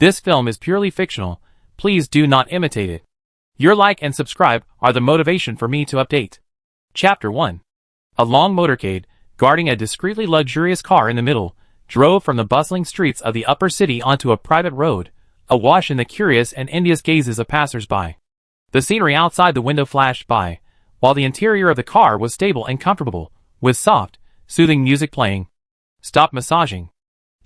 This film is purely fictional. Please do not imitate it. Your like and subscribe are the motivation for me to update. Chapter 1. A long motorcade, guarding a discreetly luxurious car in the middle, drove from the bustling streets of the upper city onto a private road, awash in the curious and envious gazes of passers-by. The scenery outside the window flashed by, while the interior of the car was stable and comfortable, with soft, soothing music playing. Stop massaging.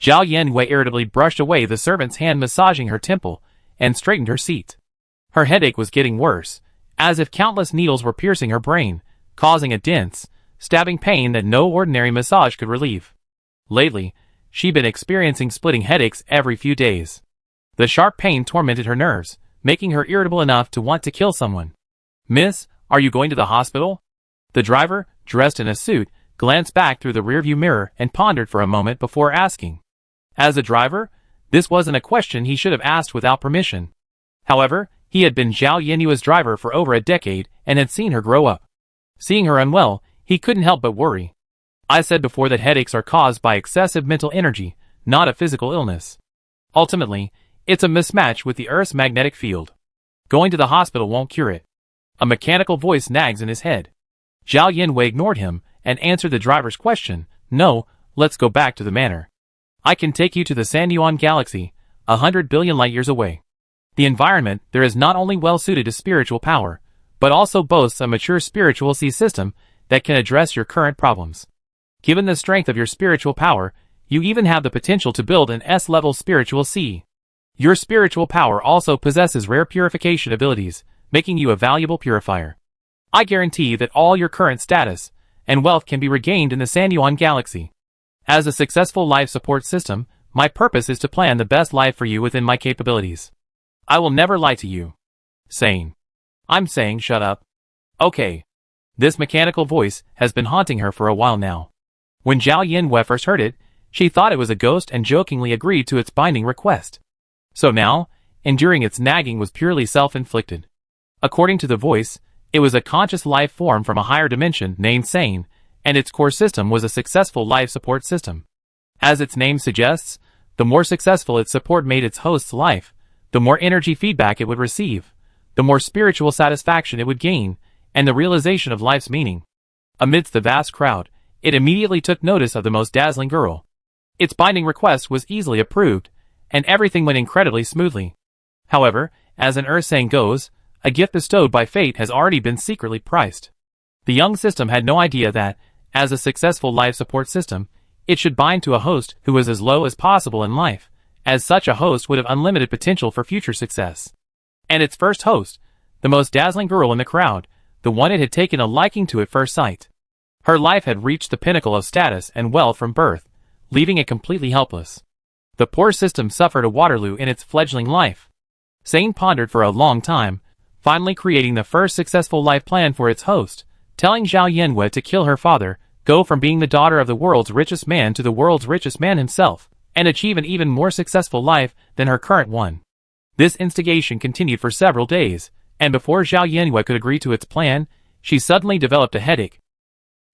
Zhao Yanwei irritably brushed away the servant's hand massaging her temple, and straightened her seat. Her headache was getting worse, as if countless needles were piercing her brain, causing a dense, stabbing pain that no ordinary massage could relieve. Lately, she'd been experiencing splitting headaches every few days. The sharp pain tormented her nerves, making her irritable enough to want to kill someone. "Miss, are you going to the hospital?" The driver, dressed in a suit, glanced back through the rearview mirror and pondered for a moment before asking. As a driver, this wasn't a question he should have asked without permission. However, he had been Zhao Yenyue's driver for over a decade and had seen her grow up. Seeing her unwell, he couldn't help but worry. "I said before that headaches are caused by excessive mental energy, not a physical illness. Ultimately, it's a mismatch with the Earth's magnetic field. Going to the hospital won't cure it." A mechanical voice nags in his head. Zhao Yanwei ignored him and answered the driver's question. "No, let's go back to the manor. I can take you to the Sanyuan galaxy, 100 billion light years away. The environment there is not only well suited to spiritual power, but also boasts a mature spiritual C system that can address your current problems. Given the strength of your spiritual power, you even have the potential to build an S-level spiritual C. Your spiritual power also possesses rare purification abilities, making you a valuable purifier. I guarantee that all your current status and wealth can be regained in the Sanyuan galaxy. As a successful life support system, my purpose is to plan the best life for you within my capabilities. I will never lie to you." Saying. "I'm saying shut up." "Okay." This mechanical voice has been haunting her for a while now. When Zhao Yanwei first heard it, she thought it was a ghost and jokingly agreed to its binding request. So now, enduring its nagging was purely self-inflicted. According to the voice, it was a conscious life form from a higher dimension named Sane, and its core system was a successful life support system. As its name suggests, the more successful its support made its host's life, the more energy feedback it would receive, the more spiritual satisfaction it would gain, and the realization of life's meaning. Amidst the vast crowd, it immediately took notice of the most dazzling girl. Its binding request was easily approved, and everything went incredibly smoothly. However, as an Earth saying goes, a gift bestowed by fate has already been secretly priced. The young system had no idea that, as a successful life support system, it should bind to a host who was as low as possible in life, as such a host would have unlimited potential for future success. And its first host, the most dazzling girl in the crowd, the one it had taken a liking to at first sight. Her life had reached the pinnacle of status and wealth from birth, leaving it completely helpless. The poor system suffered a Waterloo in its fledgling life. Sane pondered for a long time, finally creating the first successful life plan for its host, telling Zhao Yanwei to kill her father, go from being the daughter of the world's richest man to the world's richest man himself, and achieve an even more successful life than her current one. This instigation continued for several days, and before Zhao Yanwei could agree to its plan, she suddenly developed a headache.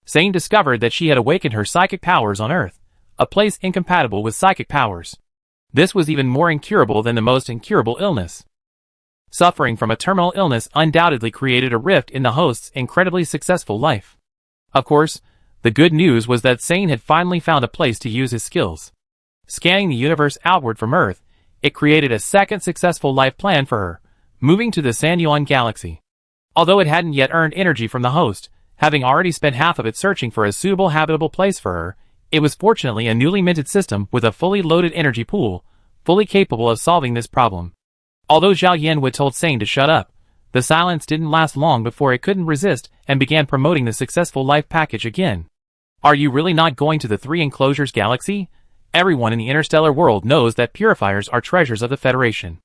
Sane discovered that she had awakened her psychic powers on Earth, a place incompatible with psychic powers. This was even more incurable than the most incurable illness. Suffering from a terminal illness undoubtedly created a rift in the host's incredibly successful life. Of course, the good news was that Sane had finally found a place to use his skills. Scanning the universe outward from Earth, it created a second successful life plan for her, moving to the Sanyuan galaxy. Although it hadn't yet earned energy from the host, having already spent half of it searching for a suitable habitable place for her, it was fortunately a newly minted system with a fully loaded energy pool, fully capable of solving this problem. Although Zhao Yanwei told Sane to shut up, the silence didn't last long before it couldn't resist and began promoting the successful life package again. "Are you really not going to the Three Enclosures galaxy? Everyone in the interstellar world knows that purifiers are treasures of the Federation.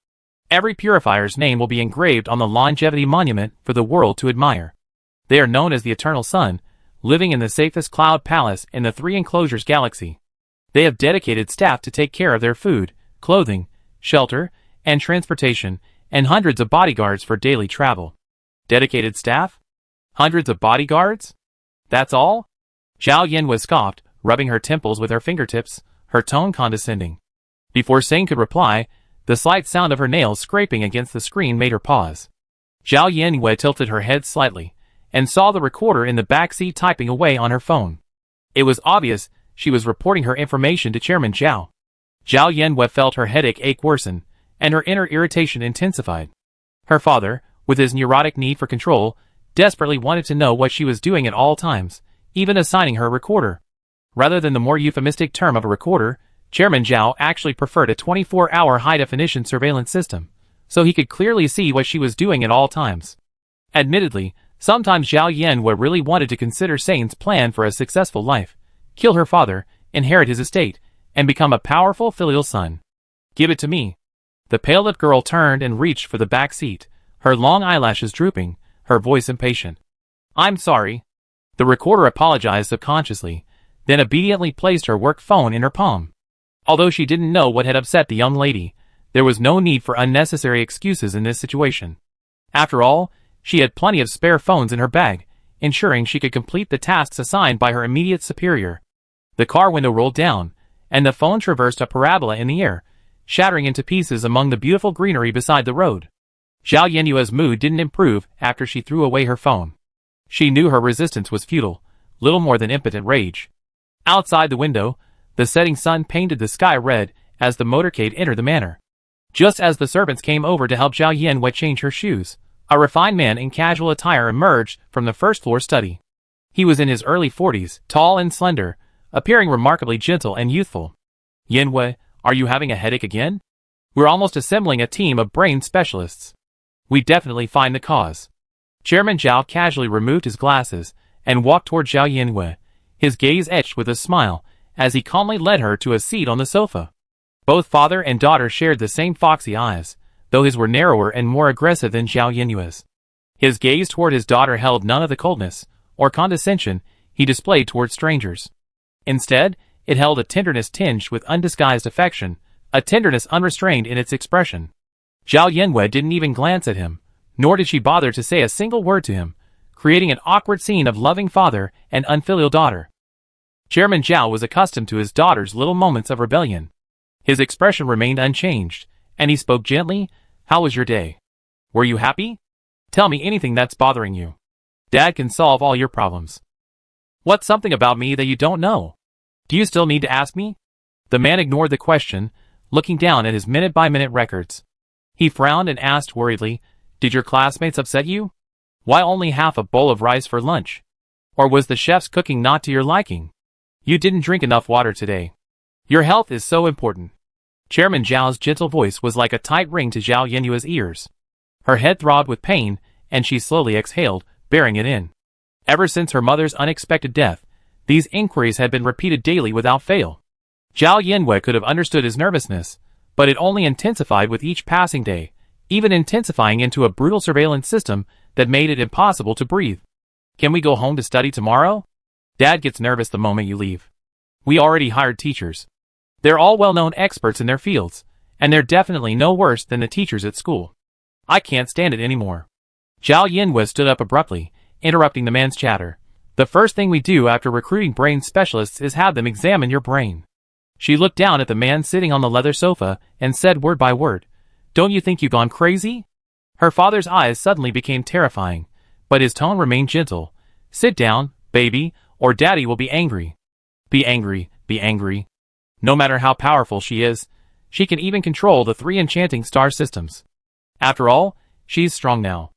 Every purifier's name will be engraved on the longevity monument for the world to admire. They are known as the Eternal Sun, living in the safest cloud palace in the Three Enclosures galaxy. They have dedicated staff to take care of their food, clothing, shelter, and transportation, and hundreds of bodyguards for daily travel." Dedicated staff? Hundreds of bodyguards? That's all? Zhao Yanwei scoffed, rubbing her temples with her fingertips, her tone condescending. Before Sane could reply, The slight sound of her nails scraping against the screen made her pause. Zhao Yanwei tilted her head slightly, and saw the recorder in the back seat typing away on her phone. It was obvious she was reporting her information to Chairman Zhao. Zhao Yanwei felt her headache ache worsen, and her inner irritation intensified. Her father, with his neurotic need for control, desperately wanted to know what she was doing at all times, even assigning her a recorder. Rather than the more euphemistic term of a recorder, Chairman Zhao actually preferred a 24-hour high-definition surveillance system, so he could clearly see what she was doing at all times. Admittedly, sometimes Zhao Yanwei really wanted to consider Sane's plan for a successful life: kill her father, inherit his estate, and become a powerful filial son. "Give it to me." The pale-lipped girl turned and reached for the back seat, her long eyelashes drooping, her voice impatient. "I'm sorry." The recorder apologized subconsciously, then obediently placed her work phone in her palm. Although she didn't know what had upset the young lady, there was no need for unnecessary excuses in this situation. After all, she had plenty of spare phones in her bag, ensuring she could complete the tasks assigned by her immediate superior. The car window rolled down, and the phone traversed a parabola in the air, shattering into pieces among the beautiful greenery beside the road. Zhao Yanwei's mood didn't improve after she threw away her phone. She knew her resistance was futile, little more than impotent rage. Outside the window, the setting sun painted the sky red as the motorcade entered the manor. Just as the servants came over to help Zhao Yanwei change her shoes, a refined man in casual attire emerged from the first-floor study. He was in his early 40s, tall and slender, appearing remarkably gentle and youthful. "Yanwei, are you having a headache again? We're almost assembling a team of brain specialists. We definitely find the cause." Chairman Zhao casually removed his glasses and walked toward Zhao Yanwei, his gaze etched with a smile as he calmly led her to a seat on the sofa. Both father and daughter shared the same foxy eyes, though his were narrower and more aggressive than Zhao Yanwei's. His gaze toward his daughter held none of the coldness or condescension he displayed toward strangers. Instead, it held a tenderness tinged with undisguised affection, a tenderness unrestrained in its expression. Zhao Yanwei didn't even glance at him, nor did she bother to say a single word to him, creating an awkward scene of loving father and unfilial daughter. Chairman Zhao was accustomed to his daughter's little moments of rebellion. His expression remained unchanged, and he spoke gently. "How was your day? Were you happy? Tell me anything that's bothering you. Dad can solve all your problems. What's something about me that you don't know? Do you still need to ask me?" The man ignored the question, looking down at his minute-by-minute records. He frowned and asked worriedly, "Did your classmates upset you? Why only half a bowl of rice for lunch? Or was the chef's cooking not to your liking? You didn't drink enough water today. Your health is so important." Chairman Zhao's gentle voice was like a tight ring to Zhao Yanwei's ears. Her head throbbed with pain, and she slowly exhaled, bearing it in. Ever since her mother's unexpected death, these inquiries had been repeated daily without fail. Zhao Yanwei could have understood his nervousness, but it only intensified with each passing day, even intensifying into a brutal surveillance system that made it impossible to breathe. "Can we go home to study tomorrow? Dad gets nervous the moment you leave. We already hired teachers. They're all well-known experts in their fields, and they're definitely no worse than the teachers at school. I can't stand it anymore." Zhao Yanwei stood up abruptly, interrupting the man's chatter. "The first thing we do after recruiting brain specialists is have them examine your brain." She looked down at the man sitting on the leather sofa and said word by word, "Don't you think you've gone crazy?" Her father's eyes suddenly became terrifying, but his tone remained gentle. "Sit down, baby, or Daddy will be angry." Be angry, be angry. No matter how powerful she is, she can even control the 3 enchanting star systems. After all, she's strong now.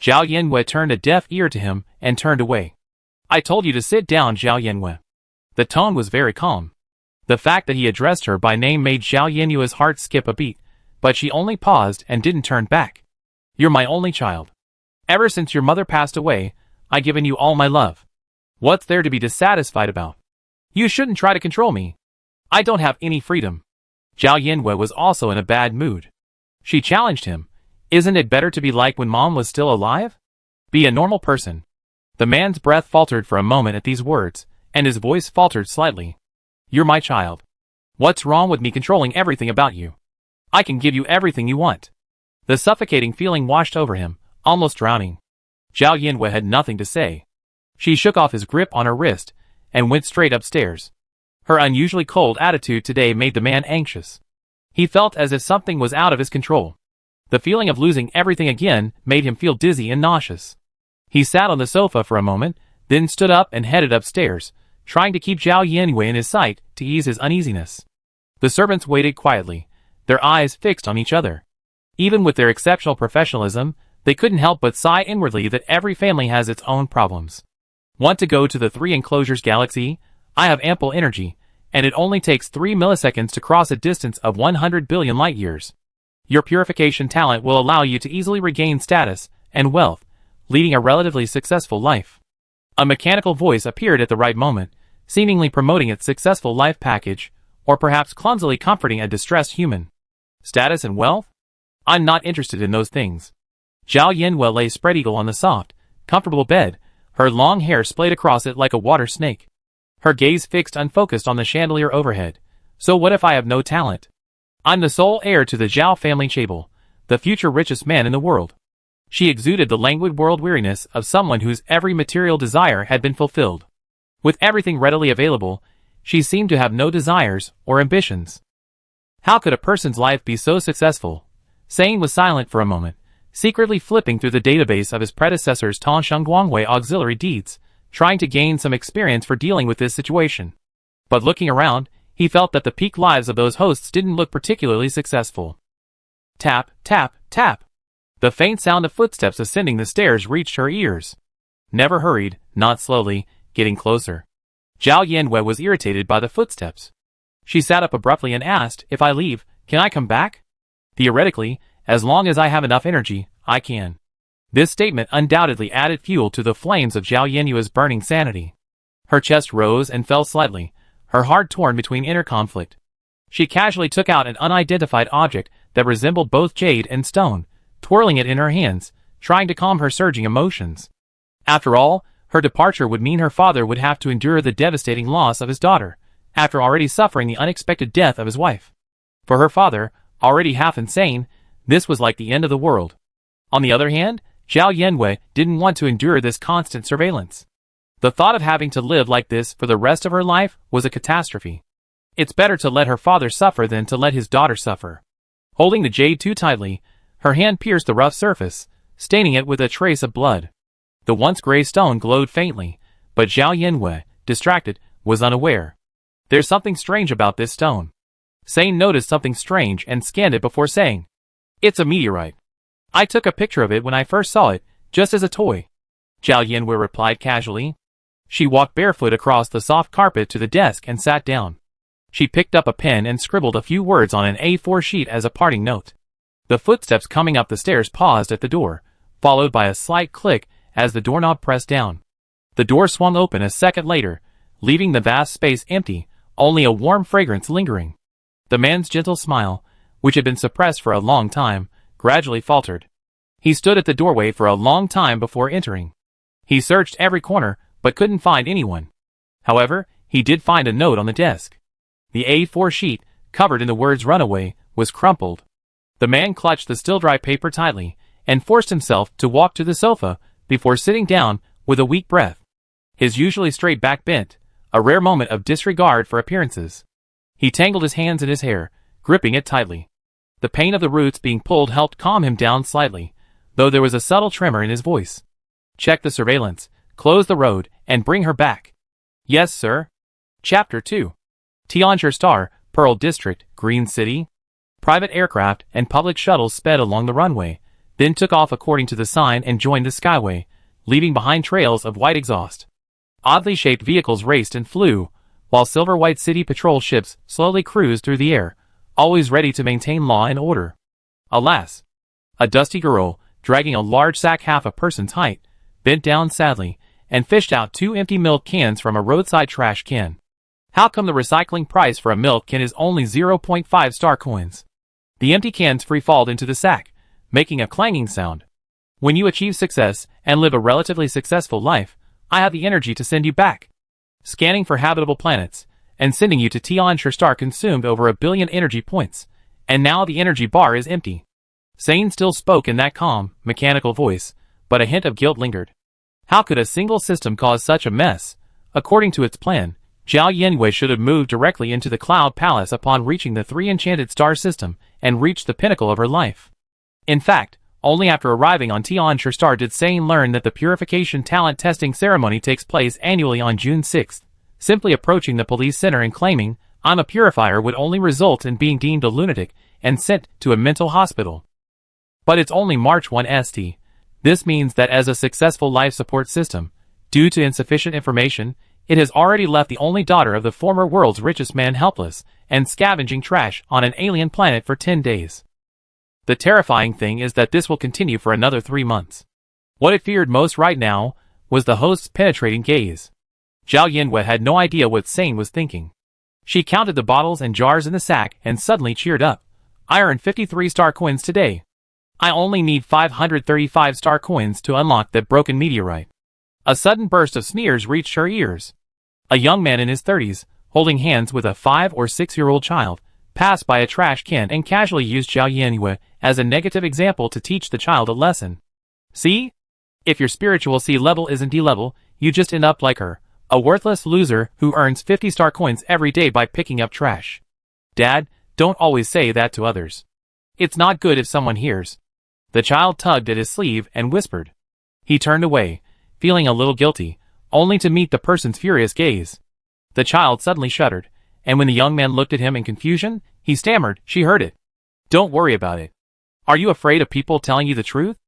Zhao Yanwei turned a deaf ear to him and turned away. "I told you to sit down, Zhao Yanwei." The tone was very calm. The fact that he addressed her by name made Zhao Yanwei's heart skip a beat, but she only paused and didn't turn back. "You're my only child. Ever since your mother passed away, I've given you all my love. What's there to be dissatisfied about? You shouldn't try to control me. I don't have any freedom." Zhao Yanwei was also in a bad mood. She challenged him. "Isn't it better to be like when Mom was still alive? Be a normal person." The man's breath faltered for a moment at these words, and his voice faltered slightly. "You're my child. What's wrong with me controlling everything about you? I can give you everything you want." The suffocating feeling washed over him, almost drowning. Zhao Yanwei had nothing to say. She shook off his grip on her wrist and went straight upstairs. Her unusually cold attitude today made the man anxious. He felt as if something was out of his control. The feeling of losing everything again made him feel dizzy and nauseous. He sat on the sofa for a moment, then stood up and headed upstairs, trying to keep Zhao Yanwei in his sight to ease his uneasiness. The servants waited quietly, their eyes fixed on each other. Even with their exceptional professionalism, they couldn't help but sigh inwardly that every family has its own problems. Want to go to the Three Enclosures Galaxy? I have ample energy, and it only takes 3 milliseconds to cross a distance of 100 billion light-years. Your purification talent will allow you to easily regain status and wealth, leading a relatively successful life. A mechanical voice appeared at the right moment, seemingly promoting its successful life package, or perhaps clumsily comforting a distressed human. Status and wealth? I'm not interested in those things. Zhao Yanwei lay spread-eagle on the soft, comfortable bed, her long hair splayed across it like a water snake. Her gaze fixed unfocused on the chandelier overhead. So what if I have no talent? I'm the sole heir to the Zhao family chaebol, the future richest man in the world. She exuded the languid world weariness of someone whose every material desire had been fulfilled. With everything readily available, she seemed to have no desires or ambitions. How could a person's life be so successful? Sane was silent for a moment, secretly flipping through the database of his predecessor's Tongsheng Guangwei auxiliary deeds, trying to gain some experience for dealing with this situation. But looking around, he felt that the peak lives of those hosts didn't look particularly successful. Tap, tap, tap. The faint sound of footsteps ascending the stairs reached her ears. Never hurried, not slowly, getting closer. Zhao Yanwei was irritated by the footsteps. She sat up abruptly and asked, if I leave, can I come back? Theoretically, as long as I have enough energy, I can. This statement undoubtedly added fuel to the flames of Zhao Yanwei's burning sanity. Her chest rose and fell slightly, her heart torn between inner conflict. She casually took out an unidentified object that resembled both jade and stone, twirling it in her hands, trying to calm her surging emotions. After all, her departure would mean her father would have to endure the devastating loss of his daughter, after already suffering the unexpected death of his wife. For her father, already half insane, this was like the end of the world. On the other hand, Zhao Yanwei didn't want to endure this constant surveillance. The thought of having to live like this for the rest of her life was a catastrophe. It's better to let her father suffer than to let his daughter suffer. Holding the jade too tightly, her hand pierced the rough surface, staining it with a trace of blood. The once gray stone glowed faintly, but Zhao Yanwei, distracted, was unaware. There's something strange about this stone. Sane noticed something strange and scanned it before saying, it's a meteorite. I took a picture of it when I first saw it, just as a toy. Zhao Yanwei replied casually. She walked barefoot across the soft carpet to the desk and sat down. She picked up a pen and scribbled a few words on an A4 sheet as a parting note. The footsteps coming up the stairs paused at the door, followed by a slight click as the doorknob pressed down. The door swung open a second later, leaving the vast space empty, only a warm fragrance lingering. The man's gentle smile, which had been suppressed for a long time, gradually faltered. He stood at the doorway for a long time before entering. He searched every corner, but couldn't find anyone. However, he did find a note on the desk. The A4 sheet, covered in the words runaway, was crumpled. The man clutched the still dry paper tightly, and forced himself to walk to the sofa, before sitting down, with a weak breath. His usually straight back bent, a rare moment of disregard for appearances. He tangled his hands in his hair, gripping it tightly. The pain of the roots being pulled helped calm him down slightly, though there was a subtle tremor in his voice. Check the surveillance, close the road, and bring her back. Yes, sir. Chapter 2. Tianzhi Star, Pearl District, Green City. Private aircraft and public shuttles sped along the runway, then took off according to the sign and joined the skyway, leaving behind trails of white exhaust. Oddly shaped vehicles raced and flew, while silver-white city patrol ships slowly cruised through the air, always ready to maintain law and order. Alas! A dusty girl, dragging a large sack half a person's height, bent down sadly, and fished out 2 empty milk cans from a roadside trash can. How come the recycling price for a milk can is only 0.5 star coins? The empty cans free-falled into the sack, making a clanging sound. When you achieve success and live a relatively successful life, I have the energy to send you back. Scanning for habitable planets, and sending you to Tianzhi Star consumed over 1 billion energy points, and now the energy bar is empty. Sane still spoke in that calm, mechanical voice, but a hint of guilt lingered. How could a single system cause such a mess? According to its plan, Zhao Yanwei should have moved directly into the Cloud Palace upon reaching the 3 enchanted star system and reached the pinnacle of her life. In fact, only after arriving on Tianshi Star did Sane learn that the purification talent testing ceremony takes place annually on June 6th. Simply approaching the police center and claiming, "I'm a purifier," would only result in being deemed a lunatic and sent to a mental hospital. But it's only March 1 ST. This means that as a successful life support system, due to insufficient information, it has already left the only daughter of the former world's richest man helpless and scavenging trash on an alien planet for 10 days. The terrifying thing is that this will continue for another 3 months. What it feared most right now was the host's penetrating gaze. Zhao Yanwei had no idea what Sane was thinking. She counted the bottles and jars in the sack and suddenly cheered up. "I earned 53 star coins today. I only need 535 star coins to unlock that broken meteorite." A sudden burst of sneers reached her ears. A young man in his 30s, holding hands with a 5 or 6-year-old child, passed by a trash can and casually used Zhao Yanwei as a negative example to teach the child a lesson. "See? If your spiritual C level isn't D level, you just end up like her, a worthless loser who earns 50 star coins every day by picking up trash. Dad, don't always say that to others. It's not good if someone hears." The child tugged at his sleeve and whispered. He turned away, feeling a little guilty, only to meet the person's furious gaze. The child suddenly shuddered, and when the young man looked at him in confusion, he stammered, "She heard it. Don't worry about it. Are you afraid of people telling you the truth?"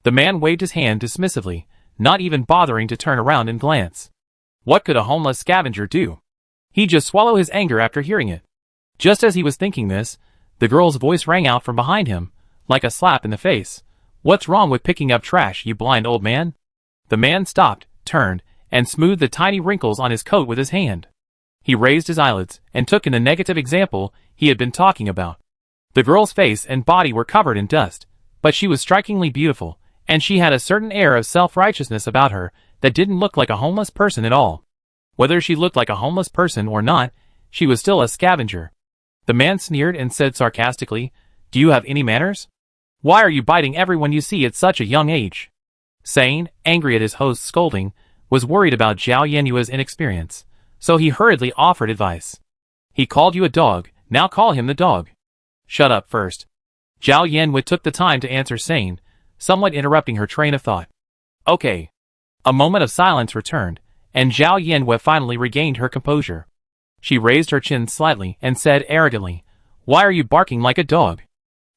The man waved his hand dismissively, not even bothering to turn around and glance. What could a homeless scavenger do? He'd just swallow his anger after hearing it. Just as he was thinking this, the girl's voice rang out from behind him, like a slap in the face. "What's wrong with picking up trash, you blind old man?" The man stopped, turned, and smoothed the tiny wrinkles on his coat with his hand. He raised his eyelids and took in the negative example he had been talking about. The girl's face and body were covered in dust, but she was strikingly beautiful, and she had a certain air of self-righteousness about her that didn't look like a homeless person at all. Whether she looked like a homeless person or not, she was still a scavenger. The man sneered and said sarcastically, "Do you have any manners? Why are you biting everyone you see at such a young age?" Sane, angry at his host's scolding, was worried about Zhao Yanwei's inexperience, so he hurriedly offered advice. "He called you a dog, now call him the dog." "Shut up first." Zhao Yanwei took the time to answer Sane, somewhat interrupting her train of thought. "Okay." A moment of silence returned, and Zhao Yanwei finally regained her composure. She raised her chin slightly and said arrogantly, "Why are you barking like a dog?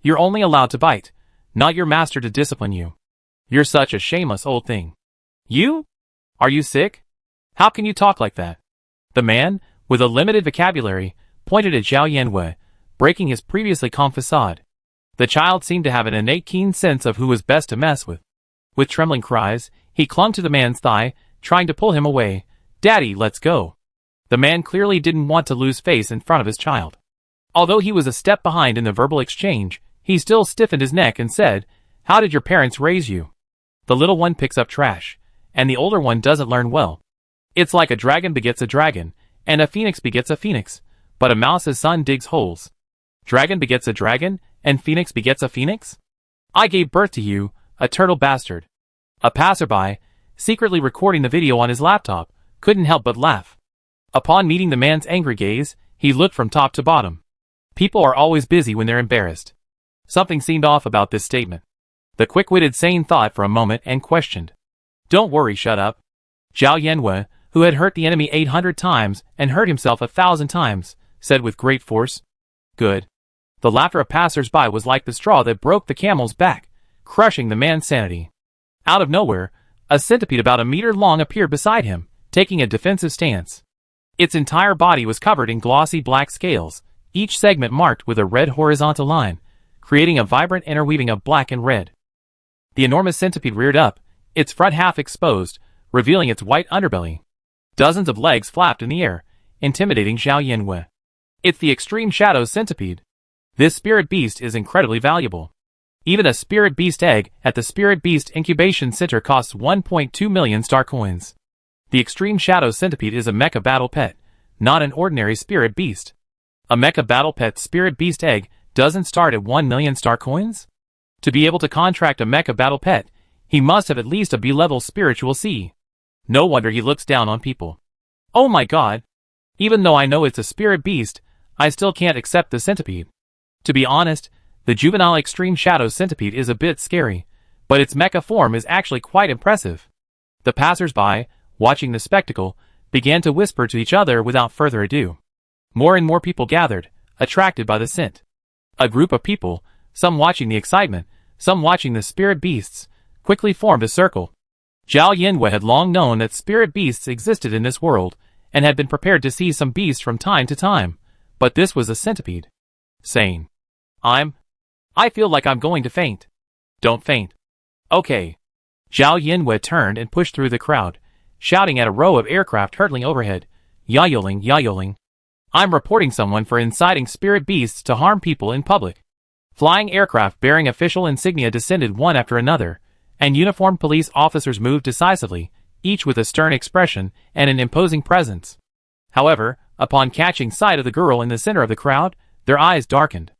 You're only allowed to bite, not your master to discipline you. You're such a shameless old thing." "You? Are you sick? How can you talk like that?" The man, with a limited vocabulary, pointed at Zhao Yanwei, breaking his previously calm facade. The child seemed to have an innate keen sense of who was best to mess with. With trembling cries, he clung to the man's thigh, trying to pull him away. "Daddy, let's go." The man clearly didn't want to lose face in front of his child. Although he was a step behind in the verbal exchange, he still stiffened his neck and said, "How did your parents raise you? The little one picks up trash, and the older one doesn't learn well. It's like a dragon begets a dragon, and a phoenix begets a phoenix, but a mouse's son digs holes. Dragon begets a dragon, and phoenix begets a phoenix? I gave birth to you, a turtle bastard." A passerby, secretly recording the video on his laptop, couldn't help but laugh. Upon meeting the man's angry gaze, he looked from top to bottom. People are always busy when they're embarrassed. Something seemed off about this statement. The quick-witted Sane thought for a moment and questioned. "Don't worry, shut up." Zhao Yanwei, who had hurt the enemy 800 times and hurt himself 1,000 times, said with great force. "Good." The laughter of passers-by was like the straw that broke the camel's back, crushing the man's sanity. Out of nowhere, a centipede about a meter long appeared beside him, taking a defensive stance. Its entire body was covered in glossy black scales, each segment marked with a red horizontal line, creating a vibrant interweaving of black and red. The enormous centipede reared up, its front half exposed, revealing its white underbelly. Dozens of legs flapped in the air, intimidating Zhao Yanwei. It's the Extreme Shadow Centipede. This spirit beast is incredibly valuable. Even a spirit beast egg at the Spirit Beast Incubation Center costs 1.2 million star coins. The Extreme Shadow Centipede is a mecha battle pet, not an ordinary spirit beast. A mecha battle pet spirit beast egg doesn't start at 1 million star coins? To be able to contract a mecha battle pet, he must have at least a B-level spiritual C. No wonder he looks down on people. Oh my god! Even though I know it's a spirit beast, I still can't accept the centipede. To be honest, the juvenile extreme shadow centipede is a bit scary, but its mecha form is actually quite impressive. The passers-by, watching the spectacle, began to whisper to each other without further ado. More and more people gathered, attracted by the scent. A group of people, some watching the excitement, some watching the spirit beasts, quickly formed a circle. Zhao Yanwei had long known that spirit beasts existed in this world, and had been prepared to see some beasts from time to time, but this was a centipede. Saying, I feel like I'm going to faint. Don't faint. Okay. Zhao Yanwei turned and pushed through the crowd, shouting at a row of aircraft hurtling overhead, yayoling, yayoling. I'm reporting someone for inciting spirit beasts to harm people in public. Flying aircraft bearing official insignia descended one after another, and uniformed police officers moved decisively, each with a stern expression and an imposing presence. However, upon catching sight of the girl in the center of the crowd, their eyes darkened.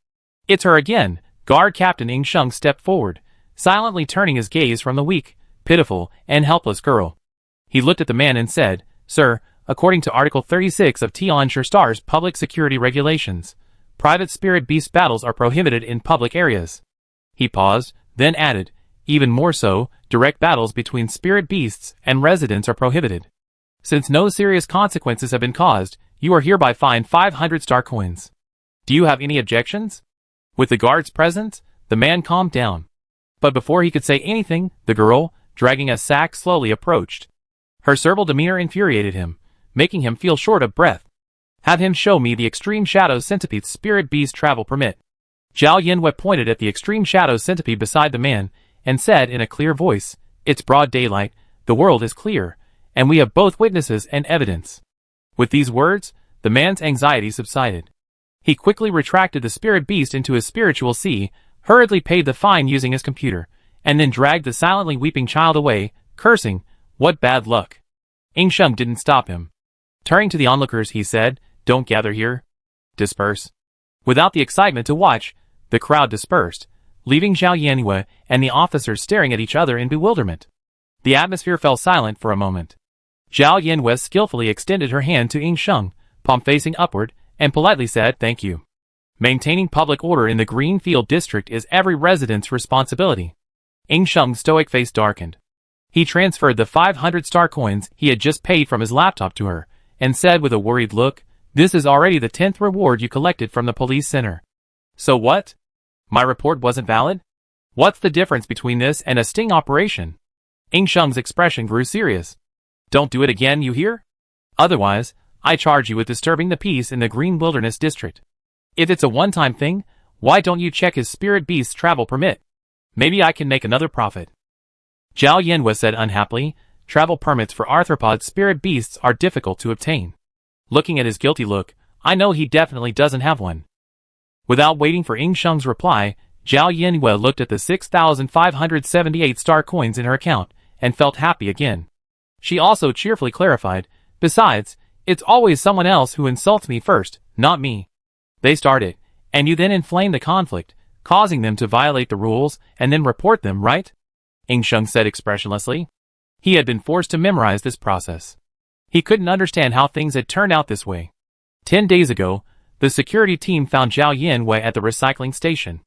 It's her again. Guard Captain Ing Sheng stepped forward, silently turning his gaze from the weak, pitiful, and helpless girl. He looked at the man and said, Sir, according to Article 36 of Tian Star's Public Security Regulations, private spirit beast battles are prohibited in public areas. He paused, then added, even more so, direct battles between spirit beasts and residents are prohibited. Since no serious consequences have been caused, you are hereby fined 500 star coins. Do you have any objections? With the guards present, the man calmed down. But before he could say anything, the girl, dragging a sack, slowly approached. Her servile demeanor infuriated him, making him feel short of breath. Have him show me the Extreme Shadow Centipede's spirit beast travel permit. Zhao Yanwei pointed at the Extreme Shadow Centipede beside the man, and said in a clear voice, It's broad daylight, the world is clear, and we have both witnesses and evidence. With these words, the man's anxiety subsided. He quickly retracted the spirit beast into his spiritual sea, hurriedly paid the fine using his computer, and then dragged the silently weeping child away, cursing, What bad luck. Ing Sheng didn't stop him. Turning to the onlookers, he said, Don't gather here. Disperse. Without the excitement to watch, the crowd dispersed, leaving Zhao Yanwei and the officers staring at each other in bewilderment. The atmosphere fell silent for a moment. Zhao Yanwei skillfully extended her hand to Ing Sheng, palm facing upward, and politely said, Thank you. Maintaining public order in the Greenfield district is every resident's responsibility. Ing Sheng's stoic face darkened. He transferred the 500 star coins he had just paid from his laptop to her, and said with a worried look, This is already the 10th reward you collected from the police center. So what? My report wasn't valid? What's the difference between this and a sting operation? Ing Sheng's expression grew serious. Don't do it again, you hear? Otherwise, I charge you with disturbing the peace in the Green Wilderness District. If it's a one-time thing, why don't you check his spirit beast's travel permit? Maybe I can make another profit. Zhao Yanwei said unhappily, travel permits for arthropod spirit beasts are difficult to obtain. Looking at his guilty look, I know he definitely doesn't have one. Without waiting for Ing Sheng's reply, Zhao Yanwei looked at the 6,578 star coins in her account, and felt happy again. She also cheerfully clarified, Besides, it's always someone else who insults me first, not me. They start it, and you then inflame the conflict, causing them to violate the rules and then report them, right? Ing Sheng said expressionlessly. He had been forced to memorize this process. He couldn't understand how things had turned out this way. 10 days ago, the security team found Zhao Yanwei at the recycling station.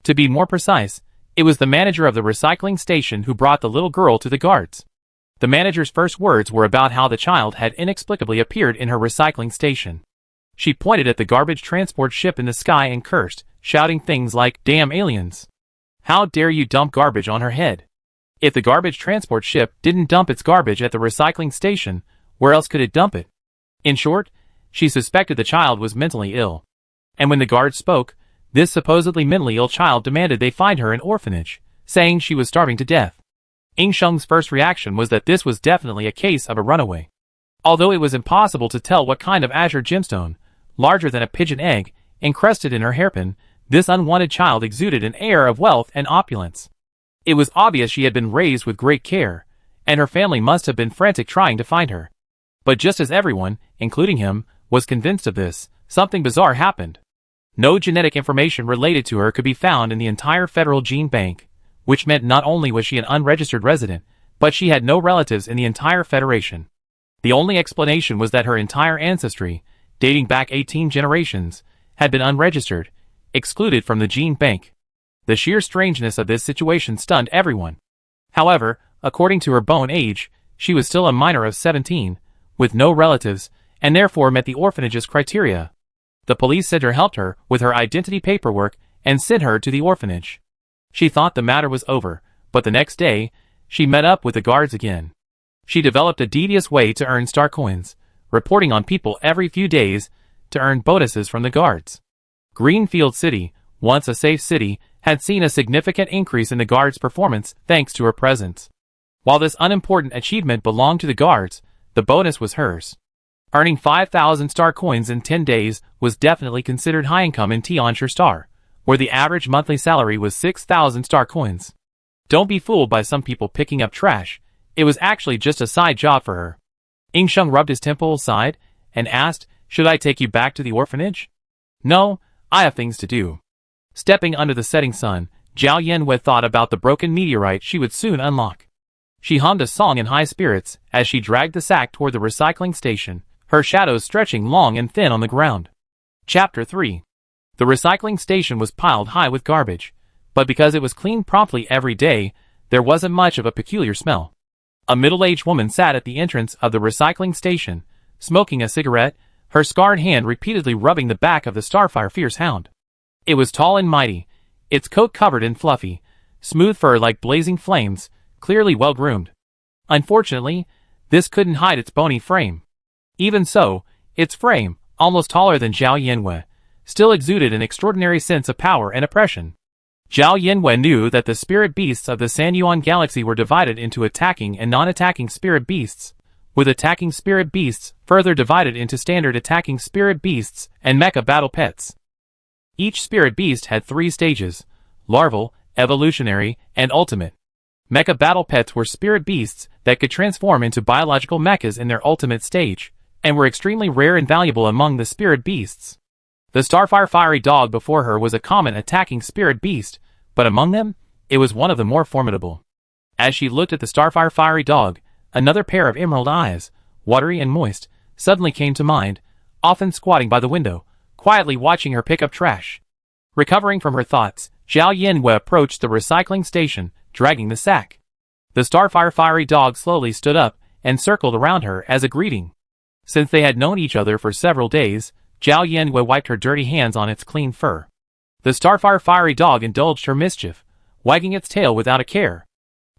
To be more precise, it was the manager of the recycling station who brought the little girl to the guards. The manager's first words were about how the child had inexplicably appeared in her recycling station. She pointed at the garbage transport ship in the sky and cursed, shouting things like, Damn aliens! How dare you dump garbage on her head? If the garbage transport ship didn't dump its garbage at the recycling station, where else could it dump it? In short, she suspected the child was mentally ill. And when the guards spoke, this supposedly mentally ill child demanded they find her an orphanage, saying she was starving to death. Ing Sheng's first reaction was that this was definitely a case of a runaway. Although it was impossible to tell what kind of azure gemstone, larger than a pigeon egg, encrusted in her hairpin, this unwanted child exuded an air of wealth and opulence. It was obvious she had been raised with great care, and her family must have been frantic trying to find her. But just as everyone, including him, was convinced of this, something bizarre happened. No genetic information related to her could be found in the entire Federal Gene Bank, which meant not only was she an unregistered resident, but she had no relatives in the entire Federation. The only explanation was that her entire ancestry, dating back 18 generations, had been unregistered, excluded from the gene bank. The sheer strangeness of this situation stunned everyone. However, according to her bone age, she was still a minor of 17, with no relatives, and therefore met the orphanage's criteria. The police center helped her with her identity paperwork and sent her to the orphanage. She thought the matter was over, but the next day, she met up with the guards again. She developed a devious way to earn star coins, reporting on people every few days to earn bonuses from the guards. Greenfield City, once a safe city, had seen a significant increase in the guards' performance thanks to her presence. While this unimportant achievement belonged to the guards, the bonus was hers. Earning 5,000 star coins in 10 days was definitely considered high income in Tianshi Star, where the average monthly salary was 6,000 star coins. Don't be fooled by some people picking up trash. It was actually just a side job for her. Yingsheng rubbed his temple aside and asked, "Should I take you back to the orphanage?" "No, I have things to do." Stepping under the setting sun, Zhao Yanwei thought about the broken meteorite she would soon unlock. She hummed a song in high spirits as she dragged the sack toward the recycling station, her shadows stretching long and thin on the ground. Chapter 3. The recycling station was piled high with garbage, but because it was cleaned promptly every day, there wasn't much of a peculiar smell. A middle-aged woman sat at the entrance of the recycling station, smoking a cigarette, her scarred hand repeatedly rubbing the back of the Starfire Fierce Hound. It was tall and mighty, its coat covered in fluffy, smooth fur like blazing flames, clearly well-groomed. Unfortunately, this couldn't hide its bony frame. Even so, its frame, almost taller than Zhao Yanwei, still exuded an extraordinary sense of power and oppression. Zhao Yanwei knew that the spirit beasts of the Sanyuan galaxy were divided into attacking and non-attacking spirit beasts, with attacking spirit beasts further divided into standard attacking spirit beasts and mecha battle pets. Each spirit beast had 3 stages: larval, evolutionary, and ultimate. Mecha battle pets were spirit beasts that could transform into biological mechas in their ultimate stage, and were extremely rare and valuable among the spirit beasts. The Starfire Fiery Dog before her was a common attacking spirit beast, but among them, it was one of the more formidable. As she looked at the Starfire Fiery Dog, another pair of emerald eyes, watery and moist, suddenly came to mind, often squatting by the window, quietly watching her pick up trash. Recovering from her thoughts, Zhao Yanwei approached the recycling station, dragging the sack. The Starfire Fiery Dog slowly stood up and circled around her as a greeting. Since they had known each other for several days, Zhao Yanwei wiped her dirty hands on its clean fur. The Starfire Fiery Dog indulged her mischief, wagging its tail without a care.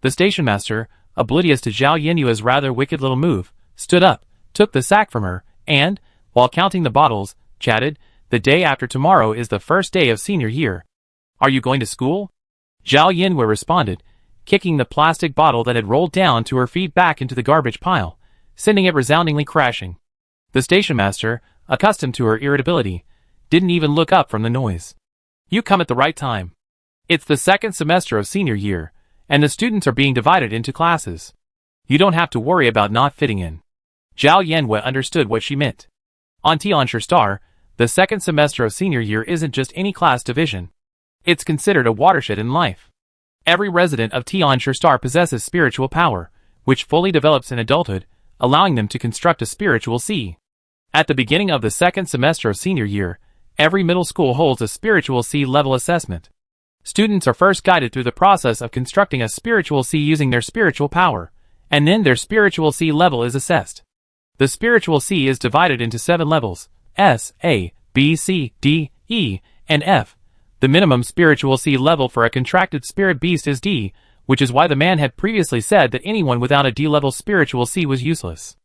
The station master, oblivious to Zhao Yanwei's rather wicked little move, stood up, took the sack from her, and, while counting the bottles, chatted, "The day after tomorrow is the first day of senior year. Are you going to school?" Zhao Yanwei responded, kicking the plastic bottle that had rolled down to her feet back into the garbage pile, sending it resoundingly crashing. The station master, accustomed to her irritability, didn't even look up from the noise. "You come at the right time. It's the second semester of senior year, and the students are being divided into classes. You don't have to worry about not fitting in." Zhao Yanwei understood what she meant. On Tianshi Star, the second semester of senior year isn't just any class division. It's considered a watershed in life. Every resident of Tianshi Star possesses spiritual power, which fully develops in adulthood, allowing them to construct a spiritual sea. At the beginning of the second semester of senior year, every middle school holds a spiritual sea level assessment. Students are first guided through the process of constructing a spiritual sea using their spiritual power, and then their spiritual sea level is assessed. The spiritual sea is divided into 7 levels: S, A, B, C, D, E, and F. The minimum spiritual sea level for a contracted spirit beast is D, which is why the man had previously said that anyone without a D-level spiritual sea was useless.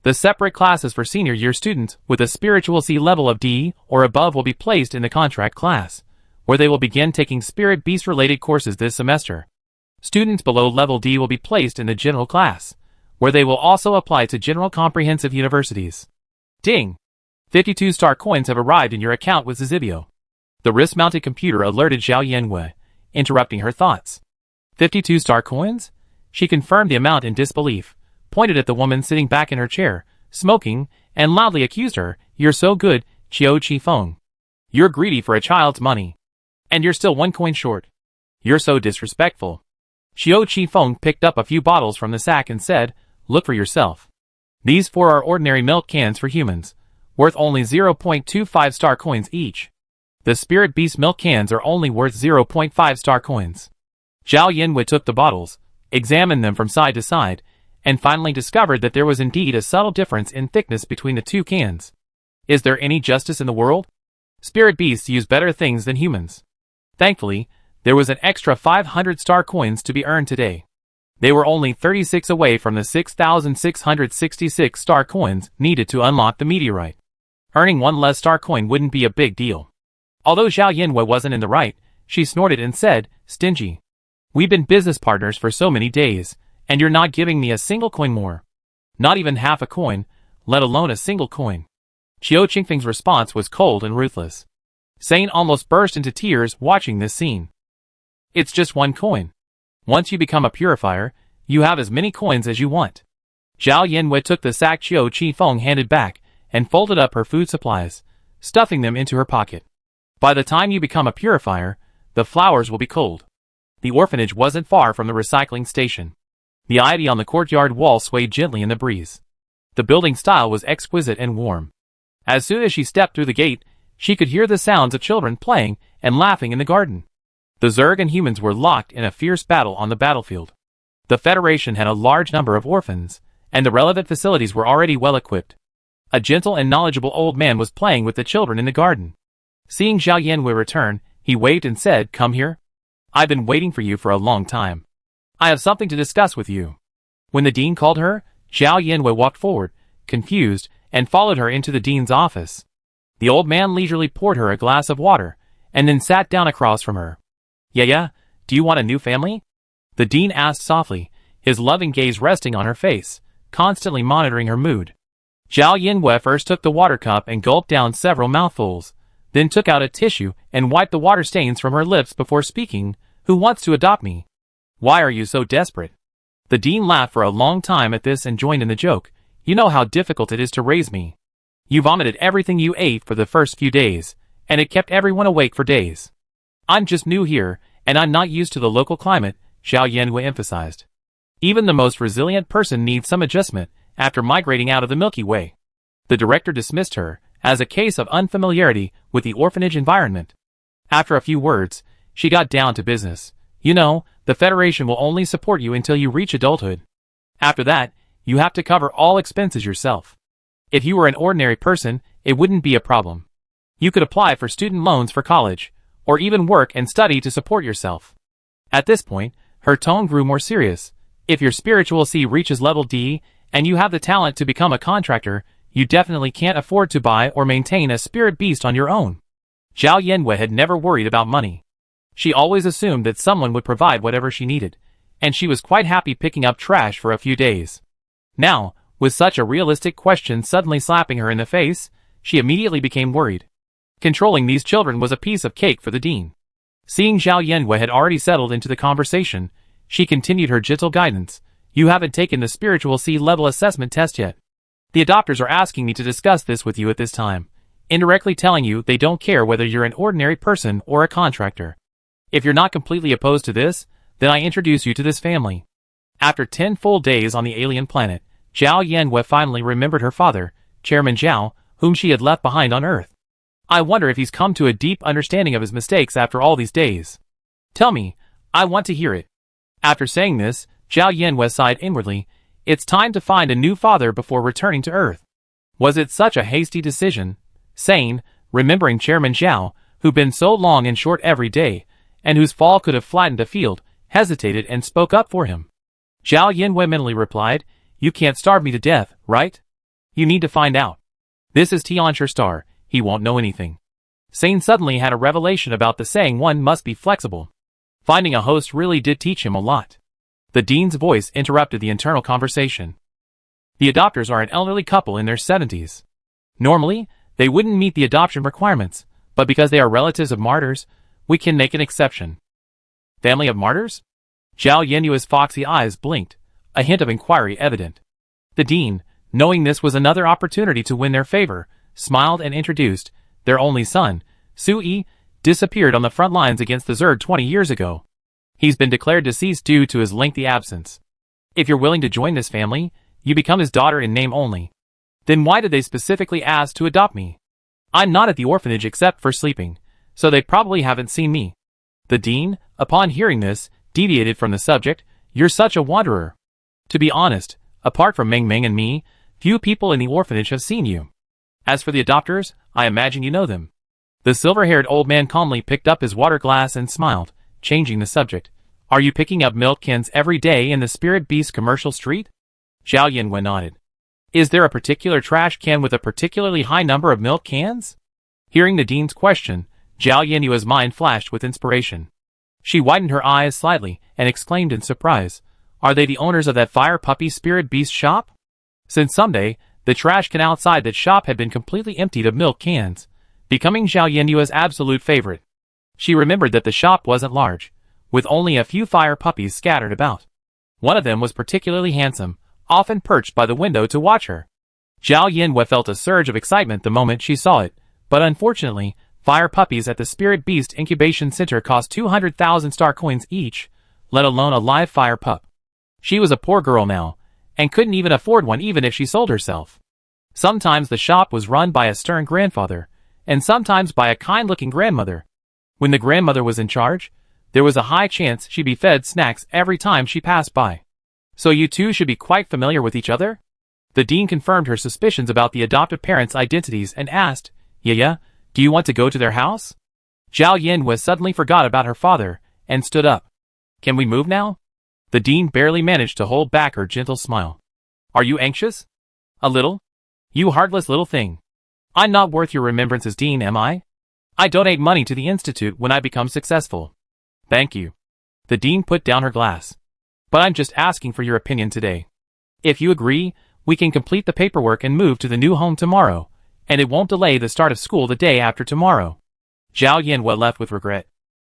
The separate classes for senior year students with a spiritual sea level of D or above will be placed in the contract class, where they will begin taking spirit beast-related courses this semester. Students below level D will be placed in the general class, where they will also apply to general comprehensive universities. Ding! 52 star coins have arrived in your account with Zizibio. The wrist-mounted computer alerted Zhao Yanwei, interrupting her thoughts. 52 star coins? She confirmed the amount in disbelief, pointed at the woman sitting back in her chair, smoking, and loudly accused her, "You're so good, Qiu Qifeng. You're greedy for a child's money. And you're still 1 coin short. You're so disrespectful." Qiu Qifeng picked up a few bottles from the sack and said, "Look for yourself. These 4 are ordinary milk cans for humans, worth only 0.25 star coins each. The Spirit Beast milk cans are only worth 0.5 star coins. Zhao Yinwei took the bottles, examined them from side to side, and finally discovered that there was indeed a subtle difference in thickness between the two cans. Is there any justice in the world? Spirit beasts use better things than humans. Thankfully, there was an extra 500 star coins to be earned today. They were only 36 away from the 6,666 star coins needed to unlock the meteorite. Earning one less star coin wouldn't be a big deal. Although Zhao Yinwei wasn't in the right, she snorted and said, "Stingy. We've been business partners for so many days, and you're not giving me a single coin more. Not even half a coin, let alone a single coin." Qiu Qingfeng's response was cold and ruthless. Sane almost burst into tears watching this scene. It's just one coin. Once you become a purifier, you have as many coins as you want. Zhao Yinwei took the sack Qiu Qingfeng handed back and folded up her food supplies, stuffing them into her pocket. By the time you become a purifier, the flowers will be cold. The orphanage wasn't far from the recycling station. The ivy on the courtyard wall swayed gently in the breeze. The building style was exquisite and warm. As soon as she stepped through the gate, she could hear the sounds of children playing and laughing in the garden. The Zerg and humans were locked in a fierce battle on the battlefield. The Federation had a large number of orphans, and the relevant facilities were already well equipped. A gentle and knowledgeable old man was playing with the children in the garden. Seeing Zhao Yinwei return, he waved and said, "Come here. I've been waiting for you for a long time. I have something to discuss with you." When the dean called her, Zhao Yinwei walked forward, confused, and followed her into the dean's office. The old man leisurely poured her a glass of water, and then sat down across from her. Yeah, do you want a new family?" The dean asked softly, his loving gaze resting on her face, constantly monitoring her mood. Zhao Yinwei first took the water cup and gulped down several mouthfuls, then took out a tissue and wiped the water stains from her lips before speaking. "Who wants to adopt me? Why are you so desperate?" The dean laughed for a long time at this and joined in the joke. "You know how difficult it is to raise me. You vomited everything you ate for the first few days, and it kept everyone awake for days. I'm just new here, and I'm not used to the local climate," Zhao Yinwei emphasized. "Even the most resilient person needs some adjustment after migrating out of the Milky Way." The director dismissed her as a case of unfamiliarity with the orphanage environment. After a few words, she got down to business. "You know, the Federation will only support you until you reach adulthood. After that, you have to cover all expenses yourself. If you were an ordinary person, it wouldn't be a problem. You could apply for student loans for college, or even work and study to support yourself." At this point, her tone grew more serious. "If your spiritual C reaches level D, and you have the talent to become a contractor, you definitely can't afford to buy or maintain a spirit beast on your own." Zhao Yinwei had never worried about money. She always assumed that someone would provide whatever she needed, and she was quite happy picking up trash for a few days. Now, with such a realistic question suddenly slapping her in the face, she immediately became worried. Controlling these children was a piece of cake for the dean. Seeing Zhao Yinwei had already settled into the conversation, she continued her gentle guidance. "You haven't taken the spiritual C level assessment test yet. The adopters are asking me to discuss this with you at this time, indirectly telling you they don't care whether you're an ordinary person or a contractor. If you're not completely opposed to this, then I introduce you to this family." After 10 full days on the alien planet, Zhao Yinwei finally remembered her father, Chairman Zhao, whom she had left behind on Earth. "I wonder if he's come to a deep understanding of his mistakes after all these days. Tell me, I want to hear it." After saying this, Zhao Yinwei sighed inwardly. It's time to find a new father before returning to Earth. Was it such a hasty decision? Sane, remembering Chairman Zhao, who'd been so long and short every day, and whose fall could have flattened a field, hesitated and spoke up for him. Zhao Yinwei mentally replied, "You can't starve me to death, right? You need to find out. This is Tianshi Star, he won't know anything." Sane suddenly had a revelation about the saying one must be flexible. Finding a host really did teach him a lot. The dean's voice interrupted the internal conversation. The adopters are an elderly couple in their 70s. Normally, they wouldn't meet the adoption requirements, but because they are relatives of martyrs, we can make an exception. Family of martyrs? Zhao Yinwei's foxy eyes blinked, a hint of inquiry evident. The dean, knowing this was another opportunity to win their favor, smiled and introduced, their only son, Su-yi, disappeared on the front lines against the Zerg 20 years ago. He's been declared deceased due to his lengthy absence. If you're willing to join this family, you become his daughter in name only. Then why did they specifically ask to adopt me? I'm not at the orphanage except for sleeping, so they probably haven't seen me. The dean, upon hearing this, deviated from the subject. You're such a wanderer. To be honest, apart from Ming Ming and me, few people in the orphanage have seen you. As for the adopters, I imagine you know them. The silver-haired old man calmly picked up his water glass and smiled, changing the subject. Are you picking up milk cans every day in the Spirit Beast commercial street? Zhao Yanwen nodded. Is there a particular trash can with a particularly high number of milk cans? Hearing the dean's question, Zhao Yanwen's mind flashed with inspiration. She widened her eyes slightly and exclaimed in surprise, Are they the owners of that Fire Puppy Spirit Beast shop? Since someday, the trash can outside that shop had been completely emptied of milk cans, becoming Zhao Yanwen's absolute favorite. She remembered that the shop wasn't large, with only a few fire puppies scattered about. One of them was particularly handsome, often perched by the window to watch her. Zhao Yanwen felt a surge of excitement the moment she saw it, but unfortunately, fire puppies at the Spirit Beast Incubation Center cost 200,000 star coins each, let alone a live fire pup. She was a poor girl now, and couldn't even afford one even if she sold herself. Sometimes the shop was run by a stern grandfather, and sometimes by a kind-looking grandmother. When the grandmother was in charge, there was a high chance she'd be fed snacks every time she passed by. So you two should be quite familiar with each other? The dean confirmed her suspicions about the adoptive parents' identities and asked, Yeah, do you want to go to their house? Zhao Yanwen suddenly forgot about her father, and stood up. Can we move now? The dean barely managed to hold back her gentle smile. Are you anxious? A little? You heartless little thing. I'm not worth your remembrances, dean, am I? I donate money to the institute when I become successful. Thank you. The dean put down her glass. But I'm just asking for your opinion today. If you agree, we can complete the paperwork and move to the new home tomorrow, and it won't delay the start of school the day after tomorrow. Zhao Yanwen left with regret.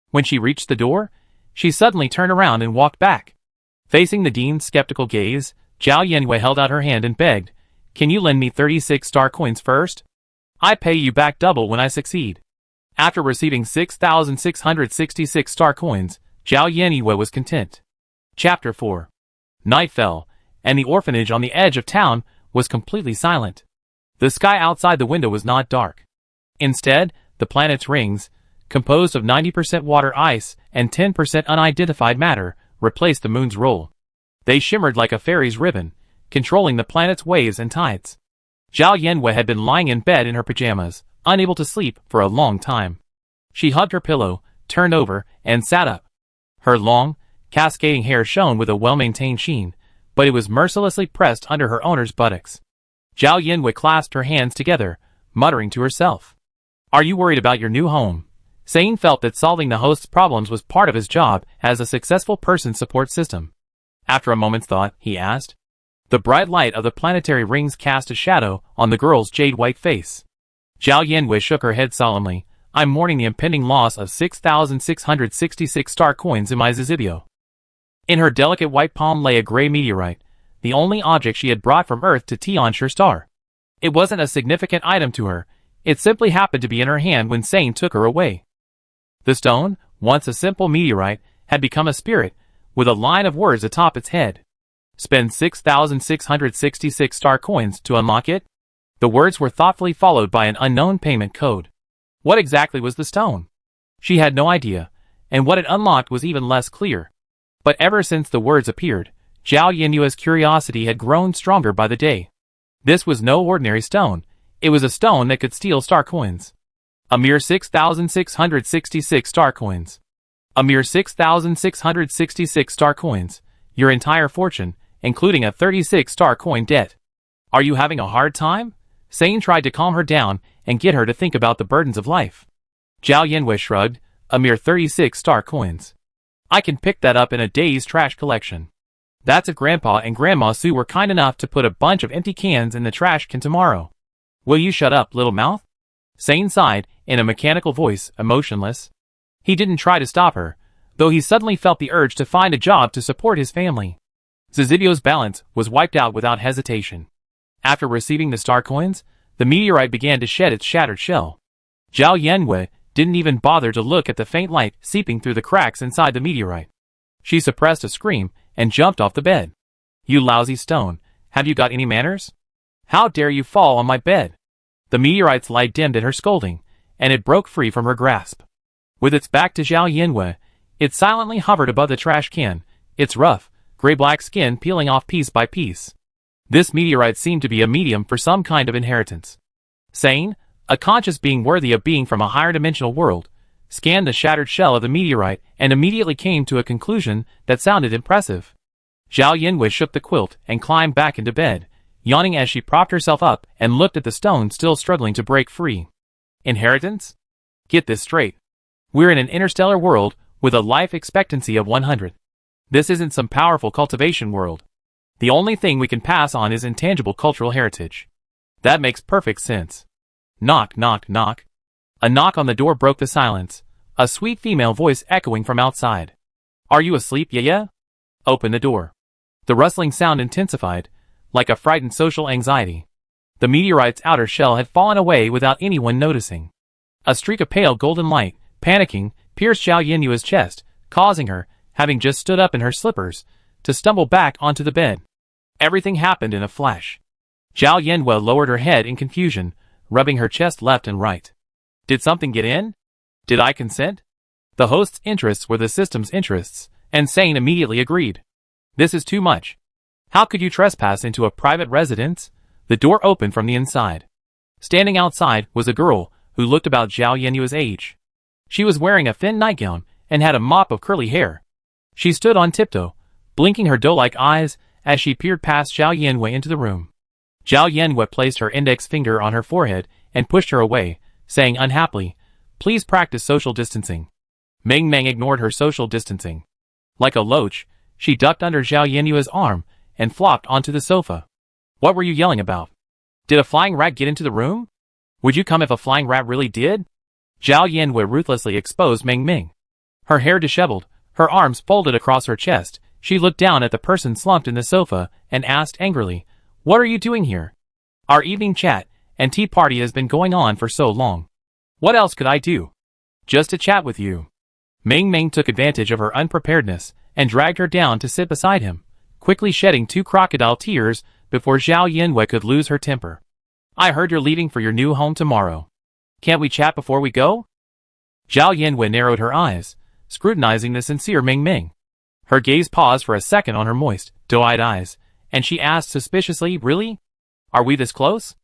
When she reached the door, she suddenly turned around and walked back. Facing the dean's skeptical gaze, Zhao Yanwen held out her hand and begged, Can you lend me 36 star coins first? I pay you back double when I succeed. After receiving 6,666 star coins, Zhao Yanwen was content. Chapter 4. Night fell, and the orphanage on the edge of town was completely silent. The sky outside the window was not dark. Instead, the planet's rings, composed of 90% water ice and 10% unidentified matter, replaced the moon's role. They shimmered like a fairy's ribbon, controlling the planet's waves and tides. Zhao Yanwen had been lying in bed in her pajamas, unable to sleep for a long time. She hugged her pillow, turned over, and sat up. Her long, cascading hair shone with a well-maintained sheen, but it was mercilessly pressed under her owner's buttocks. Zhao Yanwen clasped her hands together, muttering to herself. Are you worried about your new home? Sane felt that solving the host's problems was part of his job as a successful person support system. After a moment's thought, he asked. The bright light of the planetary rings cast a shadow on the girl's jade-white face. Zhao Yanwen shook her head solemnly. I'm mourning the impending loss of 6,666 star coins in my Zizibio. In her delicate white palm lay a gray meteorite, the only object she had brought from Earth to Tianshi Star. It wasn't a significant item to her, it simply happened to be in her hand when Sane took her away. The stone, once a simple meteorite, had become a spirit, with a line of words atop its head. Spend 6,666 star coins to unlock it? The words were thoughtfully followed by an unknown payment code. What exactly was the stone? She had no idea, and what it unlocked was even less clear. But ever since the words appeared, Zhao Yanwen's curiosity had grown stronger by the day. This was no ordinary stone, it was a stone that could steal star coins. A mere 6,666 star coins. A mere 6,666 star coins, your entire fortune, including a 36 star coin debt. Are you having a hard time? Sane tried to calm her down and get her to think about the burdens of life. Zhao Yanwen shrugged, a mere 36 star coins. I can pick that up in a day's trash collection. That's if Grandpa and Grandma Sue were kind enough to put a bunch of empty cans in the trash can tomorrow. Will you shut up, little mouth? Sane sighed, in a mechanical voice, emotionless. He didn't try to stop her, though he suddenly felt the urge to find a job to support his family. Zizibio's balance was wiped out without hesitation. After receiving the star coins, the meteorite began to shed its shattered shell. Zhao Yanwen didn't even bother to look at the faint light seeping through the cracks inside the meteorite. She suppressed a scream and jumped off the bed. You lousy stone, have you got any manners? How dare you fall on my bed? The meteorite's light dimmed at her scolding, and it broke free from her grasp. With its back to Zhao Yinwei, it silently hovered above the trash can, its rough, gray-black skin peeling off piece by piece. This meteorite seemed to be a medium for some kind of inheritance. Sane, a conscious being worthy of being from a higher dimensional world, scanned the shattered shell of the meteorite and immediately came to a conclusion that sounded impressive. Zhao Yinwei shook the quilt and climbed back into bed, yawning as she propped herself up and looked at the stone still struggling to break free. Inheritance? Get this straight. We're in an interstellar world with a life expectancy of 100. This isn't some powerful cultivation world. The only thing we can pass on is intangible cultural heritage. That makes perfect sense. Knock, knock, knock. A knock on the door broke the silence, a sweet female voice echoing from outside. Are you asleep, yeah? Open the door. The rustling sound intensified, like a frightened social anxiety. The meteorite's outer shell had fallen away without anyone noticing. A streak of pale golden light, panicking, pierced Zhao Yinwei's chest, causing her, having just stood up in her slippers, to stumble back onto the bed. Everything happened in a flash. Zhao Yinwei lowered her head in confusion, rubbing her chest left and right. Did something get in? Did I consent? The host's interests were the system's interests, and Sane immediately agreed. This is too much. How could you trespass into a private residence? The door opened from the inside. Standing outside was a girl who looked about Zhao Yinwei's age. She was wearing a thin nightgown and had a mop of curly hair. She stood on tiptoe, blinking her doe-like eyes as she peered past Zhao Yinwei into the room. Zhao Yinwei placed her index finger on her forehead and pushed her away, saying unhappily, "Please practice social distancing." Meng Meng ignored her social distancing. Like a loach, she ducked under Zhao Yinwei's arm and flopped onto the sofa. What were you yelling about? Did a flying rat get into the room? Would you come if a flying rat really did? Zhao Yinwei ruthlessly exposed Meng Meng. Her hair disheveled, her arms folded across her chest, she looked down at the person slumped in the sofa and asked angrily, "What are you doing here? Our evening chat and tea party has been going on for so long. What else could I do? Just to chat with you." Meng Meng took advantage of her unpreparedness and dragged her down to sit beside him, quickly shedding 2 crocodile tears before Zhao Yinwei could lose her temper. "I heard you're leaving for your new home tomorrow. Can't we chat before we go?" Zhao Yinwei narrowed her eyes, scrutinizing the sincere Meng Meng. Her gaze paused for a second on her moist, doe-eyed eyes, and she asked suspiciously, "Really? Are we this close?"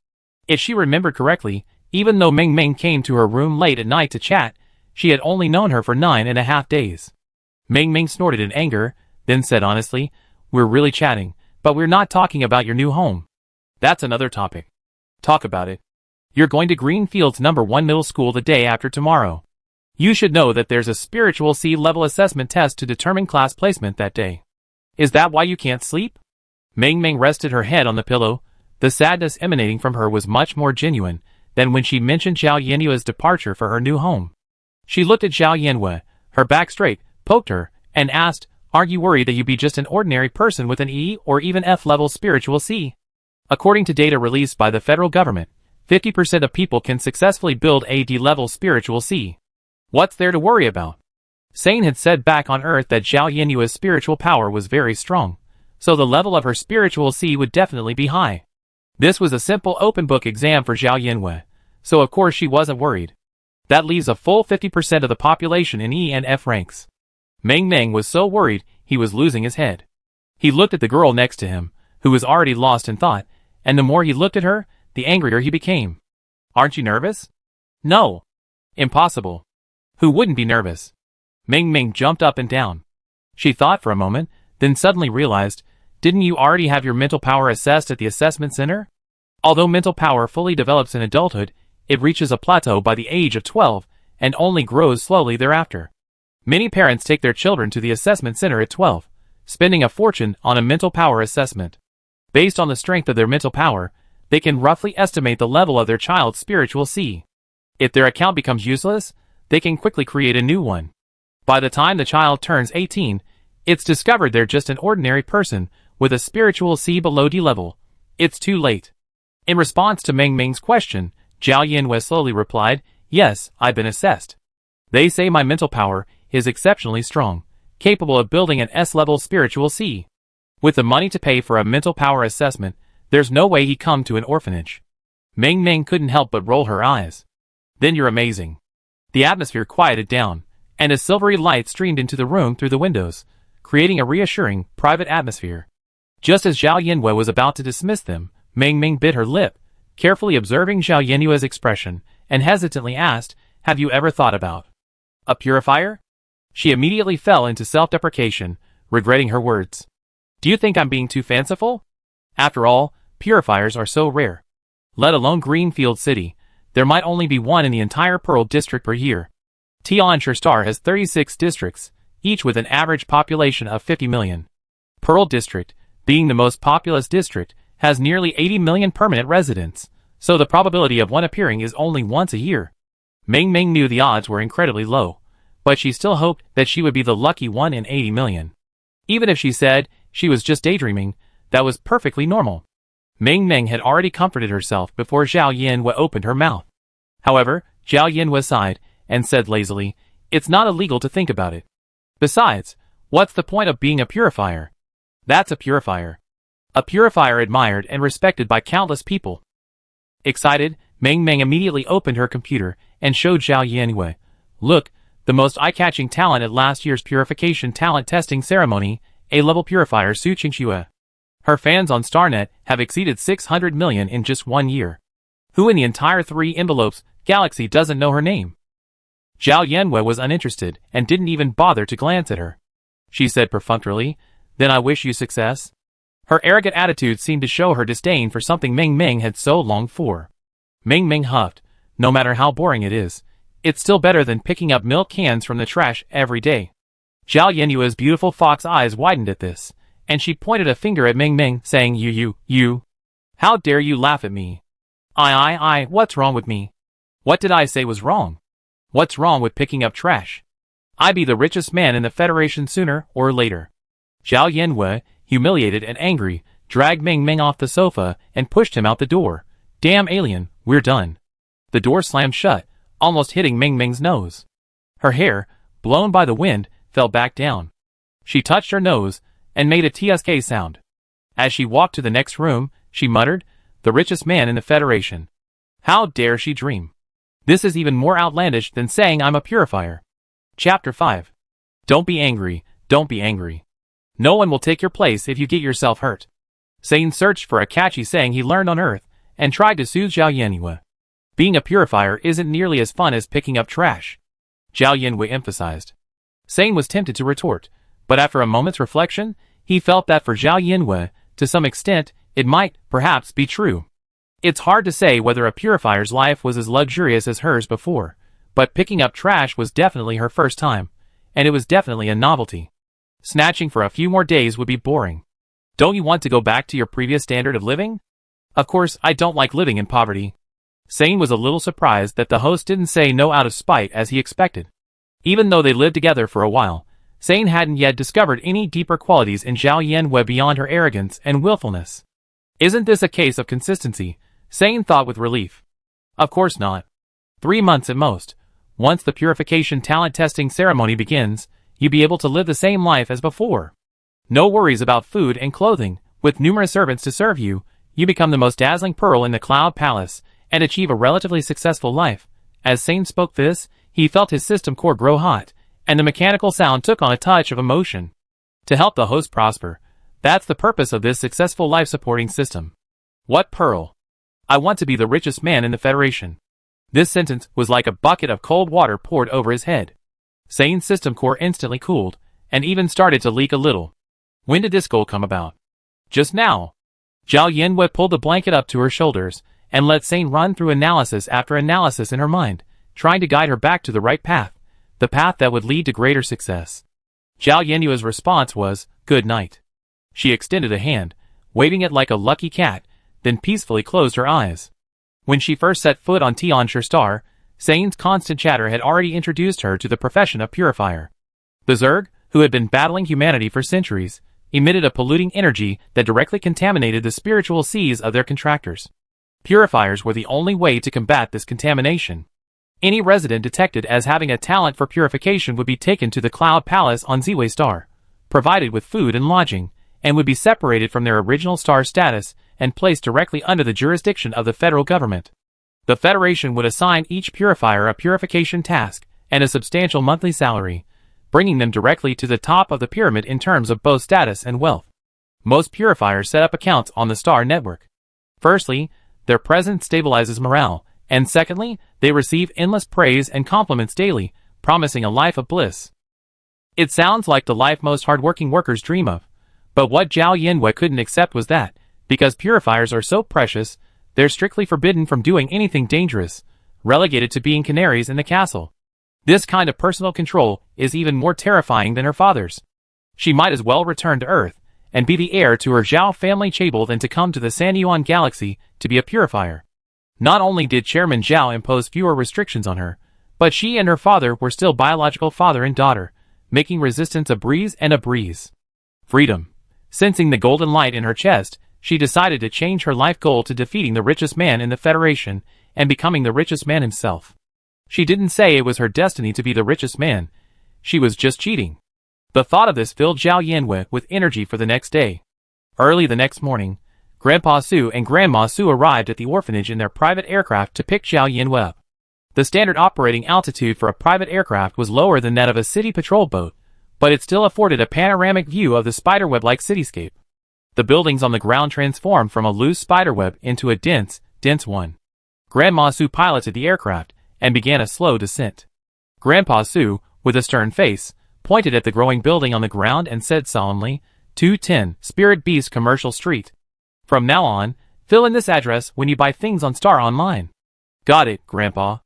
If she remembered correctly, even though Meng Meng came to her room late at night to chat, she had only known her for 9.5 days. Meng Meng snorted in anger, then said honestly, "We're really chatting, but we're not talking about your new home. That's another topic. Talk about it. You're going to Greenfields No. 1 Middle School the day after tomorrow. You should know that there's a spiritual C-level assessment test to determine class placement that day. Is that why you can't sleep?" Meng Meng rested her head on the pillow. The sadness emanating from her was much more genuine than when she mentioned Zhao Yinwei's departure for her new home. She looked at Zhao Yinwei, her back straight, poked her, and asked, "Aren't you worried that you'd be just an ordinary person with an E or even F-level spiritual C?" According to data released by the federal government, 50% of people can successfully build a D-level spiritual C. What's there to worry about? Sane had said back on Earth that Zhao Yinwei's spiritual power was very strong, so the level of her spiritual C would definitely be high. This was a simple open-book exam for Zhao Yinwei, so of course she wasn't worried. That leaves a full 50% of the population in E and F ranks. Meng Meng was so worried he was losing his head. He looked at the girl next to him, who was already lost in thought, and the more he looked at her, the angrier he became. "Aren't you nervous?" "No. Impossible. Who wouldn't be nervous?" Meng Meng jumped up and down. She thought for a moment, then suddenly realized, didn't you already have your mental power assessed at the assessment center? Although mental power fully develops in adulthood, it reaches a plateau by the age of 12 and only grows slowly thereafter. Many parents take their children to the assessment center at 12, spending a fortune on a mental power assessment. Based on the strength of their mental power, they can roughly estimate the level of their child's spiritual C. If their account becomes useless, they can quickly create a new one. By the time the child turns 18, it's discovered they're just an ordinary person with a spiritual C below D level. It's too late. In response to Meng Meng's question, Zhao Yinwei slowly replied, "Yes, I've been assessed. They say my mental power is exceptionally strong, capable of building an S-level spiritual C. With the money to pay for a mental power assessment, There's no way he'd come to an orphanage. Ming Ming couldn't help but roll her eyes. Then you're amazing. The atmosphere quieted down, and a silvery light streamed into the room through the windows, creating a reassuring, private atmosphere. Just as Zhao Yanwei was about to dismiss them, Ming Ming bit her lip, carefully observing Zhao Yanwei's expression, and hesitantly asked, "Have you ever thought about a purifier?" She immediately fell into self-deprecation, regretting her words. "Do you think I'm being too fanciful? After all, purifiers are so rare. Let alone Greenfield City, there might only be one in the entire Pearl District per year. Tianshi Star has 36 districts, each with an average population of 50 million. Pearl District, being the most populous district, has nearly 80 million permanent residents, so the probability of one appearing is only once a year." Ming Ming knew the odds were incredibly low, but she still hoped that she would be the lucky one in 80 million. Even if she said she was just daydreaming, that was perfectly normal. Ming Ming had already comforted herself before Zhao Yanwei opened her mouth. However, Zhao Yanwei sighed and said lazily, "It's not illegal to think about it. Besides, what's the point of being a purifier? That's a purifier. A purifier admired and respected by countless people." Excited, Ming Ming immediately opened her computer and showed Zhao Yanwei, "Look, the most eye-catching talent at last year's purification talent testing ceremony, A-level purifier Su Qingxue. Her fans on StarNet have exceeded 600 million in just 1 year. Who in the entire 3 envelopes galaxy doesn't know her name?" Zhao Yanwei was uninterested and didn't even bother to glance at her. She said perfunctorily, "Then I wish you success." Her arrogant attitude seemed to show her disdain for something Ming Ming had so longed for. Ming Ming huffed, "No matter how boring it is, it's still better than picking up milk cans from the trash every day." Zhao Yanwei's beautiful fox eyes widened at this, and she pointed a finger at Ming Ming, saying, You. How dare you laugh at me? What's wrong with me? What did I say was wrong? What's wrong with picking up trash? I'd be the richest man in the Federation sooner or later." Zhao Yanwei, humiliated and angry, dragged Ming Ming off the sofa and pushed him out the door. "Damn alien, we're done." The door slammed shut, almost hitting Ming Ming's nose. Her hair, blown by the wind, fell back down. She touched her nose and made a TSK sound. As she walked to the next room, she muttered, "The richest man in the Federation. How dare she dream? This is even more outlandish than saying I'm a purifier." Chapter 5. Don't be angry, don't be angry. No one will take your place if you get yourself hurt. Sane searched for a catchy saying he learned on Earth and tried to soothe Zhao Yanwei. Being a purifier isn't nearly as fun as picking up trash, Zhao Yanwei emphasized. Sane was tempted to retort, but after a moment's reflection, he felt that for Zhao Yanwei, to some extent, it might, perhaps, be true. It's hard to say whether a purifier's life was as luxurious as hers before, but picking up trash was definitely her first time, and it was definitely a novelty. Snatching for a few more days would be boring. Don't you want to go back to your previous standard of living? Of course, I don't like living in poverty. Sane was a little surprised that the host didn't say no out of spite as he expected. Even though they lived together for a while, Sane hadn't yet discovered any deeper qualities in Zhao Yanwei beyond her arrogance and willfulness. Isn't this a case of consistency? Sane thought with relief. Of course not. 3 months at most. Once the purification talent testing ceremony begins, you'll be able to live the same life as before. No worries about food and clothing. With numerous servants to serve you, you become the most dazzling pearl in the Cloud Palace and achieve a relatively successful life. As Sane spoke this, he felt his system core grow hot, and the mechanical sound took on a touch of emotion. To help the host prosper, that's the purpose of this successful life-supporting system. What pearl? I want to be the richest man in the Federation. This sentence was like a bucket of cold water poured over his head. Sane's system core instantly cooled, and even started to leak a little. When did this goal come about? Just now. Zhao Yanwei pulled the blanket up to her shoulders, and let Sane run through analysis after analysis in her mind, trying to guide her back to the right path, the path that would lead to greater success. Zhao Yanwei's response was, "Good night." She extended a hand, waving it like a lucky cat, then peacefully closed her eyes. When she first set foot on Tianshi Star, Sane's constant chatter had already introduced her to the profession of purifier. The Zerg, who had been battling humanity for centuries, emitted a polluting energy that directly contaminated the spiritual seas of their contractors. Purifiers were the only way to combat this contamination. Any resident detected as having a talent for purification would be taken to the Cloud Palace on Ziwei Star, provided with food and lodging, and would be separated from their original star status and placed directly under the jurisdiction of the federal government. The Federation would assign each purifier a purification task and a substantial monthly salary, bringing them directly to the top of the pyramid in terms of both status and wealth. Most purifiers set up accounts on the star network. Firstly, their presence stabilizes morale, and secondly, they receive endless praise and compliments daily, promising a life of bliss. It sounds like the life most hardworking workers dream of, but what Zhao Yanwei couldn't accept was that, because purifiers are so precious, they're strictly forbidden from doing anything dangerous, relegated to being canaries in the castle. This kind of personal control is even more terrifying than her father's. She might as well return to Earth and be the heir to her Zhao family chable than to come to the San Yuan galaxy to be a purifier. Not only did Chairman Zhao impose fewer restrictions on her, but she and her father were still biological father and daughter, making resistance a breeze and a breeze. Freedom. Sensing the golden light in her chest, she decided to change her life goal to defeating the richest man in the Federation and becoming the richest man himself. She didn't say it was her destiny to be the richest man. She was just cheating. The thought of this filled Zhao Yanwei with energy for the next day. Early the next morning, Grandpa Su and Grandma Su arrived at the orphanage in their private aircraft to pick Zhao Yanwei up. The standard operating altitude for a private aircraft was lower than that of a city patrol boat, but it still afforded a panoramic view of the spiderweb-like cityscape. The buildings on the ground transformed from a loose spiderweb into a dense one. Grandma Su piloted the aircraft and began a slow descent. Grandpa Su, with a stern face, pointed at the growing building on the ground and said solemnly, 210 Spirit Beast Commercial Street. From now on, fill in this address when you buy things on Star Online. Got it, Grandpa.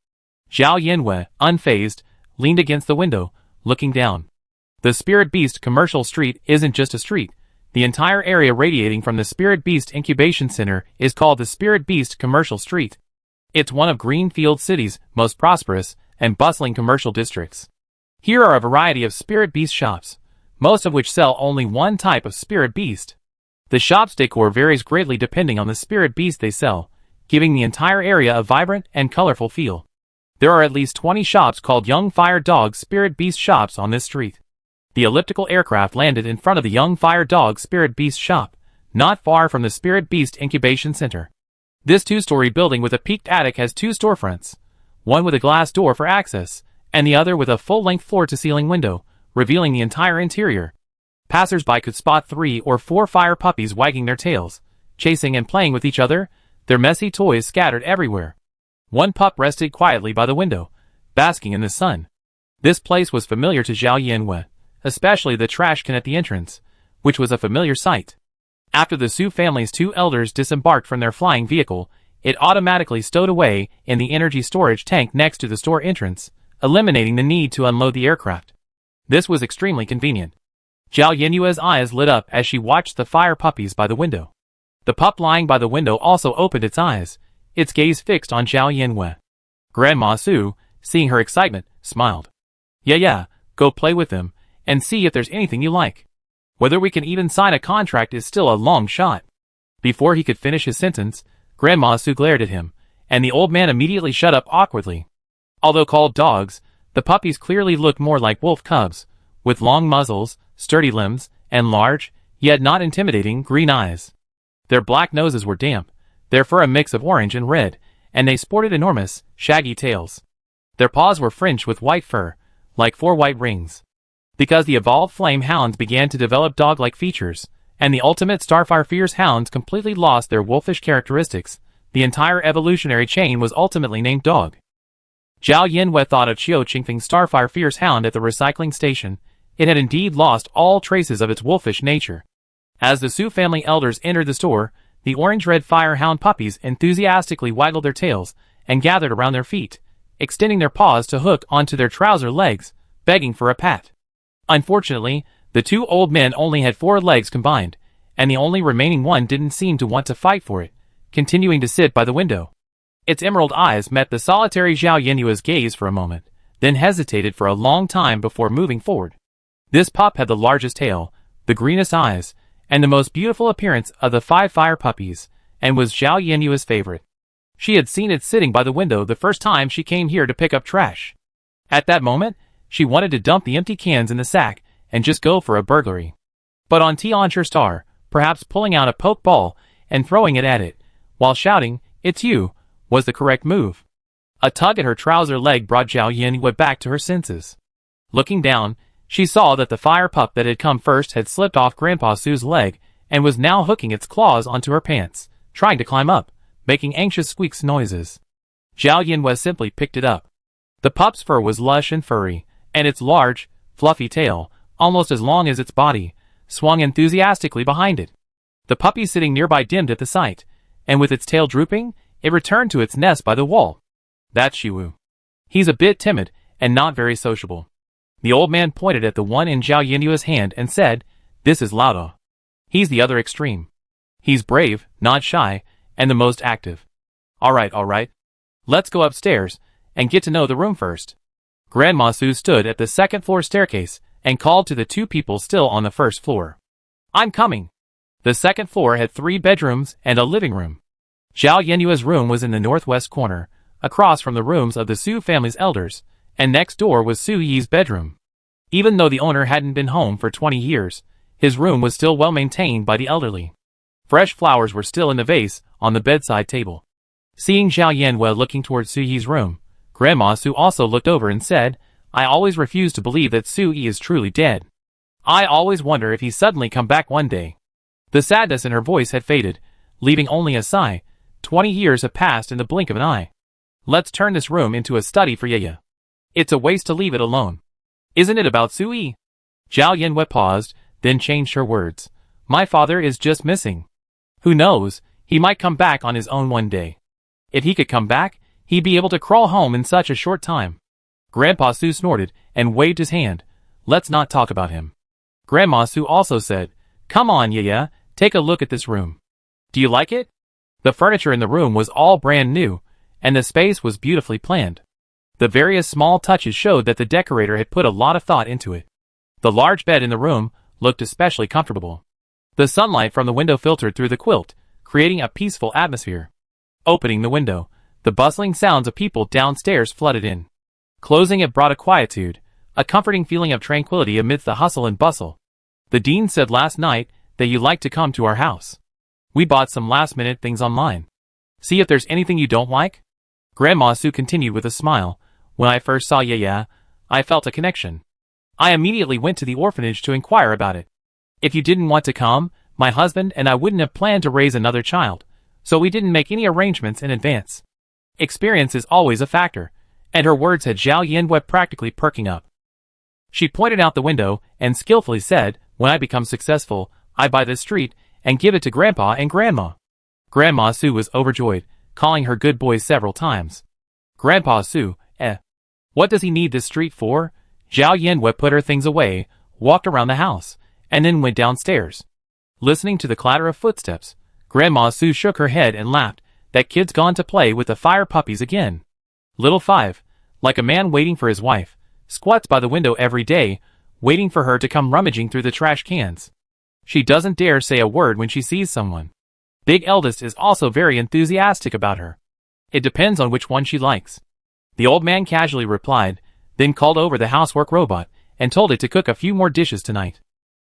Zhao Yanwei, unfazed, leaned against the window, looking down. The Spirit Beast Commercial Street isn't just a street. The entire area radiating from the Spirit Beast Incubation Center is called the Spirit Beast Commercial Street. It's one of Greenfield City's most prosperous and bustling commercial districts. Here are a variety of Spirit Beast shops, most of which sell only one type of Spirit Beast. The shop's decor varies greatly depending on the Spirit Beast they sell, giving the entire area a vibrant and colorful feel. There are at least 20 shops called Young Fire Dog Spirit Beast shops on this street. The elliptical aircraft landed in front of the Young Fire Dog Spirit Beast shop, not far from the Spirit Beast Incubation Center. This two-story building with a peaked attic has two storefronts, one with a glass door for access, and the other with a full-length floor-to-ceiling window, revealing the entire interior. Passers-by could spot 3 or 4 fire puppies wagging their tails, chasing and playing with each other, their messy toys scattered everywhere. One pup rested quietly by the window, basking in the sun. This place was familiar to Zhao Yanwei, especially the trash can at the entrance, which was a familiar sight. After the Su family's 2 elders disembarked from their flying vehicle, it automatically stowed away in the energy storage tank next to the store entrance, eliminating the need to unload the aircraft. This was extremely convenient. Zhao Yanwei's eyes lit up as she watched the fire puppies by the window. The pup lying by the window also opened its eyes, its gaze fixed on Zhao Yanwei. Grandma Su, seeing her excitement, smiled. Yeah, go play with them, and see if there's anything you like. Whether we can even sign a contract is still a long shot. Before he could finish his sentence, Grandma Su glared at him, and the old man immediately shut up awkwardly. Although called dogs, the puppies clearly looked more like wolf cubs, with long muzzles, sturdy limbs, and large, yet not intimidating, green eyes. Their black noses were damp, their fur a mix of orange and red, and they sported enormous, shaggy tails. Their paws were fringed with white fur, like 4 white rings. Because the evolved flame hounds began to develop dog-like features, and the ultimate Starfire Fierce hounds completely lost their wolfish characteristics, the entire evolutionary chain was ultimately named Dog. Zhao Yanwei thought of Qiu Qingfeng's Starfire Fierce hound at the recycling station. It had indeed lost all traces of its wolfish nature. As the Su family elders entered the store, the orange-red fire hound puppies enthusiastically waggled their tails and gathered around their feet, extending their paws to hook onto their trouser legs, begging for a pat. Unfortunately, the 2 old men only had 4 legs combined, and the only remaining one didn't seem to want to fight for it, continuing to sit by the window. Its emerald eyes met the solitary Zhao Yanwei's gaze for a moment, then hesitated for a long time before moving forward. This pup had the largest tail, the greenest eyes, and the most beautiful appearance of the 5 fire puppies, and was Zhao Yanwei's favorite. She had seen it sitting by the window the first time she came here to pick up trash. At that moment, she wanted to dump the empty cans in the sack and just go for a burglary. But on Tianchi Star, perhaps pulling out a poke ball and throwing it at it, while shouting, "It's you," was the correct move. A tug at her trouser leg brought Zhao Yanwei back to her senses. Looking down, she saw that the fire pup that had come first had slipped off Grandpa Su's leg and was now hooking its claws onto her pants, trying to climb up, making anxious squeaks noises. Zhao Yanwei simply picked it up. The pup's fur was lush and furry, and its large, fluffy tail, almost as long as its body, swung enthusiastically behind it. The puppy sitting nearby dimmed at the sight, and with its tail drooping, it returned to its nest by the wall. That's Shiwu. He's a bit timid, and not very sociable. The old man pointed at the one in Zhao Yinyue's hand and said, "This is Lao. He's the other extreme. He's brave, not shy, and the most active. All right. Let's go upstairs, and get to know the room first." Grandma Su stood at the second-floor staircase, and called to the two people still on the first floor. "I'm coming." The second floor had 3 bedrooms and a living room. Zhao Yinyue's room was in the northwest corner, across from the rooms of the Su family's elders, and next door was Su Yi's bedroom. Even though the owner hadn't been home for 20 years, his room was still well maintained by the elderly. Fresh flowers were still in the vase on the bedside table. Seeing Zhao Yanwei looking towards Su Yi's room, Grandma Su also looked over and said, "I always refuse to believe that Su Yi is truly dead. I always wonder if he's suddenly come back one day." The sadness in her voice had faded, leaving only a sigh. 20 years have passed in the blink of an eye. Let's turn this room into a study for Yaya. It's a waste to leave it alone. Isn't it about Su Yi? Zhao Yanwei paused, then changed her words. My father is just missing. Who knows, he might come back on his own one day. If he could come back, he'd be able to crawl home in such a short time. Grandpa Su snorted and waved his hand. Let's not talk about him. Grandma Su also said, Come on, Yaya, take a look at this room. Do you like it? The furniture in the room was all brand new, and the space was beautifully planned. The various small touches showed that the decorator had put a lot of thought into it. The large bed in the room looked especially comfortable. The sunlight from the window filtered through the quilt, creating a peaceful atmosphere. Opening the window, the bustling sounds of people downstairs flooded in. Closing it brought a quietude, a comforting feeling of tranquility amidst the hustle and bustle. The dean said last night that you'd like to come to our house. We bought some last-minute things online. See if there's anything you don't like? Grandma Su continued with a smile. When I first saw Yaya, I felt a connection. I immediately went to the orphanage to inquire about it. If you didn't want to come, my husband and I wouldn't have planned to raise another child, so we didn't make any arrangements in advance. Experience is always a factor, and her words had Zhao Yanwei practically perking up. She pointed out the window and skillfully said, When I become successful, I buy this street and give it to Grandpa and Grandma. Grandma Su was overjoyed, calling her good boys several times. Grandpa Su, what does he need this street for? Zhao Yanwei put her things away, walked around the house, and then went downstairs. Listening to the clatter of footsteps, Grandma Su shook her head and laughed. That kid's gone to play with the fire puppies again. Little Five, like a man waiting for his wife, squats by the window every day, waiting for her to come rummaging through the trash cans. She doesn't dare say a word when she sees someone. Big Eldest is also very enthusiastic about her. It depends on which one she likes. The old man casually replied, then called over the housework robot and told it to cook a few more dishes tonight.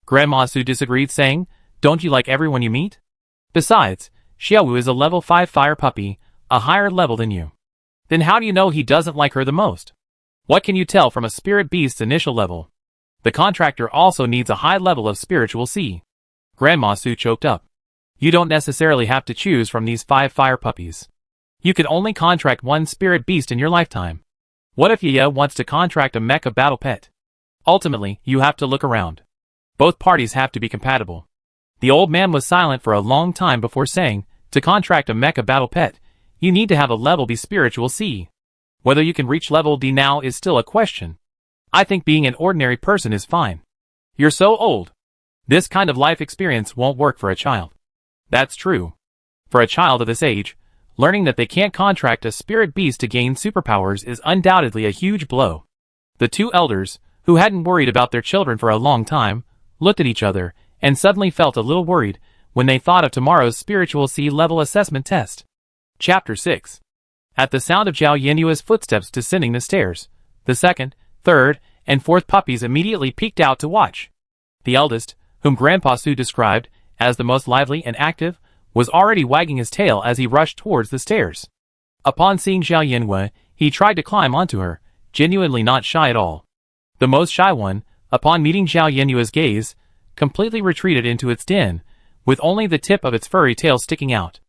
Grandma Su disagreed, saying, Don't you like everyone you meet? Besides, Xiaowu is a level 5 fire puppy, a higher level than you. Then how do you know he doesn't like her the most? What can you tell from a spirit beast's initial level? The contractor also needs a high level of spiritual C. Grandma Su choked up. You don't necessarily have to choose from these 5 fire puppies. You could only contract one spirit beast in your lifetime. What if Yaya wants to contract a Mecha battle pet? Ultimately, you have to look around. Both parties have to be compatible. The old man was silent for a long time before saying, to contract a Mecha battle pet, you need to have a level B spiritual C. Whether you can reach level D now is still a question. I think being an ordinary person is fine. You're so old. This kind of life experience won't work for a child. That's true. For a child of this age, learning that they can't contract a spirit beast to gain superpowers is undoubtedly a huge blow. The two elders, who hadn't worried about their children for a long time, looked at each other and suddenly felt a little worried when they thought of tomorrow's spiritual C-level assessment test. Chapter 6. At the sound of Zhao Yinyue's footsteps descending the stairs, the second, third, and fourth puppies immediately peeked out to watch. The eldest, whom Grandpa Su described as the most lively and active, was already wagging his tail as he rushed towards the stairs. Upon seeing Zhao Yanwei, he tried to climb onto her, genuinely not shy at all. The most shy one, upon meeting Zhao Yanwei's gaze, completely retreated into its den, with only the tip of its furry tail sticking out.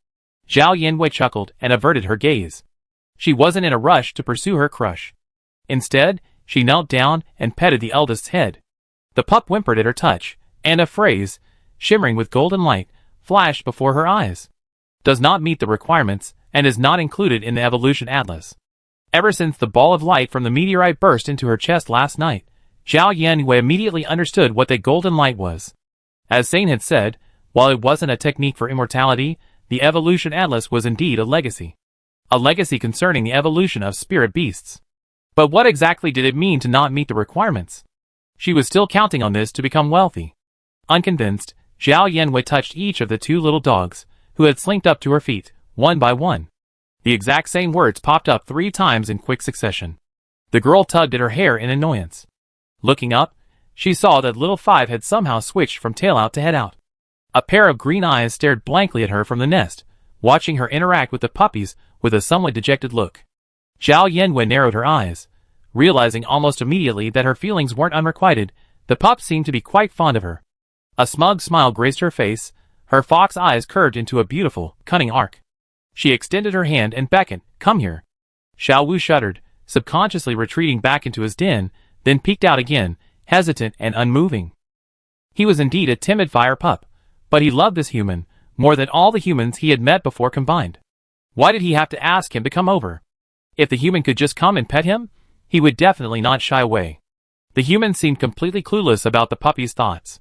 Zhao Yanwei chuckled and averted her gaze. She wasn't in a rush to pursue her crush. Instead, she knelt down and petted the eldest's head. The pup whimpered at her touch, and a phrase, shimmering with golden light, flashed before her eyes. Does not meet the requirements, and is not included in the Evolution Atlas. Ever since the ball of light from the meteorite burst into her chest last night, Zhao Yanwei immediately understood what that golden light was. As Sane had said, while it wasn't a technique for immortality, the Evolution Atlas was indeed a legacy. A legacy concerning the evolution of spirit beasts. But what exactly did it mean to not meet the requirements? She was still counting on this to become wealthy. Unconvinced, Zhao Yanwei touched each of the two little dogs, who had slinked up to her feet, one by one. The exact same words popped up 3 times in quick succession. The girl tugged at her hair in annoyance. Looking up, she saw that little Five had somehow switched from tail out to head out. A pair of green eyes stared blankly at her from the nest, watching her interact with the puppies with a somewhat dejected look. Zhao Yanwei narrowed her eyes, realizing almost immediately that her feelings weren't unrequited. The pups seemed to be quite fond of her. A smug smile graced her face, her fox eyes curved into a beautiful, cunning arc. She extended her hand and beckoned, "Come here." Xiao Wu shuddered, subconsciously retreating back into his den, then peeked out again, hesitant and unmoving. He was indeed a timid fire pup, but he loved this human, more than all the humans he had met before combined. Why did he have to ask him to come over? If the human could just come and pet him, he would definitely not shy away. The human seemed completely clueless about the puppy's thoughts.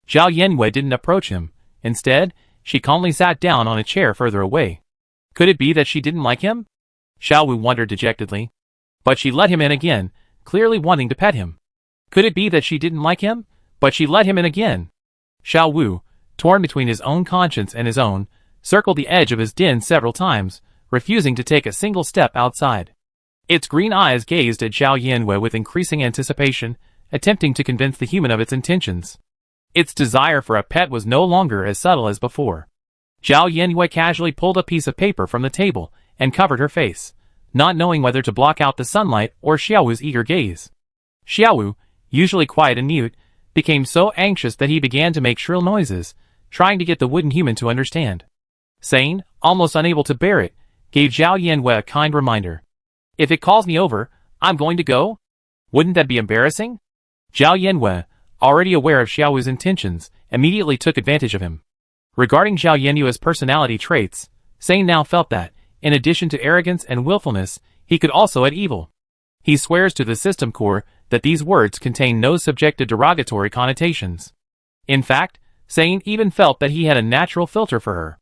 Zhao Yanwei didn't approach him. Instead, she calmly sat down on a chair further away. Could it be that she didn't like him? Xiao Wu wondered dejectedly. But she let him in again, clearly wanting to pet him. Could it be that she didn't like him? But she let him in again. Xiao Wu, torn between his own conscience and his own, circled the edge of his den several times, refusing to take a single step outside. Its green eyes gazed at Zhao Yanwei with increasing anticipation, attempting to convince the human of its intentions. Its desire for a pet was no longer as subtle as before. Zhao Yanwei casually pulled a piece of paper from the table and covered her face, not knowing whether to block out the sunlight or Xiaowu's eager gaze. Xiaowu, usually quiet and mute, became so anxious that he began to make shrill noises, trying to get the wooden human to understand. Sane, almost unable to bear it, gave Zhao Yanwei a kind reminder. "If it calls me over, I'm going to go? Wouldn't that be embarrassing?" Zhao Yanwei, already aware of Xiaowu's intentions, immediately took advantage of him. Regarding Zhao Yanwei's personality traits, Sane now felt that, in addition to arrogance and willfulness, he could also add evil. He swears to the system core that these words contain no subjective derogatory connotations. In fact, Sane even felt that he had a natural filter for her.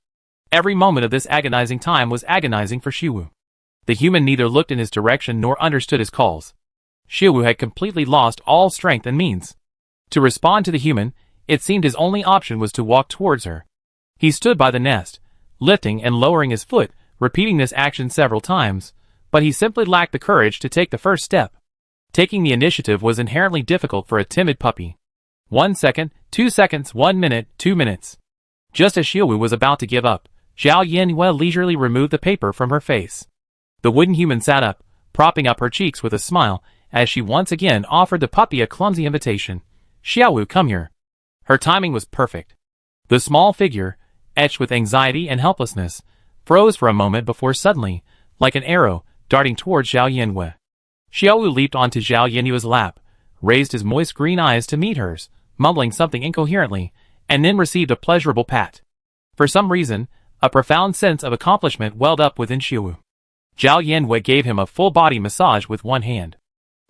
Every moment of this agonizing time was agonizing for Xiaowu. The human neither looked in his direction nor understood his calls. Xiaowu had completely lost all strength and means. To respond to the human, it seemed his only option was to walk towards her. He stood by the nest, lifting and lowering his foot, repeating this action several times, but he simply lacked the courage to take the first step. Taking the initiative was inherently difficult for a timid puppy. 1 second, 2 seconds, 1 minute, 2 minutes. Just as Xiaowu was about to give up, Zhao Yanwei leisurely removed the paper from her face. The wooden human sat up, propping up her cheeks with a smile, as she once again offered the puppy a clumsy invitation. "Xiaowu, come here." Her timing was perfect. The small figure, etched with anxiety and helplessness, froze for a moment before suddenly, like an arrow, darting towards Zhao Yanwei. Xiaowu leaped onto Zhao Yanwei's lap, raised his moist green eyes to meet hers, mumbling something incoherently, and then received a pleasurable pat. For some reason, a profound sense of accomplishment welled up within Xiaowu. Zhao Yanwei gave him a full-body massage with one hand.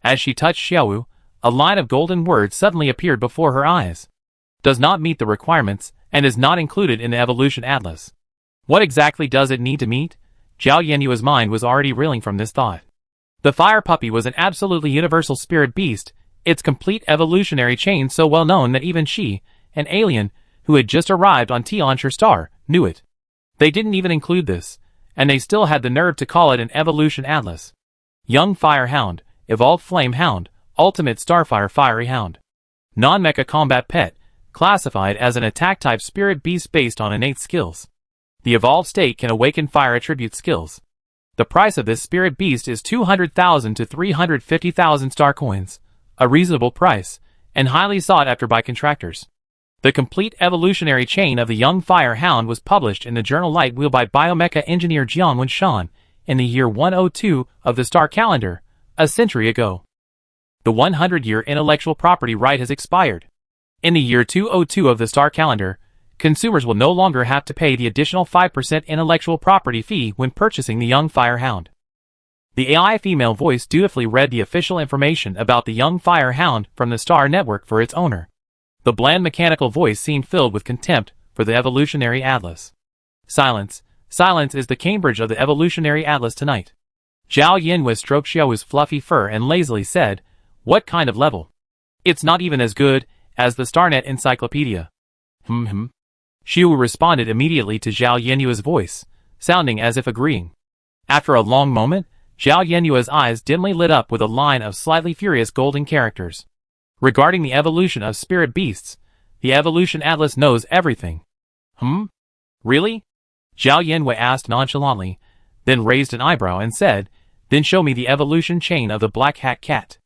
As she touched Xiaowu, a line of golden words suddenly appeared before her eyes. Does not meet the requirements, and is not included in the Evolution Atlas. What exactly does it need to meet? Zhao Yanwei's mind was already reeling from this thought. The fire puppy was an absolutely universal spirit beast, its complete evolutionary chain so well known that even she, an alien, who had just arrived on Tianshi Star, knew it. They didn't even include this, and they still had the nerve to call it an Evolution Atlas. Young Fire Hound, Evolved Flame Hound, Ultimate Starfire Fiery Hound. Non-Mecha Combat Pet, classified as an attack-type spirit beast based on innate skills. The evolved state can awaken fire attribute skills. The price of this spirit beast is 200,000 to 350,000 star coins, a reasonable price, and highly sought after by contractors. The complete evolutionary chain of the young fire hound was published in the journal Light Wheel by biomecha engineer Jianwen Shan in the year 102 of the star calendar, a century ago. The 100-year intellectual property right has expired. In the year 202 of the star calendar, consumers will no longer have to pay the additional 5% intellectual property fee when purchasing the young fire hound. The AI female voice dutifully read the official information about the young fire hound from the Star Network for its owner. The bland mechanical voice seemed filled with contempt for the evolutionary atlas. Silence, silence is the Cambridge of the evolutionary atlas tonight. Zhao Yinhui stroked Xiao's fluffy fur and lazily said, "What kind of level? It's not even as good as the StarNet encyclopedia." Xiu responded immediately to Zhao Yinyue's voice, sounding as if agreeing. After a long moment, Zhao Yinyue's eyes dimly lit up with a line of slightly furious golden characters. Regarding the evolution of spirit beasts, the Evolution Atlas knows everything. Really? Zhao Yinhui asked nonchalantly, then raised an eyebrow and said, "Then show me the evolution chain of the Black Hat Cat."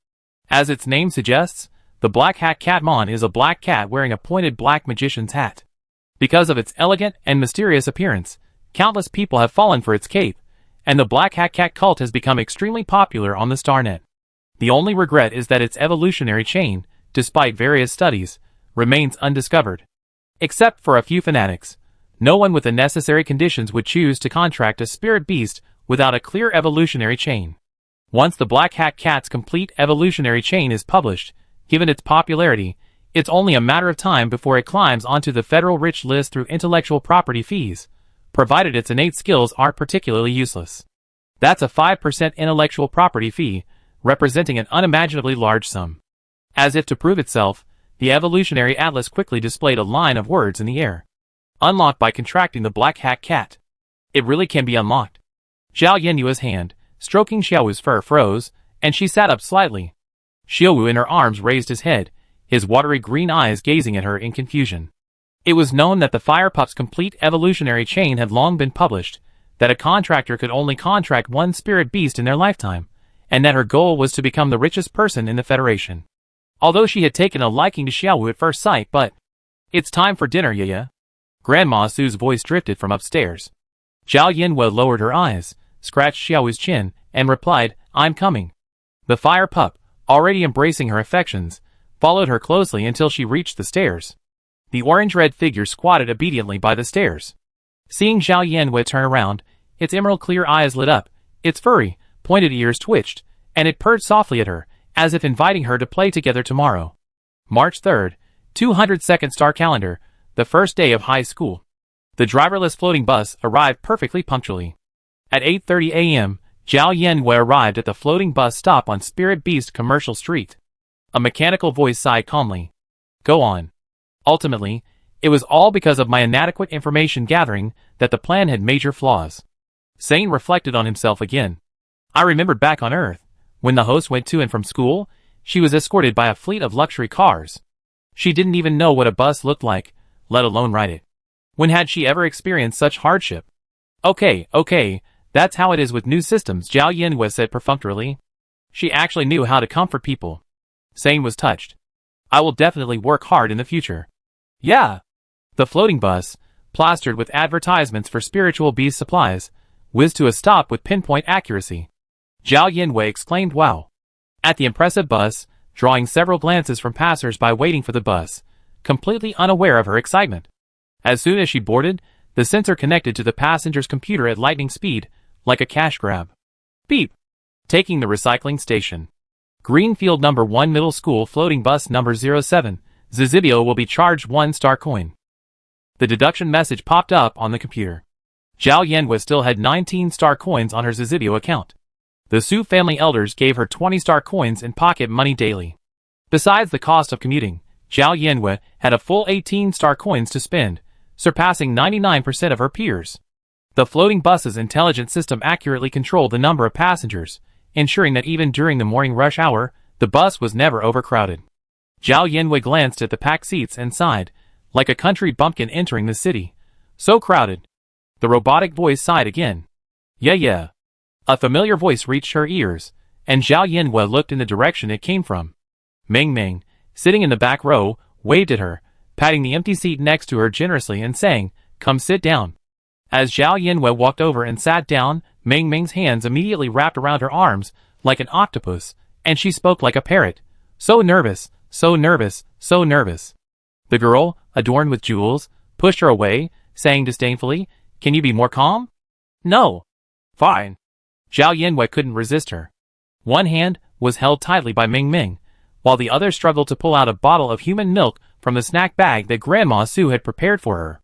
As its name suggests, the Black Hat Catmon is a black cat wearing a pointed black magician's hat. Because of its elegant and mysterious appearance, countless people have fallen for its cape, and the Black Hat Cat cult has become extremely popular on the StarNet. The only regret is that its evolutionary chain, despite various studies, remains undiscovered. Except for a few fanatics, no one with the necessary conditions would choose to contract a spirit beast without a clear evolutionary chain. Once the Black Hat Cat's complete evolutionary chain is published, given its popularity, it's only a matter of time before it climbs onto the federal rich list through intellectual property fees, provided its innate skills aren't particularly useless. That's a 5% intellectual property fee, representing an unimaginably large sum. As if to prove itself, the evolutionary atlas quickly displayed a line of words in the air. Unlocked by contracting the Black Hat Cat. It really can be unlocked. Zhao Yinyue's hand, stroking Xiao's fur, froze, and she sat up slightly. Xiaowu in her arms raised his head, his watery green eyes gazing at her in confusion. It was known that the Fire Pup's complete evolutionary chain had long been published, that a contractor could only contract one spirit beast in their lifetime, and that her goal was to become the richest person in the Federation. Although she had taken a liking to Xiaowu at first sight, but... "It's time for dinner, Yaya." Grandma Su's voice drifted from upstairs. Zhao Yinhui lowered her eyes, scratched Xiao's chin, and replied, "I'm coming." The Fire Pup, already embracing her affections, followed her closely until she reached the stairs. The orange-red figure squatted obediently by the stairs. Seeing Zhao Yinhui turn around, its emerald-clear eyes lit up, its furry, pointed ears twitched, and it purred softly at her, as if inviting her to play together tomorrow. March 3rd, 202nd star calendar, the first day of high school. The driverless floating bus arrived perfectly punctually. At 8:30 a.m., Zhao Yinhui arrived at the floating bus stop on Spirit Beast Commercial Street. A mechanical voice sighed calmly. "Go on." Ultimately, it was all because of my inadequate information gathering that the plan had major flaws. Sane reflected on himself again. I remembered back on Earth, when the host went to and from school, she was escorted by a fleet of luxury cars. She didn't even know what a bus looked like, let alone ride it. When had she ever experienced such hardship? Okay, that's how it is with new systems, Zhao Yinhui said perfunctorily. She actually knew how to comfort people. Sane was touched. I will definitely work hard in the future. Yeah. The floating bus, plastered with advertisements for spiritual beast supplies, whizzed to a stop with pinpoint accuracy. Zhao Yinhui exclaimed wow. At the impressive bus, drawing several glances from passers-by waiting for the bus, completely unaware of her excitement. As soon as she boarded, the sensor connected to the passenger's computer at lightning speed, like a cash grab. Beep. Taking the recycling station. Greenfield No. 1 Middle School floating bus number 07, Zizibio will be charged 1 star coin. The deduction message popped up on the computer. Zhao Yinhui still had 19 star coins on her Zizibio account. The Su family elders gave her 20 star coins in pocket money daily. Besides the cost of commuting, Zhao Yinhui had a full 18 star coins to spend, surpassing 99% of her peers. The floating bus's intelligent system accurately controlled the number of passengers, ensuring that even during the morning rush hour, the bus was never overcrowded. Zhao Yinhui glanced at the packed seats and sighed, like a country bumpkin entering the city. So crowded. The robotic voice sighed again. Yeah, yeah. A familiar voice reached her ears, and Zhao Yinhua looked in the direction it came from. Ming Ming, sitting in the back row, waved at her, patting the empty seat next to her generously and saying, "Come sit down." As Zhao Yinhua walked over and sat down, Ming Ming's hands immediately wrapped around her arms, like an octopus, and she spoke like a parrot. So nervous, so nervous, so nervous. The girl, adorned with jewels, pushed her away, saying disdainfully, "Can you be more calm?" "No." "Fine." Zhao Yinhua couldn't resist her. One hand was held tightly by Ming Ming, while the other struggled to pull out a bottle of human milk from the snack bag that Grandma Su had prepared for her.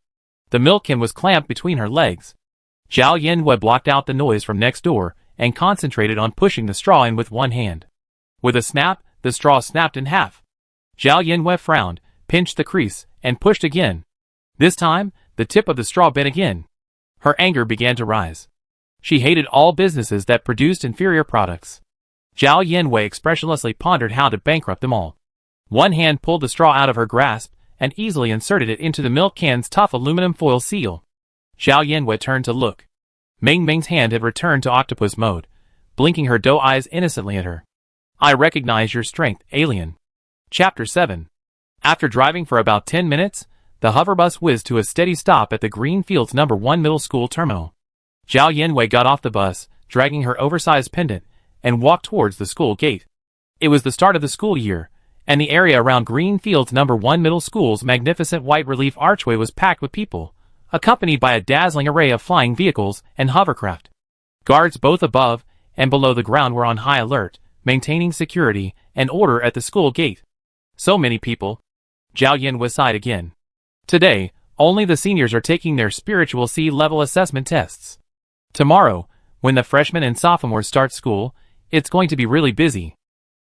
The milk can was clamped between her legs. Zhao Yinhua blocked out the noise from next door and concentrated on pushing the straw in with one hand. With a snap, the straw snapped in half. Zhao Yinhua frowned, pinched the crease, and pushed again. This time, the tip of the straw bent again. Her anger began to rise. She hated all businesses that produced inferior products. Zhao Yinhua expressionlessly pondered how to bankrupt them all. One hand pulled the straw out of her grasp and easily inserted it into the milk can's tough aluminum foil seal. Zhao Yinhua turned to look. Ming Ming's hand had returned to octopus mode, blinking her doe eyes innocently at her. "I recognize your strength, alien." Chapter 7. After driving for about 10 minutes, the hoverbus whizzed to a steady stop at the Greenfields No. 1 middle school terminal. Zhao Yinhua got off the bus, dragging her oversized pendant, and walked towards the school gate. It was the start of the school year, and the area around Greenfields No. 1 middle school's magnificent white relief archway was packed with people, accompanied by a dazzling array of flying vehicles and hovercraft. Guards both above and below the ground were on high alert, maintaining security and order at the school gate. So many people. Zhao Yinhua sighed again. Today, only the seniors are taking their spiritual C-level assessment tests. Tomorrow, when the freshmen and sophomores start school, it's going to be really busy.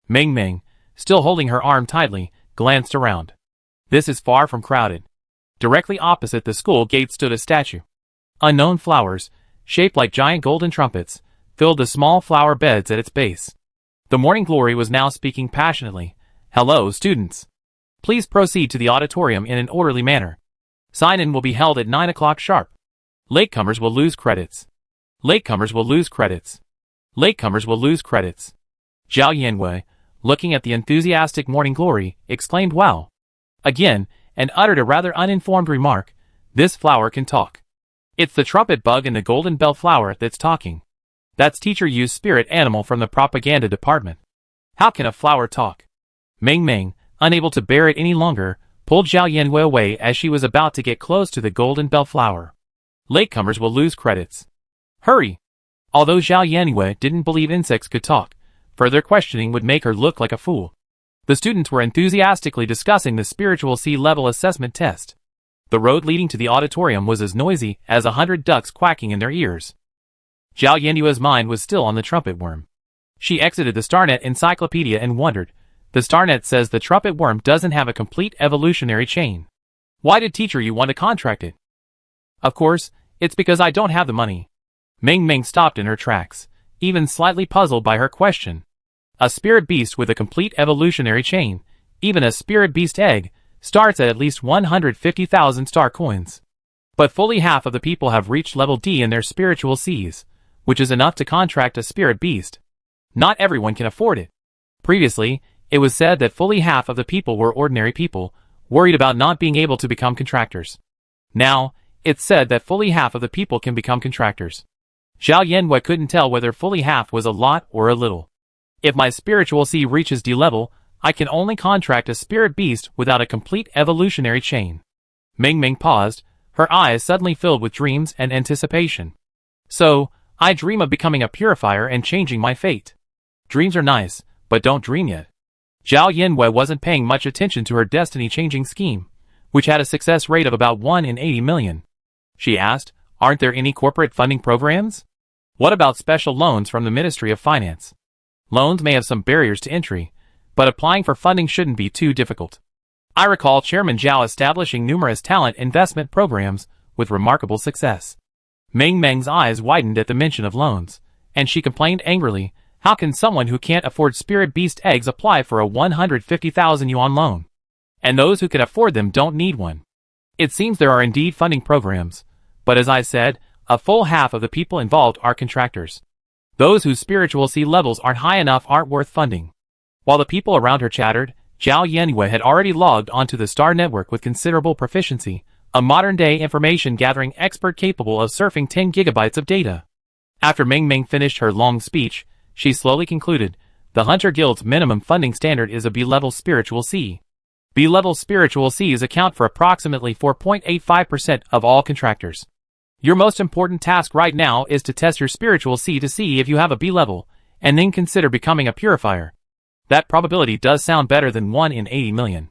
Ming Ming, still holding her arm tightly, glanced around. This is far from crowded. Directly opposite the school gate stood a statue. Unknown flowers, shaped like giant golden trumpets, filled the small flower beds at its base. The morning glory was now speaking passionately. "Hello, students. Please proceed to the auditorium in an orderly manner. Sign-in will be held at 9 o'clock sharp. Latecomers will lose credits. Latecomers will lose credits. Latecomers will lose credits." Zhao Yinhua, looking at the enthusiastic morning glory, exclaimed "Wow!" again, and uttered a rather uninformed remark. "This flower can talk. It's the trumpet bug and the golden bell flower that's talking. That's teacher used spirit animal from the propaganda department. How can a flower talk?" Ming Ming, unable to bear it any longer, pulled Zhao Yinhua away as she was about to get close to the golden bell flower. "Latecomers will lose credits. Hurry!" Although Zhao Yinhua didn't believe insects could talk, further questioning would make her look like a fool. The students were enthusiastically discussing the spiritual C-level assessment test. The road leading to the auditorium was as noisy as 100 ducks quacking in their ears. Zhao Yinhua's mind was still on the trumpet worm. She exited the StarNet encyclopedia and wondered. The StarNet says the trumpet worm doesn't have a complete evolutionary chain. Why did teacher you want to contract it? Of course, it's because I don't have the money. Ming Ming stopped in her tracks, even slightly puzzled by her question. A spirit beast with a complete evolutionary chain, even a spirit beast egg, starts at least 150,000 star coins. But fully half of the people have reached level D in their spiritual Cs, which is enough to contract a spirit beast. Not everyone can afford it. Previously, it was said that fully half of the people were ordinary people, worried about not being able to become contractors. Now, it's said that fully half of the people can become contractors. Zhao Yinhua couldn't tell whether fully half was a lot or a little. If my spiritual C reaches D level, I can only contract a spirit beast without a complete evolutionary chain. Ming Ming paused, her eyes suddenly filled with dreams and anticipation. So, I dream of becoming a purifier and changing my fate. Dreams are nice, but don't dream yet. Zhao Yinhua wasn't paying much attention to her destiny-changing scheme, which had a success rate of about 1 in 80 million. She asked, "Aren't there any corporate funding programs? What about special loans from the Ministry of Finance? Loans may have some barriers to entry, but applying for funding shouldn't be too difficult. I recall Chairman Zhao establishing numerous talent investment programs with remarkable success." Ming Ming's eyes widened at the mention of loans, and she complained angrily, "How can someone who can't afford spirit beast eggs apply for a 150,000 yuan loan? And those who can afford them don't need one." It seems there are indeed funding programs, but as I said, a full half of the people involved are contractors. Those whose spiritual C levels aren't high enough aren't worth funding. While the people around her chattered, Zhao Yanwei had already logged onto the Star Network with considerable proficiency, a modern-day information-gathering expert capable of surfing 10 gigabytes of data. After Ming Ming finished her long speech, she slowly concluded, the Hunter Guild's minimum funding standard is a B-level spiritual C. B-level spiritual Cs account for approximately 4.85% of all contractors. Your most important task right now is to test your spiritual C to see if you have a B-level, and then consider becoming a purifier. That probability does sound better than 1 in 80 million.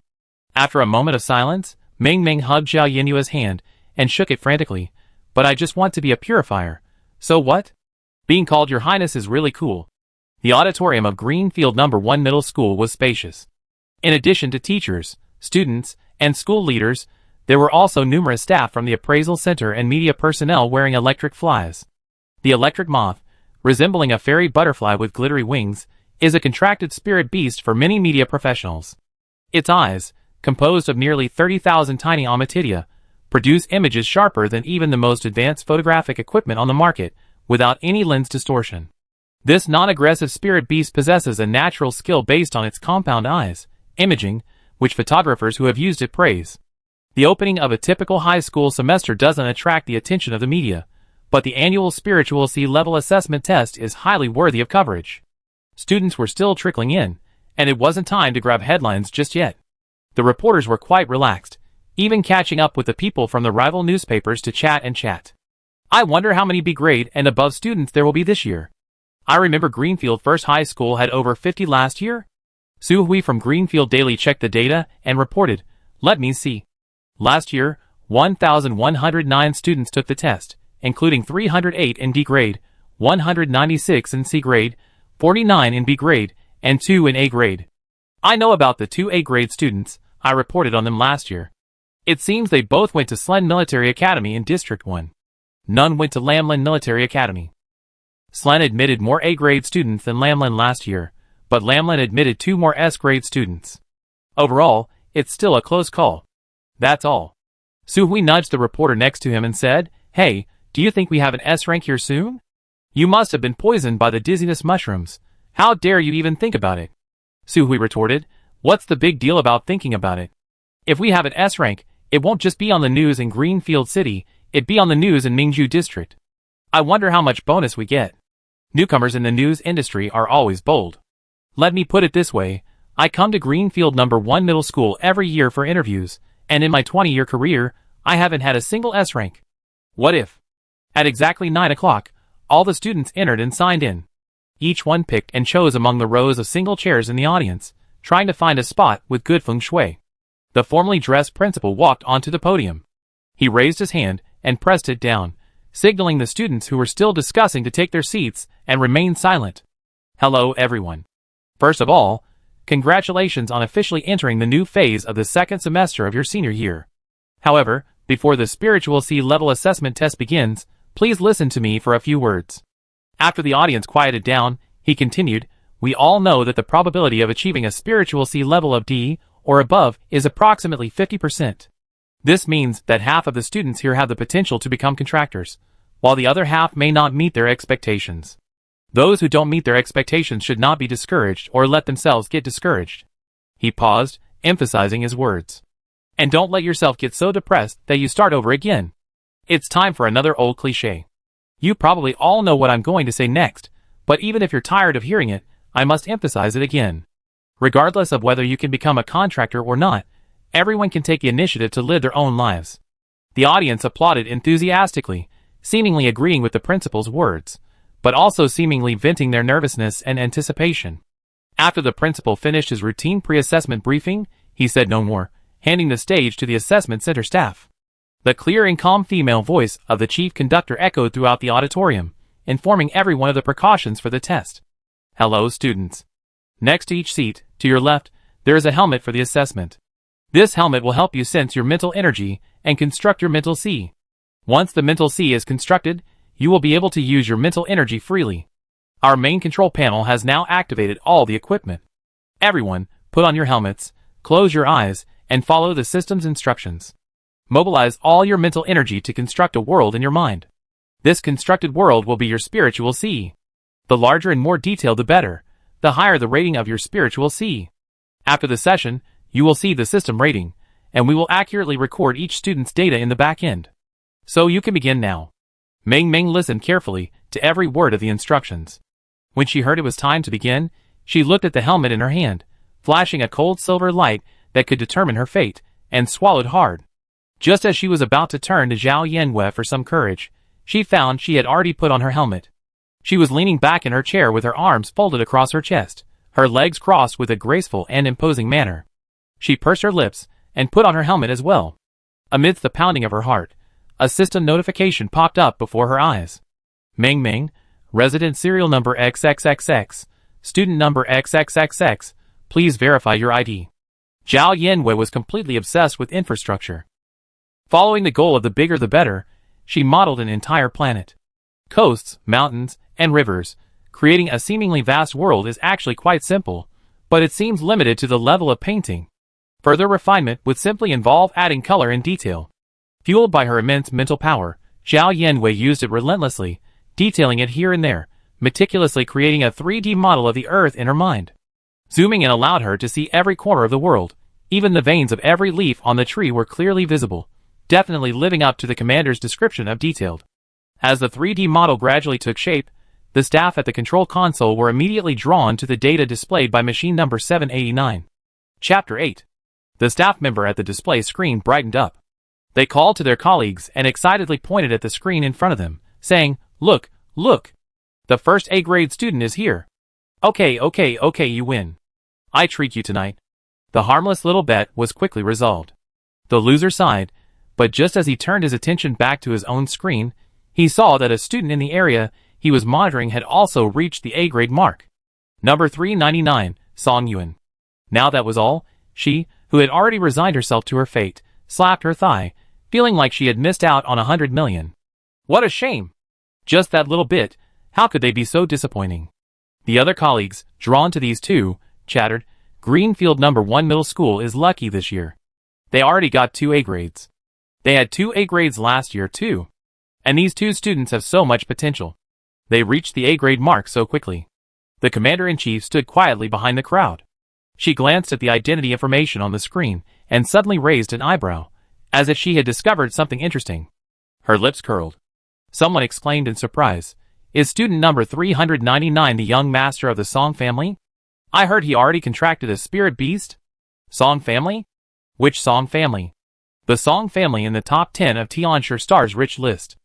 After a moment of silence, Ming Ming hugged Zhao Yinyue's hand and shook it frantically. But I just want to be a purifier. So what? Being called Your Highness is really cool. The auditorium of Greenfield No. 1 Middle School was spacious. In addition to teachers, students, and school leaders, there were also numerous staff from the appraisal center and media personnel wearing electric flies. The electric moth, resembling a fairy butterfly with glittery wings, is a contracted spirit beast for many media professionals. Its eyes, composed of nearly 30,000 tiny ommatidia, produce images sharper than even the most advanced photographic equipment on the market, without any lens distortion. This non-aggressive spirit beast possesses a natural skill based on its compound eyes, imaging, which photographers who have used it praise. The opening of a typical high school semester doesn't attract the attention of the media, but the annual spiritual C-level assessment test is highly worthy of coverage. Students were still trickling in, and it wasn't time to grab headlines just yet. The reporters were quite relaxed, even catching up with the people from the rival newspapers to chat and chat. I wonder how many B-grade and above students there will be this year. I remember Greenfield First High School had over 50 last year. Su Hui from Greenfield Daily checked the data and reported, let me see. Last year, 1,109 students took the test, including 308 in D grade, 196 in C grade, 49 in B grade, and 2 in A grade. I know about the 2 A grade students, I reported on them last year. It seems they both went to Slen Military Academy in District 1. None went to Lamlin Military Academy. Slen admitted more A grade students than Lamlin last year, but Lamlin admitted 2 more S grade students. Overall, it's still a close call. That's all. Su Hui nudged the reporter next to him and said, hey, do you think we have an S rank here soon? You must have been poisoned by the dizziness mushrooms. How dare you even think about it? Su Hui retorted, what's the big deal about thinking about it? If we have an S rank, it won't just be on the news in Greenfield City, it'd be on the news in Mingju District. I wonder how much bonus we get. Newcomers in the news industry are always bold. Let me put it this way, I come to Greenfield No. 1 Middle School every year for interviews, and in my 20-year career, I haven't had a single S rank. What if? At exactly 9 o'clock, all the students entered and signed in. Each one picked and chose among the rows of single chairs in the audience, trying to find a spot with good feng shui. The formally dressed principal walked onto the podium. He raised his hand and pressed it down, signaling the students who were still discussing to take their seats and remain silent. Hello everyone. First of all, congratulations on officially entering the new phase of the second semester of your senior year. However, before the spiritual C-level assessment test begins, please listen to me for a few words. After the audience quieted down, he continued, we all know that the probability of achieving a spiritual C level of D or above is approximately 50%. This means that half of the students here have the potential to become contractors, while the other half may not meet their expectations. Those who don't meet their expectations should not be discouraged or let themselves get discouraged. He paused, emphasizing his words. And don't let yourself get so depressed that you start over again. It's time for another old cliché. You probably all know what I'm going to say next, but even if you're tired of hearing it, I must emphasize it again. Regardless of whether you can become a contractor or not, everyone can take the initiative to live their own lives. The audience applauded enthusiastically, seemingly agreeing with the principal's words, but also seemingly venting their nervousness and anticipation. After the principal finished his routine pre-assessment briefing, he said no more, handing the stage to the assessment center staff. The clear and calm female voice of the chief conductor echoed throughout the auditorium, informing everyone of the precautions for the test. Hello, students. Next to each seat, to your left, there is a helmet for the assessment. This helmet will help you sense your mental energy and construct your mental C. Once the mental C is constructed, you will be able to use your mental energy freely. Our main control panel has now activated all the equipment. Everyone, put on your helmets, close your eyes, and follow the system's instructions. Mobilize all your mental energy to construct a world in your mind. This constructed world will be your spiritual sea. The larger and more detailed the better, the higher the rating of your spiritual sea. After the session, you will see the system rating, and we will accurately record each student's data in the back end. So you can begin now. Ming Ming listened carefully to every word of the instructions. When she heard it was time to begin, she looked at the helmet in her hand, flashing a cold silver light that could determine her fate, and swallowed hard. Just as she was about to turn to Zhao Yanwei for some courage, she found she had already put on her helmet. She was leaning back in her chair with her arms folded across her chest, her legs crossed with a graceful and imposing manner. She pursed her lips and put on her helmet as well. Amidst the pounding of her heart, a system notification popped up before her eyes. Ming Ming, resident serial number XXXX, student number XXXX, please verify your ID. Zhao Yanwei was completely obsessed with infrastructure. Following the goal of the bigger the better, she modeled an entire planet. Coasts, mountains, and rivers, creating a seemingly vast world is actually quite simple, but it seems limited to the level of painting. Further refinement would simply involve adding color and detail. Fueled by her immense mental power, Zhao Yanwei used it relentlessly, detailing it here and there, meticulously creating a 3D model of the Earth in her mind. Zooming in allowed her to see every corner of the world. Even the veins of every leaf on the tree were clearly visible, definitely living up to the commander's description of detailed. As the 3D model gradually took shape, the staff at the control console were immediately drawn to the data displayed by machine number 789. Chapter 8. The staff member at the display screen brightened up. They called to their colleagues and excitedly pointed at the screen in front of them, saying, "Look, look! The first A-grade student is here. Okay, you win. I treat you tonight." The harmless little bet was quickly resolved. The loser sighed, but just as he turned his attention back to his own screen, he saw that a student in the area he was monitoring had also reached the A-grade mark. Number 399, Song Yuan. Now that was all, she, who had already resigned herself to her fate, slapped her thigh, feeling like she had missed out on 100 million. What a shame! Just that little bit, how could they be so disappointing? The other colleagues, drawn to these two, chattered, Greenfield number 1 middle school is lucky this year. They already got 2 A grades. They had 2 A grades last year too. And these 2 students have so much potential. They reached the A grade mark so quickly. The commander-in-chief stood quietly behind the crowd. She glanced at the identity information on the screen and suddenly raised an eyebrow, as if she had discovered something interesting. Her lips curled. Someone exclaimed in surprise, "Is student number 399 the young master of the Song family? I heard he already contracted a spirit beast?" Song family? Which Song family? The Song family in the top 10 of Tianshi Star's rich list.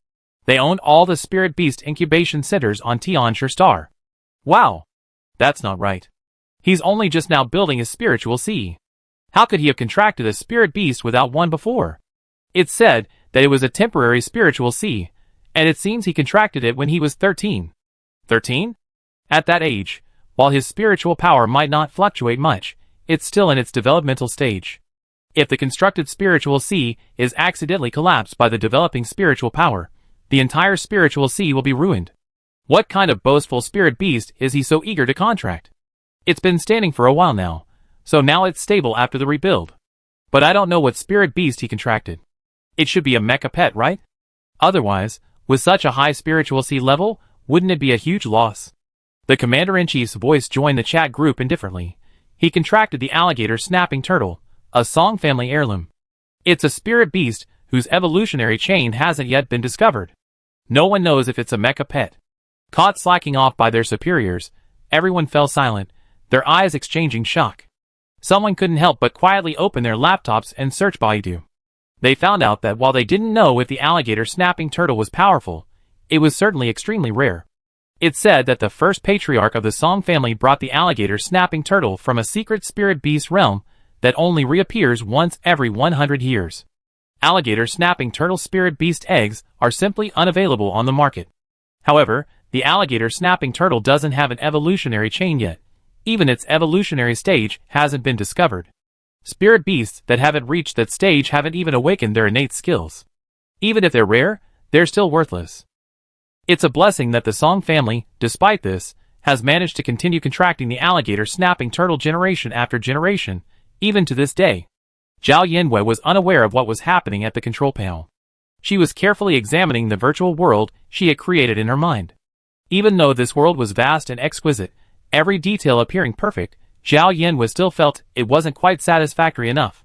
They own all the spirit beast incubation centers on Tianshi Star. Wow! That's not right. He's only just now building his spiritual sea. How could he have contracted a spirit beast without one before? It said that it was a temporary spiritual sea, and it seems he contracted it when he was 13. 13? At that age, while his spiritual power might not fluctuate much, it's still in its developmental stage. If the constructed spiritual sea is accidentally collapsed by the developing spiritual power, the entire spiritual sea will be ruined. What kind of boastful spirit beast is he so eager to contract? It's been standing for a while now, so now it's stable after the rebuild. But I don't know what spirit beast he contracted. It should be a mecha pet, right? Otherwise, with such a high spiritual sea level, wouldn't it be a huge loss? The commander-in-chief's voice joined the chat group indifferently. He contracted the alligator snapping turtle, a Song family heirloom. It's a spirit beast whose evolutionary chain hasn't yet been discovered. No one knows if it's a mecha pet. Caught slacking off by their superiors, everyone fell silent, their eyes exchanging shock. Someone couldn't help but quietly open their laptops and search Baidu. They found out that while they didn't know if the alligator snapping turtle was powerful, it was certainly extremely rare. It said that the first patriarch of the Song family brought the alligator snapping turtle from a secret spirit beast realm that only reappears once every 100 years. Alligator snapping turtle spirit beast eggs are simply unavailable on the market. However, the alligator snapping turtle doesn't have an evolutionary chain yet. Even its evolutionary stage hasn't been discovered. Spirit beasts that haven't reached that stage haven't even awakened their innate skills. Even if they're rare, they're still worthless. It's a blessing that the Song family, despite this, has managed to continue contracting the alligator snapping turtle generation after generation, even to this day. Zhao Yanwei was unaware of what was happening at the control panel. She was carefully examining the virtual world she had created in her mind. Even though this world was vast and exquisite, every detail appearing perfect, Zhao Yanwei still felt it wasn't quite satisfactory enough.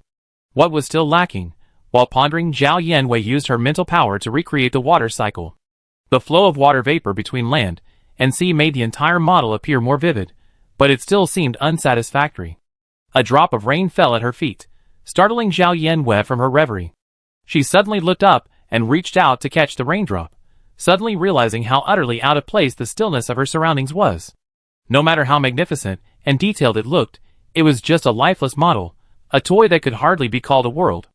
What was still lacking? While pondering, Zhao Yanwei used her mental power to recreate the water cycle. The flow of water vapor between land and sea made the entire model appear more vivid, but it still seemed unsatisfactory. A drop of rain fell at her feet, startling Zhao Yanwei from her reverie. She suddenly looked up and reached out to catch the raindrop, suddenly realizing how utterly out of place the stillness of her surroundings was. No matter how magnificent and detailed it looked, it was just a lifeless model, a toy that could hardly be called a world.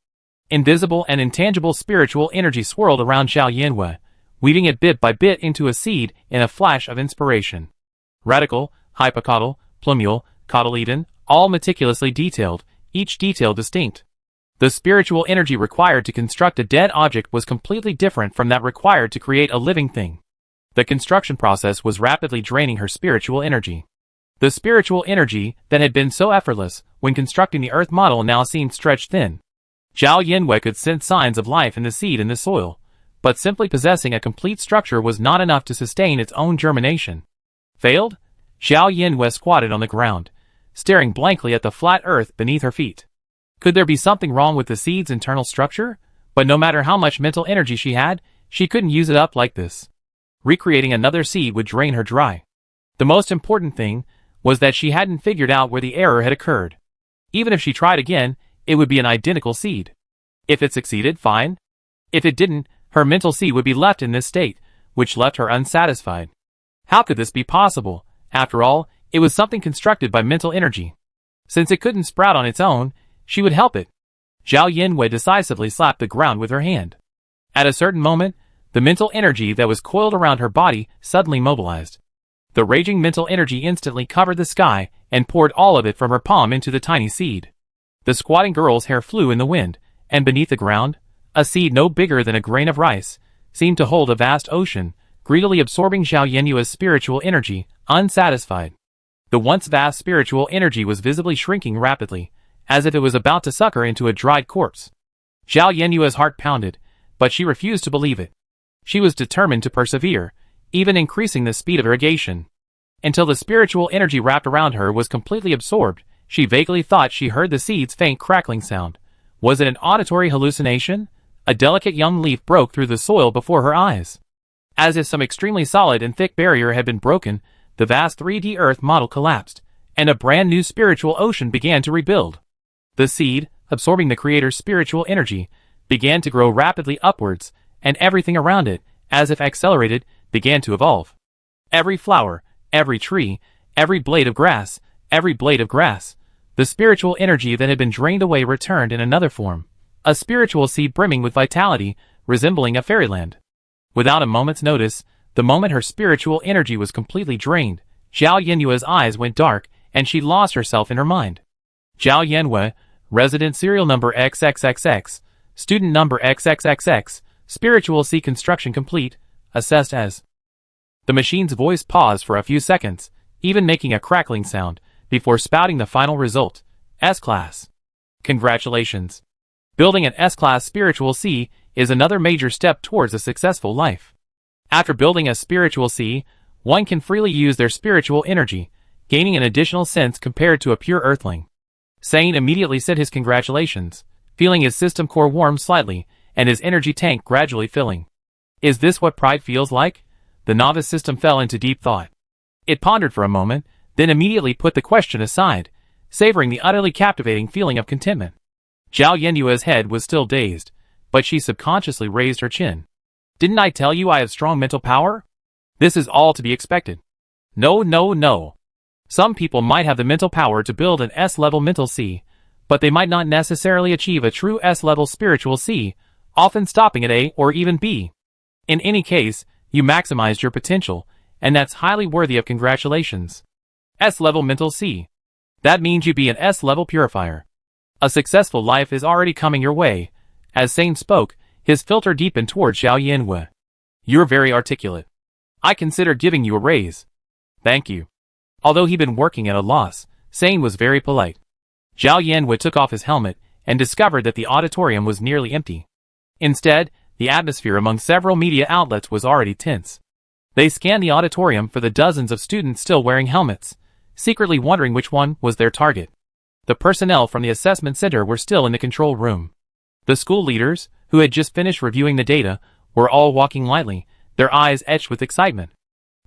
Invisible and intangible spiritual energy swirled around Zhao Yanwei, weaving it bit by bit into a seed in a flash of inspiration. Radical, hypocotyle, plumule, cotyledon, all meticulously detailed, each detail distinct. The spiritual energy required to construct a dead object was completely different from that required to create a living thing. The construction process was rapidly draining her spiritual energy. The spiritual energy that had been so effortless when constructing the Earth model now seemed stretched thin. Zhao Yanwei could sense signs of life in the seed in the soil, but simply possessing a complete structure was not enough to sustain its own germination. Failed? Zhao Yanwei squatted on the ground, staring blankly at the flat earth beneath her feet. Could there be something wrong with the seed's internal structure? But no matter how much mental energy she had, she couldn't use it up like this. Recreating another seed would drain her dry. The most important thing was that she hadn't figured out where the error had occurred. Even if she tried again, it would be an identical seed. If it succeeded, fine. If it didn't, her mental seed would be left in this state, which left her unsatisfied. How could this be possible? After all, it was something constructed by mental energy. Since it couldn't sprout on its own, she would help it. Zhao Yanwei decisively slapped the ground with her hand. At a certain moment, the mental energy that was coiled around her body suddenly mobilized. The raging mental energy instantly covered the sky and poured all of it from her palm into the tiny seed. The squatting girl's hair flew in the wind, and beneath the ground, a seed no bigger than a grain of rice seemed to hold a vast ocean, greedily absorbing Zhao Yanwei's spiritual energy, unsatisfied. The once vast spiritual energy was visibly shrinking rapidly, as if it was about to suck her into a dried corpse. Zhao Yanwei's heart pounded, but she refused to believe it. She was determined to persevere, even increasing the speed of irrigation. Until the spiritual energy wrapped around her was completely absorbed, she vaguely thought she heard the seed's faint crackling sound. Was it an auditory hallucination? A delicate young leaf broke through the soil before her eyes. As if some extremely solid and thick barrier had been broken, the vast 3D Earth model collapsed, and a brand new spiritual ocean began to rebuild. The seed, absorbing the creator's spiritual energy, began to grow rapidly upwards, and everything around it, as if accelerated, began to evolve. Every flower, every tree, every blade of grass, the spiritual energy that had been drained away returned in another form. A spiritual sea brimming with vitality, resembling a fairyland. Without a moment's notice, the moment her spiritual energy was completely drained, Zhao Yanwei's eyes went dark, and she lost herself in her mind. Zhao Yanwei, resident serial number XXXX, student number XXXX, spiritual sea construction complete, assessed as. The machine's voice paused for a few seconds, even making a crackling sound, before spouting the final result, S-Class. Congratulations. Building an S-Class spiritual sea is another major step towards a successful life. After building a spiritual sea, one can freely use their spiritual energy, gaining an additional sense compared to a pure earthling. Sane immediately said his congratulations, feeling his system core warm slightly, and his energy tank gradually filling. Is this what pride feels like? The novice system fell into deep thought. It pondered for a moment, then immediately put the question aside, savoring the utterly captivating feeling of contentment. Zhao Yanwei's head was still dazed, but she subconsciously raised her chin. Didn't I tell you I have strong mental power? This is all to be expected. No. Some people might have the mental power to build an S-level mental sea, but they might not necessarily achieve a true S-level spiritual sea, often stopping at A or even B. In any case, you maximized your potential, and that's highly worthy of congratulations. S-level mental sea. That means you'd be an S-level purifier. A successful life is already coming your way. As Sane spoke, his filter deepened towards Zhao Yanwei. You're very articulate. I consider giving you a raise. Thank you. Although he'd been working at a loss, Sane was very polite. Zhao Yanwei took off his helmet and discovered that the auditorium was nearly empty. Instead, the atmosphere among several media outlets was already tense. They scanned the auditorium for the dozens of students still wearing helmets, secretly wondering which one was their target. The personnel from the assessment center were still in the control room. The school leaders, who had just finished reviewing the data, were all walking lightly, their eyes etched with excitement.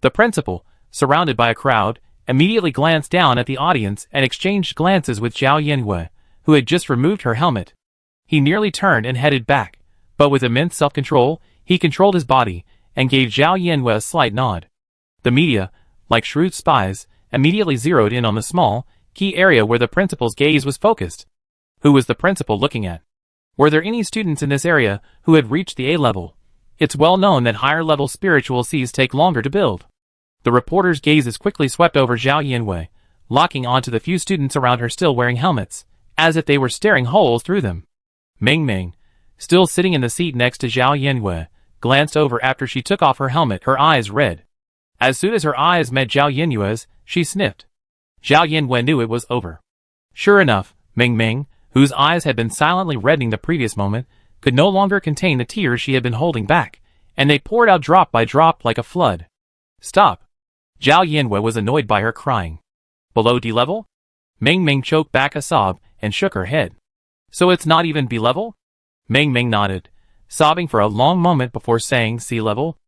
The principal, surrounded by a crowd, immediately glanced down at the audience and exchanged glances with Zhao Yanhue, who had just removed her helmet. He nearly turned and headed back, but with immense self-control, he controlled his body and gave Zhao Yanhue a slight nod. The media, like shrewd spies, immediately zeroed in on the small, key area where the principal's gaze was focused. Who was the principal looking at? Were there any students in this area who had reached the A level? It's well known that higher-level spiritual Cs take longer to build. The reporter's gazes quickly swept over Zhao Yanhue, locking onto the few students around her still wearing helmets, as if they were staring holes through them. Ming Ming, still sitting in the seat next to Zhao Yanhue, glanced over after she took off her helmet, her eyes red. As soon as her eyes met Zhao Yanhue's, she sniffed. Zhao Yanhue knew it was over. Sure enough, Ming Ming, whose eyes had been silently reddening the previous moment, could no longer contain the tears she had been holding back, and they poured out drop by drop like a flood. Stop! Zhao Yanhue was annoyed by her crying. Below D level? Ming Ming choked back a sob and shook her head. So it's not even B level? Ming Ming nodded, sobbing for a long moment before saying C level.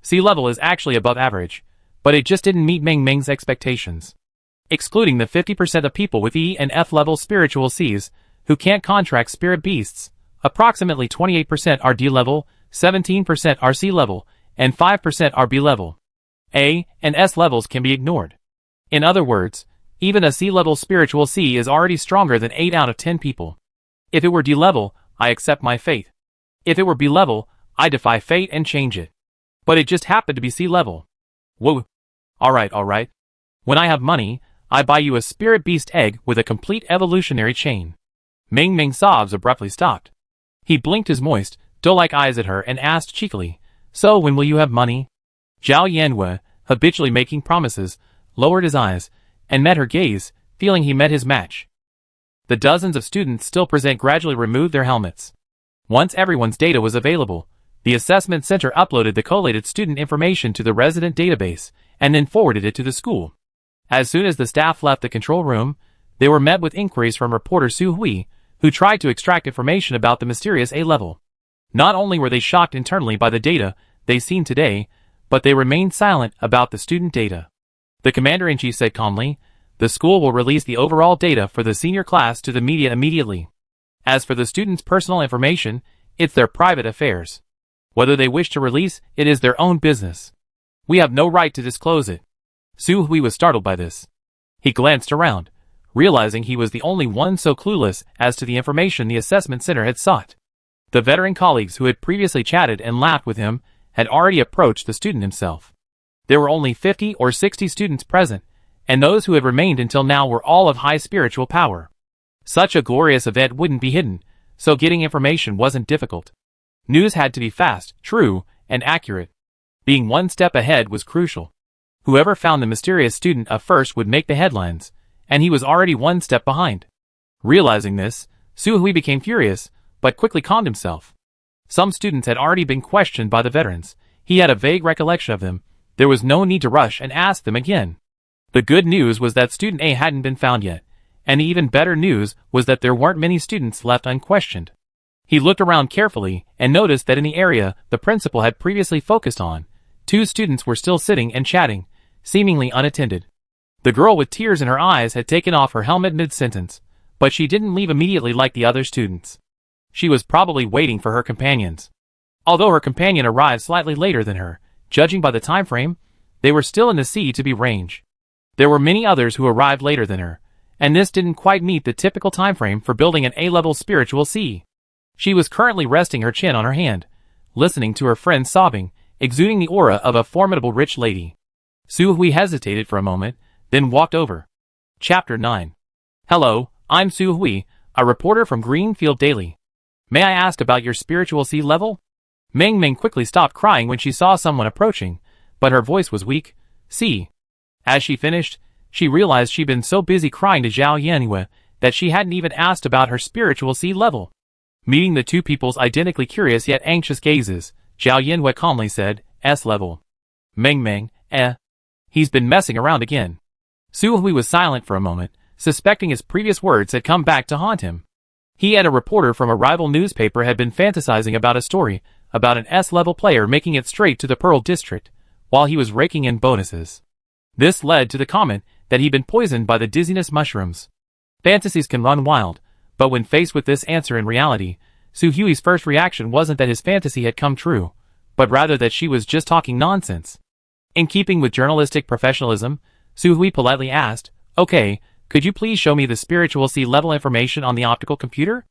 C level is actually above average, but it just didn't meet Ming Ming's expectations. Excluding the 50% of people with E and F level spiritual Cs who can't contract spirit beasts, approximately 28% are D level, 17% are C level, and 5% are B level. A and S levels can be ignored. In other words, even a C level spiritual C is already stronger than 8 out of 10 people. If it were D level, I accept my fate. If it were B level, I defy fate and change it. But it just happened to be C level. Whoa. Alright. When I have money, I buy you a spirit beast egg with a complete evolutionary chain. Ming Ming's sobs abruptly stopped. He blinked his moist, doe-like eyes at her and asked cheekily, so when will you have money? Zhao Yanhue, habitually making promises, lowered his eyes, and met her gaze, feeling he met his match. The dozens of students still present gradually removed their helmets. Once everyone's data was available, the assessment center uploaded the collated student information to the resident database, and then forwarded it to the school. As soon as the staff left the control room, they were met with inquiries from reporter Su Hui, who tried to extract information about the mysterious A level. Not only were they shocked internally by the data they seen today, but they remained silent about the student data. The commander-in-chief said calmly, the school will release the overall data for the senior class to the media immediately. As for the students' personal information, it's their private affairs. Whether they wish to release it is their own business. We have no right to disclose it. Su Hui was startled by this. He glanced around, realizing he was the only one so clueless as to the information the assessment center had sought. The veteran colleagues who had previously chatted and laughed with him had already approached the student himself. There were only 50 or 60 students present, and those who had remained until now were all of high spiritual power. Such a glorious event wouldn't be hidden, so getting information wasn't difficult. News had to be fast, true, and accurate. Being one step ahead was crucial. Whoever found the mysterious student first would make the headlines, and he was already one step behind. Realizing this, Su Hui became furious, but quickly calmed himself. Some students had already been questioned by the veterans. He had a vague recollection of them. There was no need to rush and ask them again. The good news was that student A hadn't been found yet, and the even better news was that there weren't many students left unquestioned. He looked around carefully and noticed that in the area the principal had previously focused on, 2 students were still sitting and chatting, seemingly unattended. The girl with tears in her eyes had taken off her helmet mid-sentence, but she didn't leave immediately like the other students. She was probably waiting for her companions. Although her companion arrived slightly later than her, judging by the time frame, they were still in the C-to-B range. There were many others who arrived later than her, and this didn't quite meet the typical time frame for building an A-level spiritual C. She was currently resting her chin on her hand, listening to her friend sobbing, exuding the aura of a formidable rich lady. Su Hui hesitated for a moment, then walked over. Chapter 9. Hello, I'm Su Hui, a reporter from Greenfield Daily. May I ask about your spiritual C level? Ming Ming quickly stopped crying when she saw someone approaching, but her voice was weak. C. As she finished, she realized she'd been so busy crying to Zhao Yanhue that she hadn't even asked about her spiritual C level. Meeting the two people's identically curious yet anxious gazes, Zhao Yanwei calmly said, S level. Ming, he's been messing around again. Su Hui was silent for a moment, suspecting his previous words had come back to haunt him. He and a reporter from a rival newspaper had been fantasizing about a story about an S-level player making it straight to the Pearl District, while he was raking in bonuses. This led to the comment that he'd been poisoned by the dizziness mushrooms. Fantasies can run wild, but when faced with this answer in reality, Su Hui's first reaction wasn't that his fantasy had come true, but rather that she was just talking nonsense. In keeping with journalistic professionalism, Su Hui politely asked, "Okay, could you please show me the spiritual C-level information on the optical computer?"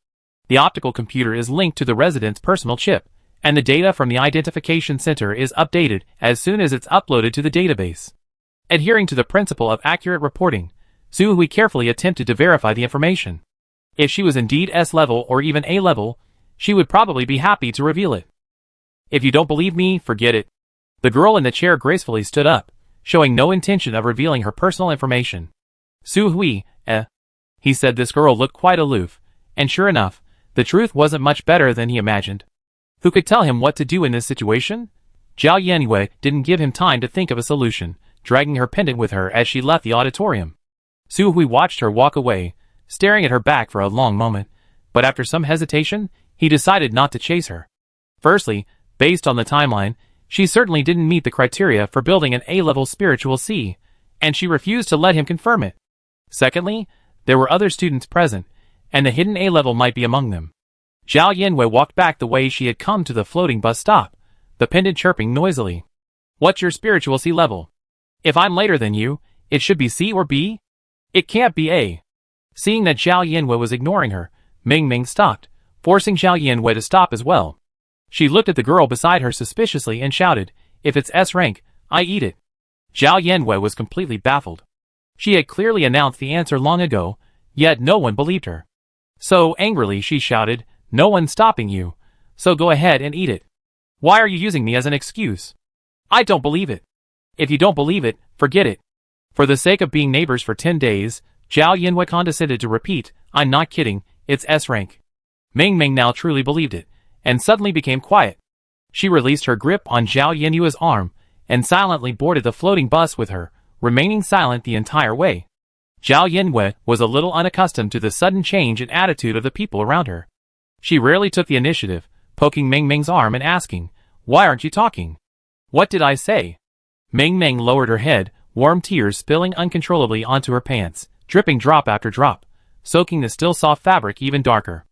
The optical computer is linked to the resident's personal chip, and the data from the identification center is updated as soon as it's uploaded to the database. Adhering to the principle of accurate reporting, Su Hui carefully attempted to verify the information. If she was indeed S-level or even A-level, she would probably be happy to reveal it. "If you don't believe me, forget it." The girl in the chair gracefully stood up, showing no intention of revealing her personal information. "Su Hui, he said. This girl looked quite aloof, and sure enough, the truth wasn't much better than he imagined. Who could tell him what to do in this situation? Zhao Yanwei didn't give him time to think of a solution, dragging her pendant with her as she left the auditorium. Su Hui watched her walk away, staring at her back for a long moment, but after some hesitation, he decided not to chase her. Firstly, based on the timeline, she certainly didn't meet the criteria for building an A-level spiritual C, and she refused to let him confirm it. Secondly, there were other students present, and the hidden A-level might be among them. Zhao Yanwei walked back the way she had come to the floating bus stop, the pendant chirping noisily. "What's your spiritual C level? If I'm later than you, it should be C or B? It can't be A." Seeing that Zhao Yanwei was ignoring her, Ming stopped, forcing Zhao Yanwei to stop as well. She looked at the girl beside her suspiciously and shouted, "If it's S rank, I eat it." Zhao Yanwei was completely baffled. She had clearly announced the answer long ago, yet no one believed her. So angrily she shouted, "No one's stopping you, so go ahead and eat it. Why are you using me as an excuse? I don't believe it. If you don't believe it, forget it." For the sake of being neighbors for 10 days, Zhao Yanwei condescended to repeat, "I'm not kidding, it's S rank." Ming now truly believed it, and suddenly became quiet. She released her grip on Zhao Yanwei's arm, and silently boarded the floating bus with her, remaining silent the entire way. Zhao Yanwei was a little unaccustomed to the sudden change in attitude of the people around her. She rarely took the initiative, poking Ming's arm and asking, "Why aren't you talking? What did I say?" Ming lowered her head, warm tears spilling uncontrollably onto her pants, dripping drop after drop, soaking the still soft fabric even darker.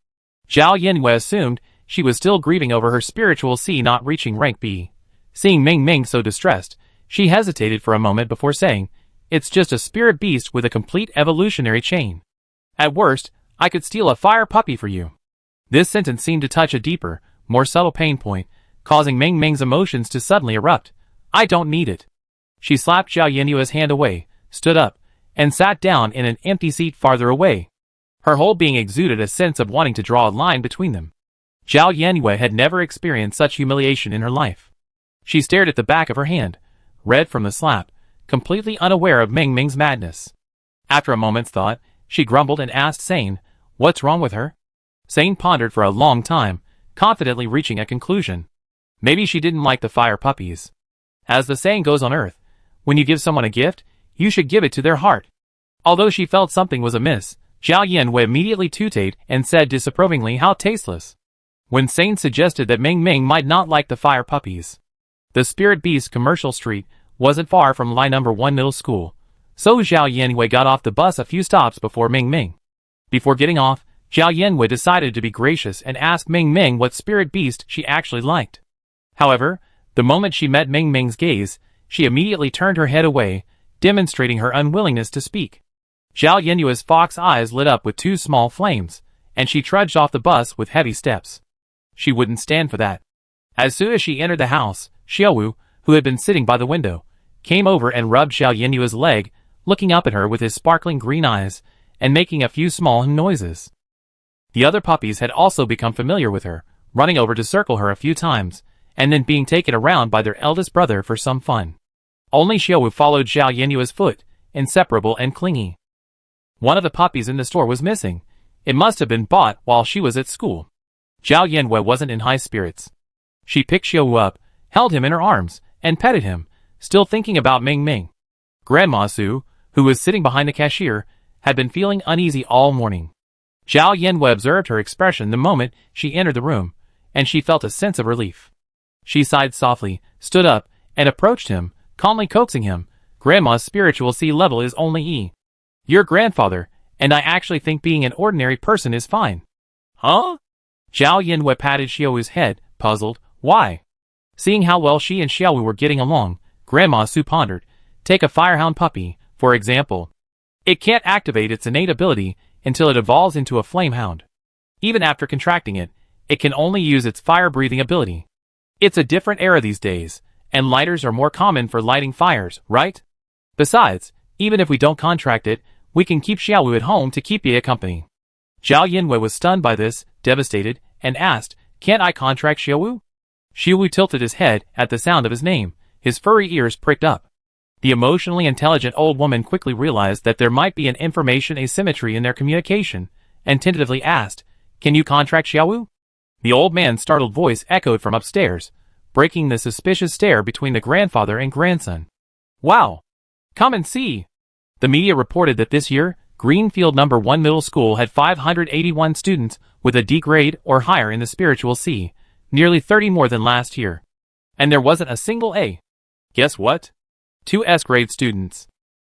Zhao Yanwei assumed she was still grieving over her spiritual C not reaching rank B. Seeing Ming so distressed, she hesitated for a moment before saying, "It's just a spirit beast with a complete evolutionary chain. At worst, I could steal a fire puppy for you." This sentence seemed to touch a deeper, more subtle pain point, causing Ming's emotions to suddenly erupt. "I don't need it." She slapped Zhao Yanwei's hand away, stood up, and sat down in an empty seat farther away. Her whole being exuded a sense of wanting to draw a line between them. Zhao Yanwei had never experienced such humiliation in her life. She stared at the back of her hand, red from the slap, completely unaware of Ming's madness. After a moment's thought, she grumbled and asked Sane, "What's wrong with her?" Sane pondered for a long time, confidently reaching a conclusion. Maybe she didn't like the fire puppies. As the saying goes on Earth, when you give someone a gift, you should give it to their heart. Although she felt something was amiss, Zhao Yanwei immediately tooted and said disapprovingly, "How tasteless." When Sane suggested that Ming might not like the fire puppies. The Spirit Beast commercial street wasn't far from Line No. 1 middle school, so Zhao Yanwei got off the bus a few stops before Ming. Before getting off, Zhao Yanwei decided to be gracious and asked Ming what spirit beast she actually liked. However, the moment she met Ming's gaze, she immediately turned her head away, demonstrating her unwillingness to speak. Zhao Yanwei's fox eyes lit up with two small flames, and she trudged off the bus with heavy steps. She wouldn't stand for that. As soon as she entered the house, Xiaowu, who had been sitting by the window, came over and rubbed Zhao Yanwei's leg, looking up at her with his sparkling green eyes, and making a few small noises. The other puppies had also become familiar with her, running over to circle her a few times, and then being taken around by their eldest brother for some fun. Only Xiaowu followed Zhao Yanwei's foot, inseparable and clingy. One of the puppies in the store was missing. It must have been bought while she was at school. Zhao Yanwei wasn't in high spirits. She picked Xiaowu up, held him in her arms, and petted him, still thinking about Ming Ming. Grandma Su, who was sitting behind the cashier, had been feeling uneasy all morning. Zhao Yanwei observed her expression the moment she entered the room, and she felt a sense of relief. She sighed softly, stood up, and approached him, calmly coaxing him. Grandma's spiritual C level is only E. Your grandfather, and I actually think being an ordinary person is fine. Huh? Zhao Yanwei patted Xiaowu's head, puzzled. Why? Seeing how well she and Xiaowu were getting along, Grandma Su pondered. Take a firehound puppy, for example. It can't activate its innate ability until it evolves into a flamehound. Even after contracting it, it can only use its fire-breathing ability. It's a different era these days, and lighters are more common for lighting fires, right? Besides, even if we don't contract it, we can keep Xiaowu at home to keep Ye company. Zhao Yanwei was stunned by this, devastated, and asked, Can't I contract Xiaowu? Xiaowu tilted his head at the sound of his name, his furry ears pricked up. The emotionally intelligent old woman quickly realized that there might be an information asymmetry in their communication, and tentatively asked, Can you contract Xiaowu? The old man's startled voice echoed from upstairs, breaking the suspicious stare between the grandfather and grandson. Wow! Come and see! The media reported that this year, Greenfield No. 1 Middle School had 581 students with a D grade or higher in the spiritual C, nearly 30 more than last year. And there wasn't a single A. Guess what? 2 S-grade students.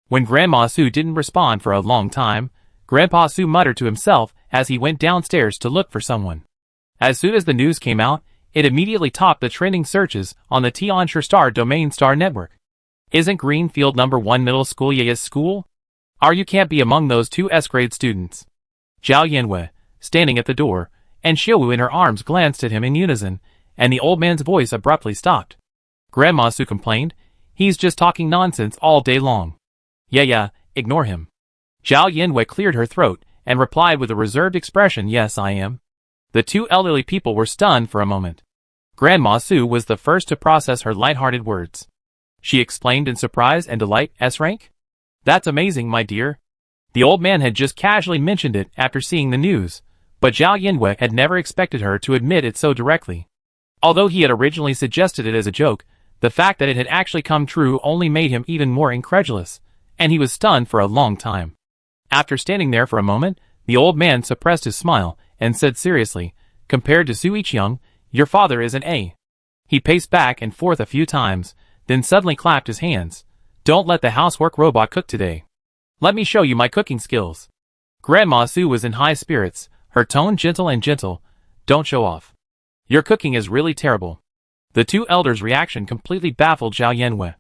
When Grandma Su didn't respond for a long time, Grandpa Su muttered to himself as he went downstairs to look for someone. As soon as the news came out, it immediately topped the trending searches on the Tianshi Star domain Star Network. Isn't Greenfield No. 1 Middle School Ye's school? You can't be among those 2 S-grade students. Zhao Yanwei, standing at the door, and Xiaowu in her arms glanced at him in unison, and the old man's voice abruptly stopped. Grandma Su complained, He's just talking nonsense all day long. Yeah, ignore him. Zhao Yanwei cleared her throat and replied with a reserved expression, Yes, I am. The 2 elderly people were stunned for a moment. Grandma Su was the first to process her light-hearted words. She exclaimed in surprise and delight, S-rank? That's amazing, my dear. The old man had just casually mentioned it after seeing the news, but Zhao Yanwei had never expected her to admit it so directly. Although he had originally suggested it as a joke, the fact that it had actually come true only made him even more incredulous, and he was stunned for a long time. After standing there for a moment, the old man suppressed his smile and said seriously, Compared to Su Ichiang, your father is an A. He paced back and forth a few times, then suddenly clapped his hands. Don't let the housework robot cook today. Let me show you my cooking skills. Grandma Su was in high spirits, her tone gentle. Don't show off. Your cooking is really terrible. The 2 elders' reaction completely baffled Zhao Yanwei.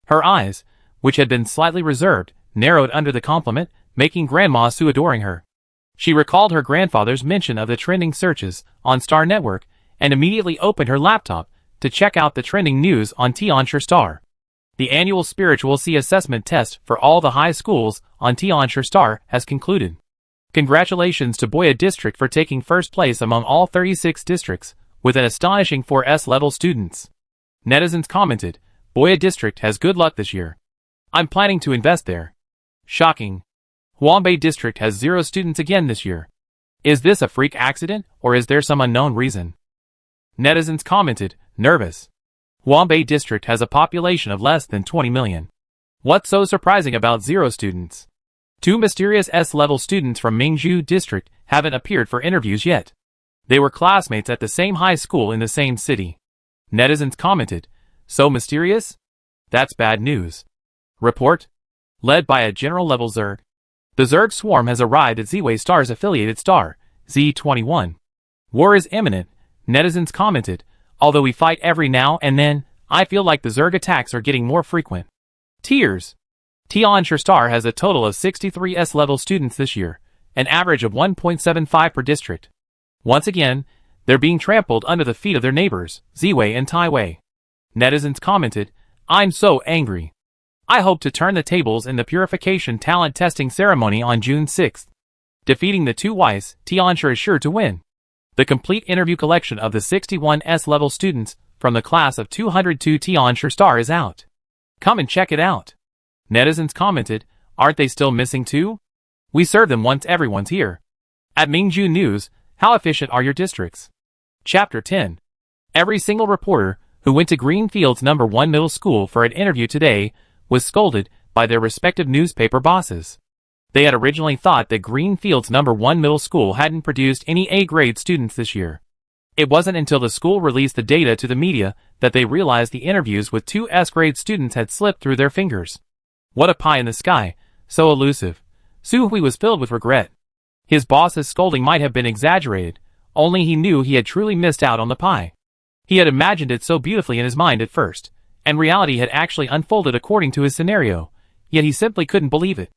Her eyes, which had been slightly reserved, narrowed under the compliment, making Grandma Su adoring her. She recalled her grandfather's mention of the trending searches on Star Network and immediately opened her laptop to check out the trending news on Tianshi Star. The annual Spiritual C assessment test for all the high schools on Tianshi Star has concluded. Congratulations to Boya District for taking first place among all 36 districts, with an astonishing 4 S-level students. Netizens commented, Boya District has good luck this year. I'm planning to invest there. Shocking. Huangbei District has 0 students again this year. Is this a freak accident, or is there some unknown reason? Netizens commented, nervous. Huangbei District has a population of less than 20 million. What's so surprising about 0 students? 2 mysterious S-level students from Mingzhu District haven't appeared for interviews yet. They were classmates at the same high school in the same city. Netizens commented, So mysterious? That's bad news. Report. Led by a general-level Zerg. The Zerg swarm has arrived at Ziwei Star's affiliated star, Z21. War is imminent, netizens commented. Although we fight every now and then, I feel like the Zerg attacks are getting more frequent. Tears. Tianshi Star has a total of 63 S-level students this year, an average of 1.75 per district. Once again, they're being trampled under the feet of their neighbors, Ziwei and Taiwei. Netizens commented, I'm so angry. I hope to turn the tables in the purification talent testing ceremony on June 6th. Defeating the 2 Weiss, Tianshi is sure to win. The complete interview collection of the 61 S-level students from the class of 202 Tianshi Star is out. Come and check it out. Netizens commented, aren't they still missing 2? We serve them once everyone's here. At Mingju News, how efficient are your districts? Chapter 10. Every single reporter who went to Greenfield's number 1 middle school for an interview today was scolded by their respective newspaper bosses. They had originally thought that Greenfield's number 1 middle school hadn't produced any A-grade students this year. It wasn't until the school released the data to the media that they realized the interviews with 2 S-grade students had slipped through their fingers. What a pie in the sky, so elusive. Soo-hui was filled with regret. His boss's scolding might have been exaggerated, only he knew he had truly missed out on the pie. He had imagined it so beautifully in his mind at first, and reality had actually unfolded according to his scenario, yet he simply couldn't believe it.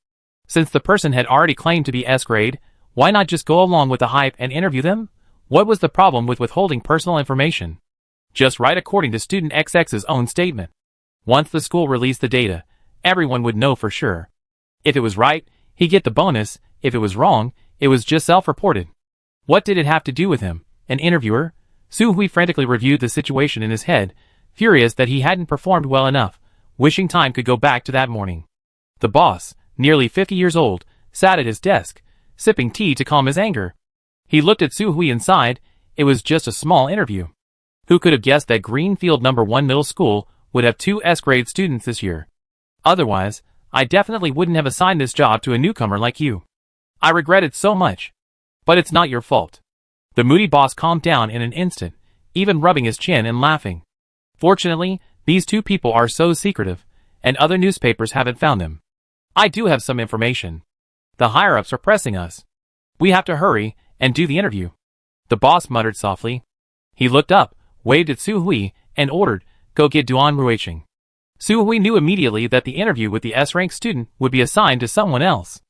Since the person had already claimed to be S-grade, why not just go along with the hype and interview them? What was the problem with withholding personal information? Just right according to student XX's own statement. Once the school released the data, everyone would know for sure. If it was right, he'd get the bonus. If it was wrong, it was just self-reported. What did it have to do with him, an interviewer? Soo-hui frantically reviewed the situation in his head, furious that he hadn't performed well enough, wishing time could go back to that morning. The boss, nearly 50 years old, sat at his desk, sipping tea to calm his anger. He looked at Soo-hui and sighed. It was just a small interview. Who could have guessed that Greenfield number 1 middle school would have 2 S-grade students this year? Otherwise, I definitely wouldn't have assigned this job to a newcomer like you. I regret it so much. But it's not your fault. The moody boss calmed down in an instant, even rubbing his chin and laughing. Fortunately, these 2 people are so secretive, and other newspapers haven't found them. I do have some information. The higher-ups are pressing us. We have to hurry and do the interview. The boss muttered softly. He looked up, waved at Soo-hui, and ordered, go get Duan Ruiching. Soo-hui knew immediately that the interview with the S-rank student would be assigned to someone else.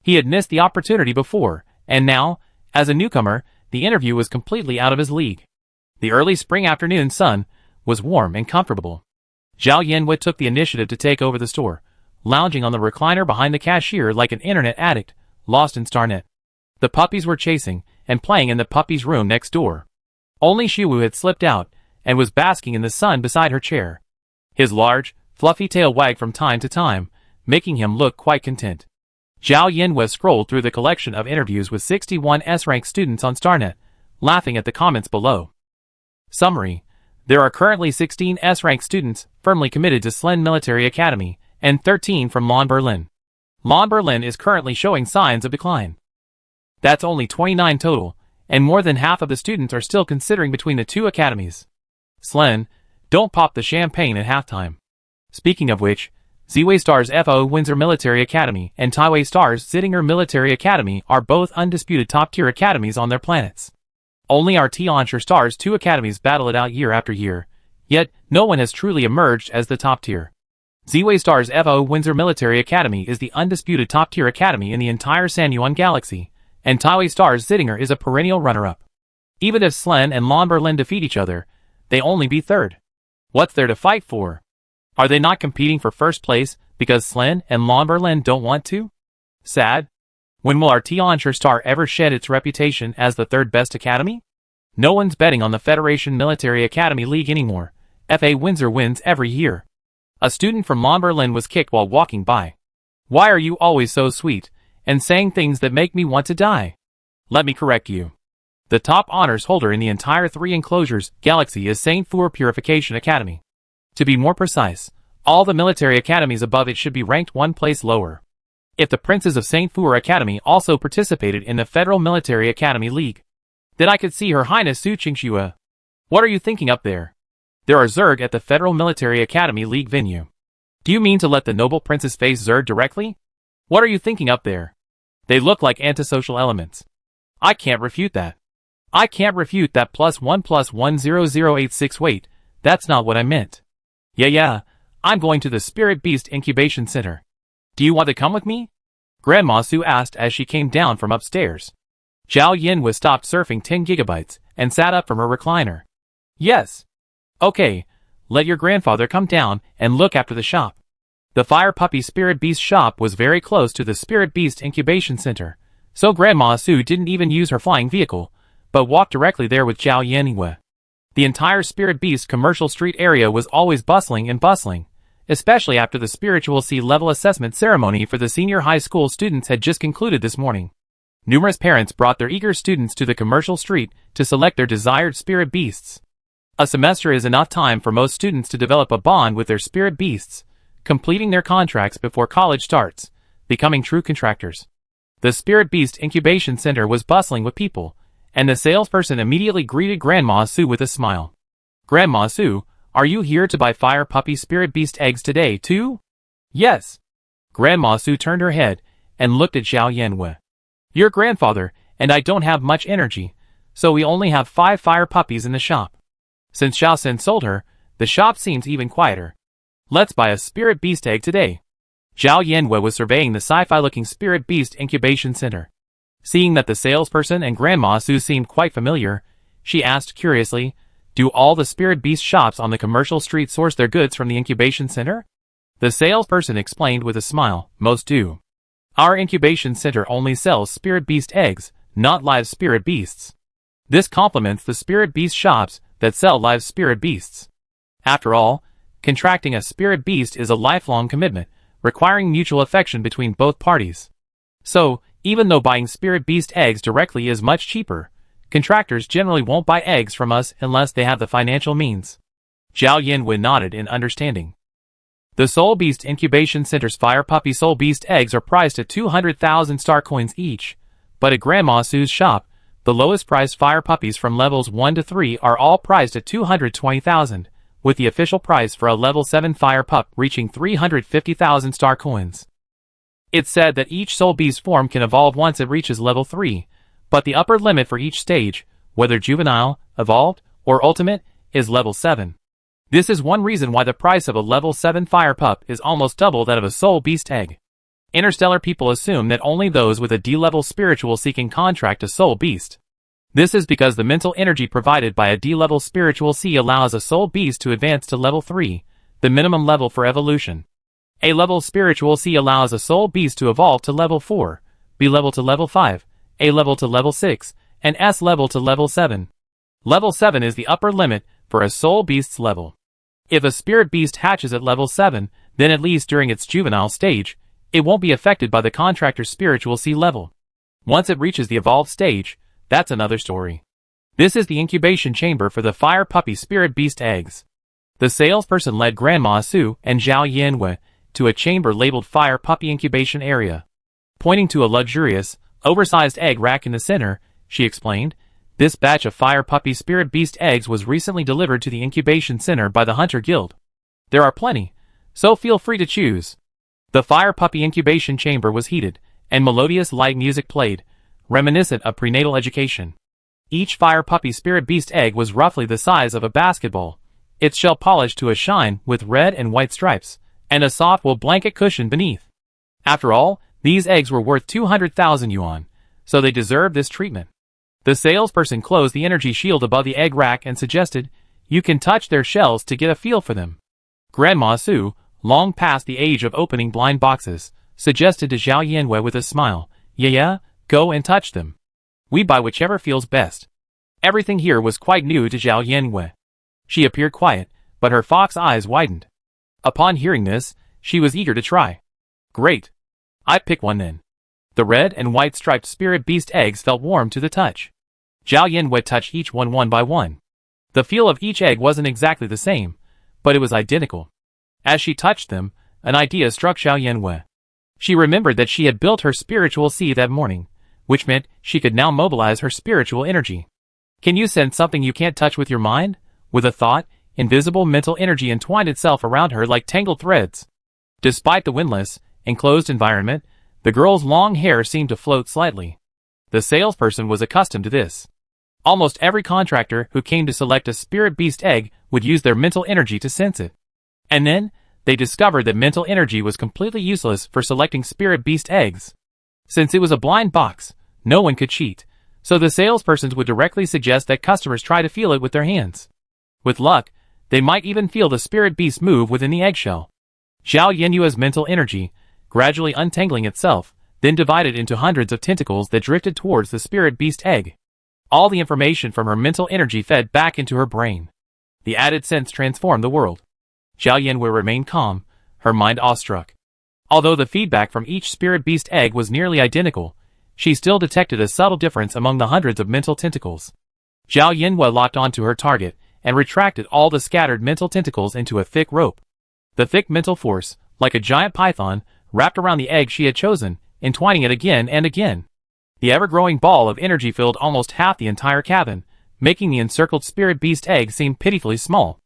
He had missed the opportunity before, and now, as a newcomer, the interview was completely out of his league. The early spring afternoon sun was warm and comfortable. Zhao Yanwei took the initiative to take over the store, lounging on the recliner behind the cashier like an internet addict, lost in Starnet. The puppies were chasing and playing in the puppy's room next door. Only Shiwu had slipped out and was basking in the sun beside her chair. His large, fluffy tail wagged from time to time, making him look quite content. Zhao Yanwei scrolled through the collection of interviews with 61 S-rank students on Starnet, laughing at the comments below. Summary: there are currently 16 S-rank students firmly committed to Slen Military Academy, and 13 from Lon Berlin. Lon Berlin is currently showing signs of decline. That's only 29 total, and more than half of the students are still considering between the 2 academies. Slen, don't pop the champagne at halftime. Speaking of which, Ziwei Stars FO Windsor Military Academy and Taiwei Stars Zittinger Military Academy are both undisputed top-tier academies on their planets. Only our Tianshi Stars 2 academies battle it out year after year, yet no one has truly emerged as the top tier. Ziwei Stars FO Windsor Military Academy is the undisputed top-tier academy in the entire Sanyuan galaxy, and Taiwei Stars Zittinger is a perennial runner-up. Even if Slen and Lon Berlin defeat each other, they only be third. What's there to fight for? Are they not competing for first place because Slen and Lon Berlin don't want to? Sad. When will our Tianshi Star ever shed its reputation as the third best academy? No one's betting on the Federation Military Academy League anymore. FA Windsor wins every year. A student from Lon Berlin was kicked while walking by. Why are you always so sweet, and saying things that make me want to die? Let me correct you. The top honors holder in the entire 3 enclosures galaxy is Saint Four Purification Academy. To be more precise, all the military academies above it should be ranked 1 place lower. If the princes of Saint Four Academy also participated in the Federal Military Academy League, then I could see Her Highness Su Qingxue. What are you thinking up there? There are Zerg at the Federal Military Academy League venue. Do you mean to let the noble princes face Zerg directly? What are you thinking up there? They look like antisocial elements. I can't refute that. I can't refute that +1+10086. Wait, that's not what I meant. Yeah, I'm going to the Spirit Beast Incubation Center. Do you want to come with me? Grandma Su asked as she came down from upstairs. Zhao Yanwei stopped surfing 10 gigabytes and sat up from her recliner. Yes. Okay, let your grandfather come down and look after the shop. The Fire Puppy Spirit Beast shop was very close to the Spirit Beast Incubation Center, so Grandma Su didn't even use her flying vehicle, but walked directly there with Zhao Yanwei. The entire Spirit Beast commercial street area was always bustling, especially after the spiritual C-level assessment ceremony for the senior high school students had just concluded this morning. Numerous parents brought their eager students to the commercial street to select their desired spirit beasts. A semester is enough time for most students to develop a bond with their spirit beasts, completing their contracts before college starts, becoming true contractors. The Spirit Beast Incubation Center was bustling with people, and the salesperson immediately greeted Grandma Sue with a smile. "Grandma Sue, are you here to buy Fire Puppy Spirit Beast eggs today, too?" "Yes." Grandma Sue turned her head and looked at Zhao Yanwei. "Your grandfather and I don't have much energy, so we only have 5 fire puppies in the shop." Since Zhao Sen sold her, the shop seems even quieter. "Let's buy a Spirit Beast egg today." Zhao Yanwei was surveying the sci-fi-looking Spirit Beast Incubation Center. Seeing that the salesperson and Grandma Sue seemed quite familiar, she asked curiously, "Do all the Spirit Beast shops on the commercial street source their goods from the incubation center?" The salesperson explained with a smile, "Most do. Our incubation center only sells Spirit Beast eggs, not live Spirit Beasts. This complements the Spirit Beast shops that sell live Spirit Beasts. After all, contracting a Spirit Beast is a lifelong commitment, requiring mutual affection between both parties. So, even though buying Spirit Beast eggs directly is much cheaper, contractors generally won't buy eggs from us unless they have the financial means." Zhao Yanwei nodded in understanding. The Soul Beast Incubation Center's Fire Puppy Soul Beast eggs are priced at 200,000 star coins each, but at Grandma Sue's shop, the lowest priced fire puppies from levels 1 to 3 are all priced at 220,000, with the official price for a level 7 fire pup reaching 350,000 star coins. It's said that each soul beast form can evolve once it reaches level 3, but the upper limit for each stage, whether juvenile, evolved, or ultimate, is level 7. This is one reason why the price of a level 7 fire pup is almost double that of a soul beast egg. Interstellar people assume that only those with a D-level spiritual C can contract a soul beast. This is because the mental energy provided by a D-level spiritual C allows a soul beast to advance to level 3, the minimum level for evolution. A-level spiritual C allows a soul beast to evolve to level 4, B-level to level 5, A-level to level 6, and S-level to level 7. Level 7 is the upper limit for a soul beast's level. If a spirit beast hatches at level 7, then at least during its juvenile stage, it won't be affected by the contractor's spiritual C level. Once it reaches the evolved stage, that's another story. This is the incubation chamber for the Fire Puppy Spirit Beast eggs. The salesperson led Grandma Sue and Zhao Yanwei to a chamber labeled Fire Puppy Incubation Area. Pointing to a luxurious, oversized egg rack in the center, she explained, "This batch of Fire Puppy Spirit Beast eggs was recently delivered to the incubation center by the Hunter Guild. There are plenty, so feel free to choose." The Fire Puppy Incubation Chamber was heated, and melodious light music played, reminiscent of prenatal education. Each Fire Puppy Spirit Beast egg was roughly the size of a basketball, its shell polished to a shine with red and white stripes, and a soft wool blanket cushion beneath. After all, these eggs were worth 200,000 yuan, so they deserved this treatment. The salesperson closed the energy shield above the egg rack and suggested, "You can touch their shells to get a feel for them." Grandma Sue, long past the age of opening blind boxes, suggested to Zhao Yanwei with a smile, Yeah, go and touch them. We buy whichever feels best." Everything here was quite new to Zhao Yanwei. She appeared quiet, but her fox eyes widened. Upon hearing this, she was eager to try. "Great. I pick one then." The red and white striped spirit beast eggs felt warm to the touch. Zhao Yanwei touched each one by one. The feel of each egg wasn't exactly the same, but it was identical. As she touched them, an idea struck Zhao Yanwei. She remembered that she had built her spiritual C that morning, which meant she could now mobilize her spiritual energy. Can you sense something you can't touch with your mind? With a thought, invisible mental energy entwined itself around her like tangled threads. Despite the windless, enclosed environment, the girl's long hair seemed to float slightly. The salesperson was accustomed to this. Almost every contractor who came to select a spirit beast egg would use their mental energy to sense it. And then, they discovered that mental energy was completely useless for selecting spirit beast eggs. Since it was a blind box, no one could cheat, so the salespersons would directly suggest that customers try to feel it with their hands. With luck, they might even feel the spirit beast move within the eggshell. Zhao Yanwei's mental energy, gradually untangling itself, then divided into hundreds of tentacles that drifted towards the spirit beast egg. All the information from her mental energy fed back into her brain. The added sense transformed the world. Zhao Yanwei remained calm, her mind awestruck. Although the feedback from each spirit beast egg was nearly identical, she still detected a subtle difference among the hundreds of mental tentacles. Zhao Yanhua locked onto her target and retracted all the scattered mental tentacles into a thick rope. The thick mental force, like a giant python, wrapped around the egg she had chosen, entwining it again and again. The ever-growing ball of energy filled almost half the entire cabin, making the encircled spirit beast egg seem pitifully small.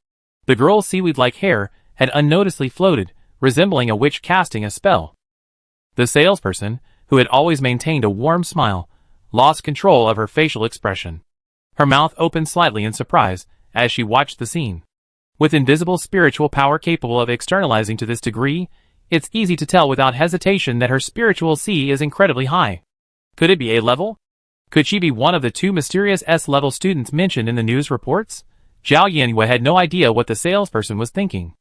The girl's seaweed-like hair had unnoticeably floated, resembling a witch casting a spell. The salesperson, who had always maintained a warm smile, lost control of her facial expression. Her mouth opened slightly in surprise as she watched the scene. With invisible spiritual power capable of externalizing to this degree, it's easy to tell without hesitation that her spiritual C is incredibly high. Could it be A level? Could she be one of the 2 mysterious S-level students mentioned in the news reports? Zhao Yanhua had no idea what the salesperson was thinking.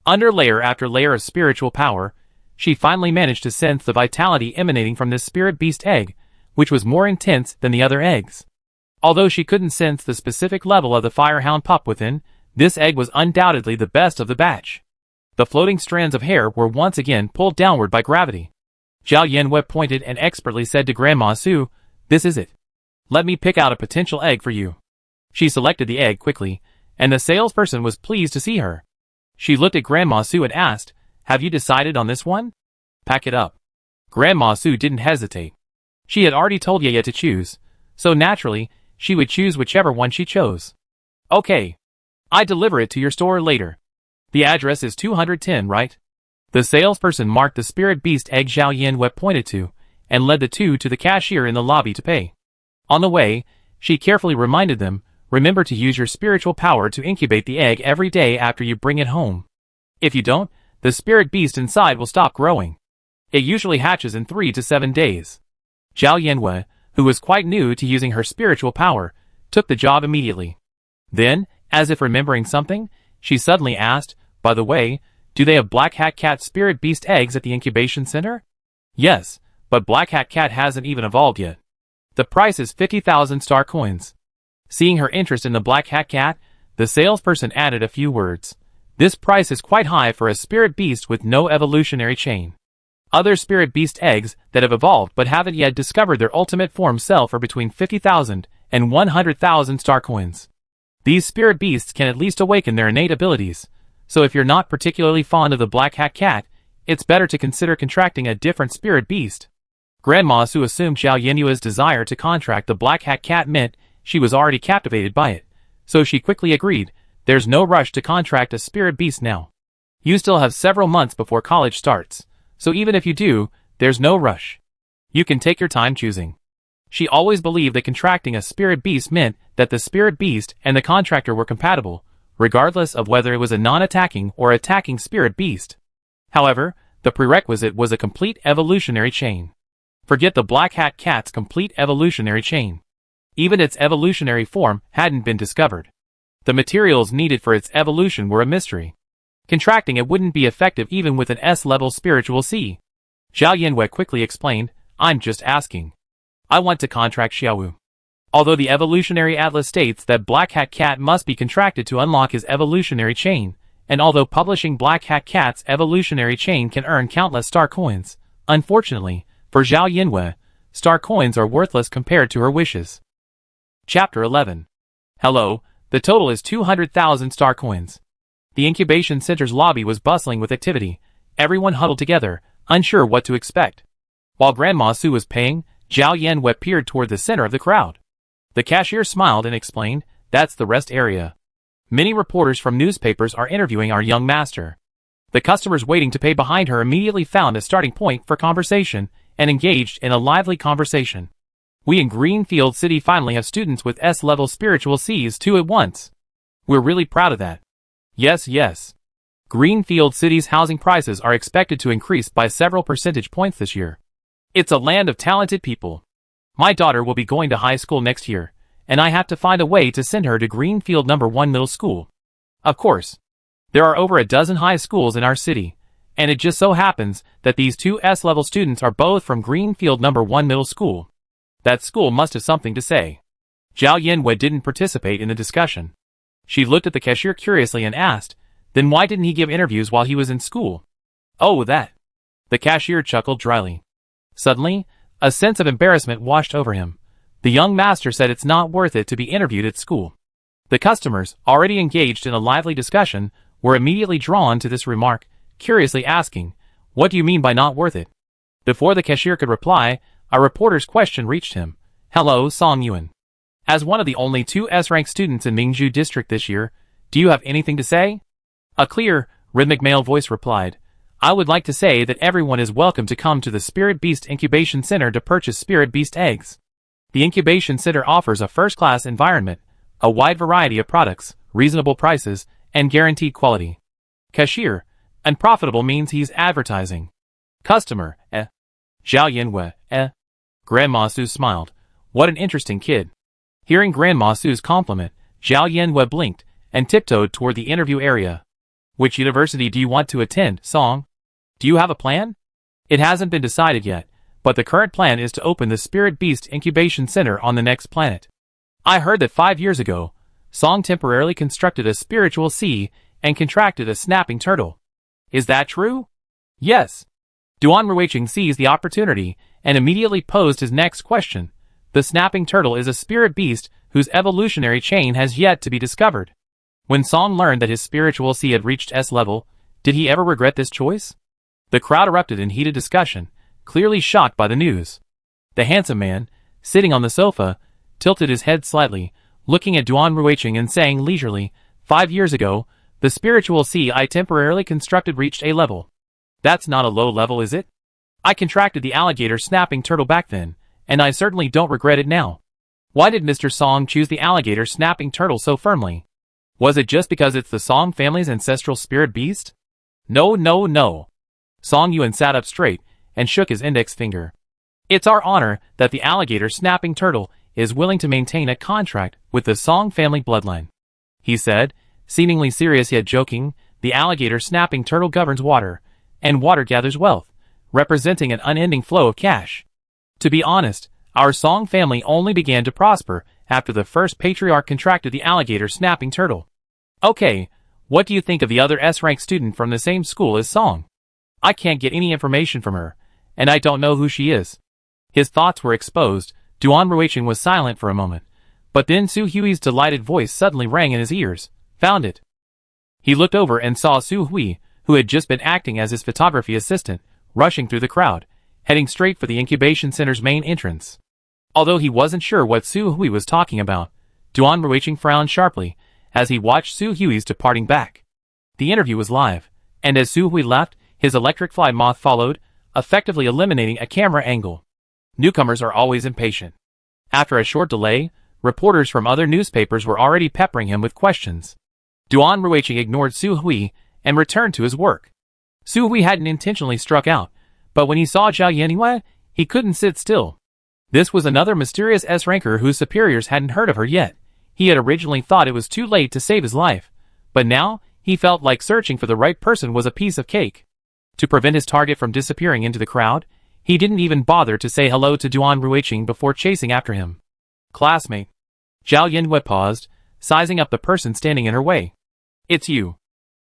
Under layer after layer of spiritual power, she finally managed to sense the vitality emanating from this spirit beast egg, which was more intense than the other eggs. Although she couldn't sense the specific level of the firehound pup within, this egg was undoubtedly the best of the batch. The floating strands of hair were once again pulled downward by gravity. Zhao Yanhua pointed and expertly said to Grandma Su, "This is it. Let me pick out a potential egg for you." She selected the egg quickly, and the salesperson was pleased to see her. She looked at Grandma Su and asked, "Have you decided on this one?" "Pack it up." Grandma Su didn't hesitate. She had already told Yaya to choose, so naturally, she would choose whichever one she chose. "Okay. I deliver it to your store later. The address is 210, right?" The salesperson marked the spirit beast egg Zhao Yanhua pointed to, and led the 2 to the cashier in the lobby to pay. On the way, she carefully reminded them, "Remember to use your spiritual power to incubate the egg every day after you bring it home. If you don't, the spirit beast inside will stop growing. It usually hatches in 3 to 7 days." Zhao Yanhua, who was quite new to using her spiritual power, took the job immediately. Then, as if remembering something, she suddenly asked, "By the way, do they have Black Hat Cat spirit beast eggs at the incubation center?" "Yes, but Black Hat Cat hasn't even evolved yet. The price is 50,000 star coins." Seeing her interest in the Black Hat Cat, the salesperson added a few words. "This price is quite high for a spirit beast with no evolutionary chain. Other spirit beast eggs that have evolved but haven't yet discovered their ultimate form sell for between 50,000 and 100,000 star coins. These spirit beasts can at least awaken their innate abilities, so if you're not particularly fond of the Black Hat Cat, it's better to consider contracting a different spirit beast." Grandma Su assumed Zhao Yanhua's desire to contract the Black Hat Cat meant she was already captivated by it, so she quickly agreed, "There's no rush to contract a spirit beast now. You still have several months before college starts, so even if you do, there's no rush. You can take your time choosing." She always believed that contracting a spirit beast meant that the spirit beast and the contractor were compatible, regardless of whether it was a non-attacking or attacking spirit beast. However, the prerequisite was a complete evolutionary chain. Forget the Black Hat Cat's complete evolutionary chain. Even its evolutionary form hadn't been discovered. The materials needed for its evolution were a mystery. Contracting it wouldn't be effective even with an S-level spiritual C. Zhao Yanhua quickly explained, "I'm just asking. I want to contract Xiaowu." Although the evolutionary atlas states that Black Hat Cat must be contracted to unlock his evolutionary chain, and although publishing Black Hat Cat's evolutionary chain can earn countless star coins, unfortunately, for Zhao Yanhua, star coins are worthless compared to her wishes. Chapter 11. Hello, the total is 200,000 star coins. The incubation center's lobby was bustling with activity, everyone huddled together, unsure what to expect. While Grandma Su was paying, Zhao Yanhua peered toward the center of the crowd. The cashier smiled and explained, "That's the rest area. Many reporters from newspapers are interviewing our young master." The customers waiting to pay behind her immediately found a starting point for conversation and engaged in a lively conversation. "We in Greenfield City finally have students with S-level spiritual Cs too at once. We're really proud of that. Yes. Greenfield City's housing prices are expected to increase by several percentage points this year. It's a land of talented people. My daughter will be going to high school next year, and I have to find a way to send her to Greenfield No. 1 Middle School. Of course, there are over a dozen high schools in our city, and it just so happens that these 2 S-level students are both from Greenfield No. 1 Middle School. That school must have something to say." Zhao Yanhua didn't participate in the discussion. She looked at the cashier curiously and asked, "Then why didn't he give interviews while he was in school?" Oh, that. The cashier chuckled dryly. Suddenly, a sense of embarrassment washed over him. The young master said it's not worth it to be interviewed at school. The customers, already engaged in a lively discussion, were immediately drawn to this remark, curiously asking, "What do you mean by not worth it?" Before the cashier could reply, a reporter's question reached him. "Hello, Song Yuan. As one of the only 2 S-rank students in Mingju District this year, do you have anything to say?" A clear, rhythmic male voice replied, "I would like to say that everyone is welcome to come to the Spirit Beast Incubation Center to purchase Spirit Beast eggs. The Incubation Center offers a first-class environment, a wide variety of products, reasonable prices, and guaranteed quality." Cashier, unprofitable means he's advertising. Customer, Zhao Yanwei, Grandma Su smiled. What an interesting kid. Hearing Grandma Su's compliment, Zhao Yanwei blinked and tiptoed toward the interview area. "Which university do you want to attend, Song? Do you have a plan?" "It hasn't been decided yet, but the current plan is to open the Spirit Beast Incubation Center on the next planet. I heard that 5 years ago, Song temporarily constructed a spiritual sea and contracted a snapping turtle. Is that true?" "Yes." Duan Ruiqing seized the opportunity and immediately posed his next question. The snapping turtle is a spirit beast whose evolutionary chain has yet to be discovered. When Song learned that his spiritual sea had reached S level, did he ever regret this choice? The crowd erupted in heated discussion, clearly shocked by the news. The handsome man, sitting on the sofa, tilted his head slightly, looking at Duan Ruiqing and saying leisurely, 5 years ago, the spiritual sea I temporarily constructed reached A level. That's not a low level, is it? I contracted the alligator snapping turtle back then, and I certainly don't regret it now. Why did Mr. Song choose the alligator snapping turtle so firmly? Was it just because it's the Song family's ancestral spirit beast? No, no, no. Song Yuan sat up straight and shook his index finger. It's our honor that the alligator snapping turtle is willing to maintain a contract with the Song family bloodline, he said, seemingly serious yet joking. The alligator snapping turtle governs water, and water gathers wealth, representing an unending flow of cash. To be honest, our Song family only began to prosper after the first patriarch contracted the alligator snapping turtle. Okay, what do you think of the other S-rank student from the same school as Song? I can't get any information from her, and I don't know who she is." His thoughts were exposed. Duan Ruiqing was silent for a moment, but then Su Hui's delighted voice suddenly rang in his ears. "Found it." He looked over and saw Su Hui, who had just been acting as his photography assistant, rushing through the crowd, heading straight for the incubation center's main entrance. Although he wasn't sure what Su Hui was talking about, Duan Ruiqing frowned sharply as he watched Su Hui's departing back. The interview was live, and as Su Hui left, his electric fly moth followed, effectively eliminating a camera angle. Newcomers are always impatient. After a short delay, reporters from other newspapers were already peppering him with questions. Duan Ruiqing ignored Su Hui and returned to his work. Su Hui hadn't intentionally struck out, but when he saw Zhao Yanwei, he couldn't sit still. This was another mysterious S-ranker whose superiors hadn't heard of her yet. He had originally thought it was too late to save his life, but now he felt like searching for the right person was a piece of cake. To prevent his target from disappearing into the crowd, he didn't even bother to say hello to Duan Ruiqing before chasing after him. "Classmate." Zhao Yanwei paused, sizing up the person standing in her way. "It's you."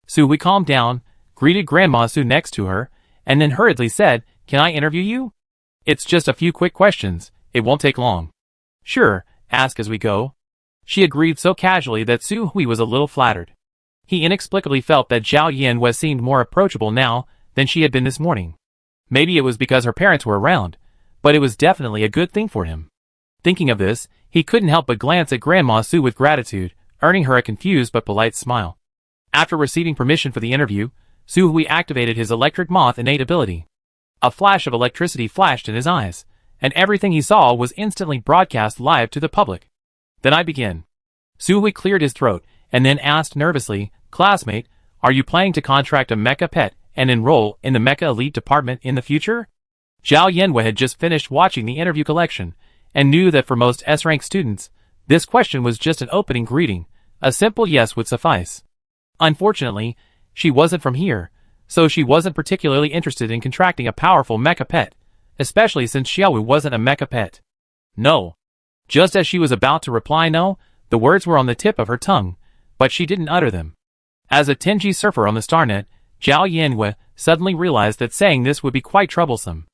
Su Hui calmed down, greeted Grandma Su next to her, and then hurriedly said, "Can I interview you?" "It's just a few quick questions. It won't take long." "Sure, ask as we go." She agreed so casually that Su Hui was a little flattered. He inexplicably felt that Zhao Yanwei seemed more approachable now than she had been this morning. Maybe it was because her parents were around, but it was definitely a good thing for him. Thinking of this, he couldn't help but glance at Grandma Su with gratitude, earning her a confused but polite smile. After receiving permission for the interview, Su Hui activated his electric moth innate ability. A flash of electricity flashed in his eyes, and everything he saw was instantly broadcast live to the public. "Then I begin." Su Hui cleared his throat, and then asked nervously, "Classmate, are you planning to contract a Mecha pet and enroll in the Mecha Elite department in the future?" Zhao Yanwei had just finished watching the interview collection, and knew that for most S-rank students, this question was just an opening greeting. A simple yes would suffice. Unfortunately, she wasn't from here, so she wasn't particularly interested in contracting a powerful Mecha pet, especially since Xiaowu wasn't a Mecha pet. "No." Just as she was about to reply no, the words were on the tip of her tongue, but she didn't utter them. As a Tenji surfer on the Starnet, Zhao Yanwei suddenly realized that saying this would be quite troublesome.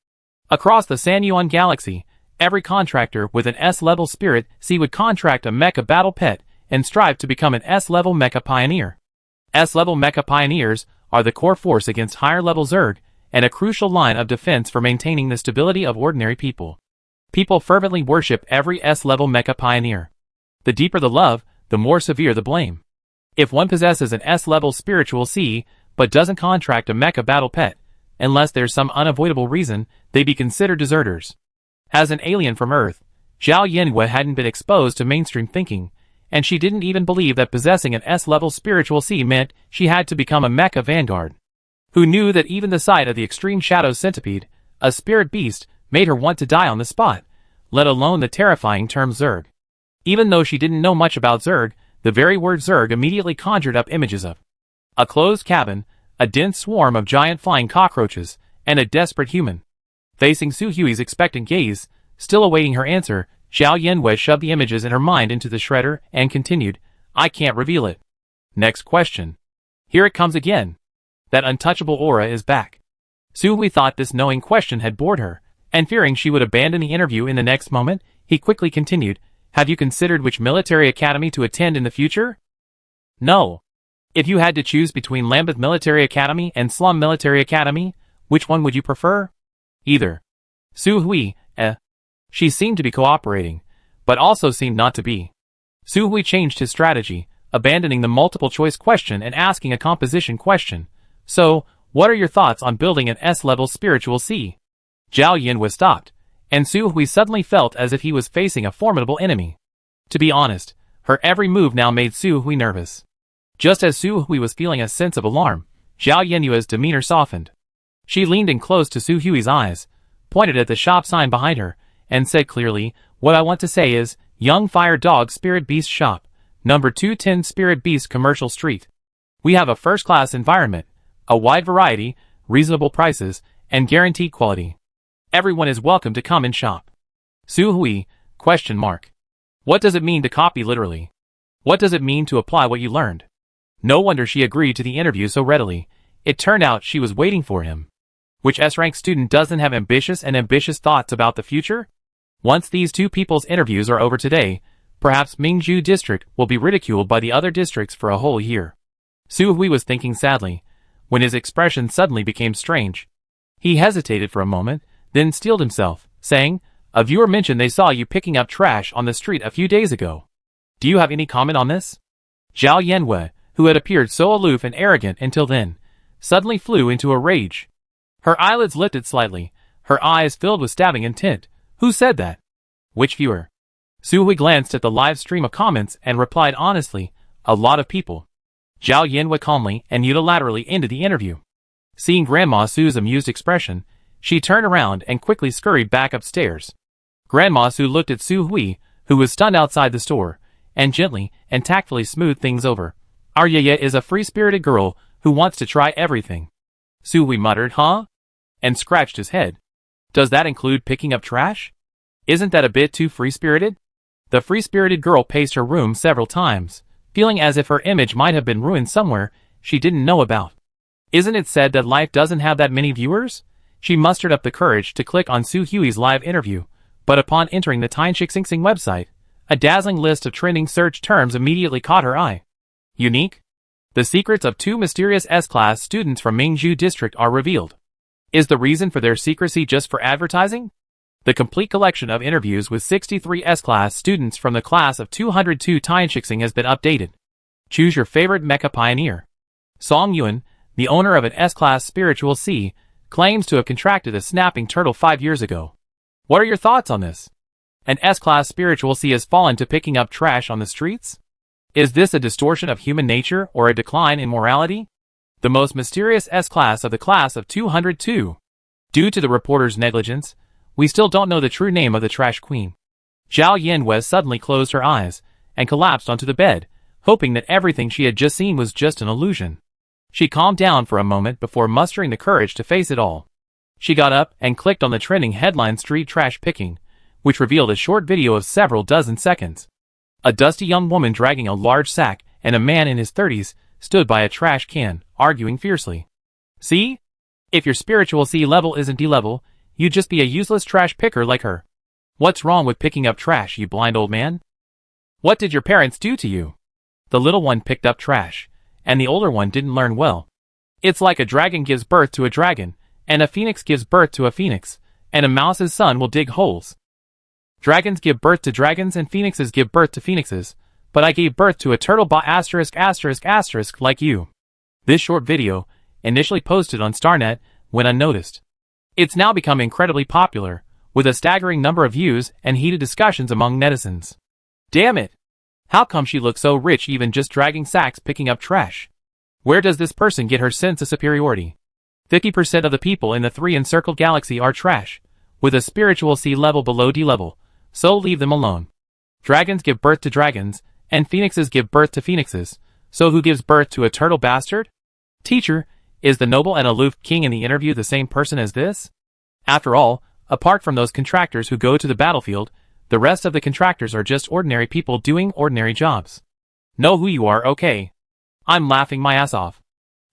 Across the San Yuan galaxy, every contractor with an S-level spirit C would contract a mecha battle pet and strive to become an S-level mecha pioneer. S-level mecha pioneers are the core force against higher-level Zerg and a crucial line of defense for maintaining the stability of ordinary people. People fervently worship every S-level mecha pioneer. The deeper the love, the more severe the blame. If one possesses an S-level spiritual C, but doesn't contract a mecha battle pet, unless there's some unavoidable reason, they be considered deserters. As an alien from Earth, Zhao Yanhua hadn't been exposed to mainstream thinking, and she didn't even believe that possessing an S-level spiritual C meant she had to become a mecha vanguard. Who knew that even the sight of the extreme shadow centipede, a spirit beast, made her want to die on the spot, let alone the terrifying term Zerg. Even though she didn't know much about Zerg, the very word Zerg immediately conjured up images of a closed cabin, a dense swarm of giant flying cockroaches, and a desperate human. Facing Su Hui's expectant gaze, still awaiting her answer, Zhao Yanhua shoved the images in her mind into the shredder and continued, I can't reveal it. Next question. Here it comes again. That untouchable aura is back. Su Hui thought this knowing question had bored her, and fearing she would abandon the interview in the next moment, he quickly continued, have you considered which military academy to attend in the future? No. If you had to choose between Lambeth Military Academy and Slum Military Academy, which one would you prefer? Either. Su Hui, She seemed to be cooperating, but also seemed not to be. Su Hui changed his strategy, abandoning the multiple-choice question and asking a composition question. So, what are your thoughts on building an S-level spiritual C? Zhao Yanhua stopped, and Su Hui suddenly felt as if he was facing a formidable enemy. To be honest, her every move now made Su Hui nervous. Just as Su Hui was feeling a sense of alarm, Zhao Yanhua's demeanor softened. She leaned in close to Su Hui's eyes, pointed at the shop sign behind her, and said clearly, what I want to say is, Young Fire Dog Spirit Beast Shop, number 210 Spirit Beast Commercial Street. We have a first-class environment, a wide variety, reasonable prices, and guaranteed quality. Everyone is welcome to come and shop. Su Hui, ? What does it mean to copy literally? What does it mean to apply what you learned? No wonder she agreed to the interview so readily. It turned out she was waiting for him. Which S-rank student doesn't have ambitious thoughts about the future? Once these two people's interviews are over today, perhaps Mingzhu District will be ridiculed by the other districts for a whole year. Su Hui was thinking sadly, when his expression suddenly became strange. He hesitated for a moment, then steeled himself, saying, a viewer mentioned they saw you picking up trash on the street a few days ago. Do you have any comment on this? Zhao Yanhua, who had appeared so aloof and arrogant until then, suddenly flew into a rage. Her eyelids lifted slightly, her eyes filled with stabbing intent. Who said that? Which viewer? Su Hui glanced at the live stream of comments and replied honestly, a lot of people. Zhao Yanhua calmly and unilaterally ended the interview. Seeing Grandma Su's amused expression, she turned around and quickly scurried back upstairs. Grandma Su looked at Su Hui, who was stunned outside the store, and gently and tactfully smoothed things over. Our Yaya is a free-spirited girl who wants to try everything. Su Hui muttered, huh? And scratched his head. Does that include picking up trash? Isn't that a bit too free-spirited? The free-spirited girl paced her room several times, feeling as if her image might have been ruined somewhere she didn't know about. Isn't it said that life doesn't have that many viewers? She mustered up the courage to click on Su Hui's live interview, but upon entering the Tianxixing website, a dazzling list of trending search terms immediately caught her eye. Unique? The secrets of two mysterious S-class students from Mingzhu District are revealed. Is the reason for their secrecy just for advertising? The complete collection of interviews with 63 S-class students from the class of 202 Tianxixing has been updated. Choose your favorite mecha pioneer. Song Yuan, the owner of an S-class spiritual C, claims to have contracted a snapping turtle 5 years ago. What are your thoughts on this? An S-class spiritual C has fallen to picking up trash on the streets? Is this a distortion of human nature or a decline in morality? The most mysterious S-class of the class of 202. Due to the reporter's negligence, we still don't know the true name of the trash queen. Zhao Yanhua suddenly closed her eyes and collapsed onto the bed, hoping that everything she had just seen was just an illusion. She calmed down for a moment before mustering the courage to face it all. She got up and clicked on the trending headline Street Trash Picking, which revealed a short video of several dozen seconds. A dusty young woman dragging a large sack and a man in his 30s stood by a trash can, arguing fiercely. See? If your spiritual C level isn't D level, you'd just be a useless trash picker like her. What's wrong with picking up trash, you blind old man? What did your parents do to you? The little one picked up trash, and the older one didn't learn well. It's like a dragon gives birth to a dragon, and a phoenix gives birth to a phoenix, and a mouse's son will dig holes. Dragons give birth to dragons and phoenixes give birth to phoenixes, but I gave birth to a turtle like you. This short video, initially posted on StarNet, went unnoticed. It's now become incredibly popular, with a staggering number of views and heated discussions among netizens. Damn it! How come she looks so rich even just dragging sacks picking up trash? Where does this person get her sense of superiority? 50% of the people in the 3-encircled galaxy are trash, with a spiritual C level below D level, so leave them alone. Dragons give birth to dragons, and phoenixes give birth to phoenixes, so who gives birth to a turtle bastard? Teacher, is the noble and aloof king in the interview the same person as this? After all, apart from those contractors who go to the battlefield, the rest of the contractors are just ordinary people doing ordinary jobs. Know who you are, okay? I'm laughing my ass off.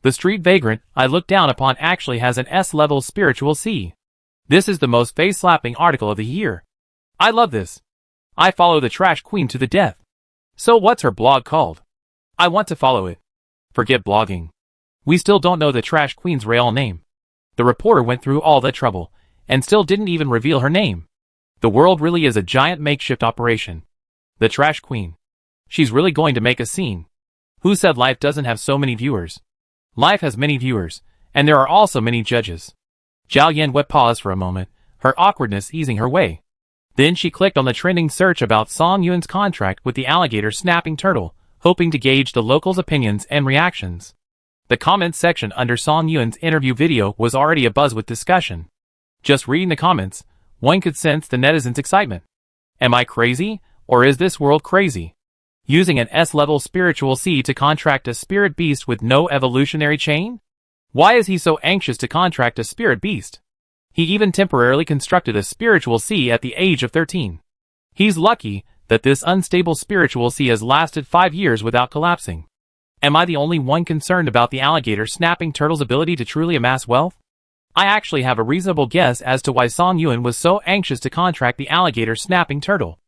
The street vagrant I look down upon actually has an S-level spiritual C. This is the most face-slapping article of the year. I love this. I follow the trash queen to the death. So what's her blog called? I want to follow it. Forget blogging. We still don't know the trash queen's real name. The reporter went through all that trouble, and still didn't even reveal her name. The world really is a giant makeshift operation. The trash queen. She's really going to make a scene. Who said life doesn't have so many viewers? Life has many viewers, and there are also many judges. Zhao Yan wet paused for a moment, her awkwardness easing her way. Then she clicked on the trending search about Song Yuan's contract with the alligator snapping turtle, hoping to gauge the locals' opinions and reactions. The comments section under Song Yuan's interview video was already abuzz with discussion. Just reading the comments, one could sense the netizens' excitement. Am I crazy, or is this world crazy? Using an S-level spiritual C to contract a spirit beast with no evolutionary chain? Why is he so anxious to contract a spirit beast? He even temporarily constructed a spiritual C at the age of 13. He's lucky that this unstable spiritual C has lasted 5 years without collapsing. Am I the only one concerned about the alligator snapping turtle's ability to truly amass wealth? I actually have a reasonable guess as to why Song Yuan was so anxious to contract the alligator snapping turtle.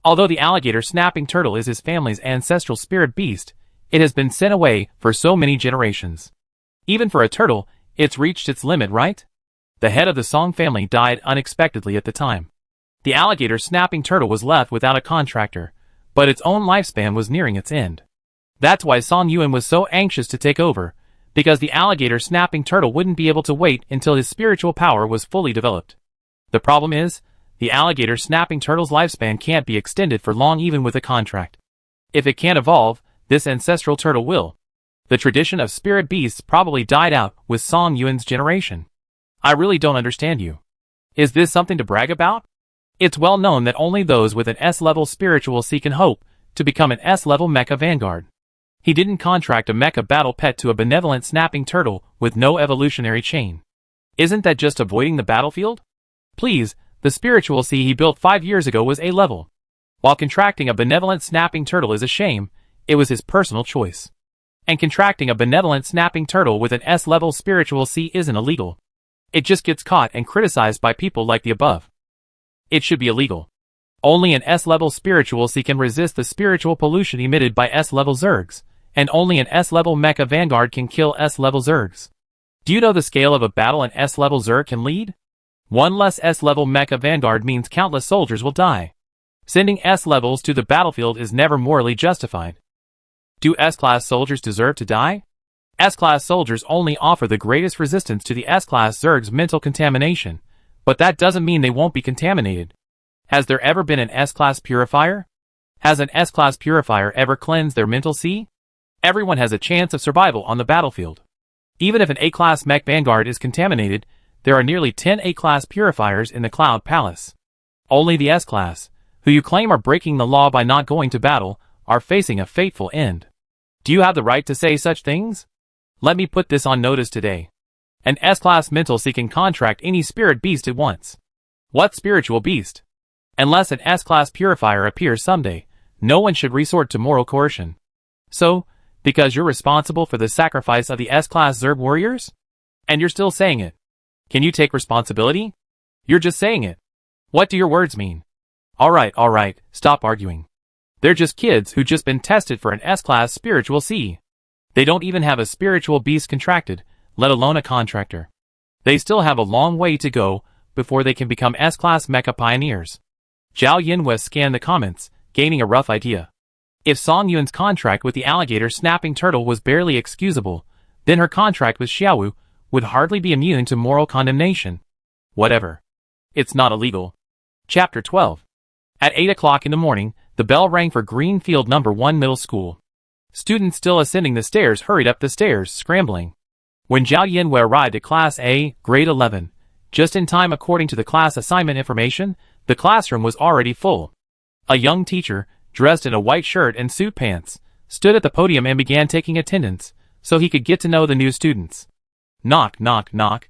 Although the alligator snapping turtle is his family's ancestral spirit beast, it has been sent away for so many generations. Even for a turtle, it's reached its limit, right? The head of the Song family died unexpectedly at the time. The alligator snapping turtle was left without a contractor, but its own lifespan was nearing its end. That's why Song Yuan was so anxious to take over, because the alligator snapping turtle wouldn't be able to wait until his spiritual power was fully developed. The problem is, the alligator snapping turtle's lifespan can't be extended for long even with a contract. If it can't evolve, this ancestral turtle will. The tradition of spirit beasts probably died out with Song Yuan's generation. I really don't understand you. Is this something to brag about? It's well known that only those with an S-level spiritual C can hope to become an S-level mecha vanguard. He didn't contract a mecha battle pet to a benevolent snapping turtle with no evolutionary chain. Isn't that just avoiding the battlefield? Please, the spiritual C he built 5 years ago was A-level. While contracting a benevolent snapping turtle is a shame, it was his personal choice. And contracting a benevolent snapping turtle with an S-level spiritual C isn't illegal. It just gets caught and criticized by people like the above. It should be illegal. Only an S-level spiritual C can resist the spiritual pollution emitted by S-level Zergs, and only an S-level mecha vanguard can kill S-level Zergs. Do you know the scale of a battle an S-level Zerg can lead? One less S-level mecha vanguard means countless soldiers will die. Sending S-levels to the battlefield is never morally justified. Do S-class soldiers deserve to die? S-class soldiers only offer the greatest resistance to the S-class Zerg's mental contamination, but that doesn't mean they won't be contaminated. Has there ever been an S-class purifier? Has an S-class purifier ever cleansed their mental sea? Everyone has a chance of survival on the battlefield. Even if an A-class mech vanguard is contaminated, there are nearly 10 A-class purifiers in the Cloud Palace. Only the S-class, who you claim are breaking the law by not going to battle, are facing a fateful end. Do you have the right to say such things? Let me put this on notice today. An S-class mental C can contract any spirit beast at once. What spiritual beast? Unless an S-class purifier appears someday, no one should resort to moral coercion. So, because you're responsible for the sacrifice of the S-class Zerg warriors? And you're still saying it. Can you take responsibility? You're just saying it. What do your words mean? Alright, stop arguing. They're just kids who just been tested for an S-class spiritual C. They don't even have a spiritual beast contracted, let alone a contractor. They still have a long way to go before they can become S-class mecha pioneers. Zhao Yinhua scanned the comments, gaining a rough idea. If Song Yuan's contract with the alligator snapping turtle was barely excusable, then her contract with Xiaowu would hardly be immune to moral condemnation. Whatever. It's not illegal. Chapter 12. At 8 o'clock in the morning, the bell rang for Greenfield No. 1 Middle School. Students still ascending the stairs hurried up the stairs, scrambling. When Zhao Yinhua arrived at Class A, Grade 11, just in time according to the class assignment information, the classroom was already full. A young teacher, dressed in a white shirt and suit pants, stood at the podium and began taking attendance, so he could get to know the new students. Knock, knock, knock.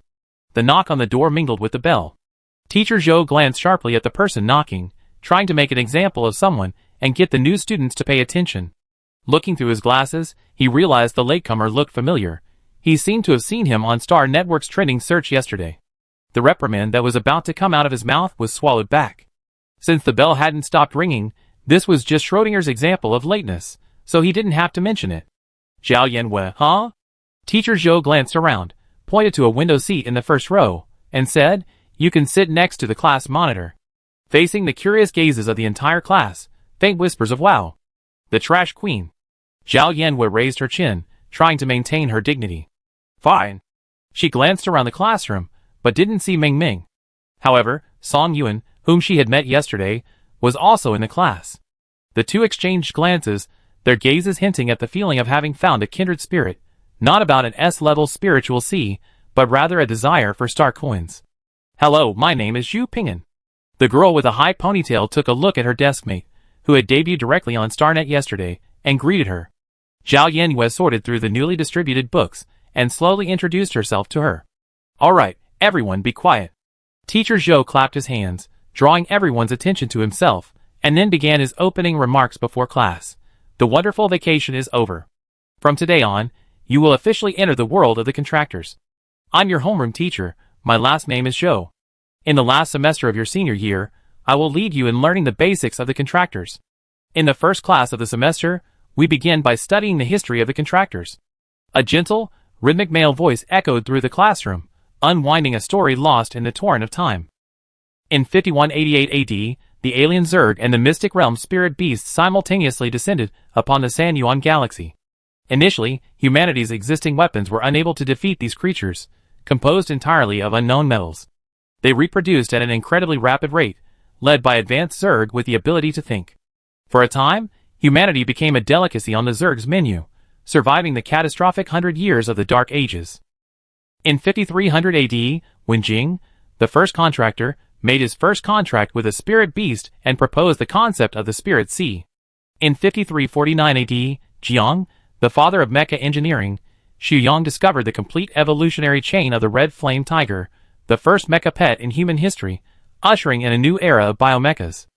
The knock on the door mingled with the bell. Teacher Zhou glanced sharply at the person knocking, trying to make an example of someone and get the new students to pay attention. Looking through his glasses, he realized the latecomer looked familiar. He seemed to have seen him on Star Network's trending search yesterday. The reprimand that was about to come out of his mouth was swallowed back. Since the bell hadn't stopped ringing, this was just Schrodinger's example of lateness, so he didn't have to mention it. Zhao Yinhua, huh? Teacher Zhou glanced around, pointed to a window seat in the first row, and said, "You can sit next to the class monitor." Facing the curious gazes of the entire class, faint whispers of wow. The trash queen. Zhao Yinhua raised her chin, trying to maintain her dignity. Fine. She glanced around the classroom, but didn't see Ming Ming. However, Song Yuan, whom she had met yesterday, was also in the class. The two exchanged glances, their gazes hinting at the feeling of having found a kindred spirit, not about an S-level spiritual C, but rather a desire for star coins. Hello, my name is Xu Ping'an. The girl with a high ponytail took a look at her deskmate, who had debuted directly on StarNet yesterday, and greeted her. Zhao Yinhua sorted through the newly distributed books, and slowly introduced herself to her. Alright, everyone be quiet. Teacher Zhou clapped his hands, drawing everyone's attention to himself, and then began his opening remarks before class. The wonderful vacation is over. From today on, you will officially enter the world of the contractors. I'm your homeroom teacher, my last name is Zhou. In the last semester of your senior year, I will lead you in learning the basics of the contractors. In the first class of the semester, we begin by studying the history of the contractors. A gentle, rhythmic male voice echoed through the classroom, unwinding a story lost in the torrent of time. In 5188 AD, the alien Zerg and the Mystic Realm spirit beasts simultaneously descended upon the San Yuan galaxy. Initially, humanity's existing weapons were unable to defeat these creatures, composed entirely of unknown metals. They reproduced at an incredibly rapid rate, led by advanced Zerg with the ability to think. For a time, humanity became a delicacy on the Zerg's menu, surviving the catastrophic 100 years of the Dark Ages. In 5300 AD, when Jing, the first contractor, made his first contract with a spirit beast and proposed the concept of the Spirit Sea. In 5349 AD, Jiang, the father of mecha engineering, Xuyang discovered the complete evolutionary chain of the red flame tiger, the first mecha pet in human history, ushering in a new era of biomechas.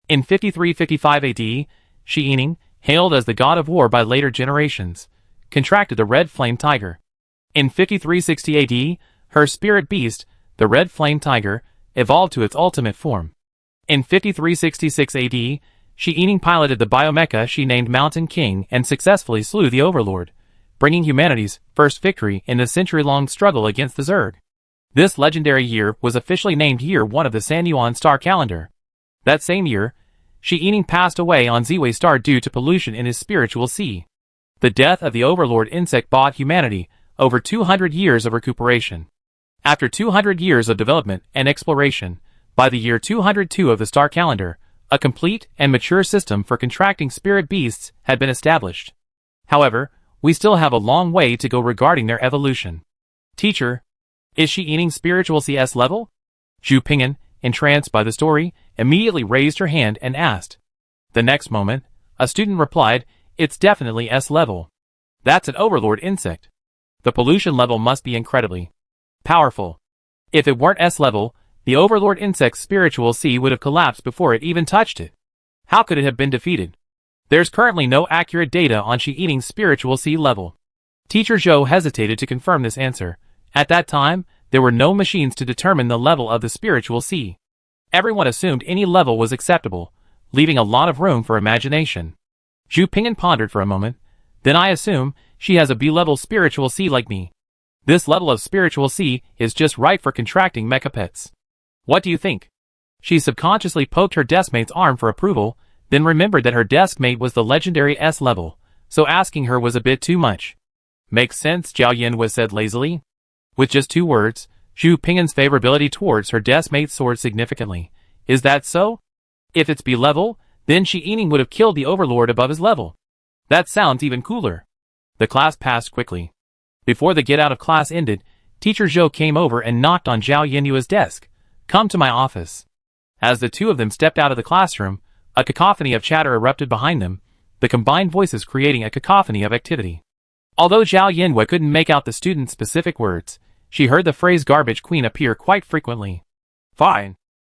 In 5355 AD, Shi Yining, hailed as the god of war by later generations, contracted the red flame tiger. In 5360 AD, her spirit beast, the red flame tiger, evolved to its ultimate form. In 5366 AD, Shi Yining piloted the biomecha she named Mountain King and successfully slew the Overlord, bringing humanity's first victory in the century-long struggle against the Zerg. This legendary year was officially named Year 1 of the San Yuan star calendar. That same year, Shi Yining passed away on Ziwei star due to pollution in his spiritual sea. The death of the Overlord insect bought humanity over 200 years of recuperation. After 200 years of development and exploration, by the year 202 of the star calendar, a complete and mature system for contracting spirit beasts had been established. However, we still have a long way to go regarding their evolution. Teacher, is Shi Yining's spiritual CS level? Xu Ping'an, entranced by the story, immediately raised her hand and asked. The next moment, a student replied, it's definitely S level. That's an Overlord insect. The pollution level must be incredibly powerful. If it weren't S level, the Overlord insect's spiritual sea would have collapsed before it even touched it. How could it have been defeated? There's currently no accurate data on Shi Yining's spiritual sea level. Teacher Zhou hesitated to confirm this answer. At that time, there were no machines to determine the level of the spiritual sea. Everyone assumed any level was acceptable, leaving a lot of room for imagination. Zhu Ping'an pondered for a moment. Then I assume she has a B-level spiritual sea like me. This level of spiritual sea is just right for contracting mecha pets. What do you think? She subconsciously poked her deskmate's arm for approval, then remembered that her deskmate was the legendary S level, so asking her was a bit too much. Makes sense, Zhao Yanhua said lazily. With just 2 words, Zhu Ping'an's favorability towards her deskmate soared significantly. Is that so? If it's B-level, then Shi Yining would have killed the overlord above his level. That sounds even cooler. The class passed quickly. Before the get-out-of-class ended, Teacher Zhou came over and knocked on Zhao Yanhua's desk. Come to my office. As the two of them stepped out of the classroom, a cacophony of chatter erupted behind them, the combined voices creating a cacophony of activity. Although Zhao Yanhua couldn't make out the student's specific words, she heard the phrase garbage queen appear quite frequently. Fine.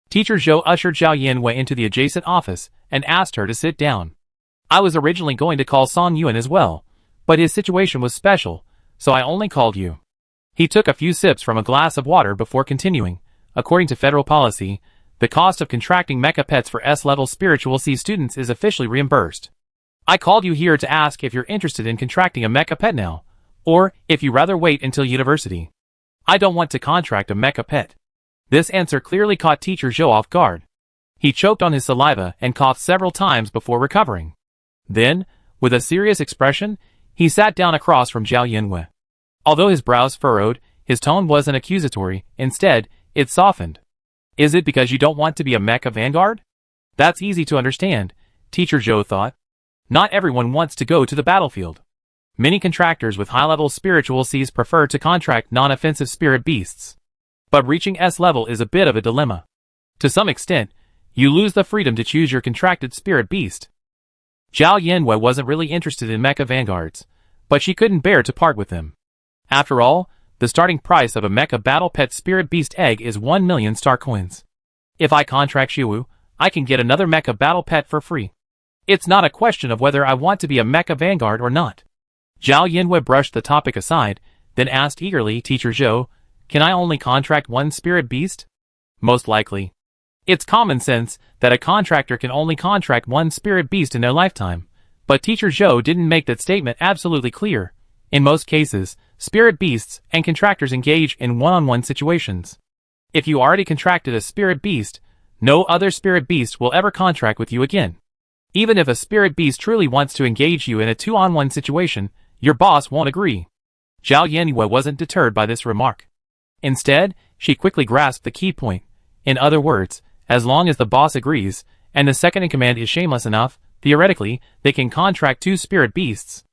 Teacher Zhou ushered Zhao Yanhua into the adjacent office and asked her to sit down. I was originally going to call Song Yuan as well, but his situation was special, so I only called you. He took a few sips from a glass of water before continuing. According to federal policy, the cost of contracting mecha pets for S-level spiritual sea students is officially reimbursed. I called you here to ask if you're interested in contracting a mecha pet now, or if you rather wait until university. I don't want to contract a mecha pet. This answer clearly caught Teacher Zhou off guard. He choked on his saliva and coughed several times before recovering. Then, with a serious expression, he sat down across from Zhao Yanhua. Although his brows furrowed, his tone wasn't accusatory, instead, it softened. Is it because you don't want to be a mecha vanguard? That's easy to understand, Teacher Zhou thought. Not everyone wants to go to the battlefield. Many contractors with high-level spiritual seas prefer to contract non-offensive spirit beasts. But reaching S-level is a bit of a dilemma. To some extent, you lose the freedom to choose your contracted spirit beast. Zhao Yanhua wasn't really interested in mecha vanguards, but she couldn't bear to part with them. After all, the starting price of a mecha battle pet spirit beast egg is 1 million star coins. If I contract Shiwu, I can get another mecha battle pet for free. It's not a question of whether I want to be a mecha vanguard or not. Zhao Yanhua brushed the topic aside, then asked eagerly, Teacher Zhou, can I only contract one spirit beast? Most likely. It's common sense that a contractor can only contract one spirit beast in their lifetime, but Teacher Zhou didn't make that statement absolutely clear. In most cases, spirit beasts and contractors engage in one-on-one situations. If you already contracted a spirit beast, no other spirit beast will ever contract with you again. Even if a spirit beast truly wants to engage you in a 2-on-1 situation, your boss won't agree. Zhao Yanhua wasn't deterred by this remark. Instead, she quickly grasped the key point. In other words, as long as the boss agrees, and the second-in-command is shameless enough, theoretically, they can contract 2 spirit beasts.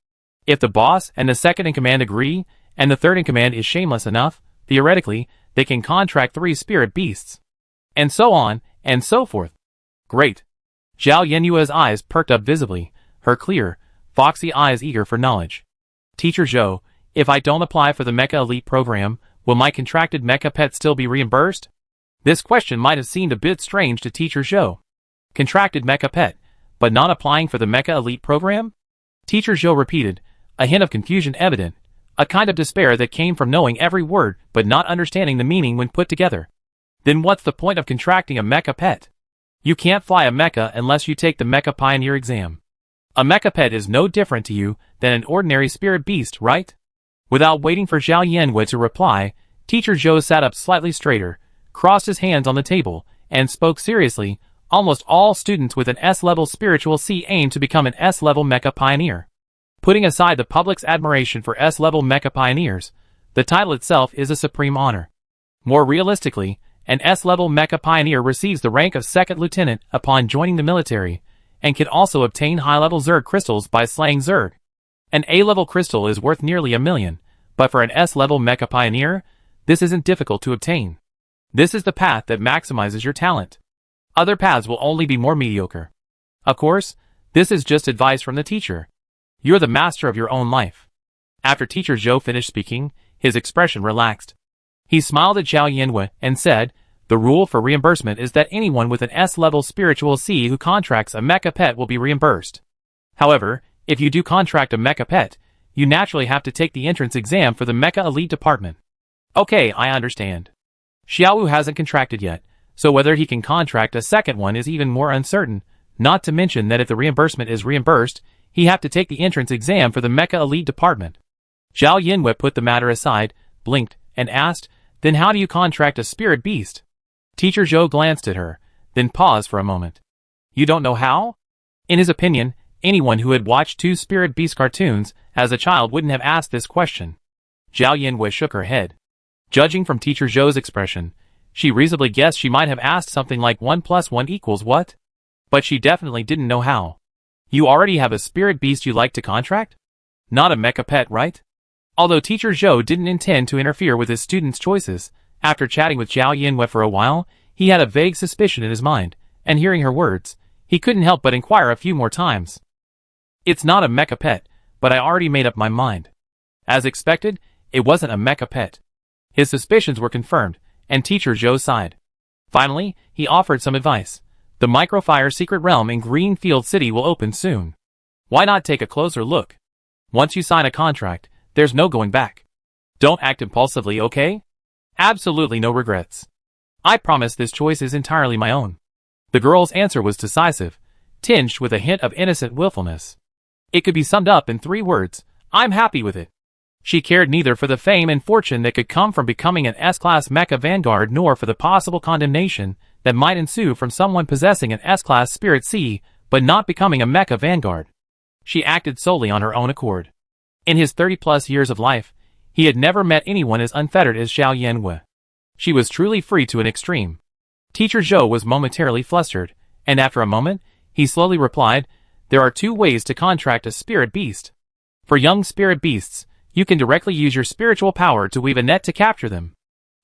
If the boss and the second-in-command agree, and the third-in-command is shameless enough, theoretically, they can contract 3 spirit beasts. And so on, and so forth. Great. Zhao Yanhua's eyes perked up visibly, her clear, foxy eyes eager for knowledge. Teacher Zhou, if I don't apply for the Mecha Elite program, will my contracted mecha pet still be reimbursed? This question might have seemed a bit strange to Teacher Zhou. Contracted mecha pet, but not applying for the Mecha Elite program? Teacher Zhou repeated, a hint of confusion evident, a kind of despair that came from knowing every word but not understanding the meaning when put together. Then what's the point of contracting a mecha pet? You can't fly a mecha unless you take the Mecha Pioneer exam. A mecha pet is no different to you than an ordinary spirit beast, right? Without waiting for Zhao Yanhua to reply, Teacher Zhou sat up slightly straighter, crossed his hands on the table, and spoke seriously. Almost all students with an S-level spiritual sea aim to become an S-level Mecha Pioneer. Putting aside the public's admiration for S-level Mecha Pioneers, the title itself is a supreme honor. More realistically, an S-level Mecha Pioneer receives the rank of second lieutenant upon joining the military, and can also obtain high-level Zerg crystals by slaying Zerg. An A-level crystal is worth nearly 1 million, but for an S-level Mecha Pioneer, this isn't difficult to obtain. This is the path that maximizes your talent. Other paths will only be more mediocre. Of course, this is just advice from the teacher. You're the master of your own life. After Teacher Zhou finished speaking, his expression relaxed. He smiled at Zhao Yanhua and said, the rule for reimbursement is that anyone with an S-level spiritual sea who contracts a mecha pet will be reimbursed. However, if you do contract a mecha pet, you naturally have to take the entrance exam for the Mecha Elite department. Okay, I understand. Xiaowu hasn't contracted yet, so whether he can contract a second one is even more uncertain, not to mention that if the reimbursement is reimbursed, he have to take the entrance exam for the Mecha Elite Department. Zhao Yanwei put the matter aside, blinked, and asked, then how do you contract a spirit beast? Teacher Zhou glanced at her, then paused for a moment. You don't know how? In his opinion, anyone who had watched 2 Spirit Beast cartoons as a child wouldn't have asked this question. Zhao Yanwei shook her head. Judging from Teacher Zhou's expression, she reasonably guessed she might have asked something like 1 + 1 = what? But she definitely didn't know how. You already have a spirit beast you like to contract? Not a mecha pet, right? Although Teacher Zhou didn't intend to interfere with his students' choices, after chatting with Zhao Yanwei for a while, he had a vague suspicion in his mind, and hearing her words, he couldn't help but inquire a few more times. It's not a mecha pet, but I already made up my mind. As expected, it wasn't a mecha pet. His suspicions were confirmed, and Teacher Zhou sighed. Finally, he offered some advice. The Microfire Secret Realm in Greenfield City will open soon. Why not take a closer look? Once you sign a contract, there's no going back. Don't act impulsively, okay? Absolutely no regrets. I promise this choice is entirely my own. The girl's answer was decisive, tinged with a hint of innocent willfulness. It could be summed up in 3 words, I'm happy with it. She cared neither for the fame and fortune that could come from becoming an S-Class Mecha Vanguard nor for the possible condemnation that might ensue from someone possessing an S-Class Spirit C but not becoming a Mecha Vanguard. She acted solely on her own accord. In his 30-plus years of life, he had never met anyone as unfettered as Zhao Yanwei. She was truly free to an extreme. Teacher Zhou was momentarily flustered, and after a moment, he slowly replied, there are 2 ways to contract a spirit beast. For young spirit beasts, you can directly use your spiritual power to weave a net to capture them.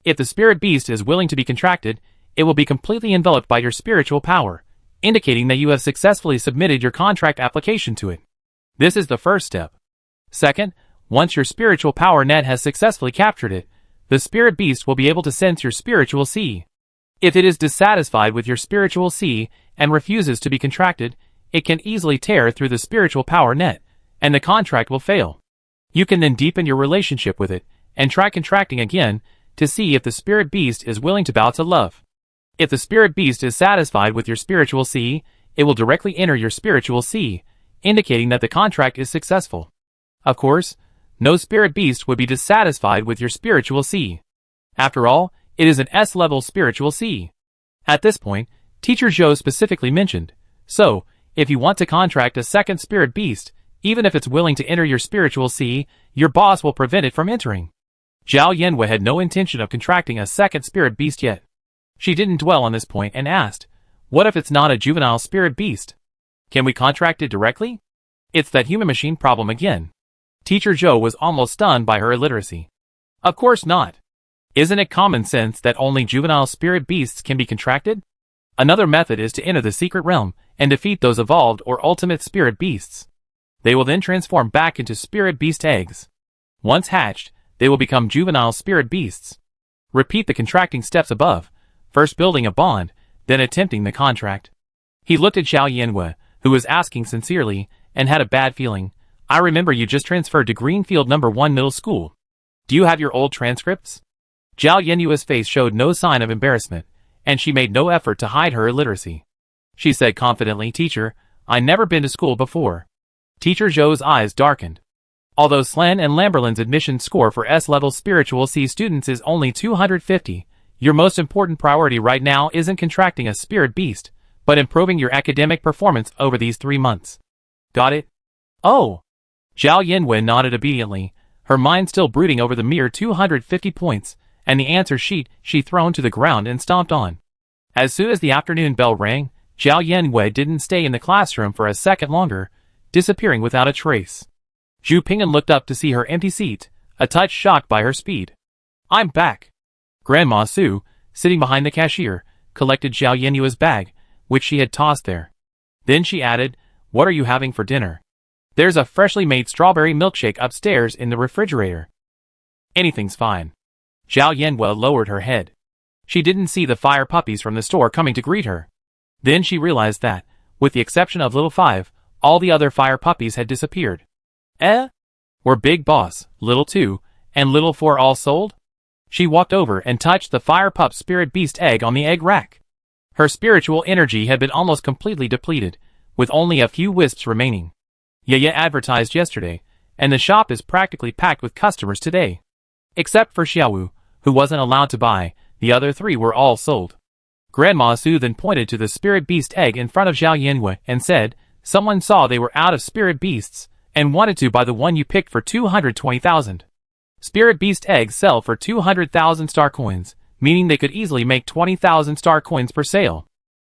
If the spirit beast is willing to be contracted, it will be completely enveloped by your spiritual power, indicating that you have successfully submitted your contract application to it. This is the first step. Second, once your spiritual power net has successfully captured it, the spirit beast will be able to sense your spiritual C. If it is dissatisfied with your spiritual C and refuses to be contracted, it can easily tear through the spiritual power net, and the contract will fail. You can then deepen your relationship with it, and try contracting again, to see if the spirit beast is willing to bow to love. If the spirit beast is satisfied with your spiritual C, it will directly enter your spiritual C, indicating that the contract is successful. Of course, no spirit beast would be dissatisfied with your spiritual C. After all, it is an S-level spiritual C. At this point, Teacher Zhou specifically mentioned, so, if you want to contract a second spirit beast, even if it's willing to enter your spiritual C, your boss will prevent it from entering. Zhao Yanwei had no intention of contracting a second spirit beast yet. She didn't dwell on this point and asked, what if it's not a juvenile spirit beast? Can we contract it directly? It's that human-machine problem again. Teacher Zhou was almost stunned by her illiteracy. Of course not. Isn't it common sense that only juvenile spirit beasts can be contracted? Another method is to enter the secret realm and defeat those evolved or ultimate spirit beasts. They will then transform back into spirit beast eggs. Once hatched, they will become juvenile spirit beasts. Repeat the contracting steps above, first building a bond, then attempting the contract. He looked at Zhao Yanwei, who was asking sincerely, and had a bad feeling. I remember you just transferred to Greenfield No. 1 Middle School. Do you have your old transcripts? Zhao Yanwei's face showed no sign of embarrassment, and she made no effort to hide her illiteracy. She said confidently, Teacher, I've never been to school before. Teacher Zhou's eyes darkened. Although Slan and Lamberlin's admission score for S-level spiritual C students is only 250, your most important priority right now isn't contracting a spirit beast, but improving your academic performance over these 3 months. Got it? Oh! Zhao Yanwei nodded obediently, her mind still brooding over the mere 250 points, and the answer sheet she thrown to the ground and stomped on. As soon as the afternoon bell rang, Zhao Yanwei didn't stay in the classroom for a second longer, disappearing without a trace. Zhu Ping'an looked up to see her empty seat, a touch shocked by her speed. I'm back. Grandma Su, sitting behind the cashier, collected Zhao Yanwei's bag, which she had tossed there. Then she added, what are you having for dinner? There's a freshly made strawberry milkshake upstairs in the refrigerator. Anything's fine. Zhao Yanwei lowered her head. She didn't see the fire puppies from the store coming to greet her. Then she realized that, with the exception of Little 5, all the other fire puppies had disappeared. Were Big Boss, Little 2, and Little 4 all sold? She walked over and touched the fire pup spirit beast egg on the egg rack. Her spiritual energy had been almost completely depleted, with only a few wisps remaining. Yaya advertised yesterday, and the shop is practically packed with customers today. Except for Xiaowu, who wasn't allowed to buy, the other three were all sold. Grandma Su then pointed to the spirit beast egg in front of Zhao Yanwei and said, "Someone saw they were out of spirit beasts, and wanted to buy the one you picked for 220,000. Spirit beast eggs sell for 200,000 star coins, meaning they could easily make 20,000 star coins per sale."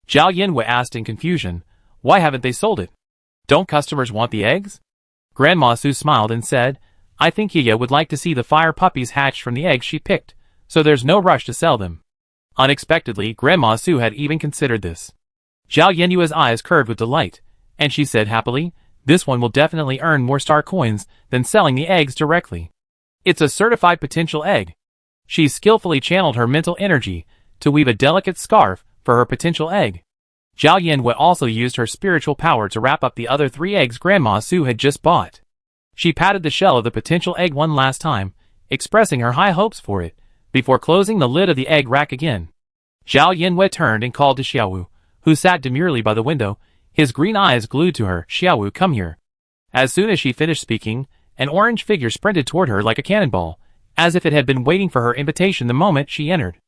Zhao Yanwei asked in confusion, "Why haven't they sold it? Don't customers want the eggs?" Grandma Su smiled and said, "I think Yaya would like to see the fire puppies hatched from the eggs she picked, so there's no rush to sell them." Unexpectedly, Grandma Su had even considered this. Zhao Yenyue's eyes curved with delight, and she said happily, "This one will definitely earn more star coins than selling the eggs directly. It's a certified potential egg." She skillfully channeled her mental energy to weave a delicate scarf for her potential egg. Zhao Yanwei also used her spiritual power to wrap up the other 3 eggs Grandma Su had just bought. She patted the shell of the potential egg one last time, expressing her high hopes for it, before closing the lid of the egg rack again. Zhao Yanwei turned and called to Xiaowu, who sat demurely by the window, his green eyes glued to her. "Xiaowu, come here." As soon as she finished speaking, an orange figure sprinted toward her like a cannonball, as if it had been waiting for her invitation the moment she entered.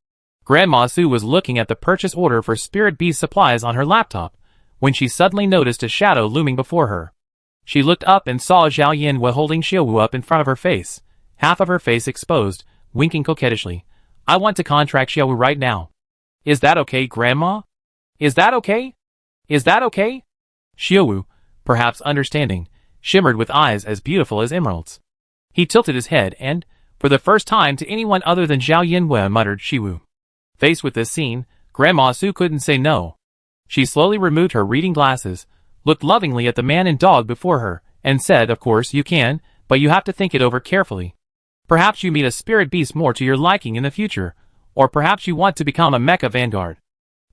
Grandma Su was looking at the purchase order for Spirit Beast supplies on her laptop, when she suddenly noticed a shadow looming before her. She looked up and saw Zhao Yanwei holding Xiaowu up in front of her face, half of her face exposed, winking coquettishly. "I want to contract Xiaowu right now. Is that okay, Grandma? Is that okay? Is that okay?" Xiaowu, perhaps understanding, shimmered with eyes as beautiful as emeralds. He tilted his head and, for the first time to anyone other than Zhao Yanwei, muttered Xiaowu. Faced with this scene, Grandma Su couldn't say no. She slowly removed her reading glasses, looked lovingly at the man and dog before her, and said, "Of course you can, but you have to think it over carefully. Perhaps you meet a spirit beast more to your liking in the future, or perhaps you want to become a Mecha Vanguard.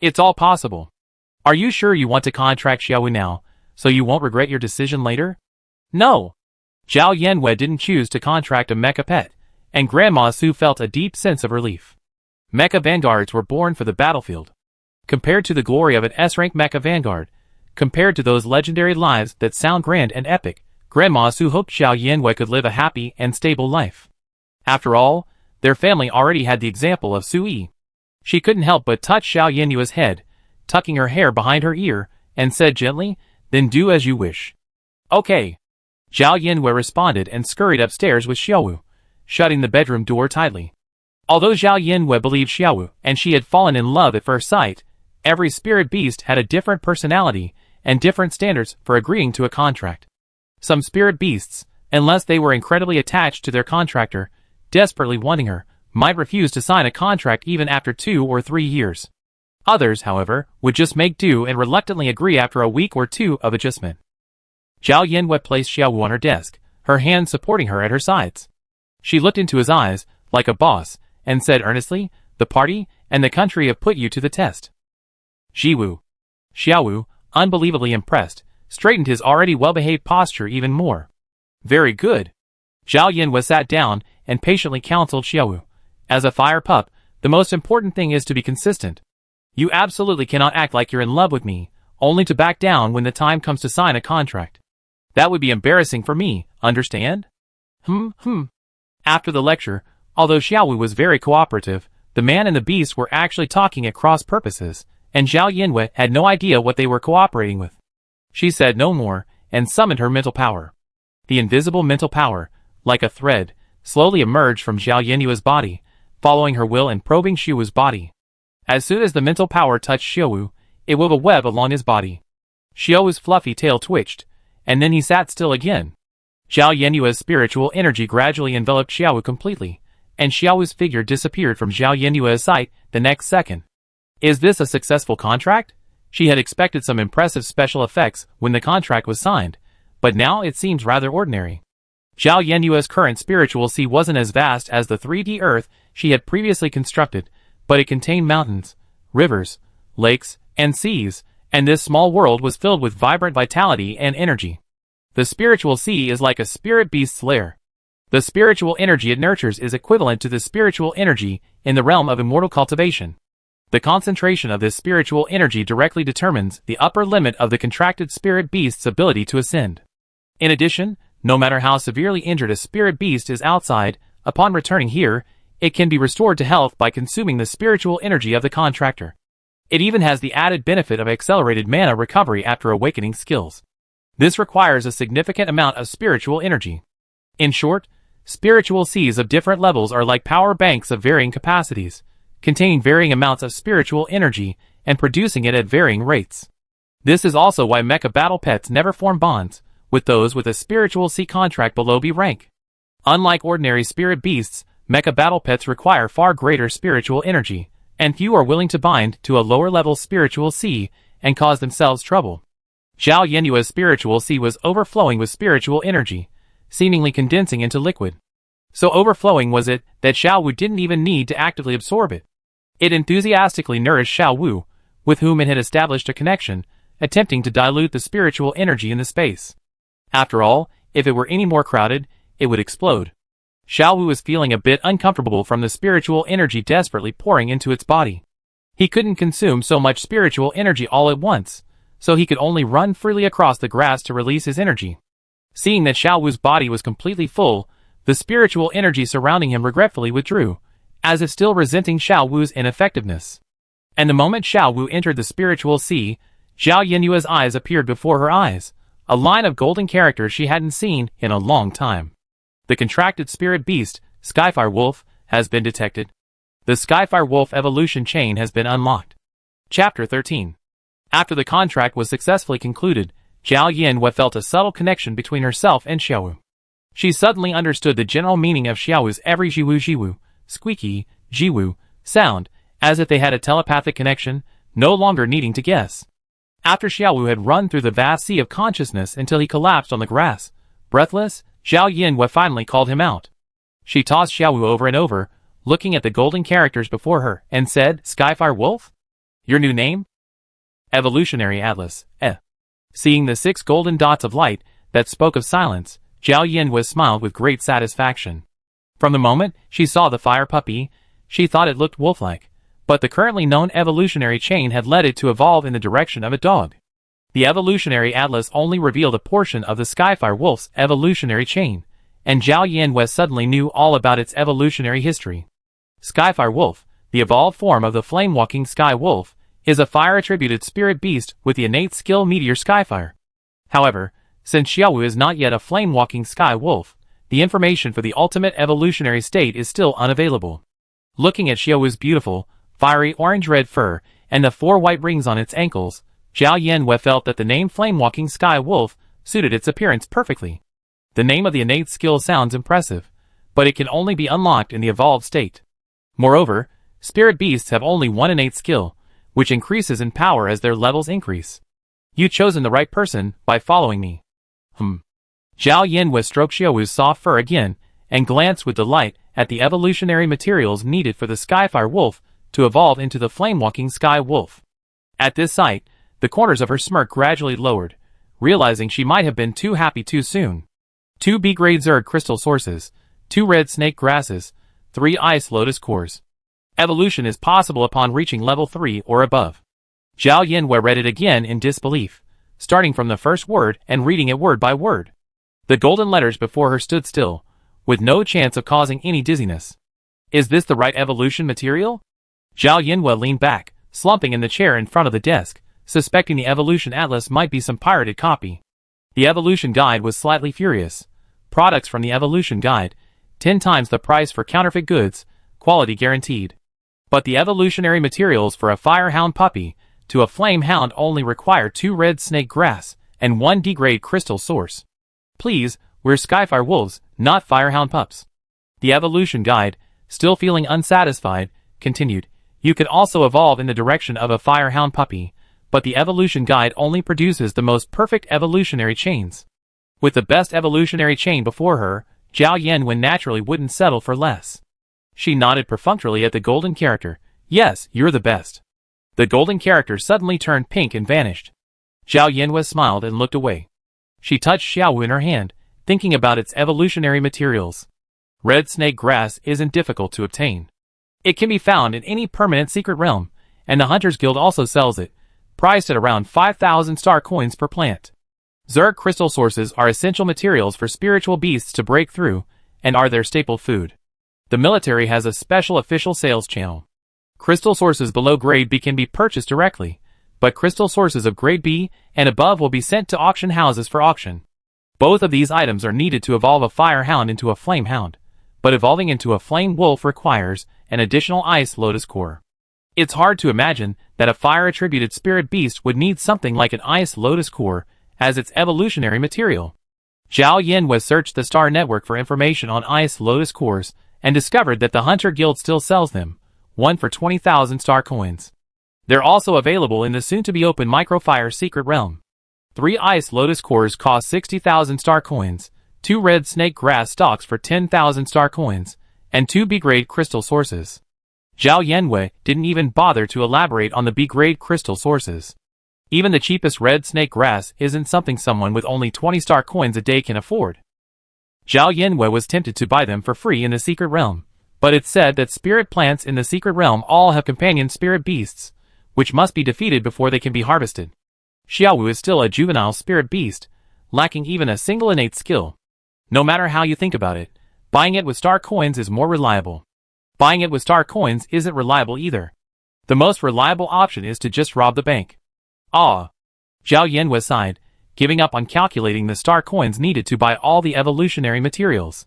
It's all possible. Are you sure you want to contract Xiaowu now, so you won't regret your decision later?" "No." Zhao Yanwei didn't choose to contract a mecha pet, and Grandma Su felt a deep sense of relief. Mecha Vanguards were born for the battlefield. Compared to the glory of an S-rank Mecha Vanguard, compared to those legendary lives that sound grand and epic, Grandma Su hoped Zhao Yanwei could live a happy and stable life. After all, their family already had the example of Su Yi. She couldn't help but touch Zhao Yenyue's head, tucking her hair behind her ear, and said gently, "Then do as you wish." "Okay." Zhao Yanwei responded and scurried upstairs with Xiaowu, shutting the bedroom door tightly. Although Zhao Yanwei believed Xiaowu and she had fallen in love at first sight, every spirit beast had a different personality and different standards for agreeing to a contract. Some spirit beasts, unless they were incredibly attached to their contractor, desperately wanting her, might refuse to sign a contract even after 2 or 3 years. Others, however, would just make do and reluctantly agree after a week or 2 of adjustment. Zhao Yanwei placed Xiaowu on her desk, her hands supporting her at her sides. She looked into his eyes, like a boss, and said earnestly, "The party and the country have put you to the test." Xiaowu, unbelievably impressed, straightened his already well-behaved posture even more. "Very good." Zhao Yanwei sat down and patiently counseled Xiaowu. "As a fire pup, the most important thing is to be consistent. You absolutely cannot act like you're in love with me, only to back down when the time comes to sign a contract. That would be embarrassing for me, understand?" After the lecture, although Xiaowu was very cooperative, the man and the beast were actually talking at cross purposes, and Zhao Yanwei had no idea what they were cooperating with. She said no more, and summoned her mental power. The invisible mental power, like a thread, slowly emerged from Zhao Yenyue's body, following her will and probing Xiaowu's body. As soon as the mental power touched Xiaowu, it wove a web along his body. Xiaowu's fluffy tail twitched, and then he sat still again. Zhao Yenyue's spiritual energy gradually enveloped Xiaowu completely, and Xiaowu's figure disappeared from Zhao Yenyue's sight the next second. Is this a successful contract? She had expected some impressive special effects when the contract was signed, but now it seems rather ordinary. Zhao Yenyue's current spiritual sea wasn't as vast as the 3D Earth she had previously constructed, but it contained mountains, rivers, lakes, and seas, and this small world was filled with vibrant vitality and energy. The spiritual sea is like a spirit beast's lair. The spiritual energy it nurtures is equivalent to the spiritual energy in the realm of immortal cultivation. The concentration of this spiritual energy directly determines the upper limit of the contracted spirit beast's ability to ascend. In addition, no matter how severely injured a spirit beast is outside, upon returning here, it can be restored to health by consuming the spiritual energy of the contractor. It even has the added benefit of accelerated mana recovery after awakening skills. This requires a significant amount of spiritual energy. In short, spiritual seas of different levels are like power banks of varying capacities, containing varying amounts of spiritual energy and producing it at varying rates. This is also why mecha battle pets never form bonds with those with a spiritual sea contract below B rank. Unlike ordinary spirit beasts, mecha battle pets require far greater spiritual energy, and few are willing to bind to a lower level spiritual sea and cause themselves trouble. Zhao Yenyue's spiritual sea was overflowing with spiritual energy, seemingly condensing into liquid. So overflowing was it that Xiao Wu didn't even need to actively absorb it. It enthusiastically nourished Xiao Wu, with whom it had established a connection, attempting to dilute the spiritual energy in the space. After all, if it were any more crowded, it would explode. Xiao Wu was feeling a bit uncomfortable from the spiritual energy desperately pouring into its body. He couldn't consume so much spiritual energy all at once, so he could only run freely across the grass to release his energy. Seeing that Xiao Wu's body was completely full, the spiritual energy surrounding him regretfully withdrew, as if still resenting Xiao Wu's ineffectiveness. And the moment Xiao Wu entered the spiritual sea, Zhao Yenyue's eyes appeared before her eyes, a line of golden characters she hadn't seen in a long time. The contracted spirit beast, Skyfire Wolf, has been detected. The Skyfire Wolf evolution chain has been unlocked. Chapter 13. After the contract was successfully concluded, Zhao Yenwei felt a subtle connection between herself and Xiaowu. She suddenly understood the general meaning of Xiaowu's every jiwu, squeaky, jiwu, sound, as if they had a telepathic connection, no longer needing to guess. After Xiaowu had run through the vast sea of consciousness until he collapsed on the grass, breathless, Zhao Yenwei finally called him out. She tossed Xiaowu over and over, looking at the golden characters before her, and said, "Skyfire Wolf? Your new name?" Evolutionary Atlas, Seeing the 6 golden dots of light that spoke of silence, Zhao Yenwei smiled with great satisfaction. From the moment she saw the fire puppy, she thought it looked wolf-like, but the currently known evolutionary chain had led it to evolve in the direction of a dog. The evolutionary atlas only revealed a portion of the Skyfire Wolf's evolutionary chain, and Zhao Yenwei suddenly knew all about its evolutionary history. Skyfire Wolf, the evolved form of the flame-walking Sky Wolf, is a fire-attributed spirit beast with the innate skill Meteor Skyfire. However, since Xiaowu is not yet a flame-walking Sky Wolf, the information for the ultimate evolutionary state is still unavailable. Looking at Xiaowu's beautiful, fiery orange-red fur and the 4 white rings on its ankles, Zhao Yenwei felt that the name Flame-Walking Sky Wolf suited its appearance perfectly. The name of the innate skill sounds impressive, but it can only be unlocked in the evolved state. Moreover, spirit beasts have only one innate skill, which increases in power as their levels increase. You've chosen the right person by following me. Zhao Yenwei stroked Xiaowu's soft fur again, and glanced with delight at the evolutionary materials needed for the Skyfire Wolf to evolve into the flame-walking Sky Wolf. At this sight, the corners of her smirk gradually lowered, realizing she might have been too happy too soon. 2 B-grade Zerg crystal sources, 2 red snake grasses, 3 ice lotus cores. Evolution is possible upon reaching level 3 or above. Zhao Yenwei read it again in disbelief, starting from the first word and reading it word by word. The golden letters before her stood still, with no chance of causing any dizziness. Is this the right evolution material? Zhao Yenwei leaned back, slumping in the chair in front of the desk, suspecting the evolution atlas might be some pirated copy. The evolution guide was slightly furious. Products from the evolution guide, 10 times the price for counterfeit goods, quality guaranteed. But the evolutionary materials for a firehound puppy to a flame hound only require 2 red snake grass and 1 D-grade crystal source. Please, we're Skyfire Wolves, not firehound pups. The evolution guide, still feeling unsatisfied, continued, you could also evolve in the direction of a firehound puppy, but the evolution guide only produces the most perfect evolutionary chains. With the best evolutionary chain before her, Zhao Yenwei naturally wouldn't settle for less. She nodded perfunctorily at the golden character. Yes, you're the best. The golden character suddenly turned pink and vanished. Zhao Yenwei smiled and looked away. She touched Xiaowu in her hand, thinking about its evolutionary materials. Red snake grass isn't difficult to obtain. It can be found in any permanent secret realm, and the Hunters Guild also sells it, priced at around 5,000 star coins per plant. Zerg crystal sources are essential materials for spiritual beasts to break through, and are their staple food. The military has a special official sales channel. Crystal sources below grade B can be purchased directly, but crystal sources of grade B and above will be sent to auction houses for auction. Both of these items are needed to evolve a fire hound into a flame hound, but evolving into a flame wolf requires an additional ice lotus core. It's hard to imagine that a fire-attributed spirit beast would need something like an ice lotus core as its evolutionary material. Zhao Yanwei searched the Star Network for information on ice lotus cores and discovered that the Hunter Guild still sells them, one for 20,000 star coins. They're also available in the soon-to-be-open Microfire Secret Realm. 3 ice lotus cores cost 60,000 star coins, 2 red snake grass stalks for 10,000 star coins, and 2 B-grade crystal sources. Zhao Yanwei didn't even bother to elaborate on the B-grade crystal sources. Even the cheapest red snake grass isn't something someone with only 20 star coins a day can afford. Zhao Yanwei was tempted to buy them for free in the secret realm, but it's said that spirit plants in the secret realm all have companion spirit beasts, which must be defeated before they can be harvested. Xiaowu is still a juvenile spirit beast, lacking even a single innate skill. No matter how you think about it, buying it with star coins is more reliable. Buying it with star coins isn't reliable either. The most reliable option is to just rob the bank. Ah! Zhao Yanwei sighed, giving up on calculating the star coins needed to buy all the evolutionary materials.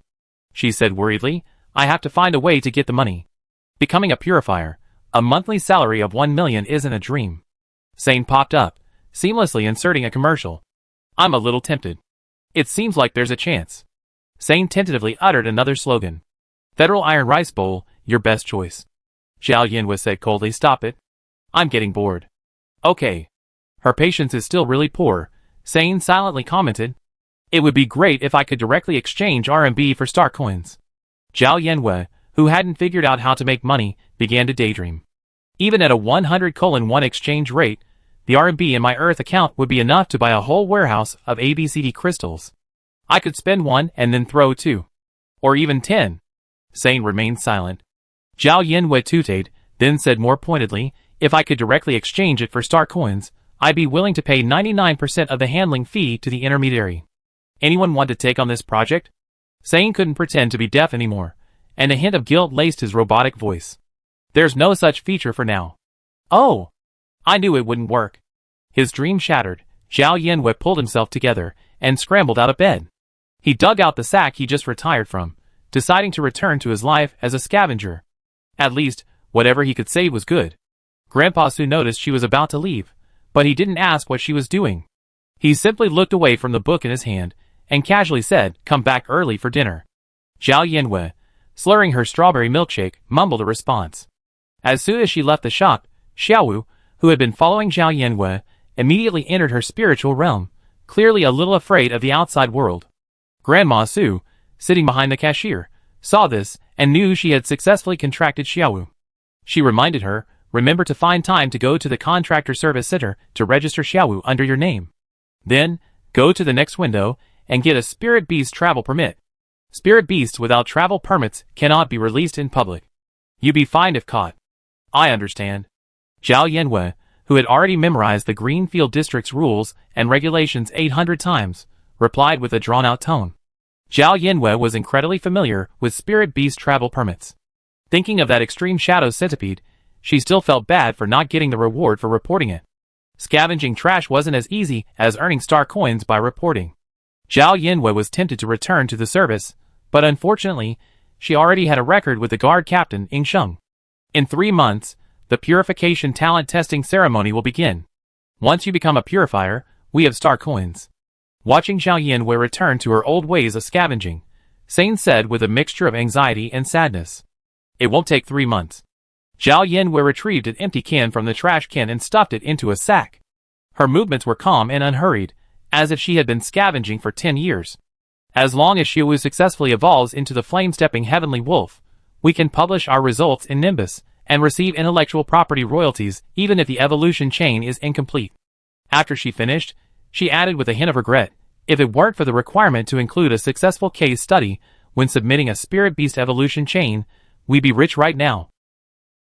She said worriedly, I have to find a way to get the money. Becoming a purifier, a monthly salary of 1 million isn't a dream. Sane popped up, seamlessly inserting a commercial. I'm a little tempted. It seems like there's a chance. Sane tentatively uttered another slogan. Federal Iron Rice Bowl, your best choice. Zhao Yanwei said coldly, stop it. I'm getting bored. Okay. Her patience is still really poor, Sane silently commented. It would be great if I could directly exchange RMB for star coins. Zhao Yanwei, who hadn't figured out how to make money, began to daydream. Even at a 100:1 exchange rate, the RMB in my Earth account would be enough to buy a whole warehouse of ABCD crystals. I could spend 1 and then throw 2. Or even 10. Sane remained silent. Zhao Yanwei tooted, then said more pointedly, if I could directly exchange it for star coins, I'd be willing to pay 99% of the handling fee to the intermediary. Anyone want to take on this project? Sane couldn't pretend to be deaf anymore, and a hint of guilt laced his robotic voice. There's no such feature for now. Oh! I knew it wouldn't work. His dream shattered, Zhao Yanwei pulled himself together and scrambled out of bed. He dug out the sack he just retired from, deciding to return to his life as a scavenger. At least, whatever he could save was good. Grandpa Su noticed she was about to leave, but he didn't ask what she was doing. He simply looked away from the book in his hand, and casually said, come back early for dinner. Zhao Yanwei, slurring her strawberry milkshake, mumbled a response. As soon as she left the shop, Xiaowu, who had been following Zhao Yanwei, immediately entered her spiritual realm, clearly a little afraid of the outside world. Grandma Su, sitting behind the cashier, saw this and knew she had successfully contracted Xiaowu. She reminded her, remember to find time to go to the contractor service center to register Xiaowu under your name. Then, go to the next window and get a spirit beast travel permit. Spirit beasts without travel permits cannot be released in public. You'd be fined if caught. I understand. Zhao Yanwei, who had already memorized the Greenfield District's rules and regulations 800 times, replied with a drawn-out tone. Zhao Yanwei was incredibly familiar with spirit beast travel permits. Thinking of that extreme shadow centipede, she still felt bad for not getting the reward for reporting it. Scavenging trash wasn't as easy as earning star coins by reporting. Zhao Yanwei was tempted to return to the service, but unfortunately, she already had a record with the guard captain Ing Sheng. In 3 months, the purification talent testing ceremony will begin. Once you become a purifier, we have star coins. Watching Zhao Yanwei return to her old ways of scavenging, Sane said with a mixture of anxiety and sadness. It won't take 3 months. Zhao Yanwei retrieved an empty can from the trash can and stuffed it into a sack. Her movements were calm and unhurried, as if she had been scavenging for 10 years. As long as Xiaowu successfully evolves into the flame-stepping heavenly wolf, we can publish our results in Nimbus and receive intellectual property royalties even if the evolution chain is incomplete. After she finished, she added with a hint of regret, if it weren't for the requirement to include a successful case study, when submitting a spirit beast evolution chain, we'd be rich right now.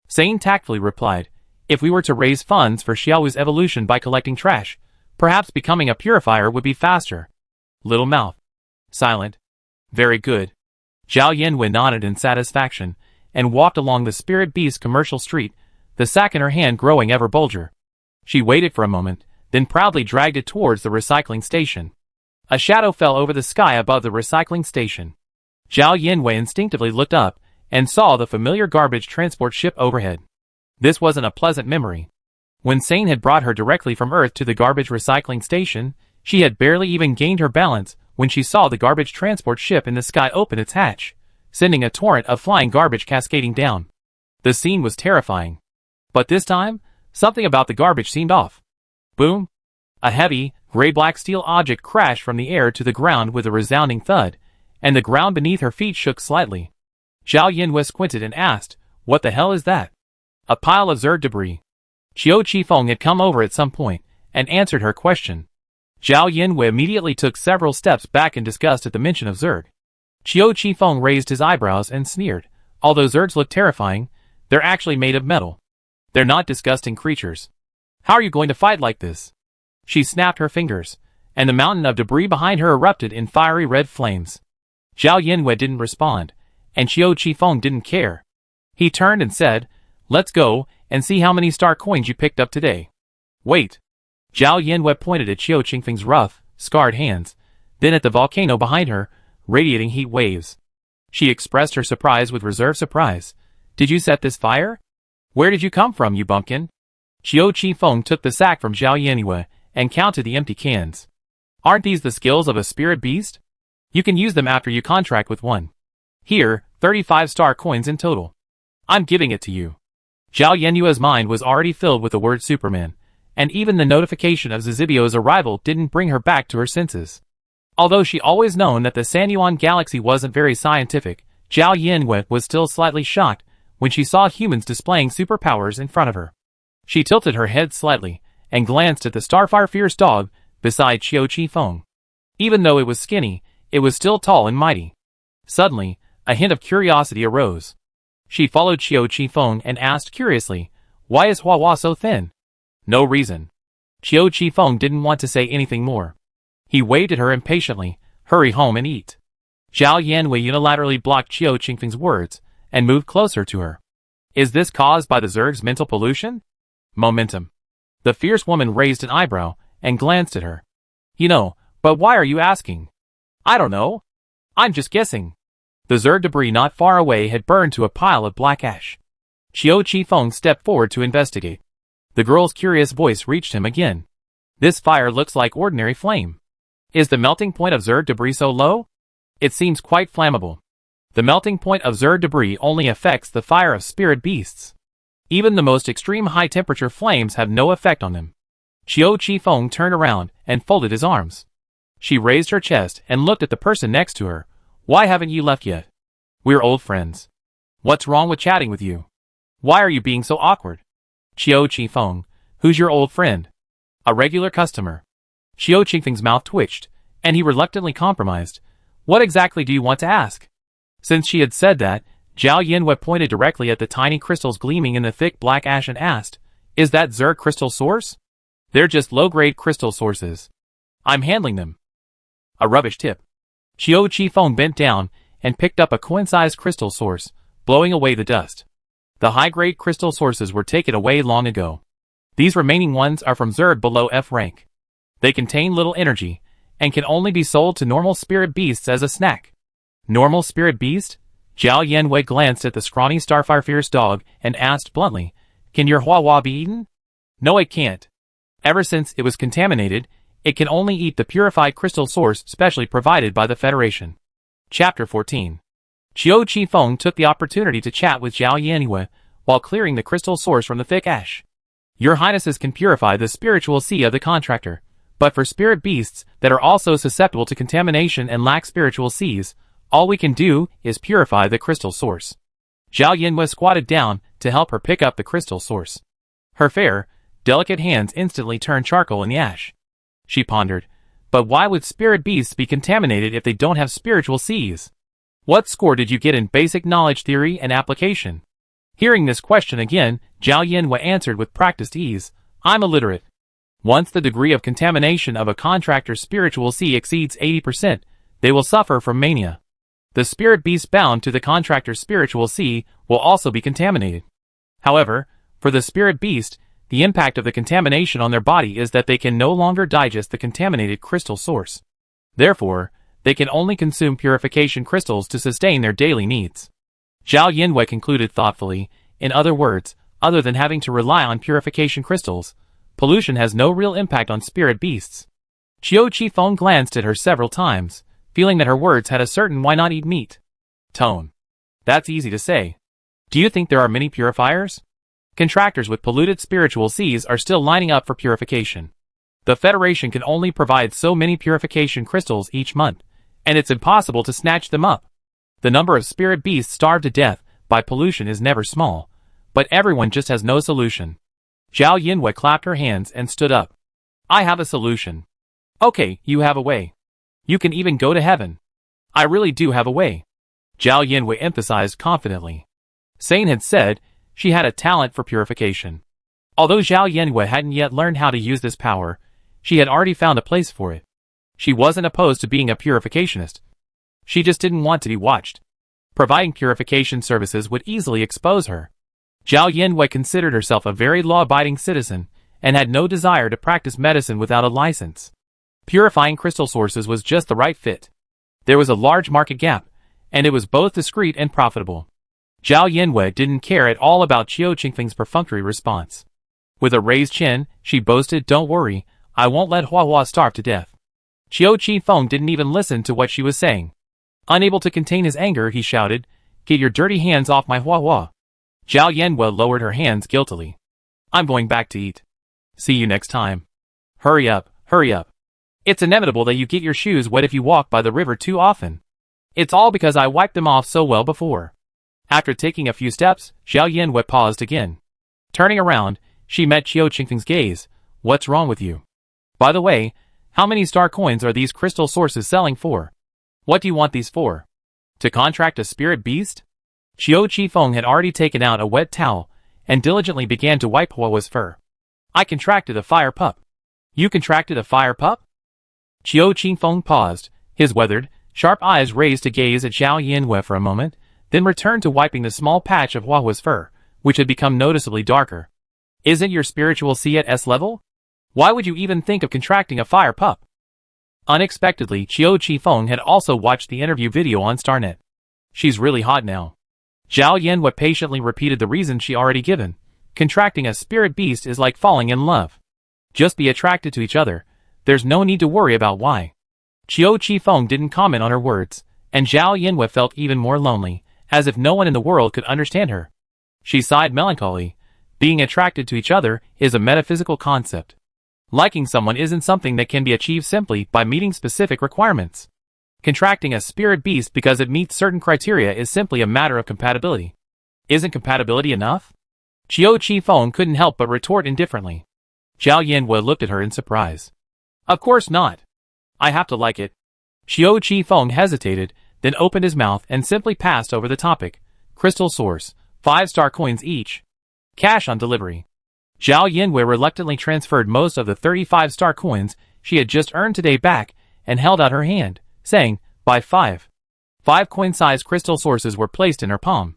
Sane tactfully replied, if we were to raise funds for Xiaowu's evolution by collecting trash, perhaps becoming a purifier would be faster. Little mouth. Silent. Very good. Zhao Yanwen nodded in satisfaction, and walked along the spirit beast commercial street, the sack in her hand growing ever bolder. She waited for a moment, then proudly dragged it towards the recycling station. A shadow fell over the sky above the recycling station. Zhao Yanwei instinctively looked up, and saw the familiar garbage transport ship overhead. This wasn't a pleasant memory. When Sane had brought her directly from Earth to the garbage recycling station, she had barely even gained her balance when she saw the garbage transport ship in the sky open its hatch, sending a torrent of flying garbage cascading down. The scene was terrifying. But this time, something about the garbage seemed off. Boom! A heavy, gray-black steel object crashed from the air to the ground with a resounding thud, and the ground beneath her feet shook slightly. Zhao Yanwei squinted and asked, what the hell is that? A pile of Zerg debris. Qiu Qifeng had come over at some point, and answered her question. Zhao Yanwei immediately took several steps back in disgust at the mention of Zerg. Qiu Qifeng raised his eyebrows and sneered. Although Zergs look terrifying, they're actually made of metal. They're not disgusting creatures. How are you going to fight like this? She snapped her fingers, and the mountain of debris behind her erupted in fiery red flames. Zhao Yanwei didn't respond, and Qiu Qifeng didn't care. He turned and said, let's go and see how many star coins you picked up today. Wait. Zhao Yanwei pointed at Qiu Qingfeng's rough, scarred hands, then at the volcano behind her, radiating heat waves. She expressed her surprise with reserved surprise. Did you set this fire? Where did you come from, you bumpkin? Qiu Qifeng took the sack from Zhao Yanwei and counted the empty cans. Aren't these the skills of a spirit beast? You can use them after you contract with one. Here, 35 star coins in total. I'm giving it to you. Zhao Yanwei's mind was already filled with the word Superman, and even the notification of Zizibio's arrival didn't bring her back to her senses. Although she always known that the Sanyuan galaxy wasn't very scientific, Zhao Yanwei was still slightly shocked when she saw humans displaying superpowers in front of her. She tilted her head slightly, and glanced at the Starfire Fierce dog beside Qiu Qifeng. Even though it was skinny, it was still tall and mighty. Suddenly, a hint of curiosity arose. She followed Qiu Qifeng and asked curiously, why is Hua so thin? No reason. Qiu Qifeng didn't want to say anything more. He waved at her impatiently, hurry home and eat. Zhao Yanwei unilaterally blocked Qiu Qingfeng's words, and moved closer to her. Is this caused by the Zerg's mental pollution? Momentum. The fierce woman raised an eyebrow, and glanced at her. You know, but why are you asking? I don't know. I'm just guessing. The Zerg debris not far away had burned to a pile of black ash. Qiu Qifeng stepped forward to investigate. The girl's curious voice reached him again. This fire looks like ordinary flame. Is the melting point of Zerg debris so low? It seems quite flammable. The melting point of Zerg debris only affects the fire of spirit beasts. Even the most extreme high-temperature flames have no effect on them. Qiu Qifeng turned around and folded his arms. She raised her chest and looked at the person next to her. Why haven't you left yet? We're old friends. What's wrong with chatting with you? Why are you being so awkward? Qiu Qifeng, who's your old friend? A regular customer. Qiu Qingfeng's mouth twitched, and he reluctantly compromised. What exactly do you want to ask? Since she had said that, Zhao Yanwei pointed directly at the tiny crystals gleaming in the thick black ash and asked, is that Zerg crystal source? They're just low-grade crystal sources. I'm handling them. A rubbish tip. Qiu Qifeng bent down and picked up a coin-sized crystal source, blowing away the dust. The high-grade crystal sources were taken away long ago. These remaining ones are from Zerg below F rank. They contain little energy, and can only be sold to normal spirit beasts as a snack. Normal spirit beast? Zhao Yanwei glanced at the scrawny Starfire Fierce dog and asked bluntly, can your Hua be eaten? No, it can't. Ever since it was contaminated, it can only eat the purified crystal source specially provided by the Federation. Chapter 14. Qiu Qifeng took the opportunity to chat with Zhao Yanwei while clearing the crystal source from the thick ash. Your Highnesses can purify the spiritual sea of the contractor, but for spirit beasts that are also susceptible to contamination and lack spiritual seas, all we can do is purify the crystal source. Zhao Yanwei squatted down to help her pick up the crystal source. Her fair, delicate hands instantly turned charcoal in the ash. She pondered, but why would spirit beasts be contaminated if they don't have spiritual seas? What score did you get in basic knowledge theory and application? Hearing this question again, Zhao Yanwei answered with practiced ease, I'm illiterate. Once the degree of contamination of a contractor's spiritual sea exceeds 80%, they will suffer from mania. The spirit beast bound to the contractor's spiritual sea will also be contaminated. However, for the spirit beast, the impact of the contamination on their body is that they can no longer digest the contaminated crystal source. Therefore, they can only consume purification crystals to sustain their daily needs. Zhao Yanwei concluded thoughtfully, in other words, other than having to rely on purification crystals, pollution has no real impact on spirit beasts. Qiu Qifeng glanced at her several times, feeling that her words had a certain why not eat meat tone. That's easy to say. Do you think there are many purifiers? Contractors with polluted spiritual seas are still lining up for purification. The Federation can only provide so many purification crystals each month, and it's impossible to snatch them up. The number of spirit beasts starved to death by pollution is never small, but everyone just has no solution. Zhao Yanwei clapped her hands and stood up. I have a solution. Okay, you have a way. You can even go to heaven. I really do have a way. Zhao Yanwei emphasized confidently. Sane had said she had a talent for purification. Although Zhao Yanwei hadn't yet learned how to use this power, she had already found a place for it. She wasn't opposed to being a purificationist. She just didn't want to be watched. Providing purification services would easily expose her. Zhao Yanwei considered herself a very law-abiding citizen and had no desire to practice medicine without a license. Purifying crystal sources was just the right fit. There was a large market gap, and it was both discreet and profitable. Zhao Yanwei didn't care at all about Qiu Qingfeng's perfunctory response. With a raised chin, she boasted, don't worry, I won't let Hua Hua starve to death. Qiu Qifeng didn't even listen to what she was saying. Unable to contain his anger, he shouted, get your dirty hands off my Hua Hua. Zhao Yanwei lowered her hands guiltily. I'm going back to eat. See you next time. Hurry up, hurry up. It's inevitable that you get your shoes wet if you walk by the river too often. It's all because I wiped them off so well before. After taking a few steps, Zhao Yanwei paused again. Turning around, she met Qiu Qingfeng's gaze. What's wrong with you? By the way, how many star coins are these crystal sources selling for? What do you want these for? To contract a spirit beast? Qiu Qifeng had already taken out a wet towel and diligently began to wipe Hua's fur. I contracted a fire pup. You contracted a fire pup? Qiu Qifeng paused, his weathered, sharp eyes raised to gaze at Zhao Yanwei for a moment, then returned to wiping the small patch of Hua's fur, which had become noticeably darker. Isn't your spiritual sea at S level? Why would you even think of contracting a fire pup? Unexpectedly, Qiu Qifeng had also watched the interview video on StarNet. She's really hot now. Zhao Yanwei patiently repeated the reason she already given. Contracting a spirit beast is like falling in love. Just be attracted to each other. There's no need to worry about why. Qiu Qifeng didn't comment on her words, and Zhao Yanwei felt even more lonely, as if no one in the world could understand her. She sighed melancholy. Being attracted to each other is a metaphysical concept. Liking someone isn't something that can be achieved simply by meeting specific requirements. Contracting a spirit beast because it meets certain criteria is simply a matter of compatibility. Isn't compatibility enough? Qiu Qifeng couldn't help but retort indifferently. Zhao Yanwei looked at her in surprise. Of course not. I have to like it. Qiu Qifeng hesitated, then opened his mouth and simply passed over the topic. Crystal source, 5-star coins each. Cash on delivery. Zhao Yanwei reluctantly transferred most of the 35-star coins she had just earned today back and held out her hand, saying, buy 5. 5 coin-sized crystal sources were placed in her palm.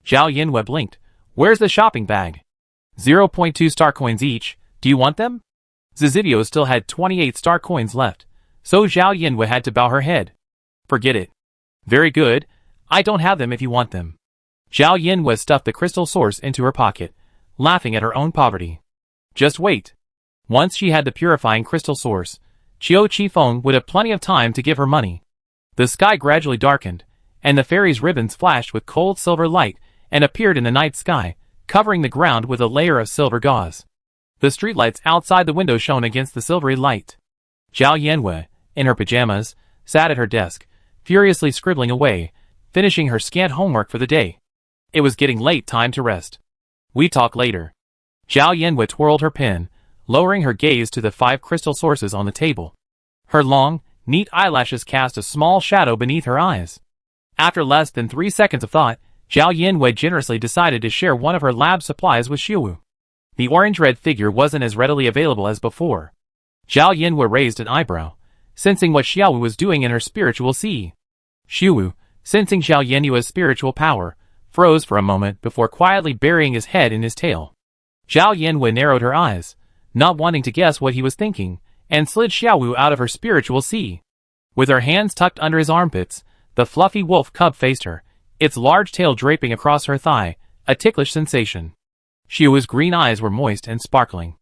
Zhao Yanwei blinked. Where's the shopping bag? 0.2-star coins each. Do you want them? Zizidio still had 28-star coins left, so Zhao Yanwei had to bow her head. Forget it. Very good. I don't have them if you want them. Zhao Yanwei stuffed the crystal source into her pocket, laughing at her own poverty. Just wait. Once she had the purifying crystal source, Qiu Qifeng would have plenty of time to give her money. The sky gradually darkened, and the fairy's ribbons flashed with cold silver light and appeared in the night sky, covering the ground with a layer of silver gauze. The streetlights outside the window shone against the silvery light. Zhao Yanwei, in her pajamas, sat at her desk, furiously scribbling away, finishing her scant homework for the day. It was getting late, time to rest. We talk later. Zhao Yanwei twirled her pen, lowering her gaze to the 5 crystal sources on the table. Her long, neat eyelashes cast a small shadow beneath her eyes. After less than 3 seconds of thought, Zhao Yinwei generously decided to share one of her lab supplies with Xiaowu. The orange-red figure wasn't as readily available as before. Zhao Yinwei raised an eyebrow, sensing what Xiaowu was doing in her spiritual sea. Xiaowu, sensing Zhao Yinwei's spiritual power, froze for a moment before quietly burying his head in his tail. Zhao Yinwei narrowed her eyes, not wanting to guess what he was thinking, and slid Xiaowu out of her spiritual sea. With her hands tucked under his armpits, the fluffy wolf cub faced her, its large tail draping across her thigh, a ticklish sensation. Xiaowu's green eyes were moist and sparkling.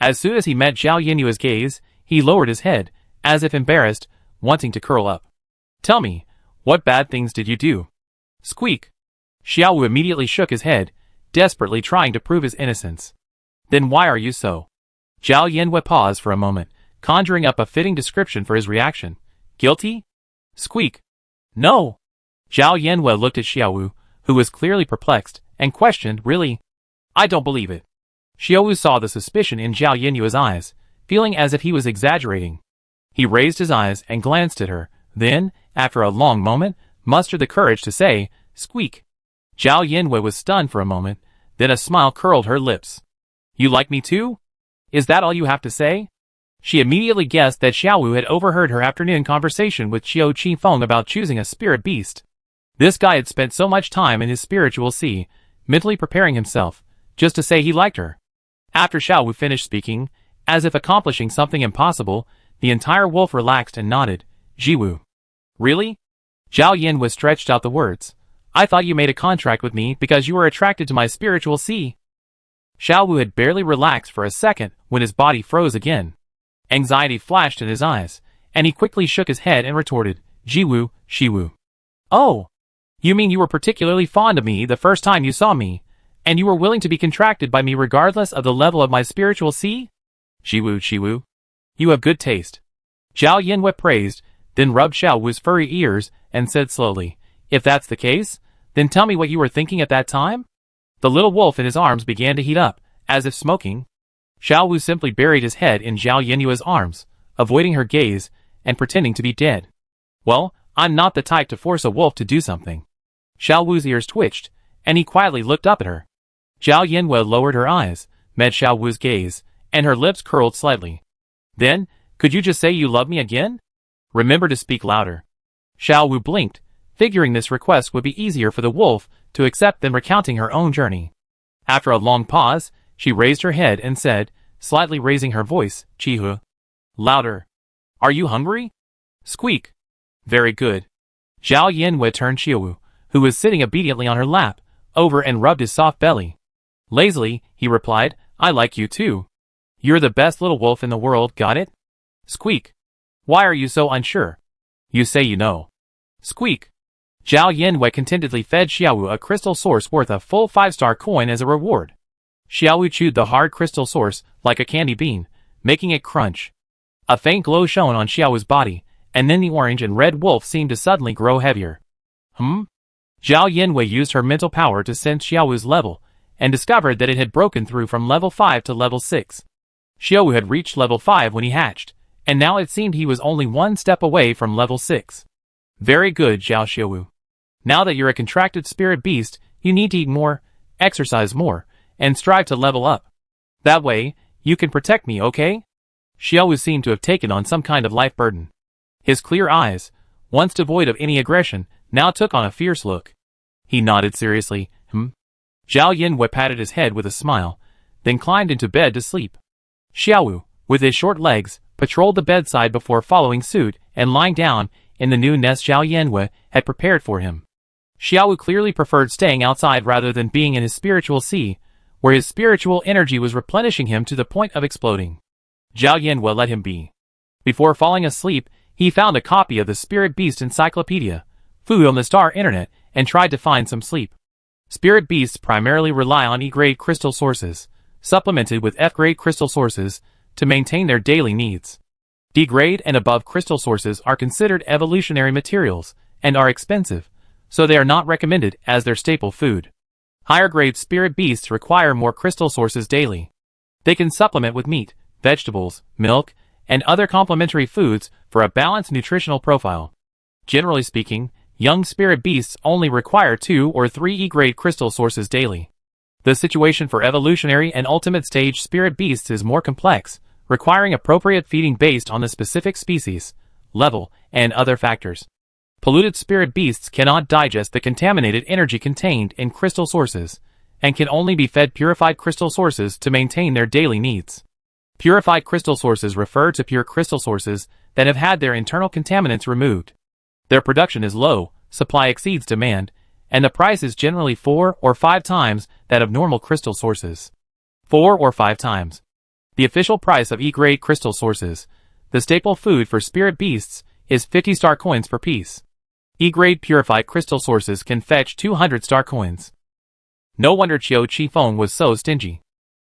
As soon as he met Zhao Yinwei's gaze, he lowered his head, as if embarrassed, wanting to curl up. "Tell me, what bad things did you do?" Squeak. Xiaowu immediately shook his head, desperately trying to prove his innocence. "Then why are you so?" Zhao Yinwei paused for a moment, conjuring up a fitting description for his reaction. "Guilty?" Squeak. "No." Zhao Yinwei looked at Xiaowu, who was clearly perplexed, and questioned, "Really? I don't believe it." Xiaowu saw the suspicion in Zhao Yinwei's eyes, feeling as if he was exaggerating. He raised his eyes and glanced at her, then, after a long moment, mustered the courage to say, "Squeak." Zhao Yinwei was stunned for a moment, then a smile curled her lips. "You like me too? Is that all you have to say?" She immediately guessed that Xiaowu had overheard her afternoon conversation with Qiu Qifeng about choosing a spirit beast. This guy had spent so much time in his spiritual sea, mentally preparing himself, just to say he liked her. After Xiaowu finished speaking, as if accomplishing something impossible, the entire wolf relaxed and nodded. "Jiwu." "Really?" Zhao Yinwei stretched out the words. "I thought you made a contract with me because you were attracted to my spiritual sea." Xiaowu had barely relaxed for a second when his body froze again. Anxiety flashed in his eyes, and he quickly shook his head and retorted, "Jiwu, Shiwu." "Oh, you mean you were particularly fond of me the first time you saw me, and you were willing to be contracted by me regardless of the level of my spiritual sea?" "Shiwu, Shiwu. You have good taste." Zhao Yinwei praised, then rubbed Xiaowu's furry ears and said slowly, "If that's the case, then tell me what you were thinking at that time?" The little wolf in his arms began to heat up, as if smoking. Xiaowu simply buried his head in Zhao Yinwei's arms, avoiding her gaze, and pretending to be dead. "Well, I'm not the type to force a wolf to do something." Xiaowu's ears twitched, and he quietly looked up at her. Zhao Yinwei lowered her eyes, met Xiaowu's gaze, and her lips curled slightly. "Then, could you just say you love me again? Remember to speak louder." Xiaowu blinked, figuring this request would be easier for the wolf to accept than recounting her own journey. After a long pause, she raised her head and said, slightly raising her voice, "Chihu." "Louder." "Are you hungry?" Squeak. "Very good." Zhao Yinwei turned Xiaowu, who was sitting obediently on her lap, over and rubbed his soft belly. Lazily, he replied, "I like you too. You're the best little wolf in the world, got it?" Squeak. "Why are you so unsure? You say you know." Squeak. Zhao Yinwei contentedly fed Xiaowu a crystal source worth a full 5-star coin as a reward. Xiaowu chewed the hard crystal source like a candy bean, making it crunch. A faint glow shone on Xiaowu's body, and then the orange and red wolf seemed to suddenly grow heavier. Zhao Yinwei used her mental power to sense Xiaowu's level, and discovered that it had broken through from level 5 to level 6. Xiaowu had reached level 5 when he hatched, and now it seemed he was only one step away from level 6. "Very good, Zhao Xiaowu. Now that you're a contracted spirit beast, you need to eat more, exercise more, and strive to level up. That way, you can protect me, okay?" Xiaowu seemed to have taken on some kind of life burden. His clear eyes, once devoid of any aggression, now took on a fierce look. He nodded seriously. Zhao Yinwei patted his head with a smile, then climbed into bed to sleep. Xiaowu, with his short legs, patrolled the bedside before following suit and lying down in the new nest Zhao Yinwei had prepared for him. Xiaowu clearly preferred staying outside rather than being in his spiritual sea, where his spiritual energy was replenishing him to the point of exploding. Zhao Yinwei let him be. Before falling asleep, he found a copy of the Spirit Beast Encyclopedia, food on the Star Internet, and tried to find some sleep. Spirit beasts primarily rely on E-grade crystal sources, supplemented with F-grade crystal sources, to maintain their daily needs. D-grade and above crystal sources are considered evolutionary materials, and are expensive, so they are not recommended as their staple food. Higher-grade spirit beasts require more crystal sources daily. They can supplement with meat, vegetables, milk, and other complementary foods for a balanced nutritional profile. Generally speaking, young spirit beasts only require 2 or 3 E-grade crystal sources daily. The situation for evolutionary and ultimate stage spirit beasts is more complex, requiring appropriate feeding based on the specific species, level, and other factors. Polluted spirit beasts cannot digest the contaminated energy contained in crystal sources, and can only be fed purified crystal sources to maintain their daily needs. Purified crystal sources refer to pure crystal sources that have had their internal contaminants removed. Their production is low, supply exceeds demand, and the price is generally 4 or 5 times that of normal crystal sources. 4 or 5 times. The official price of E-grade crystal sources, the staple food for spirit beasts, is 50 star coins per piece. E-grade purified crystal sources can fetch 200 star coins. No wonder Chiu Chi-feng was so stingy.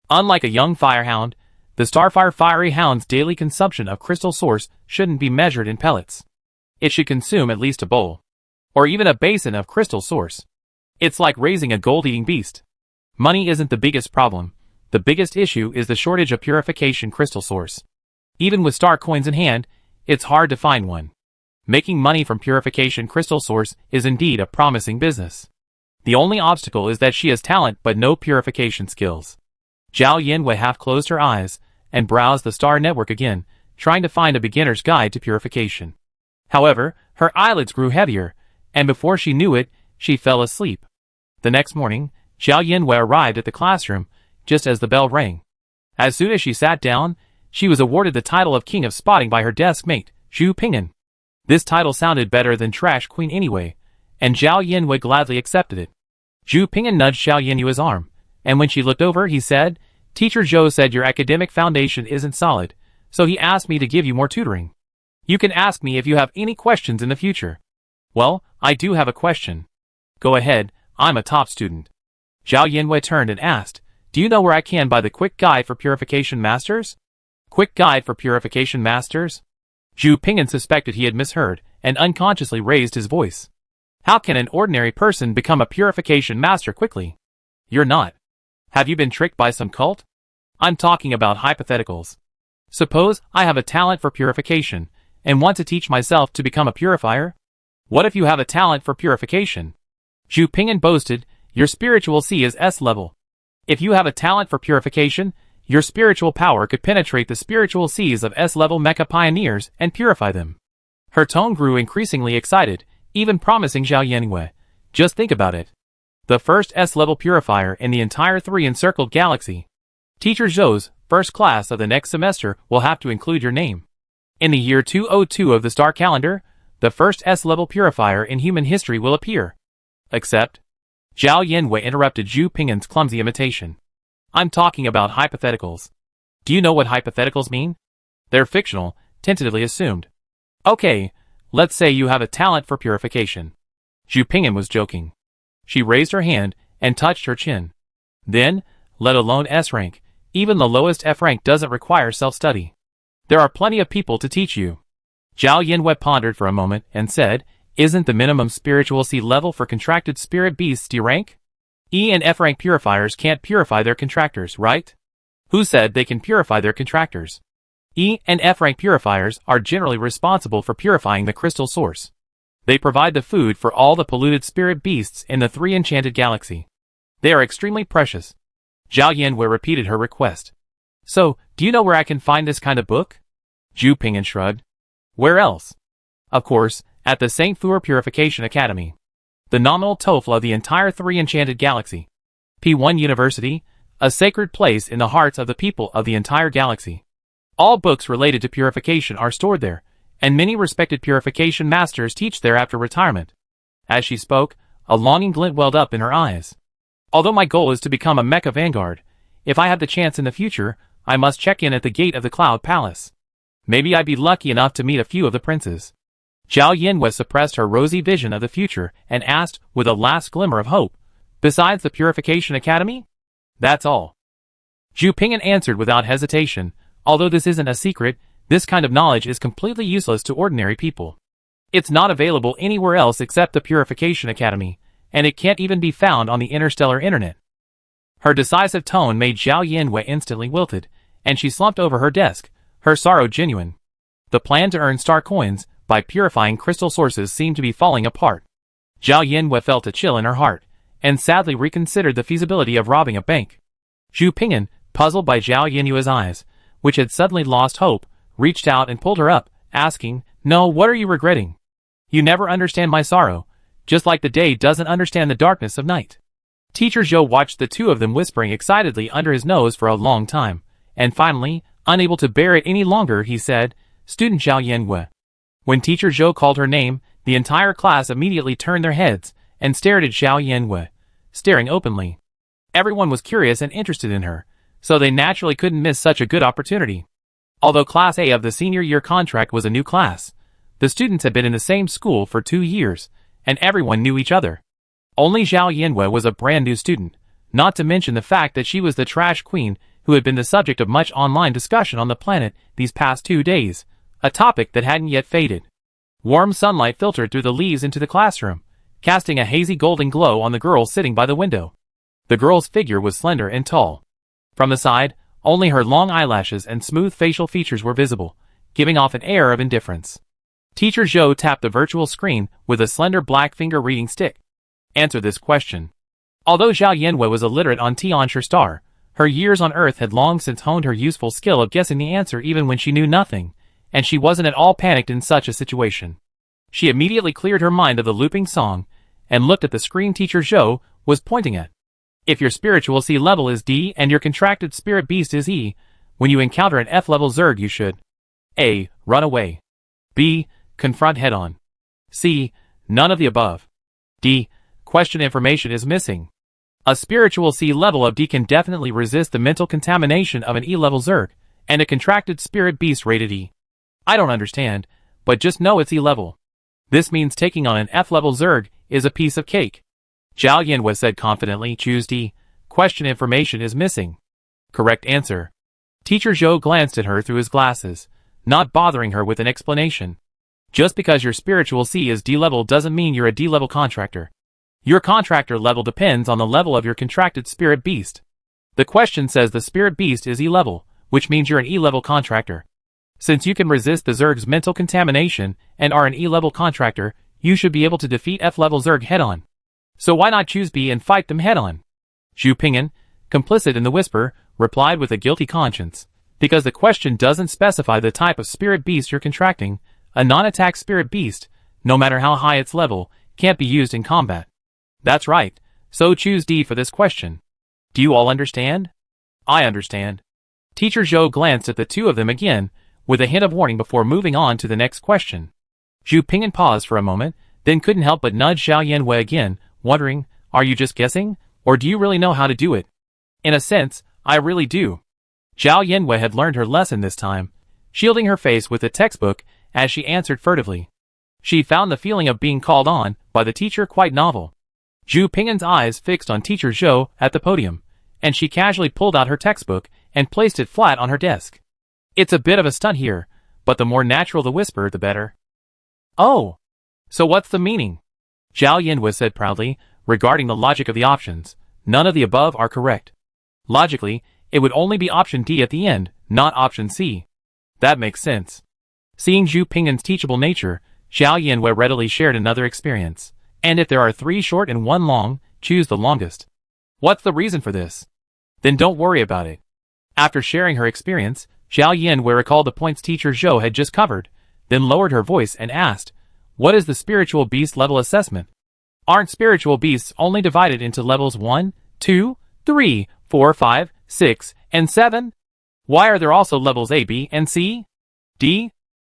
Unlike a young firehound, the Starfire Fiery Hound's daily consumption of crystal source shouldn't be measured in pellets. It should consume at least a bowl, or even a basin of crystal source. It's like raising a gold-eating beast. Money isn't the biggest problem. The biggest issue is the shortage of purification crystal source. Even with star coins in hand, it's hard to find one. Making money from purification crystal source is indeed a promising business. The only obstacle is that she has talent but no purification skills. Zhao Yanwei half closed her eyes and browsed the star network again, trying to find a beginner's guide to purification. However, her eyelids grew heavier, and before she knew it, she fell asleep. The next morning, Zhao Yanwei arrived at the classroom just as the bell rang. As soon as she sat down, she was awarded the title of King of Spotting by her desk mate, Zhu Ping'an. This title sounded better than Trash Queen anyway, and Zhao Yanwei gladly accepted it. Zhu Ping'an nudged Zhao Yanwei's arm, and when she looked over, he said, "Teacher Zhou said your academic foundation isn't solid, so he asked me to give you more tutoring. You can ask me if you have any questions in the future." "Well, I do have a question." "Go ahead, I'm a top student." Zhao Yanwei turned and asked, "Do you know where I can buy the Quick Guide for Purification Masters?" Quick Guide for Purification Masters? Zhu Ping'an suspected he had misheard, and unconsciously raised his voice. "How can an ordinary person become a purification master quickly? You're not. Have you been tricked by some cult? I'm talking about hypotheticals. Suppose I have a talent for purification, and want to teach myself to become a purifier? What if you have a talent for purification?" Zhu Ping'an boasted, "Your spiritual C is S level. If you have a talent for purification, your spiritual power could penetrate the spiritual Cs of S-level mecha pioneers and purify them." Her tone grew increasingly excited, even promising Zhao Yanwei, "Just think about it. The first S-level purifier in the entire 3-encircled galaxy. Teacher Zhou's first class of the next semester will have to include your name. In the year 202 of the star calendar, the first S-level purifier in human history will appear. Except..." Zhao Yanwei interrupted Zhu Ping'an's clumsy imitation. "I'm talking about hypotheticals. Do you know what hypotheticals mean? They're fictional, tentatively assumed. Okay, let's say you have a talent for purification." Zhu Ping'an was joking. She raised her hand and touched her chin. "Then, let alone S rank, even the lowest F rank doesn't require self-study. There are plenty of people to teach you." Zhao Yanwei pondered for a moment and said, "Isn't the minimum spiritual C level for contracted spirit beasts D rank? E and F rank purifiers can't purify their contractors, right? Who said they can purify their contractors? E and F rank purifiers are generally responsible for purifying the crystal source. They provide the food for all the polluted spirit beasts in the 3 enchanted galaxy. They are extremely precious." Zhao Yanwei repeated her request. "So, do you know where I can find this kind of book?" Zhu Ping'an shrugged. "Where else?" "Of course, at the St. Fuer Purification Academy. The nominal TOEFL of the entire 3 enchanted galaxy. EP1 University, a sacred place in the hearts of the people of the entire galaxy. All books related to purification are stored there, and many respected purification masters teach there after retirement." As she spoke, a longing glint welled up in her eyes. "Although my goal is to become a mecha vanguard, if I have the chance in the future, I must check in at the gate of the Cloud Palace. Maybe I'd be lucky enough to meet a few of the princes." Zhao Yanwei suppressed her rosy vision of the future and asked, with a last glimmer of hope, "Besides the Purification Academy?" "That's all." Zhu Ping'an answered without hesitation, "Although this isn't a secret, this kind of knowledge is completely useless to ordinary people. It's not available anywhere else except the Purification Academy, and it can't even be found on the interstellar internet." Her decisive tone made Zhao Yanwei instantly wilted, and she slumped over her desk, her sorrow genuine. The plan to earn star coins by purifying crystal sources seemed to be falling apart. Zhao Yanwei felt a chill in her heart, and sadly reconsidered the feasibility of robbing a bank. Zhu Ping'an, puzzled by Zhao Yanwei's eyes, which had suddenly lost hope, reached out and pulled her up, asking, "No, what are you regretting? You never understand my sorrow, just like the day doesn't understand the darkness of night." Teacher Zhou watched the two of them whispering excitedly under his nose for a long time, and finally, unable to bear it any longer, he said, "Student Zhao Yanwei." When Teacher Zhou called her name, the entire class immediately turned their heads and stared at Zhao Yanwei, staring openly. Everyone was curious and interested in her, so they naturally couldn't miss such a good opportunity. Although Class A of the senior year contract was a new class, the students had been in the same school for 2 years, and everyone knew each other. Only Zhao Yanwei was a brand new student, not to mention the fact that she was the trash queen who had been the subject of much online discussion on the planet these past 2 days, a topic that hadn't yet faded. Warm sunlight filtered through the leaves into the classroom, casting a hazy golden glow on the girl sitting by the window. The girl's figure was slender and tall. From the side, only her long eyelashes and smooth facial features were visible, giving off an air of indifference. Teacher Zhou tapped the virtual screen with a slender black finger reading stick. Answer this question. Although Zhao Yanwei was illiterate on Tianshi Star, her years on Earth had long since honed her useful skill of guessing the answer even when she knew nothing, and she wasn't at all panicked in such a situation. She immediately cleared her mind of the looping song, and looked at the screen Teacher Zhou was pointing at. If your spiritual C level is D and your contracted spirit beast is E, when you encounter an F level Zerg you should A. Run away. B. Confront head-on. C. None of the above. D. Question information is missing. A spiritual C level of D can definitely resist the mental contamination of an E level Zerg, and a contracted spirit beast rated E. I don't understand, but just know it's E level. This means taking on an F level Zerg is a piece of cake. Zhao Yanwei said confidently, choose D. Question information is missing. Correct answer. Teacher Zhou glanced at her through his glasses, not bothering her with an explanation. Just because your spiritual C is D level doesn't mean you're a D level contractor. Your contractor level depends on the level of your contracted spirit beast. The question says the spirit beast is E level, which means you're an E level contractor. Since you can resist the Zerg's mental contamination and are an E level contractor, you should be able to defeat F level Zerg head on. So why not choose B and fight them head on? Zhu Ping'an, complicit in the whisper, replied with a guilty conscience. Because the question doesn't specify the type of spirit beast you're contracting, a non-attack spirit beast, no matter how high its level, can't be used in combat. That's right, so choose D for this question. Do you all understand? I understand. Teacher Zhou glanced at the two of them again, with a hint of warning before moving on to the next question. Zhu Ping'an paused for a moment, then couldn't help but nudge Zhao Yanwei again, wondering, are you just guessing, or do you really know how to do it? In a sense, I really do. Zhao Yanwei had learned her lesson this time, shielding her face with the textbook as she answered furtively. She found the feeling of being called on by the teacher quite novel. Zhu Ping'an's eyes fixed on Teacher Zhou at the podium, and she casually pulled out her textbook and placed it flat on her desk. It's a bit of a stunt here, but the more natural the whisper, the better. Oh! So what's the meaning? Zhao Yanwei said proudly, regarding the logic of the options. None of the above are correct. Logically, it would only be option D at the end, not option C. That makes sense. Seeing Zhu Ping'an's teachable nature, Zhao Yanwei readily shared another experience. And if there are 3 short and 1 long, choose the longest. What's the reason for this? Then don't worry about it. After sharing her experience, Zhao Yanwei recalled the points Teacher Zhou had just covered, then lowered her voice and asked, what is the spiritual beast level assessment? Aren't spiritual beasts only divided into levels 1, 2, 3, 4, 5, 6, and 7? Why are there also levels A, B, and C? D?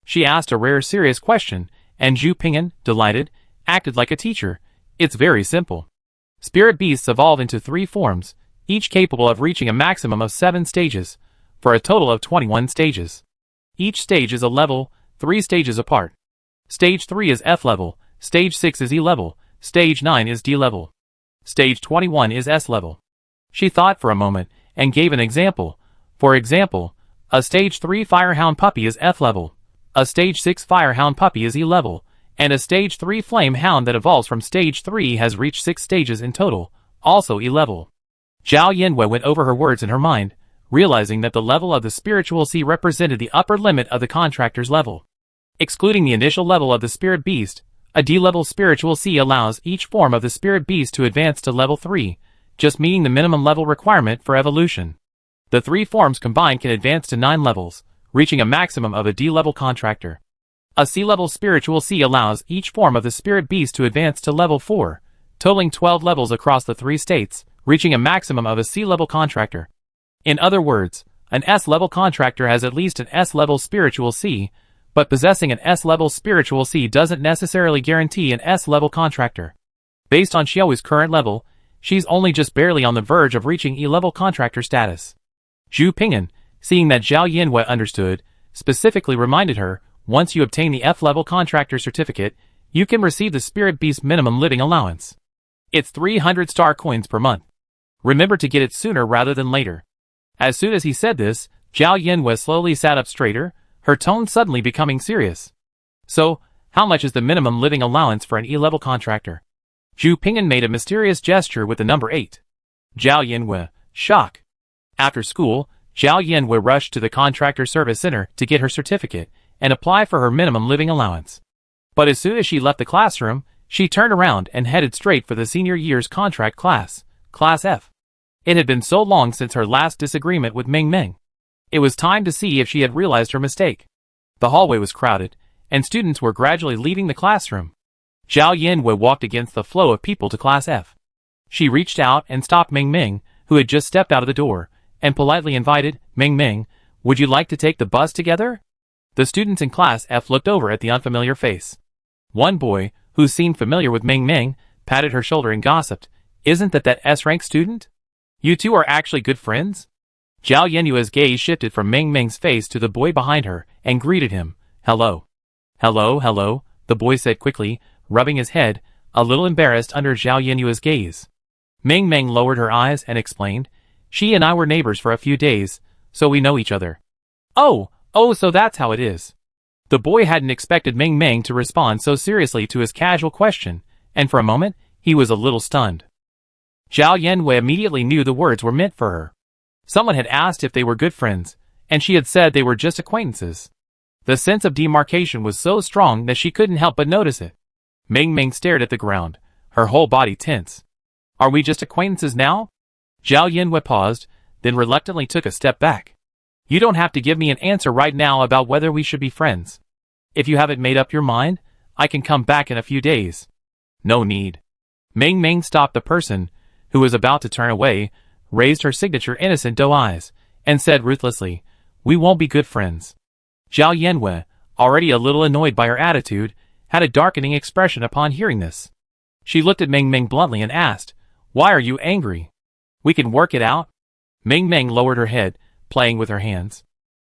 She asked a rare serious question, and Zhu Ping'an, delighted, acted like a teacher. It's very simple. Spirit beasts evolve into 3 forms, each capable of reaching a maximum of 7 stages, for a total of 21 stages. Each stage is a level, 3 stages apart. Stage 3 is F level, Stage 6 is E level, Stage 9 is D level. Stage 21 is S level. She thought for a moment, and gave an example. For example, a Stage 3 Firehound puppy is F level, a Stage 6 Firehound puppy is E level, and a Stage 3 Flame Hound that evolves from Stage 3 has reached 6 stages in total, also E level. Zhao Yanwei went over her words in her mind, realizing that the level of the spiritual C represented the upper limit of the contractor's level. Excluding the initial level of the spirit beast, A D-level spiritual C allows each form of the spirit beast to advance to level 3, just meeting the minimum level requirement for evolution. The 3 forms combined can advance to 9 levels, reaching a maximum of a D-level contractor. A C-level spiritual C allows each form of the spirit beast to advance to level 4, totaling 12 levels across the 3 states, reaching a maximum of a C-level contractor. In other words, an S-level contractor has at least an S-level spiritual C, but possessing an S-level spiritual C doesn't necessarily guarantee an S-level contractor. Based on Xiaohu's current level, she's only just barely on the verge of reaching E-level contractor status. Zhu Ping'an, seeing that Zhao Yanwei understood, specifically reminded her, once you obtain the F-level contractor certificate, you can receive the Spirit Beast minimum living allowance. It's 300 star coins per month. Remember to get it sooner rather than later. As soon as he said this, Zhao Yanwei slowly sat up straighter, her tone suddenly becoming serious. So, how much is the minimum living allowance for an E-level contractor? Zhu Ping'an made a mysterious gesture with the number 8. Zhao Yanwei, shock. After school, Zhao Yanwei rushed to the contractor service center to get her certificate and apply for her minimum living allowance. But as soon as she left the classroom, she turned around and headed straight for the senior year's contract class, Class F. It had been so long since her last disagreement with Ming Ming. It was time to see if she had realized her mistake. The hallway was crowded, and students were gradually leaving the classroom. Zhao Yanwei walked against the flow of people to Class F. She reached out and stopped Ming Ming, who had just stepped out of the door, and politely invited, Ming Ming, would you like to take the bus together? The students in Class F looked over at the unfamiliar face. One boy, who seemed familiar with Ming Ming, patted her shoulder and gossiped, isn't that S-rank student? You two are actually good friends? Zhao Yanwei's gaze shifted from Ming Ming's face to the boy behind her, and greeted him, hello. Hello, the boy said quickly, rubbing his head, a little embarrassed under Zhao Yanwei's gaze. Ming Ming lowered her eyes and explained, she and I were neighbors for a few days, so we know each other. Oh, so that's how it is. The boy hadn't expected Ming Ming to respond so seriously to his casual question, and for a moment, he was a little stunned. Zhao Yanwei immediately knew the words were meant for her. Someone had asked if they were good friends, and she had said they were just acquaintances. The sense of demarcation was so strong that she couldn't help but notice it. Ming Ming stared at the ground, her whole body tense. Are we just acquaintances now? Zhao Yanwei paused, then reluctantly took a step back. You don't have to give me an answer right now about whether we should be friends. If you haven't made up your mind, I can come back in a few days. No need. Ming Ming stopped the person, who was about to turn away, raised her signature innocent doe eyes, and said ruthlessly, we won't be good friends. Zhao Yanwei, already a little annoyed by her attitude, had a darkening expression upon hearing this. She looked at Ming Ming bluntly and asked, why are you angry? We can work it out. Ming Ming lowered her head, playing with her hands.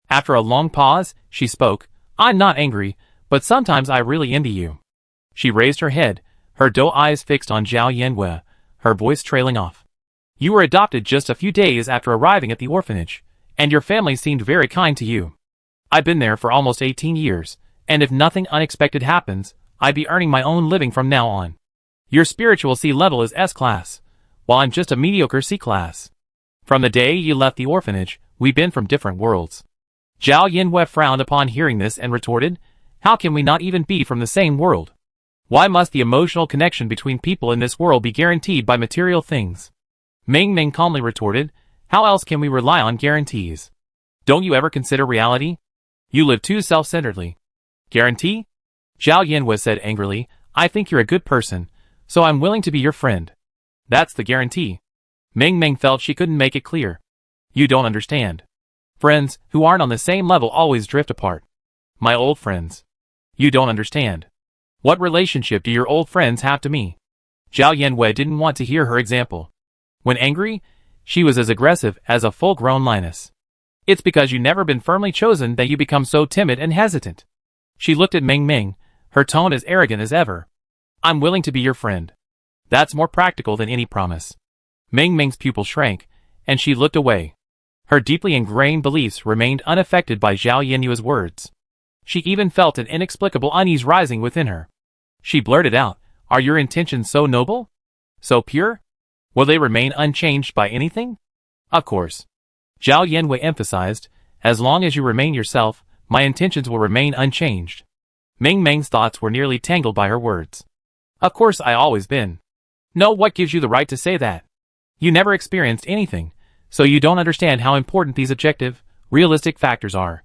After a long pause, she spoke, I'm not angry, but sometimes I really envy you. She raised her head, her doe eyes fixed on Zhao Yanwei, her voice trailing off. You were adopted just a few days after arriving at the orphanage, and your family seemed very kind to you. I've been there for almost 18 years, and if nothing unexpected happens, I'd be earning my own living from now on. Your spiritual C level is S-class, while I'm just a mediocre C-class. From the day you left the orphanage, we've been from different worlds. Zhao Yanwei frowned upon hearing this and retorted, how can we not even be from the same world? Why must the emotional connection between people in this world be guaranteed by material things? Ming Ming calmly retorted, how else can we rely on guarantees? Don't you ever consider reality? You live too self-centeredly. Guarantee? Zhao Yanwei said angrily, I think you're a good person, so I'm willing to be your friend. That's the guarantee. Ming Ming felt she couldn't make it clear. You don't understand. Friends who aren't on the same level always drift apart. My old friends. You don't understand. What relationship do your old friends have to me? Zhao Yanwei didn't want to hear her example. When angry, she was as aggressive as a full-grown lioness. It's because you've never been firmly chosen that you become so timid and hesitant. She looked at Ming Ming, her tone as arrogant as ever. I'm willing to be your friend. That's more practical than any promise. Ming Ming's pupil shrank, and she looked away. Her deeply ingrained beliefs remained unaffected by Zhao Yanwei's words. She even felt an inexplicable unease rising within her. She blurted out, are your intentions so noble? So pure? Will they remain unchanged by anything? Of course. Zhao Yanwei emphasized, as long as you remain yourself, my intentions will remain unchanged. Ming Ming's thoughts were nearly tangled by her words. Of course I always been. No, what gives you the right to say that? You never experienced anything, so you don't understand how important these objective, realistic factors are.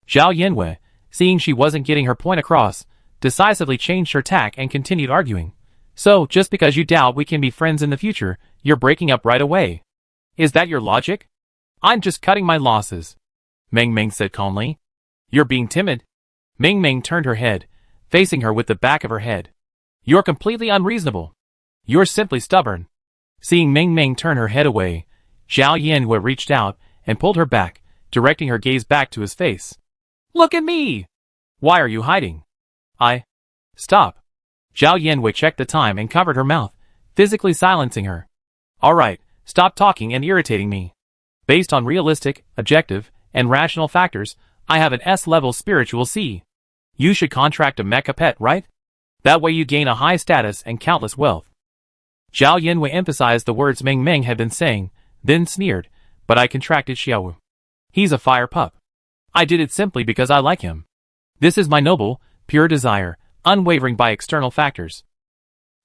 Zhao Yanwei, seeing she wasn't getting her point across, decisively changed her tack and continued arguing. So, just because you doubt we can be friends in the future, you're breaking up right away. Is that your logic? I'm just cutting my losses. Ming Ming said calmly. You're being timid. Ming Ming turned her head, facing her with the back of her head. You're completely unreasonable. You're simply stubborn. Seeing Ming Ming turn her head away, Zhao Yanwei reached out and pulled her back, directing her gaze back to his face. Look at me! Why are you hiding? Stop. Zhao Yanwei checked the time and covered her mouth, physically silencing her. Alright, stop talking and irritating me. Based on realistic, objective, and rational factors, I have an S-level spiritual C. You should contract a mecha pet, right? That way you gain a high status and countless wealth. Zhao Yanwei emphasized the words Ming Ming had been saying, then sneered, but I contracted Xiaowu. He's a fire pup. I did it simply because I like him. This is my noble, pure desire, unwavering by external factors.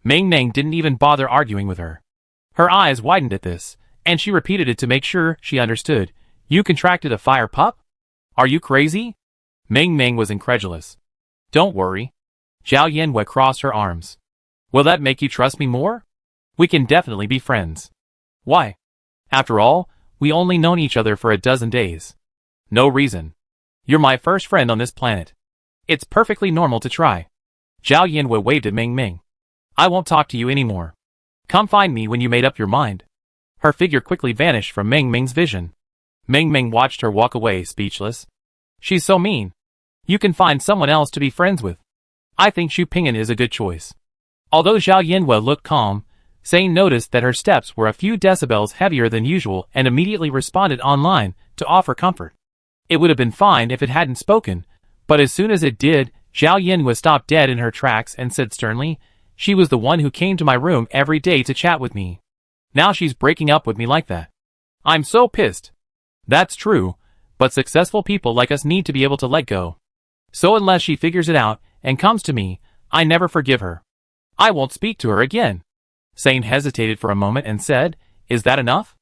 Ming Ming didn't even bother arguing with her. Her eyes widened at this, and she repeated it to make sure she understood. You contracted a fire pup? Are you crazy? Ming Ming was incredulous. Don't worry. Zhao Yanwei crossed her arms. Will that make you trust me more? We can definitely be friends. Why? After all, we only known each other for a dozen days. No reason. You're my first friend on this planet. It's perfectly normal to try. Zhao Yanwei waved at Ming Ming. I won't talk to you anymore. Come find me when you made up your mind. Her figure quickly vanished from Ming Ming's vision. Ming Ming watched her walk away, speechless. She's so mean. You can find someone else to be friends with. I think Xu Ping'an is a good choice. Although Zhao Yanwei looked calm, Sane noticed that her steps were a few decibels heavier than usual and immediately responded online to offer comfort. It would have been fine if it hadn't spoken, but as soon as it did, Zhao Yanwei stopped dead in her tracks and said sternly, she was the one who came to my room every day to chat with me. Now she's breaking up with me like that. I'm so pissed. That's true, but successful people like us need to be able to let go. So unless she figures it out and comes to me, I never forgive her. I won't speak to her again. Sane hesitated for a moment and said, is that enough?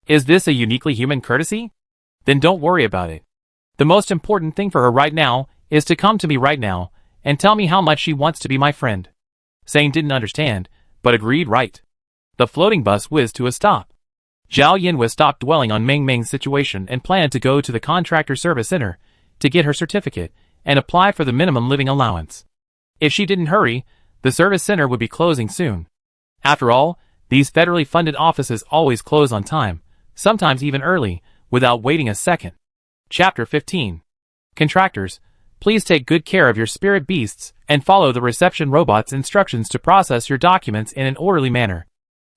Is this a uniquely human courtesy? Then don't worry about it. The most important thing for her right now is to come to me right now and tell me how much she wants to be my friend. Sane didn't understand, but agreed right. The floating bus whizzed to a stop. Zhao Yanwei stopped dwelling on Ming Ming's situation and planned to go to the contractor service center to get her certificate and apply for the minimum living allowance. If she didn't hurry, the service center would be closing soon. After all, these federally funded offices always close on time, sometimes even early, without waiting a second. Chapter 15. Contractors, please take good care of your spirit beasts and follow the reception robot's instructions to process your documents in an orderly manner.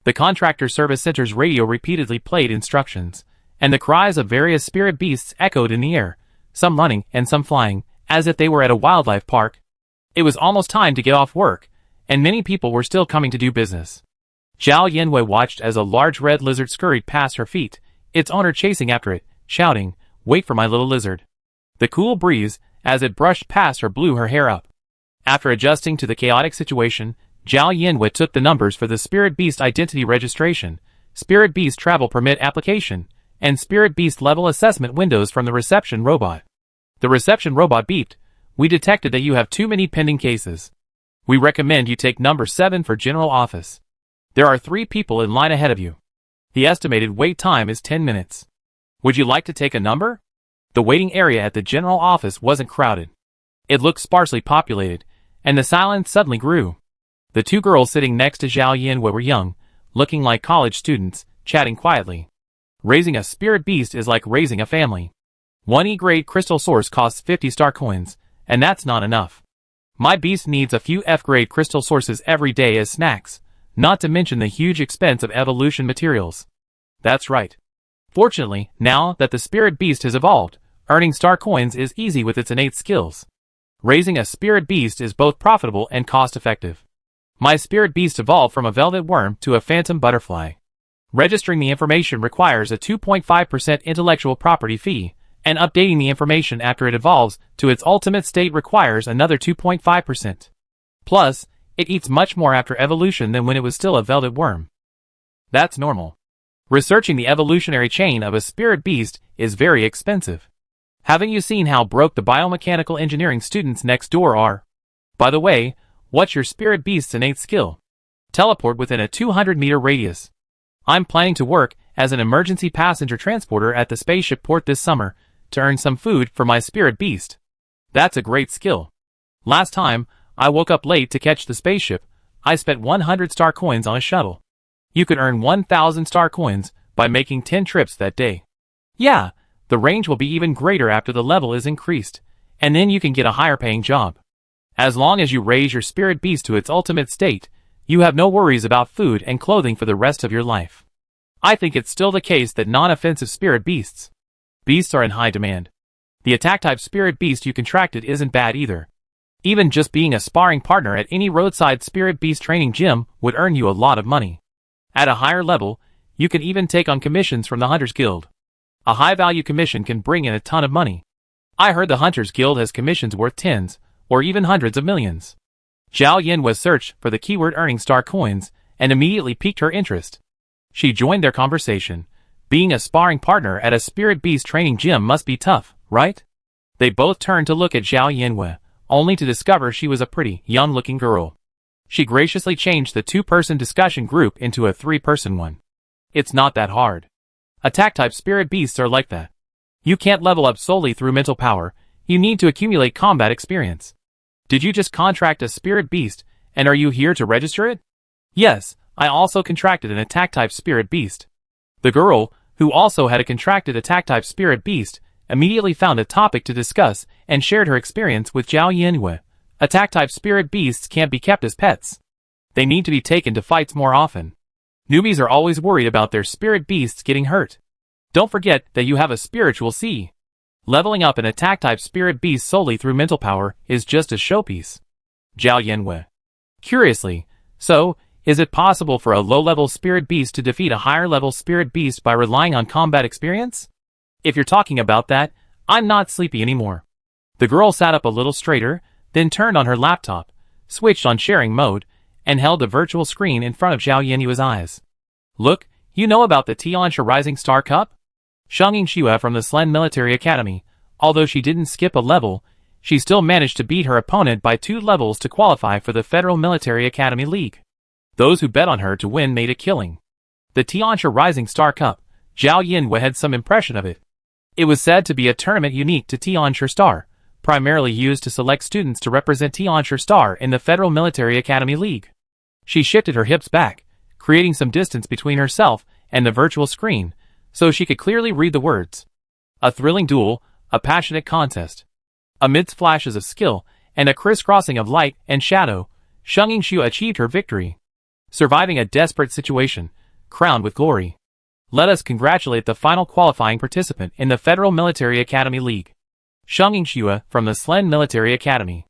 The contractor service center's radio repeatedly played instructions, and the cries of various spirit beasts echoed in the air, some running and some flying, as if they were at a wildlife park. It was almost time to get off work, and many people were still coming to do business. Zhao Yanwei watched as a large red lizard scurried past her feet, its owner chasing after it, shouting, "Wait for my little lizard." The cool breeze, as it brushed past her, blew her hair up. After adjusting to the chaotic situation, Zhao Yanwei took the numbers for the Spirit Beast Identity Registration, Spirit Beast Travel Permit Application, and Spirit Beast Level Assessment windows from the reception robot. The reception robot beeped, "We detected that you have too many pending cases. We recommend you take number 7 for General Office. There are 3 people in line ahead of you. The estimated wait time is 10 minutes. Would you like to take a number?" The waiting area at the General Office wasn't crowded. It looked sparsely populated, and the silence suddenly grew. The 2 girls sitting next to Zhao Yanwei were young, looking like college students, chatting quietly. Raising a spirit beast is like raising a family. 1 E-grade crystal source costs 50 star coins, and that's not enough. My beast needs a few F-grade crystal sources every day as snacks, not to mention the huge expense of evolution materials. That's right. Fortunately, now that the spirit beast has evolved, earning star coins is easy with its innate skills. Raising a spirit beast is both profitable and cost-effective. My spirit beast evolved from a velvet worm to a phantom butterfly. Registering the information requires a 2.5% intellectual property fee, and updating the information after it evolves to its ultimate state requires another 2.5%. Plus, it eats much more after evolution than when it was still a velvet worm. That's normal. Researching the evolutionary chain of a spirit beast is very expensive. Haven't you seen how broke the biomechanical engineering students next door are? By the way, what's your spirit beast's innate skill? Teleport within a 200-meter radius. I'm planning to work as an emergency passenger transporter at the spaceship port this summer to earn some food for my spirit beast. That's a great skill. Last time, I woke up late to catch the spaceship. I spent 100 star coins on a shuttle. You could earn 1,000 star coins by making 10 trips that day. Yeah, the range will be even greater after the level is increased, and then you can get a higher paying job. As long as you raise your spirit beast to its ultimate state, you have no worries about food and clothing for the rest of your life. I think it's still the case that non-offensive spirit beasts are in high demand. The attack-type spirit beast you contracted isn't bad either. Even just being a sparring partner at any roadside spirit beast training gym would earn you a lot of money. At a higher level, you can even take on commissions from the Hunters Guild. A high-value commission can bring in a ton of money. I heard the Hunters Guild has commissions worth tens, or even hundreds of millions. Zhao Yin was searched for the keyword earning star coins, and immediately piqued her interest. She joined their conversation. Being a sparring partner at a spirit beast training gym must be tough, right? They both turned to look at Zhao Yinwei, only to discover she was a pretty, young-looking girl. She graciously changed the two-person discussion group into a three-person one. It's not that hard. Attack-type spirit beasts are like that. You can't level up solely through mental power, you need to accumulate combat experience. Did you just contract a spirit beast, and are you here to register it? Yes, I also contracted an attack-type spirit beast. The girl, who also had a contracted attack-type spirit beast, immediately found a topic to discuss and shared her experience with Zhao Yinwei. Attack-type spirit beasts can't be kept as pets. They need to be taken to fights more often. Newbies are always worried about their spirit beasts getting hurt. Don't forget that you have a spiritual C. Leveling up an attack-type spirit beast solely through mental power is just a showpiece. Zhao Yinwei. Curiously, so, is it possible for a low-level spirit beast to defeat a higher-level spirit beast by relying on combat experience? If you're talking about that, I'm not sleepy anymore. The girl sat up a little straighter, then turned on her laptop, switched on sharing mode, and held a virtual screen in front of Zhao Yinyue's eyes. Look, you know about the Tiansha Rising Star Cup? Shang Xue from the Slen Military Academy, although she didn't skip a level, she still managed to beat her opponent by 2 levels to qualify for the Federal Military Academy League. Those who bet on her to win made a killing. The Tiansha Rising Star Cup, Zhao Yinwei had some impression of it. It was said to be a tournament unique to Tiansha Star, primarily used to select students to represent Tiansha Star in the Federal Military Academy League. She shifted her hips back, creating some distance between herself and the virtual screen, so she could clearly read the words. A thrilling duel, a passionate contest. Amidst flashes of skill and a crisscrossing of light and shadow, Shang Xue achieved her victory. Surviving a desperate situation, crowned with glory. Let us congratulate the final qualifying participant in the Federal Military Academy League. Shang Xue from the Slen Military Academy.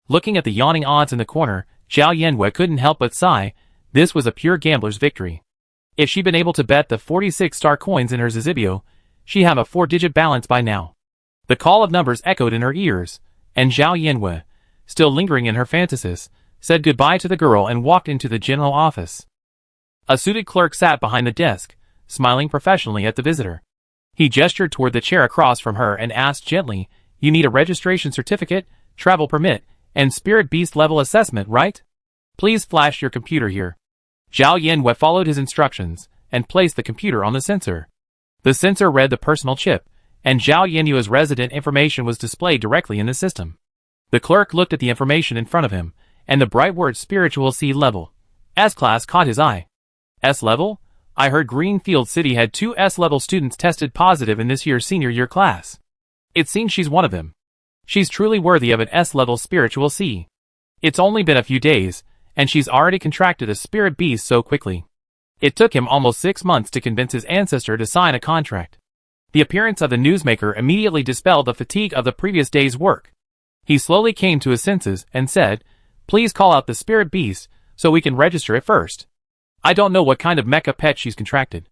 Looking at the yawning odds in the corner, Zhao Yinwei couldn't help but sigh. This was a pure gambler's victory. If she'd been able to bet the 46 star coins in her Zizibio, she'd have a 4-digit balance by now. The call of numbers echoed in her ears, and Zhao Yinwei, still lingering in her fantasies, said goodbye to the girl and walked into the general office. A suited clerk sat behind the desk, smiling professionally at the visitor. He gestured toward the chair across from her and asked gently, "You need a registration certificate, travel permit, and spirit beast level assessment, right? Please flash your computer here." Zhao Yinwei followed his instructions and placed the computer on the sensor. The sensor read the personal chip, and Zhao Yinyue's resident information was displayed directly in the system. The clerk looked at the information in front of him, and the bright word Spiritual C level. S-class caught his eye. S-level? I heard Greenfield City had 2 S-level students tested positive in this year's senior year class. It seems she's one of them. She's truly worthy of an S-level Spiritual C. It's only been a few days, and she's already contracted a spirit beast so quickly. It took him almost 6 months to convince his ancestor to sign a contract. The appearance of the newsmaker immediately dispelled the fatigue of the previous day's work. He slowly came to his senses and said, "Please call out the spirit beast, so we can register it first. I don't know what kind of mecha pet she's contracted.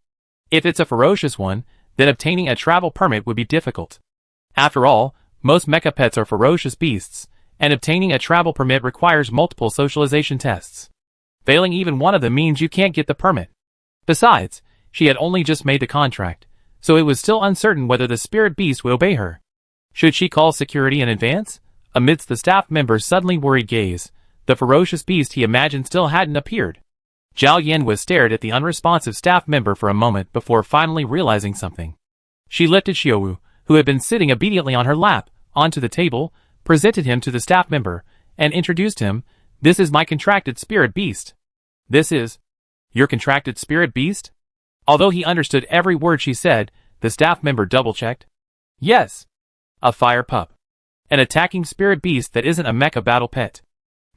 If it's a ferocious one, then obtaining a travel permit would be difficult. After all, most mecha pets are ferocious beasts, and obtaining a travel permit requires multiple socialization tests. Failing even one of them means you can't get the permit. Besides, she had only just made the contract, so it was still uncertain whether the spirit beast would obey her. Should she call security in advance? Amidst the staff member's suddenly worried gaze, the ferocious beast he imagined still hadn't appeared. Zhao Yanwen stared at the unresponsive staff member for a moment before finally realizing something. She lifted Xiaowu, who had been sitting obediently on her lap, onto the table, presented him to the staff member, and introduced him. "This is my contracted spirit beast." "This is your contracted spirit beast?" Although he understood every word she said, the staff member double-checked. "Yes. A fire pup. An attacking spirit beast that isn't a mecha battle pet."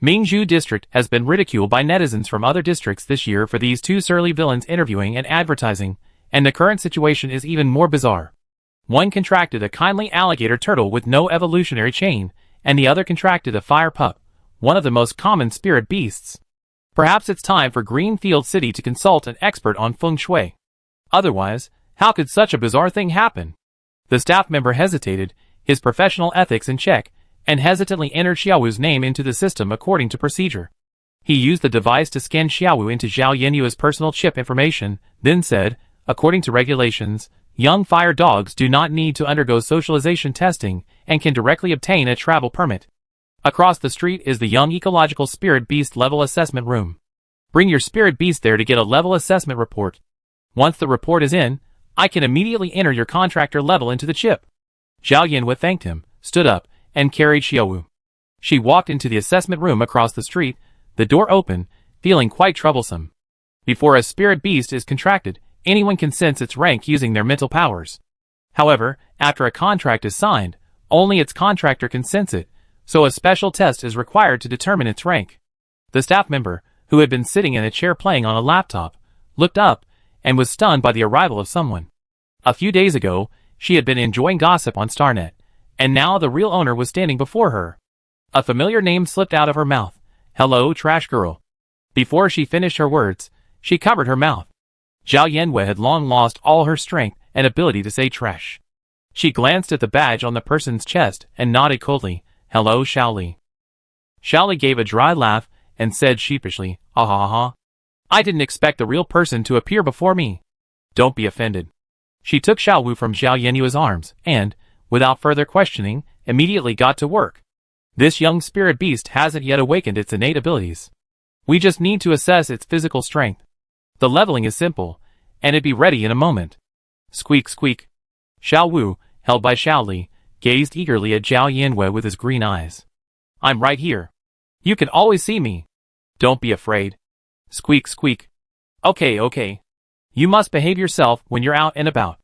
Mingzhu District has been ridiculed by netizens from other districts this year for these two surly villains interviewing and advertising, and the current situation is even more bizarre. One contracted a kindly alligator turtle with no evolutionary chain, and the other contracted a fire pup, one of the most common spirit beasts. Perhaps it's time for Greenfield City to consult an expert on feng shui. Otherwise, how could such a bizarre thing happen? The staff member hesitated, his professional ethics in check, and hesitantly entered Xiaowu's name into the system according to procedure. He used the device to scan Xiaowu into Zhao Yenyue's personal chip information, then said, "According to regulations, young fire dogs do not need to undergo socialization testing and can directly obtain a travel permit. Across the street is the Young Ecological Spirit Beast Level Assessment Room. Bring your spirit beast there to get a level assessment report. Once the report is in, I can immediately enter your contractor level into the chip." Zhao Yanwen thanked him, stood up, and carried Xiaowu. She walked into the assessment room across the street, the door open, feeling quite troublesome. Before a spirit beast is contracted, anyone can sense its rank using their mental powers. However, after a contract is signed, only its contractor can sense it, so a special test is required to determine its rank. The staff member, who had been sitting in a chair playing on a laptop, looked up, and was stunned by the arrival of someone. A few days ago, she had been enjoying gossip on Starnet, and now the real owner was standing before her. A familiar name slipped out of her mouth. "Hello, trash girl." Before she finished her words, she covered her mouth. Zhao Yanwen had long lost all her strength and ability to say trash. She glanced at the badge on the person's chest and nodded coldly. "Hello, Shaoli." Shaoli gave a dry laugh and said sheepishly, "Ah ha ha. I didn't expect the real person to appear before me." "Don't be offended." She took Xiaowu from Zhao Yenyue's arms and, without further questioning, immediately got to work. "This young spirit beast hasn't yet awakened its innate abilities. We just need to assess its physical strength. The leveling is simple, and it'd be ready in a moment." Squeak squeak. Xiaowu, held by Shaoli, gazed eagerly at Zhao Yanwen with his green eyes. "I'm right here. You can always see me. Don't be afraid." Squeak squeak. Okay. You must behave yourself when you're out and about.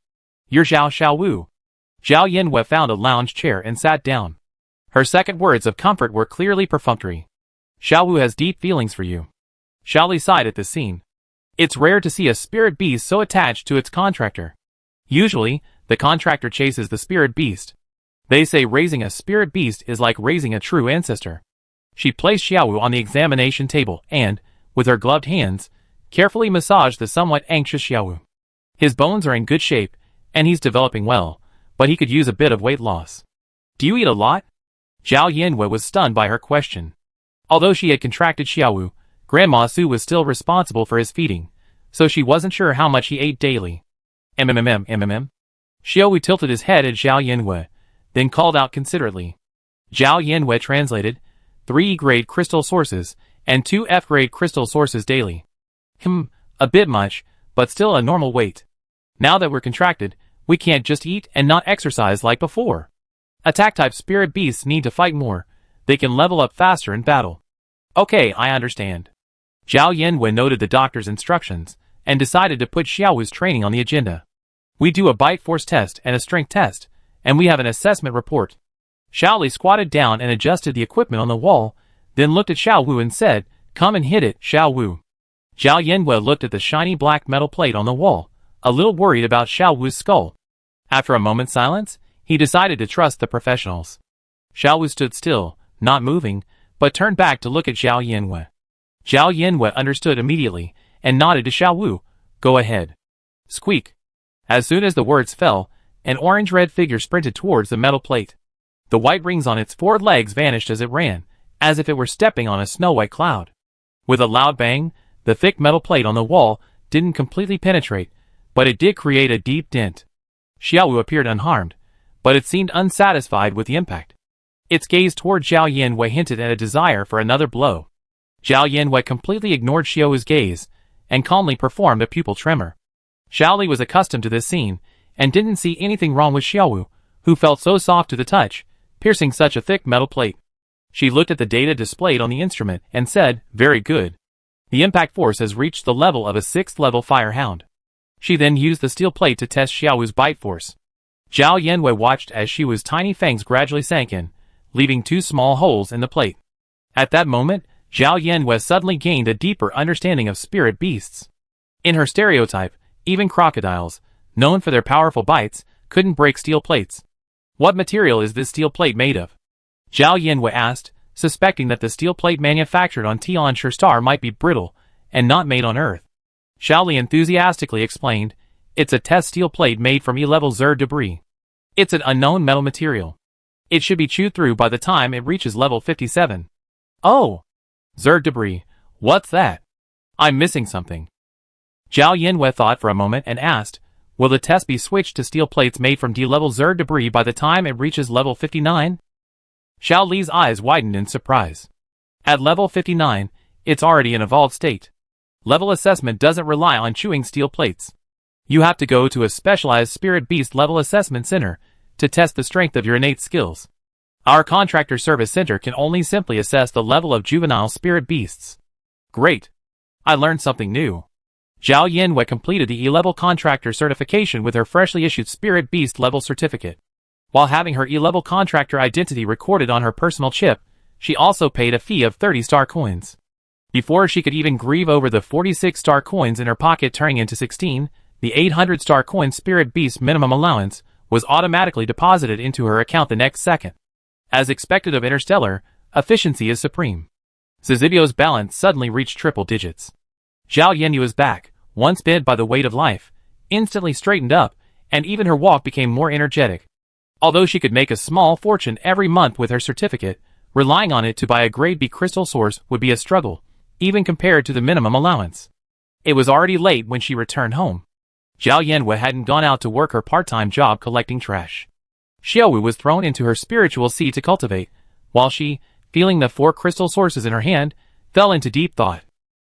You're Zhao Xiaowu." Zhao Yanwen found a lounge chair and sat down. Her second words of comfort were clearly perfunctory. "Xiaowu has deep feelings for you." Shaoli sighed at this scene. It's rare to see a spirit beast so attached to its contractor. Usually, the contractor chases the spirit beast. They say raising a spirit beast is like raising a true ancestor. She placed Xiaowu on the examination table and, with her gloved hands, carefully massaged the somewhat anxious Xiaowu. His bones are in good shape, and he's developing well, but he could use a bit of weight loss. "Do you eat a lot?" Zhao Yanwen was stunned by her question. Although she had contracted Xiaowu, Grandma Su was still responsible for his feeding, so she wasn't sure how much he ate daily. MMM. Xiaowu tilted his head at Zhao Yanwen, then called out considerately. Zhao Yanwen translated, 3 E-grade crystal sources, and 2 F-grade crystal sources daily. A bit much, but still a normal weight. Now that we're contracted, we can't just eat and not exercise like before. Attack-type spirit beasts need to fight more. They can level up faster in battle. Okay, I understand. Zhao Yanwen noted the doctor's instructions, and decided to put Xiaowu's training on the agenda. We do a bite force test and a strength test, and we have an assessment report. Shaoli squatted down and adjusted the equipment on the wall, then looked at Xiaowu and said, "Come and hit it, Xiaowu." Zhao Yanwen looked at the shiny black metal plate on the wall, a little worried about Xiaowu's skull. After a moment's silence, he decided to trust the professionals. Xiaowu stood still, not moving, but turned back to look at Zhao Yanwen. Zhao Yanwen understood immediately, and nodded to Xiaowu. "Go ahead." Squeak. As soon as the words fell, an orange-red figure sprinted towards the metal plate. The white rings on its 4 legs vanished as it ran, as if it were stepping on a snow-white cloud. With a loud bang, the thick metal plate on the wall didn't completely penetrate, but it did create a deep dent. Xiaowu appeared unharmed, but it seemed unsatisfied with the impact. Its gaze toward Zhao Yanwei hinted at a desire for another blow. Zhao Yanwei completely ignored Xiaowu's gaze, and calmly performed a pupil tremor. Xiaoli was accustomed to this scene, and didn't see anything wrong with Xiaowu, who felt so soft to the touch, piercing such a thick metal plate. She looked at the data displayed on the instrument and said, "Very good. The impact force has reached the level of a 6th level firehound." She then used the steel plate to test Xiaowu's bite force. Zhao Yanwei watched as Xiaowu's tiny fangs gradually sank in, leaving 2 small holes in the plate. At that moment, Zhao Yanwei suddenly gained a deeper understanding of spirit beasts. In her stereotype, even crocodiles, known for their powerful bites, couldn't break steel plates. "What material is this steel plate made of?" Zhao Yanwei asked, suspecting that the steel plate manufactured on Tianshi Star might be brittle, and not made on Earth. Xiaoli enthusiastically explained, "It's a test steel plate made from E-level Zer debris. It's an unknown metal material. It should be chewed through by the time it reaches level 57. "Oh! Zer debris, what's that? I'm missing something." Zhao Yanwei thought for a moment and asked, "Will the test be switched to steel plates made from D-level Zer debris by the time it reaches level 59? Xiao Li's eyes widened in surprise. At level 59, it's already an evolved state. Level assessment doesn't rely on chewing steel plates. You have to go to a specialized spirit beast level assessment center to test the strength of your innate skills. Our contractor service center can only simply assess the level of juvenile spirit beasts." "Great. I learned something new." Zhao Yanwei completed the E-level contractor certification with her freshly issued spirit beast level certificate. While having her E-level contractor identity recorded on her personal chip, she also paid a fee of 30 star coins. Before she could even grieve over the 46 star coins in her pocket turning into 16, the 800 star coin spirit beast minimum allowance was automatically deposited into her account the next second. As expected of Interstellar, efficiency is supreme. Zizibio's balance suddenly reached triple digits. Zhao Yanwei's back, once bent by the weight of life, instantly straightened up, and even her walk became more energetic. Although she could make a small fortune every month with her certificate, relying on it to buy a grade B crystal source would be a struggle, even compared to the minimum allowance. It was already late when she returned home. Zhao Yanwei hadn't gone out to work her part-time job collecting trash. Xiaowu was thrown into her spiritual sea to cultivate, while she, feeling the 4 crystal sources in her hand, fell into deep thought.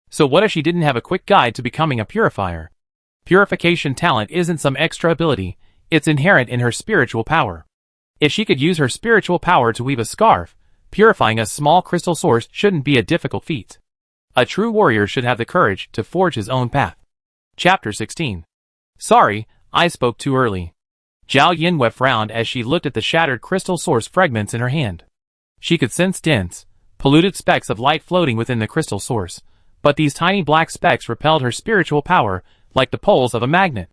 So what if she didn't have a quick guide to becoming a purifier? Purification talent isn't some extra ability, it's inherent in her spiritual power. If she could use her spiritual power to weave a scarf, purifying a small crystal source shouldn't be a difficult feat. A true warrior should have the courage to forge his own path. Chapter 16. Sorry, I spoke too early. Zhao Yanwei frowned as she looked at the shattered crystal source fragments in her hand. She could sense dense, polluted specks of light floating within the crystal source, but these tiny black specks repelled her spiritual power like the poles of a magnet.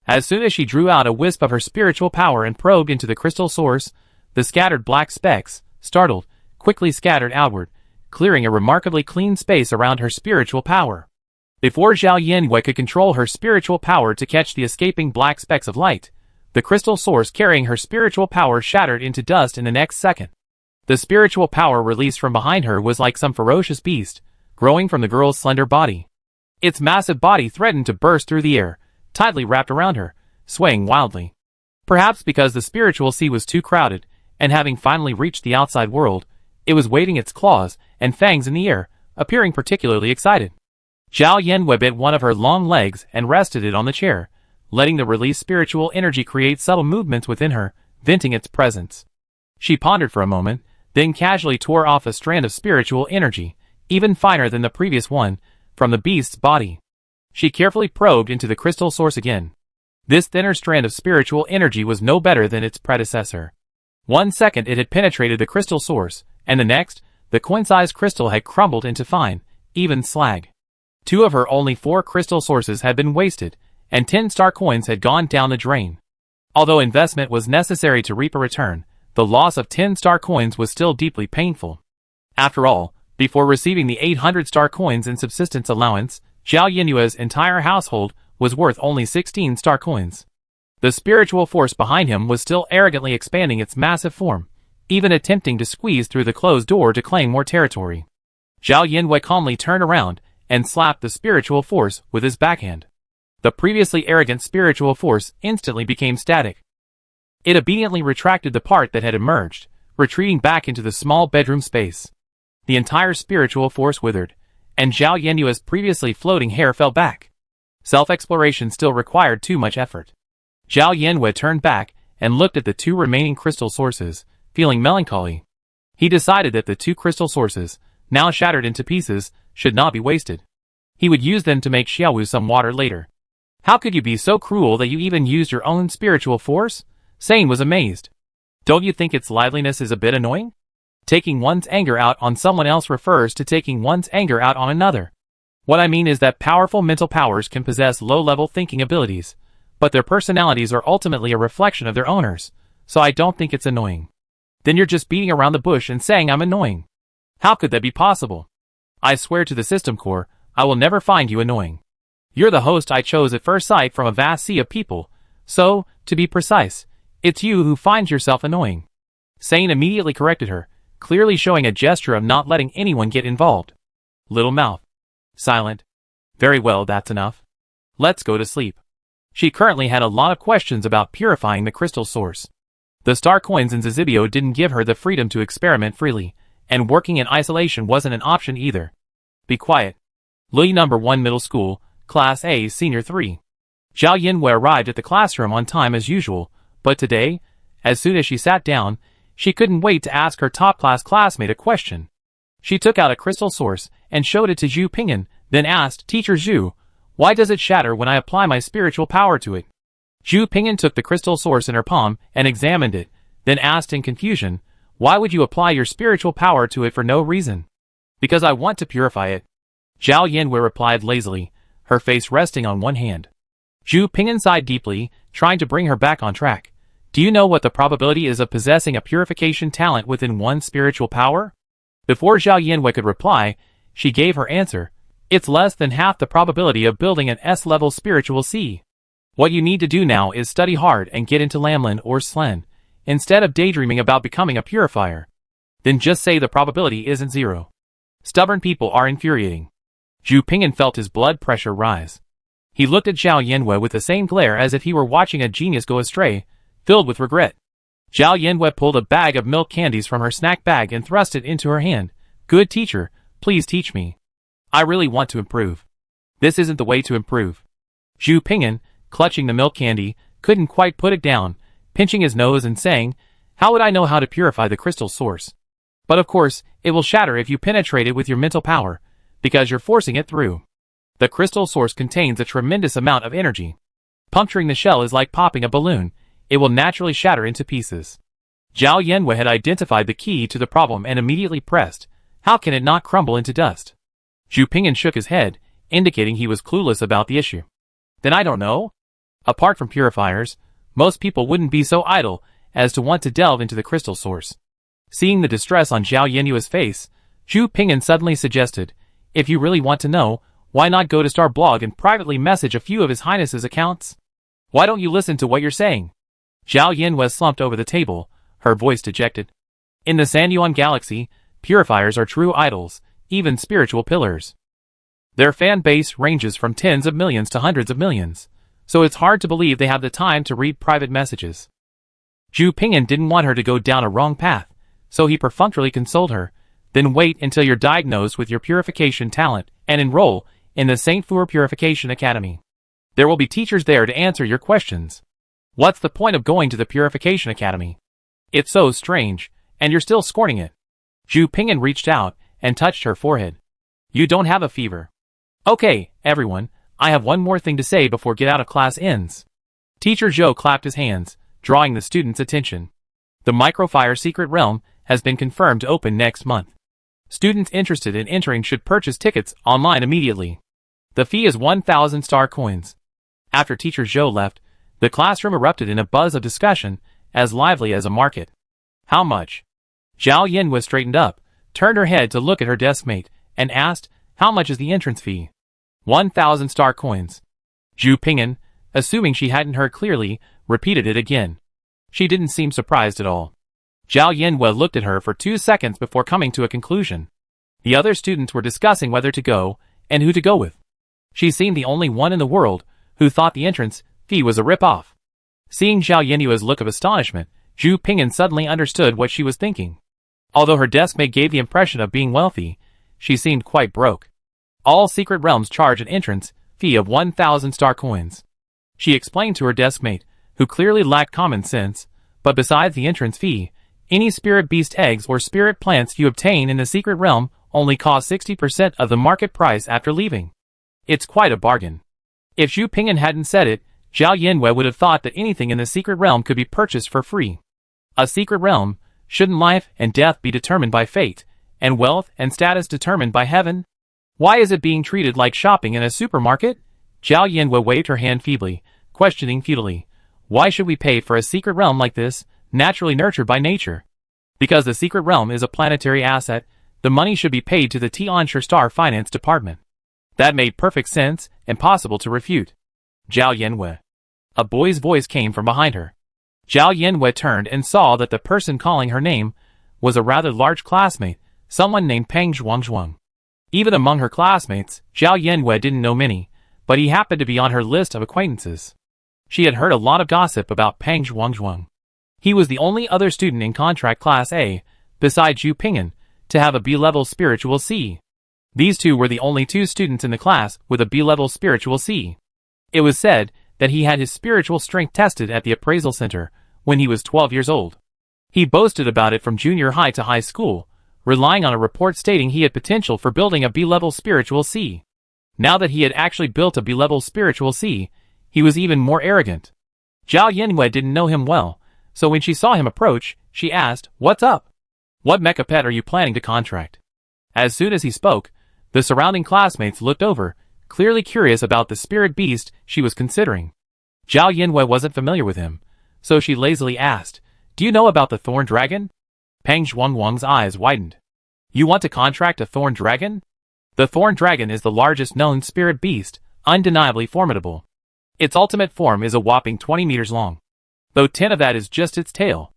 As soon as she drew out a wisp of her spiritual power and probed into the crystal source, the scattered black specks, startled, quickly scattered outward, clearing a remarkably clean space around her spiritual power. Before Zhao Yanwei could control her spiritual power to catch the escaping black specks of light, the crystal source carrying her spiritual power shattered into dust in the next second. The spiritual power released from behind her was like some ferocious beast, growing from the girl's slender body. Its massive body threatened to burst through the air, tightly wrapped around her, swaying wildly. Perhaps because the spiritual sea was too crowded, and having finally reached the outside world, it was waving its claws and fangs in the air, appearing particularly excited. Zhao Yanwei bent one of her long legs and rested it on the chair, letting the released spiritual energy create subtle movements within her, venting its presence. She pondered for a moment, then casually tore off a strand of spiritual energy, even finer than the previous one, from the beast's body. She carefully probed into the crystal source again. This thinner strand of spiritual energy was no better than its predecessor. 1 second it had penetrated the crystal source, and the next, the coin-sized crystal had crumbled into fine, even slag. 2 of her only 4 crystal sources had been wasted, and 10 star coins had gone down the drain. Although investment was necessary to reap a return, the loss of 10 star coins was still deeply painful. After all, before receiving the 800 star coins in subsistence allowance, Zhao Yanwei's entire household was worth only 16 star coins. The spiritual force behind him was still arrogantly expanding its massive form, even attempting to squeeze through the closed door to claim more territory. Zhao Yanwei calmly turned around and slapped the spiritual force with his backhand. The previously arrogant spiritual force instantly became static. It obediently retracted the part that had emerged, retreating back into the small bedroom space. The entire spiritual force withered, and Zhao Yanwei's previously floating hair fell back. Self-exploration still required too much effort. Zhao Yanwei turned back and looked at the two remaining crystal sources, feeling melancholy. He decided that the two crystal sources, now shattered into pieces, should not be wasted. He would use them to make Xiaowu some water later. How could you be so cruel that you even used your own spiritual force? Sane was amazed. Don't you think its liveliness is a bit annoying? Taking one's anger out on someone else refers to taking one's anger out on another. What I mean is that powerful mental powers can possess low-level thinking abilities, but their personalities are ultimately a reflection of their owners, so I don't think it's annoying. Then you're just beating around the bush and saying I'm annoying. How could that be possible? I swear to the system core, I will never find you annoying. You're the host I chose at first sight from a vast sea of people, so, to be precise, it's you who finds yourself annoying. Sane immediately corrected her, clearly showing a gesture of not letting anyone get involved. Little mouth. Silent. Very well, that's enough. Let's go to sleep. She currently had a lot of questions about purifying the crystal source. The star coins in Zizibio didn't give her the freedom to experiment freely, and working in isolation wasn't an option either. Be quiet. Lui No. 1 Middle School, Class A Senior 3. Zhao Yanwei arrived at the classroom on time as usual, but today, as soon as she sat down, she couldn't wait to ask her top-class classmate a question. She took out a crystal source and showed it to Zhu Pingyan, then asked, Teacher Zhu, why does it shatter when I apply my spiritual power to it? Zhu Pingyan took the crystal source in her palm and examined it, then asked in confusion, why would you apply your spiritual power to it for no reason? Because I want to purify it. Zhao Yanwei replied lazily, her face resting on one hand. Zhu Pingyan sighed deeply, trying to bring her back on track. Do you know what the probability is of possessing a purification talent within one's spiritual power? Before Zhao Yanwei could reply, she gave her answer. It's less than half the probability of building an S-level spiritual C. What you need to do now is study hard and get into Lamlin or Slen, instead of daydreaming about becoming a purifier. Then just say the probability isn't zero. Stubborn people are infuriating. Zhu Pingyan felt his blood pressure rise. He looked at Zhao Yanwei with the same glare as if he were watching a genius go astray, filled with regret. Zhao Yanwei pulled a bag of milk candies from her snack bag and thrust it into her hand. Good teacher, please teach me. I really want to improve. This isn't the way to improve. Zhu Pingyan, clutching the milk candy, couldn't quite put it down, pinching his nose and saying, how would I know how to purify the crystal source? But of course, it will shatter if you penetrate it with your mental power, because you're forcing it through. The crystal source contains a tremendous amount of energy. Puncturing the shell is like popping a balloon. It will naturally shatter into pieces. Zhao Yanwei had identified the key to the problem and immediately pressed, how can it not crumble into dust? Zhu Pingyan shook his head, indicating he was clueless about the issue. Then I don't know. Apart from purifiers, most people wouldn't be so idle as to want to delve into the crystal source. Seeing the distress on Zhao Yanwei's face, Zhu Pingyan suddenly suggested, if you really want to know, why not go to Star Blog and privately message a few of His Highness's accounts? Why don't you listen to what you're saying? Zhao Yanwei slumped over the table, her voice dejected. In the Sanyuan galaxy, purifiers are true idols, even spiritual pillars. Their fan base ranges from tens of millions to hundreds of millions, so it's hard to believe they have the time to read private messages. Zhu Pingyan didn't want her to go down a wrong path, so he perfunctorily consoled her, then wait until you're diagnosed with your purification talent and enroll in the St. Fleur Purification Academy. There will be teachers there to answer your questions. What's the point of going to the Purification Academy? It's so strange, and you're still scorning it. Zhu Pingyan reached out and touched her forehead. You don't have a fever. Okay, everyone, I have one more thing to say before get out of class ends. Teacher Zhou clapped his hands, drawing the students' attention. The Microfire Secret Realm has been confirmed to open next month. Students interested in entering should purchase tickets online immediately. The fee is 1,000 star coins. After Teacher Zhou left, the classroom erupted in a buzz of discussion, as lively as a market. How much? Zhao Yanwei straightened up, turned her head to look at her deskmate, and asked, how much is the entrance fee? 1,000 star coins. Zhu Pingyan, assuming she hadn't heard clearly, repeated it again. She didn't seem surprised at all. Zhao Yanwei looked at her for 2 seconds before coming to a conclusion. The other students were discussing whether to go, and who to go with. She seemed the only one in the world who thought the entrance fee was a rip-off. Seeing Zhao Yanwei's look of astonishment, Zhu Pingyan suddenly understood what she was thinking. Although her deskmate gave the impression of being wealthy, she seemed quite broke. All secret realms charge an entrance fee of 1,000 star coins. She explained to her deskmate, who clearly lacked common sense, but besides the entrance fee, any spirit beast eggs or spirit plants you obtain in the secret realm only cost 60% of the market price after leaving. It's quite a bargain. If Zhu Pingyan hadn't said it, Zhao Yanwei would have thought that anything in the secret realm could be purchased for free. A secret realm, shouldn't life and death be determined by fate, and wealth and status determined by heaven? Why is it being treated like shopping in a supermarket? Zhao Yanwei waved her hand feebly, questioning futilely. Why should we pay for a secret realm like this, naturally nurtured by nature? Because the secret realm is a planetary asset, the money should be paid to the Tianshi Star Finance Department. That made perfect sense, impossible to refute. Zhao Yanwei. A boy's voice came from behind her. Zhao Yanwei turned and saw that the person calling her name was a rather large classmate, someone named Peng Zhuangzhuang. Even among her classmates, Zhao Yanwei didn't know many, but he happened to be on her list of acquaintances. She had heard a lot of gossip about Peng Zhuangzhuang. He was the only other student in contract class A, besides Zhu Pingyan, to have a B-level spiritual C. These two were the only 2 students in the class with a B-level spiritual C. It was said that he had his spiritual strength tested at the appraisal center when he was 12 years old. He boasted about it from junior high to high school, relying on a report stating he had potential for building a B-level spiritual C. Now that he had actually built a B-level spiritual C, he was even more arrogant. Zhao Yanwei didn't know him well, so when she saw him approach, she asked, "What's up? What mecha pet are you planning to contract?" As soon as he spoke, the surrounding classmates looked over, clearly curious about the spirit beast she was considering. Zhao Yanwei wasn't familiar with him, so she lazily asked, "Do you know about the thorn dragon?" Peng Zhuangzhuang's eyes widened. "You want to contract a thorn dragon?" The thorn dragon is the largest known spirit beast, undeniably formidable. Its ultimate form is a whopping 20 meters long, though 10 of that is just its tail.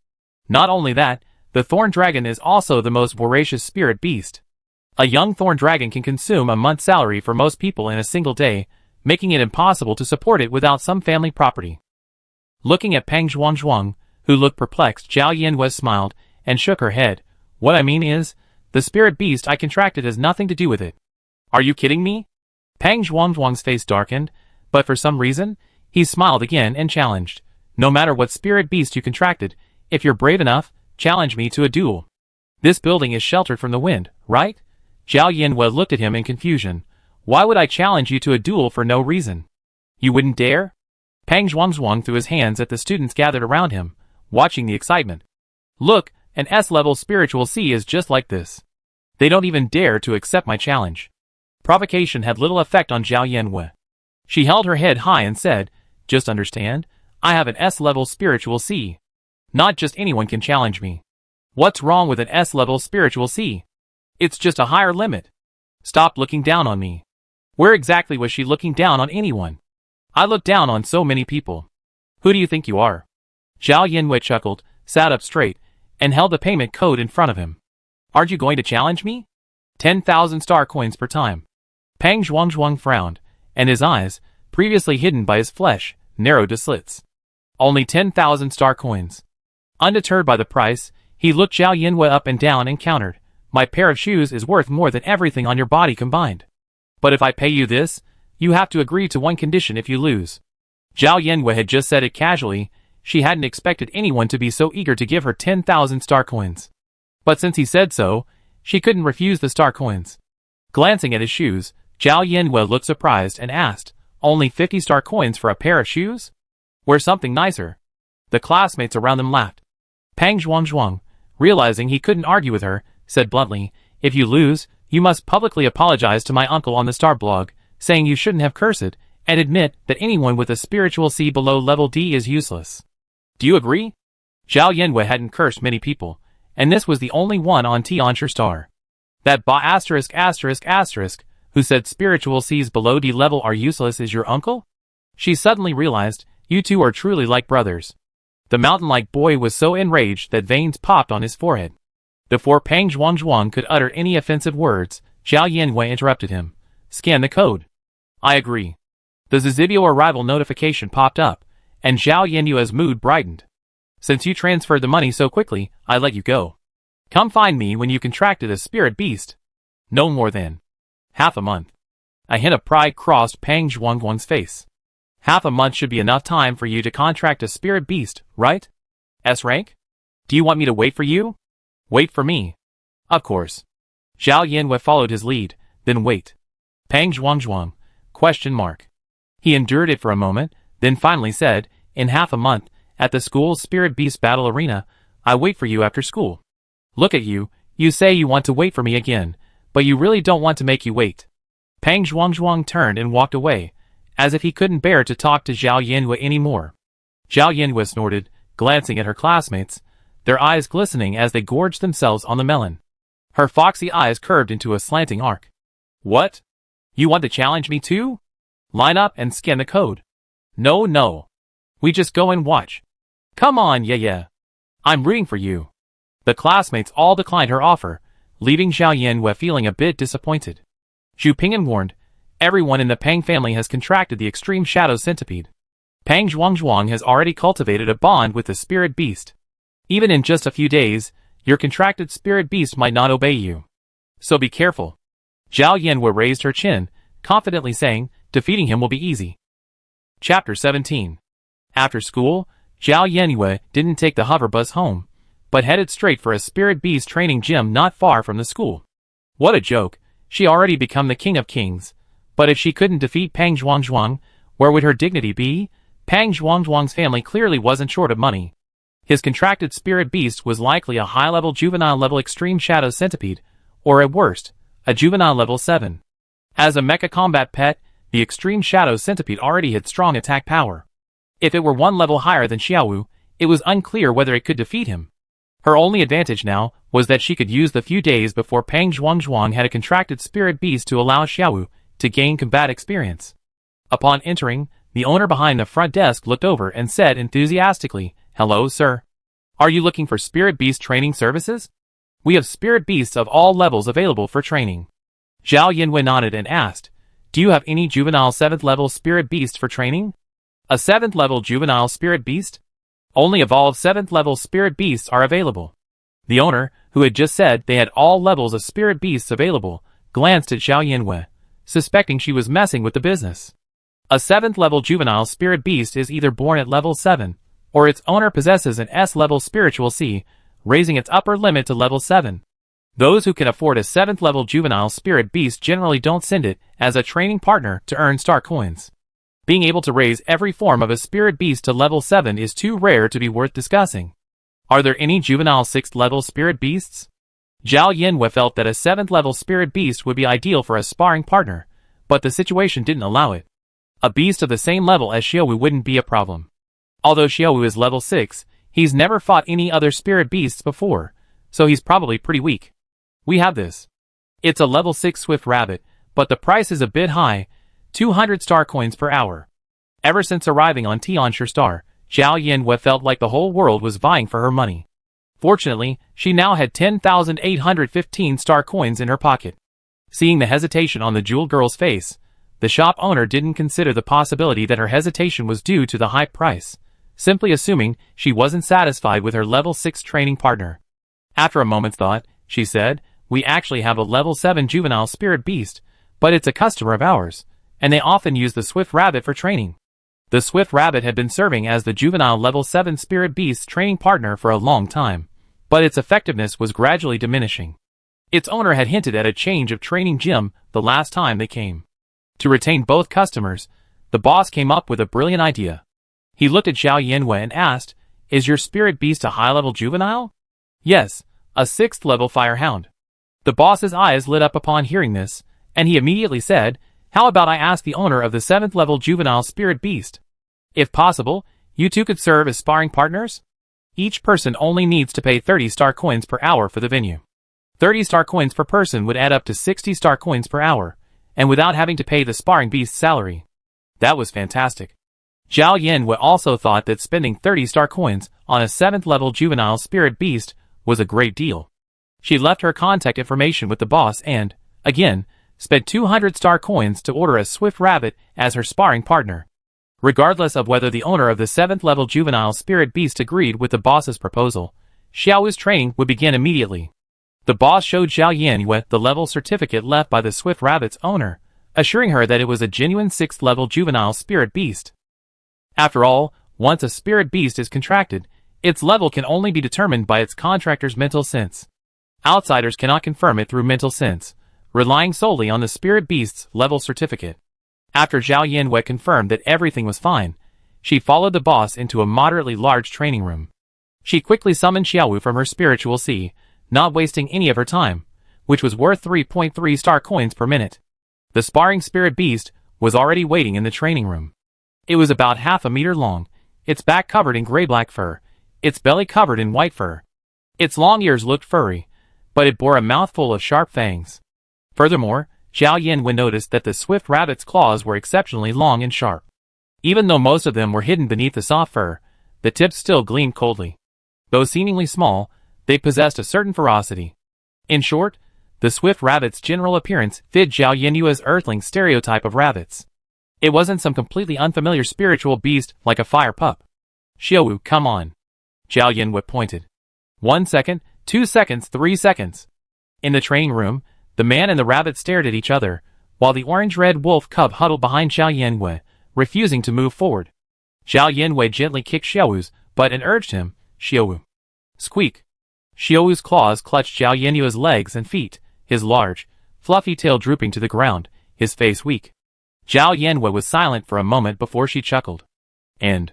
Not only that, the thorn dragon is also the most voracious spirit beast. A young thorn dragon can consume a month's salary for most people in a single day, making it impossible to support it without some family property. Looking at Peng Zhuangzhuang, who looked perplexed, Zhao Yanwei smiled and shook her head. "What I mean is, the spirit beast I contracted has nothing to do with it." "Are you kidding me?" Peng Zhuangzhuang's face darkened, but for some reason, he smiled again and challenged. "No matter what spirit beast you contracted, if you're brave enough, challenge me to a duel. This building is sheltered from the wind, right?" Zhao Yanwei looked at him in confusion. "Why would I challenge you to a duel for no reason? You wouldn't dare?" Peng Zhuangzhuang threw his hands at the students gathered around him, watching the excitement. "Look, an S-level spiritual C is just like this. They don't even dare to accept my challenge." Provocation had little effect on Zhao Yanwei. She held her head high and said, "Just understand, I have an S-level spiritual C. Not just anyone can challenge me. What's wrong with an S-level spiritual C? It's just a higher limit. Stop looking down on me." Where exactly was she looking down on anyone? "I look down on so many people. Who do you think you are?" Zhao Yanwei chuckled, sat up straight, and held the payment code in front of him. "Aren't you going to challenge me? 10,000 star coins per time." Peng Zhuangzhuang frowned, and his eyes, previously hidden by his flesh, narrowed to slits. "Only 10,000 star coins." Undeterred by the price, he looked Zhao Yanwei up and down and countered, "My pair of shoes is worth more than everything on your body combined. But if I pay you this, you have to agree to one condition if you lose." Zhao Yanwei had just said it casually. She hadn't expected anyone to be so eager to give her 10,000 star coins. But since he said so, she couldn't refuse the star coins. Glancing at his shoes, Zhao Yanwei looked surprised and asked, "Only 50 star coins for a pair of shoes? Wear something nicer." The classmates around them laughed. Peng Zhuangzhuang, realizing he couldn't argue with her, said bluntly, "If you lose, you must publicly apologize to my uncle on the Star blog, saying you shouldn't have cursed, and admit that anyone with a spiritual C below level D is useless. Do you agree?" Zhao Yanwei hadn't cursed many people, and this was the only one on Tianshi Star. "That who said spiritual Cs below D level are useless is your uncle?" She suddenly realized, You two are truly like brothers. The mountain-like boy was so enraged that veins popped on his forehead. Before Pang Zhuangzhuang could utter any offensive words, Zhao Yanwei interrupted him. Scan the code. I agree. The Zizibio arrival notification popped up, and Zhao Yanwei's mood brightened. Since you transferred the money so quickly, I let you go. Come find me when you contracted a spirit beast. No more than half a month. A hint of pride crossed Pang Zhuangzhuang's face. Half a month should be enough time for you to contract a spirit beast, right? S rank? Do you want me to wait for you? Wait for me. Of course. Zhao Yanwei followed his lead, then wait. Pang Zhuangzhuang? ? He endured it for a moment, then finally said, in half a month, at the school's spirit beast battle arena, I wait for you after school. Look at you, you say you want to wait for me again, but you really don't want to make you wait. Pang Zhuangzhuang turned and walked away, as if he couldn't bear to talk to Zhao Yanwei anymore. Zhao Yanwei snorted, glancing at her classmates, their eyes glistening as they gorged themselves on the melon. Her foxy eyes curved into a slanting arc. What? You want to challenge me too? Line up and scan the code. No. We just go and watch. Come on, yeah. I'm rooting for you. The classmates all declined her offer, leaving Zhao Yanwei feeling a bit disappointed. Zhu Ping'an warned, everyone in the Pang family has contracted the extreme shadow centipede. Pang Zhuangzhuang has already cultivated a bond with the spirit beast. Even in just a few days, your contracted spirit beast might not obey you. So be careful. Zhao Yanwei raised her chin, confidently saying, defeating him will be easy. Chapter 17. After school, Zhao Yanwei didn't take the hover bus home, but headed straight for a spirit beast training gym not far from the school. What a joke, she already become the king of kings. But if she couldn't defeat Pang Zhuangzhuang, where would her dignity be? Pang Zhuangzhuang's family clearly wasn't short of money. His contracted spirit beast was likely a high-level juvenile-level extreme shadow centipede, or at worst, a juvenile level 7. As a mecha combat pet, the extreme shadow centipede already had strong attack power. If it were one level higher than Xiaowu, it was unclear whether it could defeat him. Her only advantage now was that she could use the few days before Pang Zhuangzhuang had a contracted spirit beast to allow Xiaowu to gain combat experience. Upon entering, the owner behind the front desk looked over and said enthusiastically, Hello, sir. Are you looking for spirit beast training services? We have spirit beasts of all levels available for training. Zhao Yanwei nodded and asked, Do you have any juvenile 7th level spirit beast for training? A 7th level juvenile spirit beast? Only evolved 7th level spirit beasts are available. The owner, who had just said they had all levels of spirit beasts available, glanced at Zhao Yanwei, suspecting she was messing with the business. A 7th level juvenile spirit beast is either born at level 7, or its owner possesses an S-level spiritual C, raising its upper limit to level 7. Those who can afford a 7th level juvenile spirit beast generally don't send it as a training partner to earn star coins. Being able to raise every form of a spirit beast to level 7 is too rare to be worth discussing. Are there any juvenile 6th level spirit beasts? Zhao Yanwei felt that a 7th level spirit beast would be ideal for a sparring partner, but the situation didn't allow it. A beast of the same level as Xiaowu wouldn't be a problem. Although Xiaowu is level 6, he's never fought any other spirit beasts before, so he's probably pretty weak. We have this. It's a level 6 swift rabbit, but the price is a bit high, 200 star coins per hour. Ever since arriving on Tianshi Star, Zhao Yanwei felt like the whole world was vying for her money. Fortunately, she now had 10,815 star coins in her pocket. Seeing the hesitation on the jewel girl's face, the shop owner didn't consider the possibility that her hesitation was due to the high price, simply assuming she wasn't satisfied with her level 6 training partner. After a moment's thought, she said, We actually have a level 7 juvenile spirit beast, but it's a customer of ours, and they often use the Swift Rabbit for training. The Swift Rabbit had been serving as the juvenile level 7 spirit beast's training partner for a long time, but its effectiveness was gradually diminishing. Its owner had hinted at a change of training gym the last time they came. To retain both customers, the boss came up with a brilliant idea. He looked at Zhao Yanwei and asked, Is your spirit beast a high-level juvenile? Yes, a 6th level firehound. The boss's eyes lit up upon hearing this, and he immediately said, How about I ask the owner of the 7th level juvenile spirit beast? If possible, you two could serve as sparring partners? Each person only needs to pay 30 star coins per hour for the venue. 30 star coins per person would add up to 60 star coins per hour, and without having to pay the sparring beast's salary. That was fantastic. Zhao Yanwei also thought that spending 30 star coins on a 7th level juvenile spirit beast was a great deal. She left her contact information with the boss and, again, spent 200 star coins to order a swift rabbit as her sparring partner. Regardless of whether the owner of the 7th level juvenile spirit beast agreed with the boss's proposal, Xiaowu's training would begin immediately. The boss showed Zhao Yanwei the level certificate left by the swift rabbit's owner, assuring her that it was a genuine 6th level juvenile spirit beast. After all, once a spirit beast is contracted, its level can only be determined by its contractor's mental sense. Outsiders cannot confirm it through mental sense, relying solely on the spirit beast's level certificate. After Zhao Yanwei confirmed that everything was fine, she followed the boss into a moderately large training room. She quickly summoned Xiaowu from her spiritual sea, not wasting any of her time, which was worth 3.3 star coins per minute. The sparring spirit beast was already waiting in the training room. It was about half a meter long, its back covered in gray-black fur, its belly covered in white fur. Its long ears looked furry, but it bore a mouthful of sharp fangs. Furthermore, Zhao Yanwei noticed that the swift rabbit's claws were exceptionally long and sharp. Even though most of them were hidden beneath the soft fur, the tips still gleamed coldly. Though seemingly small, they possessed a certain ferocity. In short, the swift rabbit's general appearance fit Zhao Yanwei's earthling stereotype of rabbits. It wasn't some completely unfamiliar spiritual beast like a fire pup. Xiaowu, come on. Zhao Yanwei pointed. 1 second, 2 seconds, 3 seconds. In the training room, the man and the rabbit stared at each other, while the orange-red wolf cub huddled behind Zhao Yanwei, refusing to move forward. Zhao Yanwei gently kicked Xiaowu's butt and urged him, Xiaowu. Squeak. Xiaowu's claws clutched Zhao Yanwei's legs and feet, his large, fluffy tail drooping to the ground, his face weak. Zhao Yanwei was silent for a moment before she chuckled. And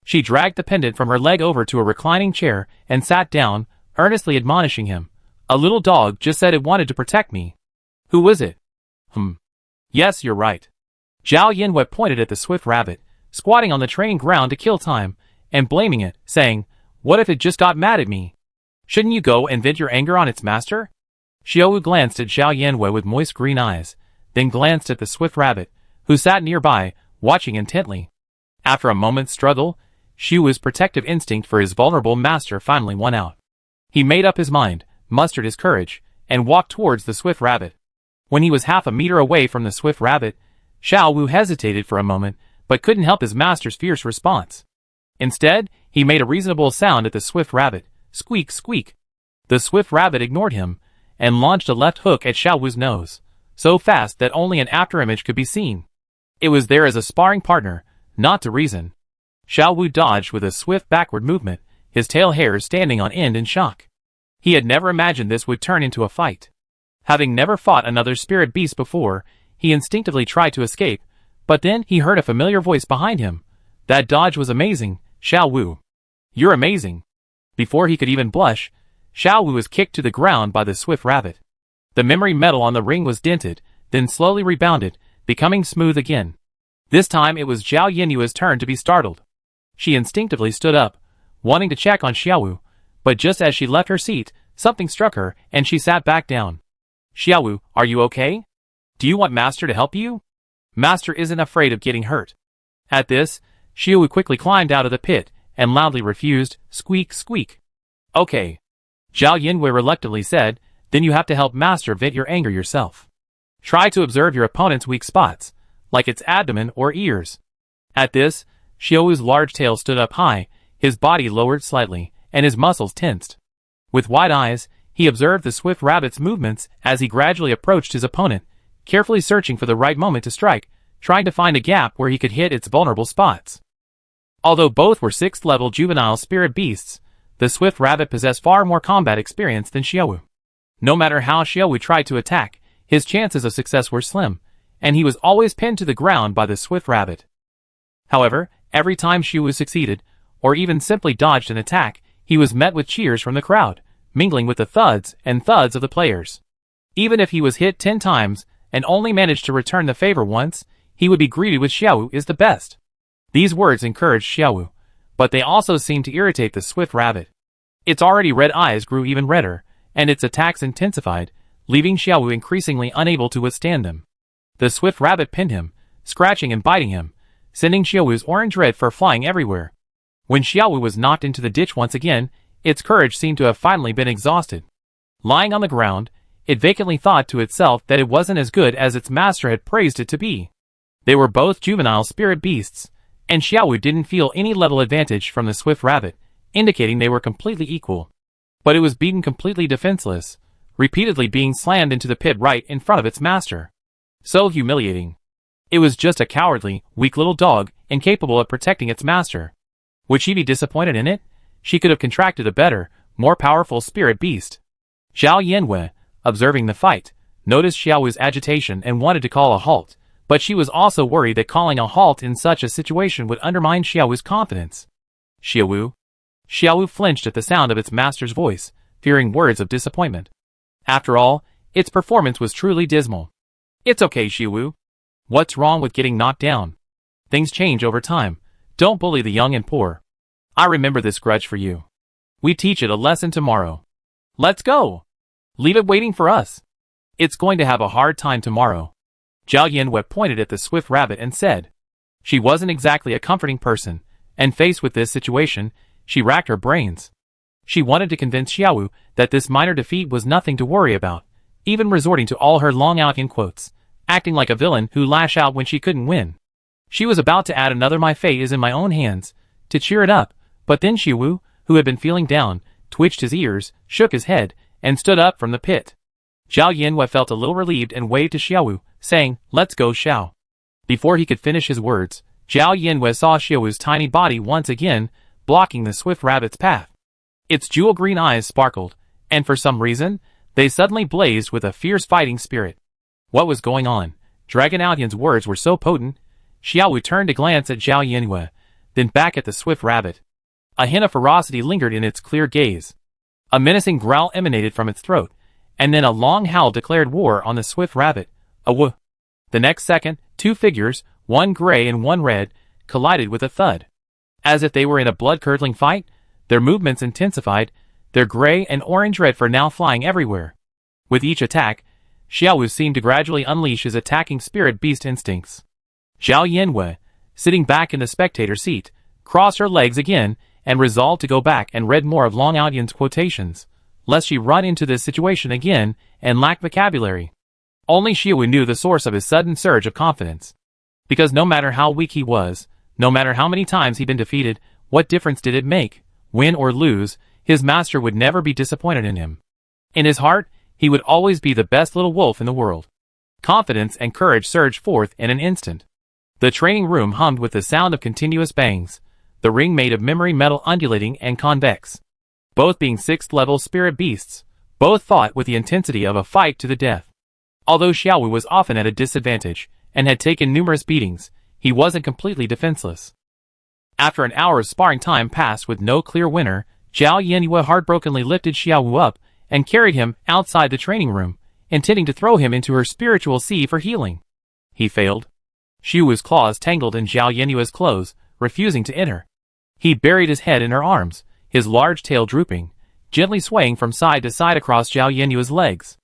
she dragged the pendant from her leg over to a reclining chair and sat down, earnestly admonishing him. A little dog just said it wanted to protect me. Who was it? Yes, you're right. Zhao Yanwei pointed at the swift rabbit, squatting on the training ground to kill time, and blaming it, saying, what if it just got mad at me? Shouldn't you go and vent your anger on its master? Xiaowu glanced at Zhao Yanwei with moist green eyes, then glanced at the swift rabbit, who sat nearby, watching intently. After a moment's struggle, Xiaowu's protective instinct for his vulnerable master finally won out. He made up his mind, mustered his courage, and walked towards the swift rabbit. When he was half a meter away from the swift rabbit, Xiaowu hesitated for a moment, but couldn't help his master's fierce response. Instead, he made a reasonable sound at the swift rabbit, squeak, squeak. The swift rabbit ignored him, and launched a left hook at Xiaowu's nose, so fast that only an afterimage could be seen. It was there as a sparring partner, not to reason. Xiaowu dodged with a swift backward movement, his tail hairs standing on end in shock. He had never imagined this would turn into a fight. Having never fought another spirit beast before, he instinctively tried to escape, but then he heard a familiar voice behind him. That dodge was amazing, Xiaowu. You're amazing. Before he could even blush, Xiaowu was kicked to the ground by the swift rabbit. The memory metal on the ring was dented, then slowly rebounded, becoming smooth again. This time it was Zhao Yanwei's turn to be startled. She instinctively stood up, wanting to check on Xiaowu, but just as she left her seat, something struck her and she sat back down. Xiaowu, are you okay? Do you want Master to help you? Master isn't afraid of getting hurt. At this, Xiaowu quickly climbed out of the pit and loudly refused, squeak, squeak. Okay. Zhao Yanwei reluctantly said, then you have to help Master vent your anger yourself. Try to observe your opponent's weak spots, like its abdomen or ears. At this, Xiaowu's large tail stood up high, his body lowered slightly, and his muscles tensed. With wide eyes, he observed the swift rabbit's movements as he gradually approached his opponent, carefully searching for the right moment to strike, trying to find a gap where he could hit its vulnerable spots. Although both were 6th level juvenile spirit beasts, the swift rabbit possessed far more combat experience than Xiaowu. No matter how Xiaowu tried to attack, his chances of success were slim, and he was always pinned to the ground by the swift rabbit. However, every time Xiaowu succeeded, or even simply dodged an attack, he was met with cheers from the crowd, mingling with the thuds and thuds of the players. Even if he was hit 10 times and only managed to return the favor once, he would be greeted with Xiaowu is the best. These words encouraged Xiaowu, but they also seemed to irritate the swift rabbit. Its already red eyes grew even redder, and its attacks intensified, leaving Xiaowu increasingly unable to withstand them. The swift rabbit pinned him, scratching and biting him, sending Xiaowu's orange-red fur flying everywhere. When Xiaowu was knocked into the ditch once again, its courage seemed to have finally been exhausted. Lying on the ground, it vacantly thought to itself that it wasn't as good as its master had praised it to be. They were both juvenile spirit beasts, and Xiaowu didn't feel any level advantage from the swift rabbit, indicating they were completely equal. But it was beaten completely defenseless, repeatedly being slammed into the pit right in front of its master. So humiliating. It was just a cowardly, weak little dog, incapable of protecting its master. Would she be disappointed in it? She could have contracted a better, more powerful spirit beast. Zhao Yanwei, observing the fight, noticed Xiaowu's agitation and wanted to call a halt, but she was also worried that calling a halt in such a situation would undermine Xiaowu's confidence. Xiaowu? Xiaowu flinched at the sound of its master's voice, fearing words of disappointment. After all, its performance was truly dismal. It's okay, Xiaowu. What's wrong with getting knocked down? Things change over time. Don't bully the young and poor. I remember this grudge for you. We teach it a lesson tomorrow. Let's go. Leave it waiting for us. It's going to have a hard time tomorrow. Zhao Yanwei pointed at the swift rabbit and said. She wasn't exactly a comforting person, and faced with this situation, she racked her brains. She wanted to convince Xiaowu that this minor defeat was nothing to worry about, even resorting to all her long out in quotes, acting like a villain who lash out when she couldn't win. She was about to add another "my fate is in my own hands" to cheer it up, but then Xiaowu, who had been feeling down, twitched his ears, shook his head, and stood up from the pit. Zhao Yanwei felt a little relieved and waved to Xiaowu, saying, "Let's go, Xiao." Before he could finish his words, Zhao Yanwei saw Xiaowu's tiny body once again, blocking the swift rabbit's path. Its jewel-green eyes sparkled, and for some reason, they suddenly blazed with a fierce fighting spirit. What was going on? Dragon Allian's words were so potent. Xiaowu turned to glance at Zhao Yanwei, then back at the swift rabbit. A hint of ferocity lingered in its clear gaze. A menacing growl emanated from its throat, and then a long howl declared war on the swift rabbit. A The next second, two figures, one gray and one red, collided with a thud. As if they were in a blood-curdling fight, their movements intensified, their gray and orange-red fur now flying everywhere. With each attack, Xiaowu seemed to gradually unleash his attacking spirit beast instincts. Zhao Yanwei, sitting back in the spectator seat, crossed her legs again and resolved to go back and read more of Long Aoyan's quotations, lest she run into this situation again and lack vocabulary. Only Xiaowu knew the source of his sudden surge of confidence. Because no matter how weak he was, no matter how many times he'd been defeated, what difference did it make? Win or lose, his master would never be disappointed in him. In his heart, he would always be the best little wolf in the world. Confidence and courage surged forth in an instant. The training room hummed with the sound of continuous bangs, the ring made of memory metal undulating and convex. Both being 6th-level spirit beasts, both fought with the intensity of a fight to the death. Although Xiaowu was often at a disadvantage, and had taken numerous beatings, he wasn't completely defenseless. After an hour of sparring time passed with no clear winner, Zhao Yanwei heartbrokenly lifted Xiaowu up and carried him outside the training room, intending to throw him into her spiritual sea for healing. He failed. Xiaowu's claws tangled in Zhao Yanwei's clothes, refusing to enter. He buried his head in her arms, his large tail drooping, gently swaying from side to side across Zhao Yanwei's legs.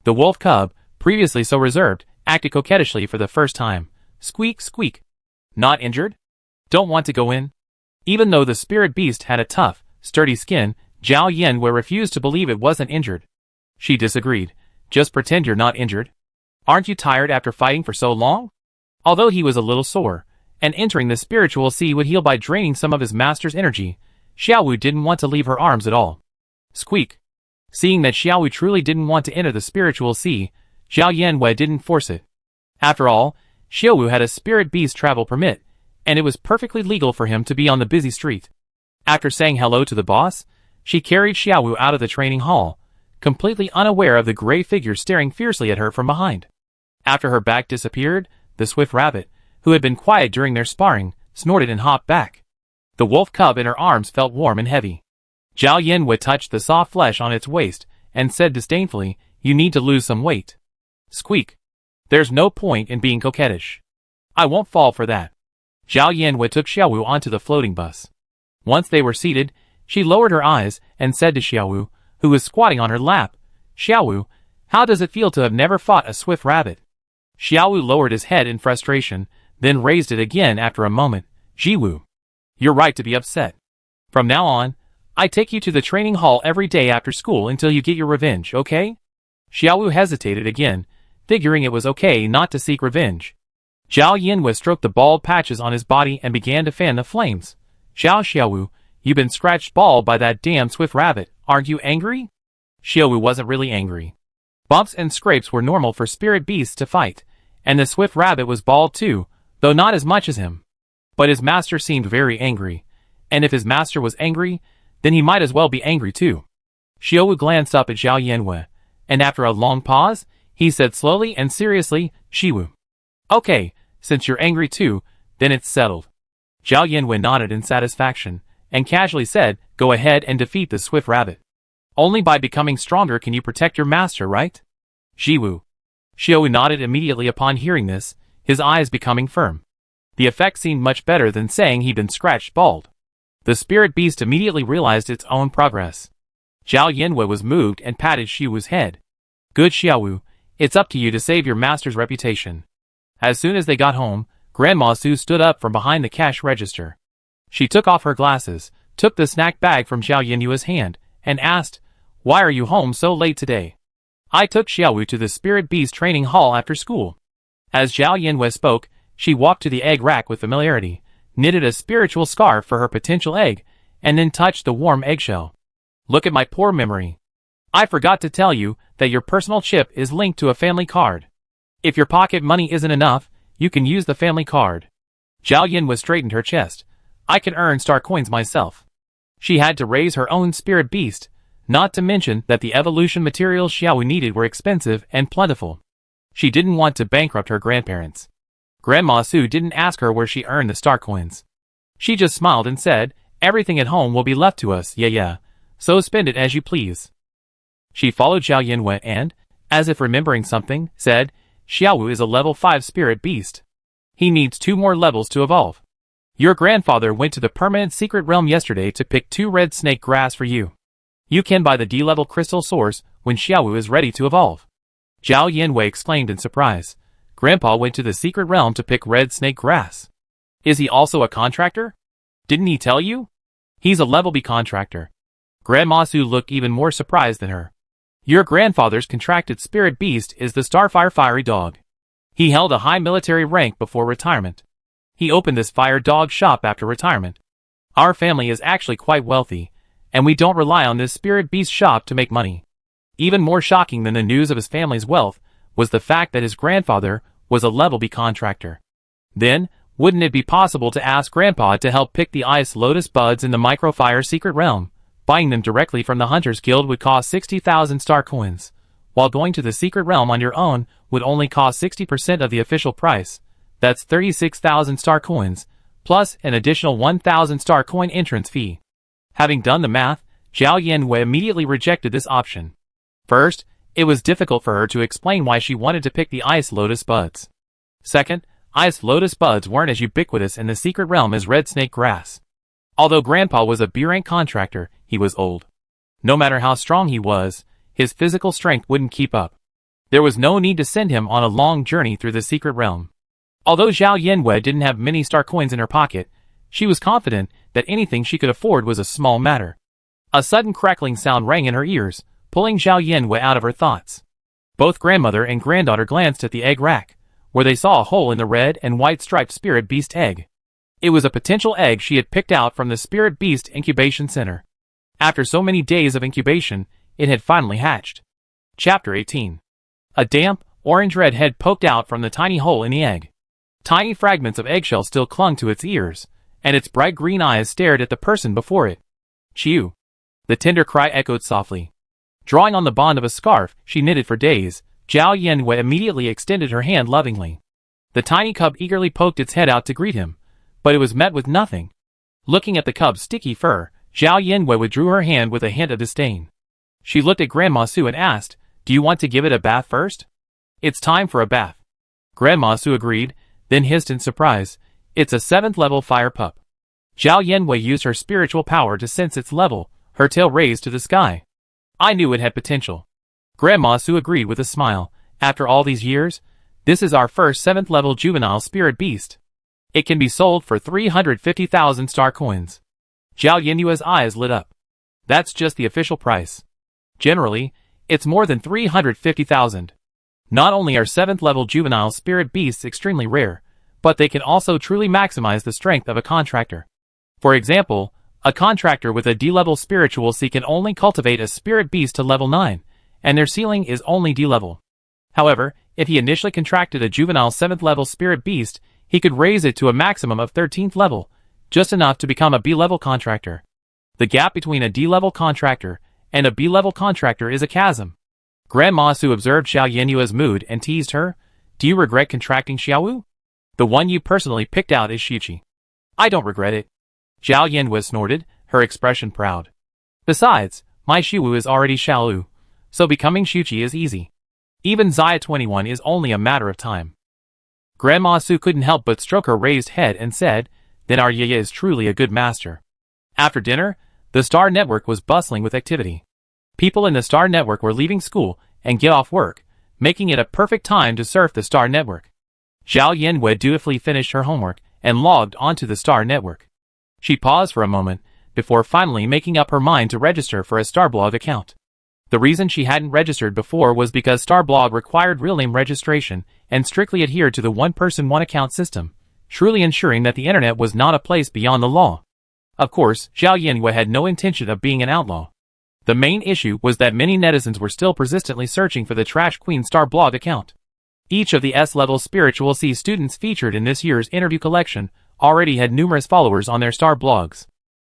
The wolf cub, previously so reserved, acted coquettishly for the first time. Squeak, squeak. Not injured? Don't want to go in? Even though the spirit beast had a tough, sturdy skin, Zhao Yanwei refused to believe it wasn't injured. She disagreed. Just pretend you're not injured. Aren't you tired after fighting for so long? Although he was a little sore, and entering the spiritual sea would heal by draining some of his master's energy, Xiaowu didn't want to leave her arms at all. Squeak. Seeing that Xiaowu truly didn't want to enter the spiritual sea, Zhao Yanwei didn't force it. After all, Xiaowu had a spirit beast travel permit, and it was perfectly legal for him to be on the busy street. After saying hello to the boss, she carried Xiaowu out of the training hall, completely unaware of the gray figure staring fiercely at her from behind. After her back disappeared, the swift rabbit, who had been quiet during their sparring, snorted and hopped back. The wolf cub in her arms felt warm and heavy. Zhao Yanwei touched the soft flesh on its waist, and said disdainfully, "You need to lose some weight." Squeak. There's no point in being coquettish. I won't fall for that. Zhao Yanwei took Xiaowu onto the floating bus. Once they were seated, she lowered her eyes and said to Xiaowu, who was squatting on her lap, "Xiaowu, how does it feel to have never fought a swift rabbit?" Xiaowu lowered his head in frustration, then raised it again after a moment. Jiwoo, you're right to be upset. From now on, I take you to the training hall every day after school until you get your revenge, okay? Xiaowu hesitated again, figuring it was okay not to seek revenge. Zhao Yinhui stroked the bald patches on his body and began to fan the flames. Xiaowu, you've been scratched bald by that damn swift rabbit, aren't you angry? Xiaowu wasn't really angry. Bumps and scrapes were normal for spirit beasts to fight, and the swift rabbit was bald too, though not as much as him. But his master seemed very angry, and if his master was angry, then he might as well be angry too. Xiaowu glanced up at Zhao Yinhui, and after a long pause, he said slowly and seriously, Shiwu. Okay, since you're angry too, then it's settled. Zhao Yinhui nodded in satisfaction, and casually said, go ahead and defeat the swift rabbit. Only by becoming stronger can you protect your master, right? Jiwoo. Xiaowu nodded immediately upon hearing this, his eyes becoming firm. The effect seemed much better than saying he'd been scratched bald. The spirit beast immediately realized its own progress. Zhao Yinhui was moved and patted Xiwu's head. Good Xiaowu, it's up to you to save your master's reputation. As soon as they got home, Grandma Su stood up from behind the cash register. She took off her glasses, took the snack bag from Zhao Yinhui's hand, and asked, why are you home so late today? I took Xiaowu to the spirit beast training hall after school. As Zhao Yinhui spoke, she walked to the egg rack with familiarity, knitted a spiritual scarf for her potential egg, and then touched the warm eggshell. Look at my poor memory. I forgot to tell you that your personal chip is linked to a family card. If your pocket money isn't enough, you can use the family card. Zhao Yinhui straightened her chest. I can earn star coins myself. She had to raise her own spirit beast, not to mention that the evolution materials Xiaowu needed were expensive and plentiful. She didn't want to bankrupt her grandparents. Grandma Su didn't ask her where she earned the star coins. She just smiled and said, everything at home will be left to us, yeah, so spend it as you please. She followed Zhao Yinhui and, as if remembering something, said, Xiaowu is a level 5 spirit beast. He needs 2 more levels to evolve. Your grandfather went to the permanent secret realm yesterday to pick 2 red snake grass for you. You can buy the D-level crystal source when Xiaowu is ready to evolve. Zhao Yinhui exclaimed in surprise. Grandpa went to the secret realm to pick red snake grass. Is he also a contractor? Didn't he tell you? He's a level B contractor. Grandma Su looked even more surprised than her. Your grandfather's contracted spirit beast is the Starfire Fiery Dog. He held a high military rank before retirement. He opened this fire dog shop after retirement. Our family is actually quite wealthy, and we don't rely on this spirit beast shop to make money. Even more shocking than the news of his family's wealth was the fact that his grandfather was a level B contractor. Then, wouldn't it be possible to ask Grandpa to help pick the ice lotus buds in the microfire secret realm? Buying them directly from the Hunters Guild would cost 60,000 star coins, while going to the secret realm on your own would only cost 60% of the official price. That's 36,000 star coins, plus an additional 1,000 star coin entrance fee. Having done the math, Zhao Yinhui immediately rejected this option. First, it was difficult for her to explain why she wanted to pick the ice lotus buds. Second, ice lotus buds weren't as ubiquitous in the secret realm as red snake grass. Although Grandpa was a B-rank contractor, he was old. No matter how strong he was, his physical strength wouldn't keep up. There was no need to send him on a long journey through the secret realm. Although Zhao Yinhui didn't have many star coins in her pocket, she was confident that anything she could afford was a small matter. A sudden crackling sound rang in her ears, pulling Zhao Yinhui out of her thoughts. Both grandmother and granddaughter glanced at the egg rack, where they saw a hole in the red and white striped spirit beast egg. It was a potential egg she had picked out from the Spirit Beast Incubation Center. After so many days of incubation, it had finally hatched. Chapter 18. A damp, orange-red head poked out from the tiny hole in the egg. Tiny fragments of eggshell still clung to its ears, and its bright green eyes stared at the person before it. Chew! The tender cry echoed softly. Drawing on the bond of a scarf she knitted for days, Zhao Yinhui immediately extended her hand lovingly. The tiny cub eagerly poked its head out to greet him, but it was met with nothing. Looking at the cub's sticky fur, Zhao Yinhui withdrew her hand with a hint of disdain. She looked at Grandma Su and asked, do you want to give it a bath first? It's time for a bath. Grandma Su agreed, then hissed in surprise, it's a 7th level fire pup. Zhao Yinhui used her spiritual power to sense its level, her tail raised to the sky. I knew it had potential. Grandma Su agreed with a smile, after all these years, this is our first 7th level juvenile spirit beast. It can be sold for 350,000 star coins. Zhao Yinyue's eyes lit up. That's just the official price. Generally, it's more than 350,000. Not only are 7th level juvenile spirit beasts extremely rare, but they can also truly maximize the strength of a contractor. For example, a contractor with a D-level spiritual C can only cultivate a spirit beast to level 9, and their ceiling is only D-level. However, if he initially contracted a juvenile 7th level spirit beast, he could raise it to a maximum of 13th level, just enough to become a B-level contractor. The gap between a D-level contractor and a B-level contractor is a chasm. Grandma Su observed Zhao Yinyue's mood and teased her. Do you regret contracting Xiaowu? The one you personally picked out is Xiuqi. I don't regret it. Zhao Yinyue snorted, her expression proud. Besides, my Xiuwu is already Xiaolu, so becoming Xiuqi is easy. Even Xia 21 is only a matter of time. Grandma Su couldn't help but stroke her raised head and said, then our Yeye is truly a good master. After dinner, the Star Network was bustling with activity. People in the Star Network were leaving school and get off work, making it a perfect time to surf the Star Network. Zhao Yinyue dutifully finished her homework and logged onto the Star Network. She paused for a moment before finally making up her mind to register for a Starblog account. The reason she hadn't registered before was because Starblog required real name registration and strictly adhered to the one-person one-account system, truly ensuring that the internet was not a place beyond the law. Of course, Zhao Yinyue had no intention of being an outlaw. The main issue was that many netizens were still persistently searching for the Trash Queen Starblog account. Each of the S-level Spiritual C students featured in this year's interview collection already had numerous followers on their Star blogs.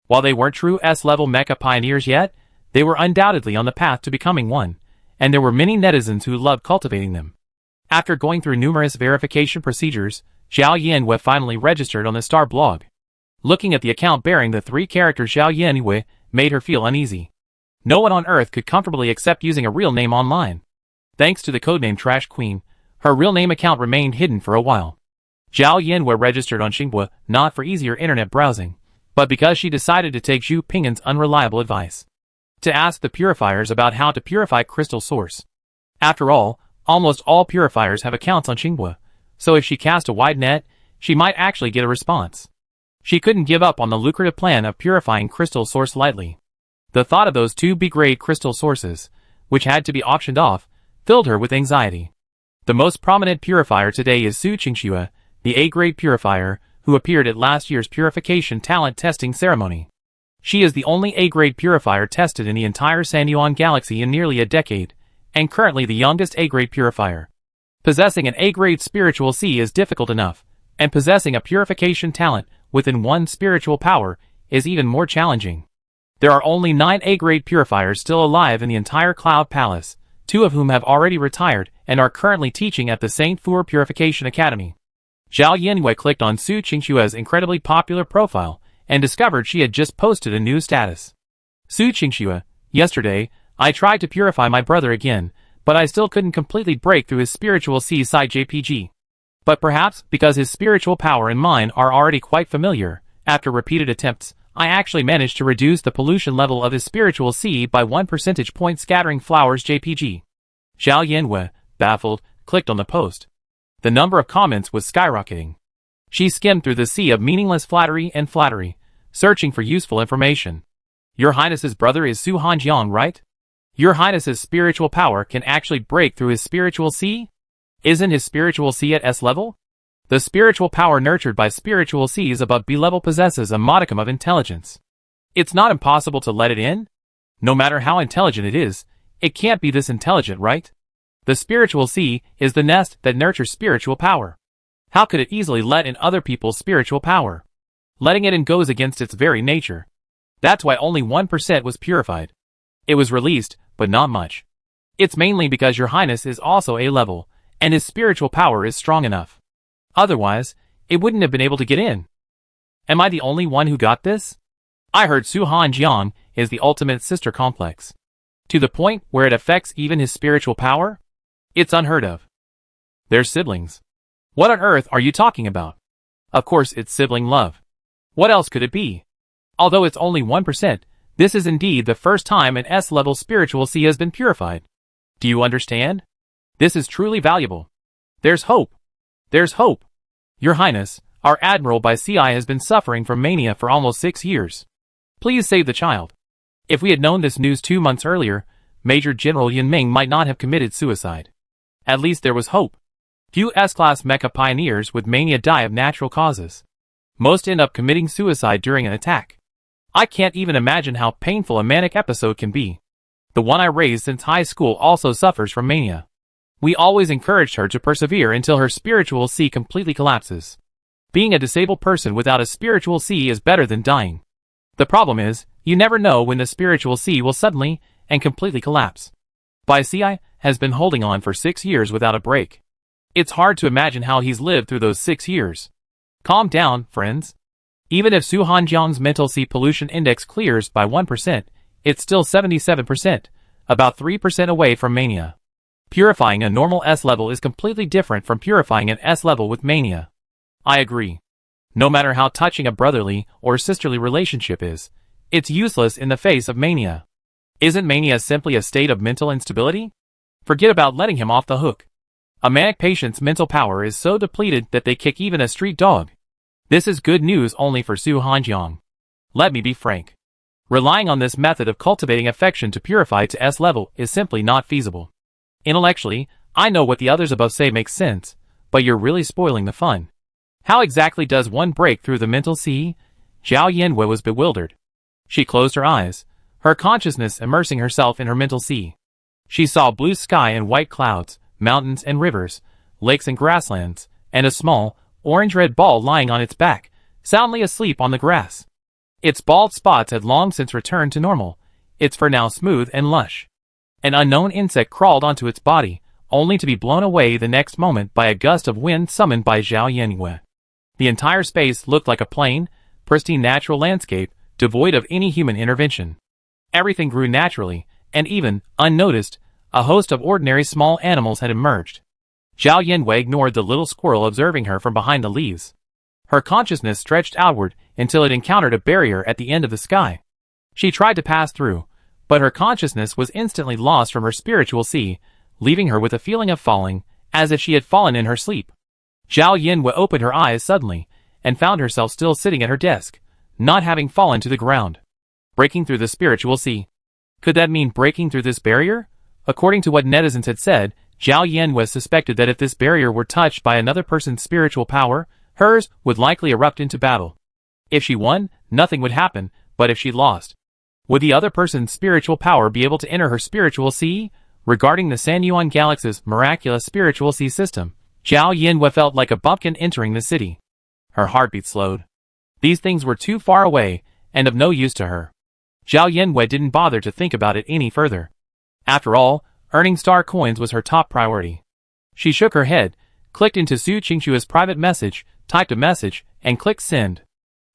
While they weren't true S-level Mecha pioneers yet, they were undoubtedly on the path to becoming one, and there were many netizens who loved cultivating them. After going through numerous verification procedures, Zhao Yinyue finally registered on the Star blog. Looking at the account bearing the 3 characters Zhao Yinyue made her feel uneasy. No one on Earth could comfortably accept using a real name online. Thanks to the codename Trash Queen, her real name account remained hidden for a while. Zhao Yinyue registered on Xinghua not for easier internet browsing, but because she decided to take Zhu Ping'an's unreliable advice. To ask the purifiers about how to purify crystal source. After all, almost all purifiers have accounts on Xinghua, so if she cast a wide net, she might actually get a response. She couldn't give up on the lucrative plan of purifying crystal source lightly. The thought of those 2 B-grade crystal sources, which had to be auctioned off, filled her with anxiety. The most prominent purifier today is Su Qingxue, the A-grade purifier, who appeared at last year's purification talent testing ceremony. She is the only A-grade purifier tested in the entire Sanyuan galaxy in nearly a decade, and currently the youngest A-grade purifier. Possessing an A-grade spiritual C is difficult enough, and possessing a purification talent within one spiritual power is even more challenging. There are only 9 A-grade purifiers still alive in the entire Cloud Palace, 2 of whom have already retired and are currently teaching at the Saint Fu Purification Academy. Zhao Yinyue clicked on Su Qingxue's incredibly popular profile and discovered she had just posted a new status. Su Qingxue, yesterday, I tried to purify my brother again, but I still couldn't completely break through his spiritual C-side JPG. But perhaps because his spiritual power and mine are already quite familiar, after repeated attempts, I actually managed to reduce the pollution level of his spiritual C by 1 percentage point scattering flowers JPG. Zhao Yinyue, baffled, clicked on the post. The number of comments was skyrocketing. She skimmed through the sea of meaningless flattery and flattery, searching for useful information. Your Highness's brother is Su Hanjiang, right? Your Highness's spiritual power can actually break through his spiritual C? Isn't his spiritual C at S level? The spiritual power nurtured by spiritual Cs above B level possesses a modicum of intelligence. It's not impossible to let it in? No matter how intelligent it is, it can't be this intelligent, right? The spiritual C is the nest that nurtures spiritual power. How could it easily let in other people's spiritual power? Letting it in goes against its very nature. That's why only 1% was purified. It was released, but not much. It's mainly because Your Highness is also A level, and his spiritual power is strong enough. Otherwise, it wouldn't have been able to get in. Am I the only one who got this? I heard Su Hanjiang is the ultimate sister complex. To the point where it affects even his spiritual power? It's unheard of. They're siblings. What on earth are you talking about? Of course it's sibling love. What else could it be? Although it's only 1%, this is indeed the first time an S-level spiritual C has been purified. Do you understand? This is truly valuable. There's hope. There's hope. Your Highness, Our Admiral by CI has been suffering from mania for almost 6 years. Please save the child. If we had known this news 2 months earlier, Major General Yin Ming might not have committed suicide. At least there was hope. Few S-class mecha pioneers with mania die of natural causes. Most end up committing suicide during an attack. I can't even imagine how painful a manic episode can be. The one I raised since high school also suffers from mania. We always encouraged her to persevere until her spiritual C completely collapses. Being a disabled person without a spiritual C is better than dying. The problem is, you never know when the spiritual C will suddenly and completely collapse. Bai CI has been holding on for 6 years without a break. It's hard to imagine how he's lived through those 6 years. Calm down, friends. Even if Su Hanjiang's mental C pollution index clears by 1%, it's still 77%, about 3% away from mania. Purifying a normal S level is completely different from purifying an S level with mania. I agree. No matter how touching a brotherly or sisterly relationship is, it's useless in the face of mania. Isn't mania simply a state of mental instability? Forget about letting him off the hook. A manic patient's mental power is so depleted that they kick even a street dog. This is good news only for Su Hanjiang. Let me be frank. Relying on this method of cultivating affection to purify to S level is simply not feasible. Intellectually, I know what the others above say makes sense, but you're really spoiling the fun. How exactly does one break through the mental sea? Zhao Yanwei was bewildered. She closed her eyes, her consciousness immersing herself in her mental sea. She saw blue sky and white clouds, mountains and rivers, lakes and grasslands, and a small, orange-red ball lying on its back, soundly asleep on the grass. Its bald spots had long since returned to normal, its fur now smooth and lush. An unknown insect crawled onto its body, only to be blown away the next moment by a gust of wind summoned by Zhao Yanwei. The entire space looked like a plain, pristine natural landscape, devoid of any human intervention. Everything grew naturally, and even, unnoticed, a host of ordinary small animals had emerged. Zhao Yanwei ignored the little squirrel observing her from behind the leaves. Her consciousness stretched outward until it encountered a barrier at the end of the sky. She tried to pass through, but her consciousness was instantly lost from her spiritual sea, leaving her with a feeling of falling, as if she had fallen in her sleep. Zhao Yanwei opened her eyes suddenly, and found herself still sitting at her desk, not having fallen to the ground. Breaking through the spiritual sea. Could that mean breaking through this barrier? According to what netizens had said, Zhao Yanwei suspected that if this barrier were touched by another person's spiritual power, hers would likely erupt into battle. If she won, nothing would happen, but if she lost, would the other person's spiritual power be able to enter her spiritual sea? Regarding the Sanyuan Galaxy's miraculous spiritual sea system, Zhao Yanwei felt like a bumpkin entering the city. Her heartbeat slowed. These things were too far away, and of no use to her. Zhao Yanwei didn't bother to think about it any further. After all, earning star coins was her top priority. She shook her head, clicked into Su Qingshua's private message, typed a message, and clicked send.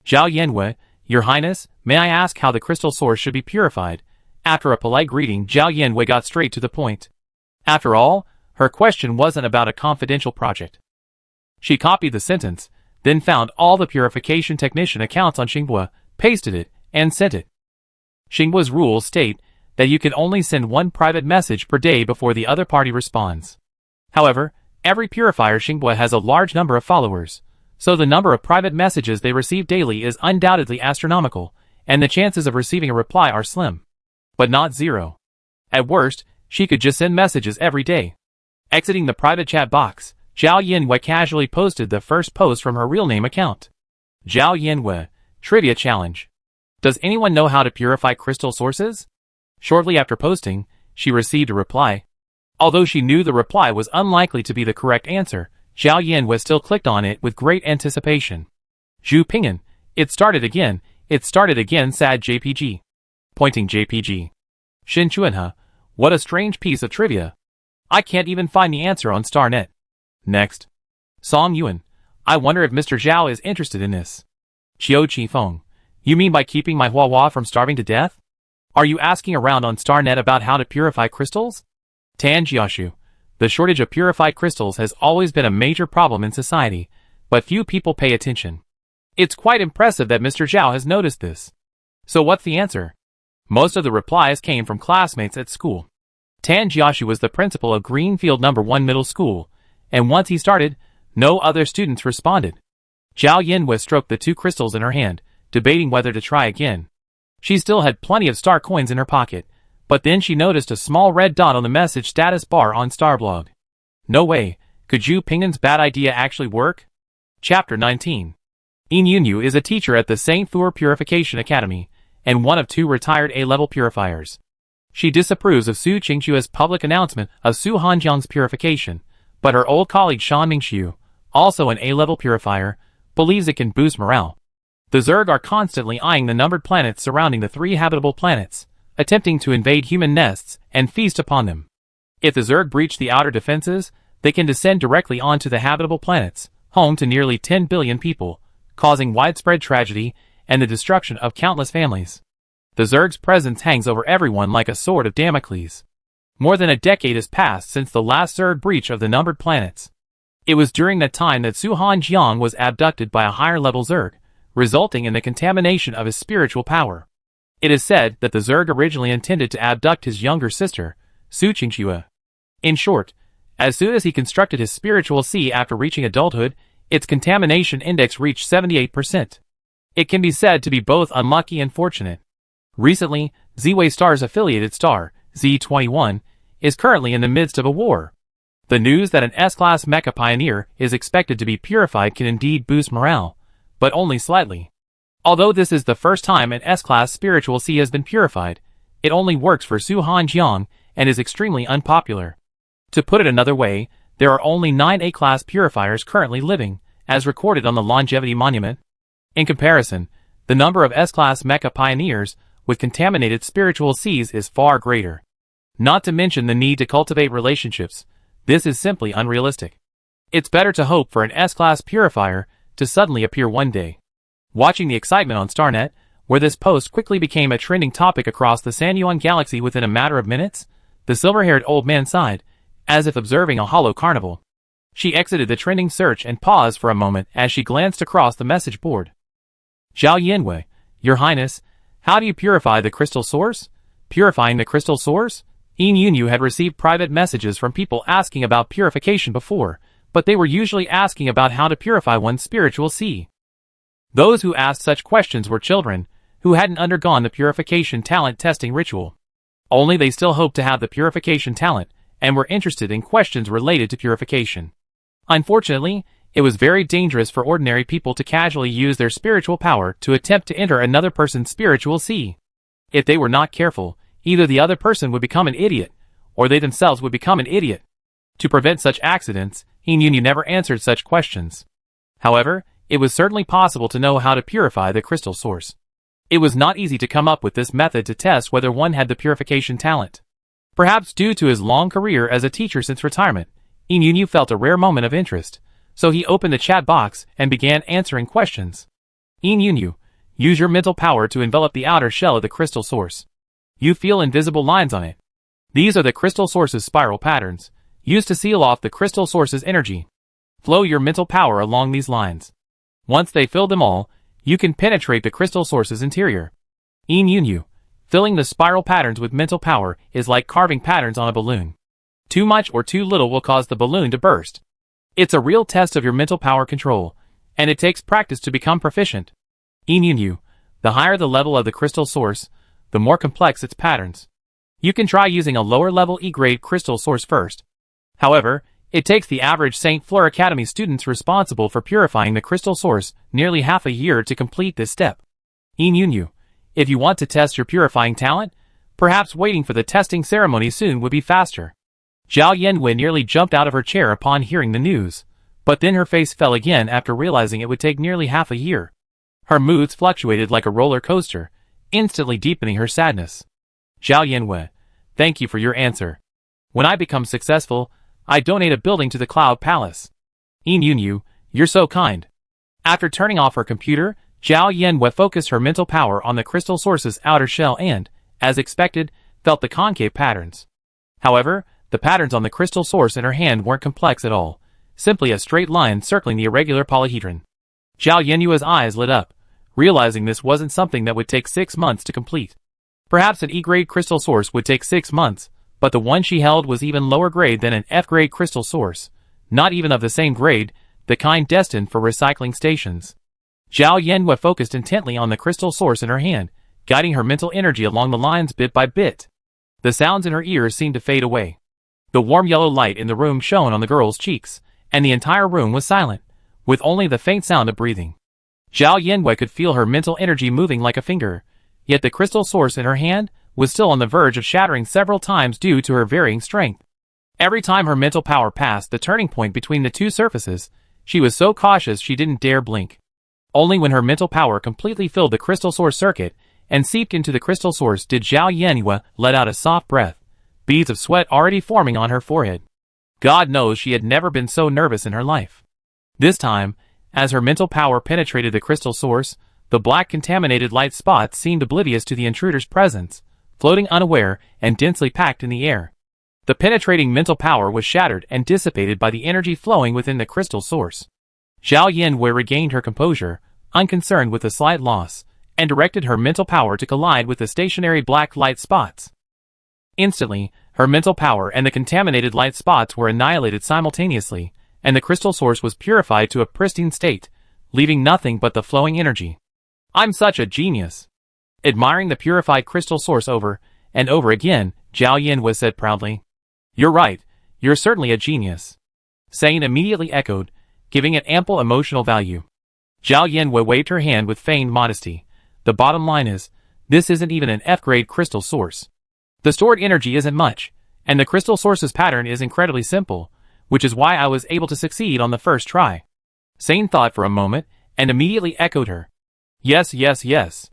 Zhao Yanwei, Your Highness, may I ask how the crystal source should be purified? After a polite greeting, Zhao Yanwei got straight to the point. After all, her question wasn't about a confidential project. She copied the sentence, then found all the purification technician accounts on Xinghua, pasted it, and sent it. Xinghua's rules state that you can only send one private message per day before the other party responds. However, every purifier Xinghua has a large number of followers, so the number of private messages they receive daily is undoubtedly astronomical, and the chances of receiving a reply are slim. But not zero. At worst, she could just send messages every day. Exiting the private chat box, Zhao Yanwei casually posted the first post from her real name account. Zhao Yanwei, Trivia Challenge. Does anyone know how to purify crystal sources? Shortly after posting, she received a reply. Although she knew the reply was unlikely to be the correct answer, Zhao Yanwei still clicked on it with great anticipation. Zhu Ping'an, it started again, sad JPG. Pointing JPG. Shin Chuanhe, what a strange piece of trivia. I can't even find the answer on StarNet. Next. Song Yuan, I wonder if Mr. Zhao is interested in this. Qiu Qifeng, you mean by keeping my Huahua from starving to death? Are you asking around on StarNet about how to purify crystals? Tan Jiaxu, the shortage of purified crystals has always been a major problem in society, but few people pay attention. It's quite impressive that Mr. Zhao has noticed this. So what's the answer? Most of the replies came from classmates at school. Tan Jiaxu was the principal of Greenfield No. 1 Middle School, and once he started, no other students responded. Zhao Yinhui stroked the two crystals in her hand, debating whether to try again. She still had plenty of star coins in her pocket, but then she noticed a small red dot on the message status bar on Starblog. No way, could Zhu Ping'an's bad idea actually work? Chapter 19. Yin Yunyu is a teacher at the St. Thur Purification Academy, and one of 2 retired A-level purifiers. She disapproves of Su Qingxu's public announcement of Su Hanjiang's purification, but her old colleague Shan Mingxiu, also an A-level purifier, believes it can boost morale. The Zerg are constantly eyeing the numbered planets surrounding the 3 habitable planets, attempting to invade human nests and feast upon them. If the Zerg breach the outer defenses, they can descend directly onto the habitable planets, home to nearly 10 billion people, causing widespread tragedy and the destruction of countless families. The Zerg's presence hangs over everyone like a sword of Damocles. More than a decade has passed since the last Zerg breach of the numbered planets. It was during that time that Su Hanjiang was abducted by a higher-level Zerg, resulting in the contamination of his spiritual power. It is said that the Zerg originally intended to abduct his younger sister, Su Qingxue. In short, as soon as he constructed his spiritual sea after reaching adulthood, its contamination index reached 78%. It can be said to be both unlucky and fortunate. Recently, Ziwei Star's affiliated star, Z21, is currently in the midst of a war. The news that an S-class Mecha pioneer is expected to be purified can indeed boost morale, but only slightly. Although this is the first time an S-class spiritual sea has been purified, it only works for Su Hanjiang and is extremely unpopular. To put it another way, there are only 9 A-class purifiers currently living, as recorded on the Longevity Monument. In comparison, the number of S-class Mecha pioneers with contaminated spiritual seas is far greater. Not to mention the need to cultivate relationships, this is simply unrealistic. It's better to hope for an S-class purifier to suddenly appear one day. Watching the excitement on Starnet, where this post quickly became a trending topic across the Sanyuan galaxy within a matter of minutes, the silver-haired old man sighed, as if observing a hollow carnival. She exited the trending search and paused for a moment as she glanced across the message board. Zhao Yinhui, Your Highness, how do you purify the crystal source? Purifying the crystal source? Yin Yunyu had received private messages from people asking about purification before, but they were usually asking about how to purify one's spiritual sea. Those who asked such questions were children, who hadn't undergone the purification talent testing ritual. Only they still hoped to have the purification talent, and were interested in questions related to purification. Unfortunately, it was very dangerous for ordinary people to casually use their spiritual power to attempt to enter another person's spiritual sea. If they were not careful, either the other person would become an idiot, or they themselves would become an idiot. To prevent such accidents, Yin Yunyu never answered such questions. However, it was certainly possible to know how to purify the crystal source. It was not easy to come up with this method to test whether one had the purification talent. Perhaps due to his long career as a teacher since retirement, Yin Yunyu felt a rare moment of interest, so he opened the chat box and began answering questions. Yin Yunyu, use your mental power to envelop the outer shell of the crystal source. You feel invisible lines on it. These are the crystal source's spiral patterns, used to seal off the crystal source's energy. Flow your mental power along these lines. Once they fill them all, you can penetrate the crystal source's interior. Yin Yunyu, filling the spiral patterns with mental power is like carving patterns on a balloon. Too much or too little will cause the balloon to burst. It's a real test of your mental power control, and it takes practice to become proficient. Yin Yunyu, the higher the level of the crystal source, the more complex its patterns. You can try using a lower-level E-grade crystal source first. However, it takes the average St. Fleur Academy students responsible for purifying the crystal source nearly half a year to complete this step. Yin Yunyu, if you want to test your purifying talent, perhaps waiting for the testing ceremony soon would be faster. Zhao Yinhui nearly jumped out of her chair upon hearing the news, but then her face fell again after realizing it would take nearly half a year. Her moods fluctuated like a roller coaster, instantly deepening her sadness. Zhao Yinhui, thank you for your answer. When I become successful, I donate a building to the Cloud Palace. Yin Yunyu, you're so kind. After turning off her computer, Zhao Yinhui focused her mental power on the crystal source's outer shell and, as expected, felt the concave patterns. However, the patterns on the crystal source in her hand weren't complex at all, simply a straight line circling the irregular polyhedron. Zhao Yinyui's eyes lit up, realizing this wasn't something that would take 6 months to complete. Perhaps an E-grade crystal source would take 6 months, but the one she held was even lower grade than an F-grade crystal source. Not even of the same grade, the kind destined for recycling stations. Zhao Yanhua focused intently on the crystal source in her hand, guiding her mental energy along the lines bit by bit. The sounds in her ears seemed to fade away. The warm yellow light in the room shone on the girl's cheeks, and the entire room was silent, with only the faint sound of breathing. Zhao Yanhua could feel her mental energy moving like a finger, yet the crystal source in her hand was still on the verge of shattering several times due to her varying strength. Every time her mental power passed the turning point between the two surfaces, she was so cautious she didn't dare blink. Only when her mental power completely filled the crystal source circuit and seeped into the crystal source did Zhao Yanhua let out a soft breath, beads of sweat already forming on her forehead. God knows she had never been so nervous in her life. This time, as her mental power penetrated the crystal source, the black contaminated light spots seemed oblivious to the intruder's presence, floating unaware and densely packed in the air. The penetrating mental power was shattered and dissipated by the energy flowing within the crystal source. Zhao Yanhua regained her composure, unconcerned with the slight loss, and directed her mental power to collide with the stationary black light spots. Instantly, her mental power and the contaminated light spots were annihilated simultaneously, and the crystal source was purified to a pristine state, leaving nothing but the flowing energy. I'm such a genius! Admiring the purified crystal source over and over again, Zhao Yanhua said proudly. You're right, you're certainly a genius. Sane immediately echoed, giving it ample emotional value. Zhao Yanhua waved her hand with feigned modesty. The bottom line is, this isn't even an F-grade crystal source. The stored energy isn't much, and the crystal source's pattern is incredibly simple, which is why I was able to succeed on the first try. Sane thought for a moment, and immediately echoed her. Yes, yes, yes.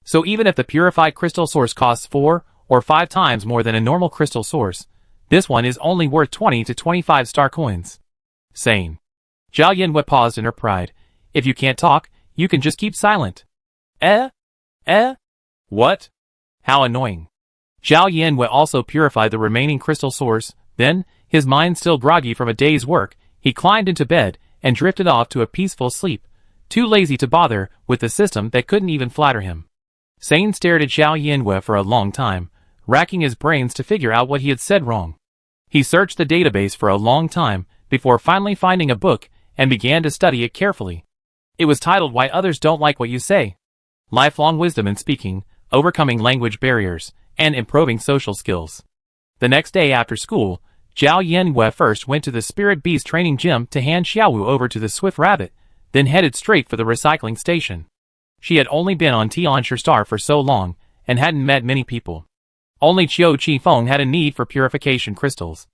So even if the purified crystal source costs 4 or 5 times more than a normal crystal source, this one is only worth 20 to 25 star coins. Sane. Zhao Yanhua paused in her pride. If you can't talk, you can just keep silent. What? How annoying. Zhao Yanhua also purified the remaining crystal source, then, his mind still groggy from a day's work, he climbed into bed and drifted off to a peaceful sleep, too lazy to bother with the system that couldn't even flatter him. Sane stared at Zhao Yanhua for a long time, racking his brains to figure out what he had said wrong. He searched the database for a long time before finally finding a book and began to study it carefully. It was titled Why Others Don't Like What You Say. Lifelong Wisdom in Speaking, Overcoming Language Barriers, and Improving Social Skills. The next day after school, Zhao Yanhua first went to the Spirit Beast training gym to hand Xiaowu over to the Swift Rabbit, then headed straight for the recycling station. She had only been on Tianshi Star for so long, and hadn't met many people. Only Qiu Qifeng had a need for purification crystals.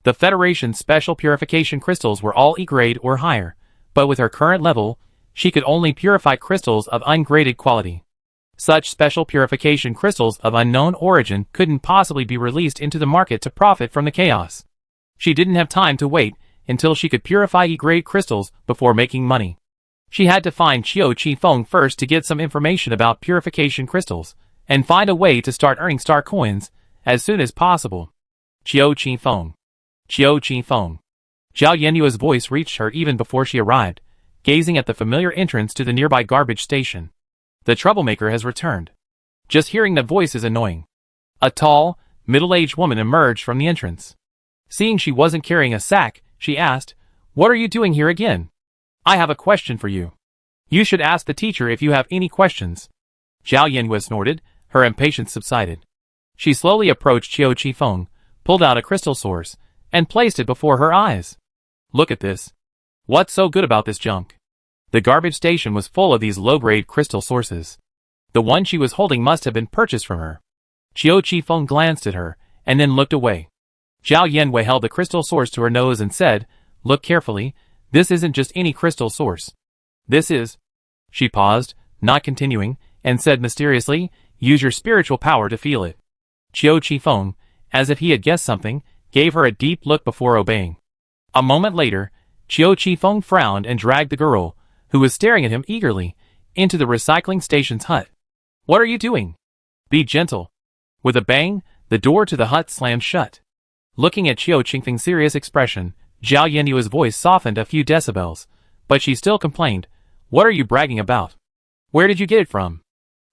The Federation's special purification crystals were all E-grade or higher, but with her current level, she could only purify crystals of ungraded quality. Such special purification crystals of unknown origin couldn't possibly be released into the market to profit from the chaos. She didn't have time to wait until she could purify E-grade crystals before making money. She had to find Qiu Qifeng first to get some information about purification crystals, and find a way to start earning star coins as soon as possible. Qiu Qifeng. Qiu Qifeng. Zhao Yanhua's voice reached her even before she arrived, gazing at the familiar entrance to the nearby garbage station. The troublemaker has returned. Just hearing the voice is annoying. A tall, middle-aged woman emerged from the entrance. Seeing she wasn't carrying a sack, she asked, "What are you doing here again? I have a question for you. You should ask the teacher if you have any questions." Zhao Yanhua snorted, her impatience subsided. She slowly approached Qiu Qifeng, pulled out a crystal source, and placed it before her eyes. Look at this. What's so good about this junk? The garbage station was full of these low-grade crystal sources. The one she was holding must have been purchased from her. Qiu Qifeng glanced at her, and then looked away. Zhao Yanhua held the crystal source to her nose and said, "Look carefully, this isn't just any crystal source. This is..." She paused, not continuing, and said mysteriously, "Use your spiritual power to feel it." Qiu Qifeng, as if he had guessed something, gave her a deep look before obeying. A moment later, Qiu Qifeng frowned and dragged the girl, who was staring at him eagerly, into the recycling station's hut. "What are you doing? Be gentle." With a bang, the door to the hut slammed shut. Looking at Qiu Qifeng's serious expression, Zhao Yanhua's voice softened a few decibels, but she still complained, "What are you bragging about? Where did you get it from?"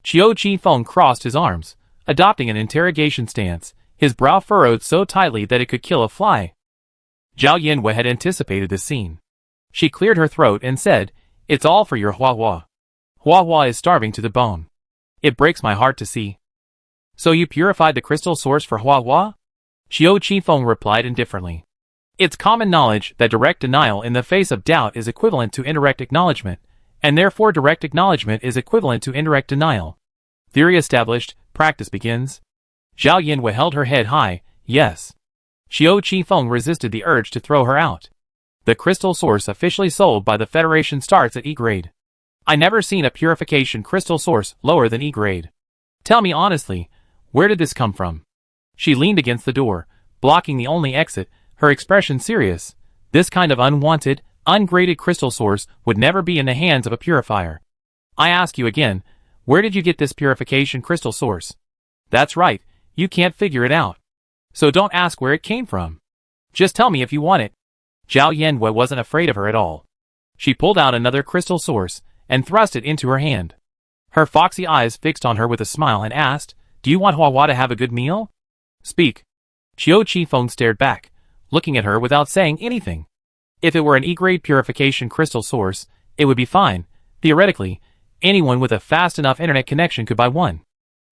Qiu Qifeng crossed his arms, adopting an interrogation stance, his brow furrowed so tightly that it could kill a fly. Zhao Yanhua had anticipated this scene. She cleared her throat and said, "It's all for your Hua Hua. Hua Hua is starving to the bone. It breaks my heart to see." "So you purified the crystal source for Hua Hua?" Xiao Qifeng replied indifferently. It's common knowledge that direct denial in the face of doubt is equivalent to indirect acknowledgement, and therefore direct acknowledgement is equivalent to indirect denial. Theory established, practice begins. Zhao Yinwei held her head high. Yes. Xiao Qifeng resisted the urge to throw her out. The crystal source officially sold by the Federation starts at E grade. I never seen a purification crystal source lower than E grade. Tell me honestly, where did this come from? She leaned against the door, blocking the only exit, her expression serious. This kind of unwanted, ungraded crystal source would never be in the hands of a purifier. I ask you again, where did you get this purification crystal source? That's right, you can't figure it out. So don't ask where it came from. Just tell me if you want it. Zhao Yanwei wasn't afraid of her at all. She pulled out another crystal source and thrust it into her hand. Her foxy eyes fixed on her with a smile and asked, "Do you want Hua Hua to have a good meal?" "Speak." Xiao Qifeng stared back, looking at her without saying anything. If it were an E-grade purification crystal source, it would be fine. Theoretically, anyone with a fast enough internet connection could buy one.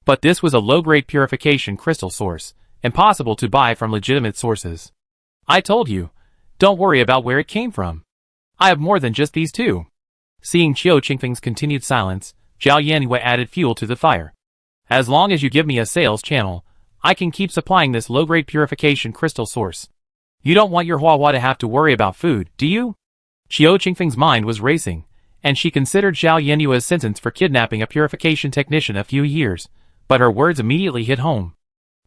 But this was a low-grade purification crystal source, impossible to buy from legitimate sources. I told you, don't worry about where it came from. I have more than just these two. Seeing Xiao Qingfeng's continued silence, Zhao Yanwei added fuel to the fire. As long as you give me a sales channel, I can keep supplying this low-grade purification crystal source. You don't want your Hua Hua to have to worry about food, do you? Xiao Qingfeng's mind was racing, and she considered Zhao Yanwei's sentence for kidnapping a purification technician a few years, but her words immediately hit home.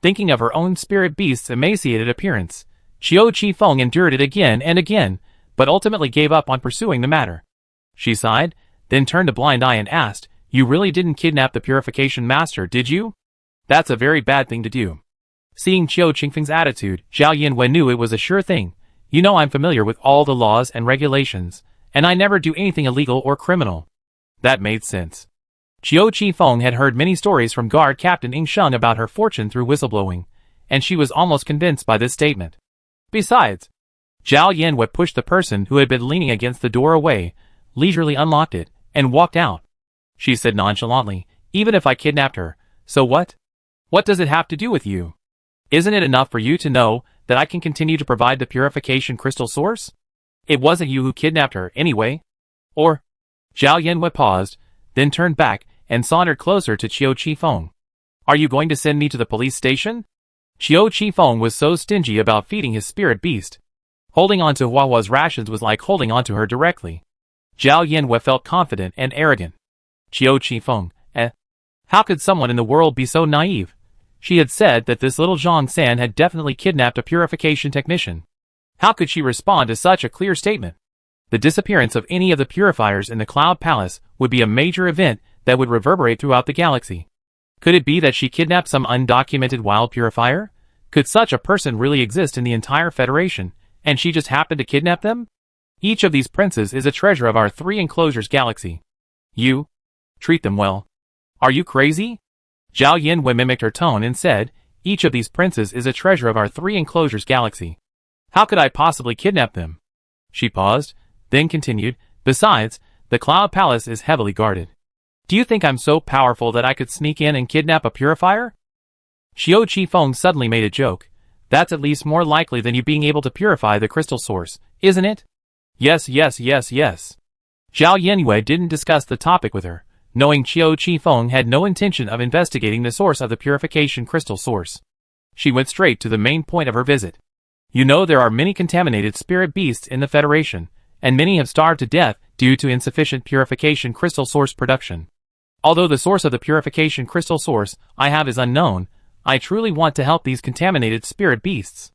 Thinking of her own spirit beast's emaciated appearance, Xiao Qifeng endured it again and again, but ultimately gave up on pursuing the matter. She sighed, then turned a blind eye and asked, "You really didn't kidnap the purification master, did you?" "That's a very bad thing to do." Seeing Xiao Qingfeng's attitude, Zhao Yanwei knew it was a sure thing. You know I'm familiar with all the laws and regulations, and I never do anything illegal or criminal. That made sense. Xiao Qifeng had heard many stories from Guard Captain Ing Sheng about her fortune through whistleblowing, and she was almost convinced by this statement. Besides, Zhao Yanwei pushed the person who had been leaning against the door away, leisurely unlocked it, and walked out. She said nonchalantly, "Even if I kidnapped her, so what? What does it have to do with you? Isn't it enough for you to know that I can continue to provide the purification crystal source? It wasn't you who kidnapped her, anyway. Or?" Zhao Yanwei paused, then turned back and sauntered closer to Xiao Qifeng. "Are you going to send me to the police station?" Xiao Qifeng was so stingy about feeding his spirit beast. Holding on to Hua Hua's rations was like holding on to her directly. Zhao Yanwei felt confident and arrogant. Xiao Qifeng, how could someone in the world be so naive? She had said that this little Zhang San had definitely kidnapped a purification technician. How could she respond to such a clear statement? The disappearance of any of the purifiers in the Cloud Palace would be a major event that would reverberate throughout the galaxy. Could it be that she kidnapped some undocumented wild purifier? Could such a person really exist in the entire Federation, and she just happened to kidnap them? Each of these princes is a treasure of our 3 enclosures galaxy. You treat them well. Are you crazy? Zhao Yanwei mimicked her tone and said, "Each of these princes is a treasure of our 3 enclosures galaxy. How could I possibly kidnap them?" She paused, then continued, "Besides, the Cloud Palace is heavily guarded. Do you think I'm so powerful that I could sneak in and kidnap a purifier?" Xiao Qifeng suddenly made a joke. "That's at least more likely than you being able to purify the crystal source, isn't it?" Yes. Zhao Yanwei didn't discuss the topic with her, knowing Xiao Qifeng had no intention of investigating the source of the purification crystal source. She went straight to the main point of her visit. "You know there are many contaminated spirit beasts in the Federation, and many have starved to death due to insufficient purification crystal source production. Although the source of the purification crystal source I have is unknown, I truly want to help these contaminated spirit beasts."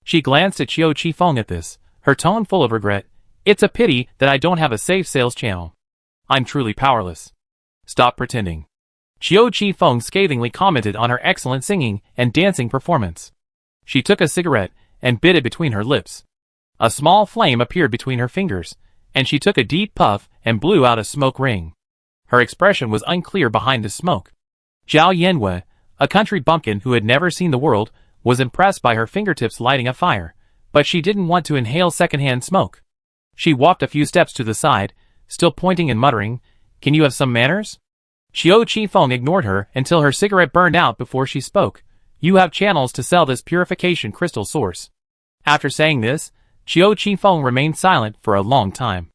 She glanced at Xiao Qifeng at this, her tone full of regret. "It's a pity that I don't have a safe sales channel. I'm truly powerless." "Stop pretending." Xiao Qifeng scathingly commented on her excellent singing and dancing performance. She took a cigarette and bit it between her lips. A small flame appeared between her fingers, and she took a deep puff and blew out a smoke ring. Her expression was unclear behind the smoke. Zhao Yanwei, a country bumpkin who had never seen the world, was impressed by her fingertips lighting a fire, but she didn't want to inhale secondhand smoke. She walked a few steps to the side, still pointing and muttering, "Can you have some manners?" Xiao Qifeng ignored her until her cigarette burned out before she spoke. "You have channels to sell this purification crystal source." After saying this, Xiao Qifeng remained silent for a long time.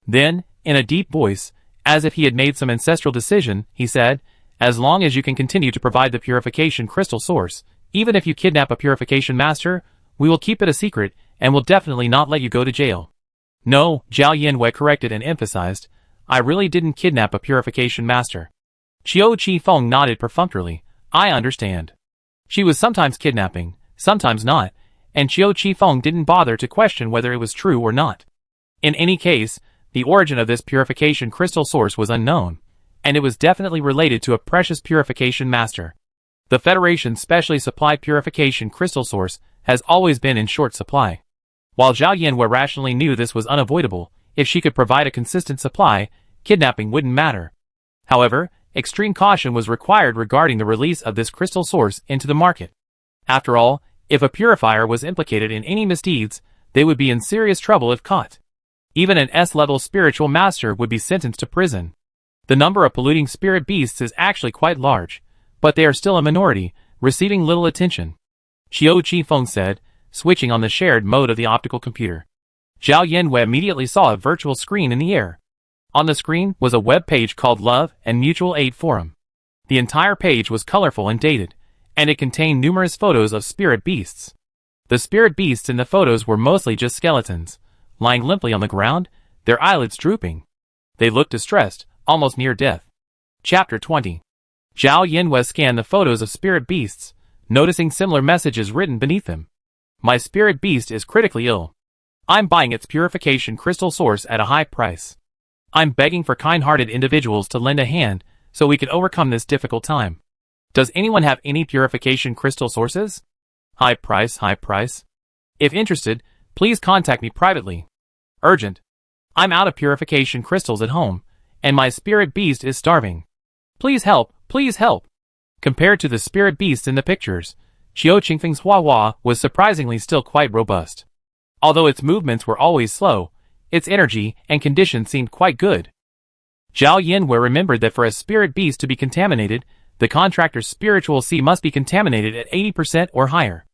Then, in a deep voice, as if he had made some ancestral decision, he said, "As long as you can continue to provide the purification crystal source, even if you kidnap a purification master, we will keep it a secret and will definitely not let you go to jail." "No," Zhao Yanwei corrected and emphasized, "I really didn't kidnap a purification master." Xiao Qifeng nodded perfunctorily. "I understand." She was sometimes kidnapping, sometimes not, and Xiao Qifeng didn't bother to question whether it was true or not. In any case, the origin of this purification crystal source was unknown, and it was definitely related to a precious purification master. The Federation's specially supplied purification crystal source has always been in short supply. While Zhao Yanwei rationally knew this was unavoidable, if she could provide a consistent supply, kidnapping wouldn't matter. However, extreme caution was required regarding the release of this crystal source into the market. After all, if a purifier was implicated in any misdeeds, they would be in serious trouble if caught. Even an S-level spiritual master would be sentenced to prison. The number of polluting spirit beasts is actually quite large, but they are still a minority, receiving little attention. Xiao Qifeng said, switching on the shared mode of the optical computer. Zhao Yanwei immediately saw a virtual screen in the air. On the screen was a web page called Love and Mutual Aid Forum. The entire page was colorful and dated, and it contained numerous photos of spirit beasts. The spirit beasts in the photos were mostly just skeletons, lying limply on the ground, their eyelids drooping. They looked distressed, almost near death. Chapter 20. Zhao Yanwei scanned the photos of spirit beasts, noticing similar messages written beneath them. "My spirit beast is critically ill. I'm buying its purification crystal source at a high price. I'm begging for kind-hearted individuals to lend a hand so we can overcome this difficult time. Does anyone have any purification crystal sources? High price, high price. If interested, please contact me privately. Urgent. I'm out of purification crystals at home, and my spirit beast is starving. Please help, please help." Compared to the spirit beasts in the pictures, Xiao Qingfeng's Hua was surprisingly still quite robust. Although its movements were always slow, its energy and condition seemed quite good. Zhao Yanwei remembered that for a spirit beast to be contaminated, the contractor's spiritual sea must be contaminated at 80% or higher.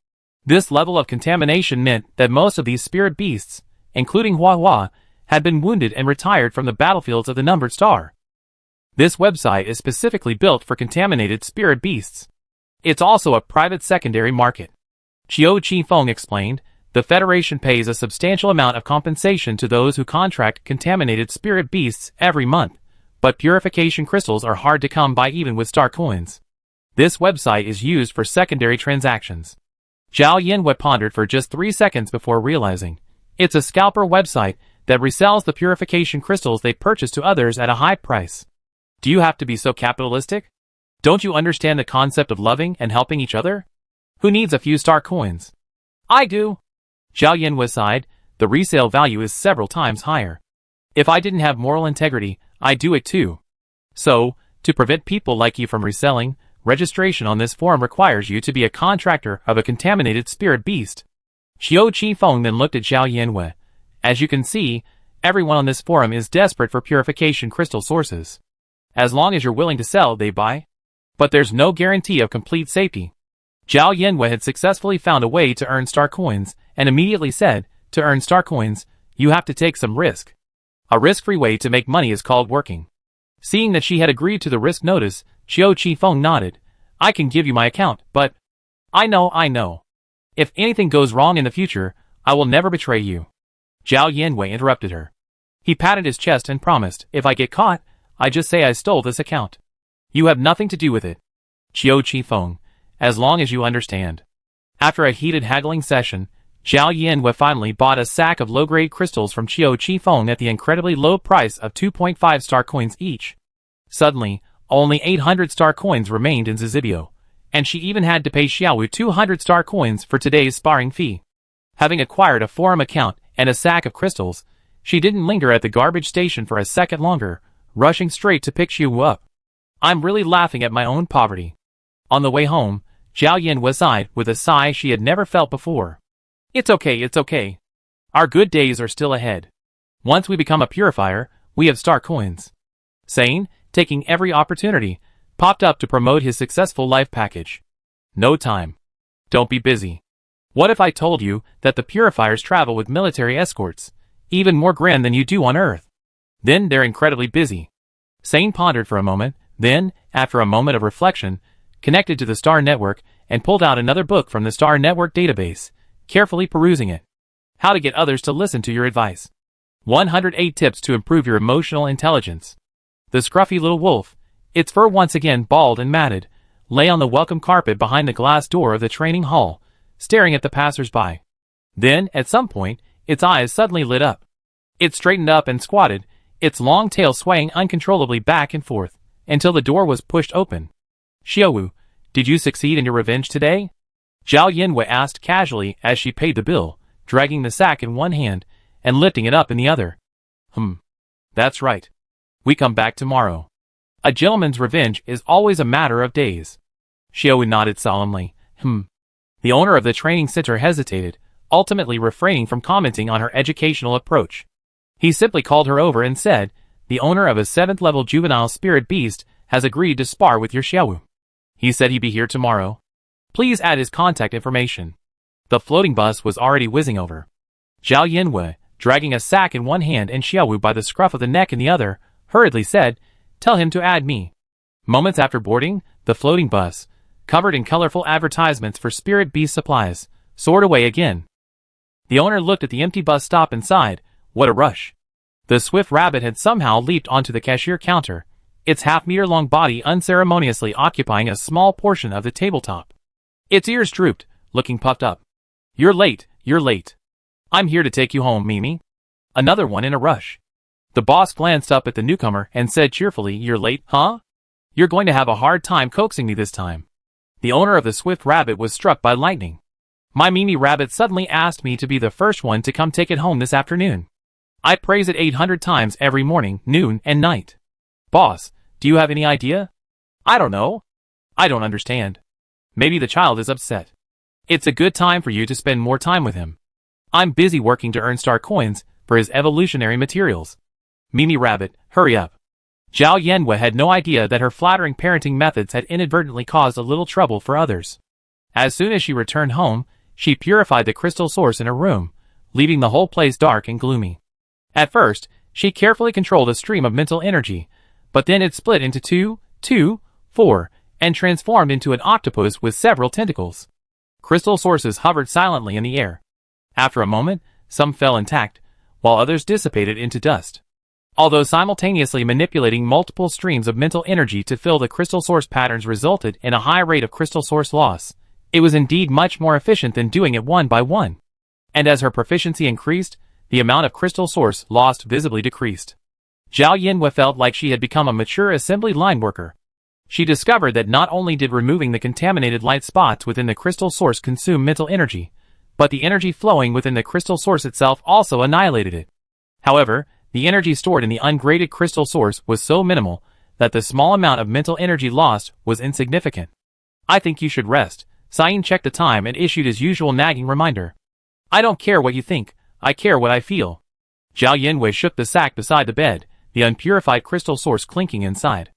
This level of contamination meant that most of these spirit beasts, including Hua, had been wounded and retired from the battlefields of the Numbered Star. This website is specifically built for contaminated spirit beasts. It's also a private secondary market. Xiao Qifeng explained, the Federation pays a substantial amount of compensation to those who contract contaminated spirit beasts every month, but purification crystals are hard to come by even with star coins. This website is used for secondary transactions. Zhao Yanwei pondered for just 3 seconds before realizing. It's a scalper website that resells the purification crystals they purchase to others at a high price. Do you have to be so capitalistic? Don't you understand the concept of loving and helping each other? Who needs a few star coins? I do. Zhao Yanwei sighed, the resale value is several times higher. If I didn't have moral integrity, I'd do it too. So, to prevent people like you from reselling, registration on this forum requires you to be a contractor of a contaminated spirit beast. Xiao Qifeng then looked at Zhao Yanwei. As you can see, everyone on this forum is desperate for purification crystal sources. As long as you're willing to sell, they buy. But there's no guarantee of complete safety. Zhao Yanwei had successfully found a way to earn star coins, and immediately said, to earn star coins, you have to take some risk. A risk-free way to make money is called working. Seeing that she had agreed to the risk notice, Xiao Qifeng nodded. I can give you my account, but... I know. If anything goes wrong in the future, I will never betray you. Zhao Yanwei interrupted her. He patted his chest and promised, if I get caught, I just say I stole this account. You have nothing to do with it. Xiao Qifeng, as long as you understand. After a heated haggling session, Zhao Yanwei finally bought a sack of low-grade crystals from Xiao Qifeng at the incredibly low price of 2.5 star coins each. Suddenly, only 800 star coins remained in Zizibio, and she even had to pay Xiaowu 200 star coins for today's sparring fee. Having acquired a forum account and a sack of crystals, she didn't linger at the garbage station for a second longer, rushing straight to pick Xiaowu up. I'm really laughing at my own poverty. On the way home, Zhao Yanwei sighed with a sigh she had never felt before. It's okay. Our good days are still ahead. Once we become a purifier, we have star coins. Sane, taking every opportunity, popped up to promote his successful life package. No time. Don't be busy. What if I told you that the purifiers travel with military escorts, even more grand than you do on Earth? Then they're incredibly busy. Sane pondered for a moment, then, after a moment of reflection, connected to the Star Network and pulled out another book from the Star Network database, carefully perusing it. How to get others to listen to your advice. 108 tips to improve your emotional intelligence. The scruffy little wolf, its fur once again bald and matted, lay on the welcome carpet behind the glass door of the training hall, staring at the passers-by. Then, at some point, its eyes suddenly lit up. It straightened up and squatted, its long tail swaying uncontrollably back and forth, until the door was pushed open. Xiaowu, did you succeed in your revenge today? Zhao Yinwei asked casually as she paid the bill, dragging the sack in one hand and lifting it up in the other. That's right. We come back tomorrow. A gentleman's revenge is always a matter of days. Xiaowu nodded solemnly. The owner of the training center hesitated, ultimately refraining from commenting on her educational approach. He simply called her over and said, the owner of a 7th-level juvenile spirit beast has agreed to spar with your Xiaowu. He said he'd be here tomorrow. Please add his contact information. The floating bus was already whizzing over. Zhao Yinwei, dragging a sack in one hand and Xiaowu by the scruff of the neck in the other, hurriedly said, tell him to add me. Moments after boarding, the floating bus, covered in colorful advertisements for spirit beast supplies, soared away again. The owner looked at the empty bus stop and sighed, what a rush. The swift rabbit had somehow leaped onto the cashier counter, its half-meter-long body unceremoniously occupying a small portion of the tabletop. Its ears drooped, looking puffed up. You're late, you're late. I'm here to take you home, Mimi. Another one in a rush. The boss glanced up at the newcomer and said cheerfully, you're late, huh? You're going to have a hard time coaxing me this time. The owner of the swift rabbit was struck by lightning. My Mimi rabbit suddenly asked me to be the first one to come take it home this afternoon. I praise it 800 times every morning, noon, and night. Boss, do you have any idea? I don't know. I don't understand. Maybe the child is upset. It's a good time for you to spend more time with him. I'm busy working to earn star coins for his evolutionary materials. Mimi rabbit, hurry up. Zhao Yanwei had no idea that her flattering parenting methods had inadvertently caused a little trouble for others. As soon as she returned home, she purified the crystal source in her room, leaving the whole place dark and gloomy. At first, she carefully controlled a stream of mental energy, but then it split into 2, 4, and transformed into an octopus with several tentacles. Crystal sources hovered silently in the air. After a moment, some fell intact, while others dissipated into dust. Although simultaneously manipulating multiple streams of mental energy to fill the crystal source patterns resulted in a high rate of crystal source loss, it was indeed much more efficient than doing it one by one. And as her proficiency increased, the amount of crystal source lost visibly decreased. Zhao Yinwei felt like she had become a mature assembly line worker. She discovered that not only did removing the contaminated light spots within the crystal source consume mental energy, but the energy flowing within the crystal source itself also annihilated it. However, the energy stored in the ungraded crystal source was so minimal that the small amount of mental energy lost was insignificant. I think you should rest. Cyan checked the time and issued his usual nagging reminder. I don't care what you think, I care what I feel. Zhao Yinwei shook the sack beside the bed, the unpurified crystal source clinking inside.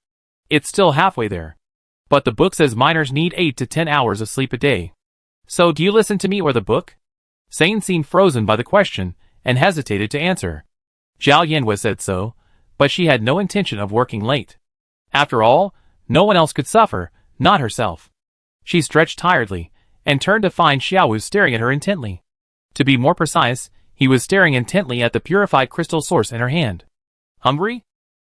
It's still halfway there. But the book says minors need 8 to 10 hours of sleep a day. So do you listen to me or the book? Sane seemed frozen by the question, and hesitated to answer. Zhao Yinwei said so, but she had no intention of working late. After all, no one else could suffer, not herself. She stretched tiredly, and turned to find Xiaowu staring at her intently. To be more precise, he was staring intently at the purified crystal source in her hand. Hungry?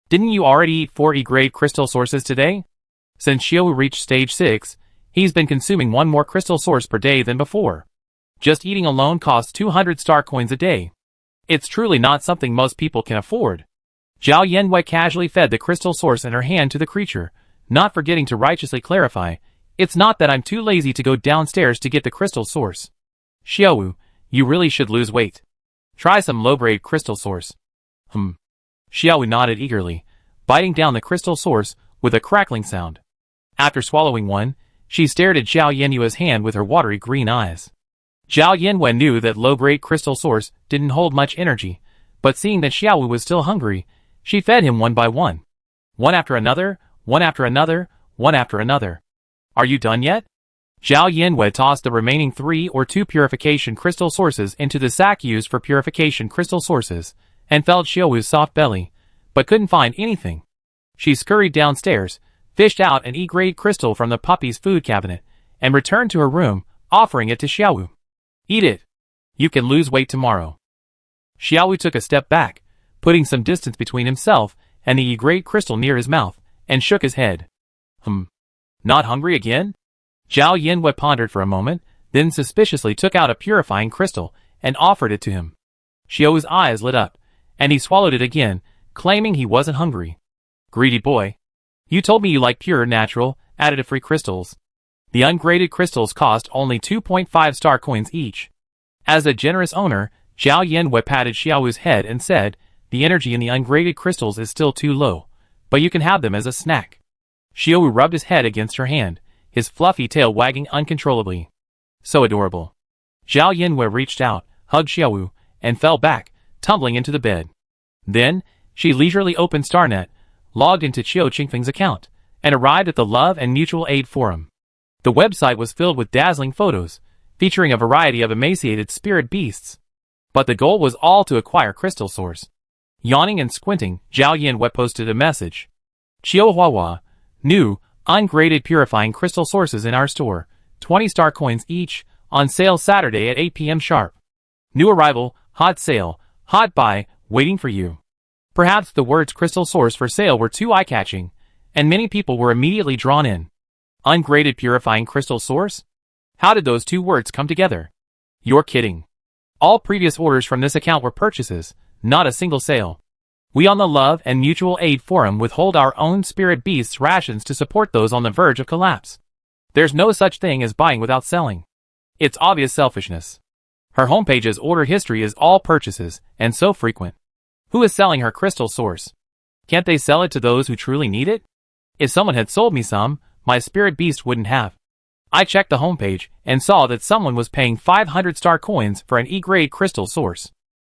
Didn't you already eat 4 E-grade crystal sources today? Since Xiaowu reached stage 6, he's been consuming 1 more crystal source per day than before. Just eating alone costs 200 star coins a day. It's truly not something most people can afford. Zhao Yanwei casually fed the crystal source in her hand to the creature, not forgetting to righteously clarify, it's not that I'm too lazy to go downstairs to get the crystal source. Xiaowu, you really should lose weight. Try some low-grade crystal source. Xiaowu nodded eagerly, biting down the crystal source with a crackling sound. After swallowing one, she stared at Zhao Yanwei's hand with her watery green eyes. Zhao Yanwei knew that low-grade crystal source didn't hold much energy, but seeing that Xiaowu was still hungry, she fed him one by one. One after another, one after another, one after another. Are you done yet? Zhao Yanwei tossed the remaining 3 or 2 purification crystal sources into the sack used for purification crystal sources, and felt Xiaowu's soft belly, but couldn't find anything. She scurried downstairs, fished out an E-grade crystal from the puppy's food cabinet, and returned to her room, offering it to Xiaowu. Eat it. You can lose weight tomorrow. Xiaowu took a step back, putting some distance between himself and the E-grade crystal near his mouth, and shook his head. Not hungry again? Zhao Yanwei pondered for a moment, then suspiciously took out a purifying crystal and offered it to him. Xiaowu's eyes lit up, and he swallowed it again, claiming he wasn't hungry. Greedy boy. You told me you like pure, natural, additive-free crystals. The ungraded crystals cost only 2.5 star coins each. As a generous owner, Zhao Yanwei patted Xiaowu's head and said, the energy in the ungraded crystals is still too low, but you can have them as a snack. Xiaowu rubbed his head against her hand, his fluffy tail wagging uncontrollably. So adorable. Zhao Yanwei reached out, hugged Xiaowu, and fell back, tumbling into the bed. Then, she leisurely opened Starnet, logged into Qiu Qingfeng's account, and arrived at the Love and Mutual Aid Forum. The website was filled with dazzling photos, featuring a variety of emaciated spirit beasts. But the goal was all to acquire Crystal Source. Yawning and squinting, Zhao Yanwei posted a message. Chihuahua, new, ungraded purifying crystal sources in our store, 20 star coins each, on sale Saturday at 8 p.m. sharp. New arrival, hot sale, hot buy, waiting for you. Perhaps the words crystal source for sale were too eye-catching, and many people were immediately drawn in. Ungraded purifying crystal source? How did those 2 words come together? You're kidding. All previous orders from this account were purchases, not a single sale. We on the Love and Mutual Aid Forum withhold our own spirit beasts' rations to support those on the verge of collapse. There's no such thing as buying without selling. It's obvious selfishness. Her homepage's order history is all purchases, and so frequent. Who is selling her crystal source? Can't they sell it to those who truly need it? If someone had sold me some, my spirit beast wouldn't have. I checked the homepage and saw that someone was paying 500 star coins for an E-grade crystal source.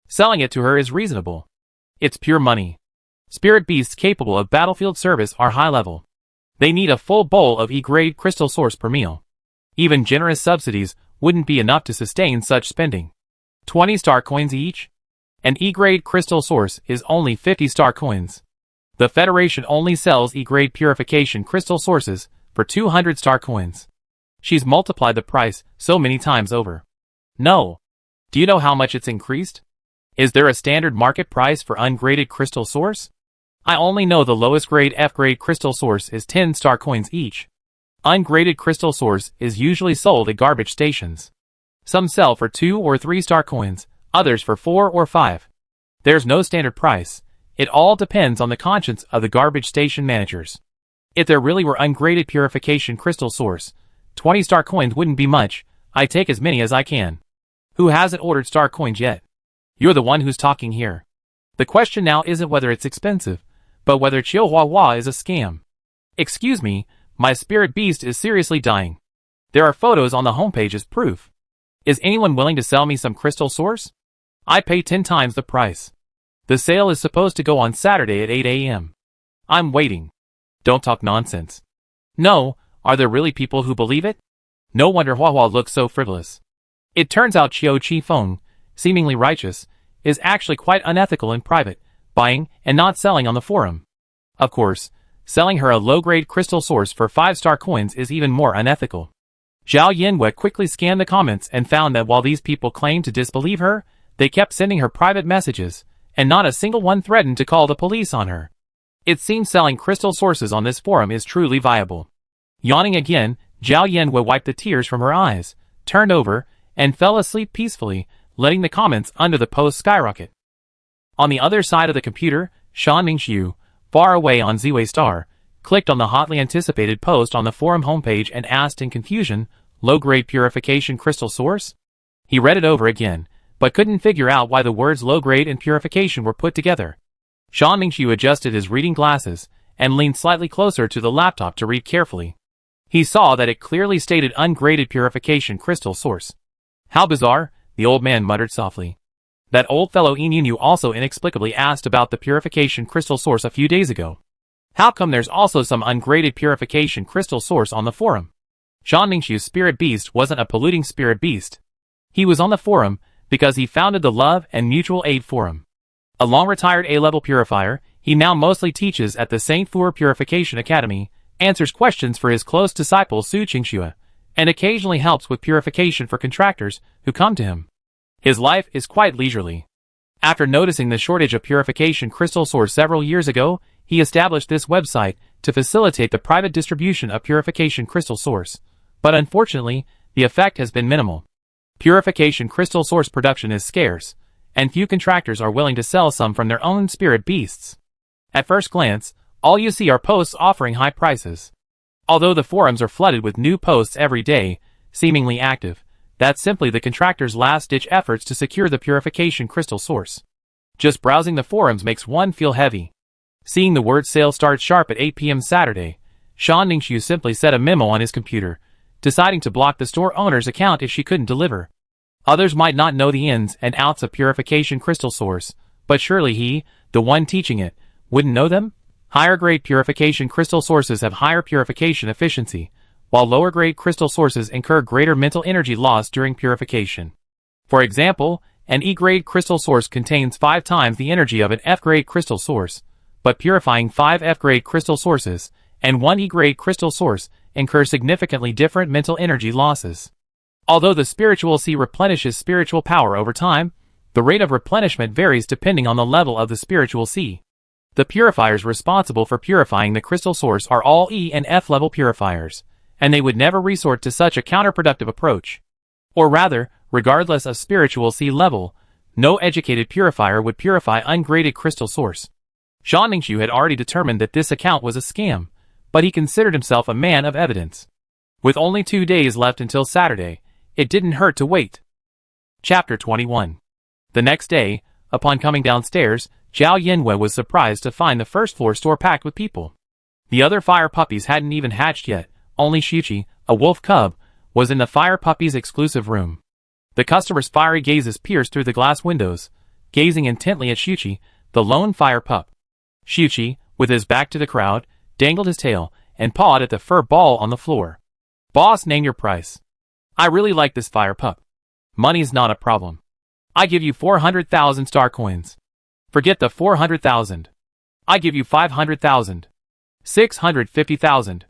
Selling it to her is reasonable. It's pure money. Spirit beasts capable of battlefield service are high level. They need a full bowl of E-grade crystal source per meal. Even generous subsidies wouldn't be enough to sustain such spending. 20 star coins each? An E-grade crystal source is only 50 star coins. The Federation only sells E-grade purification crystal sources for 200 star coins. She's multiplied the price so many times over. No. Do you know how much it's increased? Is there a standard market price for ungraded crystal source? I only know the lowest grade F-grade crystal source is 10 star coins each. Ungraded crystal source is usually sold at garbage stations. Some sell for 2 or 3 star coins, others for 4 or 5. There's no standard price. It all depends on the conscience of the garbage station managers. If there really were ungraded purification crystal source, 20 star coins wouldn't be much. I take as many as I can. Who hasn't ordered star coins yet? You're the one who's talking here. The question now isn't whether it's expensive, but whether Chihuahua is a scam. Excuse me, my spirit beast is seriously dying. There are photos on the homepage as proof. Is anyone willing to sell me some crystal source? I pay 10 times the price. The sale is supposed to go on Saturday at 8 a.m. I'm waiting. Don't talk nonsense. No, are there really people who believe it? No wonder Huahua looks so frivolous. It turns out Qiu Qifeng, seemingly righteous, is actually quite unethical in private, buying and not selling on the forum. Of course, selling her a low-grade crystal source for 5-star coins is even more unethical. Zhao Yanwei quickly scanned the comments and found that while these people claimed to disbelieve her, they kept sending her private messages, and not a single one threatened to call the police on her. It seems selling crystal sources on this forum is truly viable. Yawning again, Zhao Yanwei wiped the tears from her eyes, turned over, and fell asleep peacefully, letting the comments under the post skyrocket. On the other side of the computer, Shan Mingxiu, far away on Ziwei Star, clicked on the hotly anticipated post on the forum homepage and asked in confusion, low-grade purification crystal source? He read it over again, but couldn't figure out why the words low-grade and purification were put together. Shan Mingxiu adjusted his reading glasses and leaned slightly closer to the laptop to read carefully. He saw that it clearly stated ungraded purification crystal source. How bizarre, the old man muttered softly. That old fellow Inunu also inexplicably asked about the purification crystal source a few days ago. How come there's also some ungraded purification crystal source on the forum? Zhang Ningxu's spirit beast wasn't a polluting spirit beast. He was on the forum because he founded the Love and Mutual Aid Forum. A long-retired A-level purifier, he now mostly teaches at the Saint Fu Purification Academy, answers questions for his close disciple Su Qingxue, and occasionally helps with purification for contractors who come to him. His life is quite leisurely. After noticing the shortage of purification crystal source several years ago, he established this website to facilitate the private distribution of purification crystal source. But unfortunately, the effect has been minimal. Purification crystal source production is scarce, and few contractors are willing to sell some from their own spirit beasts. At first glance, all you see are posts offering high prices. Although the forums are flooded with new posts every day, seemingly active, that's simply the contractor's last-ditch efforts to secure the purification crystal source. Just browsing the forums makes one feel heavy. Seeing the word sale start sharp at 8 p.m. Saturday, Zhang Ningxu simply set a memo on his computer, deciding to block the store owner's account if she couldn't deliver. Others might not know the ins and outs of purification crystal source, but surely he, the one teaching it, wouldn't know them? Higher-grade purification crystal sources have higher purification efficiency, while lower-grade crystal sources incur greater mental energy loss during purification. For example, an E-grade crystal source contains 5 times the energy of an F-grade crystal source, but purifying 5 F-grade crystal sources and 1 E-grade crystal source incur significantly different mental energy losses. Although the spiritual sea replenishes spiritual power over time, the rate of replenishment varies depending on the level of the spiritual sea. The purifiers responsible for purifying the crystal source are all E and F level purifiers, and they would never resort to such a counterproductive approach. Or rather, regardless of spiritual sea level, no educated purifier would purify ungraded crystal source. Zhang Ningxu had already determined that this account was a scam, but he considered himself a man of evidence. With only 2 days left until Saturday, it didn't hurt to wait. Chapter 21. The next day, upon coming downstairs, Zhao Yanwei was surprised to find the first-floor store packed with people. The other fire puppies hadn't even hatched yet, only Xuqi, a wolf cub, was in the fire puppies' exclusive room. The customers' fiery gazes pierced through the glass windows, gazing intently at Xuqi, the lone fire pup. Xuqi, with his back to the crowd, dangled his tail and pawed at the fur ball on the floor. "Boss, name your price. I really like this fire pup. Money's not a problem. I give you 400,000 star coins. Forget the 400,000. I give you 500,000. 650,000.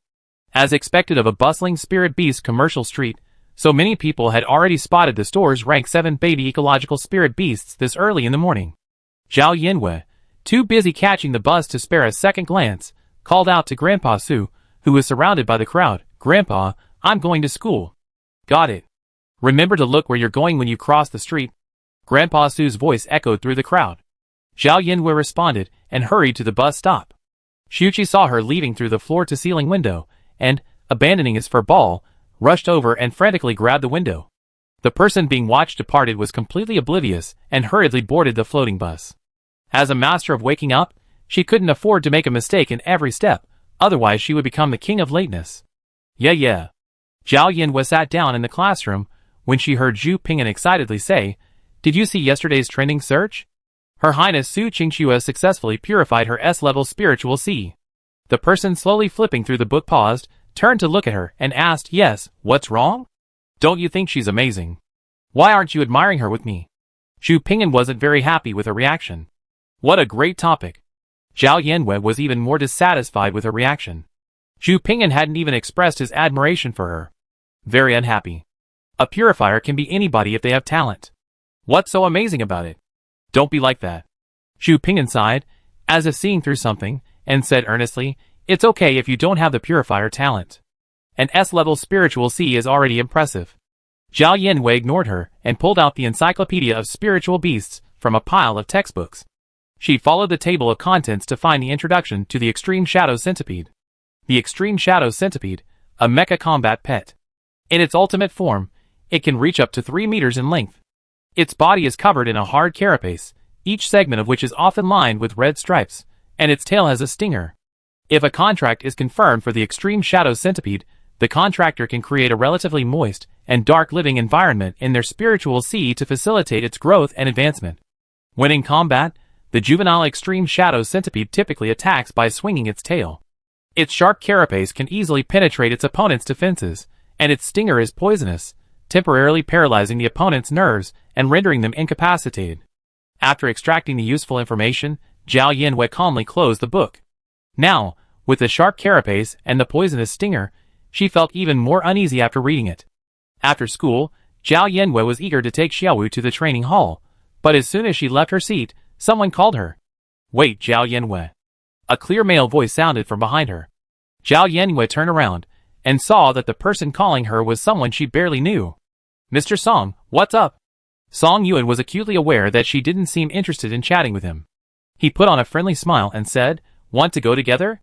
As expected of a bustling spirit beast commercial street, so many people had already spotted the store's rank 7 baby ecological spirit beasts this early in the morning. Zhao Yanwei, too busy catching the buzz to spare a second glance, called out to Grandpa Su, who was surrounded by the crowd, "Grandpa, I'm going to school." "Got it. Remember to look where you're going when you cross the street." Grandpa Su's voice echoed through the crowd. Zhao Yanwei responded and hurried to the bus stop. Xuqi saw her leaving through the floor-to-ceiling window, and, abandoning his fur ball, rushed over and frantically grabbed the window. The person being watched departed was completely oblivious and hurriedly boarded the floating bus. As a master of waking up, she couldn't afford to make a mistake in every step, otherwise she would become the king of lateness. Yeah. Zhao Yanwei sat down in the classroom when she heard Zhu Ping'an excitedly say, "Did you see yesterday's trending search? Her Highness Su Qingxue successfully purified her S-level spiritual sea." The person slowly flipping through the book paused, turned to look at her, and asked, "Yes, what's wrong? Don't you think she's amazing? Why aren't you admiring her with me?" Zhu Ping'an wasn't very happy with her reaction. What a great topic. Zhao Yanwei was even more dissatisfied with her reaction. Zhu Ping'an hadn't even expressed his admiration for her. Very unhappy. A purifier can be anybody if they have talent. What's so amazing about it? Don't be like that. Zhu Ping'an sighed, as if seeing through something, and said earnestly, "It's okay if you don't have the purifier talent. An S-level spiritual sea is already impressive." Zhao Yanwei ignored her and pulled out the Encyclopedia of Spiritual Beasts from a pile of textbooks. She followed the table of contents to find the introduction to the Extreme Shadow Centipede. The Extreme Shadow Centipede, a mecha combat pet. In its ultimate form, it can reach up to 3 meters in length. Its body is covered in a hard carapace, each segment of which is often lined with red stripes, and its tail has a stinger. If a contract is confirmed for the Extreme Shadow Centipede, the contractor can create a relatively moist and dark living environment in their spiritual sea to facilitate its growth and advancement. When in combat, the juvenile extreme shadow centipede typically attacks by swinging its tail. Its sharp carapace can easily penetrate its opponent's defenses, and its stinger is poisonous, temporarily paralyzing the opponent's nerves and rendering them incapacitated. After extracting the useful information, Zhao Yanwei calmly closed the book. Now, with the sharp carapace and the poisonous stinger, she felt even more uneasy after reading it. After school, Zhao Yanwei was eager to take Xiaowu to the training hall, but as soon as she left her seat, someone called her. "Wait, Zhao Yanwei." A clear male voice sounded from behind her. Zhao Yanwei turned around and saw that the person calling her was someone she barely knew. "Mr. Song, what's up?" Song Yuan was acutely aware that she didn't seem interested in chatting with him. He put on a friendly smile and said, "Want to go together?"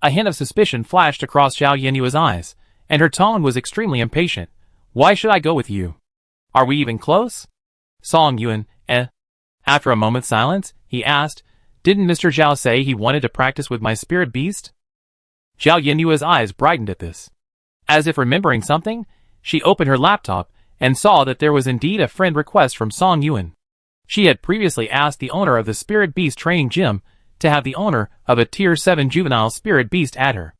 A hint of suspicion flashed across Zhao Yanwei's eyes, and her tone was extremely impatient. "Why should I go with you? Are we even close?" Song Yuan, After a moment's silence, he asked, "Didn't Mr. Zhao say he wanted to practice with my spirit beast?" Zhao Yanwei's eyes brightened at this. As if remembering something, she opened her laptop and saw that there was indeed a friend request from Song Yuan. She had previously asked the owner of the Spirit Beast training gym to have the owner of a Tier 7 juvenile Spirit Beast add her.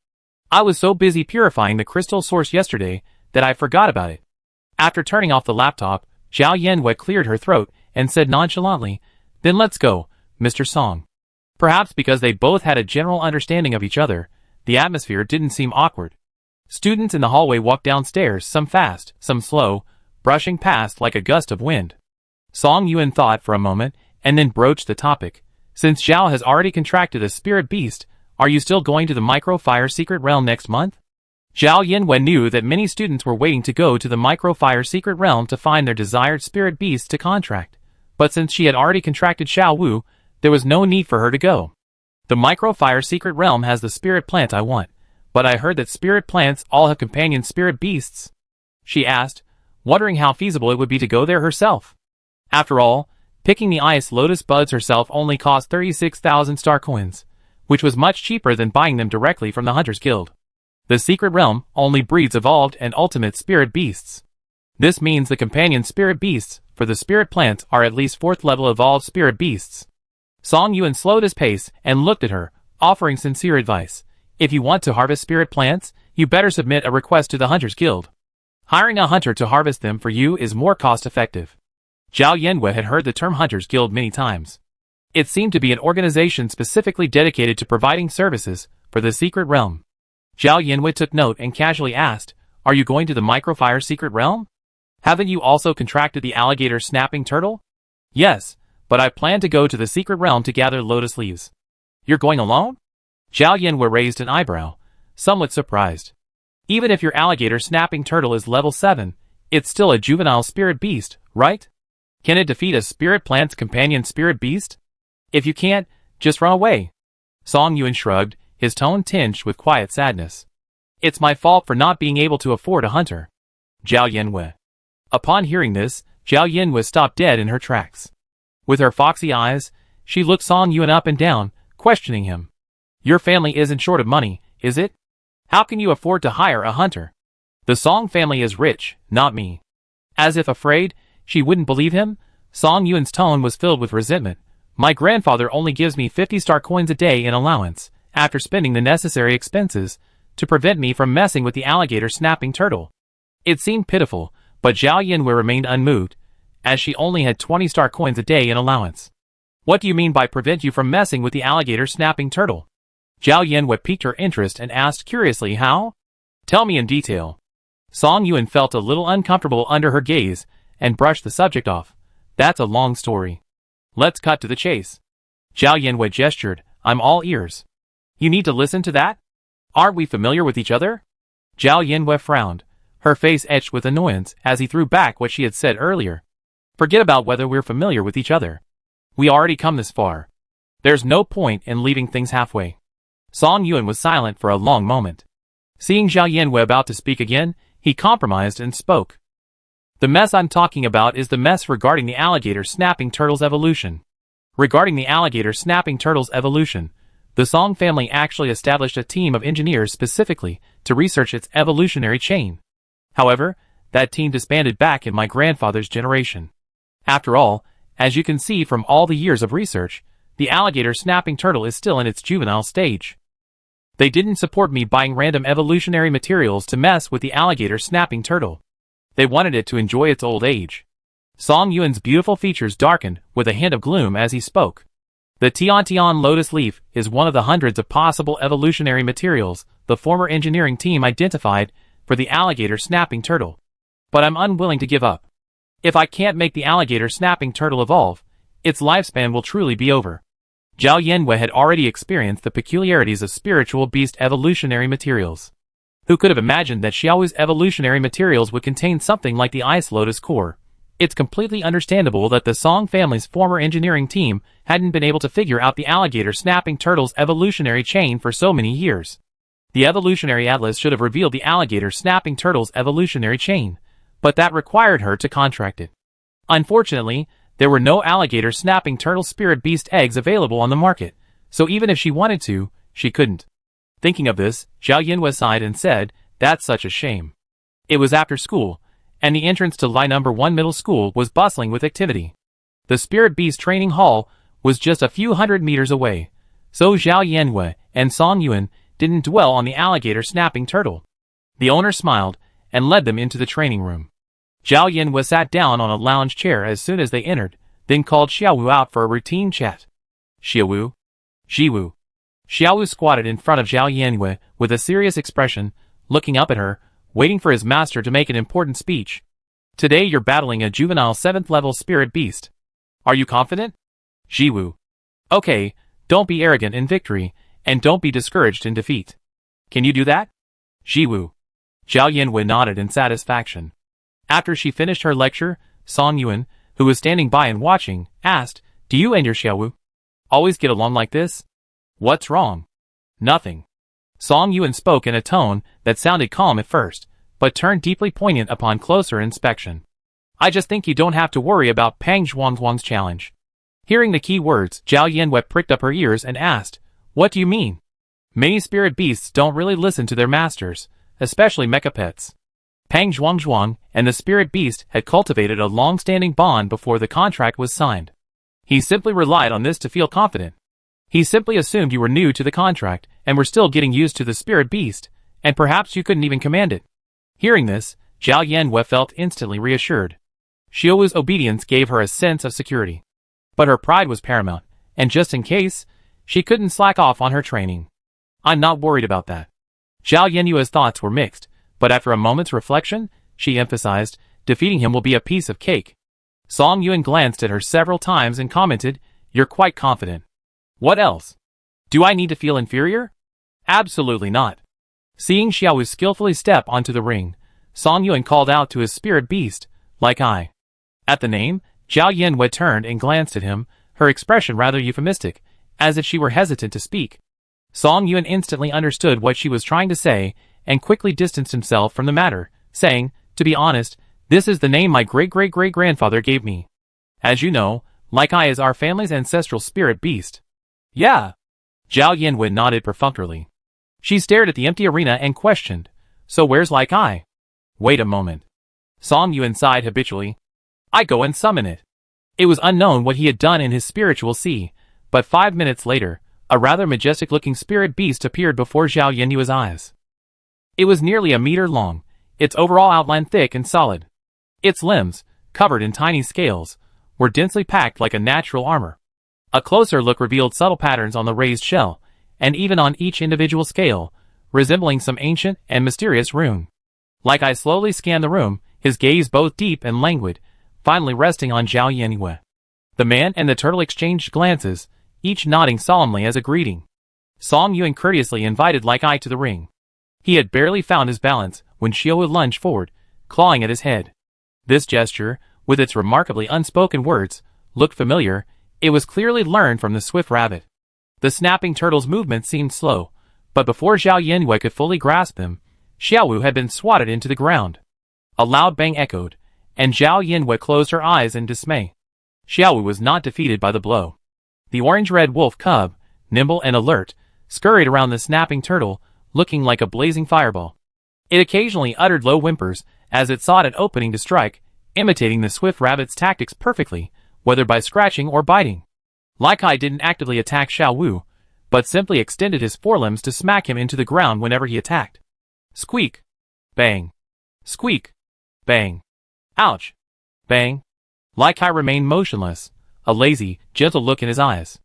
"I was so busy purifying the crystal source yesterday that I forgot about it." After turning off the laptop, Zhao Yanwei cleared her throat and said nonchalantly, "Then let's go, Mr. Song." Perhaps because they both had a general understanding of each other, the atmosphere didn't seem awkward. Students in the hallway walked downstairs, some fast, some slow, brushing past like a gust of wind. Song Yuan thought for a moment and then broached the topic. "Since Zhao has already contracted a spirit beast, are you still going to the Micro-Fire Secret Realm next month?" Zhao Yanwei knew that many students were waiting to go to the Micro-Fire Secret Realm to find their desired spirit beasts to contract, but since she had already contracted Xiao Wu, there was no need for her to go. "The Micro-Fire Secret Realm has the spirit plant I want, but I heard that spirit plants all have companion spirit beasts," she asked, wondering how feasible it would be to go there herself. After all, picking the ice lotus buds herself only cost 36,000 star coins, which was much cheaper than buying them directly from the Hunters Guild. The Secret Realm only breeds evolved and ultimate spirit beasts. This means the companion spirit beasts for the spirit plants are at least 4th level evolved spirit beasts. Song Yuan slowed his pace and looked at her, offering sincere advice. "If you want to harvest spirit plants, you better submit a request to the Hunters Guild. Hiring a hunter to harvest them for you is more cost-effective." Zhao Yanwei had heard the term Hunters Guild many times. It seemed to be an organization specifically dedicated to providing services for the Secret Realm. Zhao Yanwei took note and casually asked, "Are you going to the Micro-Fire Secret Realm? Haven't you also contracted the alligator snapping turtle?" "Yes, but I plan to go to the Secret Realm to gather lotus leaves." "You're going alone?" Zhao Yanwei raised an eyebrow, somewhat surprised. "Even if your alligator snapping turtle is level 7, it's still a juvenile spirit beast, right? Can it defeat a spirit plant's companion spirit beast? If you can't, just run away." Song Yuan shrugged, his tone tinged with quiet sadness. "It's my fault for not being able to afford a hunter." Zhao Yanwei. Upon hearing this, Zhao Yanwei stopped dead in her tracks. With her foxy eyes, she looked Song Yuan up and down, questioning him. "Your family isn't short of money, is it? How can you afford to hire a hunter?" "The Song family is rich, not me." As if afraid she wouldn't believe him, Song Yuan's tone was filled with resentment. "My grandfather only gives me 50 star coins a day in allowance, after spending the necessary expenses, to prevent me from messing with the alligator snapping turtle." It seemed pitiful, but Zhao Yanwei remained unmoved, as she only had 20 star coins a day in allowance. "What do you mean by prevent you from messing with the alligator snapping turtle?" Zhao Yanwei piqued her interest and asked curiously, "How? Tell me in detail." Song Yuan felt a little uncomfortable under her gaze and brushed the subject off. "That's a long story. Let's cut to the chase." Zhao Yanwei gestured, "I'm all ears." "You need to listen to that? Aren't we familiar with each other?" Zhao Yanwei frowned, her face etched with annoyance as he threw back what she had said earlier. "Forget about whether we're familiar with each other. We already come this far. There's no point in leaving things halfway." Song Yuan was silent for a long moment. Seeing Zhao Yanwei about to speak again, he compromised and spoke. "The mess I'm talking about is the mess regarding the alligator snapping turtle's evolution. Regarding the alligator snapping turtle's evolution, the Song family actually established a team of engineers specifically to research its evolutionary chain. However, that team disbanded back in my grandfather's generation. After all, As you can see from all the years of research, the alligator snapping turtle is still in its juvenile stage. They didn't support me buying random evolutionary materials to mess with the alligator snapping turtle. They wanted it to enjoy its old age. Song Yuan's beautiful features darkened with a hint of gloom as he spoke. The Tian lotus leaf is one of the hundreds of possible evolutionary materials the former engineering team identified for the alligator snapping turtle. But I'm unwilling to give up. If I can't make the alligator snapping turtle evolve, its lifespan will truly be over. Zhao Yanwei had already experienced the peculiarities of spiritual beast evolutionary materials. Who could have imagined that Xiaowu's evolutionary materials would contain something like the ice lotus core? It's completely understandable that the Song family's former engineering team hadn't been able to figure out the alligator snapping turtle's evolutionary chain for so many years. The evolutionary atlas should have revealed the alligator snapping turtle's evolutionary chain, but that required her to contract it. Unfortunately, there were no alligator snapping turtle spirit beast eggs available on the market, so even if she wanted to, she couldn't. Thinking of this, Zhao Yanwei sighed and said, "That's such a shame." It was after school, and the entrance to Li No. 1 Middle School was bustling with activity. The Spirit Beast Training Hall was just a few hundred meters away, so Zhao Yanwei and Song Yuan didn't dwell on the alligator snapping turtle. The owner smiled and led them into the training room. Zhao Yanwei sat down on a lounge chair as soon as they entered, then called Xiaowu out for a routine chat. "Xiaowu." "Jiwu." Xiaowu squatted in front of Zhao Yanwei with a serious expression, looking up at her, waiting for his master to make an important speech. "Today you're battling a juvenile 7th level spirit beast. Are you confident?" "Jiwu." "Okay, don't be arrogant in victory, and don't be discouraged in defeat. Can you do that?" "Jiwu." Zhao Yanwei nodded in satisfaction. After she finished her lecture, Song Yuan, who was standing by and watching, asked, "Do you and your Xiaowu always get along like this? What's wrong?" "Nothing." Song Yuan spoke in a tone that sounded calm at first, but turned deeply poignant upon closer inspection. "I just think you don't have to worry about Pang Zhuang's challenge." Hearing the key words, Zhao Yanwei pricked up her ears and asked, "What do you mean?" "Many spirit beasts don't really listen to their masters, especially mecha pets. Pang Zhuang and the spirit beast had cultivated a long-standing bond before the contract was signed. He simply relied on this to feel confident. He simply assumed you were new to the contract and were still getting used to the spirit beast, and perhaps you couldn't even command it." Hearing this, Zhao Yanwei felt instantly reassured. Xiaowu's obedience gave her a sense of security. But her pride was paramount, and just in case, she couldn't slack off on her training. "I'm not worried about that." Zhao Yanwei's thoughts were mixed, but after a moment's reflection, she emphasized, "Defeating him will be a piece of cake." Song Yuan glanced at her several times and commented, "You're quite confident. What else? Do I need to feel inferior?" "Absolutely not." Seeing Xiaowu skillfully step onto the ring, Song Yuan called out to his spirit beast, "Like I." At the name, Zhao Yanwei turned and glanced at him, her expression rather euphemistic, as if she were hesitant to speak. Song Yuan instantly understood what she was trying to say and quickly distanced himself from the matter, saying, "To be honest, this is the name my great-great-great-grandfather gave me. As you know, Like I is our family's ancestral spirit beast." "Yeah." Zhao Yanwei nodded perfunctorily. She stared at the empty arena and questioned, "So where's Like I?" "Wait a moment." Song Yuan sighed habitually. "I go and summon it." It was unknown what he had done in his spiritual sea, but 5 minutes later, a rather majestic-looking spirit beast appeared before Zhao Yanwei's eyes. It was nearly a meter long, its overall outline thick and solid. Its limbs, covered in tiny scales, were densely packed like a natural armor. A closer look revealed subtle patterns on the raised shell, and even on each individual scale, resembling some ancient and mysterious rune. Like I slowly scanned the room, his gaze both deep and languid, finally resting on Zhao Yanwei. The man and the turtle exchanged glances, each nodding solemnly as a greeting. Song Yuan courteously invited Like I to the ring. He had barely found his balance when Xiaowu lunged forward, clawing at his head. This gesture, with its remarkably unspoken words, looked familiar. It was clearly learned from the swift rabbit. The snapping turtle's movement seemed slow, but before Zhao Yanwei could fully grasp him, Xiaowu had been swatted into the ground. A loud bang echoed, and Zhao Yanwei closed her eyes in dismay. Xiaowu was not defeated by the blow. The orange-red wolf cub, nimble and alert, scurried around the snapping turtle, looking like a blazing fireball. It occasionally uttered low whimpers as it sought an opening to strike, imitating the swift rabbit's tactics perfectly, whether by scratching or biting. Lai Kai didn't actively attack Xiao Wu, but simply extended his forelimbs to smack him into the ground whenever he attacked. Squeak. Bang. Squeak. Bang. Ouch. Bang. Lai Kai remained motionless, a lazy, gentle look in his eyes.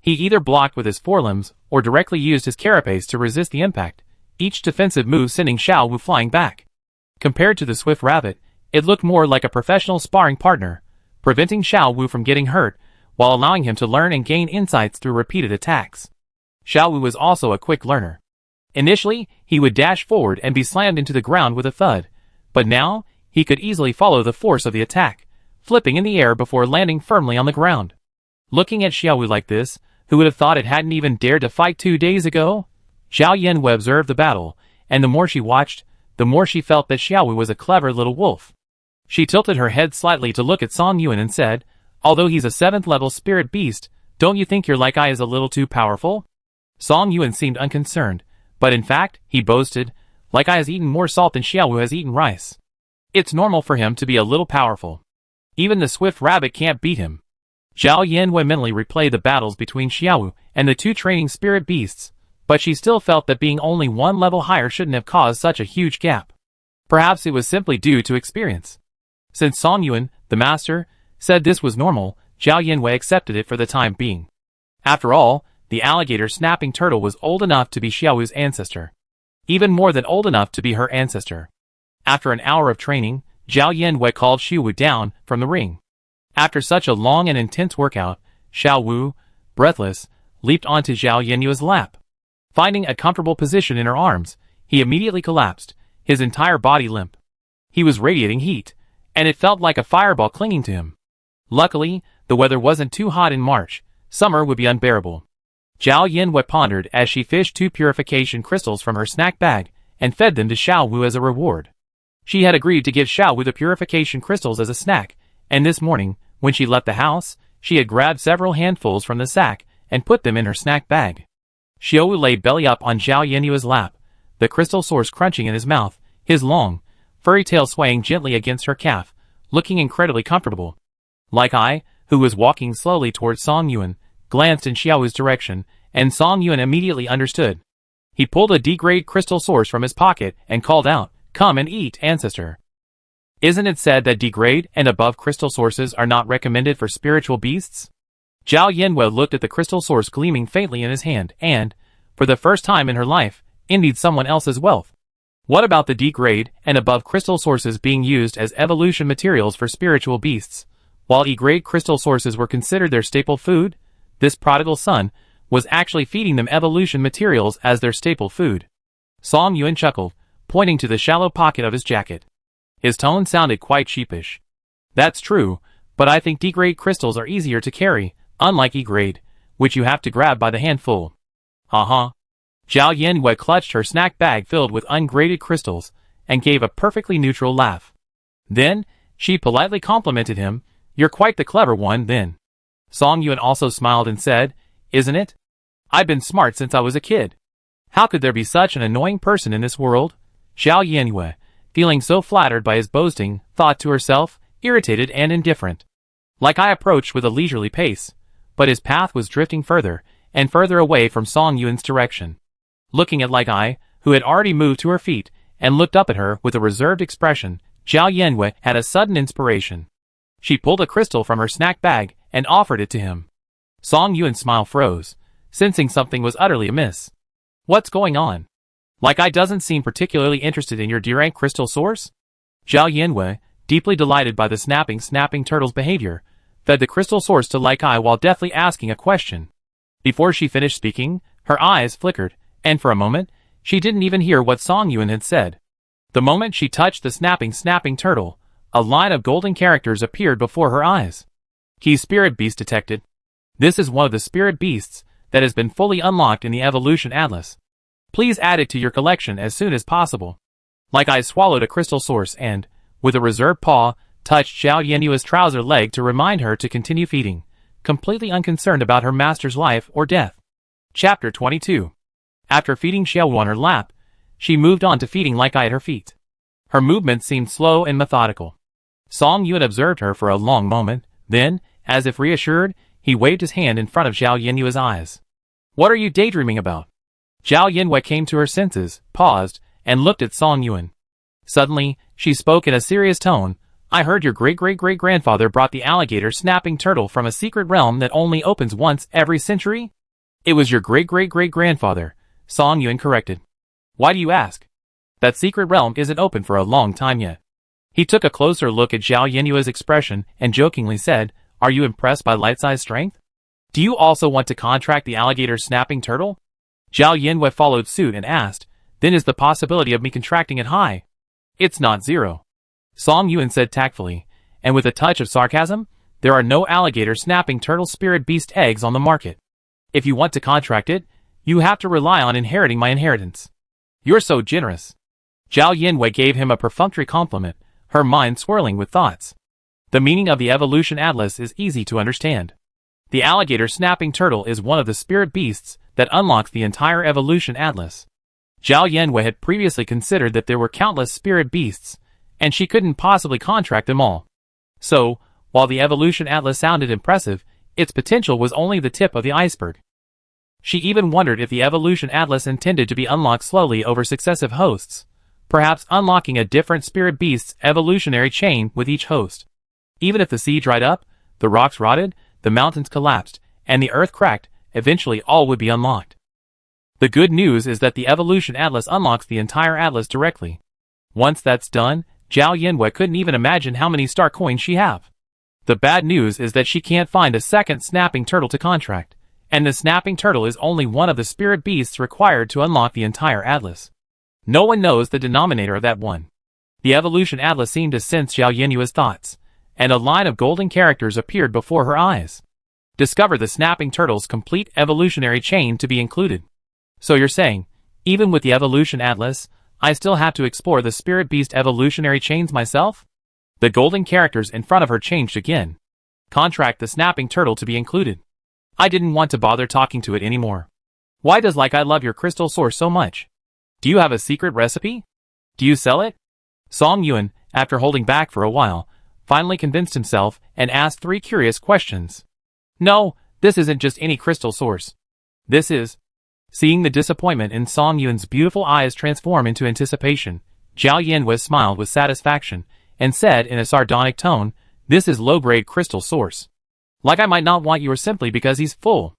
He either blocked with his forelimbs or directly used his carapace to resist the impact, each defensive move sending Xiao Wu flying back. Compared to the swift rabbit, it looked more like a professional sparring partner, preventing Xiao Wu from getting hurt while allowing him to learn and gain insights through repeated attacks. Xiao Wu was also a quick learner. Initially, he would dash forward and be slammed into the ground with a thud, but now, he could easily follow the force of the attack, flipping in the air before landing firmly on the ground. Looking at Xiao Wu like this, who would have thought it hadn't even dared to fight 2 days ago? Zhao Yanwei observed the battle, and the more she watched, the more she felt that Xiao Wu was a clever little wolf. She tilted her head slightly to look at Song Yuan and said, "Although he's a 7th level spirit beast, don't you think your Like Eye is a little too powerful?" Song Yuan seemed unconcerned, but in fact, he boasted, "Like Eye has eaten more salt than Xiao Wu has eaten rice. It's normal for him to be a little powerful. Even the swift rabbit can't beat him." Zhao Yanwei mentally replayed the battles between Xiao Wu and the 2 training spirit beasts, but she still felt that being only 1 level higher shouldn't have caused such a huge gap. Perhaps it was simply due to experience. Since Song Yuan, the master, said this was normal, Zhao Yanwei accepted it for the time being. After all, the alligator snapping turtle was old enough to be Xiao Wu's ancestor. Even more than old enough to be her ancestor. After an hour of training, Zhao Yanwei called Xiao Wu down from the ring. After such a long and intense workout, Xiao Wu, breathless, leaped onto Zhao Yanwei's lap. Finding a comfortable position in her arms, he immediately collapsed, his entire body limp. He was radiating heat, and it felt like a fireball clinging to him. Luckily, the weather wasn't too hot in March. Summer would be unbearable. Zhao Yanwei pondered as she fished 2 purification crystals from her snack bag and fed them to Xiao Wu as a reward. She had agreed to give Xiao Wu the purification crystals as a snack, and this morning, when she left the house, she had grabbed several handfuls from the sack and put them in her snack bag. Xiao Wu lay belly up on Zhao Yanwei's lap, the crystal source crunching in his mouth, his long, furry tail swaying gently against her calf, looking incredibly comfortable. Like Eye, who was walking slowly towards Song Yuan, glanced in Xiao Wu's direction, and Song Yuan immediately understood. He pulled a D-grade crystal source from his pocket and called out, "Come and eat, ancestor." Isn't it said that D-grade and above crystal sources are not recommended for spiritual beasts? Zhao Yanwei looked at the crystal source gleaming faintly in his hand and, for the first time in her life, envied someone else's wealth. What about the D-grade and above crystal sources being used as evolution materials for spiritual beasts, while E-grade crystal sources were considered their staple food? This prodigal son was actually feeding them evolution materials as their staple food. Song Yuan chuckled, pointing to the shallow pocket of his jacket. His tone sounded quite sheepish. "That's true, but I think D-grade crystals are easier to carry, unlike E-grade, which you have to grab by the handful." "Uh-huh." Zhao Yanwei clutched her snack bag filled with ungraded crystals and gave a perfectly neutral laugh. Then, she politely complimented him, "You're quite the clever one, then." Song Yuan also smiled and said, "Isn't it? I've been smart since I was a kid. How could there be such an annoying person in this world?" Zhao Yanwei, feeling so flattered by his boasting, thought to herself, irritated and indifferent. Like Eye approached with a leisurely pace, but his path was drifting further and further away from Song Yuan's direction. Looking at Like Eye, who had already moved to her feet and looked up at her with a reserved expression, Zhao Yanwei had a sudden inspiration. She pulled a crystal from her snack bag and offered it to him. Song Yuan's smile froze, sensing something was utterly amiss. "What's going on? Like Eye doesn't seem particularly interested in your D-rank crystal source?" Zhao Yanwei, deeply delighted by the snapping turtle's behavior, fed the crystal source to Like Eye while deftly asking a question. Before she finished speaking, her eyes flickered, and for a moment, she didn't even hear what Song Yuan had said. The moment she touched the snapping turtle, a line of golden characters appeared before her eyes. "Key spirit beast detected. This is one of the spirit beasts that has been fully unlocked in the Evolution Atlas. Please add it to your collection as soon as possible." Like Eye swallowed a crystal source and, with a reserved paw, touched Zhao Yanwei's trouser leg to remind her to continue feeding, completely unconcerned about her master's life or death. Chapter 22. After feeding Xiao Wu on her lap, she moved on to feeding Like Eye at her feet. Her movements seemed slow and methodical. Song Yuan observed her for a long moment, then, As if reassured, he waved his hand in front of Zhao Yinyue's eyes. What are you daydreaming about? Zhao Yinwei came to her senses, paused, and looked at Song Yuan. Suddenly, she spoke in a serious tone. I heard your great-great-great-grandfather brought the alligator snapping turtle from a secret realm that only opens once every century? It was your great-great-great-grandfather, Song Yuan corrected. Why do you ask? That secret realm isn't open for a long time yet. He took a closer look at Zhao Yinyue's expression and jokingly said, Are you impressed by light-size strength? Do you also want to contract the alligator snapping turtle? Zhao Yinwei followed suit and asked, Then is the possibility of me contracting it high? It's not zero. Song Yuan said tactfully, and with a touch of sarcasm, there are no alligator snapping turtle spirit beast eggs on the market. If you want to contract it, you have to rely on inheriting my inheritance. You're so generous. Zhao Yinwei gave him a perfunctory compliment, her mind swirling with thoughts. The meaning of the evolution atlas is easy to understand. The alligator snapping turtle is one of the spirit beasts that unlocks the entire evolution atlas. Zhao Yinwei had previously considered that there were countless spirit beasts, and she couldn't possibly contract them all. So, while the evolution atlas sounded impressive, its potential was only the tip of the iceberg. She even wondered if the evolution atlas intended to be unlocked slowly over successive hosts, perhaps unlocking a different spirit beast's evolutionary chain with each host. Even if the sea dried up, the rocks rotted, the mountains collapsed, and the earth cracked, eventually all would be unlocked. The good news is that the evolution atlas unlocks the entire atlas directly. Once that's done, Zhao Yinwei couldn't even imagine how many star coins she have. The bad news is that she can't find a second snapping turtle to contract, and the snapping turtle is only one of the spirit beasts required to unlock the entire atlas. No one knows the denominator of that one. The evolution atlas seemed to sense Zhao Yinyue's thoughts, and a line of golden characters appeared before her eyes. Discover the snapping turtle's complete evolutionary chain to be included. So you're saying, even with the evolution atlas, I still have to explore the spirit beast evolutionary chains myself? The golden characters in front of her changed again. Contract the snapping turtle to be included. I didn't want to bother talking to it anymore. Why does I love your crystal source so much? Do you have a secret recipe? Do you sell it? Song Yuan, after holding back for a while, finally convinced himself and asked 3 curious questions. No, this isn't just any crystal source. This is... Seeing the disappointment in Song Yuan's beautiful eyes transform into anticipation, Zhao Yinwei smiled with satisfaction and said in a sardonic tone, This is low-grade crystal source. Like I might not want yours simply because he's full.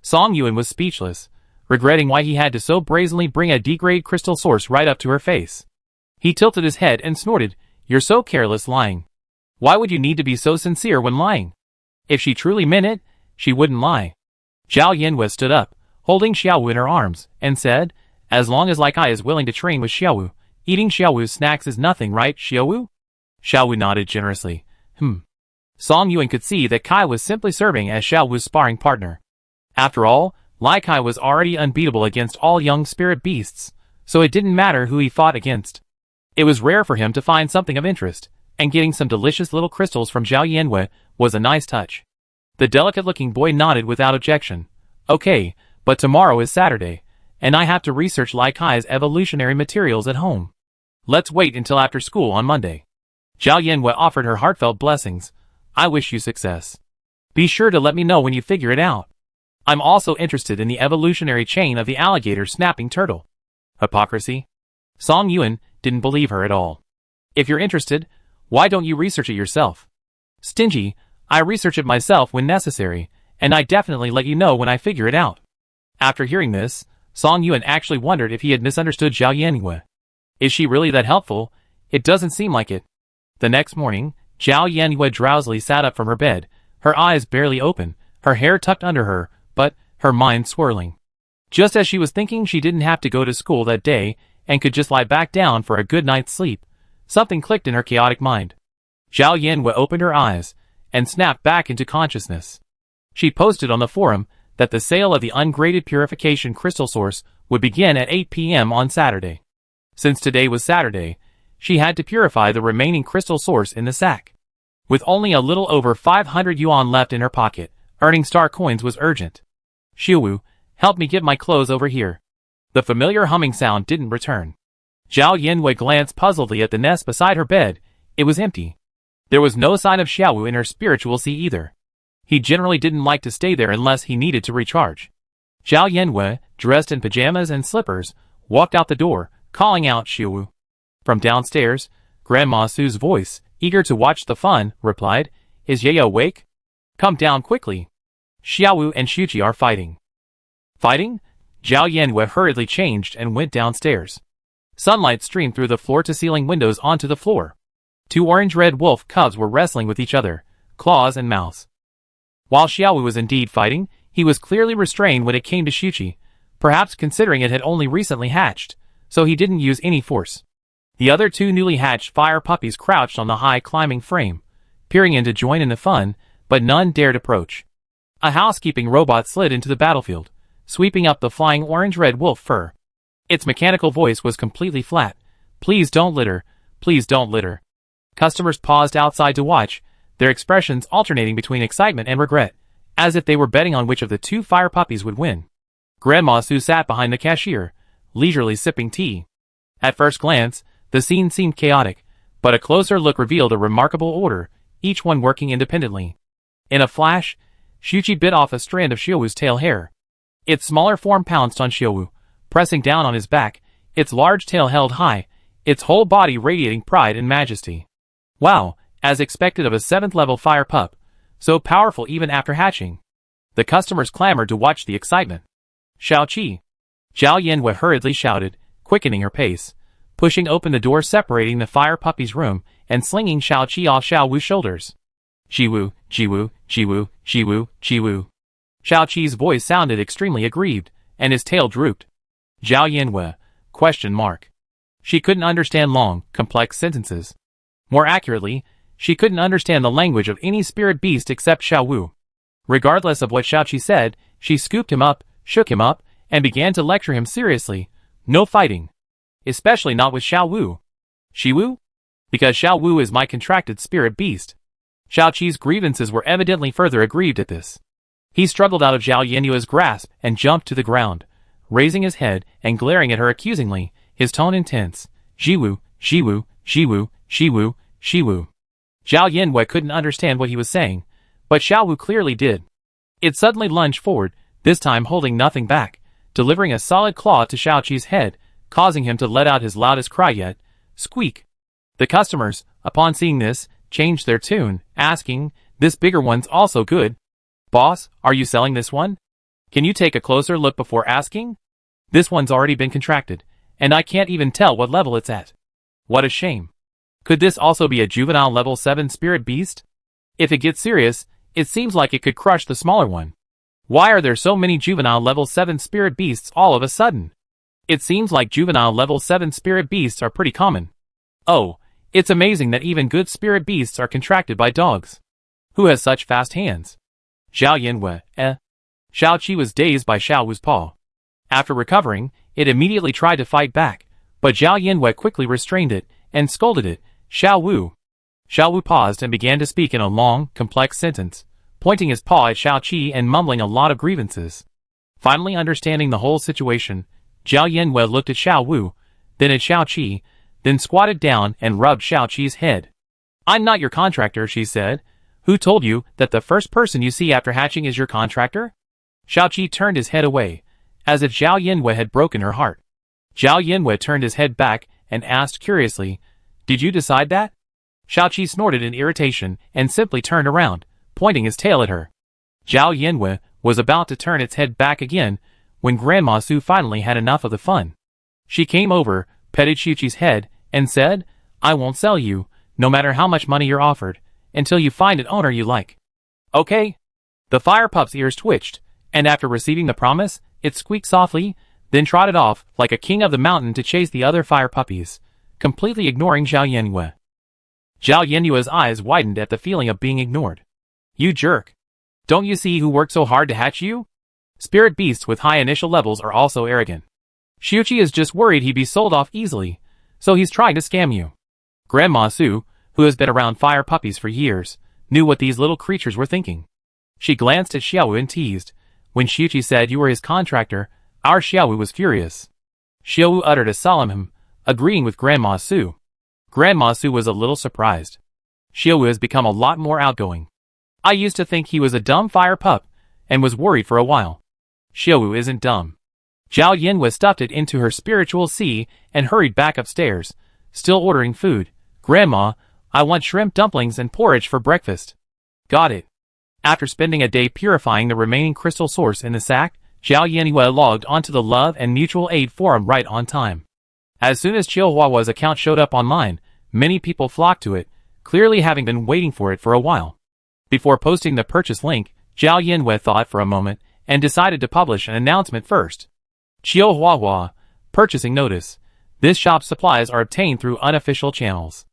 Song Yuan was speechless, regretting why he had to so brazenly bring a D-grade crystal source right up to her face. He tilted his head and snorted, You're so careless lying. Why would you need to be so sincere when lying? If she truly meant it, she wouldn't lie. Zhao Yinwei stood up, holding Xiaowu in her arms, and said, As long as I is willing to train with Xiaowu, eating Xiaowu's snacks is nothing, right, Xiaowu? Xiaowu nodded generously. Song Yuan could see that Kai was simply serving as Xiaowu's sparring partner. After all, Lai Kai was already unbeatable against all young spirit beasts, so it didn't matter who he fought against. It was rare for him to find something of interest, and getting some delicious little crystals from Zhao Yinwei was a nice touch. The delicate-looking boy nodded without objection. Okay, but tomorrow is Saturday, and I have to research Lai Kai's evolutionary materials at home. Let's wait until after school on Monday. Zhao Yinwei offered her heartfelt blessings. I wish you success. Be sure to let me know when you figure it out. I'm also interested in the evolutionary chain of the alligator snapping turtle. Hypocrisy? Song Yuan didn't believe her at all. If you're interested, why don't you research it yourself? Stingy, I research it myself when necessary, and I definitely let you know when I figure it out. After hearing this, Song Yuan actually wondered if he had misunderstood Zhao Yinwei. Is she really that helpful? It doesn't seem like it. The next morning, Zhao Yinwei drowsily sat up from her bed, her eyes barely open, her hair tucked under her, but her mind swirling. Just as she was thinking she didn't have to go to school that day and could just lie back down for a good night's sleep, something clicked in her chaotic mind. Zhao Yinwei opened her eyes and snapped back into consciousness. She posted on the forum that the sale of the ungraded purification crystal source would begin at 8 p.m. on Saturday. Since today was Saturday, she had to purify the remaining crystal source in the sack. With only a little over 500 yuan left in her pocket, earning star coins was urgent. Xiaowu, help me get my clothes over here. The familiar humming sound didn't return. Zhao Yinwei glanced puzzledly at the nest beside her bed. It was empty. There was no sign of Xiaowu in her spiritual sea either. He generally didn't like to stay there unless he needed to recharge. Zhao Yanwei, dressed in pajamas and slippers, walked out the door, calling out Xiaowu. From downstairs, Grandma Su's voice, eager to watch the fun, replied, "Is Ye awake? Come down quickly. Xiaowu and Shuji are fighting." Fighting? Zhao Yanwei hurriedly changed and went downstairs. Sunlight streamed through the floor-to-ceiling windows onto the floor. Two orange-red wolf cubs were wrestling with each other, claws and mouths. While Xiaowu was indeed fighting, he was clearly restrained when it came to Shuji, perhaps considering it had only recently hatched, so he didn't use any force. The other two newly hatched fire puppies crouched on the high climbing frame, peering in to join in the fun, but none dared approach. A housekeeping robot slid into the battlefield, sweeping up the flying orange-red wolf fur. Its mechanical voice was completely flat. "Please don't litter. Please don't litter." Customers paused outside to watch, their expressions alternating between excitement and regret, as if they were betting on which of the two fire puppies would win. Grandma Su sat behind the cashier, leisurely sipping tea. At first glance, the scene seemed chaotic, but a closer look revealed a remarkable order, each one working independently. In a flash, Shuji bit off a strand of Xiaowu's tail hair. Its smaller form pounced on Xiaowu, pressing down on his back, its large tail held high, its whole body radiating pride and majesty. Wow, as expected of a 7th-level fire pup, so powerful even after hatching. The customers clamored to watch the excitement. "Xiaoqi!" Zhao Yanwei hurriedly shouted, quickening her pace, pushing open the door separating the fire puppy's room and slinging Xiaoqi off Xiaowu's shoulders. "Jiwu, Jiwu, Jiwu, Jiwu, Jiwu." Xiaoqi's voice sounded extremely aggrieved, and his tail drooped. Zhao Yanwei, ? She couldn't understand long, complex sentences. More accurately, she couldn't understand the language of any spirit beast except Xiaowu. Regardless of what Xiaoqi said, she scooped him up, shook him up, and began to lecture him seriously. No fighting. Especially not with Xiaowu. Xiwu? Because Xiaowu is my contracted spirit beast. Xiaoqi's grievances were evidently further aggrieved at this. He struggled out of Zhao Yanwei's grasp and jumped to the ground, raising his head and glaring at her accusingly, his tone intense. "Jiwu, Jiwu, Jiwu, Jiwu, Jiwu." Zhao Yanwei couldn't understand what he was saying, but Xiaowu clearly did. It suddenly lunged forward, this time holding nothing back, delivering a solid claw to Xiaoqi's head, causing him to let out his loudest cry yet, squeak. The customers, upon seeing this, changed their tune, asking, "This bigger one's also good. Boss, are you selling this one? Can you take a closer look before asking? This one's already been contracted, and I can't even tell what level it's at. What a shame. Could this also be a juvenile level 7 spirit beast? If it gets serious, it seems like it could crush the smaller one. Why are there so many juvenile level 7 spirit beasts all of a sudden? It seems like juvenile level 7 spirit beasts are pretty common. Oh, it's amazing that even good spirit beasts are contracted by dogs. Who has such fast hands?" Zhao Yanwei, Xiaoqi was dazed by Xiaowu's paw. After recovering, it immediately tried to fight back, but Zhao Yanwei quickly restrained it and scolded it, "Xiaowu." Xiaowu paused and began to speak in a long, complex sentence, pointing his paw at Xiaoqi and mumbling a lot of grievances. Finally understanding the whole situation, Zhao Yanwei looked at Xiaowu, then at Xiaoqi, then squatted down and rubbed Xiaoqi's head. "I'm not your contractor," she said. "Who told you that the first person you see after hatching is your contractor?" Xiaoqi turned his head away, as if Zhao Yanwei had broken her heart. Zhao Yanwei turned his head back and asked curiously, "Did you decide that?" Xiaoqi snorted in irritation and simply turned around, pointing his tail at her. Zhao Yanwei was about to turn its head back again when Grandma Su finally had enough of the fun. She came over, petted Xiaoqi's head, and said, "I won't sell you, no matter how much money you're offered, until you find an owner you like. Okay?" The fire pup's ears twitched, and after receiving the promise, it squeaked softly, then trotted off like a king of the mountain to chase the other fire puppies, completely ignoring Zhao Yanwei. Zhao Yanwei's eyes widened at the feeling of being ignored. "You jerk. Don't you see who worked so hard to hatch you? Spirit beasts with high initial levels are also arrogant. Xiaoqi is just worried he'd be sold off easily, so he's trying to scam you." Grandma Su, who has been around fire puppies for years, knew what these little creatures were thinking. She glanced at Xiaowu and teased. When Xiaoqi said you were his contractor, our Xiaowu was furious. Xiaowu uttered a solemn agreeing with Grandma Su. Grandma Su was a little surprised. Xiaowu has become a lot more outgoing. I used to think he was a dumb fire pup, and was worried for a while. Xiaowu isn't dumb. Zhao Yinwe stuffed it into her spiritual sea and hurried back upstairs, still ordering food. Grandma, I want shrimp dumplings and porridge for breakfast. Got it. After spending a day purifying the remaining crystal source in the sack, Zhao Yinwe logged onto the Love and Mutual Aid forum right on time. As soon as Chihuahua's account showed up online, many people flocked to it, clearly having been waiting for it for a while. Before posting the purchase link, Zhao Yinwe thought for a moment and decided to publish an announcement first. Chihuahua, purchasing notice. This shop's supplies are obtained through unofficial channels.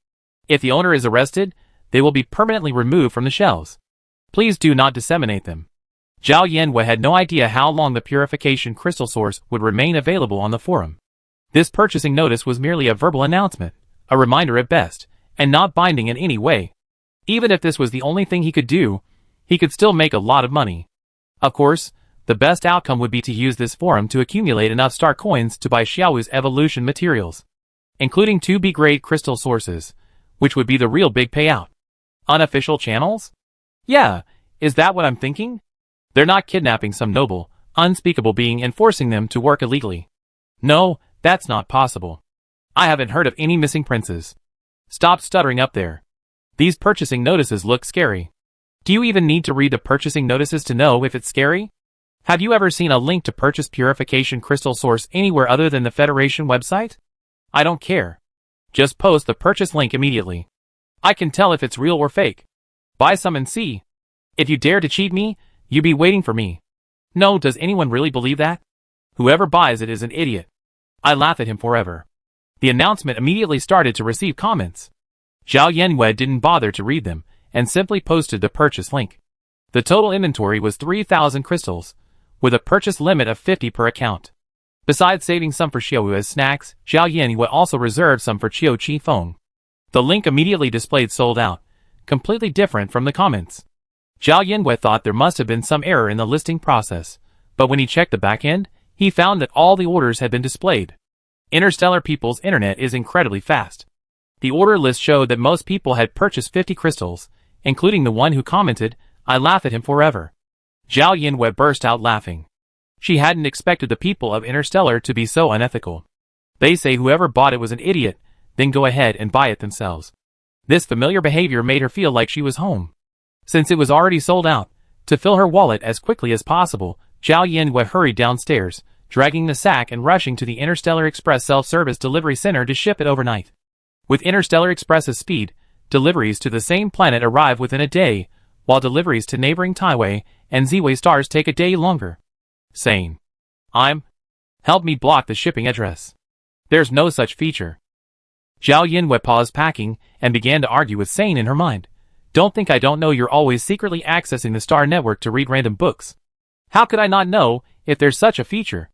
If the owner is arrested, they will be permanently removed from the shelves. Please do not disseminate them. Zhao Yinwe had no idea how long the purification crystal source would remain available on the forum. This purchasing notice was merely a verbal announcement, a reminder at best, and not binding in any way. Even if this was the only thing he could do, he could still make a lot of money. Of course, the best outcome would be to use this forum to accumulate enough star coins to buy Xiaowu's evolution materials, including 2 B-grade crystal sources, which would be the real big payout. Unofficial channels? Yeah, is that what I'm thinking? They're not kidnapping some noble, unspeakable being and forcing them to work illegally. No, that's not possible. I haven't heard of any missing princes. Stop stuttering up there. These purchasing notices look scary. Do you even need to read the purchasing notices to know if it's scary? Have you ever seen a link to purchase purification crystal source anywhere other than the Federation website? I don't care. Just post the purchase link immediately. I can tell if it's real or fake. Buy some and see. If you dare to cheat me, you be waiting for me. No, does anyone really believe that? Whoever buys it is an idiot. I laugh at him forever. The announcement immediately started to receive comments. Zhao Yinwe didn't bother to read them, and simply posted the purchase link. The total inventory was 3,000 crystals, with a purchase limit of 50 per account. Besides saving some for Xiaowu as snacks, Zhao Yinwe also reserved some for Qiu Qifeng. The link immediately displayed sold out, completely different from the comments. Zhao Yinwe thought there must have been some error in the listing process, but when he checked the backend, he found that all the orders had been displayed. Interstellar People's internet is incredibly fast. The order list showed that most people had purchased 50 crystals, including the one who commented, "I laugh at him forever." Zhao Yinwe burst out laughing. She hadn't expected the people of Interstellar to be so unethical. They say whoever bought it was an idiot, then go ahead and buy it themselves. This familiar behavior made her feel like she was home. Since it was already sold out, to fill her wallet as quickly as possible, Zhao Yinwe hurried downstairs, dragging the sack and rushing to the Interstellar Express self-service delivery center to ship it overnight. With Interstellar Express's speed, deliveries to the same planet arrive within a day, while deliveries to neighboring Taiwei and Ziwei stars take a day longer. Sane. Help me block the shipping address. There's no such feature. Zhao Yinwe paused packing and began to argue with Sane in her mind. Don't think I don't know you're always secretly accessing the Star Network to read random books. How could I not know if there's such a feature?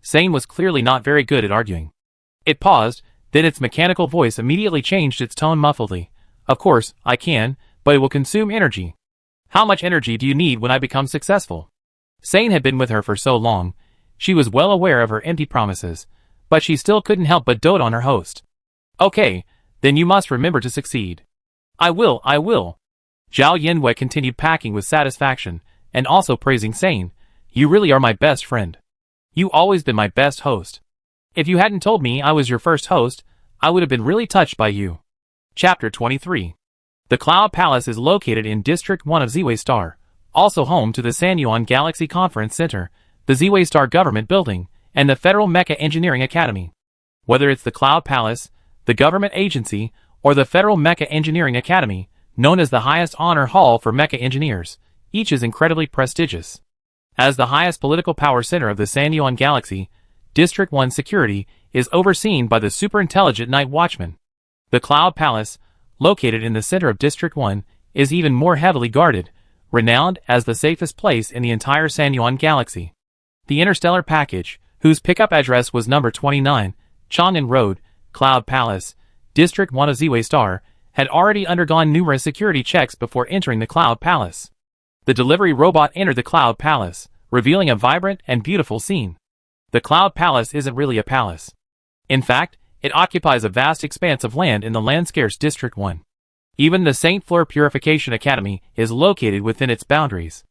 Sane was clearly not very good at arguing. It paused, then its mechanical voice immediately changed its tone muffledly. Of course, I can, but it will consume energy. How much energy do you need when I become successful? Sane had been with her for so long, she was well aware of her empty promises, but she still couldn't help but dote on her host. Okay, then you must remember to succeed. I will. Zhao Yinwe continued packing with satisfaction, and also praising Sane. You really are my best friend. You always been my best host. If you hadn't told me I was your first host, I would have been really touched by you. Chapter 23. The Cloud Palace is located in District 1 of Ziwei Star, also home to the Sanyuan Galaxy Conference Center, the Ziwei Star Government Building, and the Federal Mecha Engineering Academy. Whether it's the Cloud Palace, the government agency, or the Federal Mecha Engineering Academy, known as the highest honor hall for mecha engineers, each is incredibly prestigious. As the highest political power center of the Sanyuan Galaxy, District 1 security is overseen by the super-intelligent Night Watchman. The Cloud Palace, located in the center of District 1, is even more heavily guarded, renowned as the safest place in the entire Sanyuan Galaxy. The Interstellar Package, whose pickup address was number 29, Chang'an Road, Cloud Palace, District 1 of Ziwei Star, had already undergone numerous security checks before entering the Cloud Palace. The delivery robot entered the Cloud Palace, revealing a vibrant and beautiful scene. The Cloud Palace isn't really a palace. In fact, it occupies a vast expanse of land in the land-scarce District 1. Even the St. Fleur Purification Academy is located within its boundaries.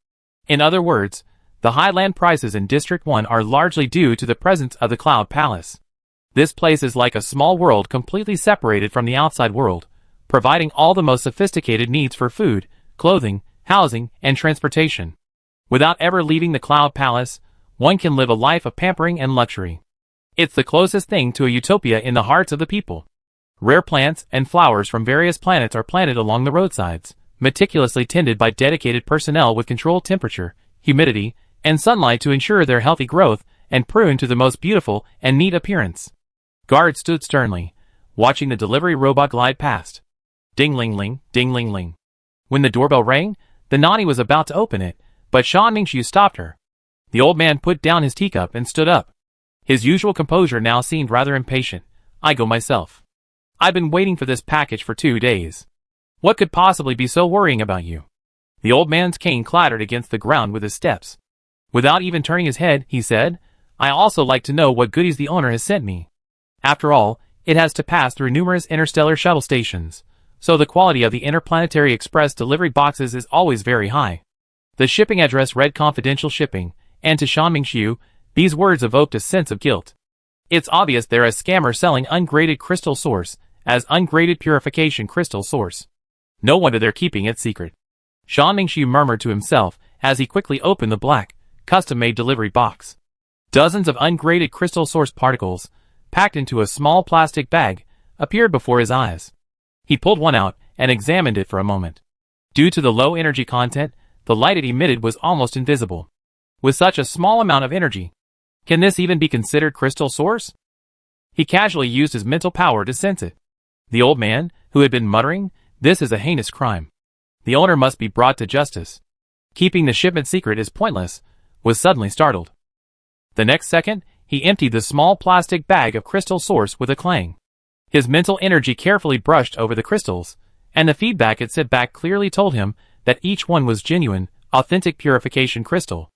In other words, the high land prices in District 1 are largely due to the presence of the Cloud Palace. This place is like a small world completely separated from the outside world, providing all the most sophisticated needs for food, clothing, housing, and transportation. Without ever leaving the Cloud Palace, one can live a life of pampering and luxury. It's the closest thing to a utopia in the hearts of the people. Rare plants and flowers from various planets are planted along the roadsides, meticulously tended by dedicated personnel with controlled temperature, humidity, and sunlight to ensure their healthy growth and prune to the most beautiful and neat appearance. Guards stood sternly, watching the delivery robot glide past. Ding-ling-ling, ding-ling-ling. When the doorbell rang, the nanny was about to open it, but Shan Mingxiu stopped her. The old man put down his teacup and stood up. His usual composure now seemed rather impatient. I go myself. I've been waiting for this package for 2 days. What could possibly be so worrying about you? The old man's cane clattered against the ground with his steps. Without even turning his head, he said, I also like to know what goodies the owner has sent me. After all, it has to pass through numerous interstellar shuttle stations, so the quality of the interplanetary express delivery boxes is always very high. The shipping address read confidential shipping, and to Shan Mingxiu, these words evoked a sense of guilt. It's obvious they're a scammer selling ungraded crystal source as ungraded purification crystal source. No wonder they're keeping it secret. Shan Mingxiu murmured to himself as he quickly opened the black, custom-made delivery box. Dozens of ungraded crystal source particles, packed into a small plastic bag, appeared before his eyes. He pulled one out and examined it for a moment. Due to the low energy content, the light it emitted was almost invisible. With such a small amount of energy, can this even be considered crystal source? He casually used his mental power to sense it. The old man, who had been muttering, this is a heinous crime. The owner must be brought to justice. Keeping the shipment secret is pointless, was suddenly startled. The next second, he emptied the small plastic bag of crystal source with a clang. His mental energy carefully brushed over the crystals, and the feedback it sent back clearly told him that each one was genuine, authentic purification crystal.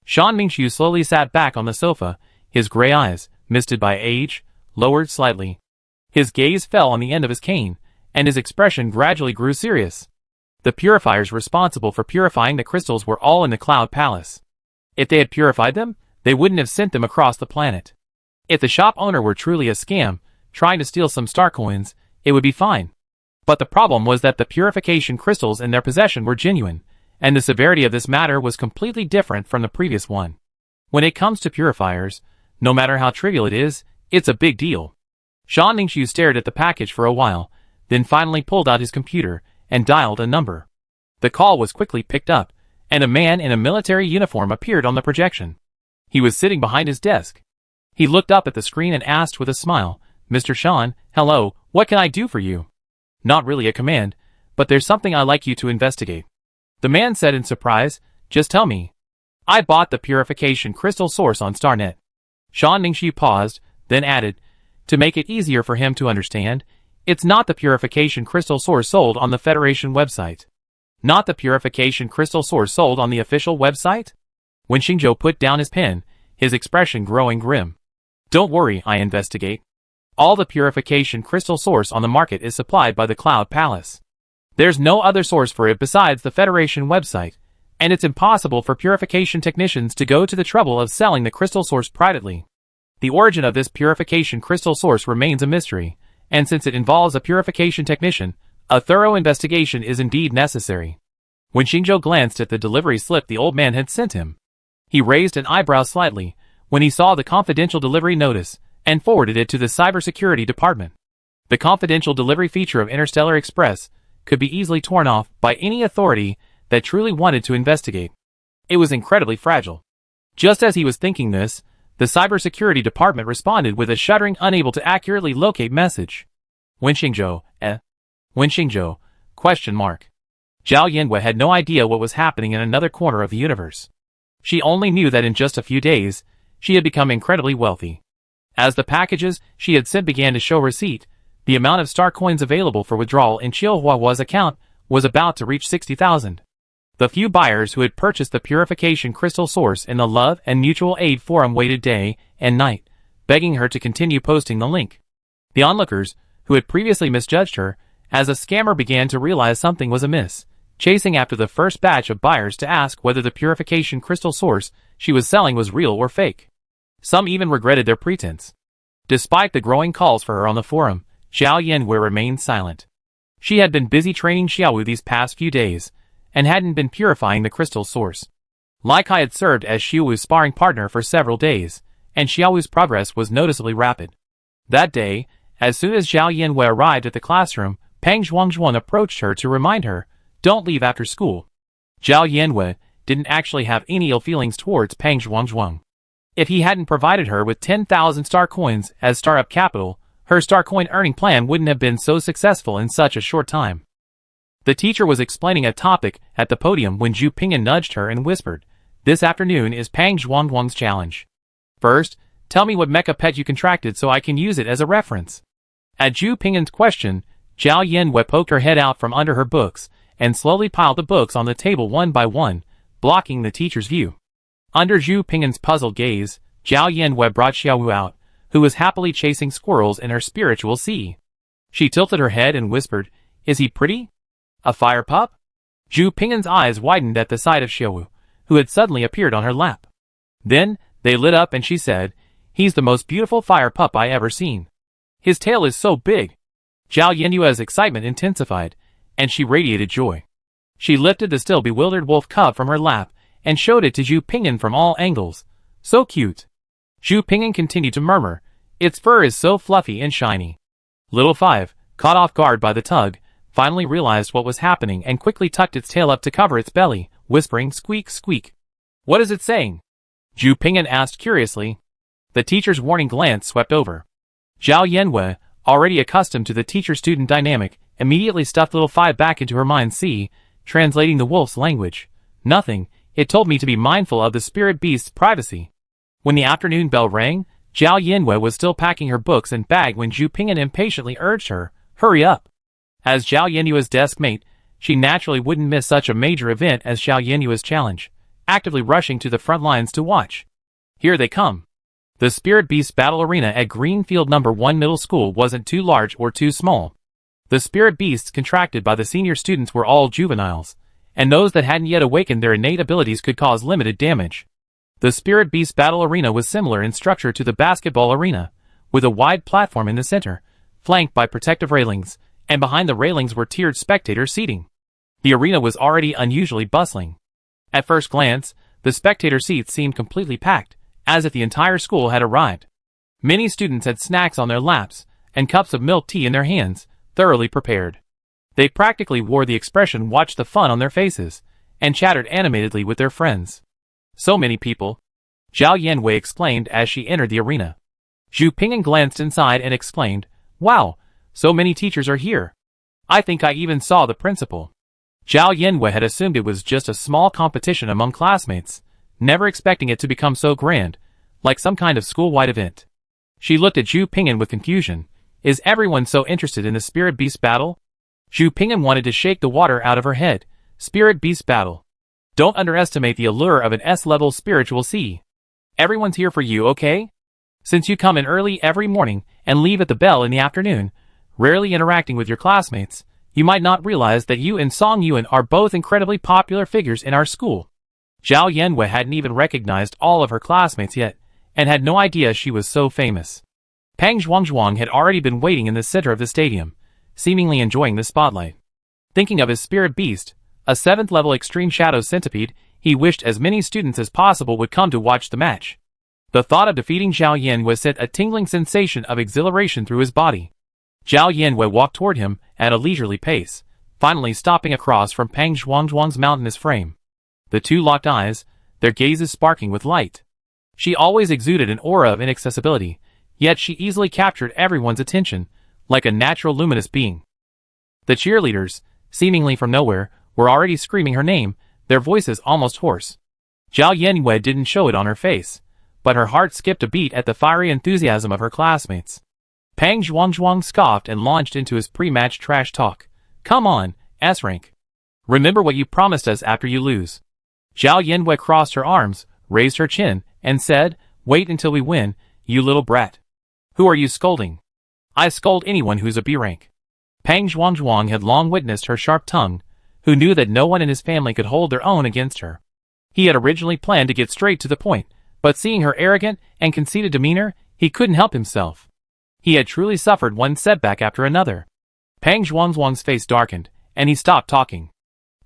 Shan Mingxiu slowly sat back on the sofa, his gray eyes, misted by age, lowered slightly. His gaze fell on the end of his cane, and his expression gradually grew serious. The purifiers responsible for purifying the crystals were all in the Cloud Palace. If they had purified them, they wouldn't have sent them across the planet. If the shop owner were truly a scam, trying to steal some star coins, it would be fine. But the problem was that the purification crystals in their possession were genuine, and the severity of this matter was completely different from the previous one. When it comes to purifiers, no matter how trivial it is, it's a big deal. Shan Mingxiu stared at the package for a while, then finally pulled out his computer and dialed a number. The call was quickly picked up, and a man in a military uniform appeared on the projection. He was sitting behind his desk. He looked up at the screen and asked with a smile, Mr. Shan, hello, what can I do for you? Not really a command, but there's something I'd like you to investigate. The man said in surprise, just tell me. I bought the purification crystal source on StarNet. Shan Mingxiu paused, then added, to make it easier for him to understand, it's not the purification crystal source sold on the Federation website. Not the purification crystal source sold on the official website? When Xingzhou put down his pen, his expression growing grim. Don't worry, I investigate. All the purification crystal source on the market is supplied by the Cloud Palace. There's no other source for it besides the Federation website, and it's impossible for purification technicians to go to the trouble of selling the crystal source privately. The origin of this purification crystal source remains a mystery, and since it involves a purification technician, a thorough investigation is indeed necessary. When Xingzhou glanced at the delivery slip the old man had sent him, he raised an eyebrow slightly when he saw the confidential delivery notice and forwarded it to the cybersecurity department. The confidential delivery feature of Interstellar Express could be easily torn off by any authority that truly wanted to investigate. It was incredibly fragile. Just as he was thinking this, the cybersecurity department responded with a shuddering, unable to accurately locate message. Wen Xingzhou, Wen Xingzhou, ? Zhao Yanwei had no idea what was happening in another corner of the universe. She only knew that in just a few days, she had become incredibly wealthy. As the packages she had sent began to show receipt, the amount of star coins available for withdrawal in Chihuahua's account was about to reach 60,000. The few buyers who had purchased the purification crystal source in the Love and Mutual Aid forum waited day and night, begging her to continue posting the link. The onlookers, who had previously misjudged her, as a scammer began to realize something was amiss, chasing after the first batch of buyers to ask whether the purification crystal source she was selling was real or fake. Some even regretted their pretense. Despite the growing calls for her on the forum, Zhao Yanwei remained silent. She had been busy training Xiaowu these past few days, and hadn't been purifying the crystal source. Lai Kai had served as Xiaowu's sparring partner for several days, and Xiaowu's progress was noticeably rapid. That day, as soon as Zhao Yanwei arrived at the classroom, Pang Zhuangzhuang approached her to remind her, "Don't leave after school." Zhao Yanwei didn't actually have any ill feelings towards Pang Zhuangzhuang. If he hadn't provided her with 10,000 star coins as startup capital, her star coin earning plan wouldn't have been so successful in such a short time. The teacher was explaining a topic at the podium when Zhu Pingyan nudged her and whispered, "This afternoon is Pang Zhuangzhuang's challenge. First, tell me what mecha pet you contracted so I can use it as a reference." At Zhu Pingyan's question, Zhao Yanwei poked her head out from under her books and slowly piled the books on the table one by one, blocking the teacher's view. Under Zhu Pingyan's puzzled gaze, Zhao Yanwei brought Xiaowu out, who was happily chasing squirrels in her spiritual sea. She tilted her head and whispered, "Is he pretty? A fire pup?" Zhu Pingyan's eyes widened at the sight of Xiaowu, who had suddenly appeared on her lap. Then, they lit up and she said, "He's the most beautiful fire pup I ever seen. His tail is so big." Zhao Yanwei's excitement intensified, and she radiated joy. She lifted the still bewildered wolf cub from her lap and showed it to Zhu Pingyan from all angles. "So cute." Zhu Pingyan continued to murmur, "Its fur is so fluffy and shiny." Little Five, caught off guard by the tug, finally realized what was happening and quickly tucked its tail up to cover its belly, whispering, "Squeak, squeak." "What is it saying?" Zhu Pingyan asked curiously. The teacher's warning glance swept over. Zhao Yanwei, already accustomed to the teacher-student dynamic, immediately stuffed Little Five back into her mind's sea, translating the wolf's language. "Nothing. It told me to be mindful of the spirit beast's privacy." When the afternoon bell rang, Zhao Yanwei was still packing her books and bag when Zhu Pingyan impatiently urged her, "Hurry up." As Zhao Yanwei's desk mate, she naturally wouldn't miss such a major event as Zhao Yanwei's challenge, actively rushing to the front lines to watch. Here they come. The Spirit Beast Battle Arena at Greenfield No. 1 Middle School wasn't too large or too small. The Spirit Beasts contracted by the senior students were all juveniles, and those that hadn't yet awakened their innate abilities could cause limited damage. The Spirit Beast Battle Arena was similar in structure to the basketball arena, with a wide platform in the center, flanked by protective railings, and behind the railings were tiered spectator seating. The arena was already unusually bustling. At first glance, the spectator seats seemed completely packed, as if the entire school had arrived. Many students had snacks on their laps, and cups of milk tea in their hands, thoroughly prepared. They practically wore the expression "watch the fun" on their faces, and chattered animatedly with their friends. "So many people," Zhao Yanwei exclaimed as she entered the arena. Zhu Pingyan glanced inside and exclaimed, "Wow, so many teachers are here. I think I even saw the principal." Zhao Yanwei had assumed it was just a small competition among classmates, never expecting it to become so grand, like some kind of school-wide event. She looked at Zhu Pingyan with confusion. Is everyone so interested in the Spirit Beast battle? Zhu Pingyan wanted to shake the water out of her head. Spirit Beast battle. Don't underestimate the allure of an S-level spiritual sea. Everyone's here for you, okay? Since you come in early every morning and leave at the bell in the afternoon, rarely interacting with your classmates, you might not realize that you and Song Yuan are both incredibly popular figures in our school. Zhao Yanwei hadn't even recognized all of her classmates yet, and had no idea she was so famous. Pang Zhuangzhuang had already been waiting in the center of the stadium, seemingly enjoying the spotlight. Thinking of his spirit beast, a 7th-level extreme shadow centipede, he wished as many students as possible would come to watch the match. The thought of defeating Zhao Yanwei sent a tingling sensation of exhilaration through his body. Zhao Yanwei walked toward him at a leisurely pace, finally stopping across from Pang Zhuangzhuang's mountainous frame. The two locked eyes, their gazes sparkling with light. She always exuded an aura of inaccessibility, yet she easily captured everyone's attention, like a natural luminous being. The cheerleaders, seemingly from nowhere, were already screaming her name, their voices almost hoarse. Zhao Yanwei didn't show it on her face, but her heart skipped a beat at the fiery enthusiasm of her classmates. Pang Zhuangzhuang scoffed and launched into his pre-match trash talk. "Come on, S-rank. Remember what you promised us after you lose." Zhao Yanwei crossed her arms, raised her chin, and said, "Wait until we win, you little brat. Who are you scolding? I scold anyone who's a B rank." Pang Zhuangzhuang had long witnessed her sharp tongue, who knew that no one in his family could hold their own against her. He had originally planned to get straight to the point, but seeing her arrogant and conceited demeanor, he couldn't help himself. He had truly suffered one setback after another. Pang Zhuangzhuang's face darkened, and he stopped talking.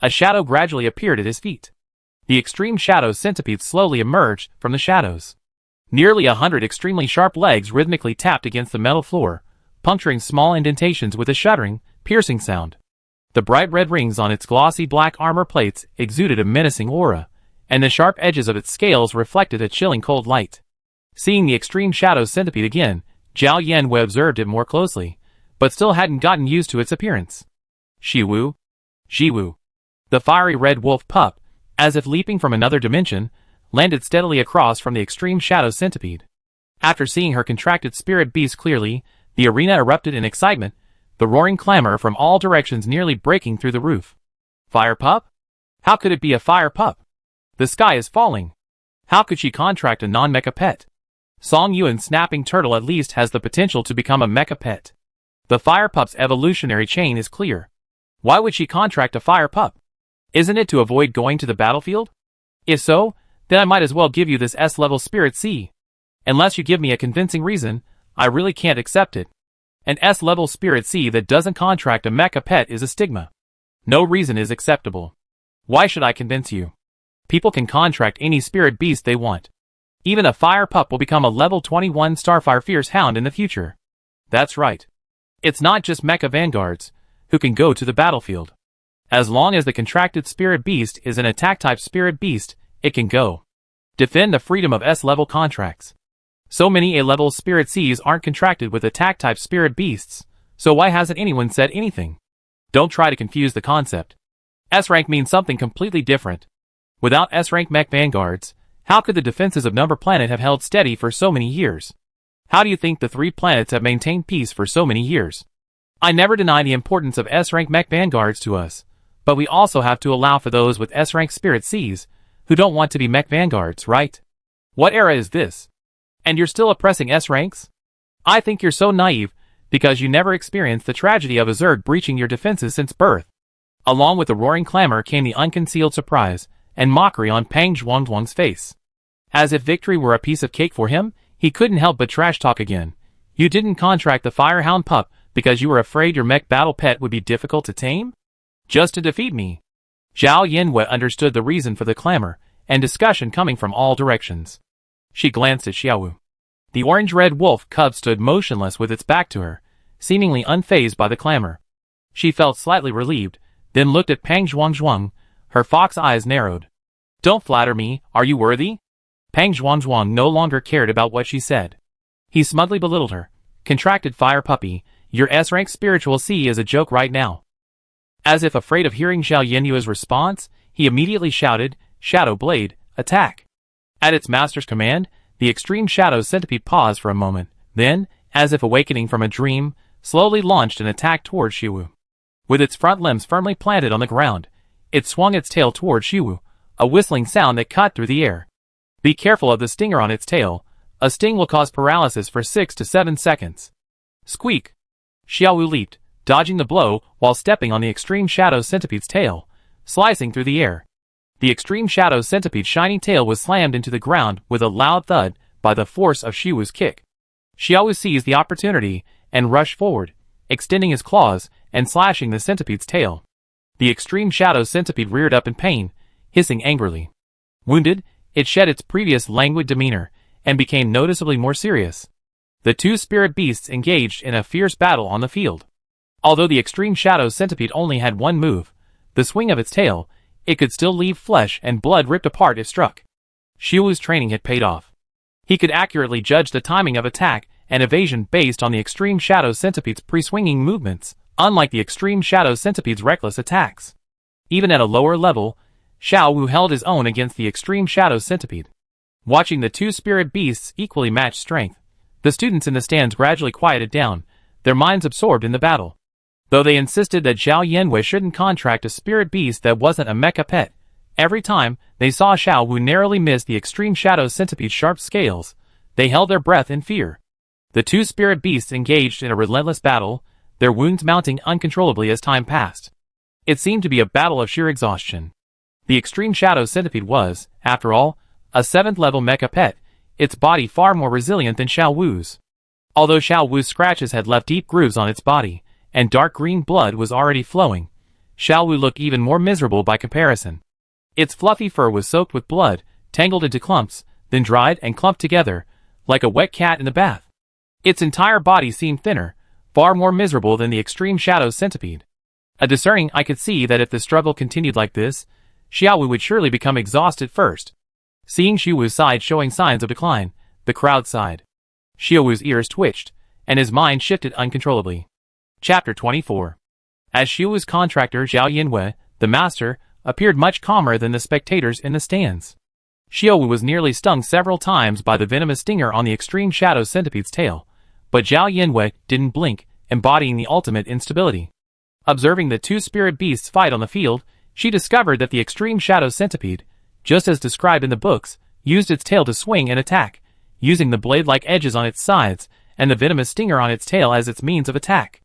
A shadow gradually appeared at his feet. The extreme shadow centipede slowly emerged from the shadows. Nearly 100 extremely sharp legs rhythmically tapped against the metal floor, puncturing small indentations with a shuddering, piercing sound. The bright red rings on its glossy black armor plates exuded a menacing aura, and the sharp edges of its scales reflected a chilling cold light. Seeing the extreme shadow centipede again, Zhao Yanwei observed it more closely, but still hadn't gotten used to its appearance. Shiwu. Jiwu. The fiery red wolf pup, as if leaping from another dimension, landed steadily across from the extreme shadow centipede. After seeing her contracted spirit beast clearly, the arena erupted in excitement, the roaring clamor from all directions nearly breaking through the roof. Fire pup? How could it be a fire pup? The sky is falling. How could she contract a non-mecha pet? Song Yuan's snapping turtle at least has the potential to become a mecha pet. The fire pup's evolutionary chain is clear. Why would she contract a fire pup? Isn't it to avoid going to the battlefield? If so, then I might as well give you this S-level spirit C. Unless you give me a convincing reason, I really can't accept it. An S-level spirit C that doesn't contract a mecha pet is a stigma. No reason is acceptable. Why should I convince you? People can contract any spirit beast they want. Even a fire pup will become a level 21 Starfire Fierce Hound in the future. That's right. It's not just mecha vanguards who can go to the battlefield. As long as the contracted spirit beast is an attack-type spirit beast, it can go. Defend the freedom of S-level contracts. So many A-level spirit Cs aren't contracted with attack-type spirit beasts, so why hasn't anyone said anything? Don't try to confuse the concept. S-rank means something completely different. Without S-rank mech vanguards, how could the defenses of Number Planet have held steady for so many years? How do you think the 3 planets have maintained peace for so many years? I never deny the importance of S-rank mech vanguards to us, but we also have to allow for those with S-rank spirit Cs, who don't want to be mech vanguards, right? What era is this? And you're still oppressing S-ranks? I think you're so naive, because you never experienced the tragedy of a Zerg breaching your defenses since birth. Along with the roaring clamor came the unconcealed surprise and mockery on Pang Zhuangzhuang's face. As if victory were a piece of cake for him, he couldn't help but trash talk again. You didn't contract the Firehound pup because you were afraid your mech battle pet would be difficult to tame? Just to defeat me? Zhao Yanwei understood the reason for the clamor and discussion coming from all directions. She glanced at Xiaowu. The orange-red wolf cub stood motionless with its back to her, seemingly unfazed by the clamor. She felt slightly relieved, then looked at Pang Zhuangzhuang, her fox eyes narrowed. Don't flatter me, are you worthy? Pang Zhuangzhuang no longer cared about what she said. He smugly belittled her. Contracted fire puppy, your S-rank spiritual C is a joke right now. As if afraid of hearing Zhao Yenyue's response, he immediately shouted, Shadow Blade, attack! At its master's command, the extreme shadow centipede paused for a moment, then, as if awakening from a dream, slowly launched an attack towards Shiwu. With its front limbs firmly planted on the ground, it swung its tail towards Shiwu, a whistling sound that cut through the air. Be careful of the stinger on its tail. A sting will cause paralysis for 6 to 7 seconds. Squeak! Xiaowu leaped, dodging the blow while stepping on the extreme shadow centipede's tail, slicing through the air. The extreme shadow centipede's shiny tail was slammed into the ground with a loud thud by the force of Shiwu's kick. Xiaowu seized the opportunity and rushed forward, extending his claws and slashing the centipede's tail. The extreme shadow centipede reared up in pain, hissing angrily. Wounded, it shed its previous languid demeanor and became noticeably more serious. The two spirit beasts engaged in a fierce battle on the field. Although the extreme shadow centipede only had one move, the swing of its tail, it could still leave flesh and blood ripped apart if struck. Shiwu's training had paid off. He could accurately judge the timing of attack and evasion based on the extreme shadow centipede's pre-swinging movements, unlike the extreme shadow centipede's reckless attacks. Even at a lower level, Xiao Wu held his own against the extreme shadow centipede. Watching the two spirit beasts equally match strength, the students in the stands gradually quieted down, their minds absorbed in the battle. Though they insisted that Zhao Yanwei shouldn't contract a spirit beast that wasn't a mecha pet, every time they saw Xiao Wu narrowly miss the extreme shadow centipede's sharp scales, they held their breath in fear. The two spirit beasts engaged in a relentless battle, their wounds mounting uncontrollably as time passed. It seemed to be a battle of sheer exhaustion. The Extreme Shadow Centipede was, after all, a 7th-level mecha pet, its body far more resilient than Xiao Wu's. Although Xiao Wu's scratches had left deep grooves on its body, and dark green blood was already flowing, Xiao Wu looked even more miserable by comparison. Its fluffy fur was soaked with blood, tangled into clumps, then dried and clumped together, like a wet cat in a bath. Its entire body seemed thinner, far more miserable than the Extreme Shadow Centipede. A discerning eye could see that if the struggle continued like this, Xiao Wu would surely become exhausted first. Seeing Xiao Wu's side showing signs of decline, the crowd sighed. Xiao Wu's ears twitched, and his mind shifted uncontrollably. Chapter 24. As Xiao Wu's contractor Zhao Yinwei, the master, appeared much calmer than the spectators in the stands. Xiao Wu was nearly stung several times by the venomous stinger on the Extreme Shadow Centipede's tail, but Zhao Yinwei didn't blink, embodying the ultimate instability. Observing the two spirit beasts fight on the field, she discovered that the Extreme Shadow Centipede, just as described in the books, used its tail to swing and attack, using the blade-like edges on its sides and the venomous stinger on its tail as its means of attack.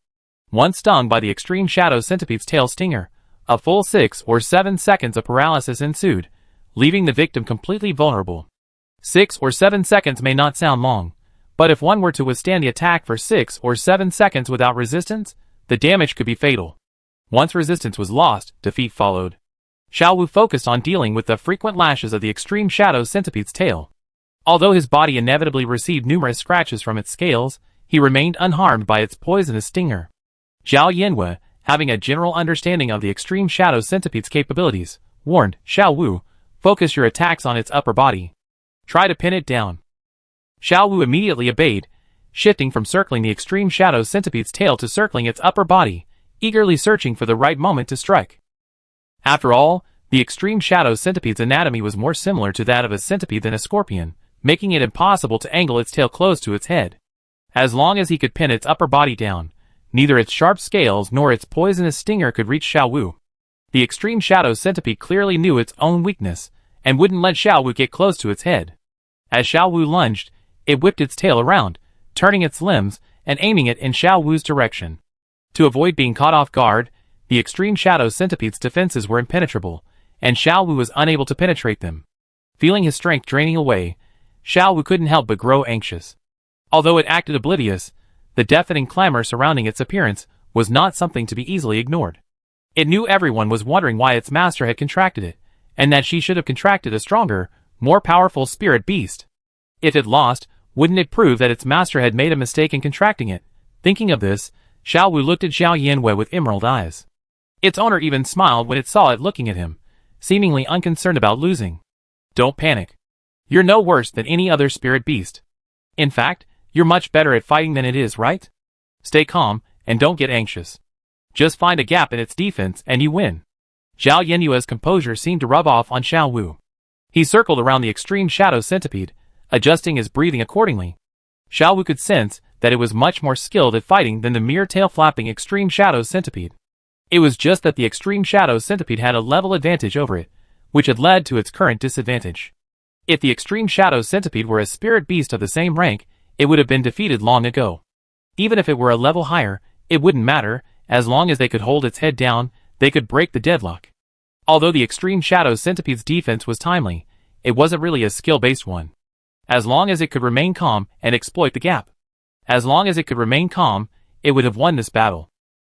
Once stung by the Extreme Shadow Centipede's tail stinger, a full 6 or 7 seconds of paralysis ensued, leaving the victim completely vulnerable. 6 or 7 seconds may not sound long, but if one were to withstand the attack for 6 or 7 seconds without resistance, the damage could be fatal. Once resistance was lost, defeat followed. Xiao Wu focused on dealing with the frequent lashes of the Extreme Shadow Centipede's tail. Although his body inevitably received numerous scratches from its scales, he remained unharmed by its poisonous stinger. Zhao Yinwei, having a general understanding of the Extreme Shadow Centipede's capabilities, warned Xiao Wu, "Focus your attacks on its upper body. Try to pin it down." Xiao Wu immediately obeyed, shifting from circling the Extreme Shadow Centipede's tail to circling its upper body, eagerly searching for the right moment to strike. After all, the Extreme Shadow Centipede's anatomy was more similar to that of a centipede than a scorpion, making it impossible to angle its tail close to its head. As long as he could pin its upper body down, neither its sharp scales nor its poisonous stinger could reach Xiao Wu. The Extreme Shadow Centipede clearly knew its own weakness, and wouldn't let Xiao Wu get close to its head. As Xiao Wu lunged, it whipped its tail around, turning its limbs and aiming it in Xiao Wu's direction. To avoid being caught off guard, the Extreme Shadow Centipede's defenses were impenetrable, and Xiao Wu was unable to penetrate them. Feeling his strength draining away, Xiao Wu couldn't help but grow anxious. Although it acted oblivious, the deafening clamor surrounding its appearance was not something to be easily ignored. It knew everyone was wondering why its master had contracted it, and that she should have contracted a stronger, more powerful spirit beast. If it lost, wouldn't it prove that its master had made a mistake in contracting it? Thinking of this, Xiao Wu looked at Zhao Yinwei with emerald eyes. Its owner even smiled when it saw it looking at him, seemingly unconcerned about losing. "Don't panic. You're no worse than any other spirit beast. In fact, you're much better at fighting than it is, right? Stay calm, and don't get anxious. Just find a gap in its defense and you win." Zhao Yinwei's composure seemed to rub off on Xiao Wu. He circled around the Extreme Shadow Centipede, adjusting his breathing accordingly. Xiao Wu could sense that it was much more skilled at fighting than the mere tail-flapping Extreme Shadow Centipede. It was just that the Extreme Shadow Centipede had a level advantage over it, which had led to its current disadvantage. If the Extreme Shadow Centipede were a spirit beast of the same rank, it would have been defeated long ago. Even if it were a level higher, it wouldn't matter, as long as they could hold its head down, they could break the deadlock. Although the Extreme Shadow Centipede's defense was timely, it wasn't really a skill-based one. As long as it could remain calm and exploit the gap. As long as it could remain calm, it would have won this battle.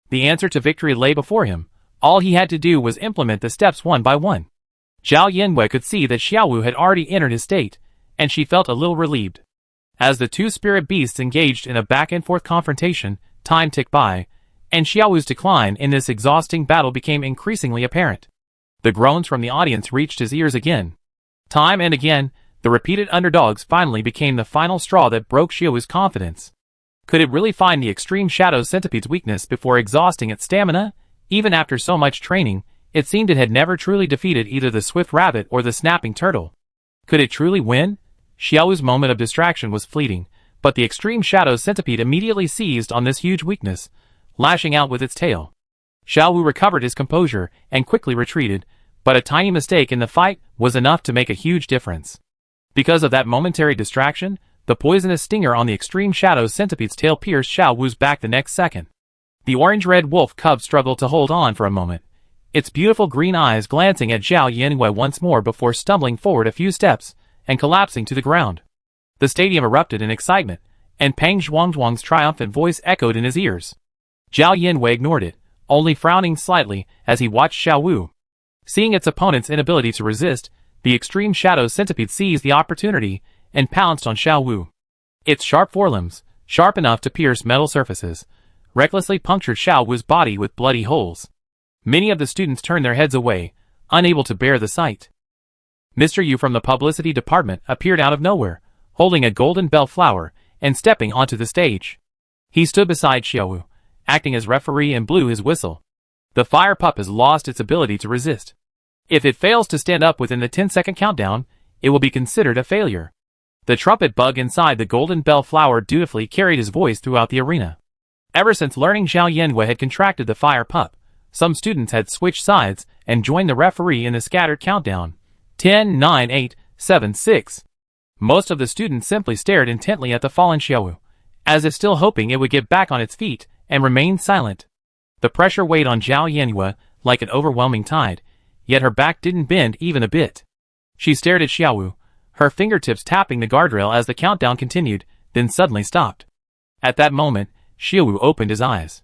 The answer to victory lay before him. All he had to do was implement the steps one by one. Zhao Yinwei could see that Xiao Wu had already entered his state, and she felt a little relieved. As the two spirit beasts engaged in a back-and-forth confrontation, time ticked by, and Xiao Wu's decline in this exhausting battle became increasingly apparent. The groans from the audience reached his ears again. Time and again, the repeated underdogs finally became the final straw that broke Xiao Wu's confidence. Could it really find the Extreme Shadow Centipede's weakness before exhausting its stamina? Even after so much training, it seemed it had never truly defeated either the swift rabbit or the snapping turtle. Could it truly win? Xiao Wu's moment of distraction was fleeting, but the Extreme Shadow Centipede immediately seized on this huge weakness, lashing out with its tail. Xiao Wu recovered his composure and quickly retreated, but a tiny mistake in the fight was enough to make a huge difference. Because of that momentary distraction, the poisonous stinger on the Extreme Shadow Centipede's tail pierced Xiao Wu's back the next second. The orange-red wolf cub struggled to hold on for a moment, its beautiful green eyes glancing at Zhao Yanwei once more before stumbling forward a few steps and collapsing to the ground. The stadium erupted in excitement, and Peng Zhuangzhuang's triumphant voice echoed in his ears. Zhao Yanwei ignored it, only frowning slightly as he watched Xiao Wu. Seeing its opponent's inability to resist, the extreme shadow centipede seized the opportunity and pounced on Xiao Wu. Its sharp forelimbs, sharp enough to pierce metal surfaces, recklessly punctured Xiao Wu's body with bloody holes. Many of the students turned their heads away, unable to bear the sight. Mr. Yu from the publicity department appeared out of nowhere, holding a golden bell flower and stepping onto the stage. He stood beside Xiao Wu, acting as referee, and blew his whistle. The fire pup has lost its ability to resist. If it fails to stand up within the 10-second countdown, it will be considered a failure. The trumpet bug inside the golden bell flower dutifully carried his voice throughout the arena. Ever since learning Zhao Yanwei had contracted the fire pup, some students had switched sides and joined the referee in the scattered countdown. 10, 9, 8, 7, 6. Most of the students simply stared intently at the fallen Xiao Wu, as if still hoping it would get back on its feet and remain silent. The pressure weighed on Zhao Yanwei like an overwhelming tide, yet her back didn't bend even a bit. She stared at Xiao Wu, her fingertips tapping the guardrail as the countdown continued, then suddenly stopped. At that moment, Xiao Wu opened his eyes.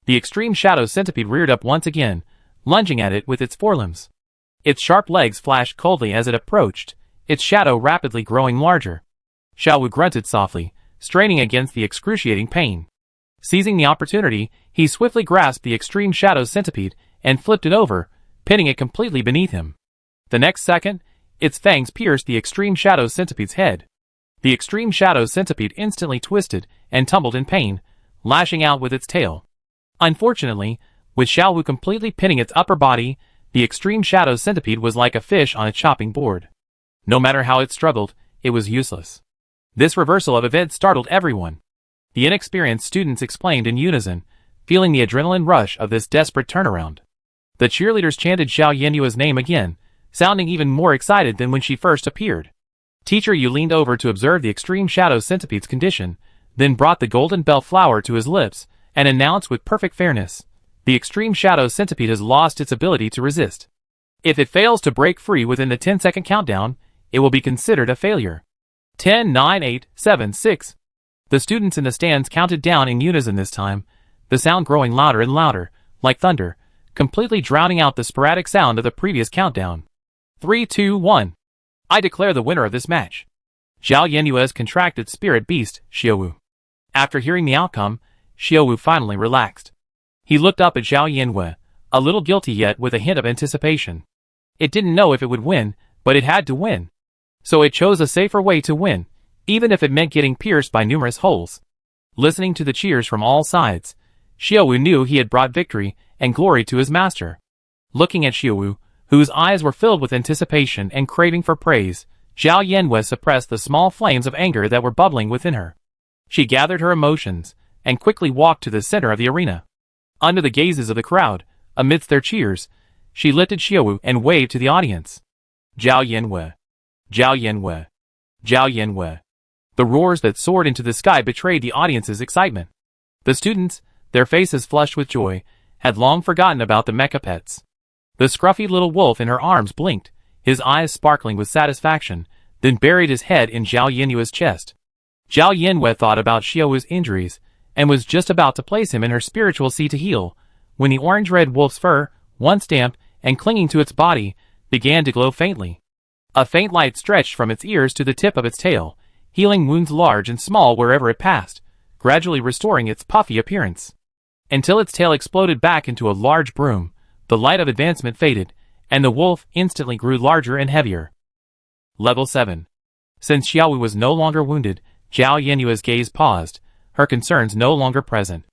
The extreme shadow centipede reared up once again, lunging at it with its forelimbs. Its sharp legs flashed coldly as it approached, its shadow rapidly growing larger. Xiao Wu grunted softly, straining against the excruciating pain. Seizing the opportunity, he swiftly grasped the extreme shadow centipede and flipped it over, pinning it completely beneath him. The next second, its fangs pierced the extreme shadow centipede's head. The extreme shadow centipede instantly twisted and tumbled in pain, lashing out with its tail. Unfortunately, with Xiao Wu completely pinning its upper body, the extreme shadow centipede was like a fish on a chopping board. No matter how it struggled, it was useless. This reversal of events startled everyone. The inexperienced students exclaimed in unison, feeling the adrenaline rush of this desperate turnaround. The cheerleaders chanted Zhao Yanwei's name again, sounding even more excited than when she first appeared. Teacher Yu leaned over to observe the extreme shadow centipede's condition, then brought the golden bell flower to his lips and announced with perfect fairness, "The extreme shadow centipede has lost its ability to resist. If it fails to break free within the 10-second countdown, it will be considered a failure." 10, 9, 8, 7, 6. The students in the stands counted down in unison this time, the sound growing louder and louder, like thunder, completely drowning out the sporadic sound of the previous countdown. 3, 2, 1. I declare the winner of this match, Zhao Yanwei's contracted spirit beast, Xiao Wu. After hearing the outcome, Xiao Wu finally relaxed. He looked up at Zhao Yanwei, a little guilty yet with a hint of anticipation. It didn't know if it would win, but it had to win. So it chose a safer way to win, even if it meant getting pierced by numerous holes. Listening to the cheers from all sides, Xiao Wu knew he had brought victory and glory to his master. Looking at Xiao Wu, whose eyes were filled with anticipation and craving for praise, Zhao Yanwei suppressed the small flames of anger that were bubbling within her. She gathered her emotions and quickly walked to the center of the arena. Under the gazes of the crowd, amidst their cheers, she lifted Xiao Wu and waved to the audience. Zhao Yanwei. Zhao Yanwei. Zhao Yanwei. The roars that soared into the sky betrayed the audience's excitement. The students, their faces flushed with joy, had long forgotten about the mecha pets. The scruffy little wolf in her arms blinked, his eyes sparkling with satisfaction, then buried his head in Zhao Yanwei's chest. Zhao Yanwei thought about Xiao Wu's injuries, and was just about to place him in her spiritual sea to heal, when the orange-red wolf's fur, once damp and clinging to its body, began to glow faintly. A faint light stretched from its ears to the tip of its tail, healing wounds large and small wherever it passed, gradually restoring its puffy appearance. Until its tail exploded back into a large broom, the light of advancement faded, and the wolf instantly grew larger and heavier. Level 7. Since Xiao Wu was no longer wounded, Zhao Yanwei's gaze paused, her concerns no longer present.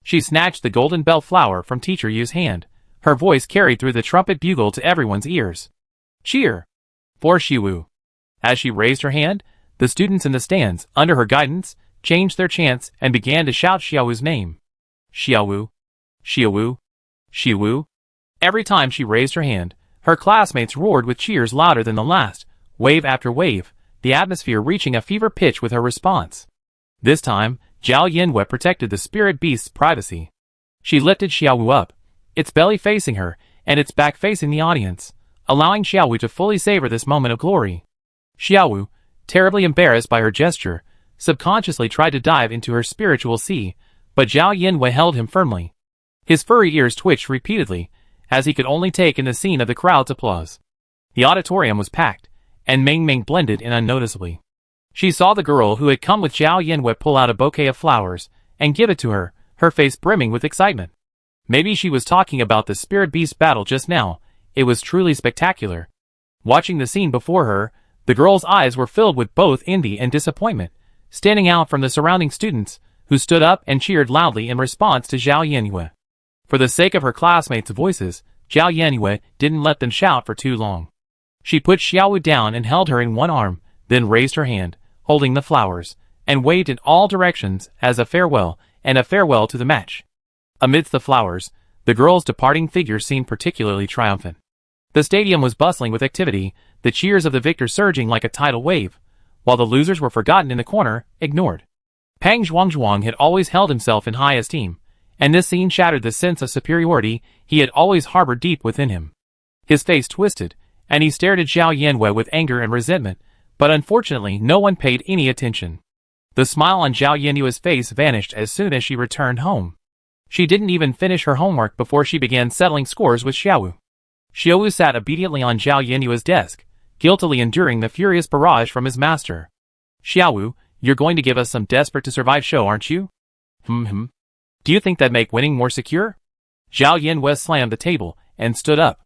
She snatched the golden bell flower from Teacher Yu's hand, her voice carried through the trumpet bugle to everyone's ears. Cheer! For Xiao Wu. As she raised her hand, the students in the stands, under her guidance, changed their chants and began to shout Xiao Wu's name. Xiao Wu. Xiao Wu. Xiao Wu. Every time she raised her hand, her classmates roared with cheers louder than the last, wave after wave, the atmosphere reaching a fever pitch with her response. This time, Zhao Yanwei protected the spirit beast's privacy. She lifted Xiaowu up, its belly facing her, and its back facing the audience, allowing Xiaowu to fully savor this moment of glory. Xiaowu, terribly embarrassed by her gesture, subconsciously tried to dive into her spiritual sea, but Zhao Yanwei held him firmly. His furry ears twitched repeatedly, as he could only take in the scene of the crowd's applause. The auditorium was packed, and Ming Ming blended in unnoticeably. She saw the girl who had come with Zhao Yanwei pull out a bouquet of flowers and give it to her, her face brimming with excitement. Maybe she was talking about the spirit beast battle just now. It was truly spectacular. Watching the scene before her, the girl's eyes were filled with both envy and disappointment, standing out from the surrounding students, who stood up and cheered loudly in response to Zhao Yanwei. For the sake of her classmates' voices, Zhao Yanwei didn't let them shout for too long. She put Xiaowu down and held her in one arm, then raised her hand, holding the flowers, and waved in all directions as a farewell to the match. Amidst the flowers, the girl's departing figure seemed particularly triumphant. The stadium was bustling with activity, the cheers of the victor surging like a tidal wave, while the losers were forgotten in the corner, ignored. Pang Zhuangzhuang had always held himself in high esteem, and this scene shattered the sense of superiority he had always harbored deep within him. His face twisted, and he stared at Zhao Yanwei with anger and resentment, but unfortunately no one paid any attention. The smile on Zhao Yanwei's face vanished as soon as she returned home. She didn't even finish her homework before she began settling scores with Xiaowu. Xiaowu sat obediently on Zhao Yanwei's desk, guiltily enduring the furious barrage from his master. Xiaowu, you're going to give us some desperate to survive show, aren't you? Do you think that'd make winning more secure? Zhao Yanwei slammed the table and stood up.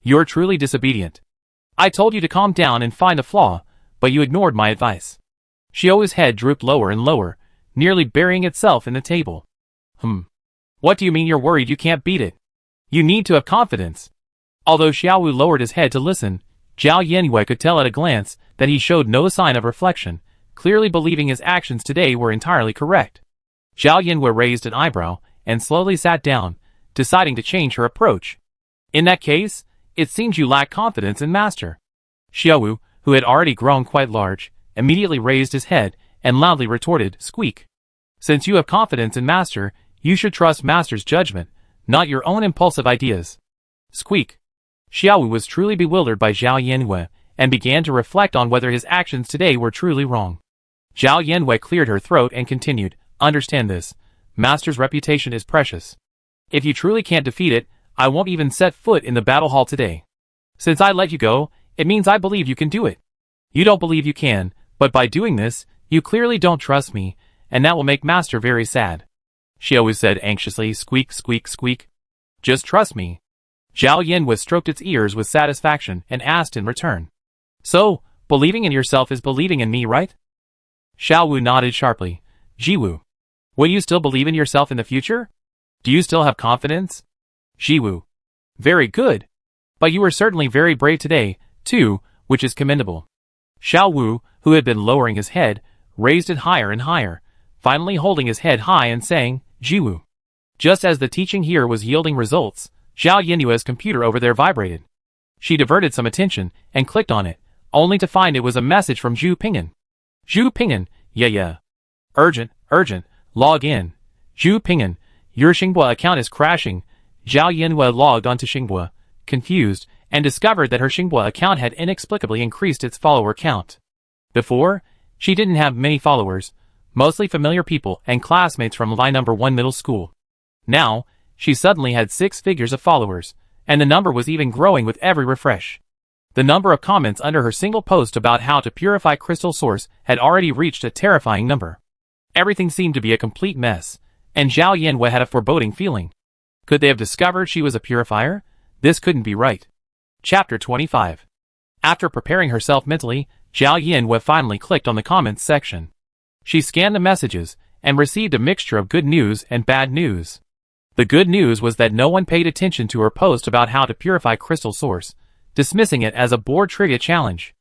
You're truly disobedient. I told you to calm down and find a flaw, but you ignored my advice. Xiaowu's head drooped lower and lower, nearly burying itself in the table. What do you mean you're worried you can't beat it? You need to have confidence. Although Xiaowu lowered his head to listen, Zhao Yanwei could tell at a glance that he showed no sign of reflection, clearly believing his actions today were entirely correct. Zhao Yanwei raised an eyebrow and slowly sat down, deciding to change her approach. In that case, it seems you lack confidence in Master. Xiaowu, who had already grown quite large, immediately raised his head and loudly retorted, "Squeak. Since you have confidence in Master, you should trust Master's judgment, not your own impulsive ideas." Squeak. Xiaowu was truly bewildered by Zhao Yanwei, and began to reflect on whether his actions today were truly wrong. Zhao Yanwei cleared her throat and continued, "Understand this. Master's reputation is precious. If you truly can't defeat it, I won't even set foot in the battle hall today. Since I let you go, it means I believe you can do it. You don't believe you can, but by doing this, you clearly don't trust me, and that will make Master very sad." Xiaowu said anxiously, "Squeak, squeak, squeak. Just trust me." Zhao Yanwei stroked its ears with satisfaction and asked in return, "So, believing in yourself is believing in me, right?" Xiaowu nodded sharply. "Jiwu. Will you still believe in yourself in the future? Do you still have confidence?" Jiwu. "Very good. But you were certainly very brave today, too, which is commendable." Xiaowu, who had been lowering his head, raised it higher and higher, finally holding his head high and saying, "Jiwu." Just as the teaching here was yielding results, Zhao Yanwei's computer over there vibrated. She diverted some attention and clicked on it, only to find it was a message from Zhu Ping'an. "Zhu Ping'an, yeah. Urgent, log in. Zhu Ping'an, your Xinghua account is crashing." Zhao Yanwei logged onto Xinghua, confused, and discovered that her Xinghua account had inexplicably increased its follower count. Before, she didn't have many followers, mostly familiar people and classmates from Line No. 1 middle school. Now, she suddenly had 6 figures of followers, and the number was even growing with every refresh. The number of comments under her single post about how to purify crystal source had already reached a terrifying number. Everything seemed to be a complete mess, and Zhao Yanwei had a foreboding feeling. Could they have discovered she was a purifier? This couldn't be right. Chapter 25. After preparing herself mentally, Zhao Yanwei finally clicked on the comments section. She scanned the messages and received a mixture of good news and bad news. The good news was that no one paid attention to her post about how to purify crystal source, dismissing it as a bored trivia challenge.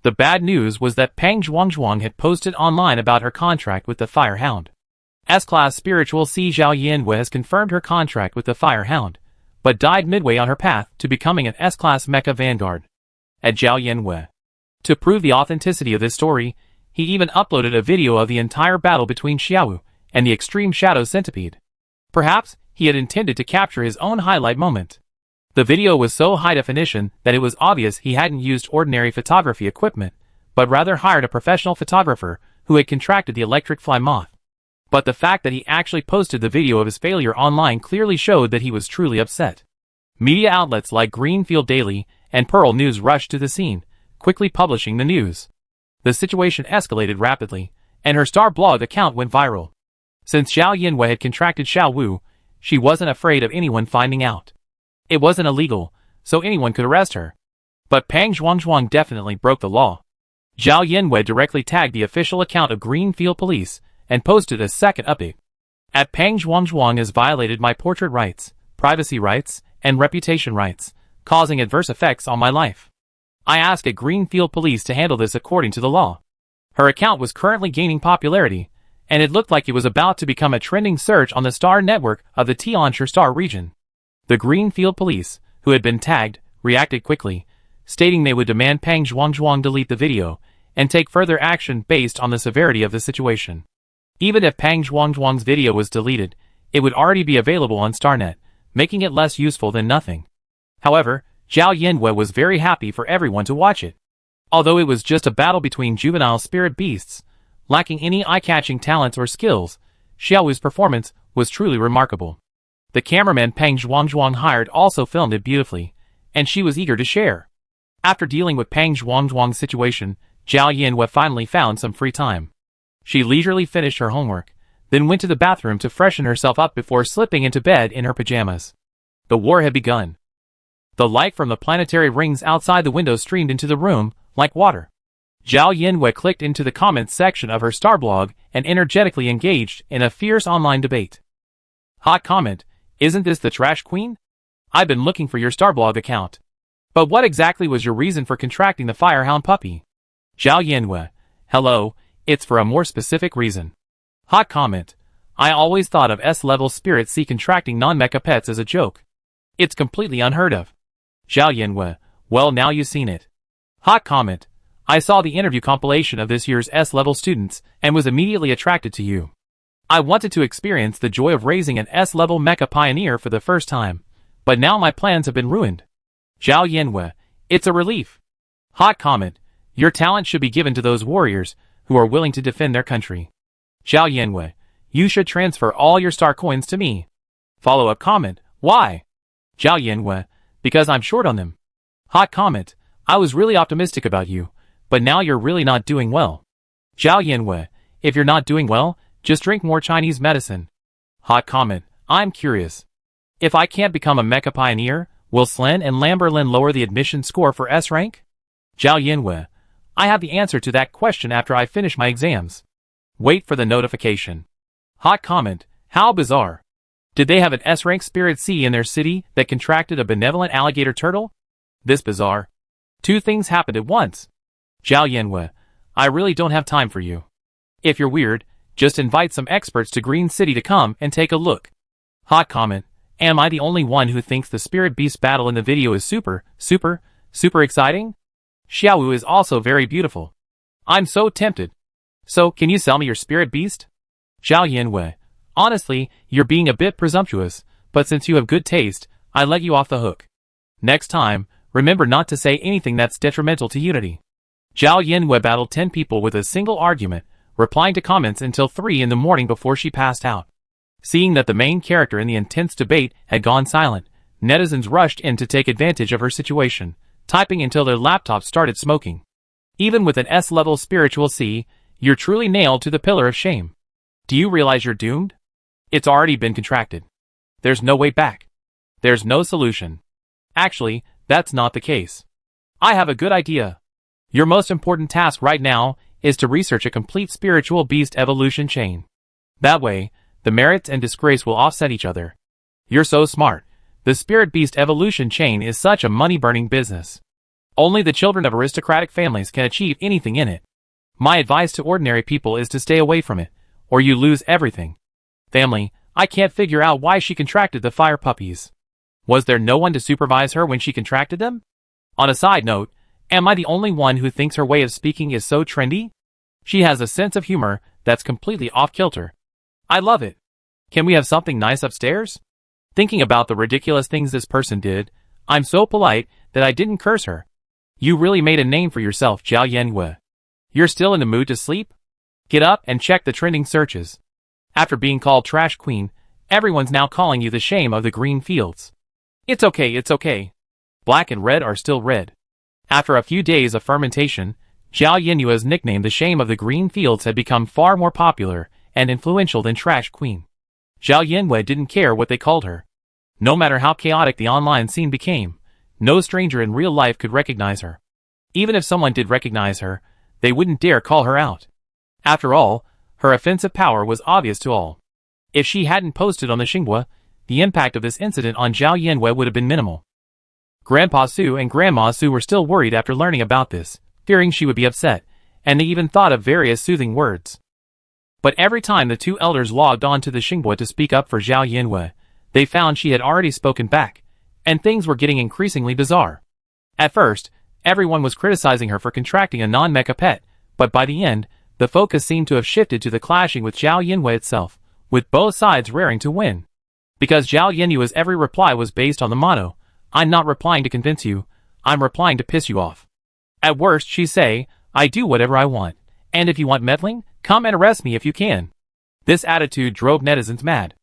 The bad news was that Pang Zhuangzhuang had posted online about her contract with the Fire Hound. S-Class Spiritual C Zhao Yanwei has confirmed her contract with the Fire Hound, but died midway on her path to becoming an S-Class Mecha Vanguard. At Zhao Yanwei. To prove the authenticity of this story, he even uploaded a video of the entire battle between Xiaowu and the Extreme Shadow Centipede. Perhaps, he he had intended to capture his own highlight moment. The video was so high definition that it was obvious he hadn't used ordinary photography equipment, but rather hired a professional photographer who had contracted the electric fly moth. But the fact that he actually posted the video of his failure online clearly showed that he was truly upset. Media outlets like Greenfield Daily and Pearl News rushed to the scene, quickly publishing the news. The situation escalated rapidly, and her Star blog account went viral. Since Zhao Yinwei had contracted Xiao Wu, she wasn't afraid of anyone finding out. It wasn't illegal, so anyone could arrest her. But Pang Zhuangzhuang definitely broke the law. Zhao Yinwei directly tagged the official account of Greenfield Police and posted a second update. At Pang Zhuangzhuang has violated my portrait rights, privacy rights, and reputation rights, causing adverse effects on my life. I ask at Greenfield Police to handle this according to the law. Her account was currently gaining popularity, and it looked like it was about to become a trending search on the Star network of the Tianshi Star region. The Greenfield Police, who had been tagged, reacted quickly, stating they would demand Pang Zhuangzhuang delete the video and take further action based on the severity of the situation. Even if Pang Zhuangzhuang's video was deleted, it would already be available on StarNet, making it less useful than nothing. However, Zhao Yinwei was very happy for everyone to watch it. Although it was just a battle between juvenile spirit beasts, lacking any eye-catching talents or skills, Xiao Wu's performance was truly remarkable. The cameraman Pang Zhuangzhuang hired also filmed it beautifully, and she was eager to share. After dealing with Pang Zhuangzhuang's situation, Zhao Yinwei finally found some free time. She leisurely finished her homework, then went to the bathroom to freshen herself up before slipping into bed in her pajamas. The war had begun. The light from the planetary rings outside the window streamed into the room like water. Zhao Yinwei clicked into the comments section of her Star blog and energetically engaged in a fierce online debate. Hot comment: isn't this the trash queen? I've been looking for your Star blog account. But what exactly was your reason for contracting the firehound puppy? Zhao Yinwei: hello, it's for a more specific reason. Hot comment: I always thought of S-level Spirit C contracting non-mecha pets as a joke. It's completely unheard of. Zhao Yinwei: well, now you've seen it. Hot comment: I saw the interview compilation of this year's S-level students and was immediately attracted to you. I wanted to experience the joy of raising an S-level mecha pioneer for the first time, but now my plans have been ruined. Zhao Yinwei: it's a relief. Hot comment: your talent should be given to those warriors who are willing to defend their country. Zhao Yinwei: you should transfer all your star coins to me. Follow-up comment: why? Zhao Yinwei: because I'm short on them. Hot comment: I was really optimistic about you, but now you're really not doing well. Zhao Yinwei: if you're not doing well, just drink more Chinese medicine. Hot comment: I'm curious. If I can't become a mecha pioneer, will Slen and Lamberlin lower the admission score for S rank? Zhao Yinwei: I have the answer to that question after I finish my exams. Wait for the notification. Hot comment: how bizarre. Did they have an S rank Spirit C in their city that contracted a benevolent alligator turtle? This bizarre. Two things happened at once. Zhao Yinwei: I really don't have time for you. If you're weird, just invite some experts to Green City to come and take a look. Hot comment: am I the only one who thinks the Spirit Beast battle in the video is super exciting? Xiao Wu is also very beautiful. I'm so tempted. So, can you sell me your Spirit Beast? Zhao Yinwei: honestly, you're being a bit presumptuous, but since you have good taste, I let you off the hook. Next time, remember not to say anything that's detrimental to unity. Zhao Yinwei battled 10 people with a single argument, replying to comments until 3 in the morning before she passed out. Seeing that the main character in the intense debate had gone silent, netizens rushed in to take advantage of her situation, typing until their laptops started smoking. Even with an S-level spiritual C, you're truly nailed to the pillar of shame. Do you realize you're doomed? It's already been contracted. There's no way back. There's no solution. Actually, that's not the case. I have a good idea. Your most important task right now is to research a complete spiritual beast evolution chain. That way, the merits and disgrace will offset each other. You're so smart. The spirit beast evolution chain is such a money-burning business. Only the children of aristocratic families can achieve anything in it. My advice to ordinary people is to stay away from it, or you lose everything. Family, I can't figure out why she contracted the fire puppies. Was there no one to supervise her when she contracted them? On a side note, am I the only one who thinks her way of speaking is so trendy? She has a sense of humor that's completely off-kilter. I love it. Can we have something nice upstairs? Thinking about the ridiculous things this person did, I'm so polite that I didn't curse her. You really made a name for yourself, Zhao Yanwei. You're still in the mood to sleep? Get up and check the trending searches. After being called Trash Queen, everyone's now calling you the shame of the green fields. It's okay, it's okay. Black and red are still red. After a few days of fermentation, Zhao Yanwei's nickname the shame of the green fields had become far more popular and influential than Trash Queen. Zhao Yanwei didn't care what they called her. No matter how chaotic the online scene became, no stranger in real life could recognize her. Even if someone did recognize her, they wouldn't dare call her out. After all, her offensive power was obvious to all. If she hadn't posted on the Xinhua, the impact of this incident on Zhao Yanwei would have been minimal. Grandpa Su and Grandma Su were still worried after learning about this, fearing she would be upset, and they even thought of various soothing words. But every time the two elders logged on to the Xinhua to speak up for Zhao Yanwei, they found she had already spoken back, and things were getting increasingly bizarre. At first, everyone was criticizing her for contracting a non-mecha pet, but by the end, the focus seemed to have shifted to the clashing with Zhao Yanwei itself, with both sides raring to win. Because Zhao Yanwei's every reply was based on the motto, "I'm not replying to convince you, I'm replying to piss you off." At worst, she'd say, "I do whatever I want, and if you want meddling, come and arrest me if you can." This attitude drove netizens mad.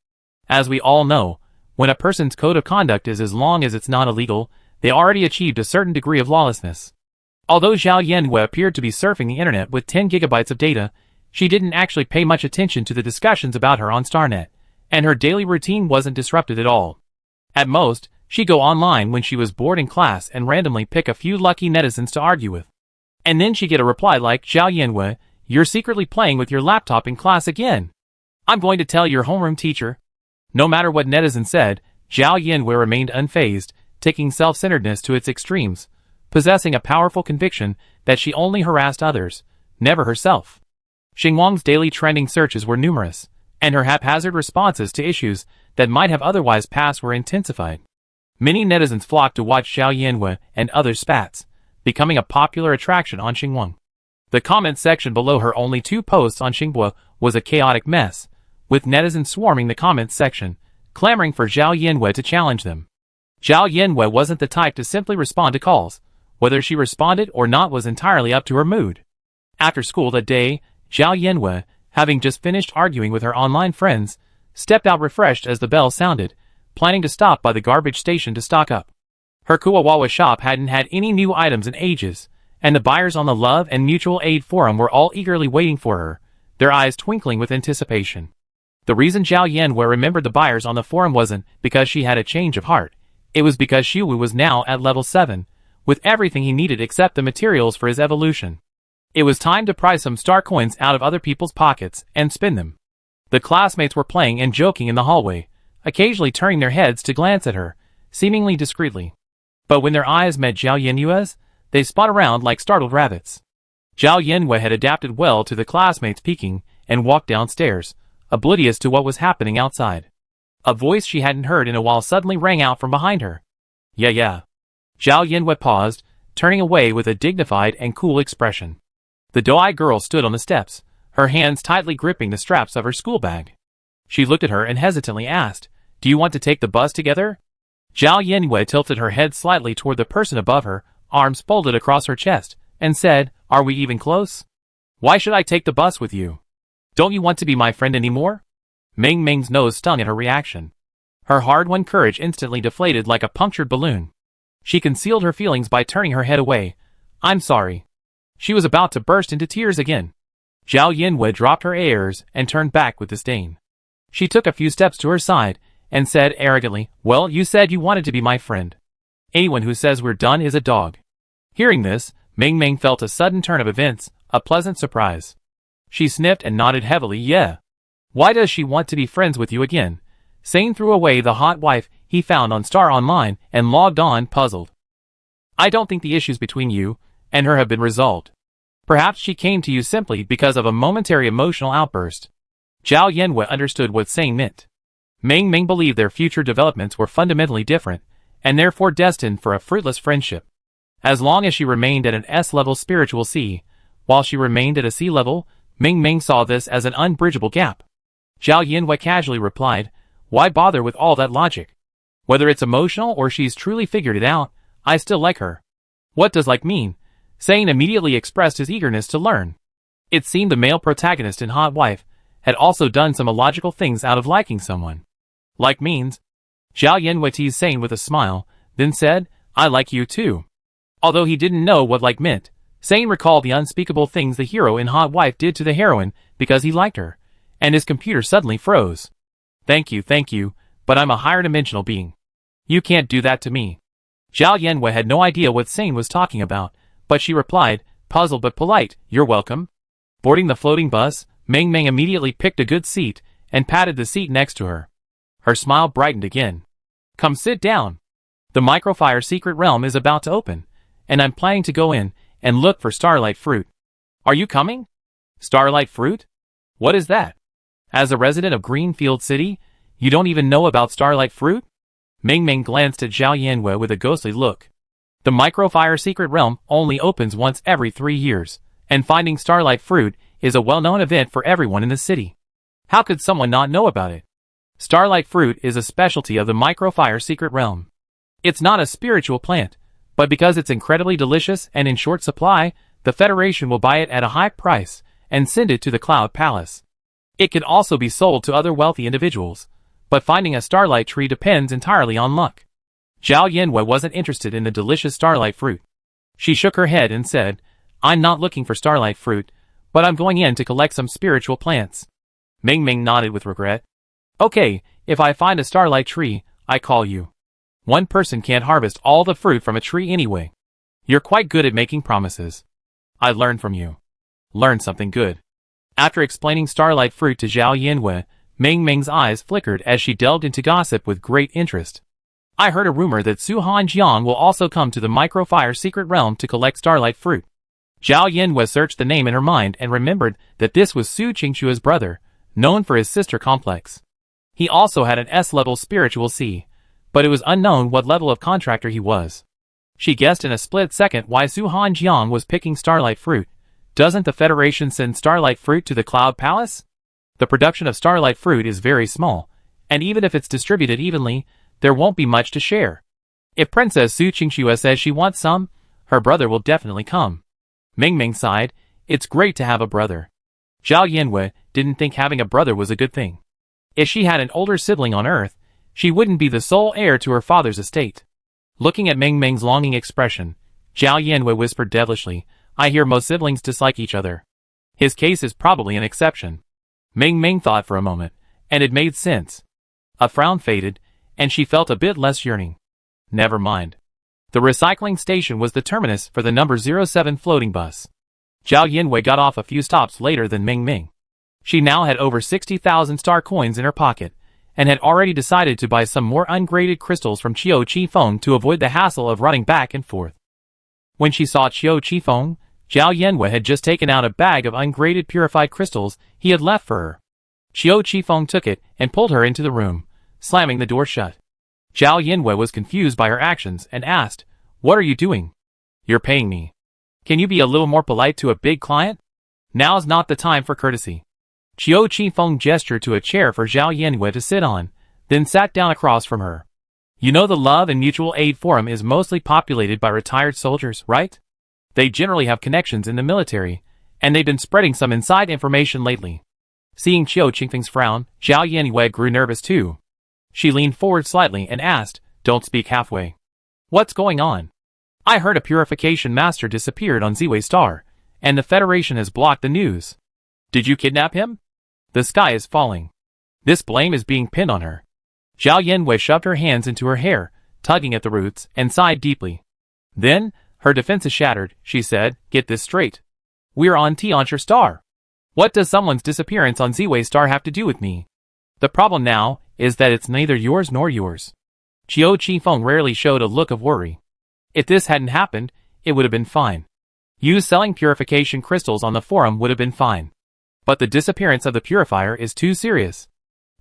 As we all know, when a person's code of conduct is as long as it's not illegal, they already achieved a certain degree of lawlessness. Although Zhao Yanwei appeared to be surfing the internet with 10 gigabytes of data, she didn't actually pay much attention to the discussions about her on Starnet, and her daily routine wasn't disrupted at all. At most, she'd go online when she was bored in class and randomly pick a few lucky netizens to argue with. And then she'd get a reply like, "Zhao Yanwei, you're secretly playing with your laptop in class again. I'm going to tell your homeroom teacher." No matter what netizens said, Zhao Yanwei remained unfazed, taking self-centeredness to its extremes, possessing a powerful conviction that she only harassed others, never herself. Xinguang's daily trending searches were numerous, and her haphazard responses to issues that might have otherwise passed were intensified. Many netizens flocked to watch Zhao Yanwei and other spats, becoming a popular attraction on Xinguang. The comment section below her only 2 posts on Xinhua was a chaotic mess, with netizens swarming the comments section, clamoring for Zhao Yanwei to challenge them. Zhao Yanwei wasn't the type to simply respond to calls. Whether she responded or not was entirely up to her mood. After school that day, Zhao Yanwei, having just finished arguing with her online friends, stepped out refreshed as the bell sounded, planning to stop by the garbage station to stock up. Her Kuwawa shop hadn't had any new items in ages, and the buyers on the Love and Mutual Aid forum were all eagerly waiting for her, their eyes twinkling with anticipation. The reason Zhao Yanwei remembered the buyers on the forum wasn't because she had a change of heart. It was because Xiuwu was now at level 7, with everything he needed except the materials for his evolution. It was time to pry some star coins out of other people's pockets and spin them. The classmates were playing and joking in the hallway, occasionally turning their heads to glance at her, seemingly discreetly. But when their eyes met Zhao Yanwei's, they spun around like startled rabbits. Zhao Yanwei had adapted well to the classmates' peeking and walked downstairs, oblivious to what was happening outside. A voice she hadn't heard in a while suddenly rang out from behind her. Yeah. Zhao Yanwei paused, turning away with a dignified and cool expression. The doe-eyed girl stood on the steps, her hands tightly gripping the straps of her school bag. She looked at her and hesitantly asked, "Do you want to take the bus together?" Zhao Yanwei tilted her head slightly toward the person above her, arms folded across her chest, and said, "Are we even close? Why should I take the bus with you? Don't you want to be my friend anymore?" Ming Ming's nose stung at her reaction. Her hard-won courage instantly deflated like a punctured balloon. She concealed her feelings by turning her head away. "I'm sorry." She was about to burst into tears again. Zhao Yanwei dropped her airs and turned back with disdain. She took a few steps to her side and said arrogantly, "Well, you said you wanted to be my friend. Anyone who says we're done is a dog." Hearing this, Ming Ming felt a sudden turn of events, a pleasant surprise. She sniffed and nodded heavily. "Yeah. Why does she want to be friends with you again?" Sane threw away the hot wife he found on Star Online and logged on, puzzled. "I don't think the issues between you and her have been resolved. Perhaps she came to you simply because of a momentary emotional outburst." Zhao Yanwei understood what Sane meant. Ming Ming believed their future developments were fundamentally different, and therefore destined for a fruitless friendship. As long as she remained at an S-level spiritual C, while she remained at a C level, Ming Ming saw this as an unbridgeable gap. Zhao Yanwei casually replied, "Why bother with all that logic? Whether it's emotional or she's truly figured it out, I still like her. What does like mean? Sane immediately expressed his eagerness to learn. It seemed the male protagonist in Hot Wife had also done some illogical things out of liking someone. Like means? Zhao Yanwei teased Sane with a smile, then said, I like you too. Although he didn't know what like meant, Sane recalled the unspeakable things the hero in Hot Wife did to the heroine because he liked her, and his computer suddenly froze. Thank you, but I'm a higher dimensional being. You can't do that to me. Zhao Yanwei had no idea what Sane was talking about, but she replied, puzzled but polite, you're welcome. Boarding the floating bus, Meng Meng immediately picked a good seat and patted the seat next to her. Her smile brightened again. Come sit down. The Microfire secret realm is about to open, and I'm planning to go in and look for starlight fruit. Are you coming? Starlight fruit? What is that? As a resident of Greenfield City, you don't even know about starlight fruit? Meng Meng glanced at Zhao Yanwei with a ghostly look. The Microfire secret realm only opens once every 3 years, and finding starlight fruit is a well-known event for everyone in the city. How could someone not know about it? Starlight fruit is a specialty of the Microfire secret realm. It's not a spiritual plant, but because it's incredibly delicious and in short supply, the Federation will buy it at a high price and send it to the Cloud Palace. It can also be sold to other wealthy individuals, but finding a starlight tree depends entirely on luck. Zhao Yanwei wasn't interested in the delicious starlight fruit. She shook her head and said, I'm not looking for starlight fruit, but I'm going in to collect some spiritual plants. Meng Meng nodded with regret. Okay, if I find a starlight tree, I call you. One person can't harvest all the fruit from a tree anyway. You're quite good at making promises. I learned from you. Learn something good. After explaining starlight fruit to Zhao Yanwei, Meng Meng's eyes flickered as she delved into gossip with great interest. I heard a rumor that Su Hanjiang will also come to the Microfire secret realm to collect starlight fruit. Zhao Yanwei searched the name in her mind and remembered that this was Su Qingxua's brother, known for his sister complex. He also had an S-level spiritual C, but it was unknown what level of contractor he was. She guessed in a split second why Su Hanjiang was picking starlight fruit. Doesn't the Federation send starlight fruit to the Cloud Palace? The production of starlight fruit is very small, and even if it's distributed evenly, there won't be much to share. If Princess Su Qingxua says she wants some, her brother will definitely come. Meng Meng sighed, it's great to have a brother. Zhao Yanwei didn't think having a brother was a good thing. If she had an older sibling on Earth, she wouldn't be the sole heir to her father's estate. Looking at Meng Meng's longing expression, Zhao Yanwei whispered devilishly, I hear most siblings dislike each other. His case is probably an exception. Meng Meng thought for a moment, and it made sense. A frown faded, and she felt a bit less yearning. Never mind. The recycling station was the terminus for the number 07 floating bus. Zhao Yanwei got off a few stops later than Meng Meng. She now had over 60,000 star coins in her pocket, and had already decided to buy some more ungraded crystals from Qiu Qifeng to avoid the hassle of running back and forth. When she saw Qiu Qifeng, Zhao Yanwei had just taken out a bag of ungraded purified crystals he had left for her. Qiu Qifeng took it and pulled her into the room, slamming the door shut. Zhao Yanwei was confused by her actions and asked, What are you doing? You're paying me. Can you be a little more polite to a big client? Now's not the time for courtesy. Qiu Qifeng gestured to a chair for Zhao Yanwei to sit on, then sat down across from her. You know the Love and Mutual Aid Forum is mostly populated by retired soldiers, right? They generally have connections in the military, and they've been spreading some inside information lately. Seeing Qiu Qifeng's frown, Zhao Yanwei grew nervous too. She leaned forward slightly and asked, Don't speak halfway. What's going on? I heard a purification master disappeared on Ziwei Star, and the Federation has blocked the news. Did you kidnap him? The sky is falling. This blame is being pinned on her. Zhao Yanwei shoved her hands into her hair, tugging at the roots, and sighed deeply. Then, her defenses shattered, she said, Get this straight. We're on Tianchi Star. What does someone's disappearance on Ziwei Star have to do with me? The problem now is that it's neither yours nor yours. Qiu Qifeng rarely showed a look of worry. If this hadn't happened, it would have been fine. You selling purification crystals on the forum would have been fine. But the disappearance of the purifier is too serious.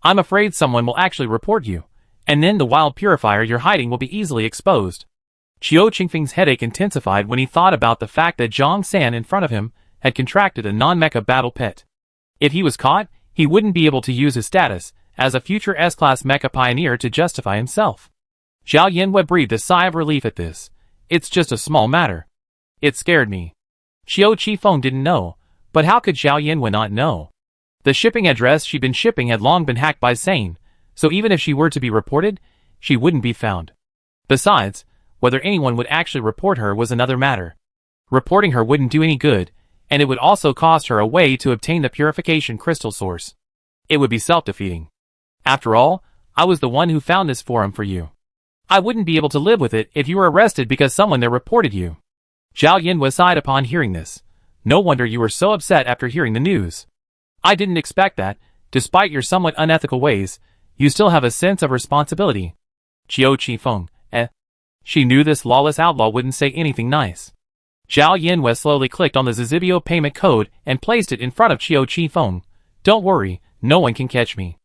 I'm afraid someone will actually report you, and then the wild purifier you're hiding will be easily exposed. Qiu Qingfeng's headache intensified when he thought about the fact that Zhang San in front of him had contracted a non-mecha battle pet. If he was caught, he wouldn't be able to use his status as a future S-class mecha pioneer to justify himself. Zhao Yanwei breathed a sigh of relief at this. It's just a small matter. It scared me. Qiu Qifeng didn't know, but how could Zhao Yanwei not know? The shipping address she'd been shipping had long been hacked by Sane, so even if she were to be reported, she wouldn't be found. Besides, whether anyone would actually report her was another matter. Reporting her wouldn't do any good, and it would also cost her a way to obtain the purification crystal source. It would be self-defeating. After all, I was the one who found this forum for you. I wouldn't be able to live with it if you were arrested because someone there reported you. Zhao Yanwei sighed upon hearing this. No wonder you were so upset after hearing the news. I didn't expect that, despite your somewhat unethical ways, you still have a sense of responsibility. Qiu Qifeng, She knew this lawless outlaw wouldn't say anything nice. Zhao Yanwei slowly clicked on the Zizibio payment code and placed it in front of Qiu Qifeng. Don't worry, no one can catch me.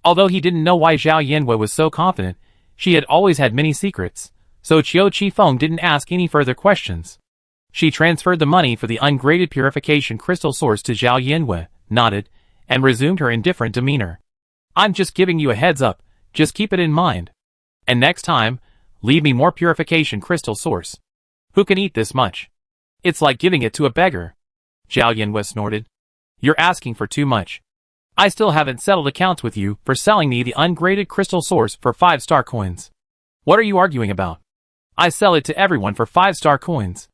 Although he didn't know why Zhao Yanwei was so confident, she had always had many secrets, so Qiu Qifeng didn't ask any further questions. She transferred the money for the ungraded purification crystal source to Zhao Yanwei, nodded, and resumed her indifferent demeanor. I'm just giving you a heads up, just keep it in mind. And next time, leave me more purification crystal source. Who can eat this much? It's like giving it to a beggar. Zhao Yanwei snorted. You're asking for too much. I still haven't settled accounts with you for selling me the ungraded crystal source for 5-star coins. What are you arguing about? I sell it to everyone for 5-star coins.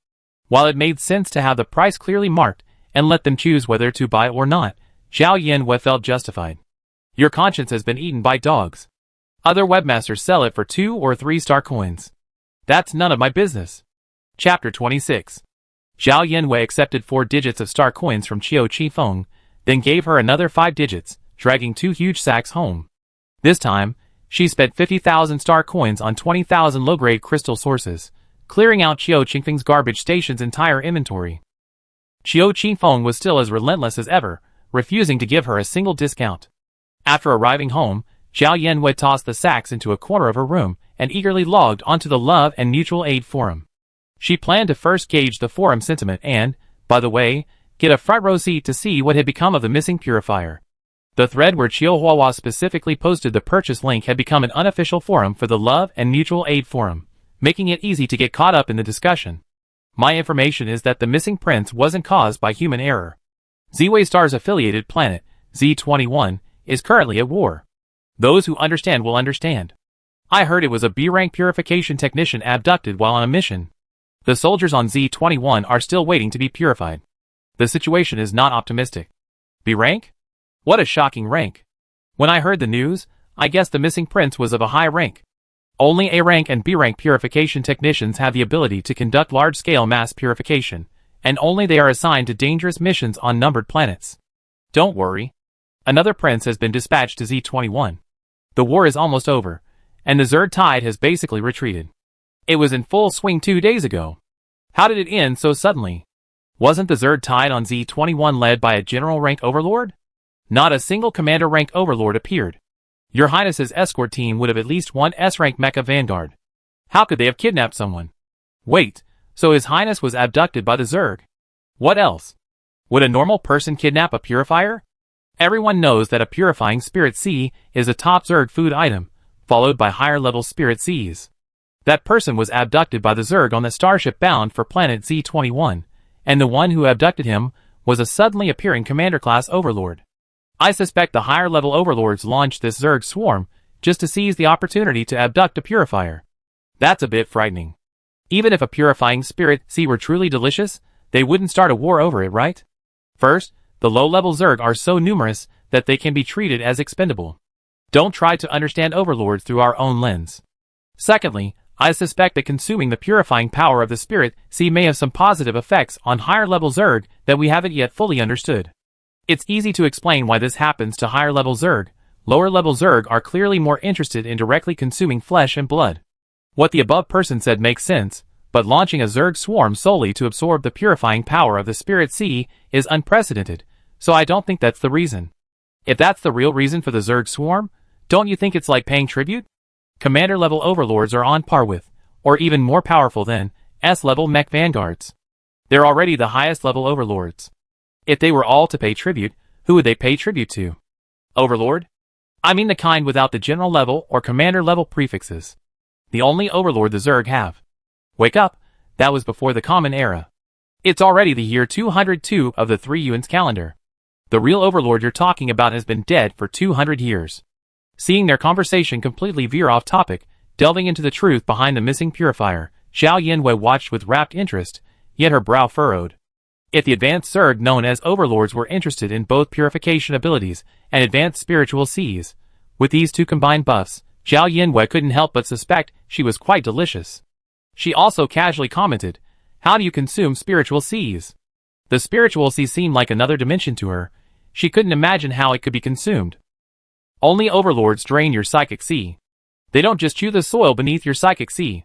While it made sense to have the price clearly marked and let them choose whether to buy or not, Zhao Yanwei felt justified. Your conscience has been eaten by dogs. Other webmasters sell it for 2 or 3-star coins. That's none of my business. Chapter 26. Zhao Yanwei accepted 4 digits of star coins from Qiu Qifeng, then gave her another 5 digits, dragging 2 huge sacks home. This time, she spent 50,000 star coins on 20,000 low-grade crystal sources, clearing out Qiu Qifeng's garbage station's entire inventory. Qiu Qifeng was still as relentless as ever, refusing to give her a single discount. After arriving home, Zhao Yanwei tossed the sacks into a corner of her room and eagerly logged onto the Love and Mutual Aid forum. She planned to first gauge the forum sentiment and, by the way, get a front row seat to see what had become of the missing purifier. The thread where Chihuahua specifically posted the purchase link had become an unofficial forum for the Love and Mutual Aid forum, making it easy to get caught up in the discussion. My information is that the missing prince wasn't caused by human error. Z-Way Star's affiliated planet, Z21, is currently at war. Those who understand will understand. I heard it was a B-rank purification technician abducted while on a mission. The soldiers on Z21 are still waiting to be purified. The situation is not optimistic. B-rank? What a shocking rank. When I heard the news, I guessed the missing prince was of a high rank. Only A-rank and B-rank purification technicians have the ability to conduct large-scale mass purification, and only they are assigned to dangerous missions on numbered planets. Don't worry. Another prince has been dispatched to Z21. The war is almost over, and the Zerd tide has basically retreated. It was in full swing 2 days ago. How did it end so suddenly? Wasn't the Zerd tide on Z21 led by a general rank overlord? Not a single commander rank overlord appeared. Your Highness's escort team would have at least one S-rank Mecha vanguard. How could they have kidnapped someone? Wait, so His Highness was abducted by the Zerg? What else? Would a normal person kidnap a purifier? Everyone knows that a purifying Spirit C is a top Zerg food item, followed by higher level Spirit Cs. That person was abducted by the Zerg on the starship bound for planet Z21, and the one who abducted him was a suddenly appearing commander-class overlord. I suspect the higher-level overlords launched this Zerg swarm just to seize the opportunity to abduct a purifier. That's a bit frightening. Even if a purifying Spirit C were truly delicious, they wouldn't start a war over it, right? First, the low-level Zerg are so numerous that they can be treated as expendable. Don't try to understand overlords through our own lens. Secondly, I suspect that consuming the purifying power of the Spirit C may have some positive effects on higher-level Zerg that we haven't yet fully understood. It's easy to explain why this happens to higher-level Zerg. Lower-level Zerg are clearly more interested in directly consuming flesh and blood. What the above person said makes sense, but launching a Zerg swarm solely to absorb the purifying power of the Spirit C is unprecedented, so I don't think that's the reason. If that's the real reason for the Zerg swarm, don't you think it's like paying tribute? Commander-level overlords are on par with, or even more powerful than, S-level mech vanguards. They're already the highest-level overlords. If they were all to pay tribute, who would they pay tribute to? Overlord? I mean the kind without the general level or commander level prefixes. The only overlord the Zerg have. Wake up, that was before the Common Era. It's already the year 202 of the 3 Yuan's calendar. The real overlord you're talking about has been dead for 200 years. Seeing their conversation completely veer off topic, delving into the truth behind the missing purifier, Zhao Yanwei watched with rapt interest, yet her brow furrowed. If the advanced Zerg known as overlords were interested in both purification abilities and advanced spiritual Cs, with these two combined buffs, Zhao Yanwei couldn't help but suspect she was quite delicious. She also casually commented, "How do you consume spiritual Cs?" The spiritual C seemed like another dimension to her. She couldn't imagine how it could be consumed. Only overlords drain your psychic C. They don't just chew the soil beneath your psychic C.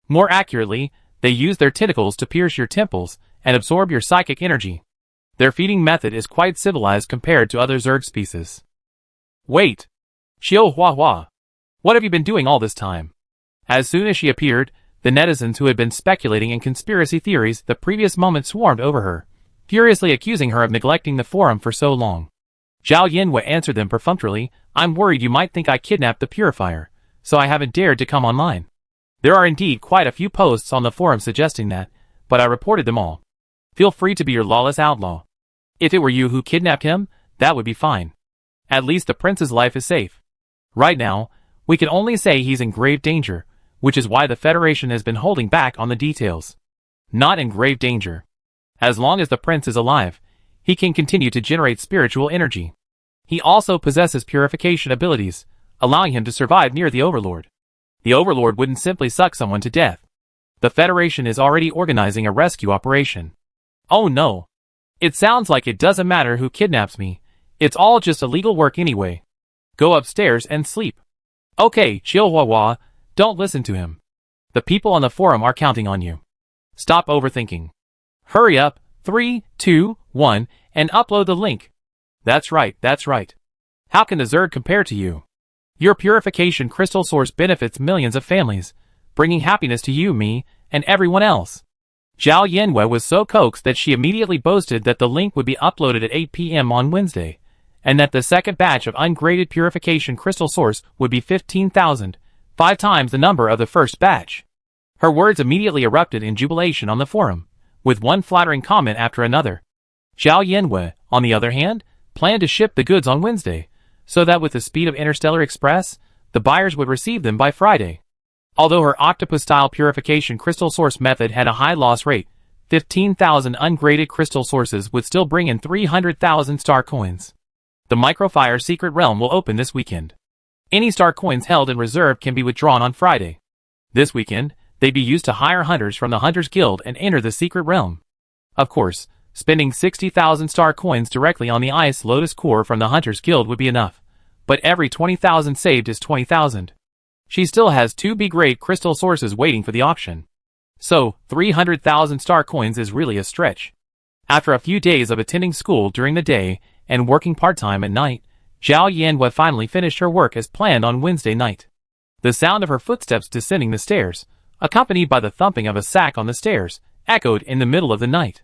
More accurately, they use their tentacles to pierce your temples and absorb your psychic energy. Their feeding method is quite civilized compared to other Zerg species. Wait! Xiao Hua, what have you been doing all this time? As soon as she appeared, the netizens who had been speculating in conspiracy theories the previous moment swarmed over her, furiously accusing her of neglecting the forum for so long. Zhao Yanwei answered them perfunctorily, "I'm worried you might think I kidnapped the purifier, so I haven't dared to come online. There are indeed quite a few posts on the forum suggesting that, but I reported them all. Feel free to be your lawless outlaw. If it were you who kidnapped him, that would be fine. At least the prince's life is safe. Right now, we can only say he's in grave danger, which is why the Federation has been holding back on the details. Not in grave danger. As long as the prince is alive, he can continue to generate spiritual energy. He also possesses purification abilities, allowing him to survive near the Overlord. The Overlord wouldn't simply suck someone to death. The Federation is already organizing a rescue operation. Oh no. It sounds like it doesn't matter who kidnaps me. It's all just illegal work anyway. Go upstairs and sleep." "Okay, Chihuahua, don't listen to him. The people on the forum are counting on you. Stop overthinking. Hurry up, 3, 2, 1, and upload the link." That's right. How can the Zerg compare to you? Your purification crystal source benefits millions of families, bringing happiness to you, me, and everyone else. Zhao Yanwei was so coaxed that she immediately boasted that the link would be uploaded at 8 p.m. on Wednesday, and that the second batch of ungraded purification crystal source would be 15,000, 5 times the number of the first batch. Her words immediately erupted in jubilation on the forum, with one flattering comment after another. Zhao Yanwei, on the other hand, planned to ship the goods on Wednesday, so that with the speed of Interstellar Express, the buyers would receive them by Friday. Although her octopus-style purification crystal source method had a high loss rate, 15,000 ungraded crystal sources would still bring in 300,000 star coins. The Microfire Secret Realm will open this weekend. Any star coins held in reserve can be withdrawn on Friday. This weekend, they'd be used to hire hunters from the Hunters Guild and enter the Secret Realm. Of course, spending 60,000 star coins directly on the Ice Lotus core from the Hunters Guild would be enough, but every 20,000 saved is 20,000. She still has 2 B-grade crystal sources waiting for the auction. So, 300,000 star coins is really a stretch. After a few days of attending school during the day and working part-time at night, Zhao Yanwei finally finished her work as planned on Wednesday night. The sound of her footsteps descending the stairs, accompanied by the thumping of a sack on the stairs, echoed in the middle of the night.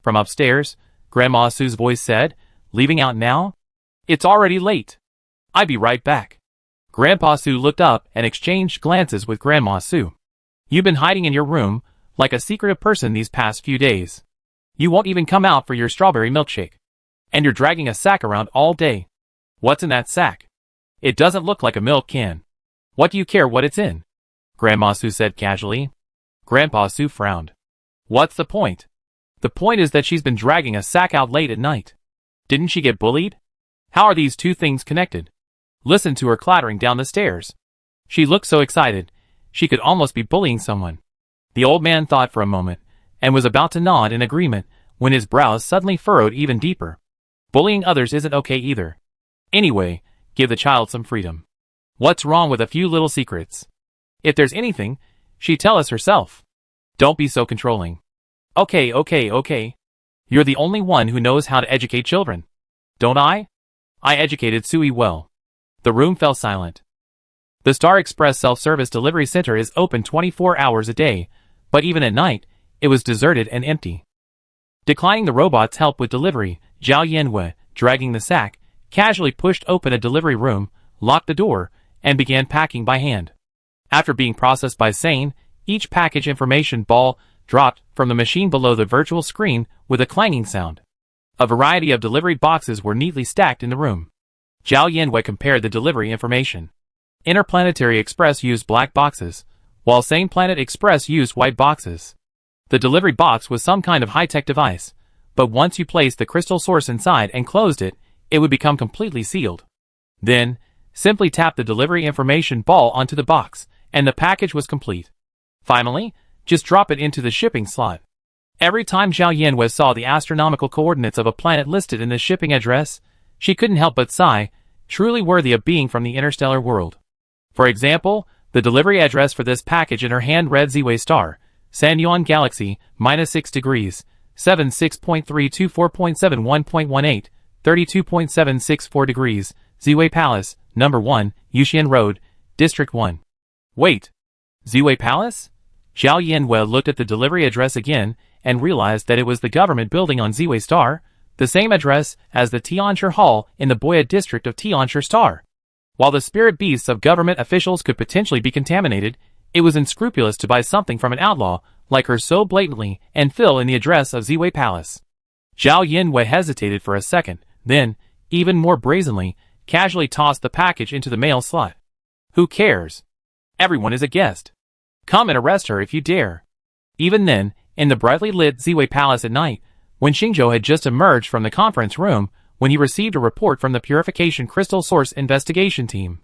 From upstairs, Grandma Sue's voice said, "Leaving out now? It's already late. I'll be right back." Grandpa Sue looked up and exchanged glances with Grandma Sue. "You've been hiding in your room, like a secretive person these past few days. You won't even come out for your strawberry milkshake. And you're dragging a sack around all day. What's in that sack? It doesn't look like a milk can. What do you care what it's in?" Grandma Sue said casually. Grandpa Sue frowned. "What's the point?" "The point is that she's been dragging a sack out late at night. Didn't she get bullied? How are these two things connected? Listen to her clattering down the stairs. She looked so excited, she could almost be bullying someone." The old man thought for a moment, and was about to nod in agreement, when his brows suddenly furrowed even deeper. Bullying others isn't okay either. Anyway, give the child some freedom. What's wrong with a few little secrets? If there's anything, she'd tell us herself. Don't be so controlling. Okay. You're the only one who knows how to educate children. Don't I? I educated Sui well. The room fell silent. The Star Express self-service delivery center is open 24 hours a day, but even at night, it was deserted and empty. Declining the robot's help with delivery, Zhao Yanwei, dragging the sack, casually pushed open a delivery room, locked the door, and began packing by hand. After being processed by Sane, each package information ball dropped from the machine below the virtual screen with a clanging sound. A variety of delivery boxes were neatly stacked in the room. Zhao Yanwei compared the delivery information. Interplanetary Express used black boxes, while Sane Planet Express used white boxes. The delivery box was some kind of high-tech device, but once you placed the crystal source inside and closed it, it would become completely sealed. Then, simply tap the delivery information ball onto the box, and the package was complete. Finally, just drop it into the shipping slot. Every time Zhao Yanwei saw the astronomical coordinates of a planet listed in the shipping address, she couldn't help but sigh, truly worthy of being from the interstellar world. For example, the delivery address for this package in her hand read Ziwei Star, Sanyuan Galaxy, -6 degrees, 76.324.71.18, 32.764 degrees, Ziwei Palace, number 1, Yuxian Road, District 1. Wait! Ziwei Palace? Zhao Yanwei looked at the delivery address again and realized that it was the government building on Ziwei Star, the same address as the Tianshi Hall in the Boya district of Tianshi Star. While the spirit beasts of government officials could potentially be contaminated, it was unscrupulous to buy something from an outlaw like her so blatantly and fill in the address of Ziwei Palace. Zhao Yanwei hesitated for a second, then, even more brazenly, casually tossed the package into the mail slot. Who cares? Everyone is a guest. Come and arrest her if you dare. Even then, in the brightly lit Ziwei Palace at night, when Xingzhou had just emerged from the conference room, when he received a report from the Purification Crystal Source investigation team.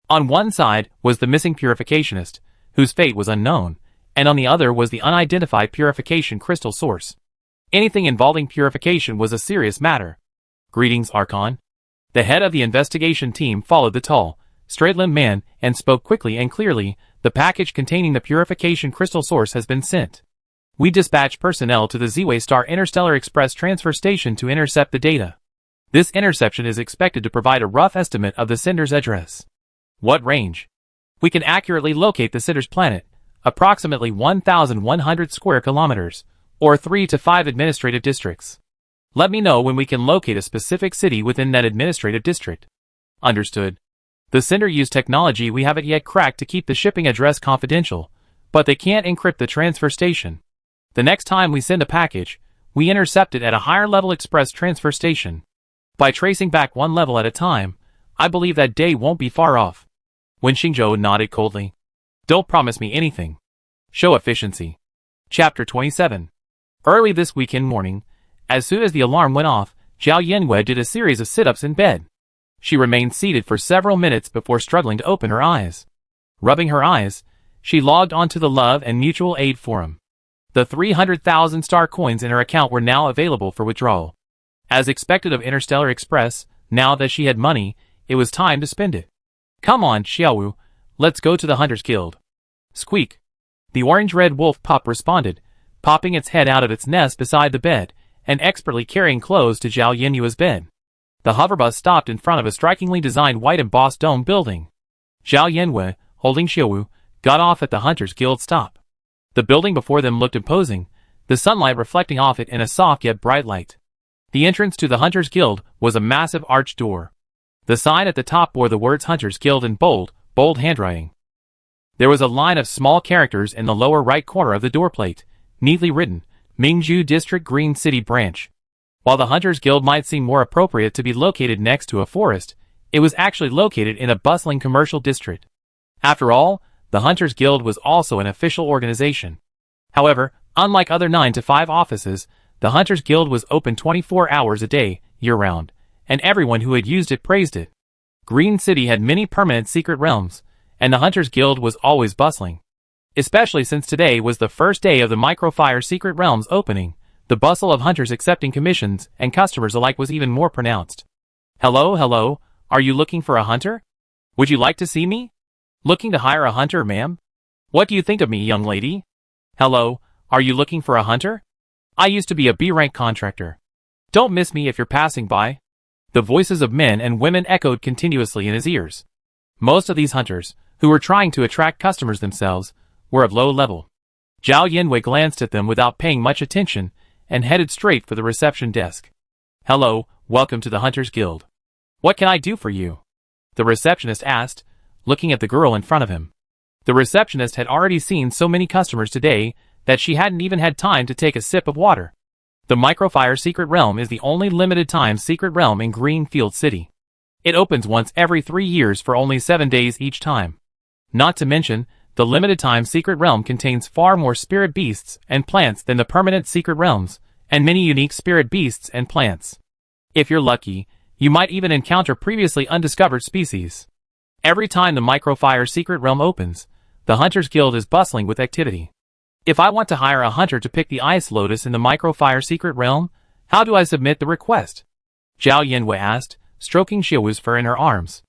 On one side was the missing purificationist, whose fate was unknown, and on the other was the unidentified Purification Crystal Source. Anything involving purification was a serious matter. Greetings, Archon. The head of the investigation team followed the tall, straight-limbed man and spoke quickly and clearly. The package containing the Purification Crystal Source has been sent. We dispatched personnel to the Ziwei Star Interstellar Express transfer station to intercept the data. This interception is expected to provide a rough estimate of the sender's address. What range? We can accurately locate the sender's planet, approximately 1,100 square kilometers, or 3 to 5 administrative districts. Let me know when we can locate a specific city within that administrative district. Understood. The sender used technology we haven't yet cracked to keep the shipping address confidential, but they can't encrypt the transfer station. The next time we send a package, we intercept it at a higher level express transfer station. By tracing back one level at a time, I believe that day won't be far off. When Xingzhou nodded coldly. Don't promise me anything. Show efficiency. Chapter 27. Early this weekend morning, as soon as the alarm went off, Zhao Yanwei did a series of sit-ups in bed. She remained seated for several minutes before struggling to open her eyes. Rubbing her eyes, she logged onto the Love and Mutual Aid forum. The 300,000 star coins in her account were now available for withdrawal. As expected of Interstellar Express, now that she had money, it was time to spend it. Come on, Xiaowu, let's go to the Hunters Guild. Squeak. The orange-red wolf pup responded, popping its head out of its nest beside the bed, and expertly carrying clothes to Zhao Yanwei's bed. The hoverbus stopped in front of a strikingly designed white embossed dome building. Zhao Yanwei, holding Xiaowu, got off at the Hunters Guild stop. The building before them looked imposing, the sunlight reflecting off it in a soft yet bright light. The entrance to the Hunters Guild was a massive arched door. The sign at the top bore the words Hunters Guild in bold handwriting. There was a line of small characters in the lower right corner of the doorplate, neatly written, Mingzhu District Green City Branch. While the Hunters Guild might seem more appropriate to be located next to a forest, it was actually located in a bustling commercial district. After all, the Hunters Guild was also an official organization. However, unlike other 9-to-5 offices, the Hunters Guild was open 24 hours a day, year-round, and everyone who had used it praised it. Green City had many permanent secret realms, and the Hunters Guild was always bustling. Especially since today was the first day of the Microfire Secret Realms opening, the bustle of hunters accepting commissions and customers alike was even more pronounced. Hello, are you looking for a hunter? Would you like to see me? Looking to hire a hunter, ma'am? What do you think of me, young lady? Hello, are you looking for a hunter? I used to be a B-rank contractor. Don't miss me if you're passing by. The voices of men and women echoed continuously in his ears. Most of these hunters, who were trying to attract customers themselves, were of low level. Zhao Yanwei glanced at them without paying much attention and headed straight for the reception desk. Hello, welcome to the Hunters Guild. What can I do for you? The receptionist asked, looking at the girl in front of him. The receptionist had already seen so many customers today that she hadn't even had time to take a sip of water. The Microfire Secret Realm is the only limited-time secret realm in Greenfield City. It opens once every 3 years for only 7 days each time. Not to mention, the limited-time secret realm contains far more spirit beasts and plants than the permanent secret realms, and many unique spirit beasts and plants. If you're lucky, you might even encounter previously undiscovered species. Every time the Microfire Secret Realm opens, the Hunters Guild is bustling with activity. If I want to hire a hunter to pick the Ice Lotus in the Microfire Secret Realm, how do I submit the request? Zhao Yanwei asked, stroking Xiaowu's fur in her arms.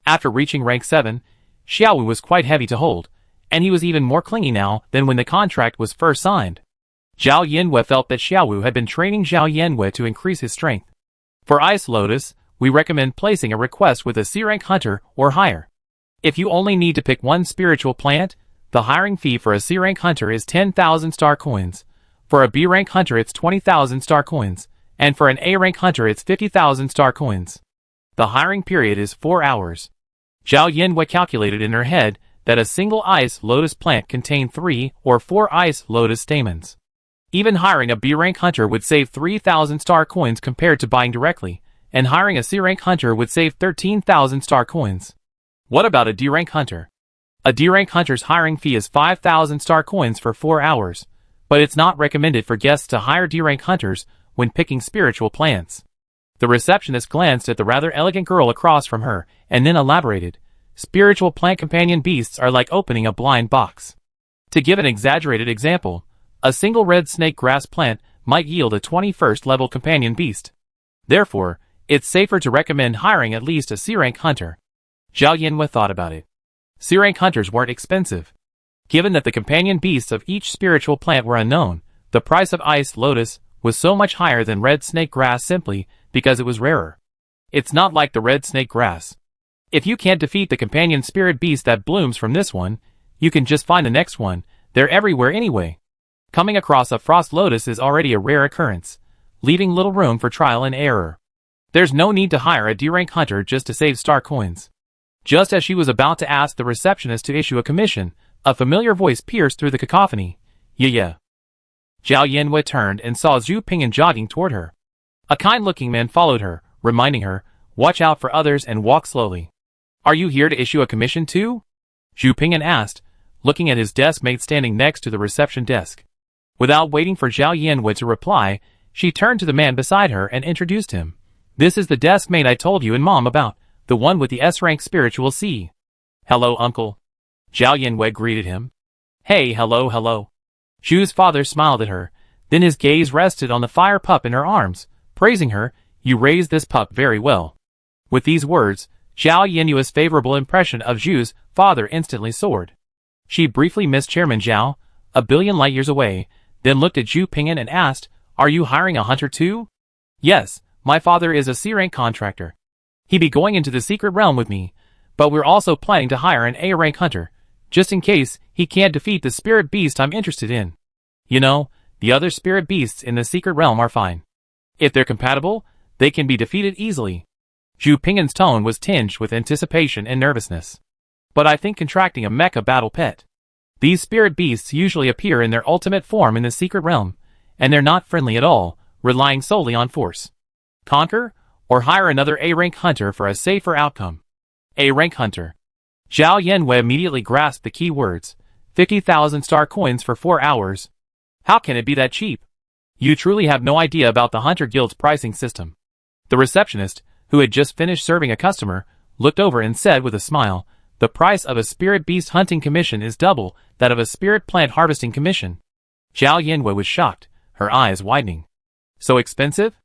After reaching rank 7, Xiaowu was quite heavy to hold, and he was even more clingy now than when the contract was first signed. Zhao Yanwei felt that Xiaowu had been training Zhao Yanwei to increase his strength. For Ice Lotus, we recommend placing a request with a C-rank hunter or higher. If you only need to pick one spiritual plant, the hiring fee for a C-rank hunter is 10,000 star coins. For a B-rank hunter it's 20,000 star coins, and for an A-rank hunter it's 50,000 star coins. The hiring period is 4 hours. Zhao Yanwei calculated in her head that a single Ice Lotus plant contained 3 or 4 Ice Lotus stamens. Even hiring a B-rank hunter would save 3,000 star coins compared to buying directly, and hiring a C-rank hunter would save 13,000 star coins. What about a D-rank hunter? A D-rank hunter's hiring fee is 5,000 star coins for 4 hours, but it's not recommended for guests to hire D-rank hunters when picking spiritual plants. The receptionist glanced at the rather elegant girl across from her, and then elaborated. Spiritual plant companion beasts are like opening a blind box. To give an exaggerated example, a single red snake grass plant might yield a 21st level companion beast. Therefore, it's safer to recommend hiring at least a C-rank hunter. Zhao Yanwei thought about it. C-rank hunters weren't expensive. Given that the companion beasts of each spiritual plant were unknown, the price of Ice Lotus was so much higher than red snake grass simply because it was rarer. It's not like the red snake grass. If you can't defeat the companion spirit beast that blooms from this one, you can just find the next one. They're everywhere anyway. Coming across a frost lotus is already a rare occurrence, leaving little room for trial and error. There's no need to hire a D-rank hunter just to save star coins. Just as she was about to ask the receptionist to issue a commission, a familiar voice pierced through the cacophony. Yeah. Zhao Yanwei turned and saw Zhu Ping'an jogging toward her. A kind-looking man followed her, reminding her, watch out for others and walk slowly. Are you here to issue a commission too? Zhu Ping'an asked, looking at his desk mate standing next to the reception desk. Without waiting for Zhao Yanwei to reply, she turned to the man beside her and introduced him. This is the desk mate I told you and Mom about, the one with the S-rank spiritual C. Hello, uncle. Zhao Yanwei greeted him. Hey, hello. Zhu's father smiled at her, then his gaze rested on the fire pup in her arms, praising her. You raised this pup very well. With these words, Zhao Yanwei's favorable impression of Zhu's father instantly soared. She briefly missed Chairman Zhao, a billion light years away, then looked at Zhu Ping'an and asked, are you hiring a hunter too? Yes, my father is a C-rank contractor. He'd be going into the secret realm with me, but we're also planning to hire an A-rank hunter, just in case he can't defeat the spirit beast I'm interested in. You know, the other spirit beasts in the secret realm are fine. If they're compatible, they can be defeated easily. Zhu Ping'an's tone was tinged with anticipation and nervousness. But I think contracting a mecha battle pet. These spirit beasts usually appear in their ultimate form in the secret realm, and they're not friendly at all, relying solely on force. Conquer, or hire another A-rank hunter for a safer outcome. A-rank hunter. Zhao Yanwei immediately grasped the key words. 50,000 star coins for 4 hours. How can it be that cheap? You truly have no idea about the Hunter Guild's pricing system. The receptionist, who had just finished serving a customer, looked over and said with a smile, the price of a spirit beast hunting commission is double that of a spirit plant harvesting commission. Zhao Yanwei was shocked, her eyes widening. So expensive?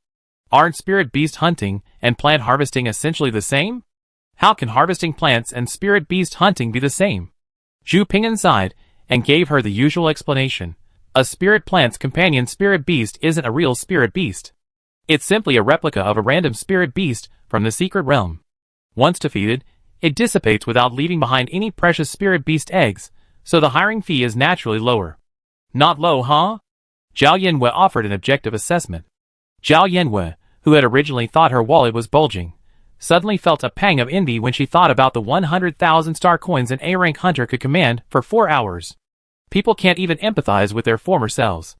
Aren't spirit beast hunting and plant harvesting essentially the same? How can harvesting plants and spirit beast hunting be the same? Zhu Ping'an sighed and gave her the usual explanation. A spirit plant's companion spirit beast isn't a real spirit beast. It's simply a replica of a random spirit beast from the secret realm. Once defeated, it dissipates without leaving behind any precious spirit beast eggs, so the hiring fee is naturally lower. Not low, huh? Zhao Yanwei offered an objective assessment. Zhao Yanwei, who had originally thought her wallet was bulging, suddenly felt a pang of envy when she thought about the 100,000 star coins an A-rank hunter could command for 4 hours. People can't even empathize with their former selves.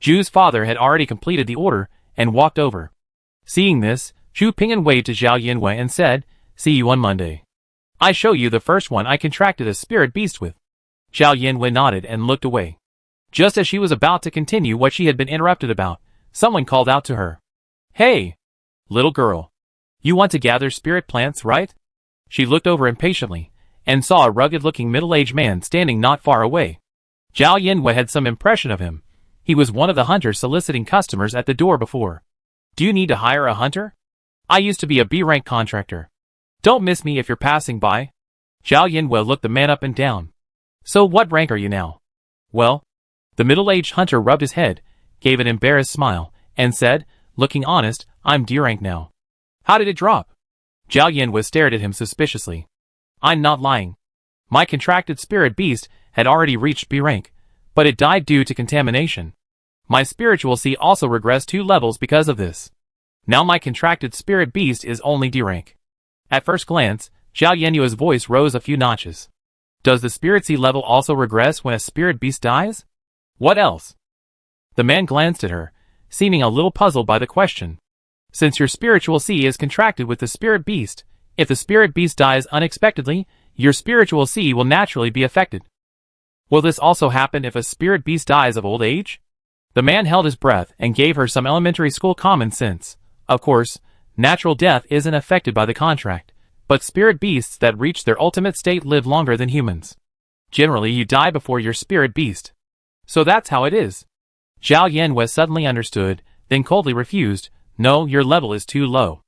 Zhu's father had already completed the order and walked over. Seeing this, Zhu Ping'an waved to Zhao Yinwei and said, "See you on Monday. I show you the first one I contracted a spirit beast with." Zhao Yinwei nodded and looked away. Just as she was about to continue what she had been interrupted about, someone called out to her. "Hey, little girl. You want to gather spirit plants, right?" She looked over impatiently, and saw a rugged-looking middle-aged man standing not far away. Zhao Yinwei had some impression of him. He was one of the hunters soliciting customers at the door before. "Do you need to hire a hunter? I used to be a B-rank contractor. Don't miss me if you're passing by." Zhao Yinwei looked the man up and down. "So what rank are you now?" "Well," the middle-aged hunter rubbed his head, gave an embarrassed smile, and said, looking honest, "I'm D rank now." "How did it drop?" Zhao Yinwei stared at him suspiciously. "I'm not lying. My contracted spirit beast had already reached B rank, but it died due to contamination. My spiritual C also regressed 2 levels because of this. Now my contracted spirit beast is only D rank." At first glance, Zhao Yinwei's voice rose a few notches. "Does the spirit C level also regress when a spirit beast dies? What else?" The man glanced at her, seeming a little puzzled by the question. "Since your spiritual C is contracted with the spirit beast, if the spirit beast dies unexpectedly, your spiritual C will naturally be affected. Will this also happen if a spirit beast dies of old age?" The man held his breath and gave her some elementary school common sense. Of course, natural death isn't affected by the contract, but spirit beasts that reach their ultimate state live longer than humans. Generally, you die before your spirit beast. So that's how it is. Zhao Yinwei suddenly understood, then coldly refused. "No, your level is too low.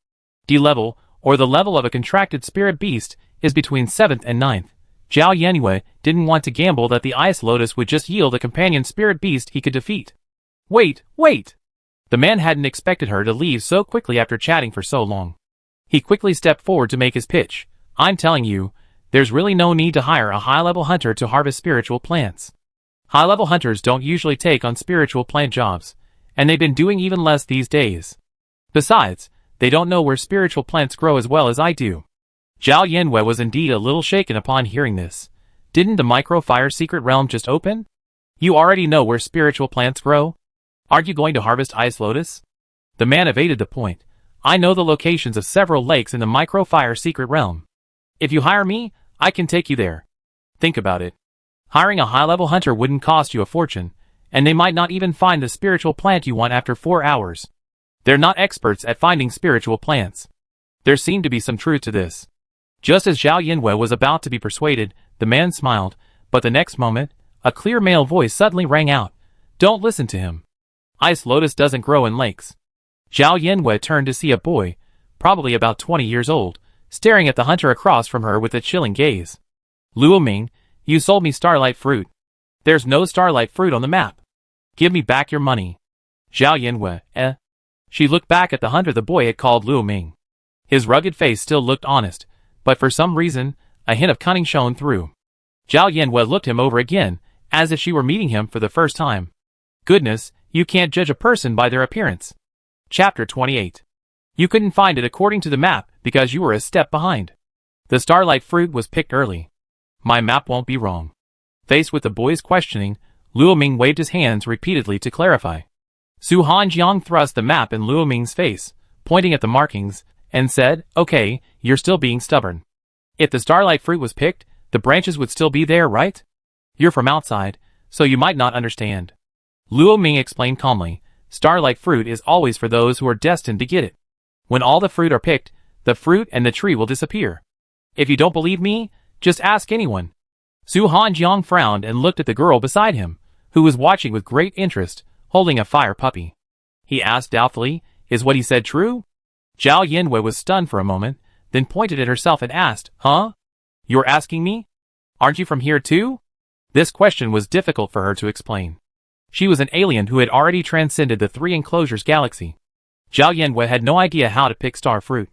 D level, or the level of a contracted spirit beast, is between 7th and 9th. Zhao Yinwei didn't want to gamble that the Ice Lotus would just yield a companion spirit beast he could defeat. Wait! The man hadn't expected her to leave so quickly after chatting for so long. He quickly stepped forward to make his pitch. "I'm telling you, there's really no need to hire a high-level hunter to harvest spiritual plants. High-level hunters don't usually take on spiritual plant jobs, and they've been doing even less these days. Besides, they don't know where spiritual plants grow as well as I do." Zhao Yinwei was indeed a little shaken upon hearing this. Didn't the micro-fire secret realm just open? You already know where spiritual plants grow? Aren't you going to harvest Ice Lotus? The man evaded the point. "I know the locations of several lakes in the micro-fire secret realm. If you hire me, I can take you there. Think about it. Hiring a high-level hunter wouldn't cost you a fortune, and they might not even find the spiritual plant you want after 4 hours. They're not experts at finding spiritual plants." There seemed to be some truth to this. Just as Zhao Yinwei was about to be persuaded, the man smiled, but the next moment, a clear male voice suddenly rang out. "Don't listen to him. Ice Lotus doesn't grow in lakes." Zhao Yinwei turned to see a boy, probably about 20 years old, staring at the hunter across from her with a chilling gaze. "Luo Ming, you sold me starlight fruit. There's no starlight fruit on the map. Give me back your money." Zhao Yinwei, She looked back at the hunter the boy had called Luo Ming. His rugged face still looked honest, but for some reason, a hint of cunning shone through. Zhao Yinwei looked him over again, as if she were meeting him for the first time. Goodness, you can't judge a person by their appearance. Chapter 28. You couldn't find it according to the map because you were a step behind. The starlight fruit was picked early. My map won't be wrong. Faced with the boy's questioning, Luo Ming waved his hands repeatedly to clarify. Su Hanjiang thrust the map in Luo Ming's face, pointing at the markings, and said, "Okay, you're still being stubborn. If the starlight fruit was picked, the branches would still be there, right? You're from outside, so you might not understand." Luo Ming explained calmly, "Starlight fruit is always for those who are destined to get it. When all the fruit are picked, the fruit and the tree will disappear. If you don't believe me, just ask anyone." Su Hanjiang frowned and looked at the girl beside him, who was watching with great interest, holding a fire puppy. He asked doubtfully, "Is what he said true?" Zhao Yinwei was stunned for a moment, then pointed at herself and asked, "Huh? You're asking me? Aren't you from here too?" This question was difficult for her to explain. She was an alien who had already transcended the 3 enclosures galaxy. Zhao Yinwei had no idea how to pick star fruit.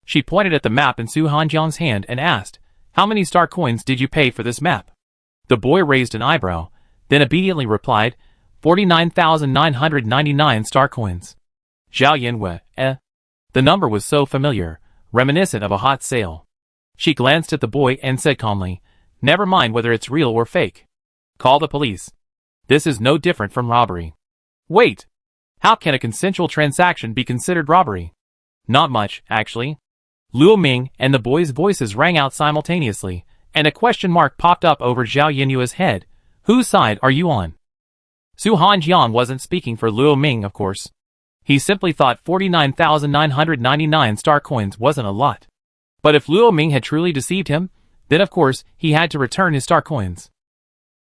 She pointed at the map in Su Hanjiang's hand and asked, "How many star coins did you pay for this map?" The boy raised an eyebrow, then obediently replied, 49,999 star coins. Zhao Yinwei, The number was so familiar, reminiscent of a hot sale. She glanced at the boy and said calmly, "Never mind whether it's real or fake. Call the police. This is no different from robbery." Wait! How can a consensual transaction be considered robbery? Not much, actually. Luo Ming and the boy's voices rang out simultaneously, and a question mark popped up over Zhao Yinyue's head. Whose side are you on? Su Hanjiang wasn't speaking for Luo Ming, of course. He simply thought 49,999 star coins wasn't a lot. But if Luo Ming had truly deceived him, then of course he had to return his star coins.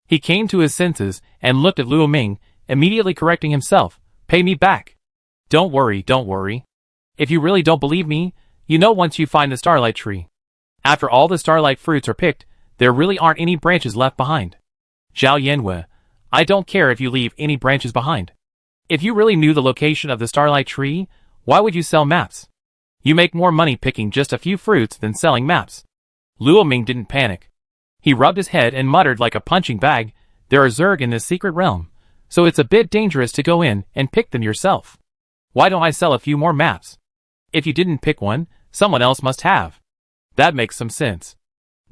He came to his senses and looked at Luo Ming, immediately correcting himself. "Pay me back." Don't worry. If you really don't believe me, you know once you find the starlight tree. After all the starlight fruits are picked, there really aren't any branches left behind. Zhao Yanwei, I don't care if you leave any branches behind. If you really knew the location of the starlight tree, why would you sell maps? You make more money picking just a few fruits than selling maps. Luo Ming didn't panic. He rubbed his head and muttered like a punching bag, "There are Zerg in this secret realm, so it's a bit dangerous to go in and pick them yourself. Why don't I sell a few more maps? If you didn't pick one, someone else must have." That makes some sense.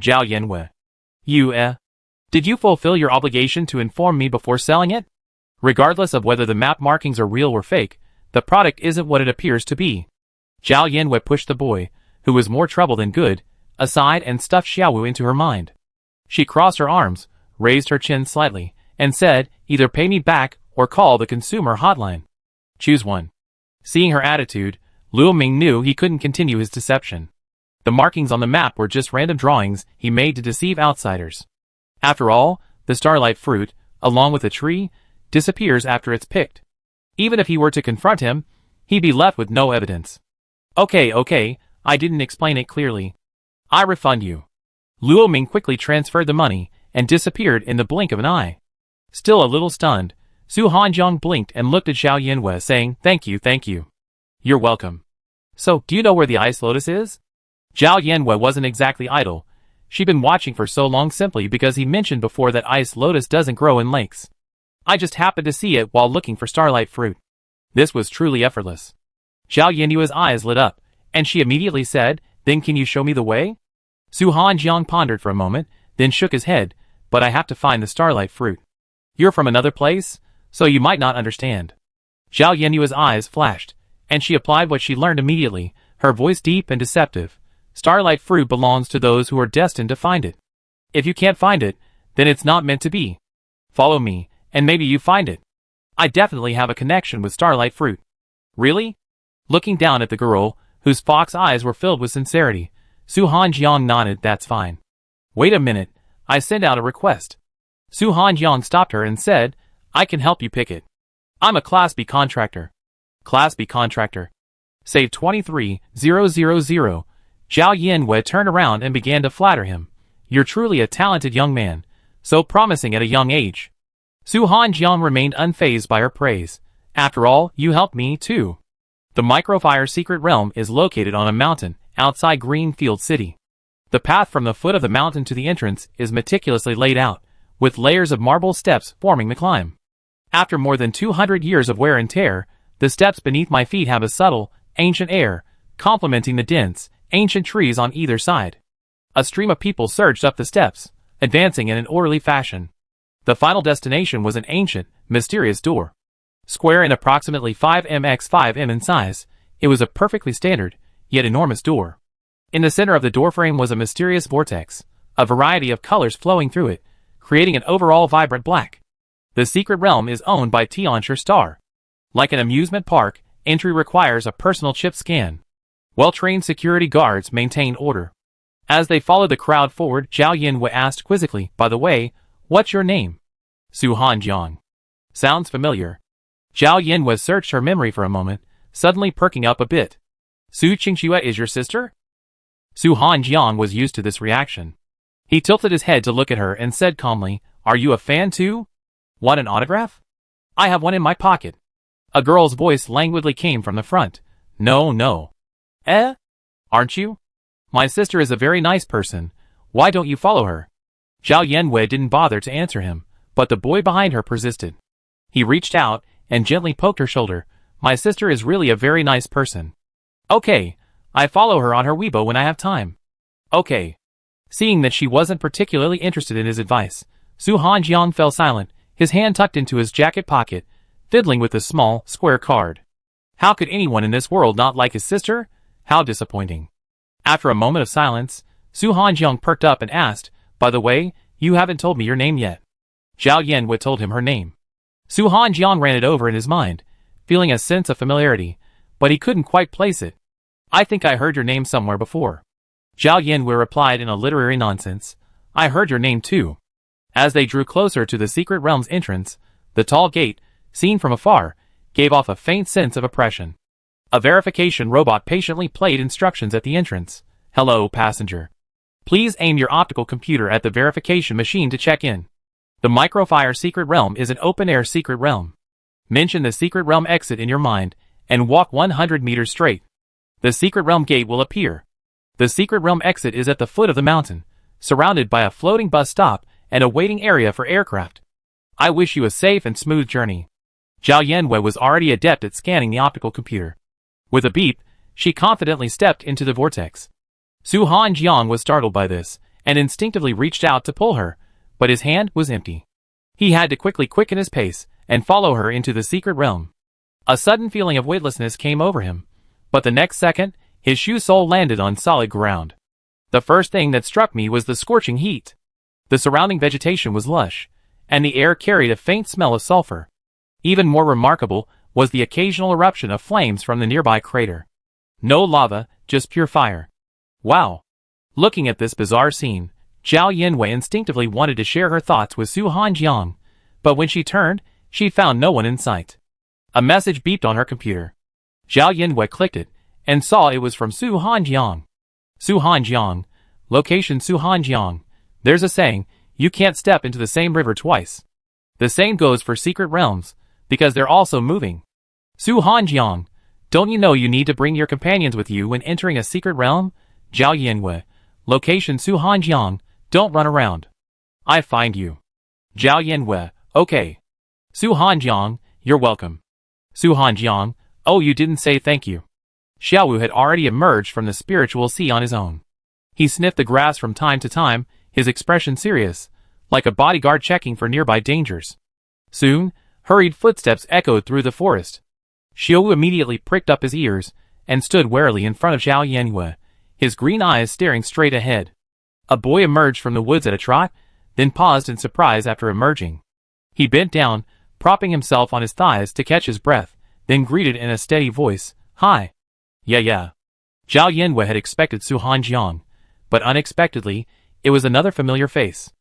Zhao Yanwei. Did you fulfill your obligation to inform me before selling it? Regardless of whether the map markings are real or fake, the product isn't what it appears to be. Zhao Yanwei pushed the boy, who was more trouble than good, aside and stuffed Xiaowu into her mind. She crossed her arms, raised her chin slightly, and said, "Either pay me back or call the consumer hotline. Choose one." Seeing her attitude, Luo Ming knew he couldn't continue his deception. The markings on the map were just random drawings he made to deceive outsiders. After all, the starlight fruit, along with the tree, disappears after it's picked. Even if he were to confront him, he'd be left with no evidence. Okay, I didn't explain it clearly. I refund you." Luo Ming quickly transferred the money and disappeared in the blink of an eye. Still a little stunned, Su Hanjiang blinked and looked at Zhao Yanwei, saying, Thank you. You're welcome. So, do you know where the ice lotus is?" Zhao Yanwei wasn't exactly idle. She'd been watching for so long simply because he mentioned before that ice lotus doesn't grow in lakes. "I just happened to see it while looking for starlight fruit." This was truly effortless. Zhao Yinyue's eyes lit up, and she immediately said, "Then can you show me the way?" Su Hanjiang pondered for a moment, then shook his head, "But I have to find the starlight fruit." "You're from another place, so you might not understand." Zhao Yinyue's eyes flashed, and she applied what she learned immediately, her voice deep and deceptive. "Starlight fruit belongs to those who are destined to find it. If you can't find it, then it's not meant to be. Follow me, and maybe you find it. I definitely have a connection with starlight fruit." "Really?" Looking down at the girl, whose fox eyes were filled with sincerity, Su Hanjiang nodded. "That's fine. Wait a minute, I sent out a request." Su Hanjiang stopped her and said, "I can help you pick it. I'm a Class B contractor." Class B contractor. Save 23,000. Zhao Yanwei turned around and began to flatter him. "You're truly a talented young man, so promising at a young age." Su Hanjiang remained unfazed by her praise. "After all, you helped me too." The Microfire secret realm is located on a mountain outside Greenfield City. The path from the foot of the mountain to the entrance is meticulously laid out, with layers of marble steps forming the climb. After more than 200 years of wear and tear, the steps beneath my feet have a subtle, ancient air, complementing the dense, ancient trees on either side. A stream of people surged up the steps, advancing in an orderly fashion. The final destination was an ancient, mysterious door. Square and approximately 5 x 5 in size, it was a perfectly standard, yet enormous door. In the center of the doorframe was a mysterious vortex, a variety of colors flowing through it, creating an overall vibrant black. The secret realm is owned by Tianshi Star. Like an amusement park, entry requires a personal chip scan. Well-trained security guards maintain order. As they followed the crowd forward, Zhao Yanwei asked quizzically, "By the way, what's your name?" "Su Hanjiang." "Sounds familiar." Zhao Yanwei searched her memory for a moment, suddenly perking up a bit. "Su Qingxue is your sister?" Su Hanjiang was used to this reaction. He tilted his head to look at her and said calmly, "Are you a fan too? Want an autograph?" "I have one in my pocket." A girl's voice languidly came from the front. No. Aren't you? My sister is a very nice person. Why don't you follow her?" Zhao Yanwei didn't bother to answer him, but the boy behind her persisted. He reached out and gently poked her shoulder. "My sister is really a very nice person." "Okay, I follow her on her Weibo when I have time. Okay. Seeing that she wasn't particularly interested in his advice, Su Hanjiang fell silent, his hand tucked into his jacket pocket, fiddling with the small, square card. How could anyone in this world not like his sister? How disappointing. After a moment of silence, Su Hanjiang perked up and asked, "By the way, you haven't told me your name yet." Zhao Yanwei told him her name. Su Hanjiang ran it over in his mind, feeling a sense of familiarity, but he couldn't quite place it. "I think I heard your name somewhere before." Zhao Yanwei replied in a literary nonsense, "I heard your name too." As they drew closer to the secret realm's entrance, the tall gate, seen from afar, gave off a faint sense of oppression. A verification robot patiently played instructions at the entrance. "Hello, passenger. Please aim your optical computer at the verification machine to check in. The Microfire Secret Realm is an open-air secret realm. Mention the secret realm exit in your mind, and walk 100 meters straight. The secret realm gate will appear. The secret realm exit is at the foot of the mountain, surrounded by a floating bus stop and a waiting area for aircraft. I wish you a safe and smooth journey." Zhao Yanwei was already adept at scanning the optical computer. With a beep, she confidently stepped into the vortex. Su Hanjiang was startled by this, and instinctively reached out to pull her, but his hand was empty. He had to quickly quicken his pace, and follow her into the secret realm. A sudden feeling of weightlessness came over him, but the next second, his shoe sole landed on solid ground. The first thing that struck me was the scorching heat. The surrounding vegetation was lush, and the air carried a faint smell of sulfur. Even more remarkable was the occasional eruption of flames from the nearby crater. No lava, just pure fire. Wow! Looking at this bizarre scene, Zhao Yanwei instinctively wanted to share her thoughts with Su Hanjiang, but when she turned, she found no one in sight. A message beeped on her computer. Zhao Yanwei clicked it, and saw it was from Su Hanjiang. "Su Hanjiang, location Su Hanjiang. There's a saying, you can't step into the same river twice. The same goes for secret realms, because they're also moving. Su Hanjiang, don't you know you need to bring your companions with you when entering a secret realm? Zhao Yanwei, location Su Hanjiang, don't run around. I find you." Zhao Yanwei, okay. "Su Hanjiang, you're welcome." Su Hanjiang, "Oh, you didn't say thank you." Xiaowu had already emerged from the spiritual sea on his own. He sniffed the grass from time to time, his expression serious, like a bodyguard checking for nearby dangers. Soon, hurried footsteps echoed through the forest. Xiaowu immediately pricked up his ears, and stood warily in front of Zhao Yanwei, his green eyes staring straight ahead. A boy emerged from the woods at a trot, then paused in surprise after emerging. He bent down, propping himself on his thighs to catch his breath, then greeted in a steady voice, "Hi." Yeah. Zhao Yanwei had expected Su Hanjiang, but unexpectedly, it was another familiar face.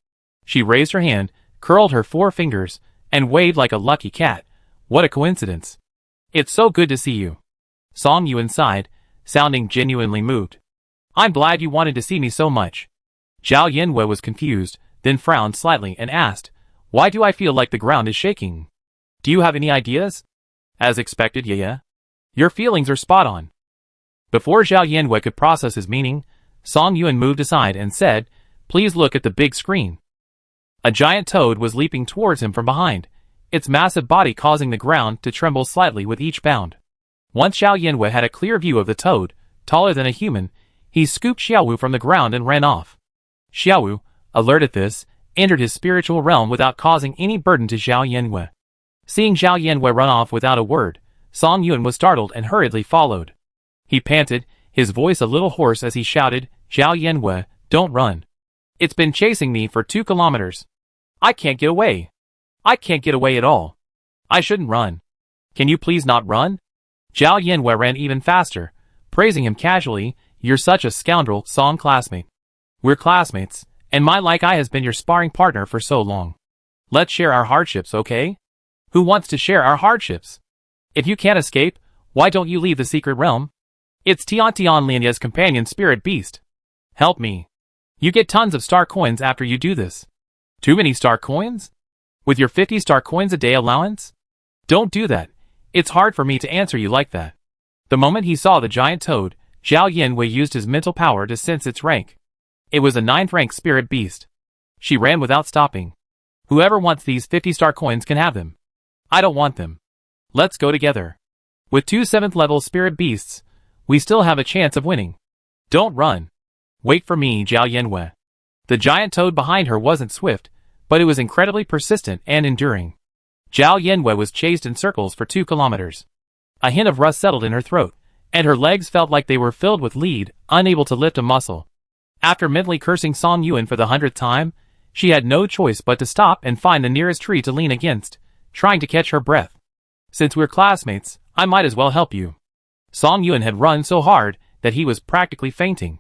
She raised her hand, curled her 4 fingers, and waved like a lucky cat. What a coincidence. "It's so good to see you." Song Yuan sighed, sounding genuinely moved. "I'm glad you wanted to see me so much." Zhao Yanwei was confused, then frowned slightly and asked, "Why do I feel like the ground is shaking? Do you have any ideas?" "As expected, yeah. Your feelings are spot on." Before Zhao Yanwei could process his meaning, Song Yuan moved aside and said, "Please look at the big screen." A giant toad was leaping towards him from behind, its massive body causing the ground to tremble slightly with each bound. Once Zhao Yanwei had a clear view of the toad, taller than a human, he scooped Xiaowu from the ground and ran off. Xiaowu, alert at this, entered his spiritual realm without causing any burden to Zhao Yanwei. Seeing Zhao Yanwei run off without a word, Song Yuan was startled and hurriedly followed. He panted, his voice a little hoarse as he shouted, "Zhao Yanwei, don't run. It's been chasing me for 2 kilometers. I can't get away. I can't get away at all. I shouldn't run. Can you please not run?" Zhao Yanwei ran even faster, praising him casually, "You're such a scoundrel, Song classmate. We're classmates, and my like I has been your sparring partner for so long. Let's share our hardships, okay? Who wants to share our hardships? If you can't escape, why don't you leave the secret realm? It's Tian Linya's companion spirit beast. Help me. You get tons of star coins after you do this." "Too many star coins? With your 50 star coins a day allowance? Don't do that. It's hard for me to answer you like that." The moment he saw the giant toad, Zhao Yanwei used his mental power to sense its rank. It was a 9th rank spirit beast. She ran without stopping. "Whoever wants these 50 star coins can have them. I don't want them. Let's go together." With 2 7th level spirit beasts, We still have a chance of winning. Don't run. Wait for me, Zhao Yanwei. The giant toad behind her wasn't swift, but it was incredibly persistent and enduring. Zhao Yanwei was chased in circles for 2 kilometers. A hint of rust settled in her throat, and her legs felt like they were filled with lead, unable to lift a muscle. After mentally cursing Song Yuan for the 100th time, she had no choice but to stop and find the nearest tree to lean against, trying to catch her breath. Since we're classmates, I might as well help you. Song Yuan had run so hard that he was practically fainting.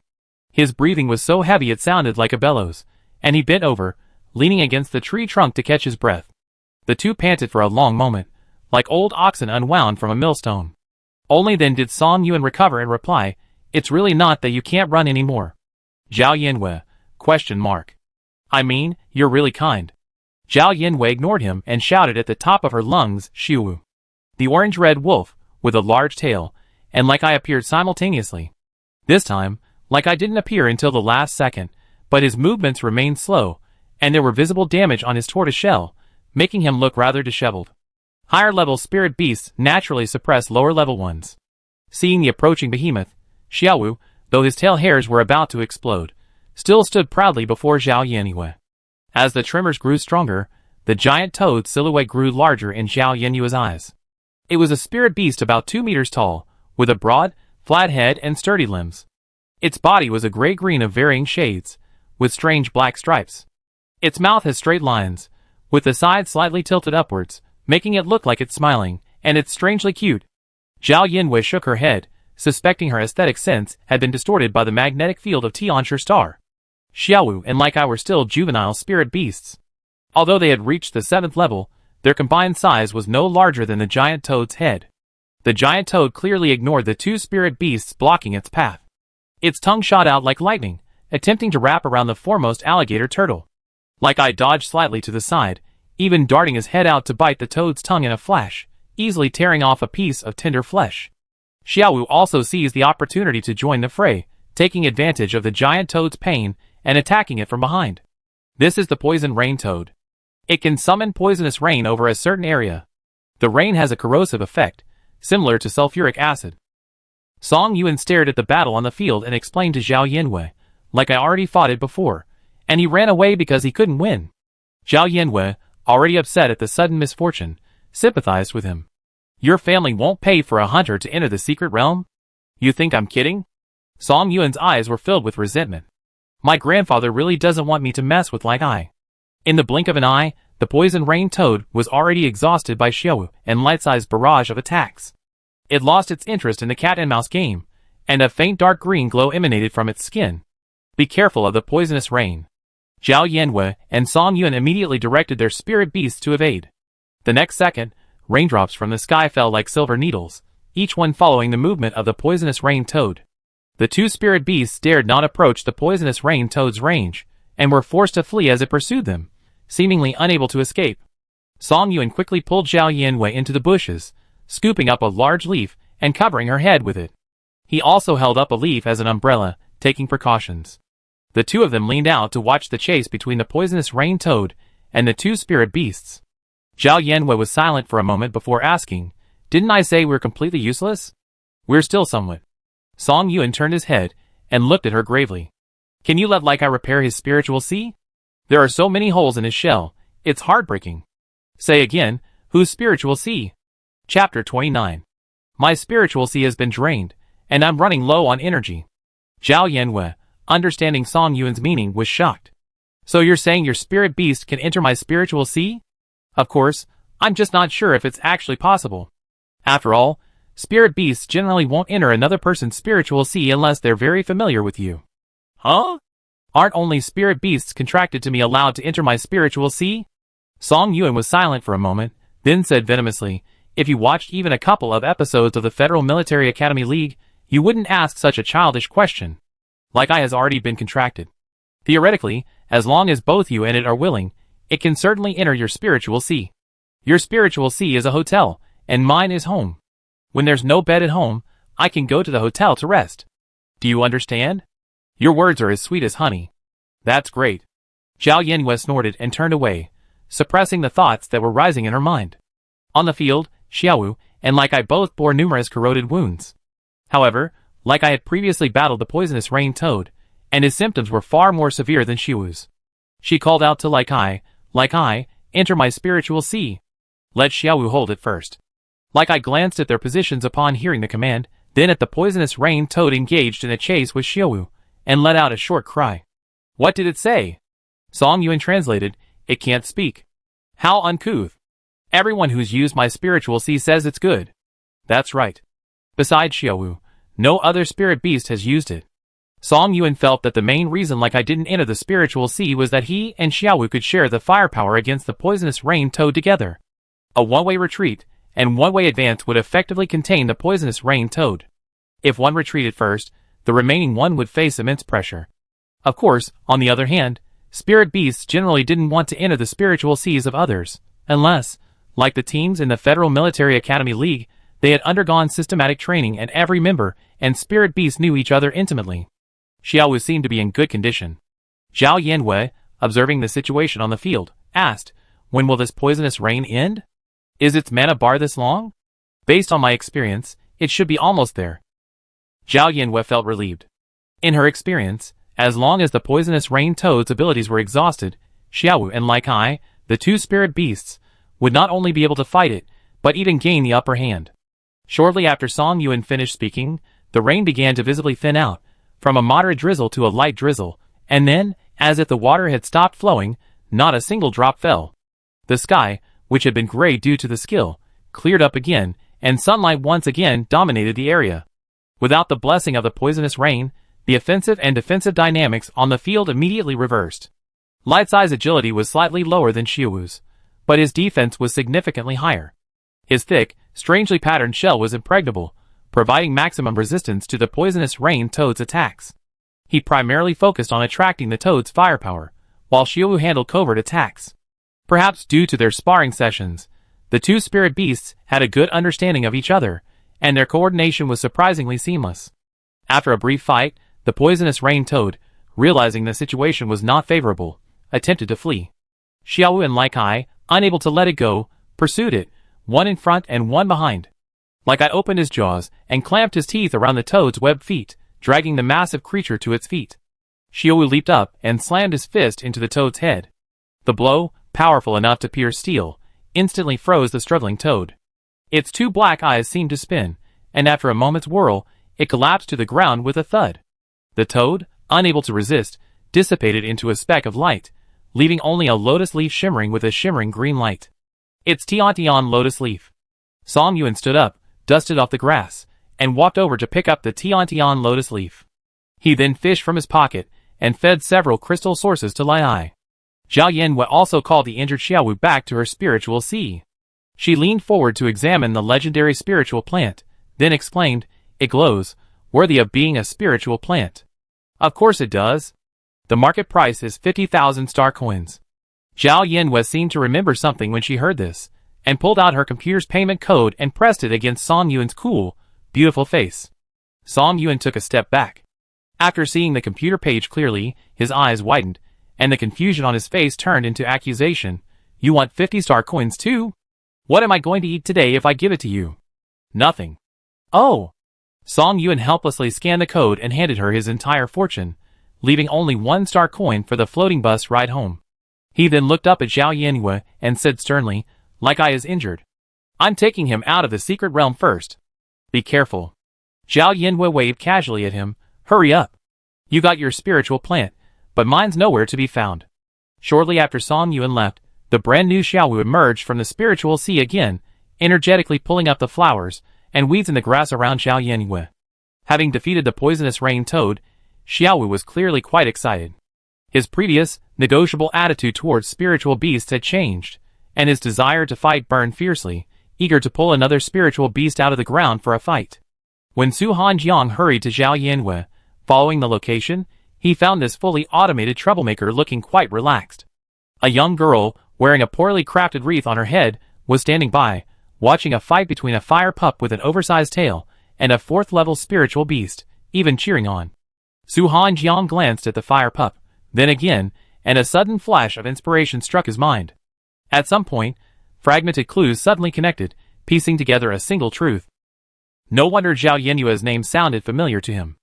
His breathing was so heavy it sounded like a bellows, and he bent over, leaning against the tree trunk to catch his breath. The two panted for a long moment, like old oxen unwound from a millstone. Only then did Song Yuan recover and reply, "It's really not that you can't run anymore." Zhao Yanwei, ? I mean, you're really kind. Zhao Yanwei ignored him and shouted at the top of her lungs, "Xiuwu." The orange-red wolf, with a large tail, and Like I appeared simultaneously. This time, Like I didn't appear until the last second, but his movements remained slow, and there were visible damage on his tortoiseshell, making him look rather disheveled. Higher-level spirit beasts naturally suppress lower-level ones. Seeing the approaching behemoth, Xiaowu, though his tail hairs were about to explode, still stood proudly before Zhao Yanwei. As the tremors grew stronger, the giant toad's silhouette grew larger in Zhao Yanwei's eyes. It was a spirit beast about 2 meters tall, with a broad, flat head and sturdy limbs. Its body was a gray-green of varying shades, with strange black stripes. Its mouth has straight lines, with the sides slightly tilted upwards, making it look like it's smiling, and it's strangely cute. Zhao Yanwei shook her head, suspecting her aesthetic sense had been distorted by the magnetic field of Tianshi star. Xiaowu and Like I were still juvenile spirit beasts. Although they had reached the 7th level, their combined size was no larger than the giant toad's head. The giant toad clearly ignored the 2 spirit beasts blocking its path. Its tongue shot out like lightning, attempting to wrap around the foremost alligator turtle. Like I dodged slightly to the side, even darting his head out to bite the toad's tongue in a flash, easily tearing off a piece of tender flesh. Xiaowu also seized the opportunity to join the fray, taking advantage of the giant toad's pain and attacking it from behind. This is the poison rain toad. It can summon poisonous rain over a certain area. The rain has a corrosive effect, similar to sulfuric acid. Song Yuan stared at the battle on the field and explained to Zhao Yanwei, "Like I already fought it before, and he ran away because he couldn't win." Zhao Yanwei, already upset at the sudden misfortune, sympathized with him. "Your family won't pay for a hunter to enter the secret realm? You think I'm kidding?" Song Yuan's eyes were filled with resentment. "My grandfather really doesn't want me to mess with Like I." In the blink of an eye, the poison rain toad was already exhausted by Xiaowu and Lightsai's barrage of attacks. It lost its interest in the cat and mouse game, and a faint dark green glow emanated from its skin. "Be careful of the poisonous rain." Zhao Yanwei and Song Yuan immediately directed their spirit beasts to evade. The next second, raindrops from the sky fell like silver needles, each one following the movement of the poisonous rain toad. The 2 spirit beasts dared not approach the poisonous rain toad's range, and were forced to flee as it pursued them, seemingly unable to escape. Song Yuan quickly pulled Zhao Yanwei into the bushes, scooping up a large leaf and covering her head with it. He also held up a leaf as an umbrella, taking precautions. The 2 of them leaned out to watch the chase between the poisonous rain toad and the 2 spirit beasts. Zhao Yanwei was silent for a moment before asking, "Didn't I say we're completely useless?" "We're still somewhat." Song Yuan turned his head and looked at her gravely. "Can you let Like I repair his spiritual sea? There are so many holes in his shell, it's heartbreaking." "Say again, whose spiritual sea?" Chapter 29. My spiritual sea has been drained, and I'm running low on energy. Zhao Yanwei, understanding Song Yuan's meaning, was shocked. "So you're saying your spirit beast can enter my spiritual sea?" "Of course, I'm just not sure if it's actually possible. After all, spirit beasts generally won't enter another person's spiritual sea unless they're very familiar with you." "Huh? Aren't only spirit beasts contracted to me allowed to enter my spiritual sea?" Song Yuan was silent for a moment, then said venomously, "If you watched even a couple of episodes of the Federal Military Academy League, you wouldn't ask such a childish question. Like I has already been contracted. Theoretically, as long as both you and it are willing, it can certainly enter your spiritual sea. Your spiritual sea is a hotel, and mine is home. When there's no bed at home, I can go to the hotel to rest. Do you understand? Your words are as sweet as honey." "That's great." Zhao Yanwei snorted and turned away, suppressing the thoughts that were rising in her mind. On the field, Xiaowu and Like I both bore numerous corroded wounds. However, Like I had previously battled the poisonous rain toad, and his symptoms were far more severe than Xiaowu's. She called out to Like I, enter my spiritual sea. Let Xiaowu hold it first. Like I glanced at their positions upon hearing the command, then at the poisonous rain toad engaged in a chase with Xiaowu, and let out a short cry. What did it say? Song Yuan translated, it can't speak. How uncouth. Everyone who's used my spiritual sea says it's good. That's right. Besides Xiaowu, no other spirit beast has used it. Song Yuan felt that the main reason Like I didn't enter the spiritual sea was that he and Xiaowu could share the firepower against the poisonous rain toad together. A one-way retreat and one-way advance would effectively contain the poisonous rain toad. If one retreated first, the remaining one would face immense pressure. Of course, on the other hand, spirit beasts generally didn't want to enter the spiritual seas of others, unless, like the teams in the Federal Military Academy League, they had undergone systematic training and every member and spirit beast knew each other intimately. Xiaowu seemed to be in good condition. Zhao Yanwei, observing the situation on the field, asked, when will this poisonous rain end? Is its mana bar this long? Based on my experience, it should be almost there. Zhao Yanwei felt relieved. In her experience, as long as the poisonous rain toad's abilities were exhausted, Xiaowu and Like I, the two spirit beasts, would not only be able to fight it, but even gain the upper hand. Shortly after Song Yuan finished speaking, the rain began to visibly thin out, from a moderate drizzle to a light drizzle, and then, as if the water had stopped flowing, not a single drop fell. The sky, which had been gray due to the skill, cleared up again, and sunlight once again dominated the area. Without the blessing of the poisonous rain, the offensive and defensive dynamics on the field immediately reversed. Light's agility was slightly lower than Xiaowu's, but his defense was significantly higher. His thick, strangely patterned shell was impregnable, providing maximum resistance to the poisonous rain toad's attacks. He primarily focused on attracting the toad's firepower, while Xiaowu handled covert attacks. Perhaps due to their sparring sessions, the two spirit beasts had a good understanding of each other, and their coordination was surprisingly seamless. After a brief fight, the poisonous rain toad, realizing the situation was not favorable, attempted to flee. Xiaowu and Like I, unable to let it go, pursued it, one in front and one behind. Like I opened his jaws and clamped his teeth around the toad's webbed feet, dragging the massive creature to its feet. Xiaowu leaped up and slammed his fist into the toad's head. The blow, powerful enough to pierce steel, instantly froze the struggling toad. Its two black eyes seemed to spin, and after a moment's whirl, it collapsed to the ground with a thud. The toad, unable to resist, dissipated into a speck of light, leaving only a lotus leaf shimmering with a shimmering green light. It's Tiantian lotus leaf. Song Yuan stood up, dusted off the grass, and walked over to pick up the Tiantian lotus leaf. He then fished from his pocket and fed several crystal sources to Lai Ai. Zhao Yanwei also called the injured Xiaowu back to her spiritual sea. She leaned forward to examine the legendary spiritual plant, then exclaimed, it glows, worthy of being a spiritual plant. Of course it does. The market price is 50,000 star coins. Zhao Yanwei seemed to remember something when she heard this, and pulled out her computer's payment code and pressed it against Song Yuan's cool, beautiful face. Song Yuan took a step back. After seeing the computer page clearly, his eyes widened, and the confusion on his face turned into accusation. You want 50 star coins too? What am I going to eat today if I give it to you? Nothing. Oh! Song Yuan helplessly scanned the code and handed her his entire fortune, leaving only 1 star coin for the floating bus ride home. He then looked up at Zhao Yanwei and said sternly, Like I is injured. I'm taking him out of the secret realm first. Be careful. Zhao Yanwei waved casually at him. Hurry up. You got your spiritual plant, but mine's nowhere to be found. Shortly after Song Yuan left, the brand new Xiaowu emerged from the spiritual sea again, energetically pulling up the flowers and weeds in the grass around Zhao Yanwei. Having defeated the poisonous rain toad, Xiaowu was clearly quite excited. His previous, negotiable attitude towards spiritual beasts had changed, and his desire to fight burned fiercely, eager to pull another spiritual beast out of the ground for a fight. When Su Hanjiang hurried to Zhao Yanwei, following the location, he found this fully automated troublemaker looking quite relaxed. A young girl, wearing a poorly crafted wreath on her head, was standing by, watching a fight between a fire pup with an oversized tail and a 4th-level spiritual beast, even cheering on. Su Hanjiang glanced at the fire pup, then again, and a sudden flash of inspiration struck his mind. At some point, fragmented clues suddenly connected, piecing together a single truth. No wonder Zhao Yenyue's name sounded familiar to him.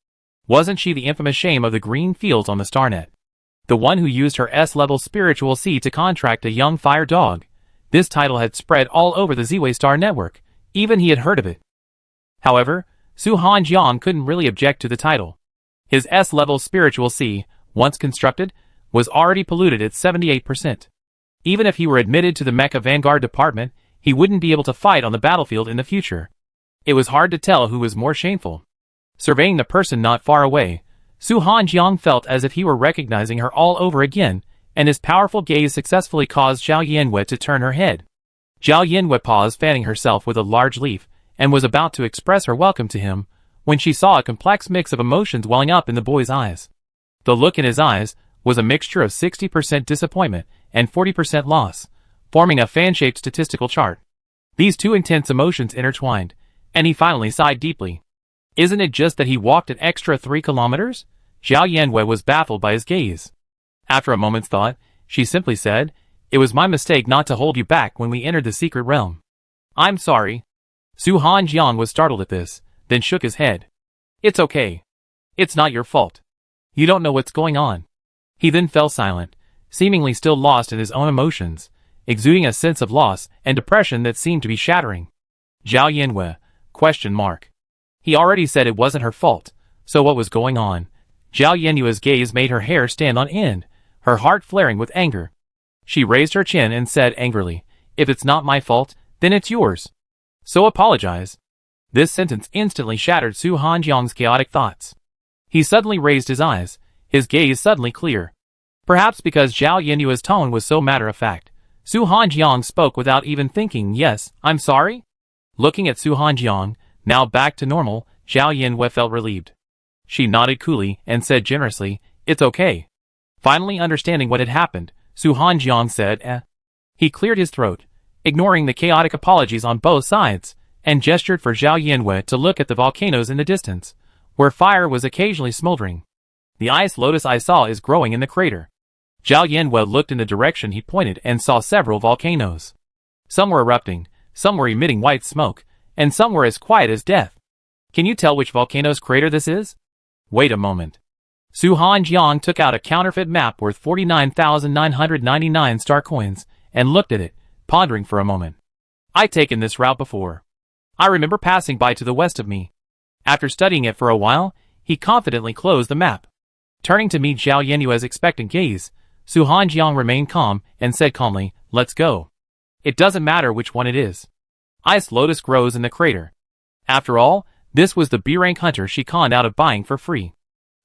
Wasn't she the infamous shame of the green fields on the Starnet? The one who used her S-level spiritual C to contract a young fire dog. This title had spread all over the Z-Way Star network. Even he had heard of it. However, Su Hanjiang couldn't really object to the title. His S-level spiritual C, once constructed, was already polluted at 78%. Even if he were admitted to the Mecha Vanguard department, he wouldn't be able to fight on the battlefield in the future. It was hard to tell who was more shameful. Surveying the person not far away, Su Hanjiang felt as if he were recognizing her all over again, and his powerful gaze successfully caused Zhao Yanwei to turn her head. Zhao Yanwei paused, fanning herself with a large leaf, and was about to express her welcome to him, when she saw a complex mix of emotions welling up in the boy's eyes. The look in his eyes was a mixture of 60% disappointment and 40% loss, forming a fan-shaped statistical chart. These two intense emotions intertwined, and he finally sighed deeply. Isn't it just that he walked an extra 3 kilometers? Zhao Yanwei was baffled by his gaze. After a moment's thought, she simply said, "It was my mistake not to hold you back when we entered the secret realm." "I'm sorry." Su Hanjiang was startled at this, then shook his head. "It's okay. It's not your fault. You don't know what's going on." He then fell silent, seemingly still lost in his own emotions, exuding a sense of loss and depression that seemed to be shattering. Zhao Yanwei? He already said it wasn't her fault, so what was going on? Zhao Yenyue's gaze made her hair stand on end, her heart flaring with anger. She raised her chin and said angrily, "If it's not my fault, then it's yours. So apologize." This sentence instantly shattered Su Hanjiang's chaotic thoughts. He suddenly raised his eyes, his gaze suddenly clear. Perhaps because Zhao Yenyue's tone was so matter-of-fact, Su Hanjiang spoke without even thinking. "Yes, I'm sorry?" Looking at Su Hanjiang, now back to normal, Zhao Yanwei felt relieved. She nodded coolly and said generously, "It's okay." Finally understanding what had happened, Su Hanjiang said, "Eh." He cleared his throat, ignoring the chaotic apologies on both sides, and gestured for Zhao Yanwei to look at the volcanoes in the distance, where fire was occasionally smoldering. "The ice lotus I saw is growing in the crater." Zhao Yanwei looked in the direction he pointed and saw several volcanoes. Some were erupting, some were emitting white smoke, and some were as quiet as death. "Can you tell which volcano's crater this is?" "Wait a moment." Su Hanjiang took out a counterfeit map worth 49,999 star coins and looked at it, pondering for a moment. "I'd taken this route before. I remember passing by to the west of me." After studying it for a while, he confidently closed the map. Turning to meet Zhao Yenyue's expectant gaze, Su Hanjiang remained calm and said calmly, "Let's go. It doesn't matter which one it is. Ice lotus grows in the crater." After all, this was the B-rank hunter she conned out of buying for free.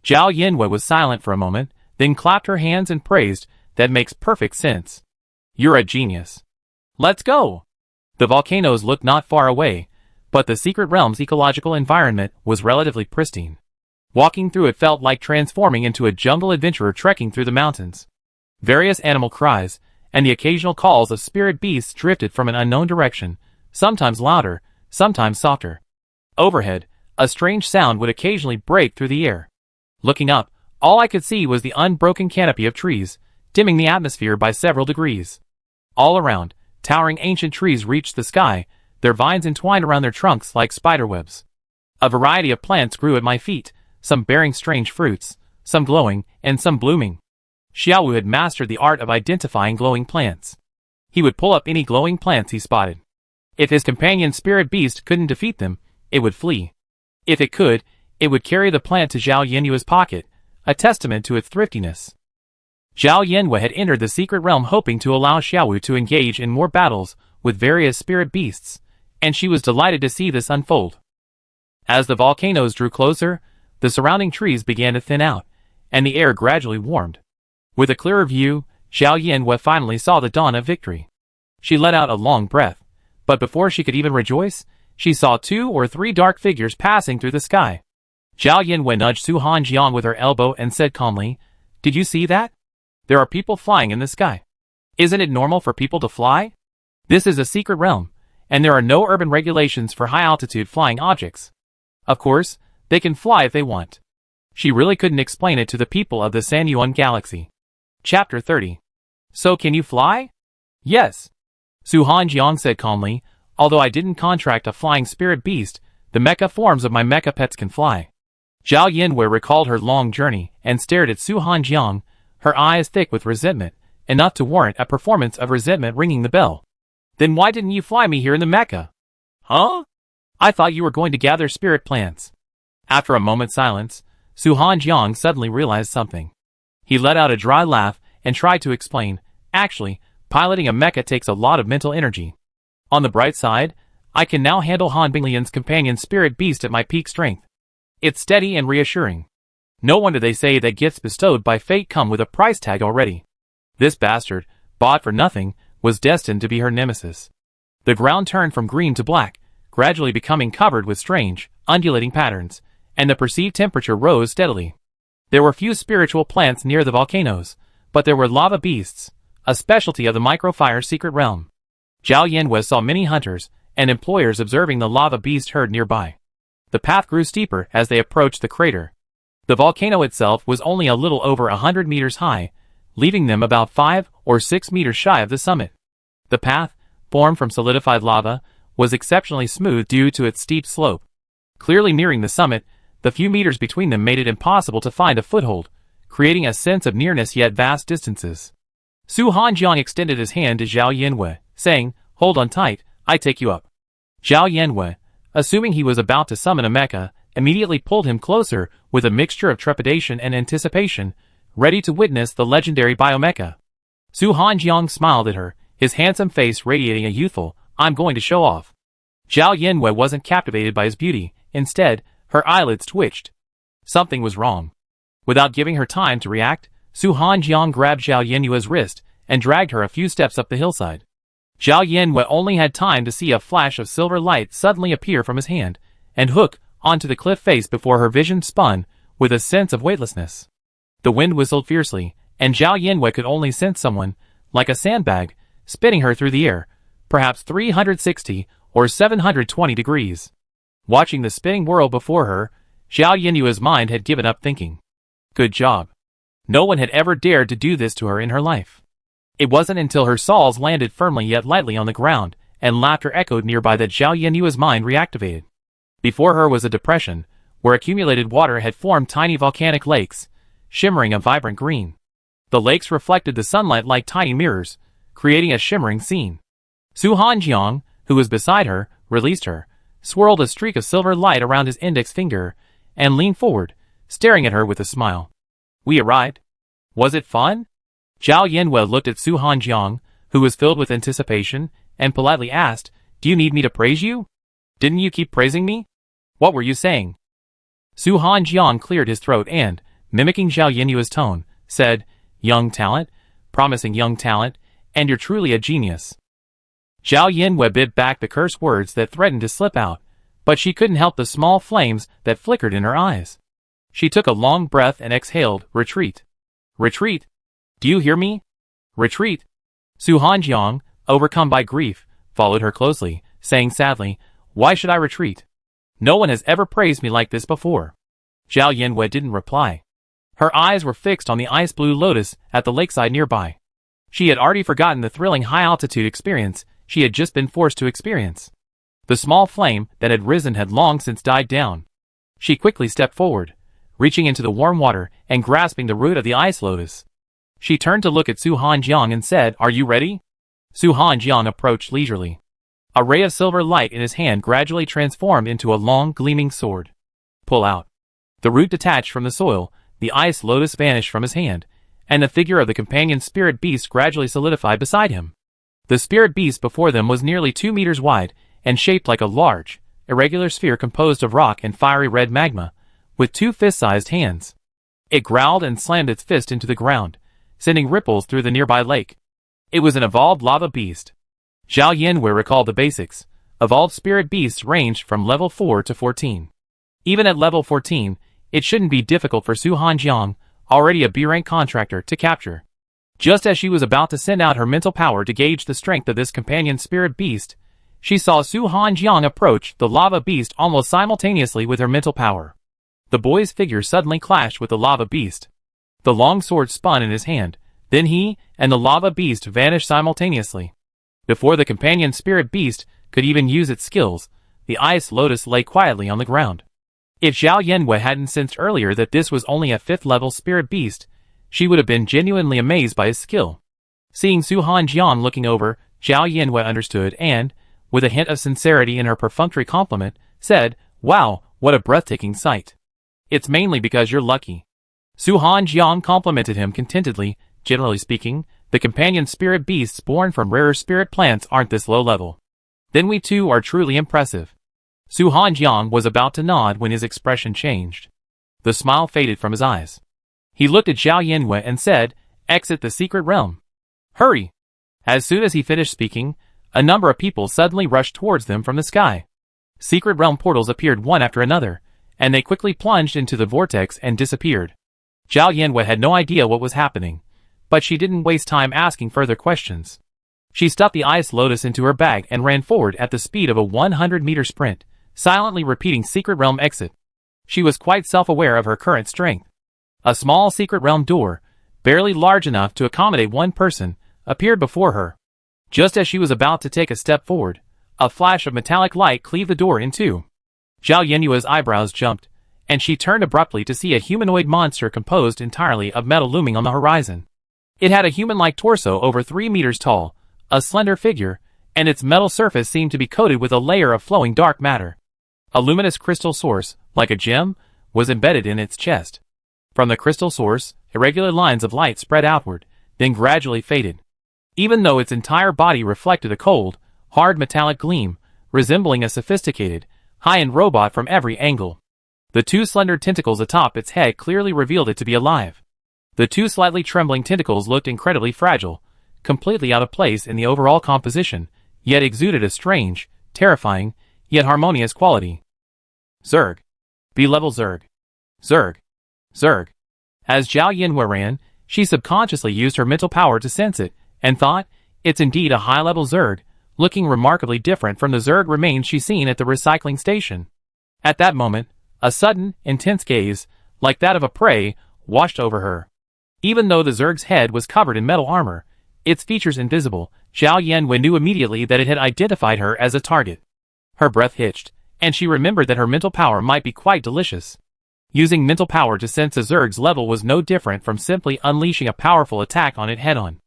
Zhao Yanwei was silent for a moment, then clapped her hands and praised, "That makes perfect sense. You're a genius. Let's go." The volcanoes looked not far away, but the secret realm's ecological environment was relatively pristine. Walking through it felt like transforming into a jungle adventurer trekking through the mountains. Various animal cries, and the occasional calls of spirit beasts drifted from an unknown direction, sometimes louder, sometimes softer. Overhead, a strange sound would occasionally break through the air. Looking up, all I could see was the unbroken canopy of trees, dimming the atmosphere by several degrees. All around, towering ancient trees reached the sky, their vines entwined around their trunks like spiderwebs. A variety of plants grew at my feet, some bearing strange fruits, some glowing, and some blooming. Xiaowu had mastered the art of identifying glowing plants. He would pull up any glowing plants he spotted. If his companion spirit beast couldn't defeat them, it would flee. If it could, it would carry the plant to Zhao Yenyue's pocket, a testament to its thriftiness. Zhao Yanwei had entered the secret realm hoping to allow Xiaowu to engage in more battles with various spirit beasts, and she was delighted to see this unfold. As the volcanoes drew closer, the surrounding trees began to thin out, and the air gradually warmed. With a clearer view, Zhao Yanwei finally saw the dawn of victory. She let out a long breath, but before she could even rejoice, she saw 2 or 3 dark figures passing through the sky. Zhao Yanwei nudged Su Hanjiang with her elbow and said calmly, "Did you see that? There are people flying in the sky. Isn't it normal for people to fly? This is a secret realm, and there are no urban regulations for high-altitude flying objects. Of course, they can fly if they want." She really couldn't explain it to the people of the Sanyuan galaxy. Chapter 30. "So can you fly?" "Yes." Su Hanjiang said calmly, "Although I didn't contract a flying spirit beast, The mecha forms of my mecha pets can fly. Zhao Yinwei recalled her long journey and stared at Su Hanjiang, her eyes thick with resentment, enough to warrant a performance of resentment ringing the bell. Then why didn't you fly me here in the mecha? Huh? I thought you were going to gather spirit plants. After a moment's silence, Su Hanjiang suddenly realized something. He let out a dry laugh and tried to explain, actually, piloting a mecha takes a lot of mental energy. On the bright side, I can now handle Han Binglian's companion spirit beast at my peak strength. It's steady and reassuring. No wonder they say that gifts bestowed by fate come with a price tag already. This bastard, bought for nothing, was destined to be her nemesis. The ground turned from green to black, gradually becoming covered with strange, undulating patterns, and the perceived temperature rose steadily. There were few spiritual plants near the volcanoes, but there were lava beasts, a specialty of the microfire secret realm. Zhao Yinwei saw many hunters and employers observing the lava beast herd nearby. The path grew steeper as they approached the crater. The volcano itself was only a little over 100 meters high, leaving them about 5 or 6 meters shy of the summit. The path, formed from solidified lava, was exceptionally smooth due to its steep slope. Clearly nearing the summit, the few meters between them made it impossible to find a foothold, creating a sense of nearness yet vast distances. Su Hanjiang extended his hand to Zhao Yinwei, saying, "Hold on tight, I take you up." Zhao Yinwei, assuming he was about to summon a mecha, immediately pulled him closer with a mixture of trepidation and anticipation, ready to witness the legendary biomecha. Su Hanjiang smiled at her, his handsome face radiating a youthful, "I'm going to show off." Zhao Yinwei wasn't captivated by his beauty, instead, her eyelids twitched. Something was wrong. Without giving her time to react, Su Hanjiang grabbed Zhao Yinwei's wrist and dragged her a few steps up the hillside. Zhao Yinwei only had time to see a flash of silver light suddenly appear from his hand and hook onto the cliff face before her vision spun with a sense of weightlessness. The wind whistled fiercely, and Zhao Yinwei could only sense someone, like a sandbag, spinning her through the air, perhaps 360 or 720 degrees. Watching the spinning whirl before her, Zhao Yinwei's mind had given up thinking. Good job. No one had ever dared to do this to her in her life. It wasn't until her saws landed firmly yet lightly on the ground, and laughter echoed nearby that Zhao Yinwei's mind reactivated. Before her was a depression, where accumulated water had formed tiny volcanic lakes, shimmering a vibrant green. The lakes reflected the sunlight like tiny mirrors, creating a shimmering scene. Su Hanjiang, who was beside her, released her, swirled a streak of silver light around his index finger, and leaned forward, staring at her with a smile. We arrived. Was it fun? Zhao Yinwei looked at Su Hanjiang, who was filled with anticipation, and politely asked, "Do you need me to praise you? Didn't you keep praising me? What were you saying?" Su Hanjiang cleared his throat and, mimicking Zhao Yinwei's tone, said, "Young talent, promising young talent, and you're truly a genius." Zhao Yinwei bit back the curse words that threatened to slip out, but she couldn't help the small flames that flickered in her eyes. She took a long breath and exhaled, "Retreat. Retreat. Do you hear me? Retreat." Su Hanjiang, overcome by grief, followed her closely, saying sadly, "Why should I retreat? No one has ever praised me like this before." Zhao Yinwei didn't reply. Her eyes were fixed on the ice-blue lotus at the lakeside nearby. She had already forgotten the thrilling high-altitude experience she had just been forced to experience. The small flame that had risen had long since died down. She quickly stepped forward, reaching into the warm water and grasping the root of the ice lotus. She turned to look at Su Hanjiang and said, "Are you ready?" Su Hanjiang approached leisurely. A ray of silver light in his hand gradually transformed into a long, gleaming sword. Pull out. The root detached from the soil, the ice lotus vanished from his hand, and the figure of the companion spirit beast gradually solidified beside him. The spirit beast before them was nearly 2 meters wide and shaped like a large, irregular sphere composed of rock and fiery red magma, with 2 fist-sized hands. It growled and slammed its fist into the ground, sending ripples through the nearby lake. It was an evolved lava beast. Zhao Yinwei recalled the basics. Evolved spirit beasts ranged from level 4 to 14. Even at level 14, it shouldn't be difficult for Su Hanjiang, already a B-rank contractor, to capture. Just as she was about to send out her mental power to gauge the strength of this companion spirit beast, she saw Su Hanjiang approach the lava beast almost simultaneously with her mental power. The boy's figure suddenly clashed with the lava beast. The long sword spun in his hand, then he and the lava beast vanished simultaneously. Before the companion spirit beast could even use its skills, the ice lotus lay quietly on the ground. If Zhao Yanwei hadn't sensed earlier that this was only a 5th-level spirit beast, she would have been genuinely amazed by his skill. Seeing Su Hanjiang looking over, Zhao Yanwei understood and, with a hint of sincerity in her perfunctory compliment, said, "Wow, what a breathtaking sight. It's mainly because you're lucky." Su Hanjiang complimented him contentedly. Generally speaking, the companion spirit beasts born from rarer spirit plants aren't this low level. Then we too are truly impressive. Su Hanjiang was about to nod when his expression changed. The smile faded from his eyes. He looked at Zhao Yanwei and said, "Exit the secret realm. Hurry!" As soon as he finished speaking, a number of people suddenly rushed towards them from the sky. Secret realm portals appeared one after another, and they quickly plunged into the vortex and disappeared. Zhao Yanwei had no idea what was happening, but she didn't waste time asking further questions. She stuffed the ice lotus into her bag and ran forward at the speed of a 100-meter sprint, silently repeating secret realm exit. She was quite self-aware of her current strength. A small secret realm door, barely large enough to accommodate one person, appeared before her. Just as she was about to take a step forward, a flash of metallic light cleaved the door in two. Zhao Yanwei's eyebrows jumped, and she turned abruptly to see a humanoid monster composed entirely of metal looming on the horizon. It had a human-like torso over 3 meters tall, a slender figure, and its metal surface seemed to be coated with a layer of flowing dark matter. A luminous crystal source, like a gem, was embedded in its chest. From the crystal source, irregular lines of light spread outward, then gradually faded. Even though its entire body reflected a cold, hard metallic gleam, resembling a sophisticated, high-end robot from every angle. The 2 slender tentacles atop its head clearly revealed it to be alive. The 2 slightly trembling tentacles looked incredibly fragile, completely out of place in the overall composition, yet exuded a strange, terrifying, yet harmonious quality. Zerg. B-level Zerg. Zerg. Zerg. As Zhao Yanwei ran, she subconsciously used her mental power to sense it, and thought, it's indeed a high-level Zerg, looking remarkably different from the Zerg remains she seen at the recycling station. At that moment, a sudden, intense gaze, like that of a prey, washed over her. Even though the Zerg's head was covered in metal armor, its features invisible, Zhao Yanwei knew immediately that it had identified her as a target. Her breath hitched, and she remembered that her mental power might be quite delicious. Using mental power to sense a Zerg's level was no different from simply unleashing a powerful attack on it head-on.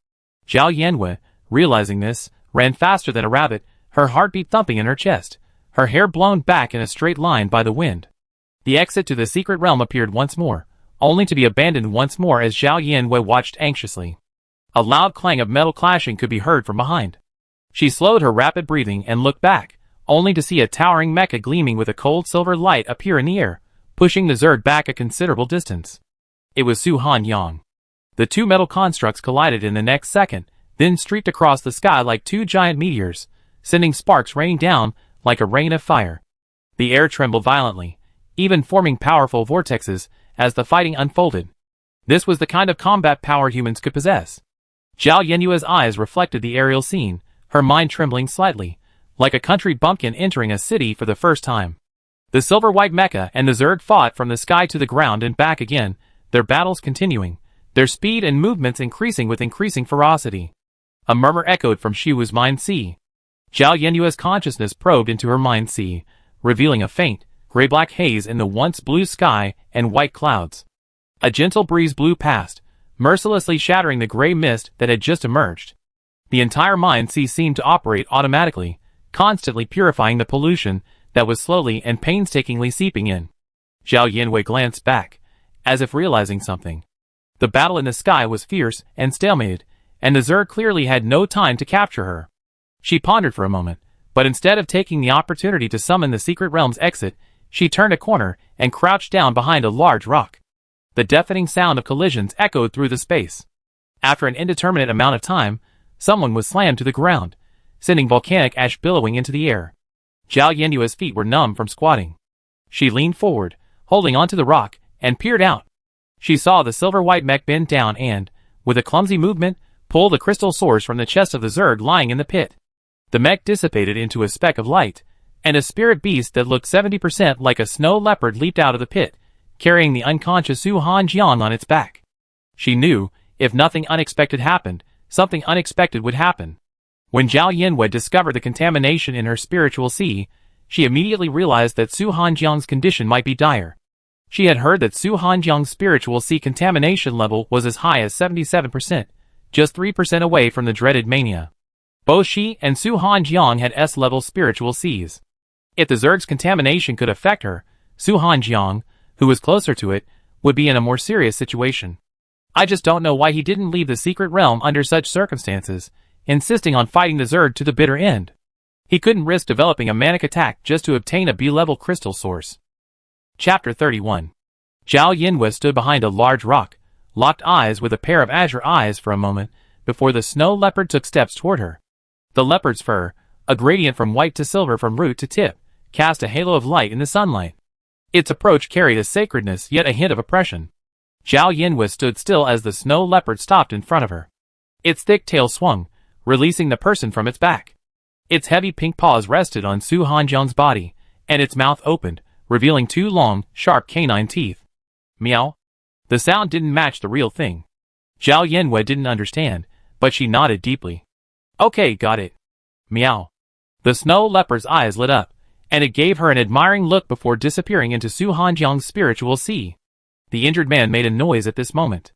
Zhao Yanwei, realizing this, ran faster than a rabbit, her heartbeat thumping in her chest, her hair blown back in a straight line by the wind. The exit to the secret realm appeared once more, only to be abandoned once more as Zhao Yanwei watched anxiously. A loud clang of metal clashing could be heard from behind. She slowed her rapid breathing and looked back, only to see a towering mecha gleaming with a cold silver light appear in the air, pushing the Zerg back a considerable distance. It was Su Hanjiang. The 2 metal constructs collided in the next second, then streaked across the sky like 2 giant meteors, sending sparks raining down like a rain of fire. The air trembled violently, even forming powerful vortexes as the fighting unfolded. This was the kind of combat power humans could possess. Zhao Yanwei's eyes reflected the aerial scene, her mind trembling slightly, like a country bumpkin entering a city for the first time. The silver-white mecha and the Zerg fought from the sky to the ground and back again, their battles continuing, their speed and movements increasing with increasing ferocity. A murmur echoed from Shiwu's mind sea. Zhao Yanwei's consciousness probed into her mind sea, revealing a faint, gray-black haze in the once blue sky and white clouds. A gentle breeze blew past, mercilessly shattering the gray mist that had just emerged. The entire mind sea seemed to operate automatically, constantly purifying the pollution that was slowly and painstakingly seeping in. Zhao Yanwei glanced back, as if realizing something. The battle in the sky was fierce and stalemated, and the Zerg clearly had no time to capture her. She pondered for a moment, but instead of taking the opportunity to summon the secret realm's exit, she turned a corner and crouched down behind a large rock. The deafening sound of collisions echoed through the space. After an indeterminate amount of time, someone was slammed to the ground, sending volcanic ash billowing into the air. Zhao Yanwei's feet were numb from squatting. She leaned forward, holding onto the rock, and peered out. She saw the silver-white mech bend down and, with a clumsy movement, pull the crystal source from the chest of the Zerg lying in the pit. The mech dissipated into a speck of light, and a spirit beast that looked 70% like a snow leopard leaped out of the pit, carrying the unconscious Su Hanjiang on its back. She knew, if nothing unexpected happened, something unexpected would happen. When Zhao Yanwei discovered the contamination in her spiritual sea, She immediately realized that Su Hanjiang's condition might be dire. She had heard that Su Hanjiang's spiritual sea contamination level was as high as 77%, just 3% away from the dreaded mania. Both she and Su Hanjiang had S-level spiritual seas. If the Zerg's contamination could affect her, Su Hanjiang, who was closer to it, would be in a more serious situation. I just don't know why he didn't leave the secret realm under such circumstances, insisting on fighting the Zerg to the bitter end. He couldn't risk developing a manic attack just to obtain a B-level crystal source. Chapter 31. Zhao Yinwei stood behind a large rock, locked eyes with a pair of azure eyes for a moment, before the snow leopard took steps toward her. The leopard's fur, a gradient from white to silver from root to tip, cast a halo of light in the sunlight. Its approach carried a sacredness yet a hint of oppression. Zhao Yinwei stood still as the snow leopard stopped in front of her. Its thick tail swung, releasing the person from its back. Its heavy pink paws rested on Su Hanjiang's body, and its mouth opened, revealing two long, sharp canine teeth. Meow. The sound didn't match the real thing. Zhao Yinwei didn't understand, but she nodded deeply. Okay, got it. Meow. The snow leopard's eyes lit up, and it gave her an admiring look before disappearing into Su Hanjiang's spiritual sea. The injured man made a noise at this moment.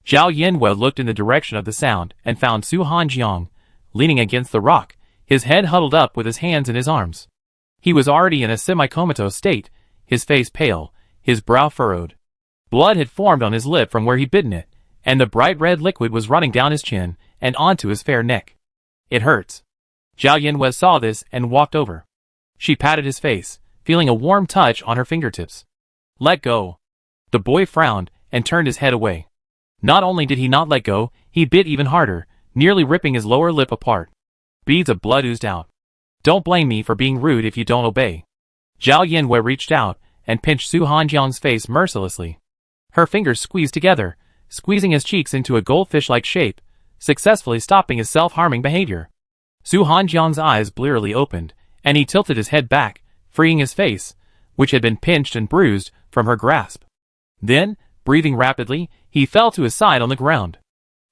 Zhao Yinwei looked in the direction of the sound and found Su Hanjiang, leaning against the rock, his head huddled up with his hands in his arms. He was already in a semi-comatose state, his face pale, his brow furrowed. Blood had formed on his lip from where he'd bitten it, and the bright red liquid was running down his chin and onto his fair neck. It hurts. Zhao Yinwei saw this and walked over. She patted his face, feeling a warm touch on her fingertips. Let go. The boy frowned and turned his head away. Not only did he not let go, he bit even harder, nearly ripping his lower lip apart. Beads of blood oozed out. Don't blame me for being rude if you don't obey. Zhao Yinwei reached out and pinched Su Hanjiang's face mercilessly. Her fingers squeezed together, squeezing his cheeks into a goldfish-like shape, successfully stopping his self-harming behavior. Su Hanjiang's eyes blearily opened, and he tilted his head back, freeing his face, which had been pinched and bruised, from her grasp. Then, breathing rapidly, he fell to his side on the ground.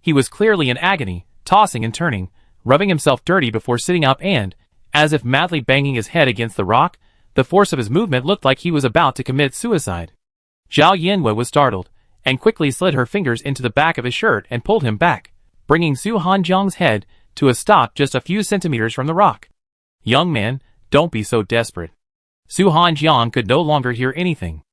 He was clearly in agony, tossing and turning, rubbing himself dirty before sitting up and, as if madly banging his head against the rock, the force of his movement looked like he was about to commit suicide. Zhao Yinwei was startled, and quickly slid her fingers into the back of his shirt and pulled him back, bringing Su Hanjiang's head to a stop just a few centimeters from the rock. Young man, don't be so desperate. Su Hanjiang could no longer hear anything.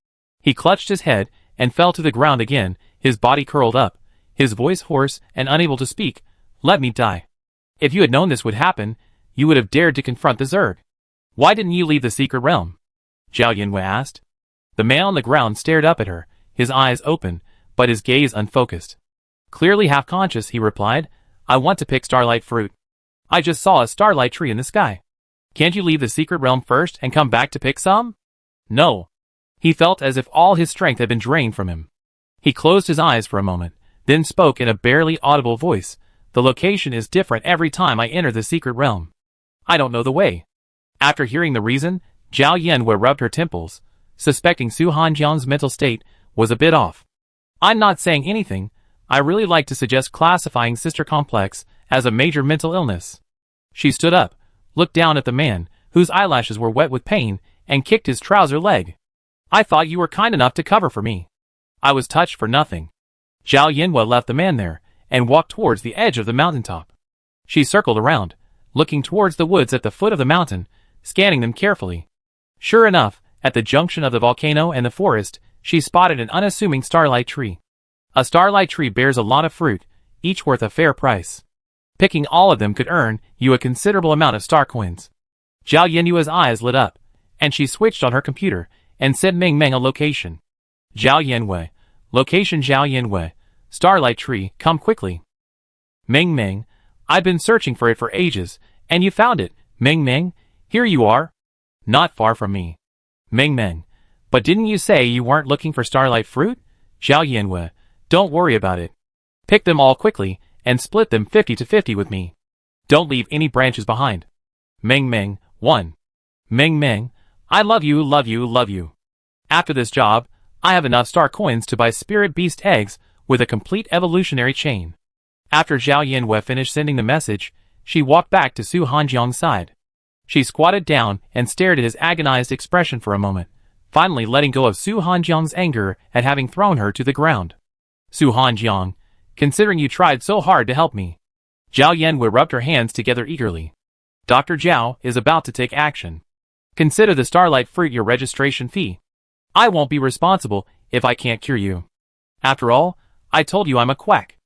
He clutched his head and fell to the ground again, his body curled up, his voice hoarse and unable to speak. Let me die. If you had known this would happen, you would have dared to confront the Zerg. Why didn't you leave the secret realm? Zhao Yinwei asked. The man on the ground stared up at her, his eyes open, but his gaze unfocused. Clearly half-conscious, he replied, I want to pick starlight fruit. I just saw a starlight tree in the sky. Can't you leave the secret realm first and come back to pick some? No. He felt as if all his strength had been drained from him. He closed his eyes for a moment, then spoke in a barely audible voice. The location is different every time I enter the secret realm. I don't know the way. After hearing the reason, Zhao Yinwei rubbed her temples, suspecting Su Hanjiang's mental state was a bit off. I'm not saying anything. I really like to suggest classifying Sister Complex as a major mental illness. She stood up, looked down at the man, whose eyelashes were wet with pain, and kicked his trouser leg. I thought you were kind enough to cover for me. I was touched for nothing. Zhao Yinwei left the man there, and walked towards the edge of the mountaintop. She circled around, looking towards the woods at the foot of the mountain, scanning them carefully. Sure enough, at the junction of the volcano and the forest, she spotted an unassuming starlight tree. A starlight tree bears a lot of fruit, each worth a fair price. Picking all of them could earn you a considerable amount of star coins. Zhao Yinwei's eyes lit up, and she switched on her computer, and sent Meng Meng a location. Zhao Yinwei. Location Zhao Yinwei. Starlight tree, come quickly. Meng Meng. I've been searching for it for ages, and you found it. Meng Meng, here you are. Not far from me. Meng Meng. But didn't you say you weren't looking for starlight fruit? Zhao Yinwei. Don't worry about it. Pick them all quickly, and split them 50-50 with me. Don't leave any branches behind. Meng Meng. 1. Meng Meng. I love you, love you, love you. After this job, I have enough star coins to buy spirit beast eggs with a complete evolutionary chain. After Zhao Yinwei finished sending the message, she walked back to Su Hanjiang's side. She squatted down and stared at his agonized expression for a moment, finally letting go of Su Hanjiang's anger at having thrown her to the ground. Su Hanjiang, considering you tried so hard to help me. Zhao Yanwei rubbed her hands together eagerly. Dr. Zhao is about to take action. Consider the Starlight Fruit your registration fee. I won't be responsible if I can't cure you. After all, I told you I'm a quack.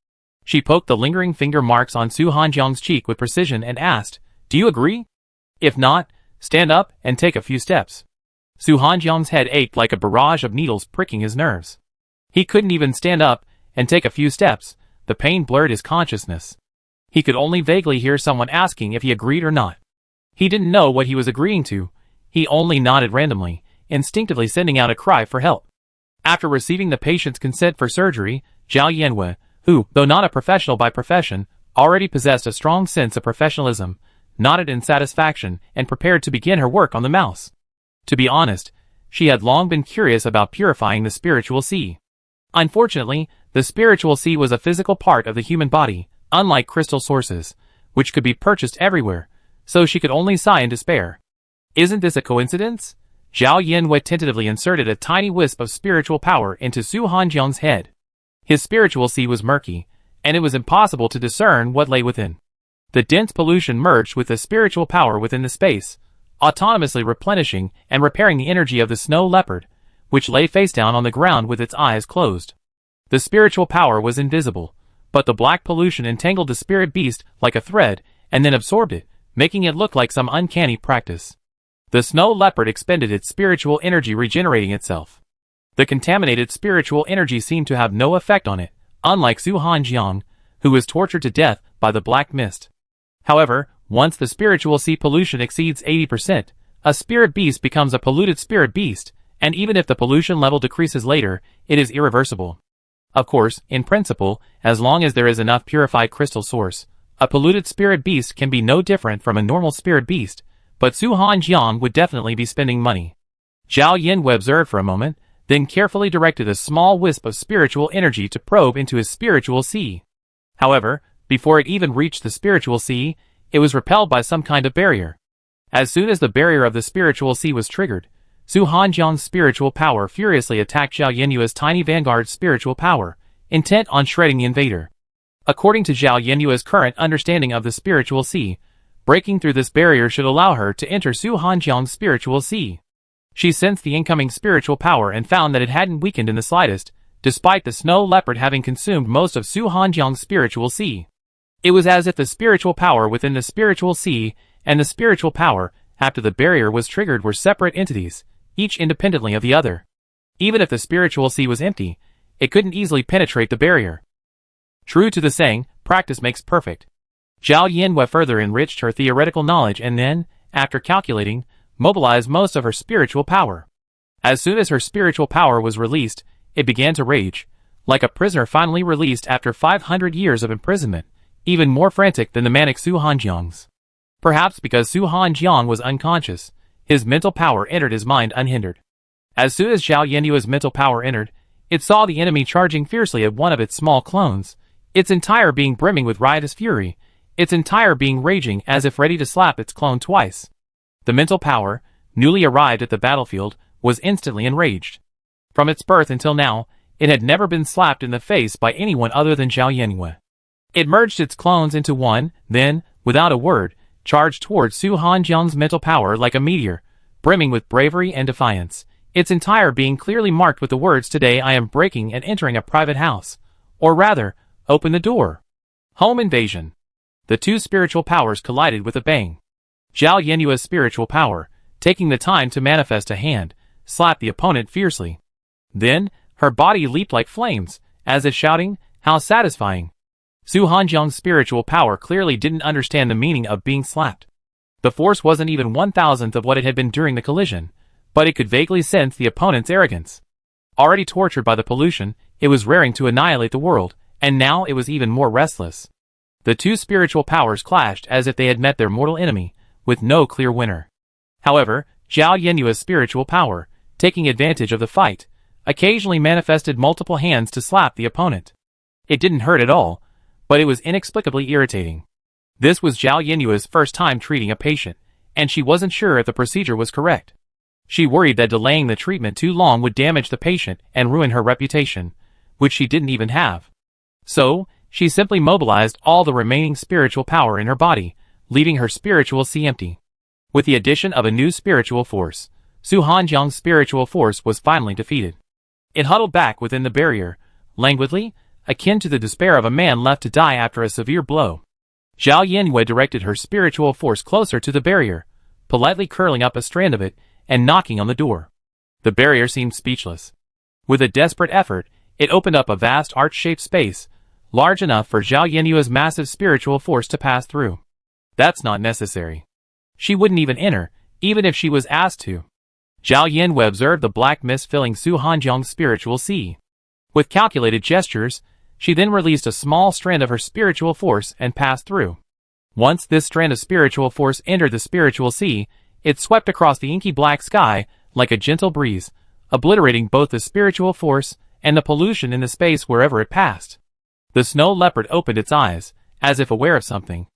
She poked the lingering finger marks on Su Hanjiang's cheek with precision and asked, do you agree? If not, stand up and take a few steps. Su Hanjiang's head ached like a barrage of needles pricking his nerves. He couldn't even stand up and take a few steps. The pain blurred his consciousness. He could only vaguely hear someone asking if he agreed or not. He didn't know what he was agreeing to. He only nodded randomly, instinctively sending out a cry for help. After receiving the patient's consent for surgery, Zhao Yanwei, who, though not a professional by profession, already possessed a strong sense of professionalism, nodded in satisfaction and prepared to begin her work on the mouse. To be honest, she had long been curious about purifying the spiritual sea. Unfortunately, the spiritual sea was a physical part of the human body, unlike crystal sources, which could be purchased everywhere, so she could only sigh in despair. Isn't this a coincidence? Zhao Yanwei tentatively inserted a tiny wisp of spiritual power into Su Hanjiang's head. His spiritual sea was murky, and it was impossible to discern what lay within. The dense pollution merged with the spiritual power within the space, autonomously replenishing and repairing the energy of the snow leopard, which lay face down on the ground with its eyes closed. The spiritual power was invisible, but the black pollution entangled the spirit beast like a thread and then absorbed it, making it look like some uncanny practice. The snow leopard expended its spiritual energy regenerating itself. The contaminated spiritual energy seemed to have no effect on it, unlike Su Hanjiang, who was tortured to death by the black mist. However, once the spiritual sea pollution exceeds 80%, a spirit beast becomes a polluted spirit beast, and even if the pollution level decreases later, it is irreversible. Of course, in principle, as long as there is enough purified crystal source, a polluted spirit beast can be no different from a normal spirit beast, but Su Hanjiang would definitely be spending money. Zhao Yanwei observed for a moment, then carefully directed a small wisp of spiritual energy to probe into his spiritual sea. However, before it even reached the spiritual sea, it was repelled by some kind of barrier. As soon as the barrier of the spiritual sea was triggered, Su Hanjiang's spiritual power furiously attacked Zhao Yanwei's tiny vanguard's spiritual power, intent on shredding the invader. According to Zhao Yanwei's current understanding of the spiritual sea, breaking through this barrier should allow her to enter Su Hanjiang's spiritual sea. She sensed the incoming spiritual power and found that it hadn't weakened in the slightest, despite the snow leopard having consumed most of Su Hanjiang's spiritual sea. It was as if the spiritual power within the spiritual sea and the spiritual power after the barrier was triggered were separate entities, each independently of the other. Even if the spiritual sea was empty, it couldn't easily penetrate the barrier. True to the saying, practice makes perfect. Zhao Yanwei further enriched her theoretical knowledge and then, after calculating, mobilized most of her spiritual power. As soon as her spiritual power was released, it began to rage, like a prisoner finally released after 500 years of imprisonment, even more frantic than the manic Su Hanjiang's. Perhaps because Su Hanjiang was unconscious, his mental power entered his mind unhindered. As soon as Zhao Yanwei's mental power entered, it saw the enemy charging fiercely at one of its small clones, its entire being brimming with riotous fury, its entire being raging as if ready to slap its clone twice. The mental power, newly arrived at the battlefield, was instantly enraged. From its birth until now, it had never been slapped in the face by anyone other than Zhao Yanwei. It merged its clones into one, then, without a word, charged towards Su Hanjiang's mental power like a meteor, brimming with bravery and defiance, its entire being clearly marked with the words, "Today I am breaking and entering a private house." Or rather, open the door. Home invasion. The two spiritual powers collided with a bang. Zhao Yanwei's spiritual power, taking the time to manifest a hand, slapped the opponent fiercely. Then, her body leaped like flames, as if shouting, "How satisfying!" Su Hanjiang's spiritual power clearly didn't understand the meaning of being slapped. The force wasn't even 1,000th of what it had been during the collision, but it could vaguely sense the opponent's arrogance. Already tortured by the pollution, it was raring to annihilate the world, and now it was even more restless. The two spiritual powers clashed as if they had met their mortal enemy, with no clear winner. However, Zhao Yanwei's spiritual power, taking advantage of the fight, occasionally manifested multiple hands to slap the opponent. It didn't hurt at all, but it was inexplicably irritating. This was Zhao Yanwei's first time treating a patient, and she wasn't sure if the procedure was correct. She worried that delaying the treatment too long would damage the patient and ruin her reputation, which she didn't even have. So, she simply mobilized all the remaining spiritual power in her body, leaving her spiritual sea empty. With the addition of a new spiritual force, Su Hanjiang's spiritual force was finally defeated. It huddled back within the barrier, languidly, akin to the despair of a man left to die after a severe blow. Zhao Yanwei directed her spiritual force closer to the barrier, politely curling up a strand of it and knocking on the door. The barrier seemed speechless. With a desperate effort, it opened up a vast arch-shaped space, large enough for Zhao Yanwei's massive spiritual force to pass through. That's not necessary. She wouldn't even enter, even if she was asked to. Zhao Yanwei observed the black mist filling Su Hanjiang's spiritual sea. With calculated gestures, she then released a small strand of her spiritual force and passed through. Once this strand of spiritual force entered the spiritual sea, it swept across the inky black sky like a gentle breeze, obliterating both the spiritual force and the pollution in the space wherever it passed. The snow leopard opened its eyes, as if aware of something.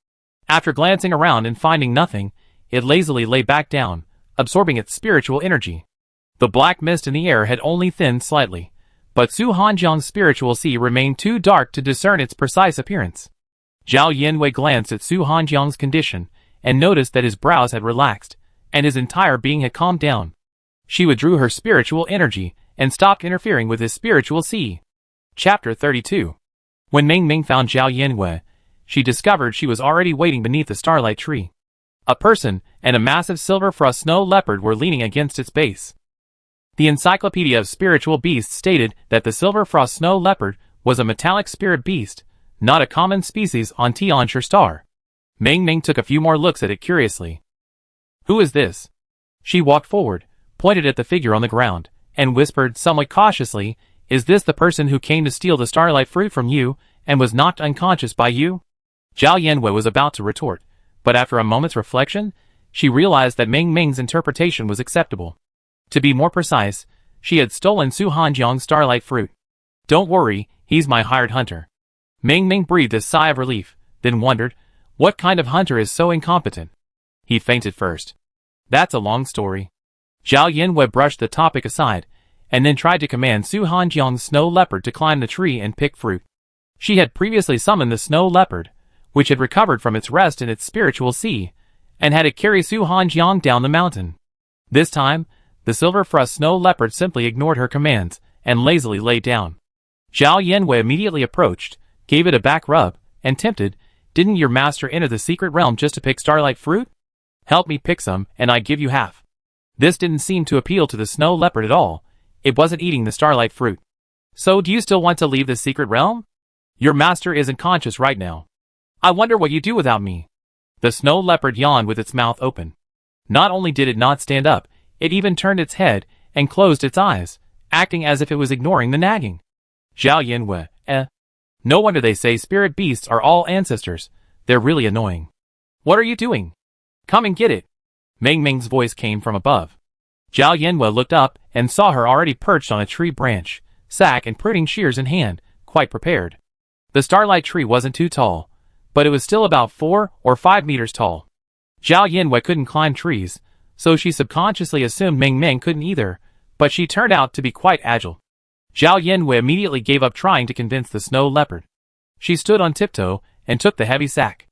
After glancing around and finding nothing, it lazily lay back down, absorbing its spiritual energy. The black mist in the air had only thinned slightly, but Su Hanjiang's spiritual sea remained too dark to discern its precise appearance. Zhao Yanwei glanced at Su Hanjiang's condition and noticed that his brows had relaxed, and his entire being had calmed down. She withdrew her spiritual energy and stopped interfering with his spiritual sea. Chapter 32. When Ming Ming found Zhao Yanwei, she discovered she was already waiting beneath the starlight tree. A person and a massive silver frost snow leopard were leaning against its base. The Encyclopedia of Spiritual Beasts stated that the silver frost snow leopard was a metallic spirit beast, not a common species on Tianshi star. Ming Ming took a few more looks at it curiously. Who is this? She walked forward, pointed at the figure on the ground, and whispered somewhat cautiously, is this the person who came to steal the starlight fruit from you and was knocked unconscious by you? Zhao Yanwei was about to retort, but after a moment's reflection, she realized that Ming Ming's interpretation was acceptable. To be more precise, she had stolen Su Hanjiang's starlight fruit. Don't worry, he's my hired hunter. Ming Ming breathed a sigh of relief, then wondered, what kind of hunter is so incompetent? He fainted first. That's a long story. Zhao Yanwei brushed the topic aside, and then tried to command Su Hanjiang's snow leopard to climb the tree and pick fruit. She had previously summoned the snow leopard, which had recovered from its rest in its spiritual sea, and had it carry Su Hanjiang down the mountain. This time, the silver frost snow leopard simply ignored her commands, and lazily lay down. Zhao Yanwei immediately approached, gave it a back rub, and tempted, didn't your master enter the secret realm just to pick starlight fruit? Help me pick some, and I give you half. This didn't seem to appeal to the snow leopard at all. It wasn't eating the starlight fruit. So do you still want to leave the secret realm? Your master isn't conscious right now. I wonder what you do without me. The snow leopard yawned with its mouth open. Not only did it not stand up, it even turned its head and closed its eyes, acting as if it was ignoring the nagging. Zhao Yanwei, No wonder they say spirit beasts are all ancestors. They're really annoying. What are you doing? Come and get it. Ming Ming's voice came from above. Zhao Yanwei looked up and saw her already perched on a tree branch, sack and pruning shears in hand, quite prepared. The starlight tree wasn't too tall, but it was still about 4 or 5 meters tall. Zhao Yanwei couldn't climb trees, so she subconsciously assumed Ming Ming couldn't either, but she turned out to be quite agile. Zhao Yanwei immediately gave up trying to convince the snow leopard. She stood on tiptoe and took the heavy sack.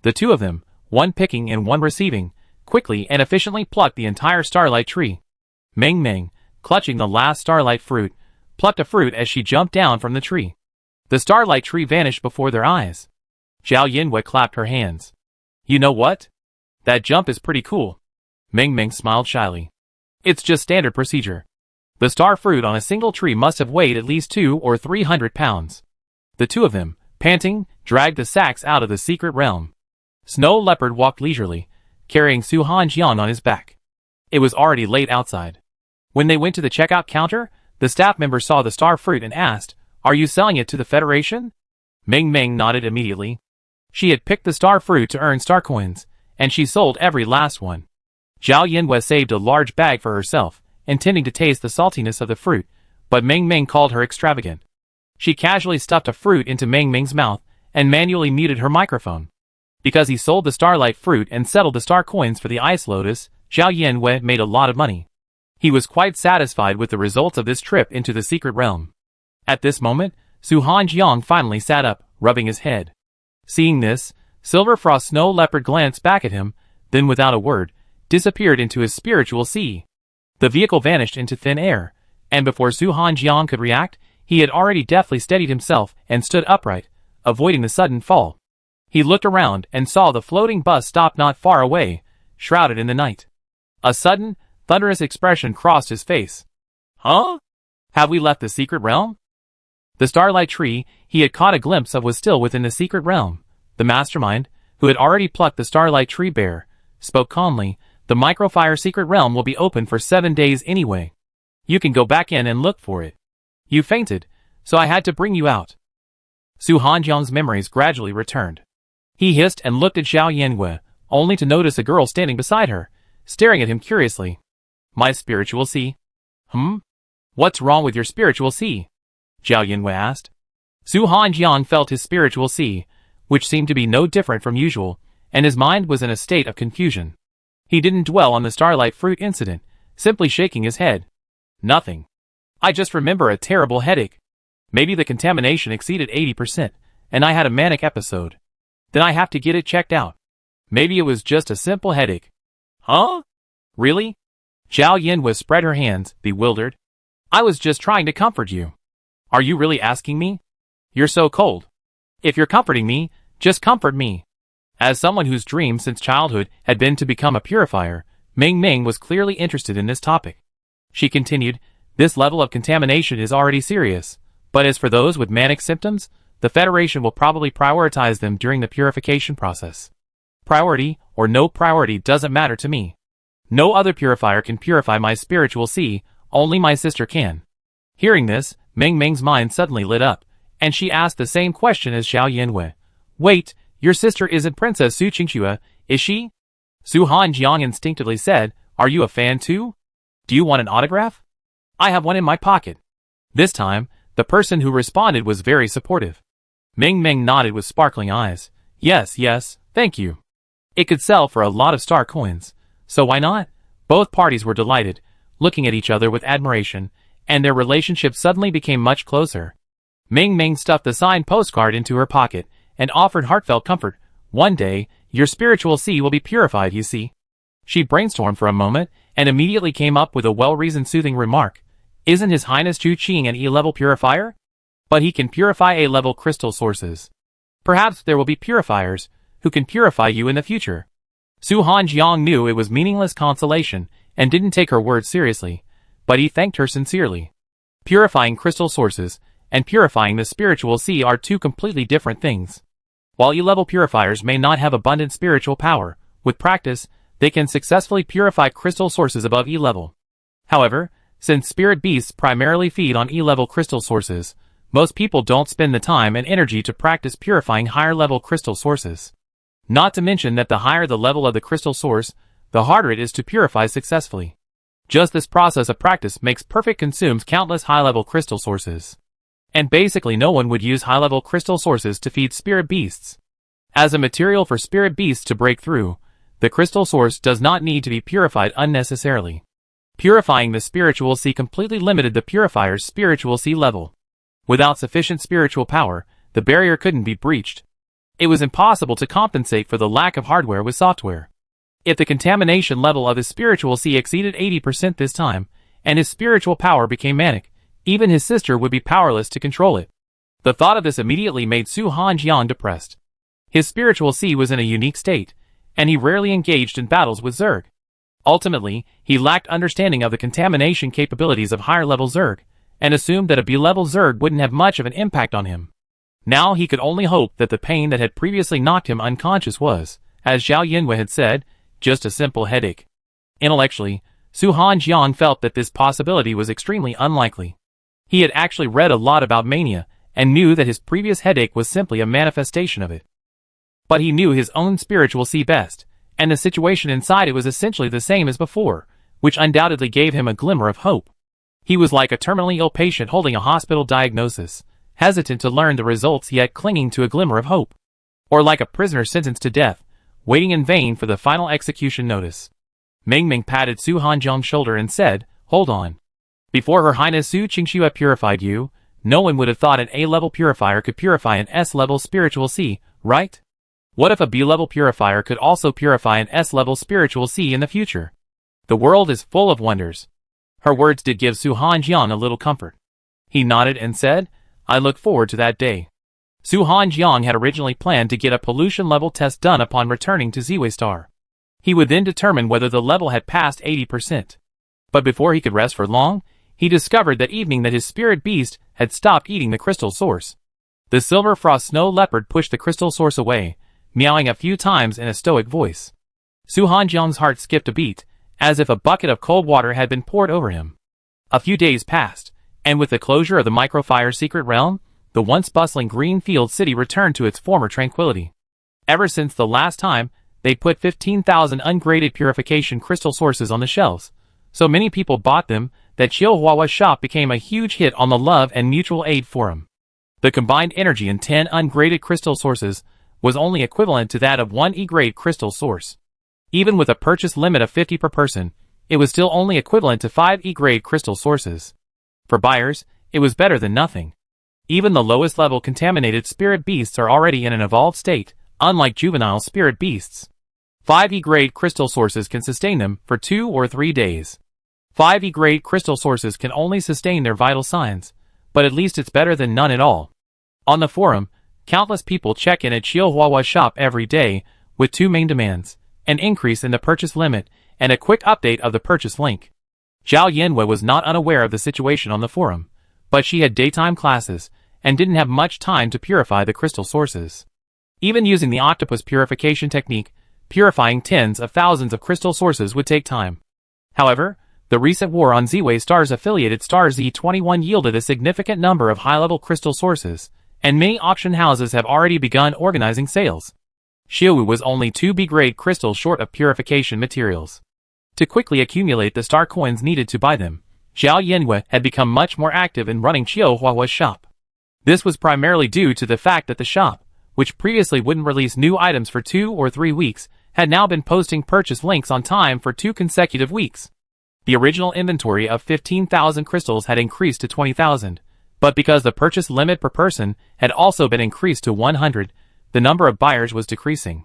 The two of them, one picking and one receiving, quickly and efficiently plucked the entire starlight tree. Ming Ming, clutching the last starlight fruit, plucked a fruit as she jumped down from the tree. The starlight tree vanished before their eyes. Zhao Yanwei clapped her hands. You know what? That jump is pretty cool. Ming Ming smiled shyly. It's just standard procedure. The star fruit on a single tree must have weighed at least 200 or 300 pounds. The two of them, panting, dragged the sacks out of the secret realm. Snow Leopard walked leisurely, carrying Su Hanjiang on his back. It was already late outside. When they went to the checkout counter, the staff member saw the star fruit and asked, "Are you selling it to the Federation?" Ming Ming nodded immediately. She had picked the star fruit to earn star coins, and she sold every last one. Zhao Yanwei saved a large bag for herself, intending to taste the saltiness of the fruit, but Ming Ming called her extravagant. She casually stuffed a fruit into Ming Ming's mouth and manually muted her microphone. Because he sold the starlight fruit and settled the star coins for the ice lotus, Zhao Yanwei made a lot of money. He was quite satisfied with the results of this trip into the secret realm. At this moment, Su Hanjiang finally sat up, rubbing his head. Seeing this, Silver Frost Snow Leopard glanced back at him, then without a word, disappeared into his spiritual sea. The vehicle vanished into thin air, and before Su Hanjiang could react, he had already deftly steadied himself and stood upright, avoiding the sudden fall. He looked around and saw the floating bus stop not far away, shrouded in the night. A sudden, thunderous expression crossed his face. Huh? Have we left the secret realm? The starlight tree he had caught a glimpse of was still within the secret realm. The mastermind, who had already plucked the starlight tree bare, spoke calmly. The microfire secret realm will be open for 7 days anyway. You can go back in and look for it. You fainted, so I had to bring you out. Su Hanjiang's memories gradually returned. He hissed and looked at Zhao Yanwei, only to notice a girl standing beside her, staring at him curiously. My spiritual sea? What's wrong with your spiritual sea? Zhao Yanwei asked. Su Hanjiang felt his spiritual sea, which seemed to be no different from usual, and his mind was in a state of confusion. He didn't dwell on the starlight fruit incident, simply shaking his head. Nothing. I just remember a terrible headache. Maybe the contamination exceeded 80%, and I had a manic episode. Then I have to get it checked out. Maybe it was just a simple headache. Huh? Really? Zhao Yanwei spread her hands, bewildered. I was just trying to comfort you. Are you really asking me? You're so cold. If you're comforting me, just comfort me. As someone whose dream since childhood had been to become a purifier, Ming Ming was clearly interested in this topic. She continued, this level of contamination is already serious, but as for those with manic symptoms, the Federation will probably prioritize them during the purification process. Priority or no priority doesn't matter to me. No other purifier can purify my spiritual sea, only my sister can. Hearing this, Ming Ming's mind suddenly lit up, and she asked the same question as Zhao Yanwei. Wait, your sister isn't Princess Su Qingxue, is she? Su Hanjiang instinctively said, are you a fan too? Do you want an autograph? I have one in my pocket. This time, the person who responded was very supportive. Ming Ming nodded with sparkling eyes. Yes, thank you. It could sell for a lot of star coins, so why not? Both parties were delighted, looking at each other with admiration, and their relationship suddenly became much closer. Ming Ming stuffed the signed postcard into her pocket and offered heartfelt comfort. One day, your spiritual sea will be purified, you see. She brainstormed for a moment and immediately came up with a well-reasoned soothing remark. Isn't His Highness Zhu Qing an E-level purifier? But he can purify A-level crystal sources. Perhaps there will be purifiers who can purify you in the future. Su Hanjiang knew it was meaningless consolation and didn't take her words seriously, but he thanked her sincerely. Purifying crystal sources and purifying the spiritual sea are two completely different things. While E-level purifiers may not have abundant spiritual power, with practice, they can successfully purify crystal sources above E-level. However, since spirit beasts primarily feed on E-level crystal sources, most people don't spend the time and energy to practice purifying higher-level crystal sources. Not to mention that the higher the level of the crystal source, the harder it is to purify successfully. Just this process of practice makes perfect consumes countless high-level crystal sources. And basically no one would use high-level crystal sources to feed spirit beasts. As a material for spirit beasts to break through, the crystal source does not need to be purified unnecessarily. Purifying the spiritual sea completely limited the purifier's spiritual sea level. Without sufficient spiritual power, the barrier couldn't be breached. It was impossible to compensate for the lack of hardware with software. If the contamination level of his spiritual sea exceeded 80% this time, and his spiritual power became manic, even his sister would be powerless to control it. The thought of this immediately made Su Hanjiang depressed. His spiritual sea was in a unique state, and he rarely engaged in battles with Zerg. Ultimately, he lacked understanding of the contamination capabilities of higher-level Zerg, and assumed that a B-level Zerg wouldn't have much of an impact on him. Now he could only hope that the pain that had previously knocked him unconscious was, as Zhao Yanwei had said, just a simple headache. Intellectually, Su Hanjiang felt that this possibility was extremely unlikely. He had actually read a lot about mania, and knew that his previous headache was simply a manifestation of it. But he knew his own spiritual sea best, and the situation inside it was essentially the same as before, which undoubtedly gave him a glimmer of hope. He was like a terminally ill patient holding a hospital diagnosis, hesitant to learn the results yet clinging to a glimmer of hope. Or like a prisoner sentenced to death, waiting in vain for the final execution notice. Ming Ming patted Su Hanjiang's shoulder and said, "Hold on. Before Her Highness Su Qingxue purified you, no one would have thought an A-level purifier could purify an S-level spiritual sea, right? What if a B-level purifier could also purify an S-level spiritual sea in the future? The world is full of wonders." Her words did give Su Hanjiang a little comfort. He nodded and said, "I look forward to that day." Su Hanjiang had originally planned to get a pollution level test done upon returning to Ziwei Star. He would then determine whether the level had passed 80%. But before he could rest for long, he discovered that evening that his spirit beast had stopped eating the crystal source. The silver frost snow leopard pushed the crystal source away, meowing a few times in a stoic voice. Su Hanjiang's heart skipped a beat, as if a bucket of cold water had been poured over him. A few days passed, and with the closure of the Microfire secret realm, the once bustling Greenfield city returned to its former tranquility. Ever since the last time, they put 15,000 ungraded purification crystal sources on the shelves. So many people bought them that Chihuahua's shop became a huge hit on the Love and Mutual Aid forum. The combined energy in 10 ungraded crystal sources was only equivalent to that of 1 E-grade crystal source. Even with a purchase limit of 50 per person, it was still only equivalent to 5 E-grade crystal sources. For buyers, it was better than nothing. Even the lowest level contaminated spirit beasts are already in an evolved state, unlike juvenile spirit beasts. 5 E-grade crystal sources can sustain them for 2 or 3 days. 5 E-grade crystal sources can only sustain their vital signs, but at least it's better than none at all. On the forum, countless people check in at Chihuahua's shop every day with 2 main demands: an increase in the purchase limit and a quick update of the purchase link. Zhao Yanwei was not unaware of the situation on the forum, but she had daytime classes and didn't have much time to purify the crystal sources. Even using the octopus purification technique, purifying tens of thousands of crystal sources would take time. However, the recent war on Ziwei Star's affiliated star Z21 yielded a significant number of high-level crystal sources, and many auction houses have already begun organizing sales. Xiaowu was only 2 B-grade crystals short of purification materials. To quickly accumulate the star coins needed to buy them, Zhao Yanwei had become much more active in running Chihuahua's shop. This was primarily due to the fact that the shop, which previously wouldn't release new items for 2 or 3 weeks, had now been posting purchase links on time for 2 consecutive weeks. The original inventory of 15,000 crystals had increased to 20,000, but because the purchase limit per person had also been increased to 100, the number of buyers was decreasing.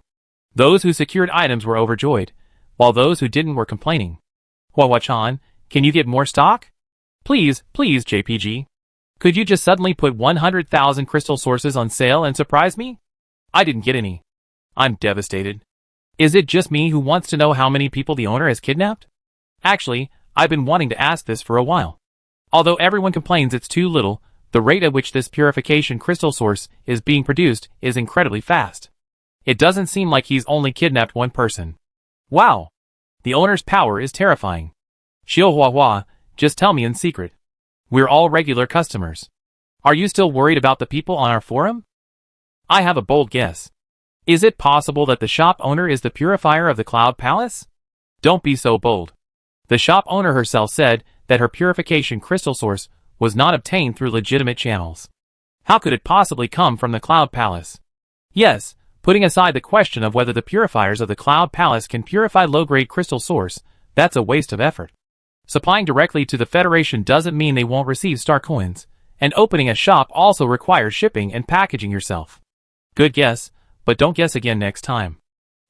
Those who secured items were overjoyed, while those who didn't were complaining. "Huahua-chan, can you get more stock? Please, JPG. Could you just suddenly put 100,000 crystal sources on sale and surprise me? I didn't get any. I'm devastated. Is it just me who wants to know how many people the owner has kidnapped? Actually, I've been wanting to ask this for a while. Although everyone complains it's too little, the rate at which this purification crystal source is being produced is incredibly fast. It doesn't seem like he's only kidnapped one person. Wow! The owner's power is terrifying. Chihuahua, just tell me in secret. We're all regular customers. Are you still worried about the people on our forum? I have a bold guess. Is it possible that the shop owner is the purifier of the Cloud Palace? Don't be so bold. The shop owner herself said that her purification crystal source was not obtained through legitimate channels. How could it possibly come from the Cloud Palace? Yes, putting aside the question of whether the purifiers of the Cloud Palace can purify low-grade crystal source, that's a waste of effort. Supplying directly to the Federation doesn't mean they won't receive star coins, and opening a shop also requires shipping and packaging yourself. Good guess, but don't guess again next time.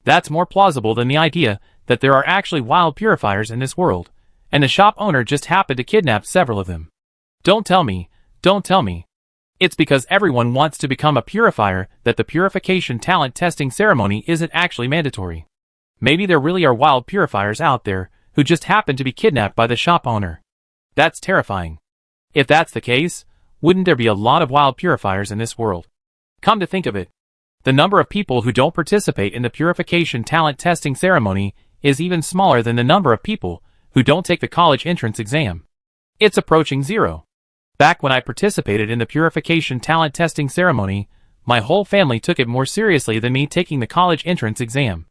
That's more plausible than the idea that there are actually wild purifiers in this world, and the shop owner just happened to kidnap several of them. Don't tell me. It's because everyone wants to become a purifier that the purification talent testing ceremony isn't actually mandatory. Maybe there really are wild purifiers out there who just happen to be kidnapped by the shop owner. That's terrifying. If that's the case, wouldn't there be a lot of wild purifiers in this world? Come to think of it, the number of people who don't participate in the purification talent testing ceremony is even smaller than the number of people who don't take the college entrance exam. It's approaching 0. Back when I participated in the purification talent testing ceremony, my whole family took it more seriously than me taking the college entrance exam.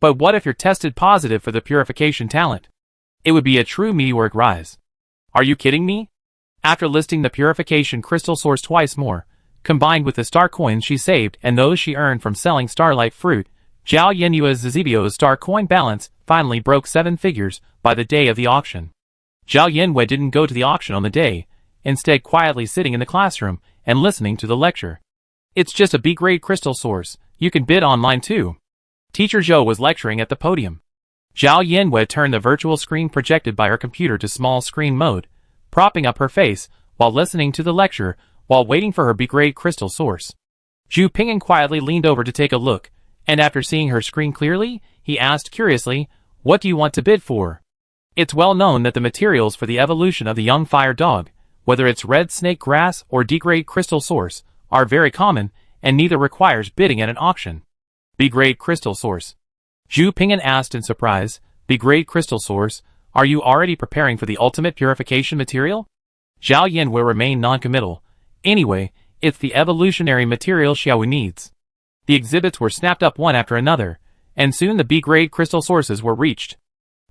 But what if you're tested positive for the purification talent? It would be a true meteoric rise. Are you kidding me? After listing the purification crystal source twice more, combined with the star coins she saved and those she earned from selling starlight fruit, Zhao Yinyue's Zibio's star coin balance finally broke 7 figures by the day of the auction. Zhao Yinwei didn't go to the auction on the day, instead quietly sitting in the classroom and listening to the lecture. It's just a B-grade crystal source, you can bid online too. Teacher Zhou was lecturing at the podium. Zhao Yinwei turned the virtual screen projected by her computer to small screen mode, propping up her face while listening to the lecture while waiting for her B-grade crystal source. Zhu Ping'an quietly leaned over to take a look, and after seeing her screen clearly, he asked curiously, "What do you want to bid for?" It's well known that the materials for the evolution of the young fire dog, whether it's red snake grass or D-grade crystal source, are very common, and neither requires bidding at an auction. B-grade crystal source. Zhu Ping'an asked in surprise, "B-grade crystal source, are you already preparing for the ultimate purification material?" Zhao Yin will remain non-committal. Anyway, it's the evolutionary material Xiaowu needs. The exhibits were snapped up one after another, and soon the B-grade crystal sources were reached.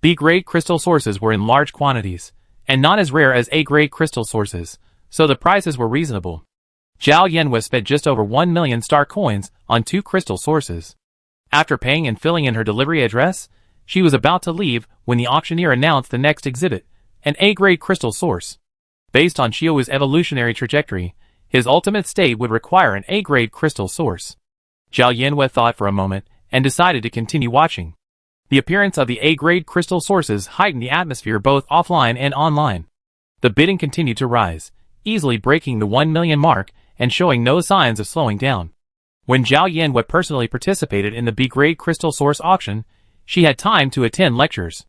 B-grade crystal sources were in large quantities, and not as rare as A-grade crystal sources, so the prices were reasonable. Zhao Yanhua spent just over 1 million star coins on 2 crystal sources. After paying and filling in her delivery address, she was about to leave when the auctioneer announced the next exhibit, an A-grade crystal source. Based on Xiaowu's evolutionary trajectory, his ultimate state would require an A-grade crystal source. Zhao Yanhua thought for a moment and decided to continue watching. The appearance of the A-grade crystal sources heightened the atmosphere both offline and online. The bidding continued to rise, easily breaking the 1 million mark and showing no signs of slowing down. When Zhao Yanhua personally participated in the B-grade crystal source auction, she had time to attend lectures.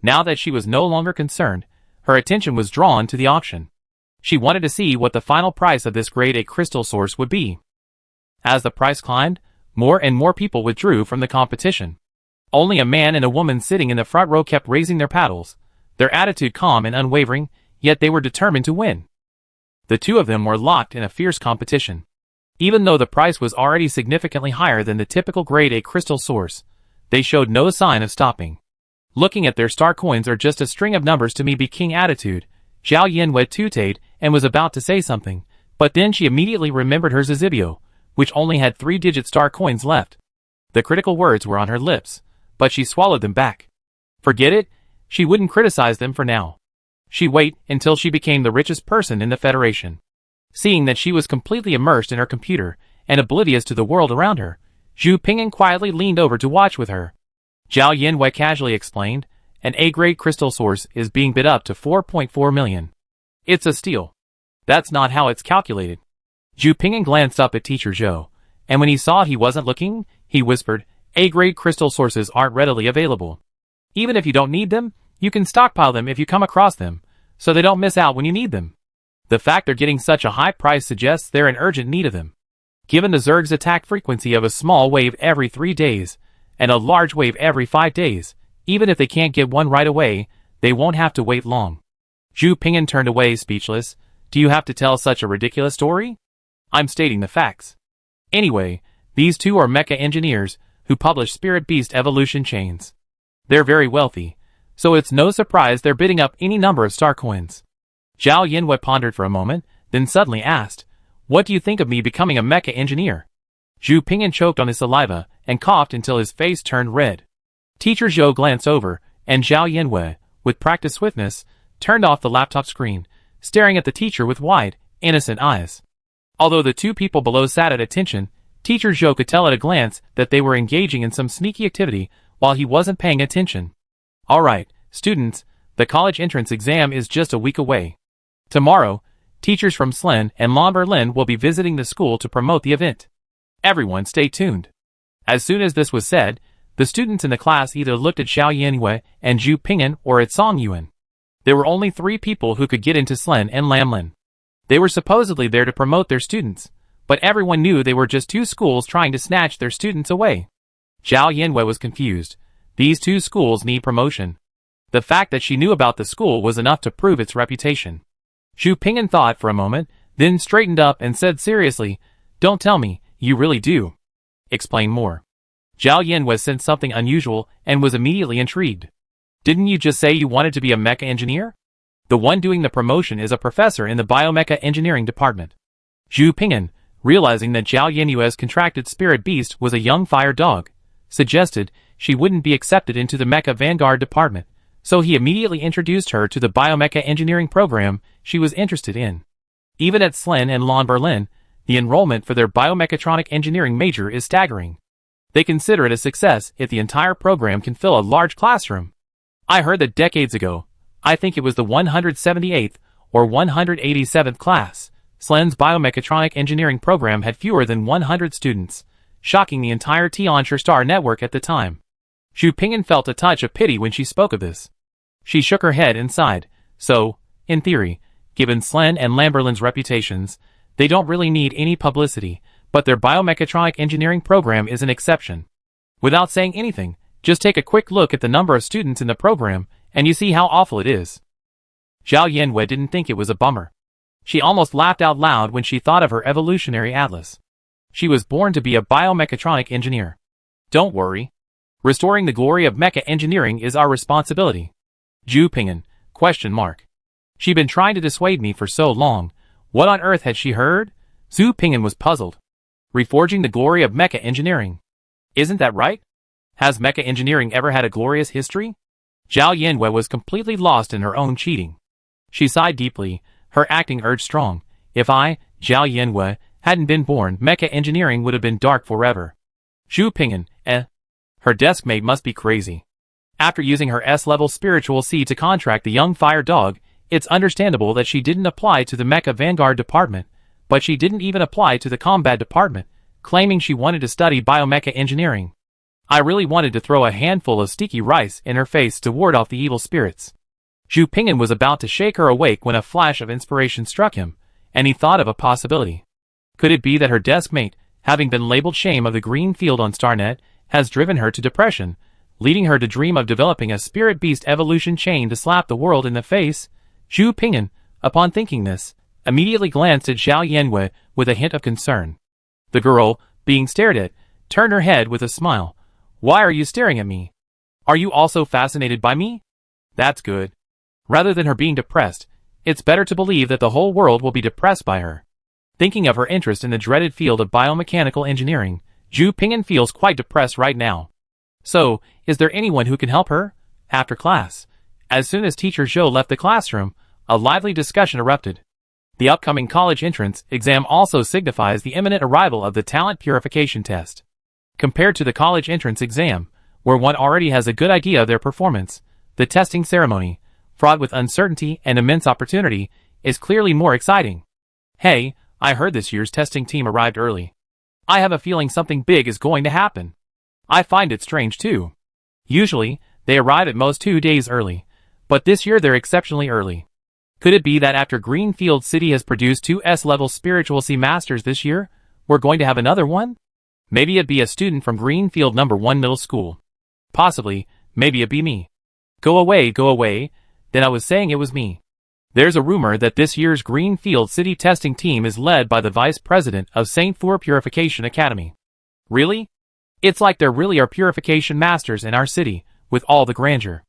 Now that she was no longer concerned, her attention was drawn to the auction. She wanted to see what the final price of this grade A crystal source would be. As the price climbed, more and more people withdrew from the competition. Only a man and a woman sitting in the front row kept raising their paddles, their attitude calm and unwavering, yet they were determined to win. The two of them were locked in a fierce competition. Even though the price was already significantly higher than the typical grade A crystal source, they showed no sign of stopping. Looking at their star coins are just a string of numbers to me be king attitude, Zhao Yanhua tooted and was about to say something, but then she immediately remembered her Zizibio, which only had 3-digit star coins left. The critical words were on her lips, but she swallowed them back. Forget it, she wouldn't criticize them for now. She'd wait until she became the richest person in the Federation. Seeing that she was completely immersed in her computer and oblivious to the world around her, Zhu Ping'an quietly leaned over to watch with her. Zhao Yanhua casually explained, an A-grade crystal source is being bid up to 4.4 million. It's a steal. That's not how it's calculated. Zhu Ping'an glanced up at Teacher Zhou, and when he saw he wasn't looking, he whispered, A-grade crystal sources aren't readily available. Even if you don't need them, you can stockpile them if you come across them, so they don't miss out when you need them. The fact they're getting such a high price suggests they're in urgent need of them. Given the Zerg's attack frequency of a small wave every 3 days, and a large wave every 5 days, even if they can't get one right away, they won't have to wait long. Zhu Ping'an turned away speechless. Do you have to tell such a ridiculous story? I'm stating the facts. Anyway, these two are mecha engineers who publish Spirit Beast evolution chains. They're very wealthy, so it's no surprise they're bidding up any number of star coins. Zhao Yanhua pondered for a moment, then suddenly asked, what do you think of me becoming a mecha engineer? Zhu Ping'an choked on his saliva and coughed until his face turned red. Teacher Zhou glanced over, and Zhao Yanhua, with practiced swiftness, turned off the laptop screen, staring at the teacher with wide, innocent eyes. Although the two people below sat at attention, Teacher Zhou could tell at a glance that they were engaging in some sneaky activity while he wasn't paying attention. Alright, students, the college entrance exam is just a week away. Tomorrow, teachers from Slen and La Berlin will be visiting the school to promote the event. Everyone stay tuned. As soon as this was said, the students in the class either looked at Zhao Yanhua and Zhu Ping'an or at Song Yuan. There were only 3 people who could get into Slen and Lamlin. They were supposedly there to promote their students, but everyone knew they were just 2 schools trying to snatch their students away. Zhao Yanhua was confused. These 2 schools need promotion. The fact that she knew about the school was enough to prove its reputation. Zhu Ping'an thought for a moment, then straightened up and said seriously, don't tell me, you really do. Explain more. Zhao Yanhua sensed something unusual and was immediately intrigued. Didn't you just say you wanted to be a mecha engineer? The one doing the promotion is a professor in the biomecha engineering department. Zhu Ping'an, realizing that Zhao Yinyue's contracted spirit beast was a young fire dog, suggested she wouldn't be accepted into the Mecha Vanguard department, so he immediately introduced her to the biomecha engineering program she was interested in. Even at Slen and Lon Berlin, the enrollment for their biomechatronic engineering major is staggering. They consider it a success if the entire program can fill a large classroom. I heard that decades ago, I think it was the 178th or 187th class, Slen's biomechatronic engineering program had fewer than 100 students, shocking the entire Tianshi Star network at the time. Zhu Pingyan felt a touch of pity when she spoke of this. She shook her head and sighed. So, in theory, given Slen and Lamberlin's reputations, they don't really need any publicity, but their biomechatronic engineering program is an exception. Without saying anything, just take a quick look at the number of students in the program, and you see how awful it is. Zhao Yanwei didn't think it was a bummer. She almost laughed out loud when she thought of her evolutionary atlas. She was born to be a biomechatronic engineer. Don't worry. Restoring the glory of mecha engineering is our responsibility. Zhu Pingyan, ? She'd been trying to dissuade me for so long. What on earth had she heard? Zhu Pingyan was puzzled. Reforging the glory of mecha engineering. Isn't that right? Has mecha engineering ever had a glorious history? Zhao Yanwei was completely lost in her own cheating. She sighed deeply, her acting urge strong. If I, Zhao Yanwei, hadn't been born, mecha engineering would have been dark forever. Zhu Pingyan, Her deskmate must be crazy. After using her S-level spiritual seed to contract the young fire dog, it's understandable that she didn't apply to the Mecha Vanguard department, but she didn't even apply to the combat department, claiming she wanted to study biomecha engineering. I really wanted to throw a handful of sticky rice in her face to ward off the evil spirits. Zhu Pingyan was about to shake her awake when a flash of inspiration struck him, and he thought of a possibility. Could it be that her deskmate, having been labeled shame of the green field on StarNet, has driven her to depression, leading her to dream of developing a spirit beast evolution chain to slap the world in the face? Zhu Pingyan, upon thinking this, immediately glanced at Zhao Yanwei with a hint of concern. The girl, being stared at, turned her head with a smile. Why are you staring at me? Are you also fascinated by me? That's good. Rather than her being depressed, it's better to believe that the whole world will be depressed by her. Thinking of her interest in the dreaded field of biomechanical engineering, Zhu Pingyan feels quite depressed right now. So, is there anyone who can help her? After class, as soon as teacher Zhou left the classroom, a lively discussion erupted. The upcoming college entrance exam also signifies the imminent arrival of the talent purification test. Compared to the college entrance exam, where one already has a good idea of their performance, the testing ceremony, fraught with uncertainty and immense opportunity, is clearly more exciting. Hey, I heard this year's testing team arrived early. I have a feeling something big is going to happen. I find it strange too. Usually, they arrive at most 2 days early, but this year they're exceptionally early. Could it be that after Greenfield City has produced 2 S-level spiritual C masters this year, we're going to have another one? Maybe it'd be a student from Greenfield No. 1 Middle School. Possibly, maybe it'd be me. Go away, then I was saying it was me. There's a rumor that this year's Greenfield City testing team is led by the vice president of St. Four Purification Academy. Really? It's like there really are purification masters in our city, with all the grandeur.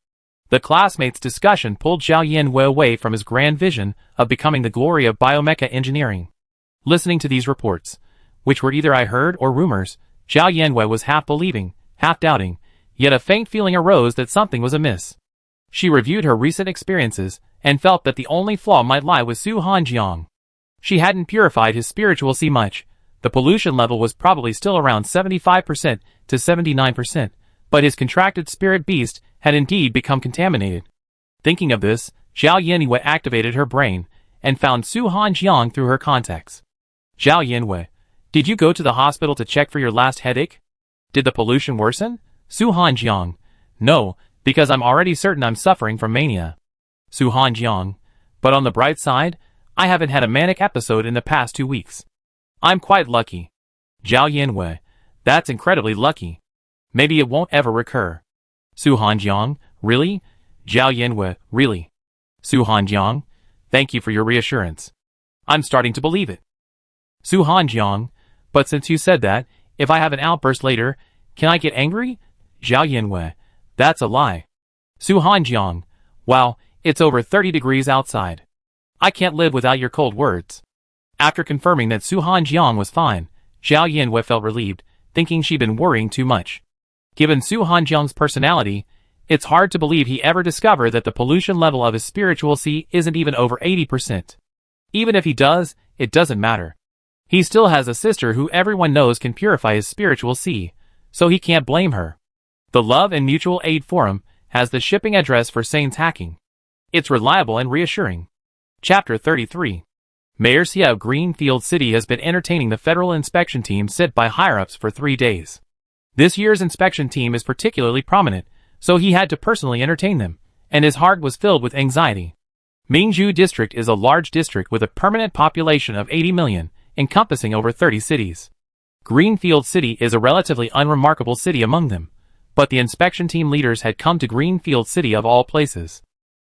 The classmates' discussion pulled Zhao Yanwei away from his grand vision of becoming the glory of biomecha engineering. Listening to these reports, which were either I heard or rumors, Zhao Yanwei was half believing, half doubting, yet a faint feeling arose that something was amiss. She reviewed her recent experiences and felt that the only flaw might lie with Su Hanjiang. She hadn't purified his spiritual C much. The pollution level was probably still around 75% to 79%, but his contracted spirit beast had indeed become contaminated. Thinking of this, Zhao Yanwei activated her brain and found Su Hanjiang through her contacts. Zhao Yanwei, did you go to the hospital to check for your last headache? Did the pollution worsen? Su Hanjiang, no, because I'm already certain I'm suffering from mania. Su Hanjiang, but on the bright side, I haven't had a manic episode in the past 2 weeks. I'm quite lucky. Zhao Yanwei, that's incredibly lucky. Maybe it won't ever recur. Su Hanjiang, really? Zhao Yanwei, really? Su Hanjiang, thank you for your reassurance. I'm starting to believe it. Su Hanjiang, but since you said that, if I have an outburst later, can I get angry? Zhao Yanwei, that's a lie. Su Hanjiang, wow, it's over 30 degrees outside. I can't live without your cold words. After confirming that Su Hanjiang was fine, Zhao Yanwei felt relieved, thinking she'd been worrying too much. Given Su Hanjiang's personality, it's hard to believe he ever discovered that the pollution level of his spiritual sea isn't even over 80%. Even if he does, it doesn't matter. He still has a sister who everyone knows can purify his spiritual sea, so he can't blame her. The Love and Mutual Aid Forum has the shipping address for Sane's hacking. It's reliable and reassuring. Chapter 33. Mayor Xie of Greenfield City has been entertaining the federal inspection team sent by higher-ups for 3 days. This year's inspection team is particularly prominent, so he had to personally entertain them, and his heart was filled with anxiety. Mingzhu District is a large district with a permanent population of 80 million, encompassing over 30 cities. Greenfield City is a relatively unremarkable city among them, but the inspection team leaders had come to Greenfield City of all places.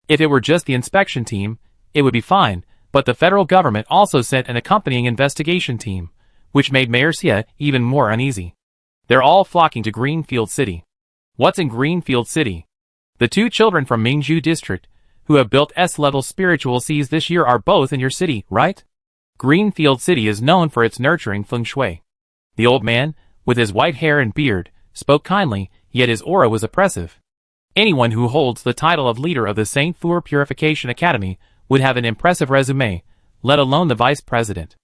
If it were just the inspection team, it would be fine, but the federal government also sent an accompanying investigation team, which made Mayor Xie even more uneasy. They're all flocking to Greenfield City. What's in Greenfield City? The 2 children from Mingzhu District, who have built S-level spiritual seas this year, are both in your city, right? Greenfield City is known for its nurturing feng shui. The old man, with his white hair and beard, spoke kindly, yet his aura was oppressive. Anyone who holds the title of leader of the Saint Fu Purification Academy would have an impressive resume, let alone the vice president.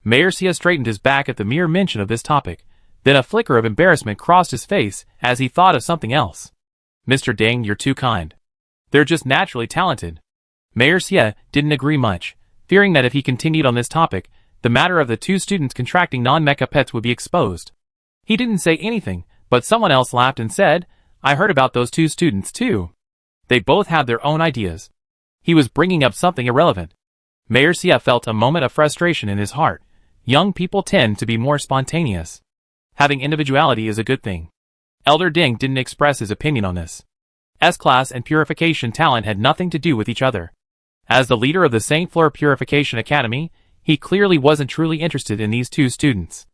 Mayor Xie straightened his back at the mere mention of this topic, then a flicker of embarrassment crossed his face as he thought of something else. Mr. Deng, you're too kind. They're just naturally talented. Mayor Xie didn't agree much, fearing that if he continued on this topic, the matter of the 2 students contracting non-mecha pets would be exposed. He didn't say anything, but someone else laughed and said, I heard about those 2 students too. They both have their own ideas. He was bringing up something irrelevant. Mayor Xie felt a moment of frustration in his heart. Young people tend to be more spontaneous. Having individuality is a good thing. Elder Deng didn't express his opinion on this. S-class and purification talent had nothing to do with each other. As the leader of the St. Fleur Purification Academy, he clearly wasn't truly interested in these 2 students.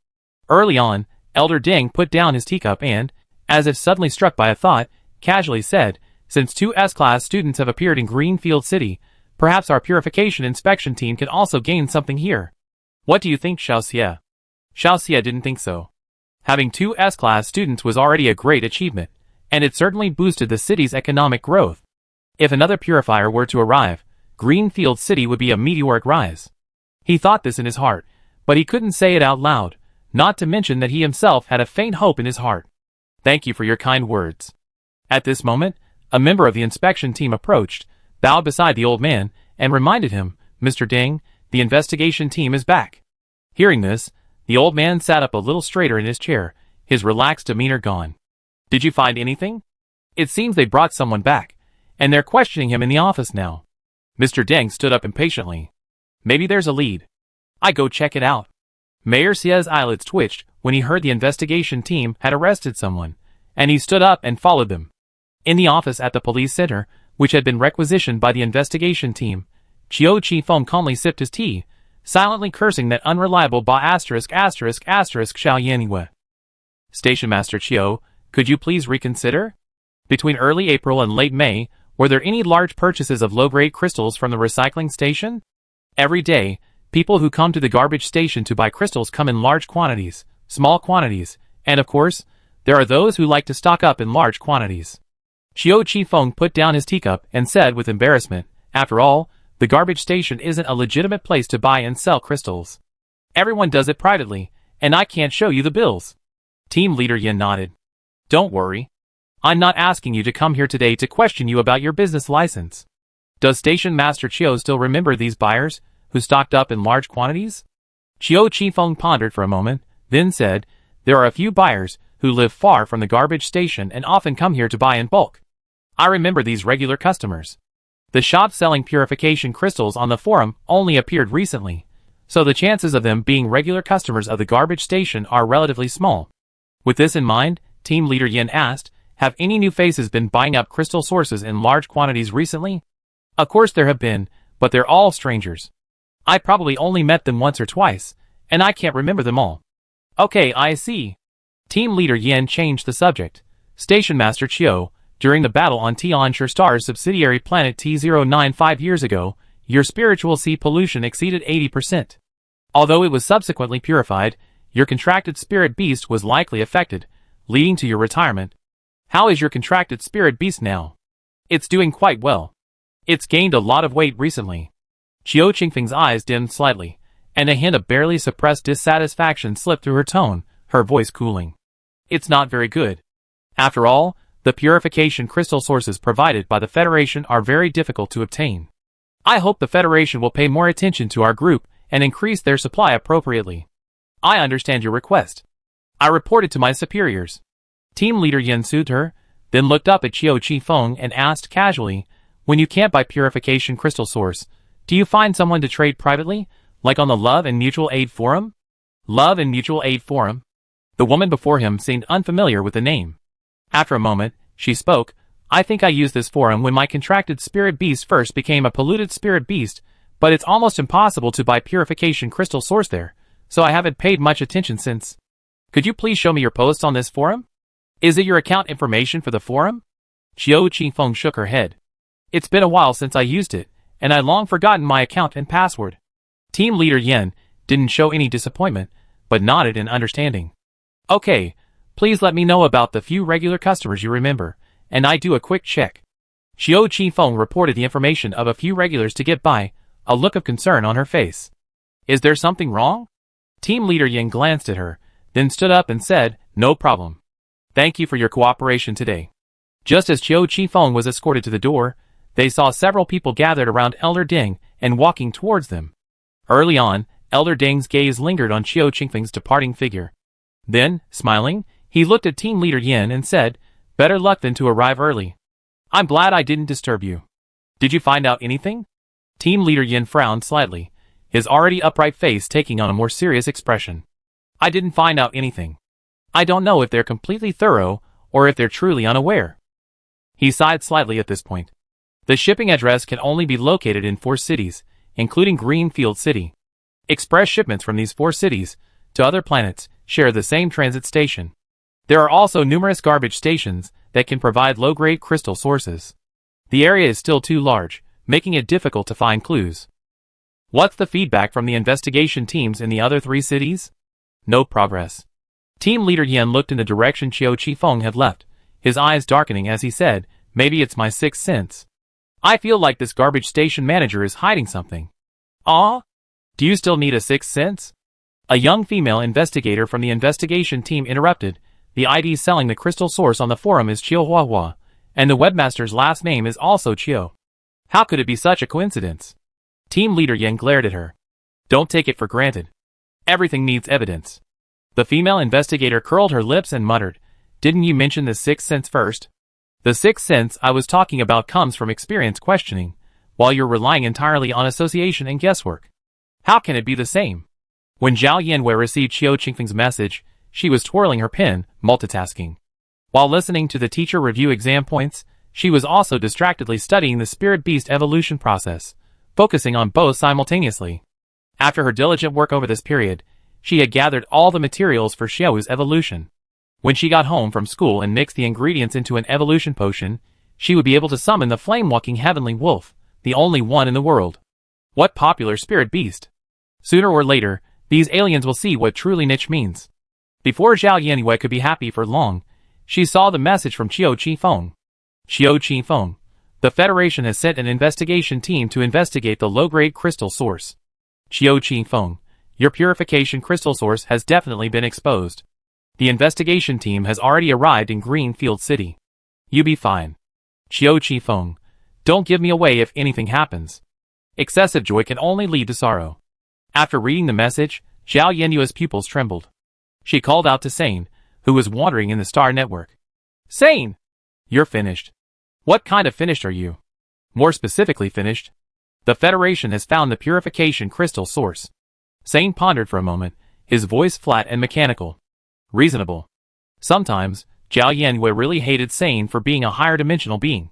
Early on, Elder Deng put down his teacup and, as if suddenly struck by a thought, casually said, since 2 S-class students have appeared in Greenfield City, perhaps our purification inspection team can also gain something here. What do you think, Xiao Xie? Xiao Xie didn't think so. Having 2 S-class students was already a great achievement, and it certainly boosted the city's economic growth. If another purifier were to arrive, Greenfield City would be a meteoric rise. He thought this in his heart, but he couldn't say it out loud, not to mention that he himself had a faint hope in his heart. Thank you for your kind words. At this moment, a member of the inspection team approached, bowed beside the old man, and reminded him, Mr. Deng, the investigation team is back. Hearing this, the old man sat up a little straighter in his chair, his relaxed demeanor gone. Did you find anything? It seems they brought someone back, and they're questioning him in the office now. Mr. Deng stood up impatiently. Maybe there's a lead. I go check it out. Mayor Xie's eyelids twitched when he heard the investigation team had arrested someone, and he stood up and followed them. In the office at the police center, which had been requisitioned by the investigation team, Qiu Qifeng calmly sipped his tea, silently cursing that unreliable Xiao Yanwei. Station Master Qiu, could you please reconsider? Between early April and late May, were there any large purchases of low-grade crystals from the recycling station? Every day, people who come to the garbage station to buy crystals come in large quantities, small quantities, and of course, there are those who like to stock up in large quantities. Qiu Qifeng put down his teacup and said with embarrassment, after all, the garbage station isn't a legitimate place to buy and sell crystals. Everyone does it privately, and I can't show you the bills. Team leader Yin nodded. Don't worry. I'm not asking you to come here today to question you about your business license. Does Station Master Qiu still remember these buyers, who stocked up in large quantities? Qiu Qifeng pondered for a moment, then said, there are a few buyers who live far from the garbage station and often come here to buy in bulk. I remember these regular customers. The shop selling purification crystals on the forum only appeared recently, so the chances of them being regular customers of the garbage station are relatively small. With this in mind, Team Leader Yin asked, have any new faces been buying up crystal sources in large quantities recently? Of course there have been, but they're all strangers. I probably only met them once or twice, and I can't remember them all. Okay, I see. Team Leader Yin changed the subject. Station Master Qiu, during the battle on Tianshi Star's subsidiary planet T09 5 years ago, your spiritual sea pollution exceeded 80%. Although it was subsequently purified, your contracted spirit beast was likely affected, leading to your retirement. How is your contracted spirit beast now? It's doing quite well. It's gained a lot of weight recently. Qiu Qingfeng's eyes dimmed slightly, and a hint of barely suppressed dissatisfaction slipped through her tone, her voice cooling. It's not very good. After all, the purification crystal sources provided by the Federation are very difficult to obtain. I hope the Federation will pay more attention to our group and increase their supply appropriately. I understand your request. I reported to my superiors. Team leader Yin soothed her, then looked up at Qiu Qifeng and asked casually, when you can't buy purification crystal source, do you find someone to trade privately, like on the Love and Mutual Aid Forum? Love and Mutual Aid Forum? The woman before him seemed unfamiliar with the name. After a moment, she spoke, I think I used this forum when my contracted spirit beast first became a polluted spirit beast, but it's almost impossible to buy purification crystal source there, so I haven't paid much attention since. Could you please show me your posts on this forum? Is it your account information for the forum? Qiu Qifeng shook her head. It's been a while since I used it, and I long forgotten my account and password. Team leader Yin didn't show any disappointment, but nodded in understanding. Okay, please let me know about the few regular customers you remember, and I do a quick check. Qiu Qifeng reported the information of a few regulars to get by, a look of concern on her face. Is there something wrong? Team leader Yin glanced at her, then stood up and said, no problem. Thank you for your cooperation today. Just as Qiu Qifeng was escorted to the door, they saw several people gathered around Elder Ding and walking towards them. Early on, Elder Ding's gaze lingered on Qiu Qingfeng's departing figure. Then, smiling, he looked at Team Leader Yin and said, better luck than to arrive early. I'm glad I didn't disturb you. Did you find out anything? Team Leader Yin frowned slightly, his already upright face taking on a more serious expression. I didn't find out anything. I don't know if they're completely thorough or if they're truly unaware. He sighed slightly at this point. The shipping address can only be located in 4 cities, including Greenfield City. Express shipments from these 4 cities to other planets share the same transit station. There are also numerous garbage stations that can provide low-grade crystal sources. The area is still too large, making it difficult to find clues. What's the feedback from the investigation teams in the other 3 cities? No progress. Team Leader Yin looked in the direction Qiu Qifeng had left, his eyes darkening as he said, maybe it's my sixth sense. I feel like this garbage station manager is hiding something. Ah? Do you still need a sixth sense? A young female investigator from the investigation team interrupted. The ID selling the crystal source on the forum is Qiu Huahua, and the webmaster's last name is also Qiu. How could it be such a coincidence? Team Leader Yin glared at her. Don't take it for granted. Everything needs evidence. The female investigator curled her lips and muttered, didn't you mention the sixth sense first? The sixth sense I was talking about comes from experience questioning, while you're relying entirely on association and guesswork. How can it be the same? When Zhao Yanwei received Qiu Qingfeng's message, she was twirling her pen, multitasking. While listening to the teacher review exam points, she was also distractedly studying the spirit beast evolution process, focusing on both simultaneously. After her diligent work over this period, she had gathered all the materials for Xiao's evolution. When she got home from school and mixed the ingredients into an evolution potion, she would be able to summon the flame-walking heavenly wolf, the only one in the world. What popular spirit beast? Sooner or later, these aliens will see what truly niche means. Before Zhao Yanwei could be happy for long, she saw the message from Qiu Qifeng. Qiu Qifeng, the Federation has sent an investigation team to investigate the low-grade crystal source. Qiu Qifeng, your purification crystal source has definitely been exposed. The investigation team has already arrived in Greenfield City. You be fine. Qiu Qifeng, don't give me away if anything happens. Excessive joy can only lead to sorrow. After reading the message, Zhao Yenyue's pupils trembled. She called out to Sane, who was wandering in the star network. Sane! You're finished. What kind of finished are you? More specifically finished. The Federation has found the purification crystal source. Sane pondered for a moment, his voice flat and mechanical. Reasonable. Sometimes, Zhao Yanwei really hated Sane for being a higher dimensional being.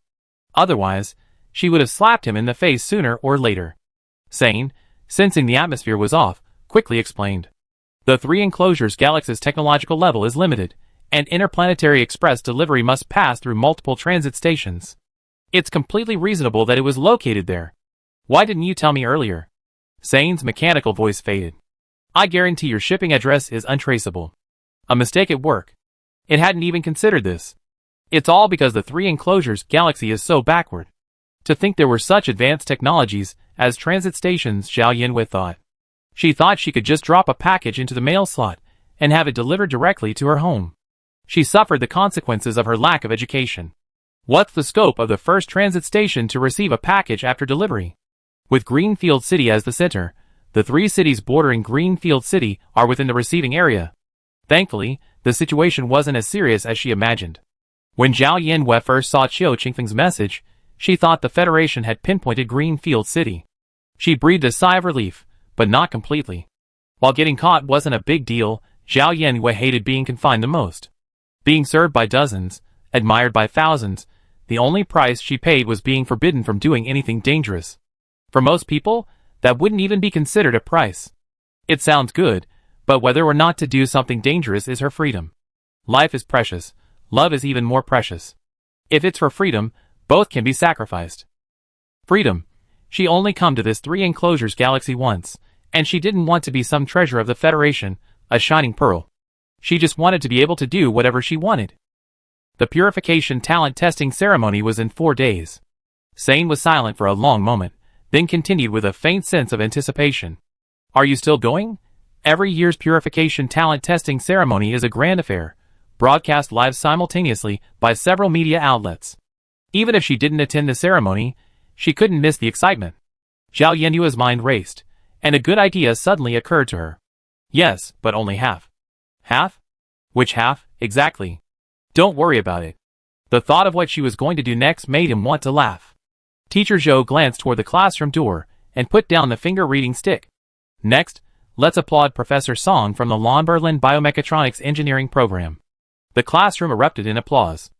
Otherwise, she would have slapped him in the face sooner or later. Sane, sensing the atmosphere was off, quickly explained. The 3 enclosures galaxy's technological level is limited, and interplanetary express delivery must pass through multiple transit stations. It's completely reasonable that it was located there. Why didn't you tell me earlier? Sane's mechanical voice faded. I guarantee your shipping address is untraceable. A mistake at work. It hadn't even considered this. It's all because the 3 enclosures galaxy is so backward. To think there were such advanced technologies as transit stations, Zhao Yinwei thought. She thought she could just drop a package into the mail slot and have it delivered directly to her home. She suffered the consequences of her lack of education. What's the scope of the first transit station to receive a package after delivery? With Greenfield City as the center, the 3 cities bordering Greenfield City are within the receiving area. Thankfully, the situation wasn't as serious as she imagined. When Zhao Yinwei first saw Qiu Qingfeng's message, she thought the Federation had pinpointed Greenfield City. She breathed a sigh of relief, but not completely. While getting caught wasn't a big deal, Zhao Yinwei hated being confined the most. Being served by dozens, admired by thousands, the only price she paid was being forbidden from doing anything dangerous. For most people, that wouldn't even be considered a price. It sounds good, but whether or not to do something dangerous is her freedom. Life is precious, love is even more precious. If it's for freedom, both can be sacrificed. Freedom. She only come to this 3 enclosures galaxy once, and she didn't want to be some treasure of the Federation, a shining pearl. She just wanted to be able to do whatever she wanted. The purification talent testing ceremony was in 4 days. Sane was silent for a long moment, then continued with a faint sense of anticipation. Are you still going? Every year's purification talent testing ceremony is a grand affair, broadcast live simultaneously by several media outlets. Even if she didn't attend the ceremony, she couldn't miss the excitement. Zhao Yinwei's mind raced, and a good idea suddenly occurred to her. Yes, but only half. Half? Which half, exactly? Don't worry about it. The thought of what she was going to do next made him want to laugh. Teacher Zhou glanced toward the classroom door and put down the finger-reading stick. Next, let's applaud Professor Song from the Berlin Biomechatronics Engineering Program. The classroom erupted in applause.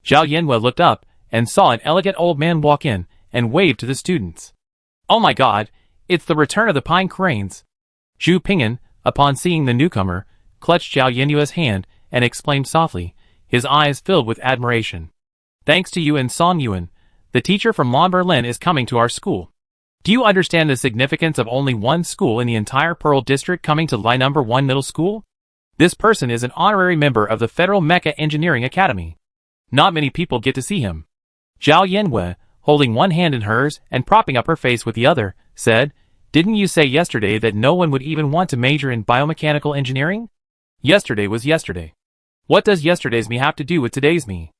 Zhao Yinwei looked up and saw an elegant old man walk in and waved to the students. Oh my god, it's the return of the Pine Cranes. Zhu Ping'an, upon seeing the newcomer, clutched Zhao Yinwei's hand and exclaimed softly, his eyes filled with admiration. Thanks to you and Song Yuan, the teacher from Berlin is coming to our school. Do you understand the significance of only one school in the entire Pearl District coming to Line Number 1 Middle School? This person is an honorary member of the Federal Mecha Engineering Academy. Not many people get to see him. Zhao Yinwei, holding one hand in hers and propping up her face with the other, said, Didn't you say yesterday that no one would even want to major in biomechanical engineering? Yesterday was yesterday. What does yesterday's me have to do with today's me?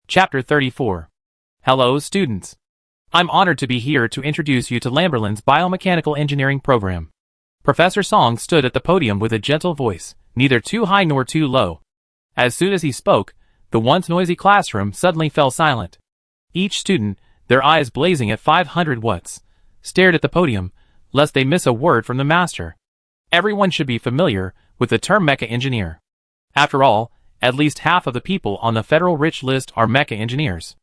Chapter 34. Hello, students. I'm honored to be here to introduce you to Lamberlin's biomechanical engineering program. Professor Song stood at the podium with a gentle voice, neither too high nor too low. As soon as he spoke, the once noisy classroom suddenly fell silent. Each student, their eyes blazing at 500 watts, stared at the podium, lest they miss a word from the master. Everyone should be familiar with the term mecha engineer. After all, at least half of the people on the federal rich list are mecha engineers.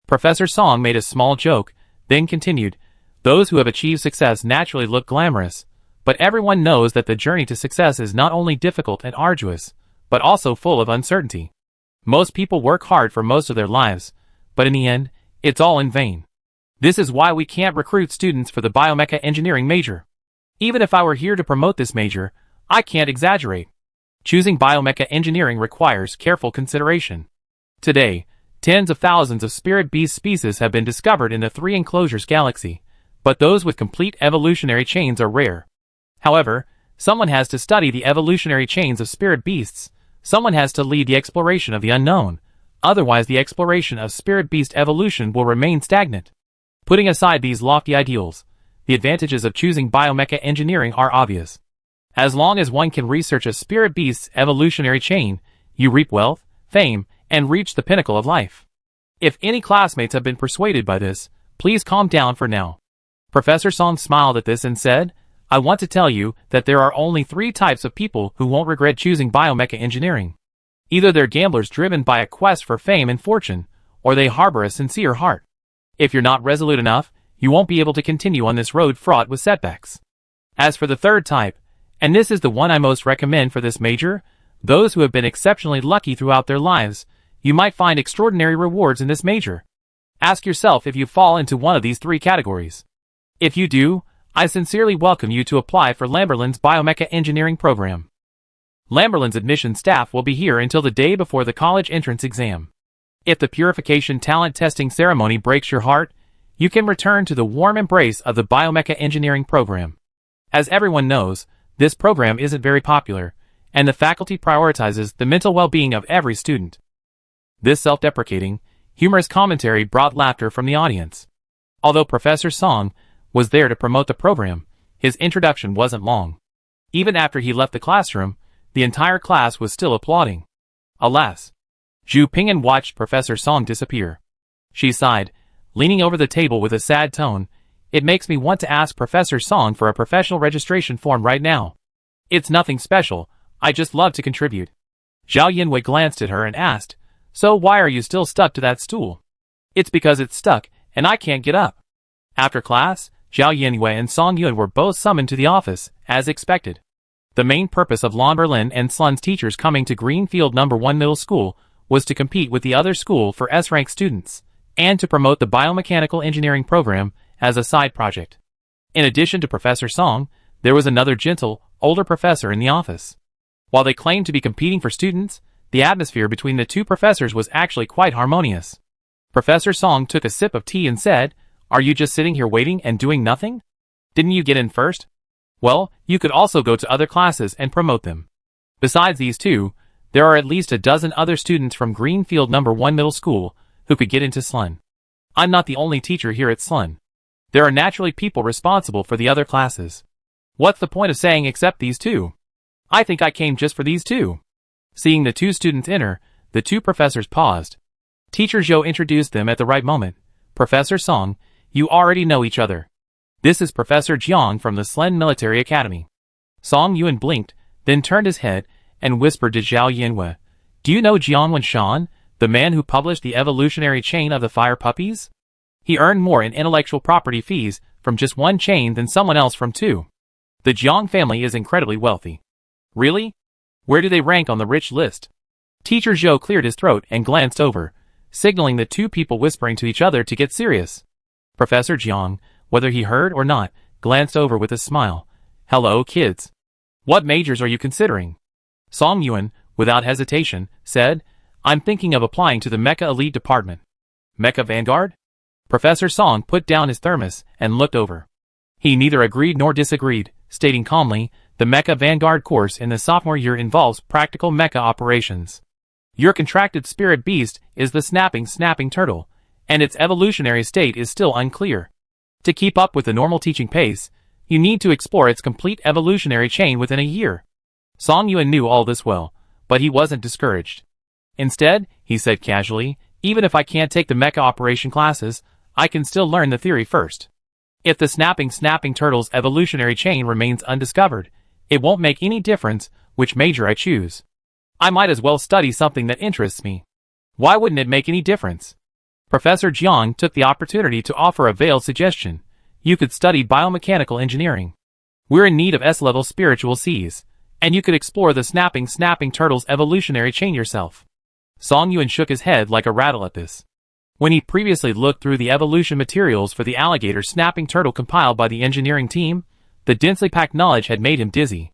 Professor Song made a small joke, then continued, Those who have achieved success naturally look glamorous, but everyone knows that the journey to success is not only difficult and arduous, but also full of uncertainty. Most people work hard for most of their lives, but in the end, it's all in vain. This is why we can't recruit students for the biomecha engineering major. Even if I were here to promote this major, I can't exaggerate. Choosing biomecha engineering requires careful consideration. Today, tens of thousands of spirit beast species have been discovered in the 3 enclosures galaxy, but those with complete evolutionary chains are rare. However, someone has to study the evolutionary chains of spirit beasts, someone has to lead the exploration of the unknown, otherwise the exploration of spirit beast evolution will remain stagnant. Putting aside these lofty ideals, the advantages of choosing biomecha engineering are obvious. As long as one can research a spirit beast's evolutionary chain, you reap wealth, fame, and reach the pinnacle of life. If any classmates have been persuaded by this, please calm down for now. Professor Song smiled at this and said, I want to tell you that there are only 3 types of people who won't regret choosing biomecha engineering. Either they're gamblers driven by a quest for fame and fortune, or they harbor a sincere heart. If you're not resolute enough, you won't be able to continue on this road fraught with setbacks. As for the 3rd type, and this is the one I most recommend for this major, those who have been exceptionally lucky throughout their lives, you might find extraordinary rewards in this major. Ask yourself if you fall into one of these 3 categories. If you do, I sincerely welcome you to apply for Lamberlin's Biomecha Engineering program. Lamberlin's admission staff will be here until the day before the college entrance exam. If the purification talent testing ceremony breaks your heart, you can return to the warm embrace of the Biomecha Engineering program. As everyone knows, this program isn't very popular, and the faculty prioritizes the mental well-being of every student. This self-deprecating, humorous commentary brought laughter from the audience. Although Professor Song was there to promote the program, his introduction wasn't long. Even after he left the classroom, the entire class was still applauding. Alas! Zhu Ping'an watched Professor Song disappear. She sighed, leaning over the table with a sad tone. It makes me want to ask Professor Song for a professional registration form right now. It's nothing special, I just love to contribute. Zhao Yinwei glanced at her and asked, so why are you still stuck to that stool? It's because it's stuck, and I can't get up. After class, Zhao Yinwei and Song Yun were both summoned to the office, as expected. The main purpose of Lamberlin and Slun's teachers coming to Greenfield No. 1 Middle School was to compete with the other school for S-rank students, and to promote the biomechanical engineering program as a side project. In addition to Professor Song, there was another gentle, older professor in the office. While they claimed to be competing for students, the atmosphere between the two professors was actually quite harmonious. Professor Song took a sip of tea and said, "Are you just sitting here waiting and doing nothing? Didn't you get in first? Well, you could also go to other classes and promote them. Besides these two, there are at least a dozen other students from Greenfield No. 1 Middle School who could get into Slun. I'm not the only teacher here at Slun. There are naturally people responsible for the other classes. What's the point of saying except these two? I think I came just for these two." Seeing the two students enter, the two professors paused. Teacher Zhou introduced them at the right moment. "Professor Song, you already know each other. This is Professor Jiang from the Slun Military Academy." Song Yuan blinked, then turned his head and whispered to Zhao Yinwei, "Do you know Jiang Wenshan, the man who published the evolutionary chain of the fire puppies? He earned more in intellectual property fees from just one chain than someone else from two. The Jiang family is incredibly wealthy." "Really? Where do they rank on the rich list?" Teacher Zhou cleared his throat and glanced over, signaling the two people whispering to each other to get serious. Professor Jiang, whether he heard or not, glanced over with a smile. "Hello, kids. What majors are you considering?" Song Yuan, without hesitation, said, "I'm thinking of applying to the Mecha Elite Department." "Mecha Vanguard?" Professor Song put down his thermos and looked over. He neither agreed nor disagreed, stating calmly, "The Mecha Vanguard course in the sophomore year involves practical mecha operations. Your contracted spirit beast is the snapping turtle, and its evolutionary state is still unclear. To keep up with the normal teaching pace, you need to explore its complete evolutionary chain within a year." Song Yuan knew all this well, but he wasn't discouraged. "Instead," he said casually, "even if I can't take the mecha operation classes, I can still learn the theory first. If the snapping turtle's evolutionary chain remains undiscovered, it won't make any difference which major I choose. I might as well study something that interests me. Why wouldn't it make any difference?" Professor Jiang took the opportunity to offer a veiled suggestion. "You could study biomechanical engineering. We're in need of S-level spiritual Cs, and you could explore the snapping turtle's evolutionary chain yourself." Song Yuan shook his head like a rattle at this. When he previously looked through the evolution materials for the alligator snapping turtle compiled by the engineering team, the densely packed knowledge had made him dizzy.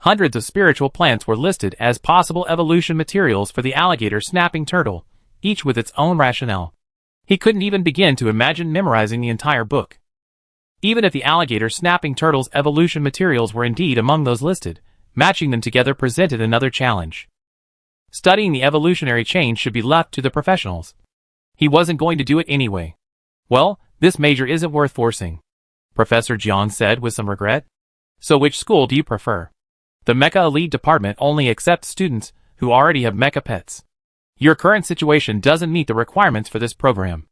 Hundreds of spiritual plants were listed as possible evolution materials for the alligator snapping turtle, each with its own rationale. He couldn't even begin to imagine memorizing the entire book. Even if the alligator snapping turtle's evolution materials were indeed among those listed, matching them together presented another challenge. Studying the evolutionary chain should be left to the professionals. He wasn't going to do it anyway. "Well, this major isn't worth forcing," Professor Jiang said with some regret. "So which school do you prefer? The Mecha Elite Department only accepts students who already have mecha pets. Your current situation doesn't meet the requirements for this program.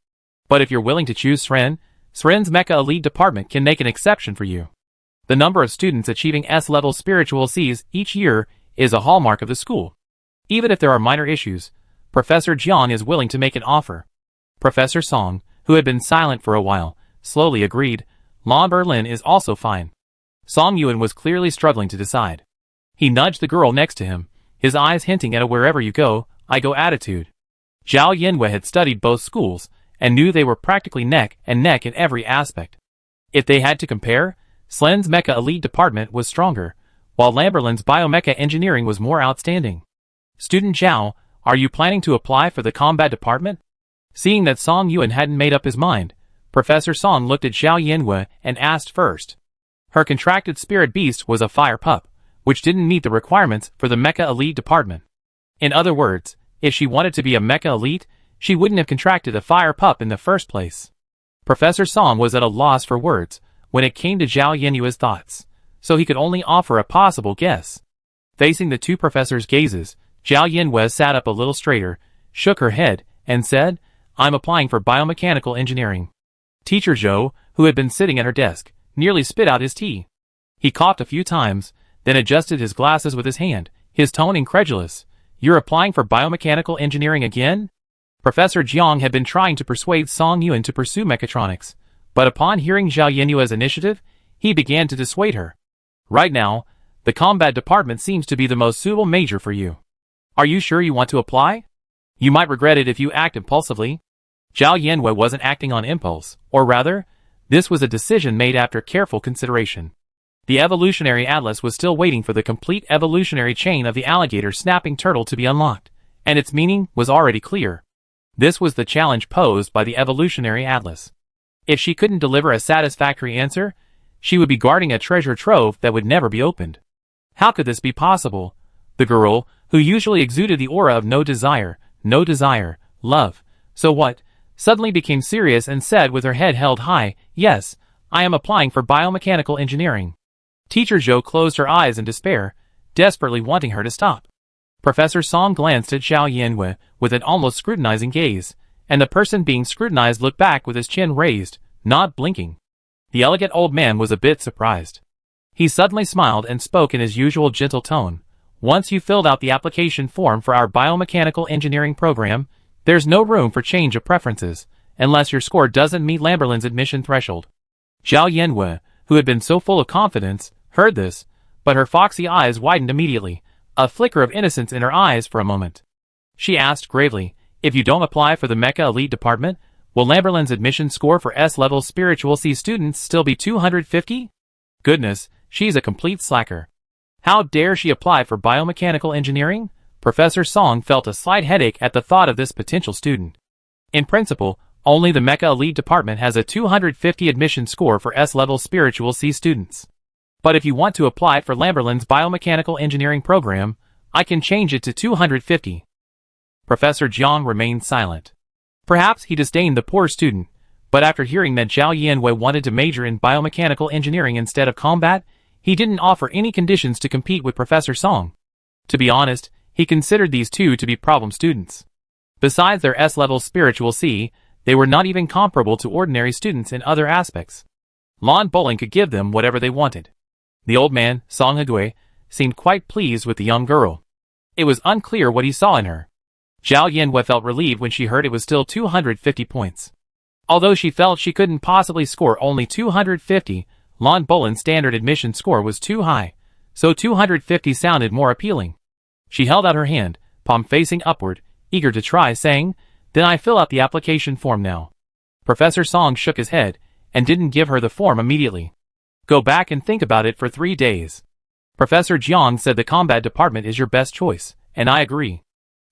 But if you're willing to choose SREN's Mecha Elite Department can make an exception for you. The number of students achieving S-level spiritual Cs each year is a hallmark of the school. Even if there are minor issues, Professor Jiang is willing to make an offer." Professor Song, who had been silent for a while, slowly agreed. "Lamberlin is also fine." Song Yuan was clearly struggling to decide. He nudged the girl next to him, his eyes hinting at a wherever you go, I go attitude. Zhao Yinwei had studied both schools, and knew they were practically neck and neck in every aspect. If they had to compare, Slen's Mecha Elite department was stronger, while Lamberlin's Biomecha Engineering was more outstanding. Student Zhao, are you planning to apply for the combat department? Seeing that Song Yuan hadn't made up his mind, Professor Song looked at Zhao Yanhua and asked first. Her contracted spirit beast was a fire pup, which didn't meet the requirements for the Mecha Elite department. In other words, if she wanted to be a Mecha Elite, she wouldn't have contracted a fire pup in the first place. Professor Song was at a loss for words when it came to Zhao Yanhua's thoughts, so he could only offer a possible guess. Facing the two professors' gazes, Zhao Yanhua sat up a little straighter, shook her head, and said, I'm applying for biomechanical engineering. Teacher Zhou, who had been sitting at her desk, nearly spit out his tea. He coughed a few times, then adjusted his glasses with his hand, his tone incredulous. You're applying for biomechanical engineering again? Professor Jiang had been trying to persuade Song Yuan to pursue mechatronics, but upon hearing Zhao Yanhua's initiative, he began to dissuade her. Right now, the combat department seems to be the most suitable major for you. Are you sure you want to apply? You might regret it if you act impulsively. Zhao Yanhua wasn't acting on impulse, or rather, this was a decision made after careful consideration. The evolutionary atlas was still waiting for the complete evolutionary chain of the alligator snapping turtle to be unlocked, and its meaning was already clear. This was the challenge posed by the evolutionary atlas. If she couldn't deliver a satisfactory answer, she would be guarding a treasure trove that would never be opened. How could this be possible? The girl, who usually exuded the aura of no desire, love, so what, suddenly became serious and said with her head held high, yes, I am applying for biomechanical engineering. Teacher Zhou closed her eyes in despair, desperately wanting her to stop. Professor Song glanced at Zhao Yanhua with an almost scrutinizing gaze, and the person being scrutinized looked back with his chin raised, not blinking. The elegant old man was a bit surprised. He suddenly smiled and spoke in his usual gentle tone. Once you've filled out the application form for our biomechanical engineering program, there's no room for change of preferences, unless your score doesn't meet Lamberlin's admission threshold. Zhao Yanhua, who had been so full of confidence, heard this, but her foxy eyes widened immediately, a flicker of innocence in her eyes for a moment. She asked gravely, if you don't apply for the Mecha Elite department, will Lamberlin's admission score for S-level spiritual C students still be 250? Goodness, she's a complete slacker. How dare she apply for biomechanical engineering? Professor Song felt a slight headache at the thought of this potential student. In principle, only the Mecha Elite department has a 250 admission score for S-level spiritual C students. But if you want to apply for Lamberlin's biomechanical engineering program, I can change it to 250. Professor Jiang remained silent. Perhaps he disdained the poor student, but after hearing that Zhao Yanhua wanted to major in biomechanical engineering instead of combat, he didn't offer any conditions to compete with Professor Song. To be honest, he considered these two to be problem students. Besides their S-level spiritual C, they were not even comparable to ordinary students in other aspects. Lawn bowling could give them whatever they wanted. The old man, Song Hegui, seemed quite pleased with the young girl. It was unclear what he saw in her. Zhao Yanhua felt relieved when she heard it was still 250 points. Although she felt she couldn't possibly score only 250, Lon Bolin's standard admission score was too high, so 250 sounded more appealing. She held out her hand, palm facing upward, eager to try, saying, then I fill out the application form now. Professor Song shook his head, and didn't give her the form immediately. Go back and think about it for 3 days. Professor Jiang said the combat department is your best choice, and I agree.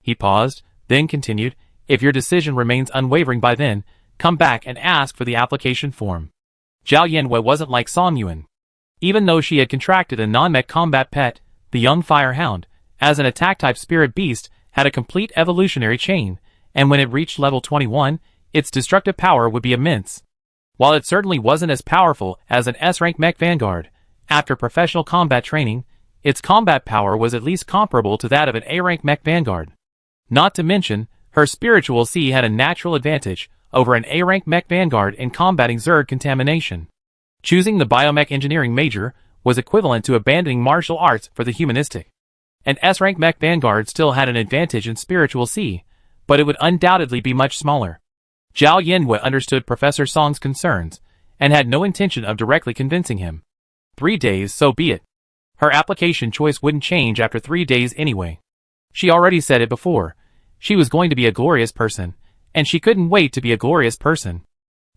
He paused, then continued, if your decision remains unwavering by then, come back and ask for the application form. Zhao Yanhua wasn't like Song Yuan. Even though she had contracted a non-mech combat pet, the young fire hound, as an attack-type spirit beast, had a complete evolutionary chain, and when it reached level 21, its destructive power would be immense. While it certainly wasn't as powerful as an S-rank mech vanguard, after professional combat training, its combat power was at least comparable to that of an A-rank mech vanguard. Not to mention, her spiritual C had a natural advantage over an A-rank mech vanguard in combating Zerg contamination. Choosing the biomech engineering major was equivalent to abandoning martial arts for the humanistic. An S-rank mech vanguard still had an advantage in spiritual C, but it would undoubtedly be much smaller. Zhao Yanhua understood Professor Song's concerns, and had no intention of directly convincing him. 3 days, so be it. Her application choice wouldn't change after 3 days anyway. She already said it before. She was going to be a glorious person, and she couldn't wait to be a glorious person.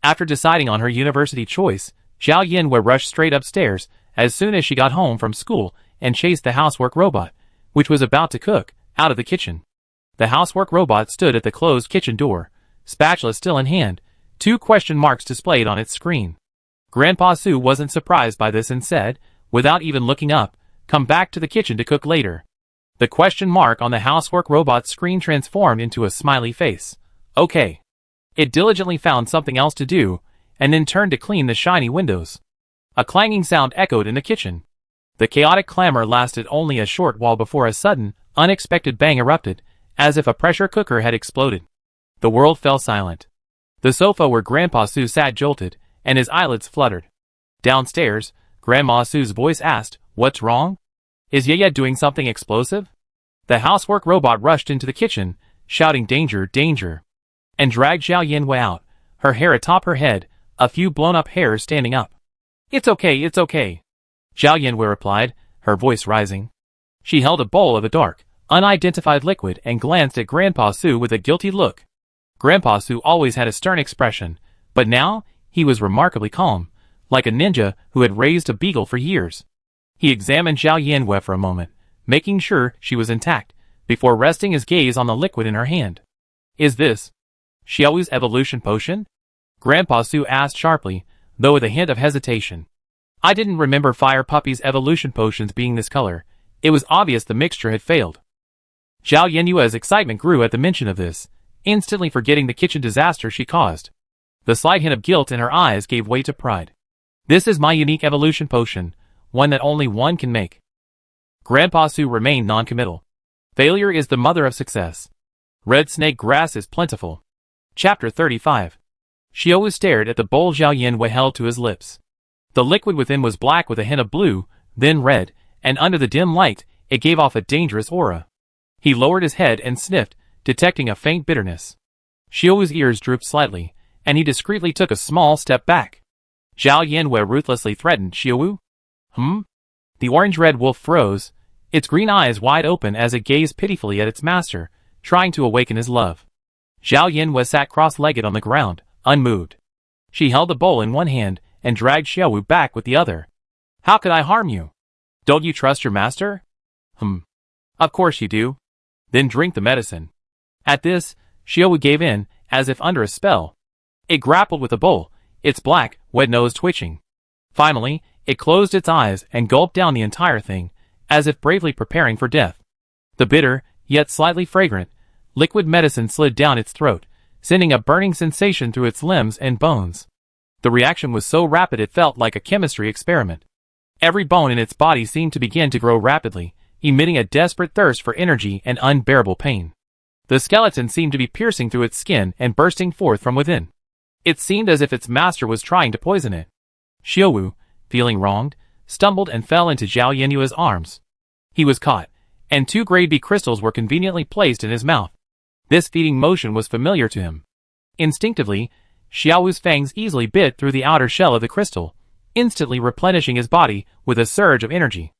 After deciding on her university choice, Zhao Yinwei rushed straight upstairs as soon as she got home from school and chased the housework robot, which was about to cook, out of the kitchen. The housework robot stood at the closed kitchen door, spatula still in hand, 2 question marks displayed on its screen. Grandpa Su wasn't surprised by this and said, without even looking up, "Come back to the kitchen to cook later." The question mark on the housework robot's screen transformed into a smiley face. Okay. It diligently found something else to do, and then turned to clean the shiny windows. A clanging sound echoed in the kitchen. The chaotic clamor lasted only a short while before a sudden, unexpected bang erupted, as if a pressure cooker had exploded. The world fell silent. The sofa where Grandpa Su sat jolted, and his eyelids fluttered. Downstairs, Grandma Su's voice asked, "What's wrong? Is Yaya doing something explosive?" The housework robot rushed into the kitchen, shouting danger, danger, and dragged Zhao Yinwei out, her hair atop her head, a few blown-up hairs standing up. It's okay, Zhao Yinwei replied, her voice rising. She held a bowl of a dark, unidentified liquid and glanced at Grandpa Su with a guilty look. Grandpa Su always had a stern expression, but now, he was remarkably calm, like a ninja who had raised a beagle for years. He examined Zhao Yinwei for a moment, making sure she was intact, before resting his gaze on the liquid in her hand. Is this Xiaowu's evolution potion? Grandpa Su asked sharply, though with a hint of hesitation. I didn't remember Fire Puppy's evolution potions being this color. It was obvious the mixture had failed. Zhao Yinwei's excitement grew at the mention of this, instantly forgetting the kitchen disaster she caused. The slight hint of guilt in her eyes gave way to pride. This is my unique evolution potion, one that only one can make. Grandpa Su remained non-committal. Failure is the mother of success. Red snake grass is plentiful. Chapter 35. Xiaowu stared at the bowl Zhao Yinwei held to his lips. The liquid within was black with a hint of blue, then red, and under the dim light, it gave off a dangerous aura. He lowered his head and sniffed, detecting a faint bitterness. Xiaowu's ears drooped slightly, and he discreetly took a small step back. Zhao Yinwei ruthlessly threatened Xiaowu. The orange-red wolf froze, its green eyes wide open as it gazed pitifully at its master, trying to awaken his love. Zhao Yinwei sat cross-legged on the ground, unmoved. She held the bowl in one hand and dragged Xiaowu back with the other. How could I harm you? Don't you trust your master? Of course you do. Then drink the medicine. At this, Xiaowu gave in, as if under a spell. It grappled with the bowl, its black, wet nose twitching. Finally, it closed its eyes and gulped down the entire thing, as if bravely preparing for death. The bitter, yet slightly fragrant, liquid medicine slid down its throat, sending a burning sensation through its limbs and bones. The reaction was so rapid it felt like a chemistry experiment. Every bone in its body seemed to begin to grow rapidly, emitting a desperate thirst for energy and unbearable pain. The skeleton seemed to be piercing through its skin and bursting forth from within. It seemed as if its master was trying to poison it. Xiaowu, feeling wronged, stumbled and fell into Zhao Yinwei's arms. He was caught, and 2 grade B crystals were conveniently placed in his mouth. This feeding motion was familiar to him. Instinctively, Xiaowu's fangs easily bit through the outer shell of the crystal, instantly replenishing his body with a surge of energy.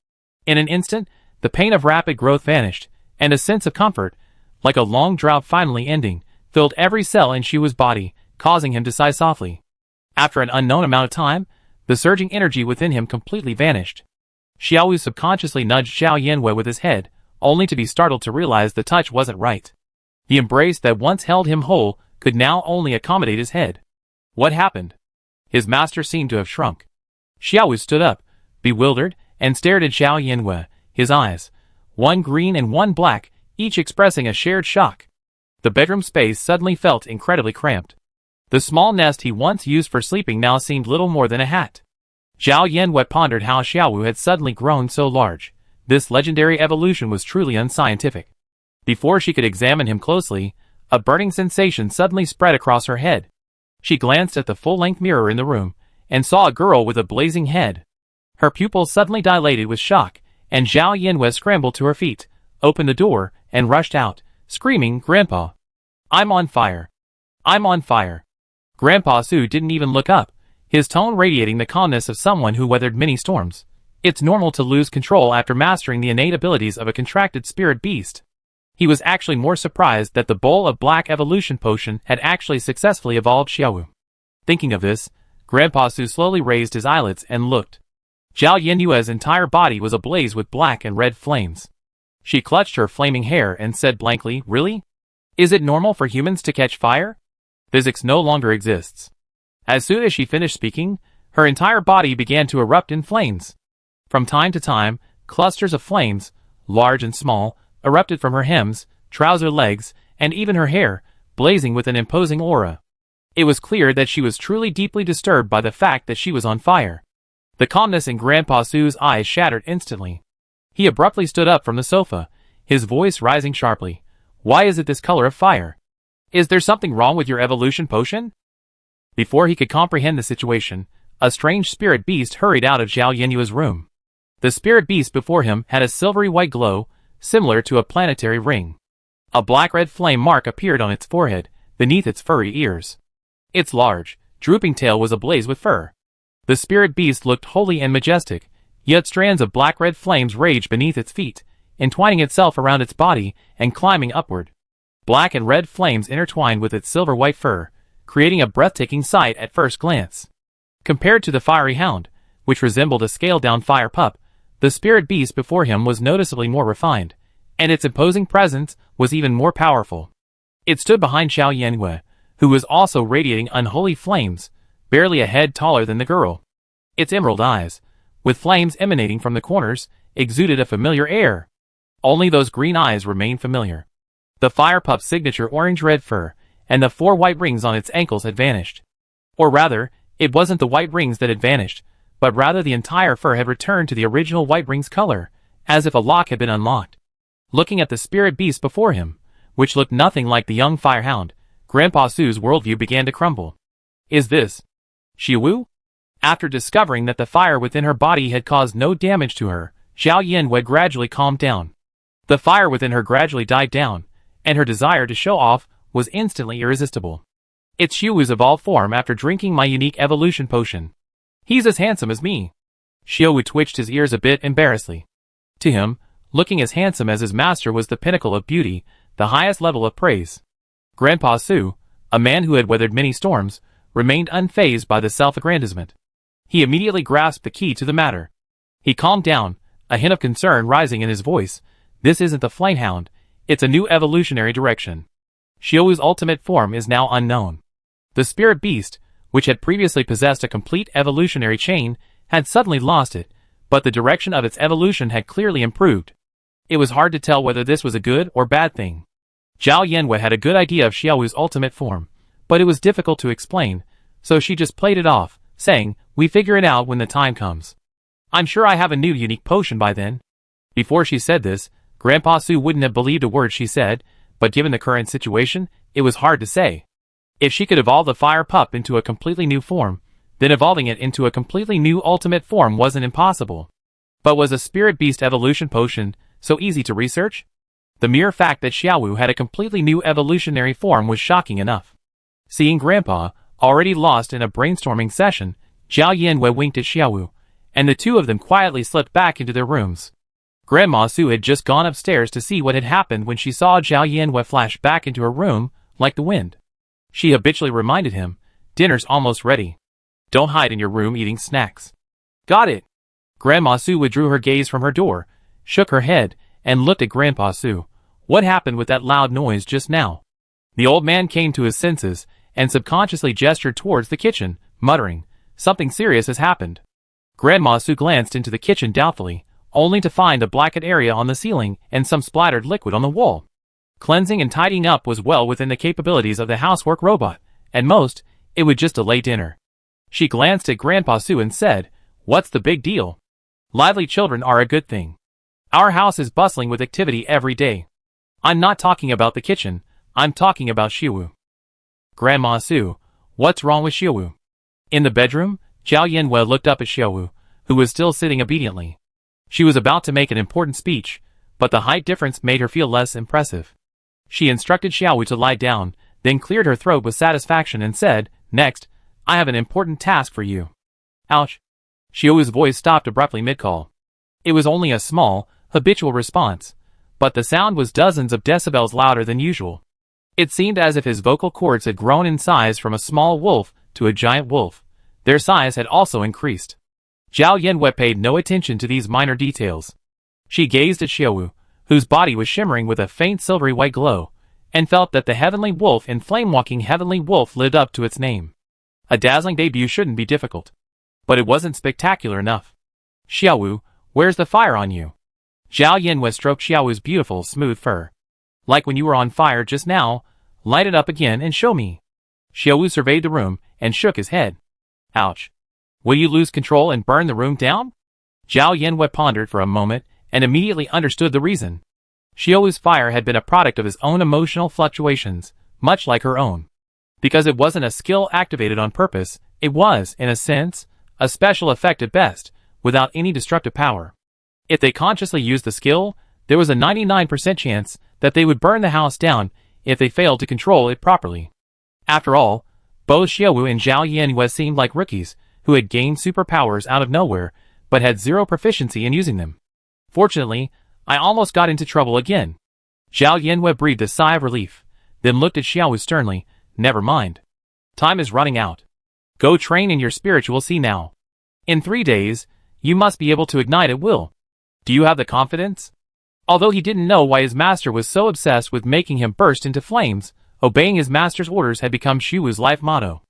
In an instant, the pain of rapid growth vanished, and a sense of comfort, like a long drought finally ending, filled every cell in Xiaowu's body, causing him to sigh softly. After an unknown amount of time, the surging energy within him completely vanished. Xiaowu subconsciously nudged Zhao Yinwei with his head, only to be startled to realize the touch wasn't right. The embrace that once held him whole could now only accommodate his head. What happened? His master seemed to have shrunk. Xiaowu stood up, bewildered, and stared at Zhao Yinwei, his eyes, one green and one black, each expressing a shared shock. The bedroom space suddenly felt incredibly cramped. The small nest he once used for sleeping now seemed little more than a hat. Zhao Yinwei pondered how Xiaowu had suddenly grown so large. This legendary evolution was truly unscientific. Before she could examine him closely, a burning sensation suddenly spread across her head. She glanced at the full-length mirror in the room, and saw a girl with a blazing head. Her pupils suddenly dilated with shock, and Zhao Yinwei scrambled to her feet, opened the door, and rushed out, screaming, "Grandpa! I'm on fire! I'm on fire!" Grandpa Su didn't even look up, his tone radiating the calmness of someone who weathered many storms. It's normal to lose control after mastering the innate abilities of a contracted spirit beast. He was actually more surprised that the bowl of black evolution potion had actually successfully evolved Xiaowu. Thinking of this, Grandpa Su slowly raised his eyelids and looked. Zhao Yinyue's entire body was ablaze with black and red flames. She clutched her flaming hair and said blankly, "Really? Is it normal for humans to catch fire? Physics no longer exists." As soon as she finished speaking, her entire body began to erupt in flames. From time to time, clusters of flames, large and small, erupted from her hems, trouser legs, and even her hair, blazing with an imposing aura. It was clear that she was truly deeply disturbed by the fact that she was on fire. The calmness in Grandpa Su's eyes shattered instantly. He abruptly stood up from the sofa, his voice rising sharply. "Why is it this color of fire? Is there something wrong with your evolution potion?" Before he could comprehend the situation, a strange spirit beast hurried out of Zhao Yinyue's room. The spirit beast before him had a silvery white glow, similar to a planetary ring. A black-red flame mark appeared on its forehead, beneath its furry ears. Its large, drooping tail was ablaze with fur. The spirit beast looked holy and majestic, yet strands of black-red flames raged beneath its feet, entwining itself around its body and climbing upward. Black and red flames intertwined with its silver-white fur, creating a breathtaking sight at first glance. Compared to the fiery hound, which resembled a scaled-down fire pup, the spirit beast before him was noticeably more refined, and its imposing presence was even more powerful. It stood behind Zhao Yinyue, who was also radiating unholy flames, barely a head taller than the girl. Its emerald eyes, with flames emanating from the corners, exuded a familiar air. Only those green eyes remained familiar. The fire pup's signature orange-red fur, and the 4 white rings on its ankles had vanished. Or rather, it wasn't the white rings that had vanished, but rather the entire fur had returned to the original white ring's color, as if a lock had been unlocked. Looking at the spirit beast before him, which looked nothing like the young firehound, Grandpa Su's worldview began to crumble. Is this Xiaowu? After discovering that the fire within her body had caused no damage to her, Zhao Yinyue gradually calmed down. The fire within her gradually died down, and her desire to show off was instantly irresistible. It's Xiaowu's evolved form after drinking my unique evolution potion. He's as handsome as me. Xiaowu twitched his ears a bit embarrassedly. To him, looking as handsome as his master was the pinnacle of beauty, the highest level of praise. Grandpa Su, a man who had weathered many storms, remained unfazed by the self-aggrandizement. He immediately grasped the key to the matter. He calmed down, a hint of concern rising in his voice. This isn't the Flamehound, it's a new evolutionary direction. Xiaowu's ultimate form is now unknown. The spirit beast, which had previously possessed a complete evolutionary chain, had suddenly lost it, but the direction of its evolution had clearly improved. It was hard to tell whether this was a good or bad thing. Zhao Yinyue had a good idea of Xiaowu's ultimate form, but it was difficult to explain, so she just played it off, saying, "We figure it out when the time comes. I'm sure I have a new unique potion by then." Before she said this, Grandpa Su wouldn't have believed a word she said, but given the current situation, it was hard to say. If she could evolve the fire pup into a completely new form, then evolving it into a completely new ultimate form wasn't impossible. But was a spirit beast evolution potion so easy to research? The mere fact that Xiaowu had a completely new evolutionary form was shocking enough. Seeing Grandpa, already lost in a brainstorming session, Zhao Yinyue winked at Xiaowu, and the two of them quietly slipped back into their rooms. Grandma Su had just gone upstairs to see what had happened when she saw Zhao Yinyue flash back into her room, like the wind. She habitually reminded him, "Dinner's almost ready. Don't hide in your room eating snacks." "Got it." Grandma Su withdrew her gaze from her door, shook her head, and looked at Grandpa Su. What happened with that loud noise just now? The old man came to his senses, and subconsciously gestured towards the kitchen, muttering, "Something serious has happened." Grandma Su glanced into the kitchen doubtfully, only to find a blackened area on the ceiling and some splattered liquid on the wall. Cleansing and tidying up was well within the capabilities of the housework robot. At most, it would just delay dinner. She glanced at Grandpa Su and said, "What's the big deal? Lively children are a good thing. Our house is bustling with activity every day. I'm not talking about the kitchen, I'm talking about Xiaowu." "Grandma Su, what's wrong with Xiaowu?" In the bedroom, Zhao Yinyue looked up at Xiaowu, who was still sitting obediently. She was about to make an important speech, but the height difference made her feel less impressive. She instructed Xiaowu to lie down, then cleared her throat with satisfaction and said, "Next, I have an important task for you." Ouch. Xiaowu's voice stopped abruptly mid-call. It was only a small, habitual response, but the sound was dozens of decibels louder than usual. It seemed as if his vocal cords had grown in size from a small wolf to a giant wolf. Their size had also increased. Zhao Yanwei paid no attention to these minor details. She gazed at Xiaowu, whose body was shimmering with a faint silvery white glow, and felt that the heavenly wolf in flame-walking heavenly wolf lived up to its name. A dazzling debut shouldn't be difficult. But it wasn't spectacular enough. Xiaowu, where's the fire on you? Zhao Yanwei stroked Xiaowu's beautiful, smooth fur. Like when you were on fire just now, light it up again and show me. Xiaowu surveyed the room and shook his head. Ouch. Will you lose control and burn the room down? Zhao Yanwei pondered for a moment and immediately understood the reason. Xiaowu's fire had been a product of his own emotional fluctuations, much like her own. Because it wasn't a skill activated on purpose, it was, in a sense, a special effect at best, without any destructive power. If they consciously used the skill, there was a 99% chance that they would burn the house down if they failed to control it properly. After all, both Xiaowu and Zhao Yanwei seemed like rookies who had gained superpowers out of nowhere but had zero proficiency in using them. Fortunately, I almost got into trouble again. Zhao Yanwei breathed a sigh of relief, then looked at Xiaowu sternly. Never mind. Time is running out. Go train in your spiritual sea now. In 3 days, you must be able to ignite at will. Do you have the confidence? Although he didn't know why his master was so obsessed with making him burst into flames, obeying his master's orders had become Xiaowu's life motto.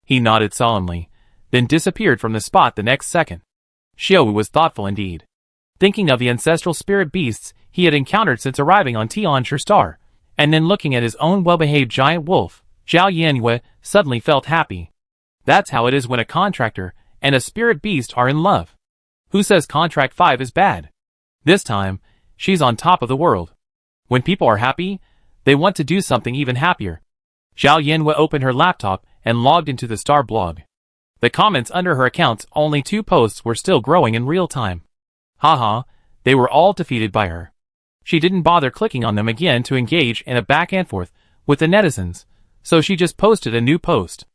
He nodded solemnly, then disappeared from the spot the next second. Xiaowu was thoughtful indeed. Thinking of the ancestral spirit beasts he had encountered since arriving on Tianshi Star, and then looking at his own well-behaved giant wolf, Zhao Yanwei suddenly felt happy. That's how it is when a contractor and a spirit beast are in love. Who says contract 5 is bad? This time, she's on top of the world. When people are happy, they want to do something even happier. Zhao Yanwei opened her laptop and logged into the Star blog. The comments under her account's only 2 posts were still growing in real time. Haha, they were all defeated by her. She didn't bother clicking on them again to engage in a back and forth with the netizens, so she just posted a new post.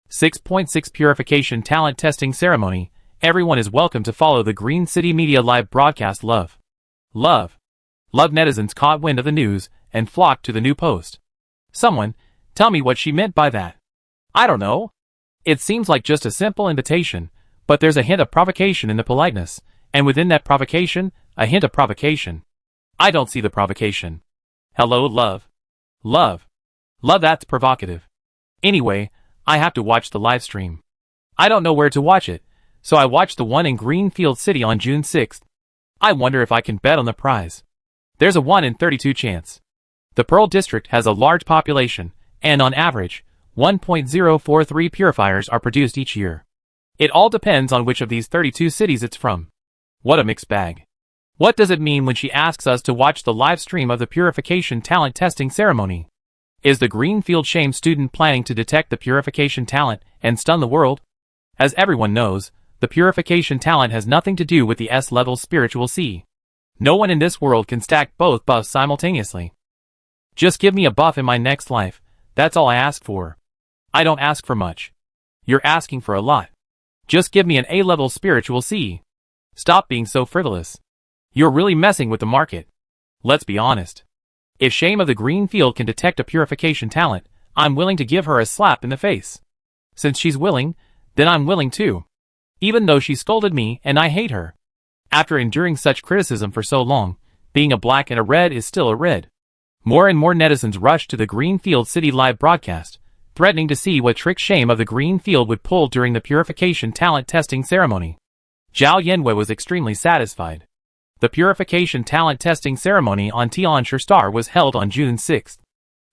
6.6 Purification Talent Testing Ceremony. Everyone is welcome to follow the Green City Media live broadcast. Love. Love. Love. Netizens caught wind of the news and flocked to the new post. Someone, tell me what she meant by that. I don't know. It seems like just a simple invitation, but there's a hint of provocation in the politeness, and within that provocation, a hint of provocation. I don't see the provocation. Hello, love. Love. Love, that's provocative. Anyway, I have to watch the live stream. I don't know where to watch it, so I watched the one in Greenfield City on June 6th. I wonder if I can bet on the prize. There's a 1 in 32 chance. The Pearl District has a large population, and on average, 1.043 purifiers are produced each year. It all depends on which of these 32 cities it's from. What a mixed bag. What does it mean when she asks us to watch the live stream of the Purification Talent Testing Ceremony? Is the Greenfield Shame student planning to detect the purification talent and stun the world? As everyone knows, the purification talent has nothing to do with the S-level spiritual sea. No one in this world can stack both buffs simultaneously. Just give me a buff in my next life, that's all I ask for. I don't ask for much. You're asking for a lot. Just give me an A-level spiritual sea. Stop being so frivolous. You're really messing with the market. Let's be honest. If Shame of the Greenfield can detect a purification talent, I'm willing to give her a slap in the face. Since she's willing, then I'm willing too. Even though she scolded me and I hate her. After enduring such criticism for so long, being a black and a red is still a red. More and more netizens rushed to the Greenfield City live broadcast, threatening to see what trick Shame of the Greenfield would pull during the purification talent testing ceremony. Zhao Yanwei was extremely satisfied. The purification talent testing ceremony on Tianshi Star was held on June 6th.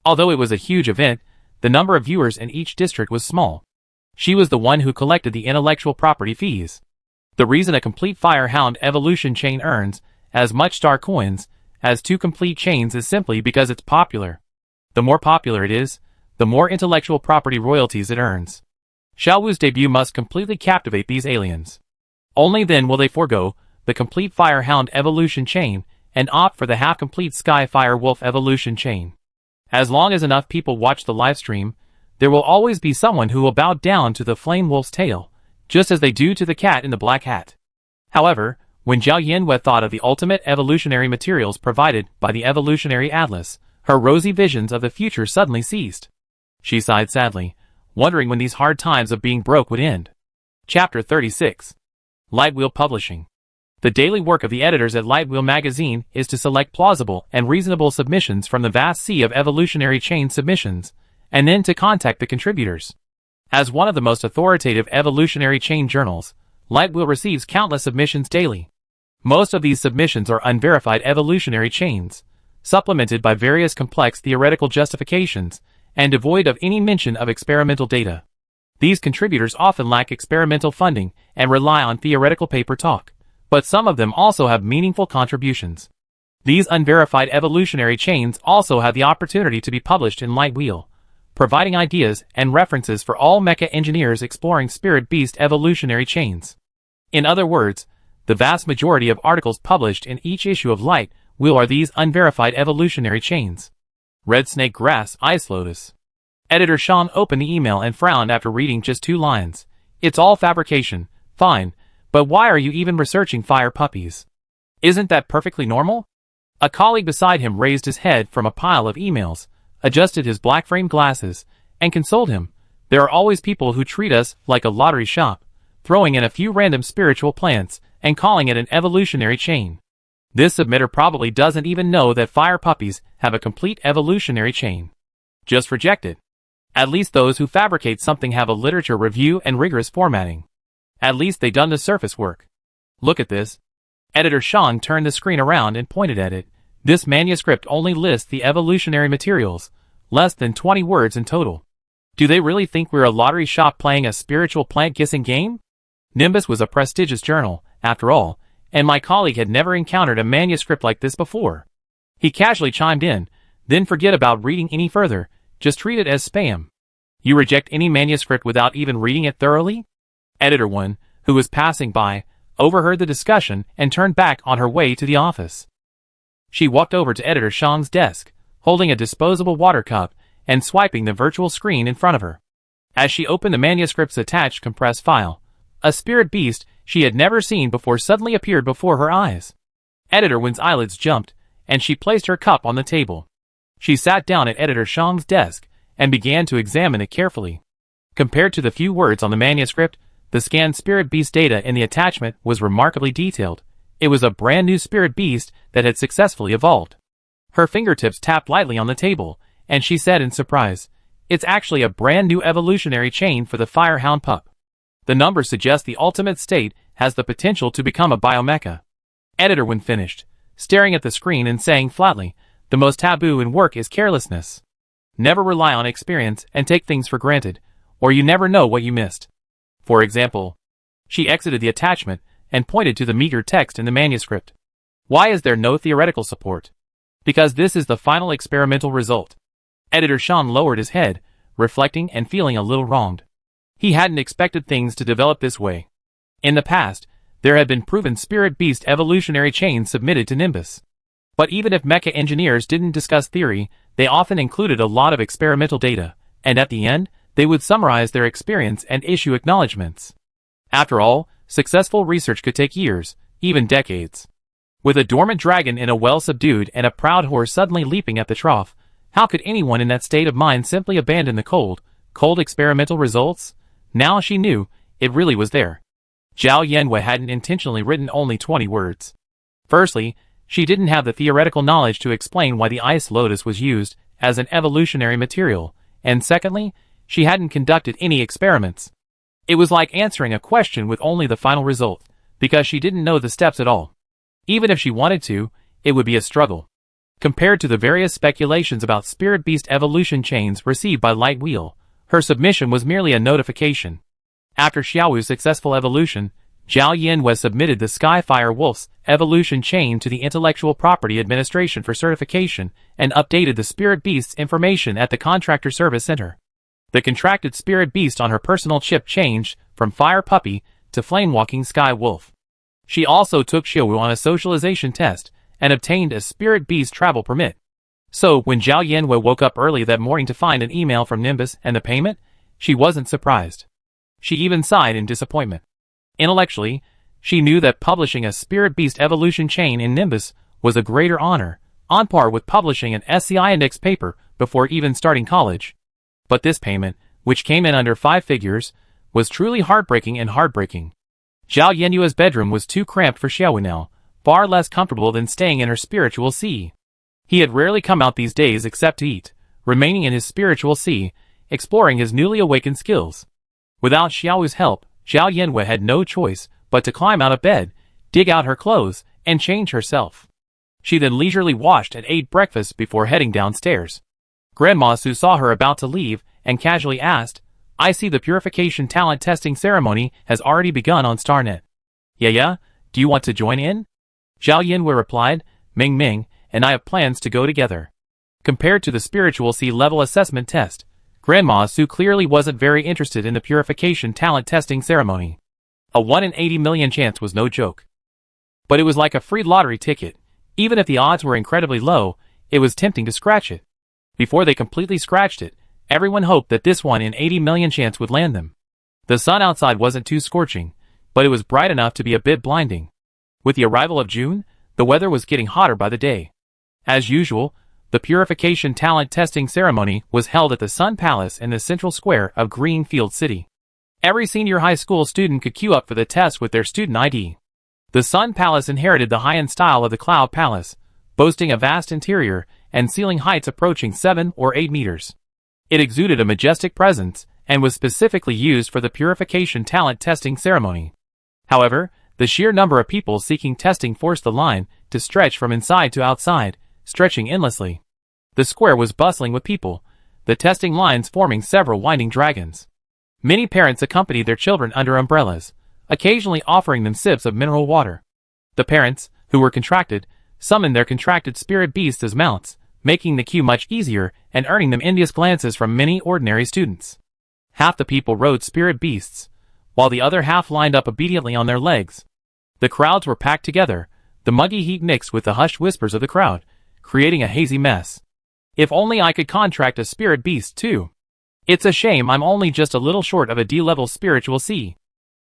Although it was a huge event, the number of viewers in each district was small. She was the one who collected the intellectual property fees. The reason a complete Firehound evolution chain earns as much star coins as 2 complete chains is simply because it's popular. The more popular it is, the more intellectual property royalties it earns. Xiaowu's debut must completely captivate these aliens. Only then will they forego the complete Firehound evolution chain and opt for the half-complete Sky Fire Wolf evolution chain. As long as enough people watch the live stream, there will always be someone who will bow down to the Flame Wolf's tail, just as they do to the cat in the black hat. However, when Zhao Yanwei thought of the ultimate evolutionary materials provided by the evolutionary atlas, her rosy visions of the future suddenly ceased. She sighed sadly, wondering when these hard times of being broke would end. Chapter 36. Lightwheel Publishing. The daily work of the editors at Lightwheel magazine is to select plausible and reasonable submissions from the vast sea of evolutionary chain submissions, and then to contact the contributors. As one of the most authoritative evolutionary chain journals, Lightwheel receives countless submissions daily. Most of these submissions are unverified evolutionary chains, supplemented by various complex theoretical justifications, and devoid of any mention of experimental data. These contributors often lack experimental funding and rely on theoretical paper talk, but some of them also have meaningful contributions. These unverified evolutionary chains also have the opportunity to be published in Lightwheel, providing ideas and references for all mecha engineers exploring spirit-beast evolutionary chains. In other words, the vast majority of articles published in each issue of Lightwheel are these unverified evolutionary chains. Red Snake Grass Ice Lotus. Editor Sean opened the email and frowned after reading just 2 lines. It's all fabrication, fine, but why are you even researching fire puppies? Isn't that perfectly normal? A colleague beside him raised his head from a pile of emails, adjusted his black-framed glasses, and consoled him. There are always people who treat us like a lottery shop, throwing in a few random spiritual plants and calling it an evolutionary chain. This submitter probably doesn't even know that fire puppies have a complete evolutionary chain. Just reject it. At least those who fabricate something have a literature review and rigorous formatting. At least they done the surface work. Look at this. Editor Sean turned the screen around and pointed at it. This manuscript only lists the evolutionary materials, less than 20 words in total. Do they really think we're a lottery shop playing a spiritual plant-kissing game? Nimbus was a prestigious journal, after all, and my colleague had never encountered a manuscript like this before. He casually chimed in, then forget about reading any further, just treat it as spam. You reject any manuscript without even reading it thoroughly? Editor 1, who was passing by, overheard the discussion and turned back on her way to the office. She walked over to Editor Sean's desk, holding a disposable water cup and swiping the virtual screen in front of her. As she opened the manuscript's attached compressed file, a spirit beast she had never seen before suddenly appeared before her eyes. Editor 1's eyelids jumped, and she placed her cup on the table. She sat down at Editor Sean's desk and began to examine it carefully. Compared to the few words on the manuscript, the scanned spirit beast data in the attachment was remarkably detailed. It was a brand new spirit beast that had successfully evolved. Her fingertips tapped lightly on the table, and she said in surprise, "It's actually a brand new evolutionary chain for the Firehound pup. The numbers suggest the ultimate state has the potential to become a biomecha." Editor 1 finished, staring at the screen and saying flatly, "The most taboo in work is carelessness. Never rely on experience and take things for granted, or you never know what you missed. For example," she exited the attachment and pointed to the meager text in the manuscript. "Why is there no theoretical support? Because this is the final experimental result." Editor Sean lowered his head, reflecting and feeling a little wronged. He hadn't expected things to develop this way. In the past, there had been proven spirit beast evolutionary chains submitted to Nimbus. But even if mecha engineers didn't discuss theory, they often included a lot of experimental data, and at the end, they would summarize their experience and issue acknowledgments. After all, successful research could take years, even decades. With a dormant dragon in a well subdued and a proud horse suddenly leaping at the trough, how could anyone in that state of mind simply abandon the cold experimental results? Now she knew, it really was there. Zhao Yanwei hadn't intentionally written only 20 words. Firstly, she didn't have the theoretical knowledge to explain why the ice lotus was used as an evolutionary material, and secondly, she hadn't conducted any experiments. It was like answering a question with only the final result, because she didn't know the steps at all. Even if she wanted to, it would be a struggle. Compared to the various speculations about spirit beast evolution chains received by Lightwheel, her submission was merely a notification. After Xiaowu's successful evolution, Zhao Yanwei submitted the Skyfire Wolf's evolution chain to the Intellectual Property Administration for certification and updated the spirit beast's information at the Contractor Service Center. The contracted spirit beast on her personal chip changed from Fire Puppy to Flame-Walking Sky Wolf. She also took Xiaowu on a socialization test and obtained a spirit beast travel permit. So when Zhao Yanwei woke up early that morning to find an email from Nimbus and the payment, she wasn't surprised. She even sighed in disappointment. Intellectually, she knew that publishing a spirit beast evolution chain in Nimbus was a greater honor, on par with publishing an SCI index paper before even starting college. But this payment, which came in under 5 figures, was truly heartbreaking and heartbreaking. Zhao Yenyue's bedroom was too cramped for Xiaoyu now, far less comfortable than staying in her spiritual sea. He had rarely come out these days except to eat, remaining in his spiritual sea, exploring his newly awakened skills. Without Xiaoyu's help, Zhao Yenwei had no choice but to climb out of bed, dig out her clothes, and change herself. She then leisurely washed and ate breakfast before heading downstairs. Grandma Su saw her about to leave and casually asked, "I see the purification talent testing ceremony has already begun on StarNet. Yeah, do you want to join in?" Zhao Yenwei replied, "Ming and I have plans to go together." Compared to the spiritual sea level assessment test, Grandma Su clearly wasn't very interested in the purification talent testing ceremony. A 1 in 80 million chance was no joke. But it was like a free lottery ticket. Even if the odds were incredibly low, it was tempting to scratch it. Before they completely scratched it, everyone hoped that this 1 in 80 million chance would land them. The sun outside wasn't too scorching, but it was bright enough to be a bit blinding. With the arrival of June, the weather was getting hotter by the day. As usual, the purification talent testing ceremony was held at the Sun Palace in the central square of Greenfield City. Every senior high school student could queue up for the test with their student ID. The Sun Palace inherited the high-end style of the Cloud Palace, boasting a vast interior and ceiling heights approaching 7 or 8 meters. It exuded a majestic presence and was specifically used for the purification talent testing ceremony. However, the sheer number of people seeking testing forced the line to stretch from inside to outside, stretching endlessly. The square was bustling with people, the testing lines forming several winding dragons. Many parents accompanied their children under umbrellas, occasionally offering them sips of mineral water. The parents, who were contracted, summoned their contracted spirit beasts as mounts, making the queue much easier and earning them envious glances from many ordinary students. Half the people rode spirit beasts, while the other half lined up obediently on their legs. The crowds were packed together, the muggy heat mixed with the hushed whispers of the crowd, creating a hazy mess. If only I could contract a spirit beast too. It's a shame I'm only just a little short of a D-level spiritual sea.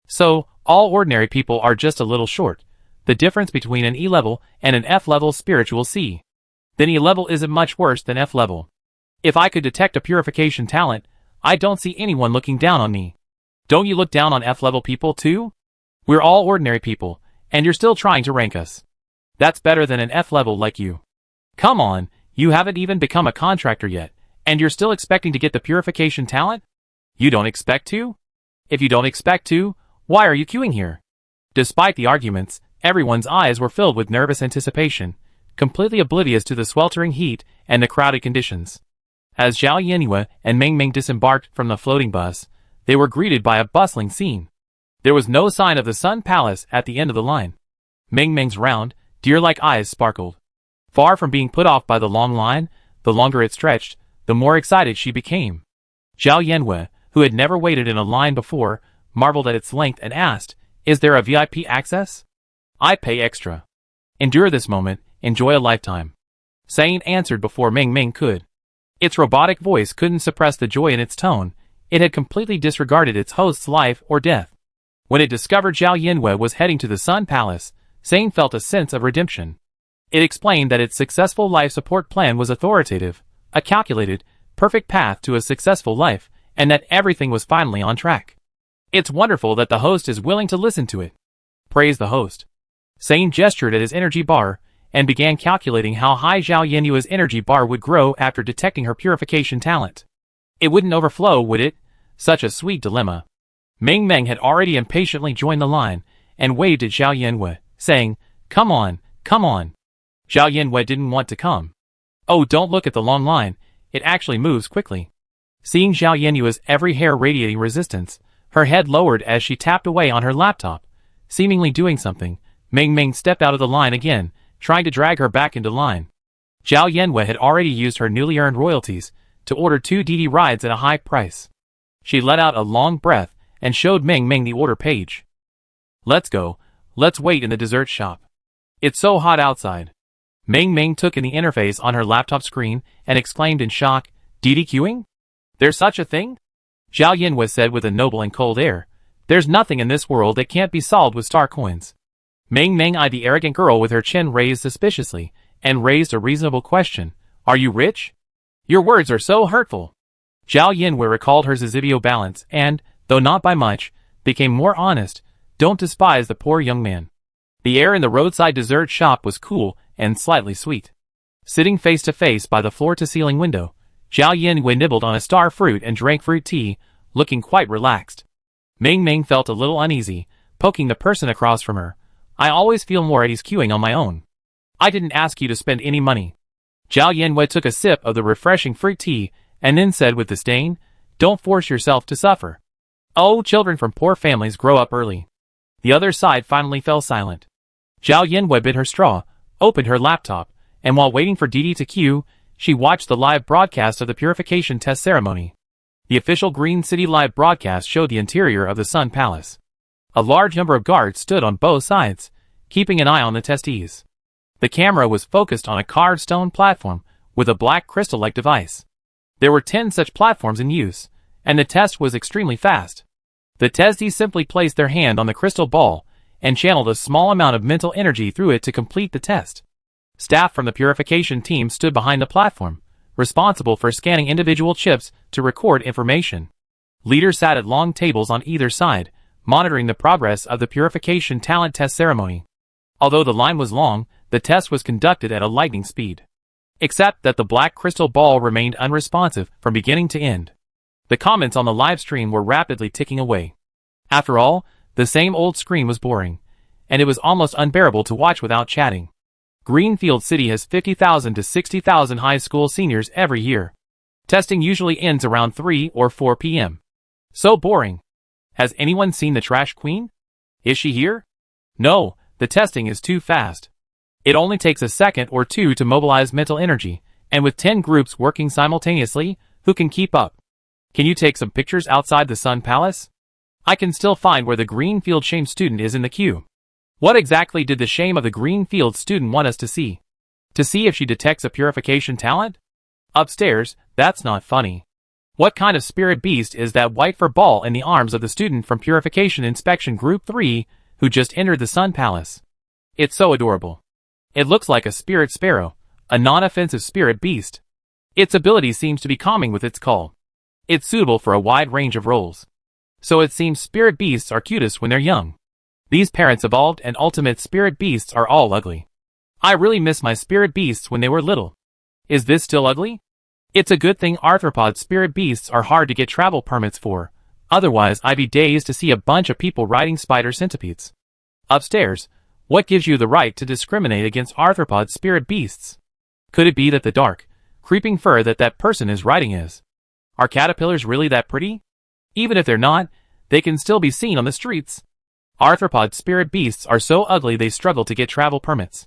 So, all ordinary people are just a little short. The difference between an E-level and an F-level spiritual sea. Then E-level isn't much worse than F-level. If I could detect a purification talent, I don't see anyone looking down on me. Don't you look down on F-level people too? We're all ordinary people, and you're still trying to rank us. That's better than an F-level like you. Come on, you haven't even become a contractor yet, and you're still expecting to get the purification talent? You don't expect to? If you don't expect to, why are you queuing here? Despite the arguments, everyone's eyes were filled with nervous anticipation, completely oblivious to the sweltering heat and the crowded conditions. As Zhao Yenyue and Ming disembarked from the floating bus, they were greeted by a bustling scene. There was no sign of the Sun Palace at the end of the line. Ming's round, deer-like eyes sparkled. Far from being put off by the long line, the longer it stretched, the more excited she became. Zhao Yenwei, who had never waited in a line before, marveled at its length and asked, "Is there a VIP access? I pay extra." "Endure this moment, enjoy a lifetime." Sane answered before Ming could. Its robotic voice couldn't suppress the joy in its tone. It had completely disregarded its host's life or death. When it discovered Zhao Yenwei was heading to the Sun Palace, Sane felt a sense of redemption. It explained that its successful life support plan was authoritative, a calculated, perfect path to a successful life, and that everything was finally on track. It's wonderful that the host is willing to listen to it. Praise the host. Sane gestured at his energy bar, and began calculating how high Zhao Yenyue's energy bar would grow after detecting her purification talent. It wouldn't overflow, would it? Such a sweet dilemma. Ming had already impatiently joined the line, and waved at Zhao Yenwei, saying, "Come on, come on." Zhao Yenwei didn't want to come. "Oh, don't look at the long line, it actually moves quickly." Seeing Zhao Yenyue's every hair radiating resistance, her head lowered as she tapped away on her laptop, seemingly doing something. Ming stepped out of the line again, trying to drag her back into line. Zhao Yenwei had already used her newly earned royalties to order 2 DD rides at a high price. She let out a long breath and showed Ming the order page. "Let's go, let's wait in the dessert shop. It's so hot outside." Ming took in the interface on her laptop screen and exclaimed in shock, "DD queuing? There's such a thing?" Zhao Yenwei said with a noble and cold air, "There's nothing in this world that can't be solved with star coins." Ming eyed the arrogant girl with her chin raised suspiciously, and raised a reasonable question. "Are you rich? Your words are so hurtful." Zhao Yenwei recalled her Zizibio balance and, though not by much, became more honest. Don't despise the poor young man. The air in the roadside dessert shop was cool and slightly sweet. Sitting face to face by the floor-to-ceiling window, Zhao Yinwei nibbled on a star fruit and drank fruit tea, looking quite relaxed. Ming Ming felt a little uneasy, poking the person across from her. I always feel more at ease queuing on my own. I didn't ask you to spend any money. Zhao Yinwei took a sip of the refreshing fruit tea and then said with disdain, don't force yourself to suffer. Oh, children from poor families grow up early. The other side finally fell silent. Zhao Yinwei bit her straw, opened her laptop, and while waiting for Didi to queue, she watched the live broadcast of the purification test ceremony. The official Green City live broadcast showed the interior of the Sun Palace. A large number of guards stood on both sides, keeping an eye on the testees. The camera was focused on a carved stone platform with a black crystal-like device. There were 10 such platforms in use, and the test was extremely fast. The testees simply placed their hand on the crystal ball and channeled a small amount of mental energy through it to complete the test. Staff from the purification team stood behind the platform, responsible for scanning individual chips to record information. Leaders sat at long tables on either side, monitoring the progress of the purification talent test ceremony. Although the line was long, the test was conducted at a lightning speed. Except that the black crystal ball remained unresponsive from beginning to end. The comments on the live stream were rapidly ticking away. After all, the same old screen was boring, and it was almost unbearable to watch without chatting. Greenfield City has 50,000 to 60,000 high school seniors every year. Testing usually ends around 3 or 4 p.m. So boring. Has anyone seen the Trash Queen? Is she here? No, the testing is too fast. It only takes a second or two to mobilize mental energy, and with 10 groups working simultaneously, who can keep up? Can you take some pictures outside the Sun Palace? I can still find where the Greenfield Shame student is in the queue. What exactly did the shame of the Greenfield student want us to see? To see if she detects a purification talent? Upstairs, that's not funny. What kind of spirit beast is that white fur ball in the arms of the student from Purification Inspection Group 3, who just entered the Sun Palace? It's so adorable. It looks like a spirit sparrow, a non-offensive spirit beast. Its ability seems to be calming with its call. It's suitable for a wide range of roles. So it seems spirit beasts are cutest when they're young. These parents evolved and ultimate spirit beasts are all ugly. I really miss my spirit beasts when they were little. Is this still ugly? It's a good thing arthropod spirit beasts are hard to get travel permits for, otherwise I'd be dazed to see a bunch of people riding spider centipedes. Upstairs, what gives you the right to discriminate against arthropod spirit beasts? Could it be that the dark, creeping fur that person is riding is? Are caterpillars really that pretty? Even if they're not, they can still be seen on the streets. Arthropod spirit beasts are so ugly they struggle to get travel permits.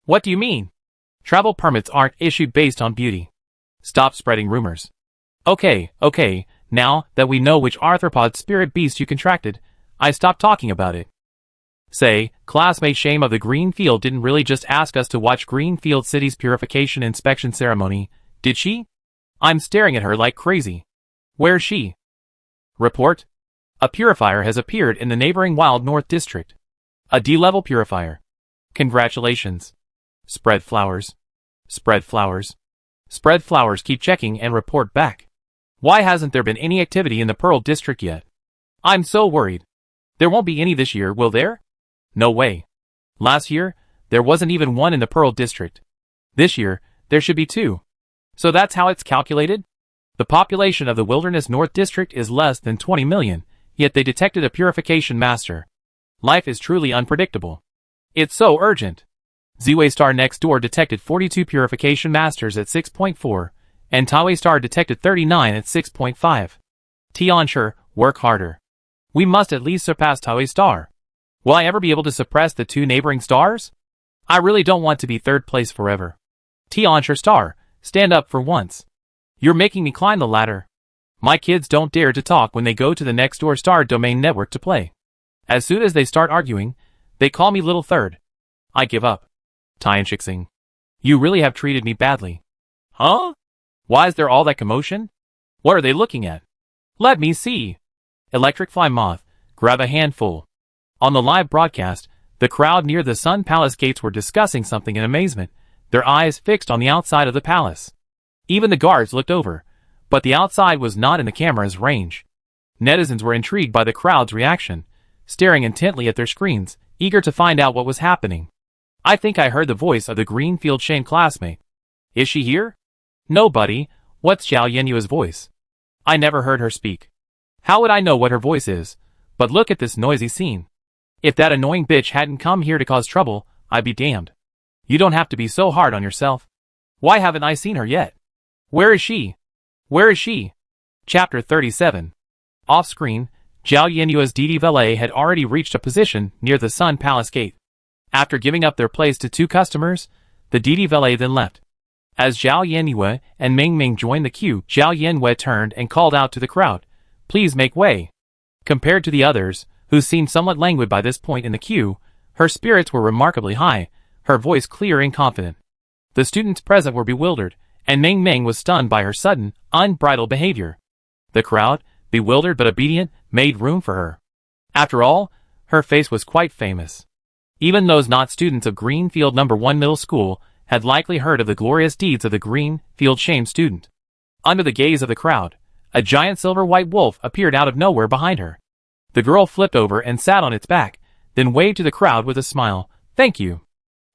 What do you mean? Travel permits aren't issued based on beauty. Stop spreading rumors. Okay, now that we know which arthropod spirit beast you contracted, I stopped talking about it. Say, classmate Shame of the Greenfield didn't really just ask us to watch Greenfield City's purification inspection ceremony, did she? I'm staring at her like crazy. Where's she? Report. A purifier has appeared in the neighboring Wild North District. A D-level purifier. Congratulations. Spread flowers. Spread flowers. Spread flowers keep checking and report back. Why hasn't there been any activity in the Pearl District yet? I'm so worried. There won't be any this year, will there? No way. Last year, there wasn't even one in the Pearl District. This year, there should be 2. So that's how it's calculated? The population of the Wilderness North District is less than 20 million, yet they detected a purification master. Life is truly unpredictable. It's so urgent. Ziwei Star next door detected 42 purification masters at 6.4, and Tawei Star detected 39 at 6.5. Tianshi, work harder. We must at least surpass Tawei Star. Will I ever be able to suppress the 2 neighboring stars? I really don't want to be 3rd place forever. Tianshi Star, stand up for once. You're making me climb the ladder. My kids don't dare to talk when they go to the next door star domain network to play. As soon as they start arguing, they call me Little Third. I give up. Tianshixing. You really have treated me badly. Huh? Why is there all that commotion? What are they looking at? Let me see. Electric Fly Moth, grab a handful. On the live broadcast, the crowd near the Sun Palace gates were discussing something in amazement, their eyes fixed on the outside of the palace. Even the guards looked over, but the outside was not in the camera's range. Netizens were intrigued by the crowd's reaction, staring intently at their screens, eager to find out what was happening. I think I heard the voice of the Greenfield Shane classmate. Is she here? No, buddy. What's Zhao Yenyue's voice? I never heard her speak. How would I know what her voice is? But look at this noisy scene. If that annoying bitch hadn't come here to cause trouble, I'd be damned. You don't have to be so hard on yourself. Why haven't I seen her yet? Where is she? Where is she? Chapter 37. Off-screen, Zhao Yenyue's DD valet had already reached a position near the Sun Palace gate. After giving up their place to 2 customers, the DD valet then left. As Zhao Yenyue and Ming Ming joined the queue, Zhao Yenyue turned and called out to the crowd, "Please make way." Compared to the others, who seemed somewhat languid by this point in the queue, her spirits were remarkably high, her voice clear and confident. The students present were bewildered, and Ming Ming was stunned by her sudden, unbridled behavior. The crowd, bewildered but obedient, made room for her. After all, her face was quite famous. Even those not students of Greenfield No. 1 Middle School had likely heard of the glorious deeds of the Greenfield Shame student. Under the gaze of the crowd, a giant silver-white wolf appeared out of nowhere behind her. The girl flipped over and sat on its back, then waved to the crowd with a smile. "Thank you."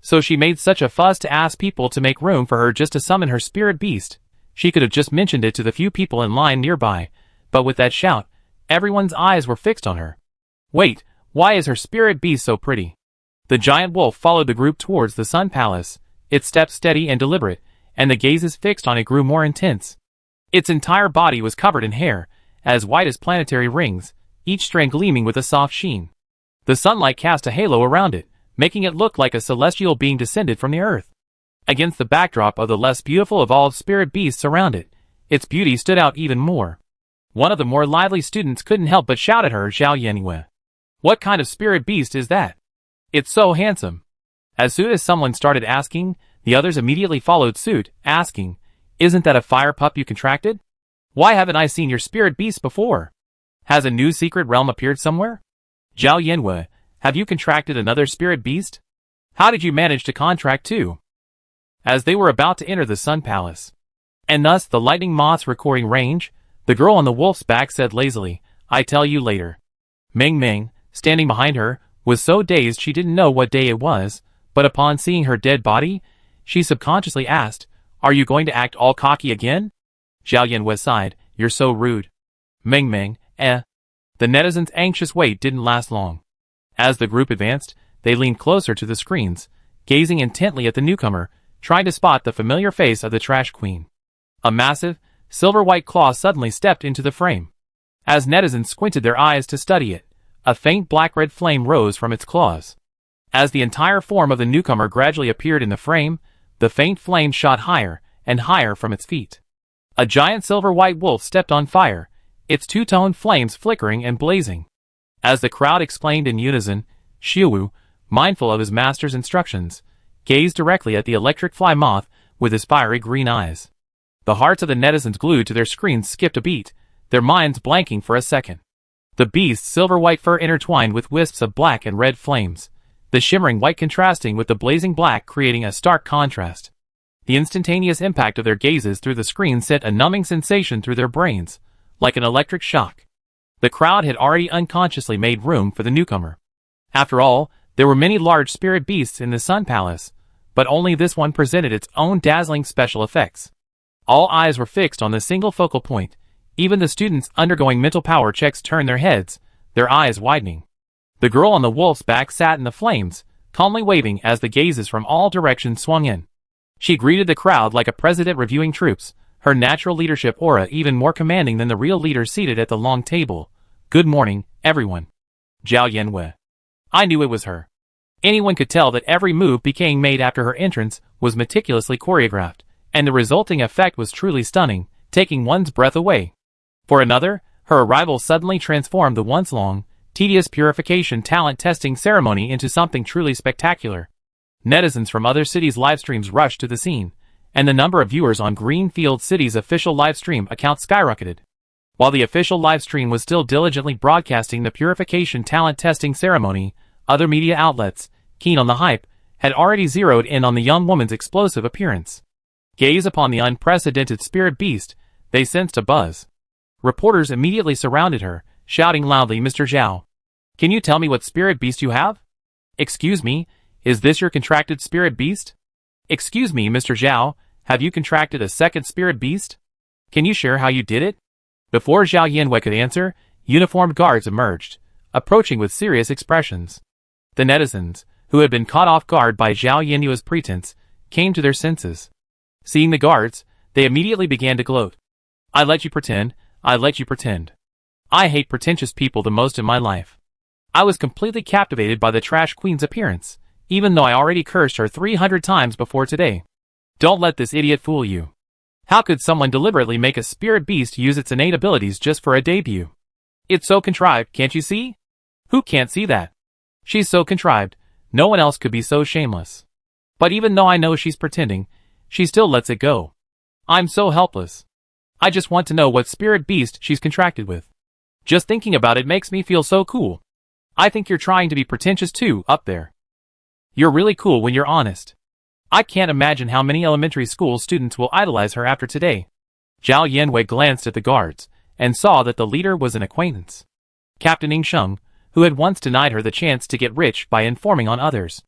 So she made such a fuss to ask people to make room for her just to summon her spirit beast. She could have just mentioned it to the few people in line nearby, but with that shout, everyone's eyes were fixed on her. Wait, why is her spirit beast so pretty? The giant wolf followed the group towards the Sun Palace, its steps steady and deliberate, and the gazes fixed on it grew more intense. Its entire body was covered in hair, as white as planetary rings, each strand gleaming with a soft sheen. The sunlight cast a halo around it, making it look like a celestial being descended from the earth. Against the backdrop of the less beautiful evolved spirit beasts around it, its beauty stood out even more. One of the more lively students couldn't help but shout at her, "Zhao Yenyue. What kind of spirit beast is that? It's so handsome." As soon as someone started asking, the others immediately followed suit, asking, "Isn't that a fire pup you contracted? Why haven't I seen your spirit beast before? Has a new secret realm appeared somewhere? Zhao Yenyue, have you contracted another spirit beast? How did you manage to contract 2? As they were about to enter the Sun Palace, and thus the lightning moth's recording range, the girl on the wolf's back said lazily, "I tell you later." Ming Ming, standing behind her, was so dazed she didn't know what day it was, but upon seeing her dead body, she subconsciously asked, "Are you going to act all cocky again?" Zhao Yenyue sighed, "You're so rude." Ming Ming, The netizens' anxious wait didn't last long. As the group advanced, they leaned closer to the screens, gazing intently at the newcomer, trying to spot the familiar face of the trash queen. A massive, silver-white claw suddenly stepped into the frame. As netizens squinted their eyes to study it, a faint black-red flame rose from its claws. As the entire form of the newcomer gradually appeared in the frame, the faint flame shot higher and higher from its feet. A giant silver-white wolf stepped on fire, its two-tone flames flickering and blazing. As the crowd exclaimed in unison, Xiuwu, mindful of his master's instructions, gazed directly at the electric fly moth with his fiery green eyes. The hearts of the netizens glued to their screens skipped a beat, their minds blanking for a second. The beast's silver-white fur intertwined with wisps of black and red flames, the shimmering white contrasting with the blazing black creating a stark contrast. The instantaneous impact of their gazes through the screen sent a numbing sensation through their brains, like an electric shock. The crowd had already unconsciously made room for the newcomer. After all, there were many large spirit beasts in the Sun Palace, but only this one presented its own dazzling special effects. All eyes were fixed on the single focal point. Even the students undergoing mental power checks turned their heads, their eyes widening. The girl on the wolf's back sat in the flames, calmly waving as the gazes from all directions swung in. She greeted the crowd like a president reviewing troops, her natural leadership aura even more commanding than the real leader seated at the long table. "Good morning, everyone." Zhao Yenyue. I knew it was her. Anyone could tell that every move being made after her entrance was meticulously choreographed, and the resulting effect was truly stunning, taking one's breath away. For another, her arrival suddenly transformed the once-long, tedious purification talent testing ceremony into something truly spectacular. Netizens from other cities' live streams rushed to the scene, and the number of viewers on Greenfield City's official live stream account skyrocketed. While the official live stream was still diligently broadcasting the purification talent testing ceremony, other media outlets, keen on the hype, had already zeroed in on the young woman's explosive appearance. Gaze upon the unprecedented spirit beast, they sensed a buzz. Reporters immediately surrounded her, shouting loudly, "Mr. Zhao, can you tell me what spirit beast you have? Excuse me, is this your contracted spirit beast? Excuse me, Mr. Zhao, have you contracted a second spirit beast? Can you share how you did it?" Before Zhao Yanwei could answer, uniformed guards emerged, approaching with serious expressions. The netizens, who had been caught off guard by Zhao Yanwei's pretense, came to their senses. Seeing the guards, they immediately began to gloat. "I let you pretend, I let you pretend. I hate pretentious people the most in my life. I was completely captivated by the trash queen's appearance, even though I already cursed her 300 times before today. Don't let this idiot fool you. How could someone deliberately make a spirit beast use its innate abilities just for a debut? It's so contrived, can't you see? Who can't see that? She's so contrived, no one else could be so shameless. But even though I know she's pretending, she still lets it go. I'm so helpless. I just want to know what spirit beast she's contracted with. Just thinking about it makes me feel so cool. I think you're trying to be pretentious too, up there. You're really cool when you're honest. I can't imagine how many elementary school students will idolize her after today." Zhao Yanwei glanced at the guards, and saw that the leader was an acquaintance. Captain Yingsheng, who had once denied her the chance to get rich by informing on others.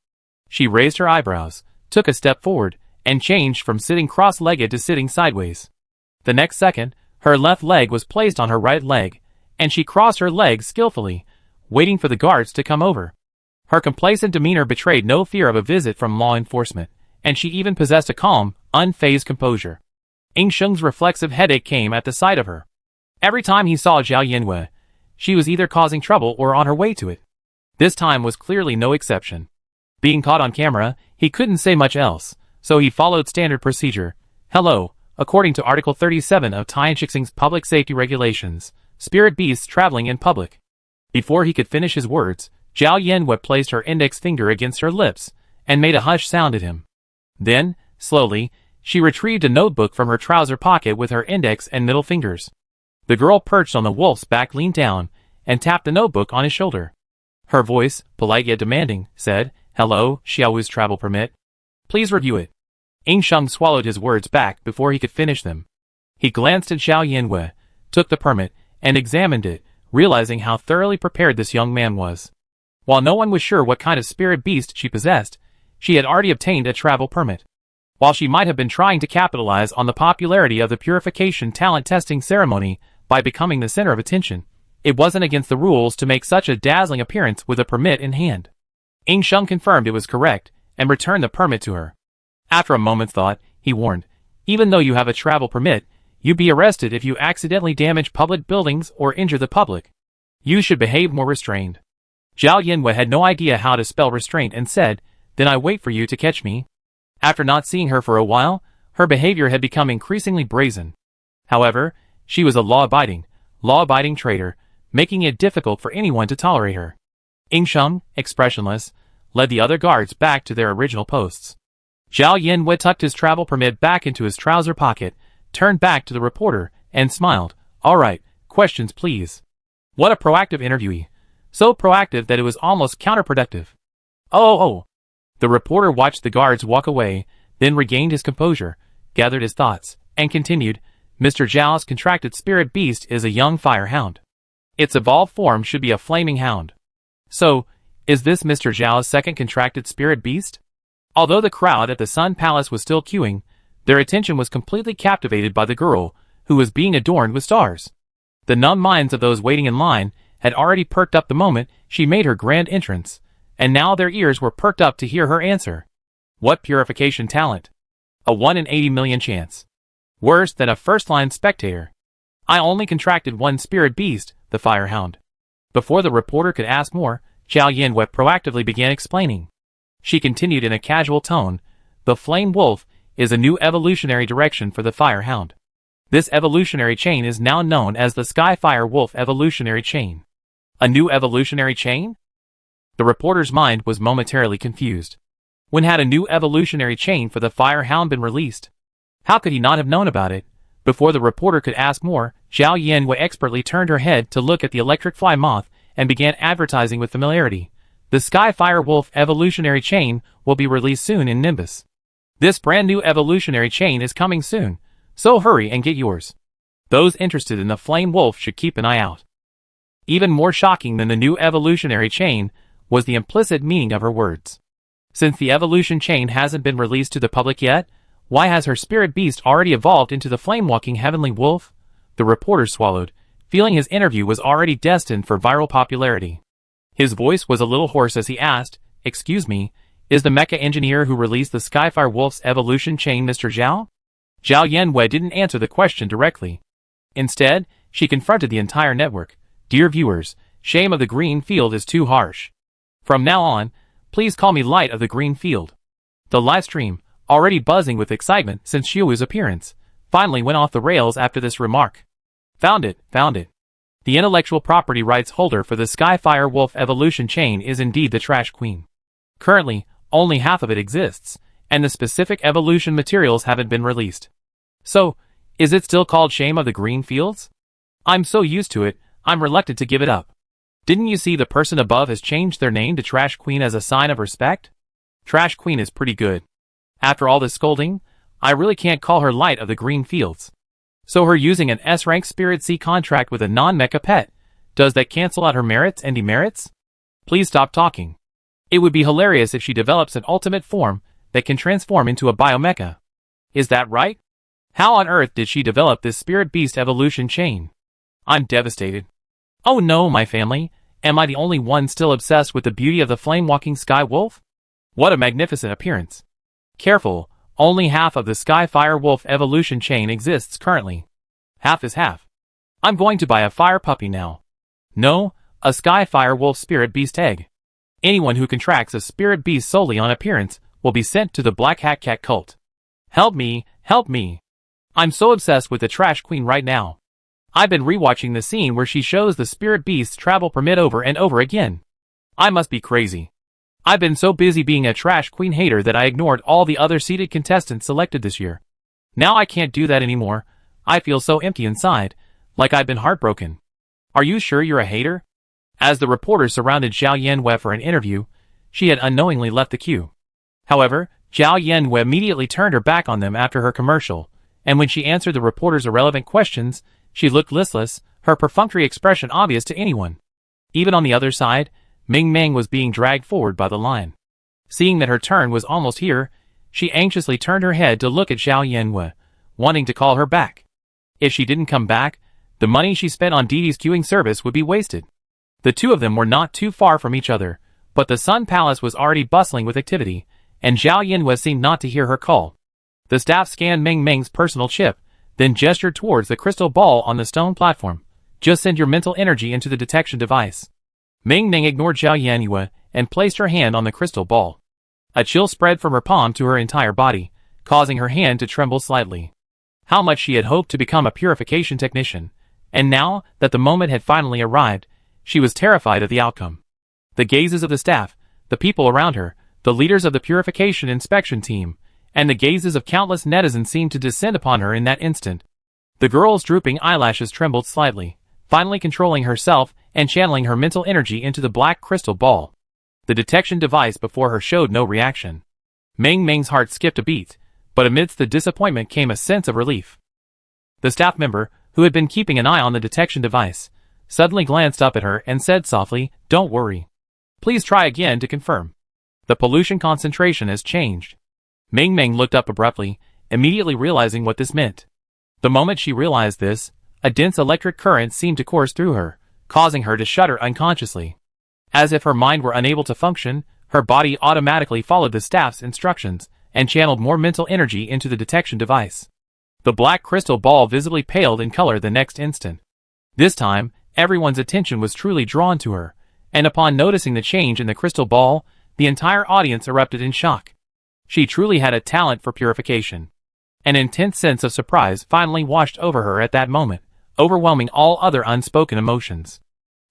She raised her eyebrows, took a step forward, and changed from sitting cross-legged to sitting sideways. The next second, her left leg was placed on her right leg, and she crossed her legs skillfully, waiting for the guards to come over. Her complacent demeanor betrayed no fear of a visit from law enforcement, and she even possessed a calm, unfazed composure. Yingsheng's reflexive headache came at the sight of her. Every time he saw Zhao Yanwei, she was either causing trouble or on her way to it. This time was clearly no exception. Being caught on camera, he couldn't say much else, so he followed standard procedure. "Hello, according to Article 37 of Tianxing's Public Safety Regulations, spirit beasts traveling in public." Before he could finish his words, Zhao Yanwei placed her index finger against her lips, and made a hush sound at him. Then, slowly, she retrieved a notebook from her trouser pocket with her index and middle fingers. The girl perched on the wolf's back leaned down, and tapped the notebook on his shoulder. Her voice, polite yet demanding, said, "Hello, Xiaowu's travel permit. Please review it." Yingsheng swallowed his words back before he could finish them. He glanced at Zhao Yanwei, took the permit, and examined it, realizing how thoroughly prepared this young man was. While no one was sure what kind of spirit beast she possessed, she had already obtained a travel permit. While she might have been trying to capitalize on the popularity of the purification talent testing ceremony by becoming the center of attention, it wasn't against the rules to make such a dazzling appearance with a permit in hand. Yingsheng confirmed it was correct, and returned the permit to her. After a moment's thought, he warned, "Even though you have a travel permit, you'd be arrested if you accidentally damage public buildings or injure the public. You should behave more restrained." Zhao Yanwei had no idea how to spell restraint and said, "Then I wait for you to catch me." After not seeing her for a while, her behavior had become increasingly brazen. However, she was a law-abiding traitor, making it difficult for anyone to tolerate her. Yingsheng, expressionless, led the other guards back to their original posts. Zhao Yanwei tucked his travel permit back into his trouser pocket, turned back to the reporter, and smiled. "All right, questions please." What a proactive interviewee. So proactive that it was almost counterproductive. Oh. The reporter watched the guards walk away, then regained his composure, gathered his thoughts, and continued, "Mr. Zhao's contracted spirit beast is a young fire hound. Its evolved form should be a flaming hound. So, is this Mr. Zhao's second contracted spirit beast?" Although the crowd at the Sun Palace was still queuing, their attention was completely captivated by the girl, who was being adorned with stars. The numb minds of those waiting in line had already perked up the moment she made her grand entrance, and now their ears were perked up to hear her answer. What purification talent? A 1 in 80 million chance. Worse than a first-line spectator. I only contracted one spirit beast, the fire hound. Before the reporter could ask more, Zhao Yanwei proactively began explaining. She continued in a casual tone, "The flame wolf is a new evolutionary direction for the fire hound. This evolutionary chain is now known as the Sky Fire Wolf evolutionary chain." A new evolutionary chain? The reporter's mind was momentarily confused. When had a new evolutionary chain for the fire hound been released? How could he not have known about it? Before the reporter could ask more, Zhao Yanwei expertly turned her head to look at the electric fly moth and began advertising with familiarity. The Sky Fire Wolf evolutionary chain will be released soon in Nimbus. This brand new evolutionary chain is coming soon, so hurry and get yours. Those interested in the Flame Wolf should keep an eye out. Even more shocking than the new evolutionary chain was the implicit meaning of her words. Since the evolution chain hasn't been released to the public yet, why has her spirit beast already evolved into the flame-walking heavenly wolf? The reporter swallowed, feeling his interview was already destined for viral popularity. His voice was a little hoarse as he asked, "Excuse me, is the mecha engineer who released the Skyfire Wolf's evolution chain Mr. Zhao?" Zhao Yanwei didn't answer the question directly. Instead, she confronted the entire network. "Dear viewers, shame of the green field is too harsh. From now on, please call me Light of the Green Field." The livestream, already buzzing with excitement since Xiu's appearance, finally went off the rails after this remark. Found it. The intellectual property rights holder for the Skyfire Wolf evolution chain is indeed the Trash Queen. Currently, only half of it exists, and the specific evolution materials haven't been released. So, is it still called Shame of the Green Fields? I'm so used to it, I'm reluctant to give it up. Didn't you see the person above has changed their name to Trash Queen as a sign of respect? Trash Queen is pretty good. After all this scolding, I really can't call her Light of the Green Fields. So her using an S-rank Spirit C contract with a non-mecha pet, does that cancel out her merits and demerits? Please stop talking. It would be hilarious if she develops an ultimate form that can transform into a biomecha. Is that right? How on earth did she develop this spirit beast evolution chain? I'm devastated. Oh no, my family, am I the only one still obsessed with the beauty of the flame-walking sky wolf? What a magnificent appearance. Careful, only half of the Skyfire Wolf evolution chain exists currently. Half is half. I'm going to buy a fire puppy now. No, a Skyfire Wolf spirit beast egg. Anyone who contracts a spirit beast solely on appearance will be sent to the Black Hat Cat cult. Help me, help me. I'm so obsessed with the Trash Queen right now. I've been rewatching the scene where she shows the spirit beast's travel permit over and over again. I must be crazy. I've been so busy being a Trash Queen hater that I ignored all the other seeded contestants selected this year. Now I can't do that anymore. I feel so empty inside, like I've been heartbroken. Are you sure you're a hater? As the reporter surrounded Zhao Yanwei for an interview, she had unknowingly left the queue. However, Zhao Yanwei immediately turned her back on them after her commercial, and when she answered the reporter's irrelevant questions, she looked listless, her perfunctory expression obvious to anyone. Even on the other side, Ming Meng was being dragged forward by the line. Seeing that her turn was almost here, she anxiously turned her head to look at Zhao Yanwei, wanting to call her back. If she didn't come back, the money she spent on Didi's queuing service would be wasted. The two of them were not too far from each other, but the Sun Palace was already bustling with activity, and Zhao Yanwei seemed not to hear her call. The staff scanned Ming Meng's personal chip, then gestured towards the crystal ball on the stone platform. Just send your mental energy into the detection device. Ming Meng ignored Zhao Yanwei and placed her hand on the crystal ball. A chill spread from her palm to her entire body, causing her hand to tremble slightly. How much she had hoped to become a purification technician, and now that the moment had finally arrived, she was terrified of the outcome. The gazes of the staff, the people around her, the leaders of the purification inspection team, and the gazes of countless netizens seemed to descend upon her in that instant. The girl's drooping eyelashes trembled slightly, finally controlling herself and channeling her mental energy into the black crystal ball. The detection device before her showed no reaction. Ming Meng's heart skipped a beat, but amidst the disappointment came a sense of relief. The staff member, who had been keeping an eye on the detection device, suddenly glanced up at her and said softly, "Don't worry. Please try again to confirm. The pollution concentration has changed." Ming Meng looked up abruptly, immediately realizing what this meant. The moment she realized this, a dense electric current seemed to course through her, causing her to shudder unconsciously. As if her mind were unable to function, her body automatically followed the staff's instructions and channeled more mental energy into the detection device. The black crystal ball visibly paled in color the next instant. This time, everyone's attention was truly drawn to her, and upon noticing the change in the crystal ball, the entire audience erupted in shock. She truly had a talent for purification. An intense sense of surprise finally washed over her at that moment, overwhelming all other unspoken emotions.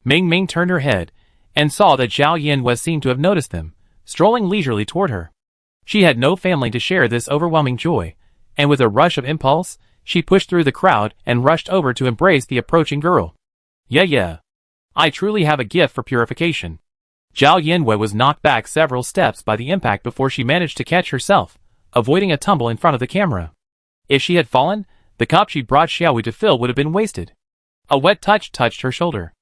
Ming Ming turned her head, and saw that Zhao Yanwei seemed to have noticed them, strolling leisurely toward her. She had no family to share this overwhelming joy, and with a rush of impulse, she pushed through the crowd and rushed over to embrace the approaching girl. Yeah. I truly have a gift for purification. Zhao Yanwei was knocked back several steps by the impact before she managed to catch herself, avoiding a tumble in front of the camera. If she had fallen, the cup she'd brought Xiaoyu to fill would have been wasted. A wet touch touched her shoulder.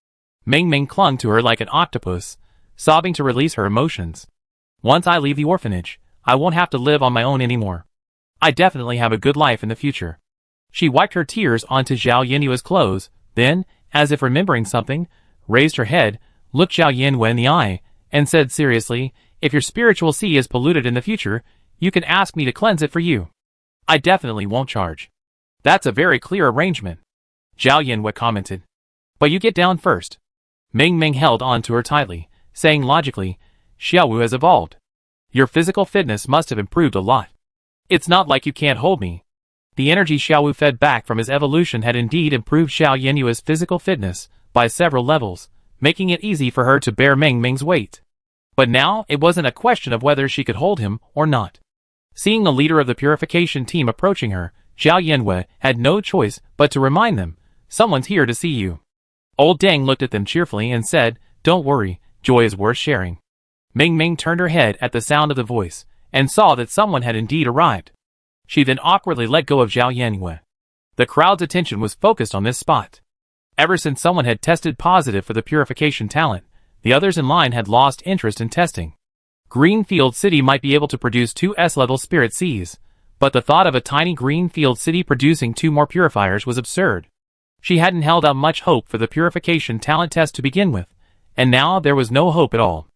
Ming Ming clung to her like an octopus, sobbing to release her emotions. Once I leave the orphanage, I won't have to live on my own anymore. I definitely have a good life in the future. She wiped her tears onto Zhao Yinyue's clothes, then, as if remembering something, raised her head, looked Zhao Yinhue in the eye, and said seriously, "If your spiritual sea is polluted in the future, you can ask me to cleanse it for you. I definitely won't charge." "That's a very clear arrangement," Zhao Yinhue commented. "But you get down first." Ming Ming held on to her tightly, saying logically, "Xiaowu has evolved. Your physical fitness must have improved a lot. It's not like you can't hold me." The energy Xiaowu fed back from his evolution had indeed improved Zhao Yinyue's physical fitness by several levels, making it easy for her to bear Ming Ming's weight. But now, it wasn't a question of whether she could hold him or not. Seeing the leader of the purification team approaching her, Zhao Yinhue had no choice but to remind them, "Someone's here to see you." Old Deng looked at them cheerfully and said, "Don't worry, joy is worth sharing." Ming Ming turned her head at the sound of the voice, and saw that someone had indeed arrived. She then awkwardly let go of Zhao Yinhue. The crowd's attention was focused on this spot. Ever since someone had tested positive for the purification talent, the others in line had lost interest in testing. Greenfield City might be able to produce 2 S-level spirit seas, but the thought of a tiny Greenfield City producing 2 more purifiers was absurd. She hadn't held out much hope for the purification talent test to begin with, and now there was no hope at all.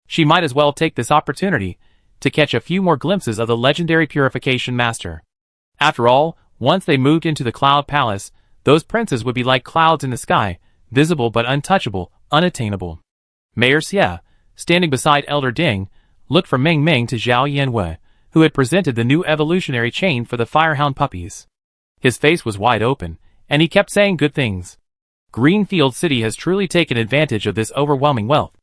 She might as well take this opportunity to catch a few more glimpses of the legendary purification master. After all, once they moved into the Cloud Palace, those princes would be like clouds in the sky, visible but untouchable, unattainable. Mayor Xie, standing beside Elder Ding, looked from Ming Ming to Zhao Yinhue, who had presented the new evolutionary chain for the Firehound puppies. His face was wide open, and he kept saying good things. Greenfield City has truly taken advantage of this overwhelming wealth.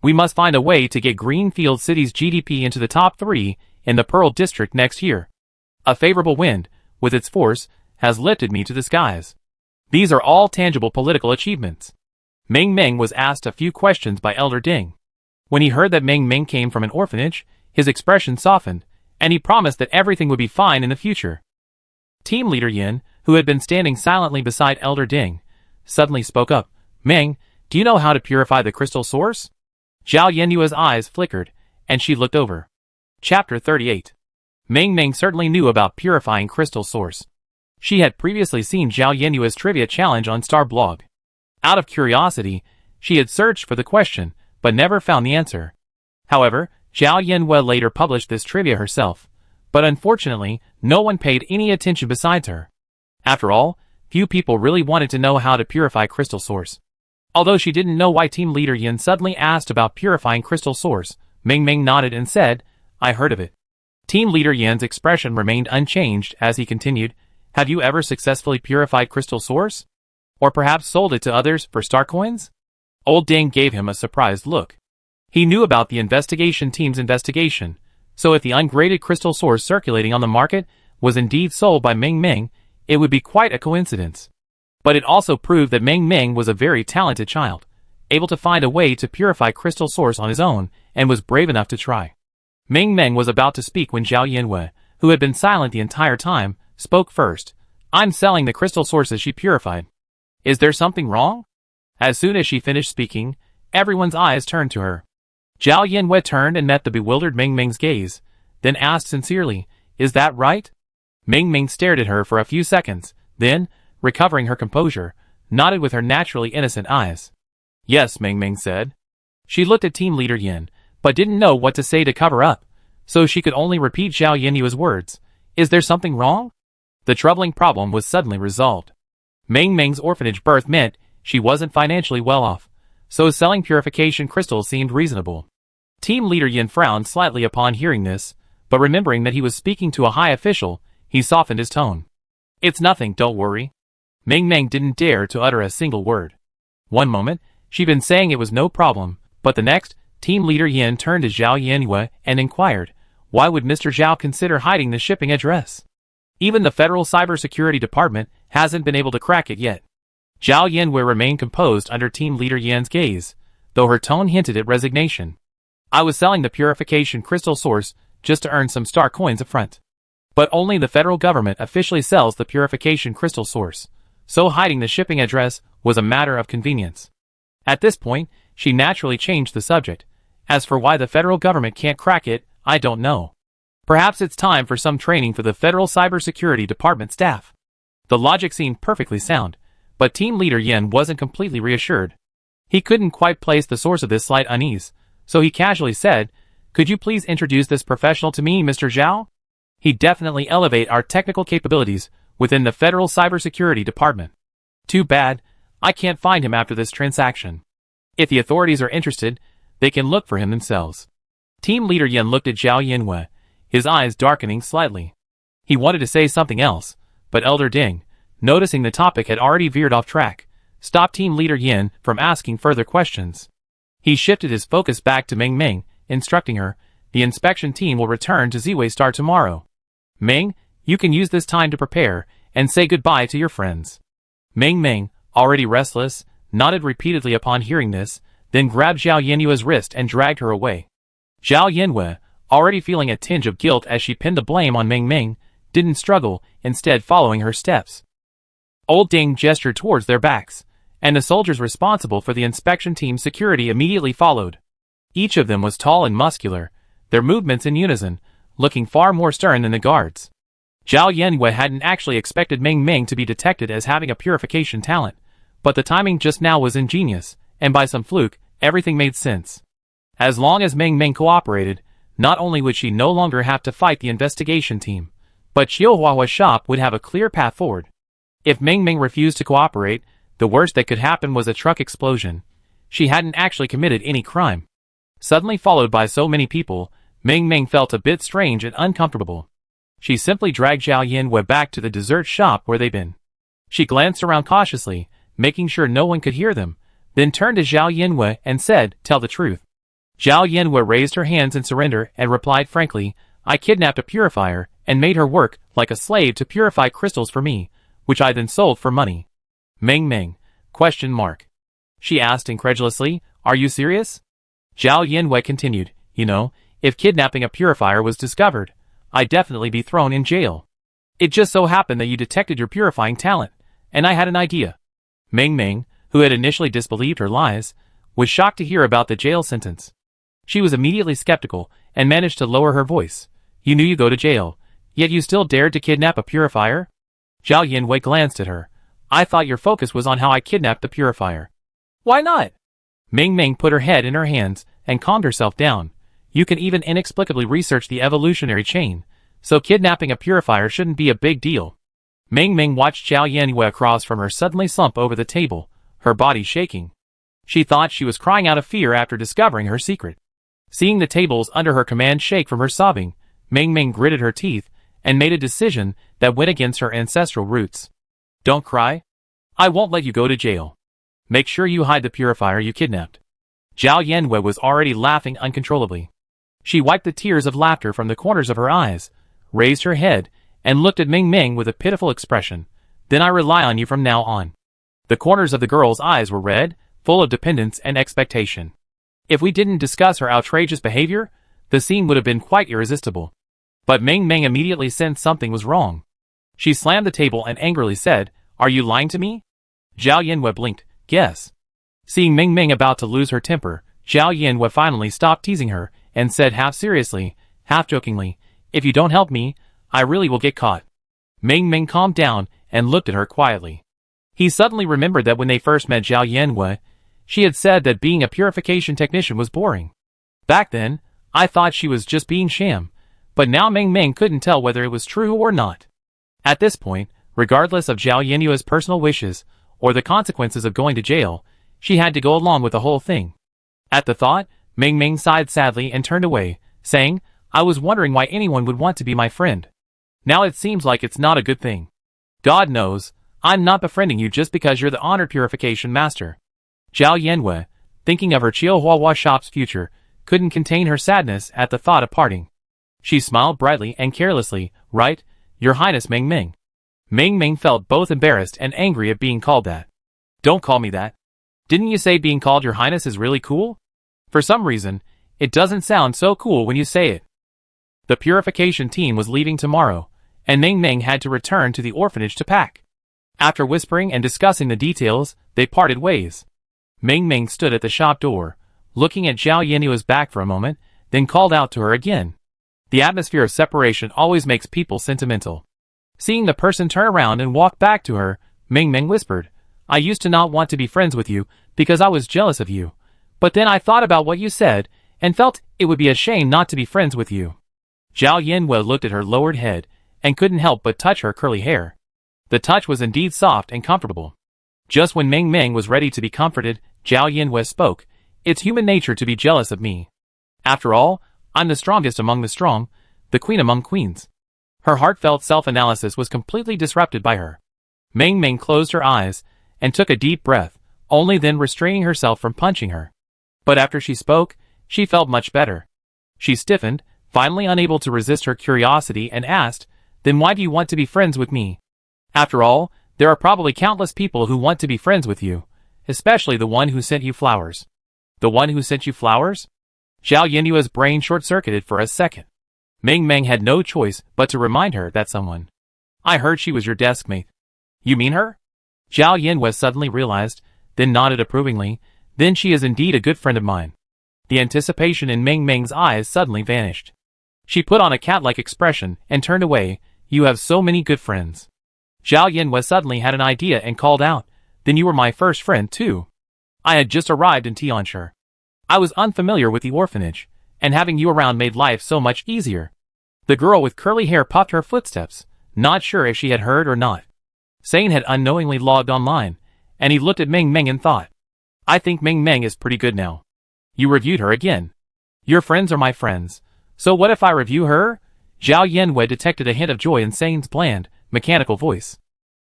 We must find a way to get Greenfield City's GDP into the top 3 in the Pearl District next year. A favorable wind, with its force, has lifted me to the skies. These are all tangible political achievements. Ming Ming was asked a few questions by Elder Ding. When he heard that Ming Ming came from an orphanage, his expression softened, and he promised that everything would be fine in the future. Team Leader Yin, who had been standing silently beside Elder Ding, suddenly spoke up. "Ming, do you know how to purify the crystal source?" Zhao Yinyue's eyes flickered, and she looked over. Chapter 38. Ming Ming certainly knew about purifying crystal source. She had previously seen Zhao Yinyue's trivia challenge on Star Blog. Out of curiosity, she had searched for the question, but never found the answer. However, Zhao Yinhue later published this trivia herself, but unfortunately, no one paid any attention besides her. After all, few people really wanted to know how to purify crystal source. Although she didn't know why Team Leader Yin suddenly asked about purifying crystal source, Ming Ming nodded and said, "I heard of it." Team Leader Yin's expression remained unchanged as he continued, "Have you ever successfully purified crystal source? Or perhaps sold it to others for star coins?" Old Ding gave him a surprised look. He knew about the investigation team's investigation, so if the ungraded crystal source circulating on the market was indeed sold by Ming Ming, it would be quite a coincidence. But it also proved that Ming Ming was a very talented child, able to find a way to purify crystal source on his own, and was brave enough to try. Ming Ming was about to speak when Zhao Yinhue, who had been silent the entire time, spoke first. "I'm selling the crystal sources she purified. Is there something wrong?" As soon as she finished speaking, everyone's eyes turned to her. Zhao Yinhue turned and met the bewildered Ming Ming's gaze, then asked sincerely, "Is that right?" Ming Ming stared at her for a few seconds, then, recovering her composure, nodded with her naturally innocent eyes. "Yes," Ming Ming said. She looked at Team Leader Yin, but didn't know what to say to cover up, so she could only repeat Zhao Yinyue's words. "Is there something wrong?" The troubling problem was suddenly resolved. Ming Ming's orphanage birth meant she wasn't financially well off, so selling purification crystals seemed reasonable. Team Leader Yin frowned slightly upon hearing this, but remembering that he was speaking to a high official, he softened his tone. "It's nothing, don't worry." Ming Ming didn't dare to utter a single word. One moment, she'd been saying it was no problem, but the next, Team Leader Yin turned to Zhao Yinhue and inquired, "Why would Mr. Zhao consider hiding the shipping address? Even the Federal Cybersecurity Department hasn't been able to crack it yet." Zhao Yinhue remained composed under Team Leader Yin's gaze, though her tone hinted at resignation. "I was selling the purification crystal source just to earn some star coins up front. But only the federal government officially sells the purification crystal source, so hiding the shipping address was a matter of convenience." At this point, she naturally changed the subject. As for why the federal government can't crack it, I don't know. Perhaps it's time for some training for the Federal Cybersecurity Department staff. The logic seemed perfectly sound, but Team Leader Yin wasn't completely reassured. He couldn't quite place the source of this slight unease, so he casually said, "Could you please introduce this professional to me, Mr. Zhao? He'd definitely elevate our technical capabilities within the Federal Cybersecurity Department. Too bad, I can't find him after this transaction. If the authorities are interested, they can look for him themselves." Team Leader Yin looked at Zhao Yinwei, his eyes darkening slightly. He wanted to say something else, but Elder Ding, noticing the topic had already veered off track, stopped Team Leader Yin from asking further questions. He shifted his focus back to Ming Ming, instructing her, "The inspection team will return to Ziwei Star tomorrow. Ming, you can use this time to prepare and say goodbye to your friends." Ming Ming, already restless, nodded repeatedly upon hearing this, then grabbed Zhao Yinwei's wrist and dragged her away. Zhao Yinwei, already feeling a tinge of guilt as she pinned the blame on Ming Ming, didn't struggle, instead following her steps. Old Ding gestured towards their backs, and the soldiers responsible for the inspection team's security immediately followed. Each of them was tall and muscular, their movements in unison, looking far more stern than the guards. Zhao Yinwei hadn't actually expected Ming Ming to be detected as having a purification talent, but the timing just now was ingenious, and by some fluke, everything made sense. As long as Ming Ming cooperated, not only would she no longer have to fight the investigation team, but Chihuahua's shop would have a clear path forward. If Ming Ming refused to cooperate, the worst that could happen was a truck explosion. She hadn't actually committed any crime. Suddenly followed by so many people, Ming Ming felt a bit strange and uncomfortable. She simply dragged Zhao Yinwei back to the dessert shop where they'd been. She glanced around cautiously, making sure no one could hear them, then turned to Zhao Yinwei and said, "Tell the truth." Zhao Yinwei raised her hands in surrender and replied frankly, "I kidnapped a purifier and made her work like a slave to purify crystals for me, which I then sold for money." Ming Ming? Question mark. She asked incredulously, "Are you serious?" Zhao Yinwei continued, "You know, if kidnapping a purifier was discovered, I'd definitely be thrown in jail. It just so happened that you detected your purifying talent, and I had an idea." Ming Ming, who had initially disbelieved her lies, was shocked to hear about the jail sentence. She was immediately skeptical and managed to lower her voice. "You knew you go to jail, yet you still dared to kidnap a purifier?" Zhao Yinwei glanced at her. "I thought your focus was on how I kidnapped the purifier." "Why not?" Ming Ming put her head in her hands and calmed herself down. "You can even inexplicably research the evolutionary chain, so kidnapping a purifier shouldn't be a big deal." Ming Ming watched Zhao Yinwei across from her suddenly slump over the table, her body shaking. She thought she was crying out of fear after discovering her secret. Seeing the tables under her command shake from her sobbing, Ming Ming gritted her teeth and made a decision that went against her ancestral roots. "Don't cry. I won't let you go to jail. Make sure you hide the purifier you kidnapped." Zhao Yinwei was already laughing uncontrollably. She wiped the tears of laughter from the corners of her eyes, raised her head, and looked at Ming Ming with a pitiful expression. "Then I rely on you from now on." The corners of the girl's eyes were red, full of dependence and expectation. If we didn't discuss her outrageous behavior, the scene would have been quite irresistible. But Ming Ming immediately sensed something was wrong. She slammed the table and angrily said, "Are you lying to me?" Zhao Yinwei blinked. "Yes." Seeing Ming Ming about to lose her temper, Zhao Yinwei finally stopped teasing her and said half seriously, half jokingly, "If you don't help me, I really will get caught." Ming Ming calmed down and looked at her quietly. He suddenly remembered that when they first met Zhao Yinwei, she had said that being a purification technician was boring. Back then, I thought she was just being sham, but now Ming Ming couldn't tell whether it was true or not. At this point, regardless of Zhao Yinwei's personal wishes or the consequences of going to jail, she had to go along with the whole thing. At the thought, Ming Ming sighed sadly and turned away, saying, "I was wondering why anyone would want to be my friend. Now it seems like it's not a good thing. God knows, I'm not befriending you just because you're the honored purification master." Zhao Yinwei, thinking of her Chihuahua shop's future, couldn't contain her sadness at the thought of parting. She smiled brightly and carelessly, "Right, Your Highness Ming Ming." Ming Ming felt both embarrassed and angry at being called that. "Don't call me that. Didn't you say being called Your Highness is really cool? For some reason, it doesn't sound so cool when you say it." The purification team was leaving tomorrow, and Ming Ming had to return to the orphanage to pack. After whispering and discussing the details, they parted ways. Ming Ming stood at the shop door, looking at Zhao Yanhua's back for a moment, then called out to her again. The atmosphere of separation always makes people sentimental. Seeing the person turn around and walk back to her, Ming Ming whispered, "I used to not want to be friends with you because I was jealous of you. But then I thought about what you said and felt it would be a shame not to be friends with you." Zhao Yanhua looked at her lowered head and couldn't help but touch her curly hair. The touch was indeed soft and comfortable. Just when Ming Ming was ready to be comforted, Zhao Yanhua spoke, "It's human nature to be jealous of me. After all, I'm the strongest among the strong, the queen among queens." Her heartfelt self-analysis was completely disrupted by her. Ming Ming closed her eyes and took a deep breath, only then restraining herself from punching her. But after she spoke, she felt much better. She stiffened, finally unable to resist her curiosity, and asked, "Then why do you want to be friends with me? After all, there are probably countless people who want to be friends with you, especially the one who sent you flowers." "The one who sent you flowers?" Zhao Yanhua's brain short-circuited for a second. Ming Ming had no choice but to remind her that someone. "I heard she was your desk mate." "You mean her?" Zhao Yanhua suddenly realized, then nodded approvingly, "Then she is indeed a good friend of mine." The anticipation in Ming Ming's eyes suddenly vanished. She put on a cat-like expression and turned away. "You have so many good friends." Zhao Yanhua suddenly had an idea and called out, "Then you were my first friend too." "I had just arrived in Tianshi. I was unfamiliar with the orphanage, and having you around made life so much easier." The girl with curly hair puffed her footsteps, not sure if she had heard or not. Sane had unknowingly logged online, and he looked at Ming Ming and thought, "I think Ming Ming is pretty good now." "You reviewed her again." "Your friends are my friends. So what if I review her?" Zhao Yanhua detected a hint of joy in Sane's bland, mechanical voice.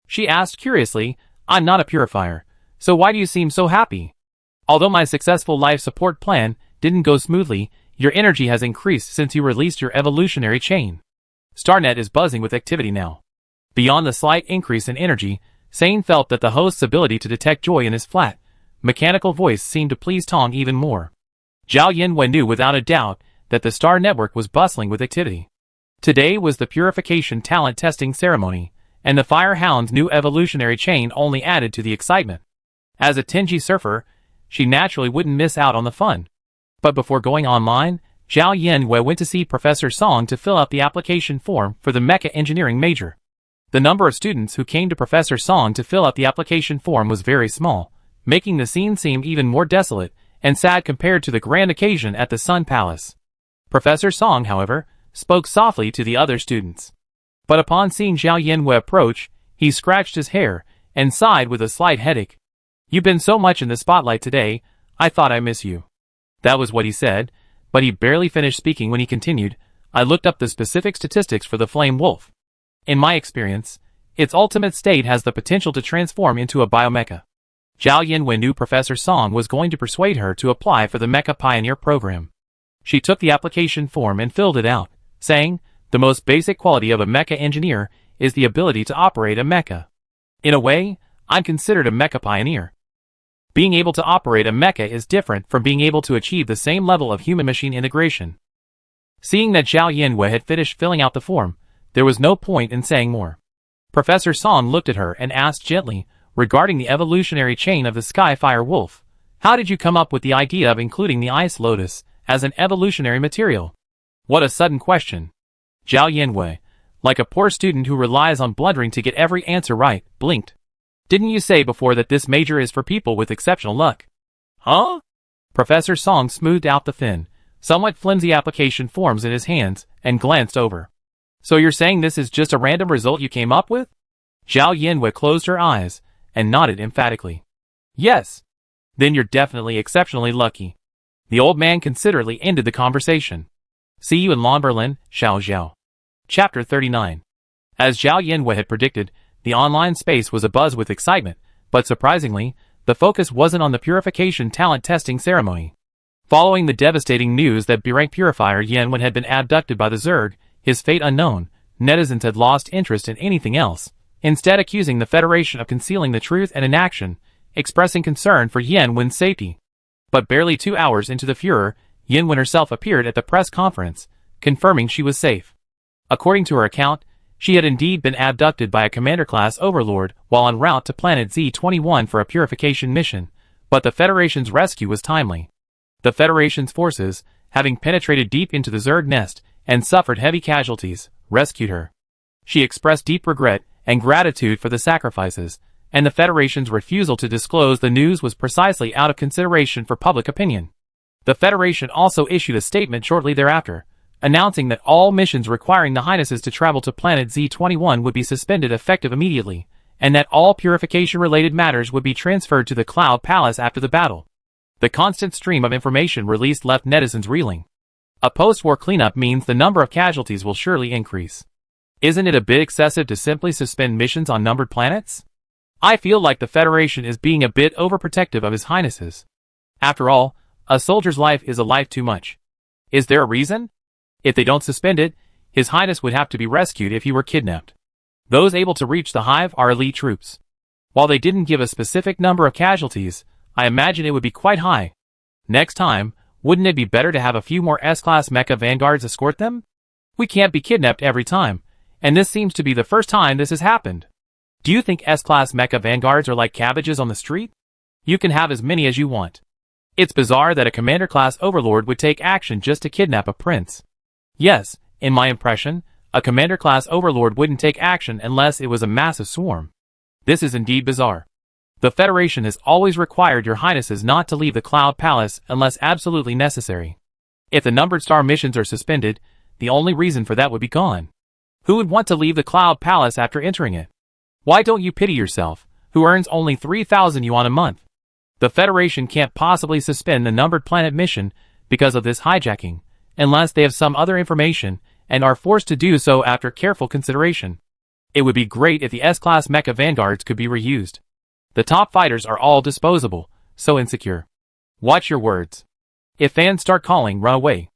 She asked curiously, "I'm not a purifier, so why do you seem so happy? Although my successful life support plan didn't go smoothly, your energy has increased since you released your evolutionary chain. StarNet is buzzing with activity now." Beyond the slight increase in energy, Sane felt that the host's ability to detect joy in his flat, mechanical voice seemed to please Tong even more. Zhao Yanhua knew without a doubt that the Star Network was bustling with activity. Today was the purification talent testing ceremony, and the Firehound's new evolutionary chain only added to the excitement. As a Tenji surfer, she naturally wouldn't miss out on the fun. But before going online, Zhao Yanhua went to see Professor Song to fill out the application form for the Mecha Engineering major. The number of students who came to Professor Song to fill out the application form was very small, making the scene seem even more desolate and sad compared to the grand occasion at the Sun Palace. Professor Song, however, spoke softly to the other students. But upon seeing Zhao Yanhua approach, he scratched his hair and sighed with a slight headache. "You've been so much in the spotlight today, I thought I miss you." That was what he said, but he barely finished speaking when he continued, "I looked up the specific statistics for the Flame Wolf. In my experience, its ultimate state has the potential to transform into a biomecha." Zhao Yanhua knew Professor Song was going to persuade her to apply for the Mecha Pioneer program. She took the application form and filled it out, saying, "The most basic quality of a mecha engineer is the ability to operate a mecha. In a way, I'm considered a mecha pioneer. Being able to operate a mecha is different from being able to achieve the same level of human-machine integration." Seeing that Zhao Yanhua had finished filling out the form, there was no point in saying more. Professor Song looked at her and asked gently, regarding the evolutionary chain of the Skyfire Wolf, "How did you come up with the idea of including the Ice Lotus as an evolutionary material?" What a sudden question. Zhao Yanhua, like a poor student who relies on blundering to get every answer right, blinked. "Didn't you say before that this major is for people with exceptional luck?" "Huh?" Professor Song smoothed out the thin, somewhat flimsy application forms in his hands and glanced over. "So you're saying this is just a random result you came up with?" Zhao Yanhua closed her eyes and nodded emphatically. "Yes." "Then you're definitely exceptionally lucky." The old man considerately ended the conversation. See you in Lomberlin, Xiao Zhao. Chapter 39. As Zhao Yanhua had predicted, the online space was abuzz with excitement, but surprisingly, the focus wasn't on the purification talent testing ceremony. Following the devastating news that B-rank purifier Yanwen had been abducted by the Zerg, his fate unknown, netizens had lost interest in anything else, instead accusing the Federation of concealing the truth and inaction, expressing concern for Yanwen's safety. But barely 2 hours into the furor, Yanwen herself appeared at the press conference, confirming she was safe. According to her account, she had indeed been abducted by a commander-class overlord while en route to planet Z-21 for a purification mission, But the Federation's rescue was timely. The Federation's forces, having penetrated deep into the Zerg nest and suffered heavy casualties, rescued her. She expressed deep regret and gratitude for the sacrifices, and the Federation's refusal to disclose the news was precisely out of consideration for public opinion. The Federation also issued a statement shortly thereafter, announcing that all missions requiring the Highnesses to travel to planet Z21 would be suspended effective immediately, and that all purification-related matters would be transferred to the Cloud Palace after the battle. The constant stream of information released left netizens reeling. A post-war cleanup means the number of casualties will surely increase. Isn't it a bit excessive to simply suspend missions on numbered planets? I feel like the Federation is being a bit overprotective of His Highnesses. After all, a soldier's life is a life too much. Is there a reason? If they don't suspend it, His Highness would have to be rescued if he were kidnapped. Those able to reach the hive are elite troops. While they didn't give a specific number of casualties, I imagine it would be quite high. Next time, wouldn't it be better to have a few more S-Class Mecha Vanguards escort them? We can't be kidnapped every time, and this seems to be the first time this has happened. Do you think S-Class Mecha Vanguards are like cabbages on the street? You can have as many as you want. It's bizarre that a Commander-class Overlord would take action just to kidnap a prince. Yes, in my impression, a Commander-class Overlord wouldn't take action unless it was a massive swarm. This is indeed bizarre. The Federation has always required your Highnesses not to leave the Cloud Palace unless absolutely necessary. If the numbered star missions are suspended, the only reason for that would be gone. Who would want to leave the Cloud Palace after entering it? Why don't you pity yourself, who earns only 3,000 yuan a month? The Federation can't possibly suspend the numbered planet mission because of this hijacking, unless they have some other information and are forced to do so after careful consideration. It would be great if the S-Class Mecha Vanguards could be reused. The top fighters are all disposable, so insecure. Watch your words. If fans start calling, run away.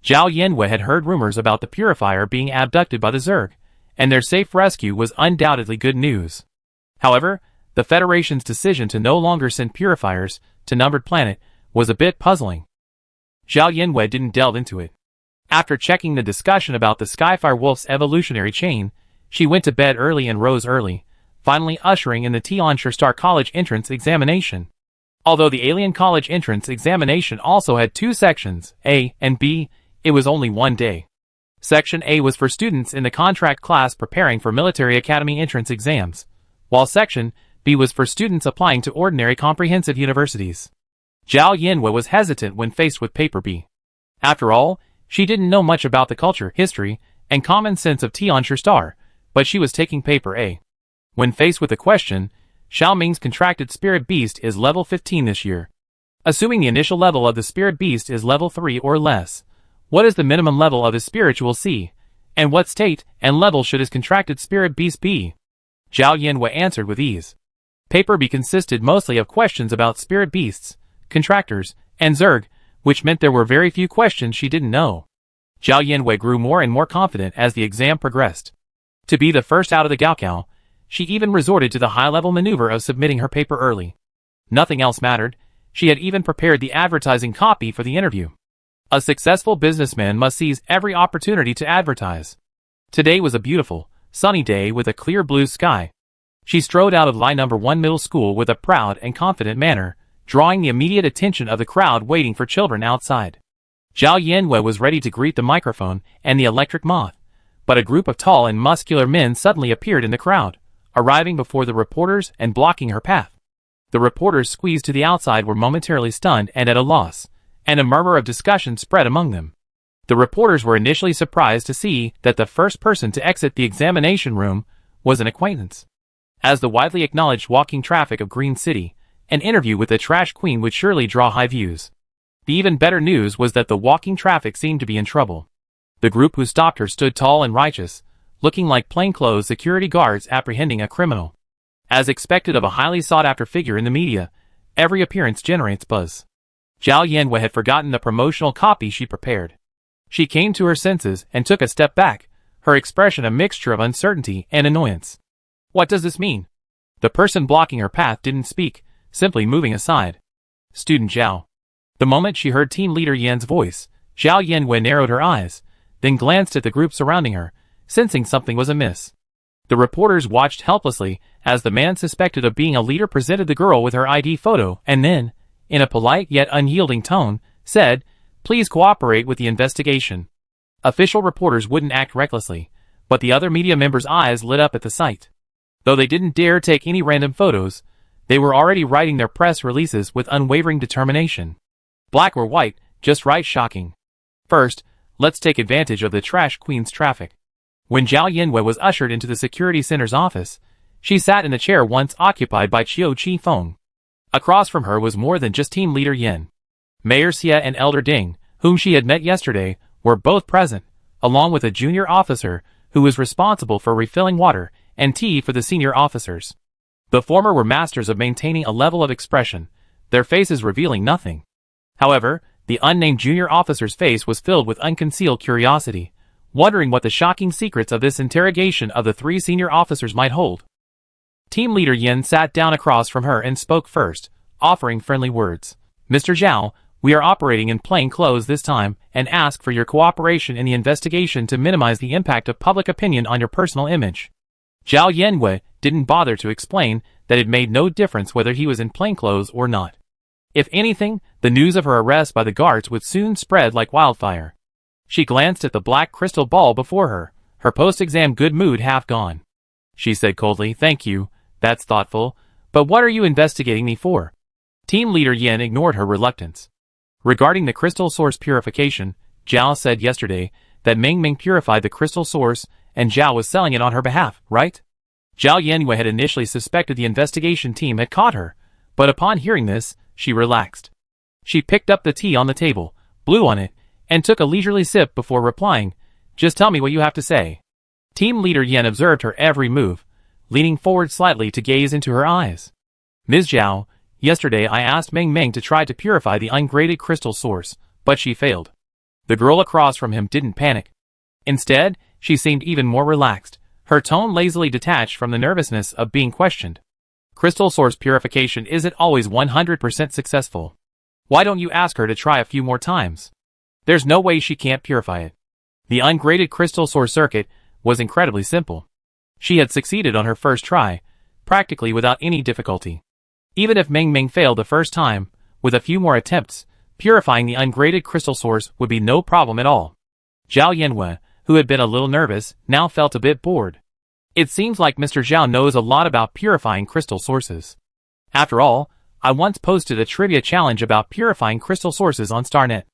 Zhao Yanwei had heard rumors about the Purifier being abducted by the Zerg, and their safe rescue was undoubtedly good news. However, the Federation's decision to no longer send Purifiers to Numbered Planet was a bit puzzling. Zhao Yanwei didn't delve into it. After checking the discussion about the Skyfire Wolf's evolutionary chain, she went to bed early and rose early, finally ushering in the Tianshi Star College entrance examination. Although the Alien College entrance examination also had two sections, A and B, it was only one day. Section A was for students in the contract class preparing for military academy entrance exams, while Section B was for students applying to ordinary comprehensive universities. Zhao Yanwei was hesitant when faced with paper B. After all, she didn't know much about the culture, history, and common sense of Tianshi Star, but she was taking paper A. When faced with the question, Xiao Ming's contracted spirit beast is level 15 this year. Assuming the initial level of the spirit beast is level 3 or less, what is the minimum level of his spiritual C, and what state and level should his contracted spirit beast be? Zhao Yanwei answered with ease. Paper B consisted mostly of questions about spirit beasts, contractors, and Zerg, which meant there were very few questions she didn't know. Zhao Yanwei grew more and more confident as the exam progressed. To be the first out of the Gaokao, she even resorted to the high-level maneuver of submitting her paper early. Nothing else mattered. She had even prepared the advertising copy for the interview. A successful businessman must seize every opportunity to advertise. Today was a beautiful, sunny day with a clear blue sky. She strode out of line number 1 middle school with a proud and confident manner, drawing the immediate attention of the crowd waiting for children outside. Zhao Yanwei was ready to greet the microphone and the electric moth, but a group of tall and muscular men suddenly appeared in the crowd, arriving before the reporters and blocking her path. The reporters squeezed to the outside were momentarily stunned and at a loss, and a murmur of discussion spread among them. The reporters were initially surprised to see that the first person to exit the examination room was an acquaintance. As the widely acknowledged walking traffic of Green City, an interview with the Trash Queen would surely draw high views. The even better news was that the walking traffic seemed to be in trouble. The group who stopped her stood tall and righteous, looking like plainclothes security guards apprehending a criminal. As expected of a highly sought-after figure in the media, every appearance generates buzz. Zhao Yanwei had forgotten the promotional copy she prepared. She came to her senses and took a step back, her expression a mixture of uncertainty and annoyance. What does this mean? The person blocking her path didn't speak, simply moving aside. Student Zhao. The moment she heard team leader Yan's voice, Zhao Yanwei narrowed her eyes, then glanced at the group surrounding her, sensing something was amiss. The reporters watched helplessly as the man suspected of being a leader presented the girl with her ID photo and then, in a polite yet unyielding tone, said, "Please cooperate with the investigation." Official reporters wouldn't act recklessly, but the other media members' eyes lit up at the sight. Though they didn't dare take any random photos, they were already writing their press releases with unwavering determination. Black or white, just right. Shocking. First, let's take advantage of the trash queen's traffic. When Zhao Yinwei was ushered into the security center's office, she sat in the chair once occupied by Qiu Qifeng. Across from her was more than just team leader Yin. Mayor Xie and Elder Ding, whom she had met yesterday, were both present, along with a junior officer who was responsible for refilling water and tea for the senior officers. The former were masters of maintaining a level of expression, their faces revealing nothing. However, the unnamed junior officer's face was filled with unconcealed curiosity, wondering what the shocking secrets of this interrogation of the three senior officers might hold. Team leader Yin sat down across from her and spoke first, offering friendly words. "Mr. Zhao, we are operating in plain clothes this time and ask for your cooperation in the investigation to minimize the impact of public opinion on your personal image." Zhao Yinwei didn't bother to explain that it made no difference whether he was in plainclothes or not. If anything, the news of her arrest by the guards would soon spread like wildfire. She glanced at the black crystal ball before her post-exam good mood half gone. She said coldly, "Thank you, that's thoughtful, but what are you investigating me for?" Team leader Yin ignored her reluctance. Regarding the crystal source purification, Zhao said yesterday that Ming purified the crystal source and Zhao was selling it on her behalf, right? Zhao Yinwei had initially suspected the investigation team had caught her, but upon hearing this, she relaxed. She picked up the tea on the table, blew on it, and took a leisurely sip before replying, "Just tell me what you have to say." Team leader Yin observed her every move, leaning forward slightly to gaze into her eyes. "Ms. Zhao, yesterday I asked Ming to try to purify the ungraded crystal source, but she failed." The girl across from him didn't panic. Instead, she seemed even more relaxed, her tone lazily detached from the nervousness of being questioned. "Crystal source purification isn't always 100% successful. Why don't you ask her to try a few more times? There's no way she can't purify it." The ungraded crystal source circuit was incredibly simple. She had succeeded on her first try, practically without any difficulty. Even if Ming failed the first time, with a few more attempts, purifying the ungraded crystal source would be no problem at all. Zhao Yinwei, who had been a little nervous, now felt a bit bored. It seems like Mr. Zhao knows a lot about purifying crystal sources. After all, I once posted a trivia challenge about purifying crystal sources on StarNet.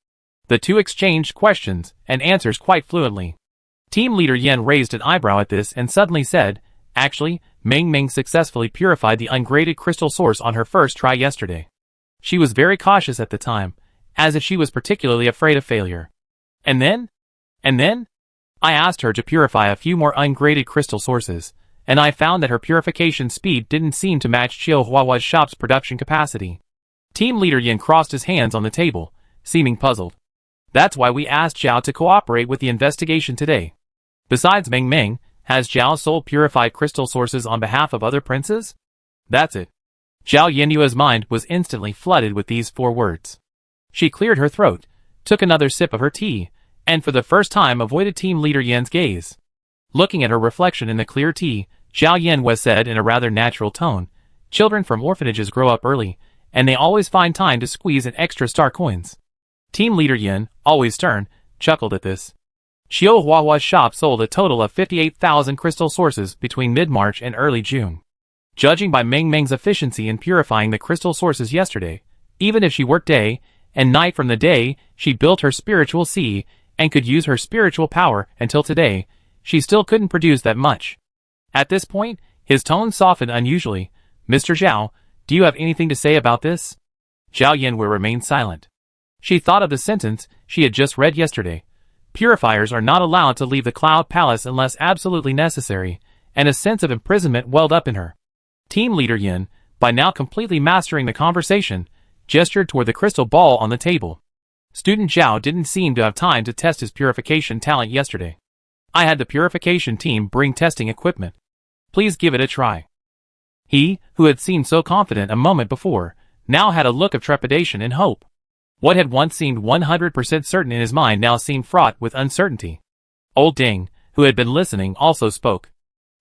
The two exchanged questions and answers quite fluently. Team leader Yin raised an eyebrow at this and suddenly said, "Actually, Ming successfully purified the ungraded crystal source on her first try yesterday. She was very cautious at the time, as if she was particularly afraid of failure. And then? I asked her to purify a few more ungraded crystal sources, and I found that her purification speed didn't seem to match Qiu Huahua's shop's production capacity." Team leader Yin crossed his hands on the table, seeming puzzled. "That's why we asked Zhao to cooperate with the investigation today. Besides Ming, has Zhao sold purified crystal sources on behalf of other princes?" That's it. Zhao Yinyue's mind was instantly flooded with these 4 words. She cleared her throat, took another sip of her tea, and for the first time avoided team leader Yin's gaze. Looking at her reflection in the clear tea, Zhao Yinwei said in a rather natural tone, "Children from orphanages grow up early, and they always find time to squeeze in extra star coins." Team leader Yin, always stern, chuckled at this. Qiu Huahua's shop sold a total of 58,000 crystal sources between mid-March and early June. Judging by Ming's efficiency in purifying the crystal sources yesterday, even if she worked day and night from the day she built her spiritual sea and could use her spiritual power until today, she still couldn't produce that much. At this point, his tone softened unusually. "Mr. Zhao, do you have anything to say about this?" Zhao Yinwei remained silent. She thought of the sentence she had just read yesterday. Purifiers are not allowed to leave the Cloud Palace unless absolutely necessary, and a sense of imprisonment welled up in her. Team leader Yin, by now completely mastering the conversation, gestured toward the crystal ball on the table. Student Zhao didn't seem to have time to test his purification talent yesterday. "I had the purification team bring testing equipment. Please give it a try." He, who had seemed so confident a moment before, now had a look of trepidation and hope. What had once seemed 100% certain in his mind now seemed fraught with uncertainty. Old Ding, who had been listening, also spoke.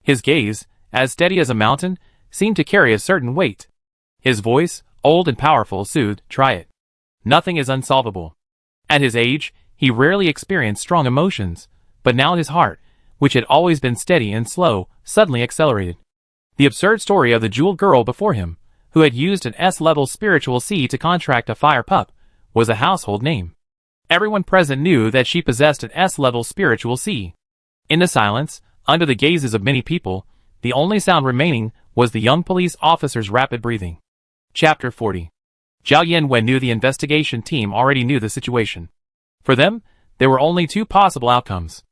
His gaze, as steady as a mountain, seemed to carry a certain weight. His voice, Old and powerful soothed, try it. Nothing is unsolvable. At his age, he rarely experienced strong emotions, but now his heart, which had always been steady and slow, suddenly accelerated. The absurd story of the jeweled girl before him, who had used an S-level spiritual C to contract a fire pup, was a household name. Everyone present knew that she possessed an S-level spiritual C. In the silence, under the gazes of many people, the only sound remaining was the young police officer's rapid breathing. Chapter 40. Zhao Yanwen knew the investigation team already knew the situation. For them, there were only two possible outcomes.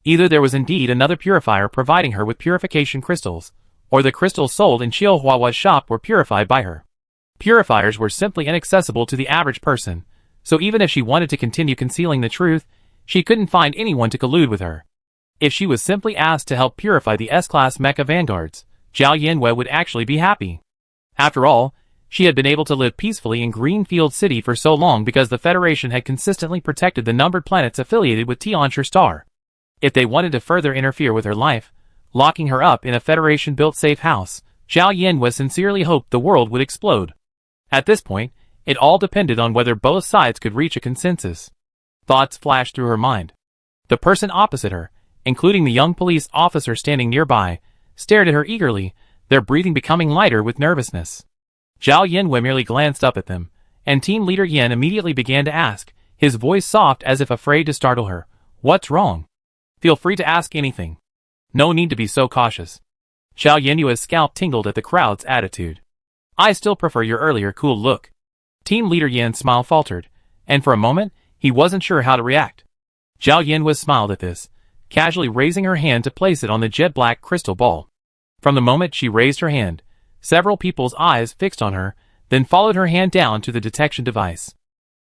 Either there was indeed another purifier providing her with purification crystals, or the crystals sold in Chihuahua's shop were purified by her. Purifiers were simply inaccessible to the average person, so even if she wanted to continue concealing the truth, she couldn't find anyone to collude with her. If she was simply asked to help purify the S-class Mecha vanguards, Zhao Yanwen would actually be happy. After all, she had been able to live peacefully in Greenfield City for so long because the Federation had consistently protected the numbered planets affiliated with Tianshi Star. If they wanted to further interfere with her life, locking her up in a Federation-built safe house, Zhao Yanwen sincerely hoped the world would explode. At this point, it all depended on whether both sides could reach a consensus. Thoughts flashed through her mind. The person opposite her, including the young police officer standing nearby, stared at her eagerly, their breathing becoming lighter with nervousness. Zhao Yanwen merely glanced up at them, and Team Leader Yin immediately began to ask, his voice soft as if afraid to startle her, "What's wrong? Feel free to ask anything. No need to be so cautious." Zhao Yanwen's scalp tingled at the crowd's attitude. "I still prefer your earlier cool look." Team Leader Yin's smile faltered, and for a moment, he wasn't sure how to react. Zhao Yanwen smiled at this, casually raising her hand to place it on the jet-black crystal ball. From the moment she raised her hand, several people's eyes fixed on her, then followed her hand down to the detection device.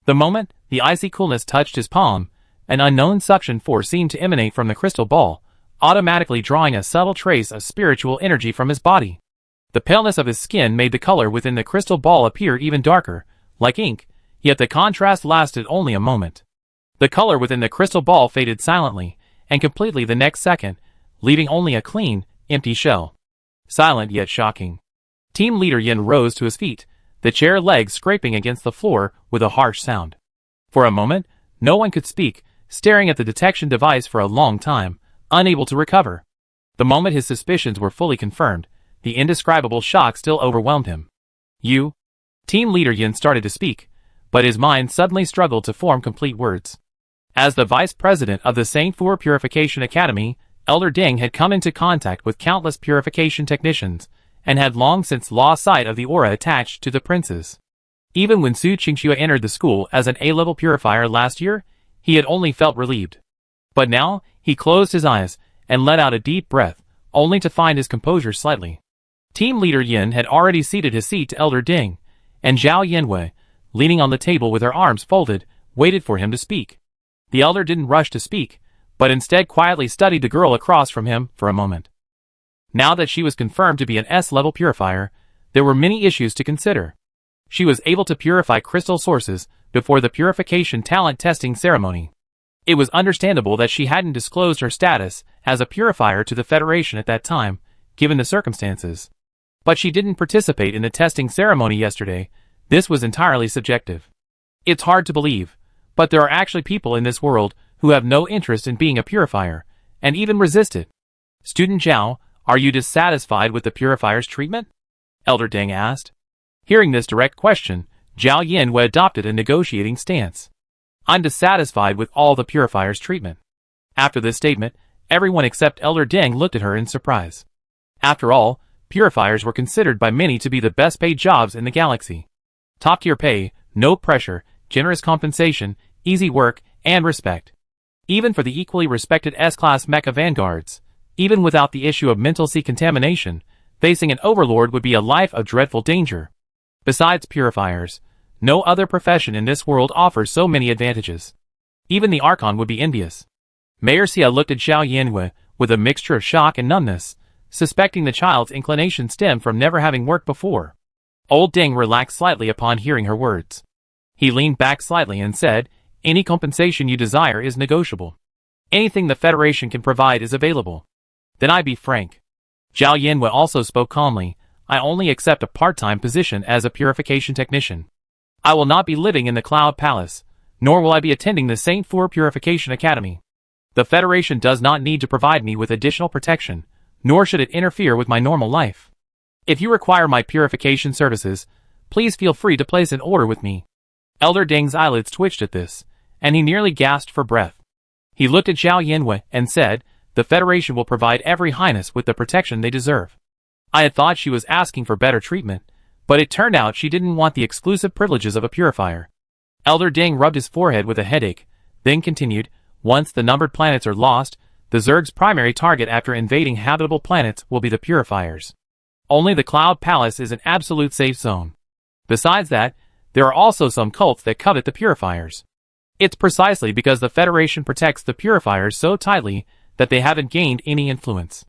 The moment the icy coolness touched his palm, an unknown suction force seemed to emanate from the crystal ball, automatically drawing a subtle trace of spiritual energy from his body. The paleness of his skin made the color within the crystal ball appear even darker, like ink, yet the contrast lasted only a moment. The color within the crystal ball faded silently, and completely the next second, leaving only a clean, empty shell. Silent yet shocking. Team Leader Yin rose to his feet, the chair legs scraping against the floor with a harsh sound. For a moment, no one could speak, staring at the detection device for a long time, unable to recover. The moment his suspicions were fully confirmed, the indescribable shock still overwhelmed him. "You?" Team Leader Yin started to speak, but his mind suddenly struggled to form complete words. As the vice president of the St. Four Purification Academy, Elder Ding had come into contact with countless purification technicians, and had long since lost sight of the aura attached to the princes. Even when Su Qingxue entered the school as an A-level purifier last year, he had only felt relieved. But now, he closed his eyes, and let out a deep breath, only to find his composure slightly. Team Leader Yin had already ceded his seat to Elder Ding, and Zhao Yanwen, leaning on the table with her arms folded, waited for him to speak. The elder didn't rush to speak, but instead quietly studied the girl across from him for a moment. Now that she was confirmed to be an S-level purifier, there were many issues to consider. She was able to purify crystal sources before the purification talent testing ceremony. It was understandable that she hadn't disclosed her status as a purifier to the Federation at that time, given the circumstances. But she didn't participate in the testing ceremony yesterday. This was entirely subjective. It's hard to believe, but there are actually people in this world who have no interest in being a purifier, and even resist it. "Student Zhao, are you dissatisfied with the purifier's treatment?" Elder Ding asked. Hearing this direct question, Zhao Yanwen adopted a negotiating stance. "I'm dissatisfied with all the purifier's treatment." After this statement, everyone except Elder Ding looked at her in surprise. After all, purifiers were considered by many to be the best paid jobs in the galaxy. Top-tier pay, no pressure, generous compensation, easy work, and respect. Even for the equally respected S-class Mecha vanguards, even without the issue of mental sea contamination, facing an overlord would be a life of dreadful danger. Besides purifiers, no other profession in this world offers so many advantages. Even the Archon would be envious. Mayor Xia looked at Zhao Yanwen with a mixture of shock and numbness, suspecting the child's inclination stemmed from never having worked before. Old Ding relaxed slightly upon hearing her words. He leaned back slightly and said, "Any compensation you desire is negotiable. Anything the Federation can provide is available." "Then I be frank." Zhao Yanwen also spoke calmly, I only accept a part-time position as a purification technician. I will not be living in the Cloud Palace, nor will I be attending the St. Four Purification Academy. The Federation does not need to provide me with additional protection, nor should it interfere with my normal life. If you require my purification services, please feel free to place an order with me. Elder Deng's eyelids twitched at this, and he nearly gasped for breath. He looked at Zhao Yanwei and said, "The Federation will provide every highness with the protection they deserve." I had thought she was asking for better treatment, but it turned out she didn't want the exclusive privileges of a purifier. Elder Deng rubbed his forehead with a headache, then continued, "Once the numbered planets are lost, the Zerg's primary target after invading habitable planets will be the purifiers. Only the Cloud Palace is an absolute safe zone. Besides that, there are also some cults that covet the purifiers. It's precisely because the Federation protects the purifiers so tightly that they haven't gained any influence."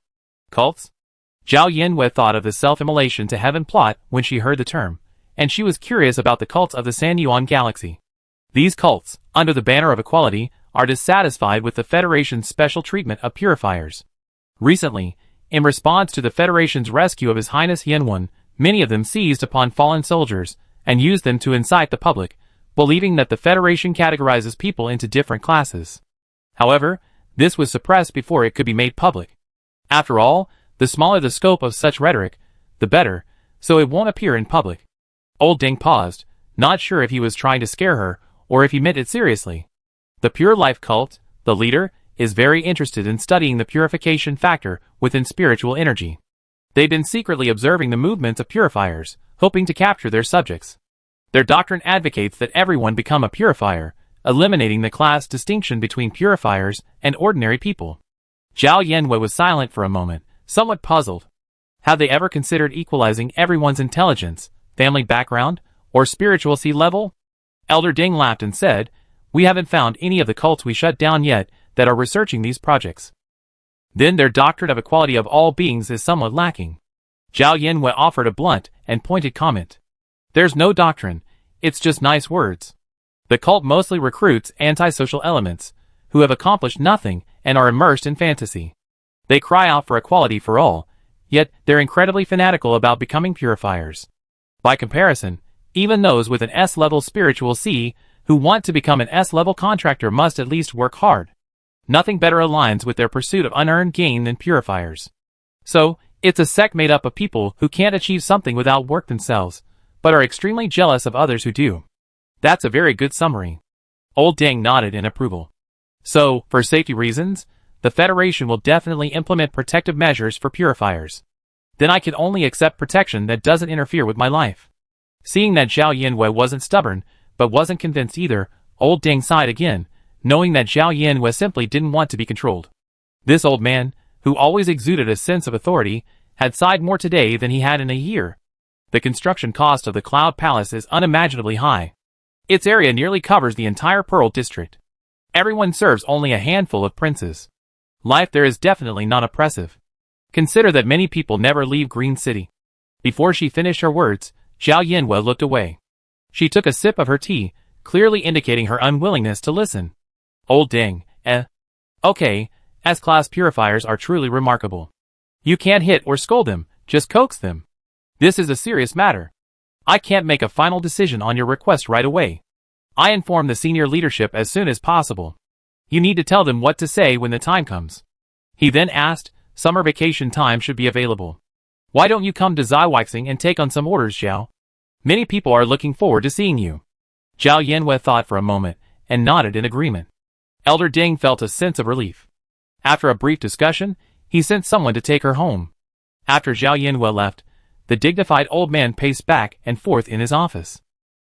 Cults? Zhao Yanwei thought of the self-immolation to heaven plot when she heard the term, and she was curious about the cults of the San Yuan Galaxy. These cults, under the banner of equality, are dissatisfied with the Federation's special treatment of purifiers. Recently, in response to the Federation's rescue of His Highness Yanwen, many of them seized upon fallen soldiers and used them to incite the public, believing that the Federation categorizes people into different classes. However, this was suppressed before it could be made public. After all, the smaller the scope of such rhetoric, the better, so it won't appear in public. Old Deng paused, not sure if he was trying to scare her or if he meant it seriously. The Pure Life cult, the leader, is very interested in studying the purification factor within spiritual energy. They've been secretly observing the movements of purifiers, hoping to capture their subjects. Their doctrine advocates that everyone become a purifier, eliminating the class distinction between purifiers and ordinary people. Zhao Yanwei was silent for a moment, somewhat puzzled. Had they ever considered equalizing everyone's intelligence, family background, or spirituality level? Elder Deng laughed and said, "We haven't found any of the cults we shut down yet that are researching these projects. Then their doctrine of equality of all beings is somewhat lacking." Zhao Yanwei offered a blunt and pointed comment. "There's no doctrine, it's just nice words. The cult mostly recruits antisocial elements, who have accomplished nothing and are immersed in fantasy. They cry out for equality for all, yet they're incredibly fanatical about becoming purifiers. By comparison, even those with an S-level spiritual C who want to become an S-level contractor must at least work hard. Nothing better aligns with their pursuit of unearned gain than purifiers. So, it's a sect made up of people who can't achieve something without work themselves, but are extremely jealous of others who do." That's a very good summary. Old Deng nodded in approval. "So, for safety reasons, the Federation will definitely implement protective measures for purifiers. Then I can only accept protection that doesn't interfere with my life." Seeing that Zhao Yanwei wasn't stubborn, but wasn't convinced either, Old Deng sighed again, knowing that Zhao Yanwei simply didn't want to be controlled. This old man, who always exuded a sense of authority, had sighed more today than he had in a year. The construction cost of the Cloud Palace is unimaginably high. Its area nearly covers the entire Pearl District. Everyone serves only a handful of princes. Life there is definitely not oppressive. Consider that many people never leave Green City. Before she finished her words, Zhao Yanwei looked away. She took a sip of her tea, clearly indicating her unwillingness to listen. Old Deng, Okay, S-class purifiers are truly remarkable. You can't hit or scold them, just coax them. This is a serious matter. I can't make a final decision on your request right away. I inform the senior leadership as soon as possible. You need to tell them what to say when the time comes." He then asked, "Summer vacation time should be available. Why don't you come to Zaiwaxing and take on some orders, Zhao? Many people are looking forward to seeing you." Zhao Yanwei thought for a moment, and nodded in agreement. Elder Deng felt a sense of relief. After a brief discussion, he sent someone to take her home. After Zhao Yanwei left, the dignified old man paced back and forth in his office.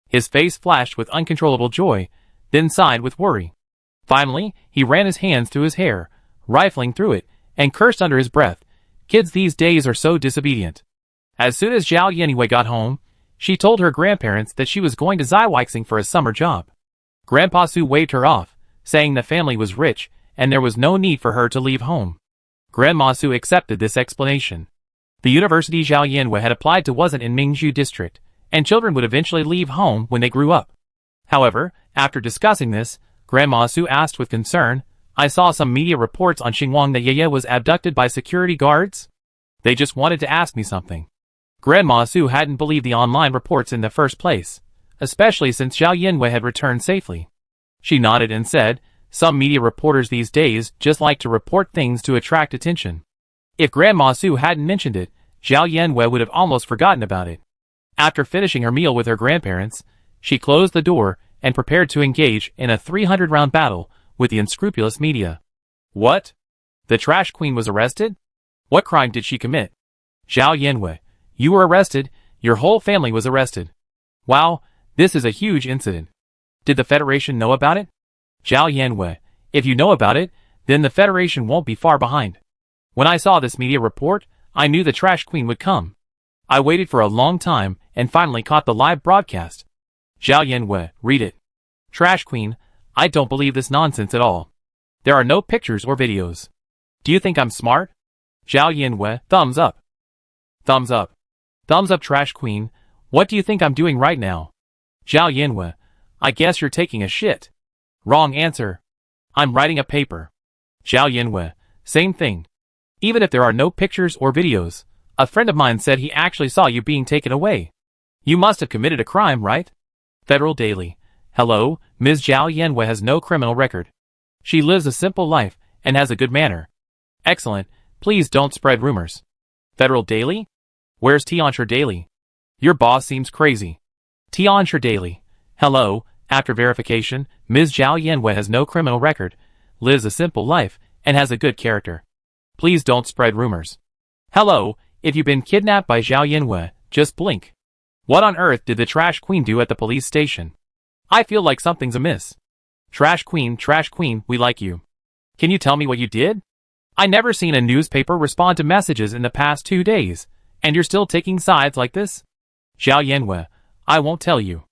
His face flashed with uncontrollable joy, then sighed with worry. Finally, he ran his hands through his hair, rifling through it, and cursed under his breath. Kids these days are so disobedient. As soon as Zhao Yanwei got home, she told her grandparents that she was going to Zaiwaxing for a summer job. Grandpa Su waved her off, saying the family was rich and there was no need for her to leave home. Grandma Su accepted this explanation. The university Zhao Yanwei had applied to wasn't in Mingzhu district, and children would eventually leave home when they grew up. However, after discussing this, Grandma Su asked with concern, "I saw some media reports on Xinguang that Yeye was abducted by security guards? They just wanted to ask me something." Grandma Su hadn't believed the online reports in the first place, especially since Zhao Yanwei had returned safely. She nodded and said, "Some media reporters these days just like to report things to attract attention." If Grandma Su hadn't mentioned it, Zhao Yanwei would have almost forgotten about it. After finishing her meal with her grandparents, she closed the door and prepared to engage in a 300-round battle with the unscrupulous media. What? The trash queen was arrested? What crime did she commit? Zhao Yanwei, you were arrested, your whole family was arrested. Wow, this is a huge incident. Did the Federation know about it? Zhao Yanwei, if you know about it, then the Federation won't be far behind. When I saw this media report, I knew the trash queen would come. I waited for a long time and finally caught the live broadcast. Zhao Yanwei, read it. Trash queen, I don't believe this nonsense at all. There are no pictures or videos. Do you think I'm smart? Zhao Yanwei, thumbs up. Thumbs up. Thumbs up, trash queen. What do you think I'm doing right now? Zhao Yanwei, I guess you're taking a shit. Wrong answer. I'm writing a paper. Zhao Yanwei, same thing. Even if there are no pictures or videos, a friend of mine said he actually saw you being taken away. You must have committed a crime, right? Federal Daily. Hello, Ms. Zhao Yanwei has no criminal record. She lives a simple life and has a good manner. Excellent. Please don't spread rumors. Federal Daily? Where's Tianshi Daily? Your boss seems crazy. Tianshi Daily. Hello, after verification, Ms. Zhao Yanwei has no criminal record, lives a simple life, and has a good character. Please don't spread rumors. Hello, if you've been kidnapped by Zhao Yanwei, just blink. What on earth did the trash queen do at the police station? I feel like something's amiss. Trash queen, we like you. Can you tell me what you did? I never seen a newspaper respond to messages in the past 2 days, and you're still taking sides like this? Zhao Yanwei, I won't tell you.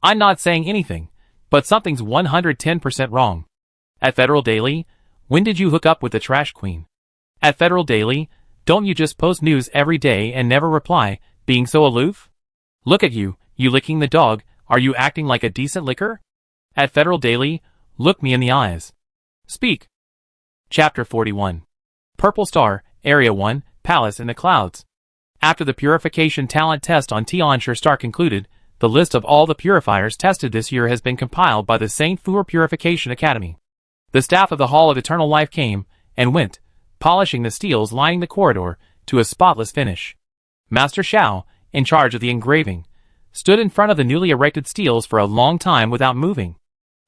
I'm not saying anything, but something's 110% wrong. At Federal Daily, when did you hook up with the trash queen? At Federal Daily, don't you just post news every day and never reply, being so aloof? Look at you licking the dog, are you acting like a decent licker? At Federal Daily, look me in the eyes. Speak. Chapter 41. Purple Star, Area 1, Palace in the Clouds. After the purification talent test on Tianshi Star concluded, the list of all the purifiers tested this year has been compiled by the St. Fu Purification Academy. The staff of the Hall of Eternal Life came and went, polishing the steels lining the corridor to a spotless finish. Master Xiao, in charge of the engraving, stood in front of the newly erected steels for a long time without moving.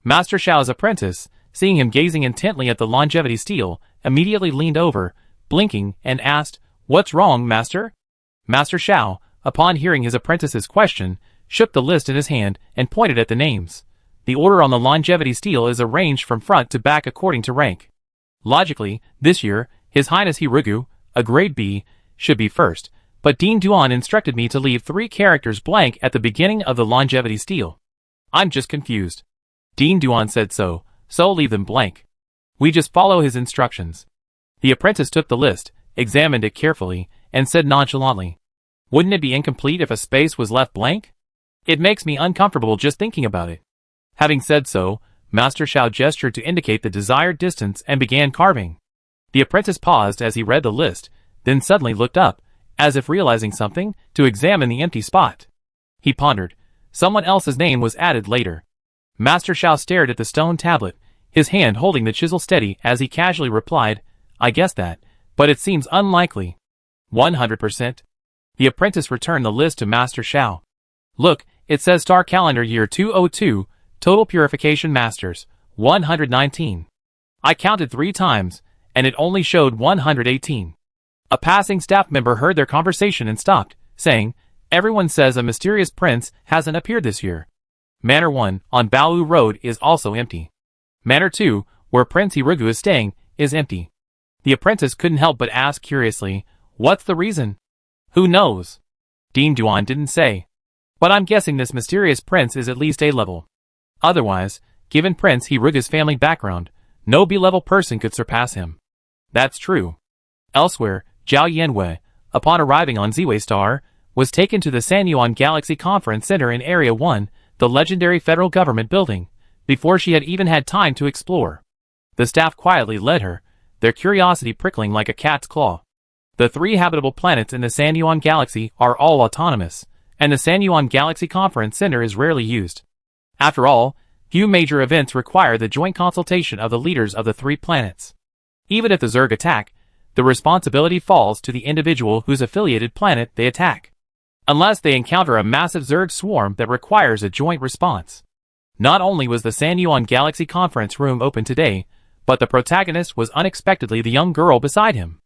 Master Xiao's apprentice, seeing him gazing intently at the longevity steel, immediately leaned over, blinking, and asked, "What's wrong, Master?" Master Xiao, upon hearing his apprentice's question, shook the list in his hand and pointed at the names. The order on the longevity steel is arranged from front to back according to rank. Logically, this year, His Highness Hirugu, a grade B, should be first, but Dean Duan instructed me to leave 3 characters blank at the beginning of the longevity steel. I'm just confused. Dean Duan said so leave them blank. We just follow his instructions. The apprentice took the list, examined it carefully, and said nonchalantly, "Wouldn't it be incomplete if a space was left blank? It makes me uncomfortable just thinking about it." Having said so, Master Xiao gestured to indicate the desired distance and began carving. The apprentice paused as he read the list, then suddenly looked up, as if realizing something, to examine the empty spot. He pondered. Someone else's name was added later. Master Xiao stared at the stone tablet, his hand holding the chisel steady as he casually replied, "I guess that, but it seems unlikely." 100%. The apprentice returned the list to Master Xiao. "Look, it says Star Calendar Year 202, Total Purification Masters, 119. I counted 3 times, and it only showed 118. A passing staff member heard their conversation and stopped, saying, "Everyone says a mysterious prince hasn't appeared this year. Manor 1, on Baowu Road, is also empty. Manor 2, where Prince Hirugu is staying, is empty." The apprentice couldn't help but ask curiously, "What's the reason?" "Who knows?" Dean Duan didn't say. "But I'm guessing this mysterious prince is at least A-level. Otherwise, given Prince Hirugu's family background, no B-level person could surpass him." "That's true." Elsewhere, Zhao Yanwei, upon arriving on Ziwei Star, was taken to the Sanyuan Galaxy Conference Center in Area 1, the legendary federal government building, before she had even had time to explore. The staff quietly led her, their curiosity prickling like a cat's claw. The 3 habitable planets in the Sanyuan Galaxy are all autonomous, and the Sanyuan Galaxy Conference Center is rarely used. After all, few major events require the joint consultation of the leaders of the 3 planets. Even if the Zerg attack, the responsibility falls to the individual whose affiliated planet they attack, unless they encounter a massive Zerg swarm that requires a joint response. Not only was the Sanyuan Galaxy Conference room open today, but the protagonist was unexpectedly the young girl beside him.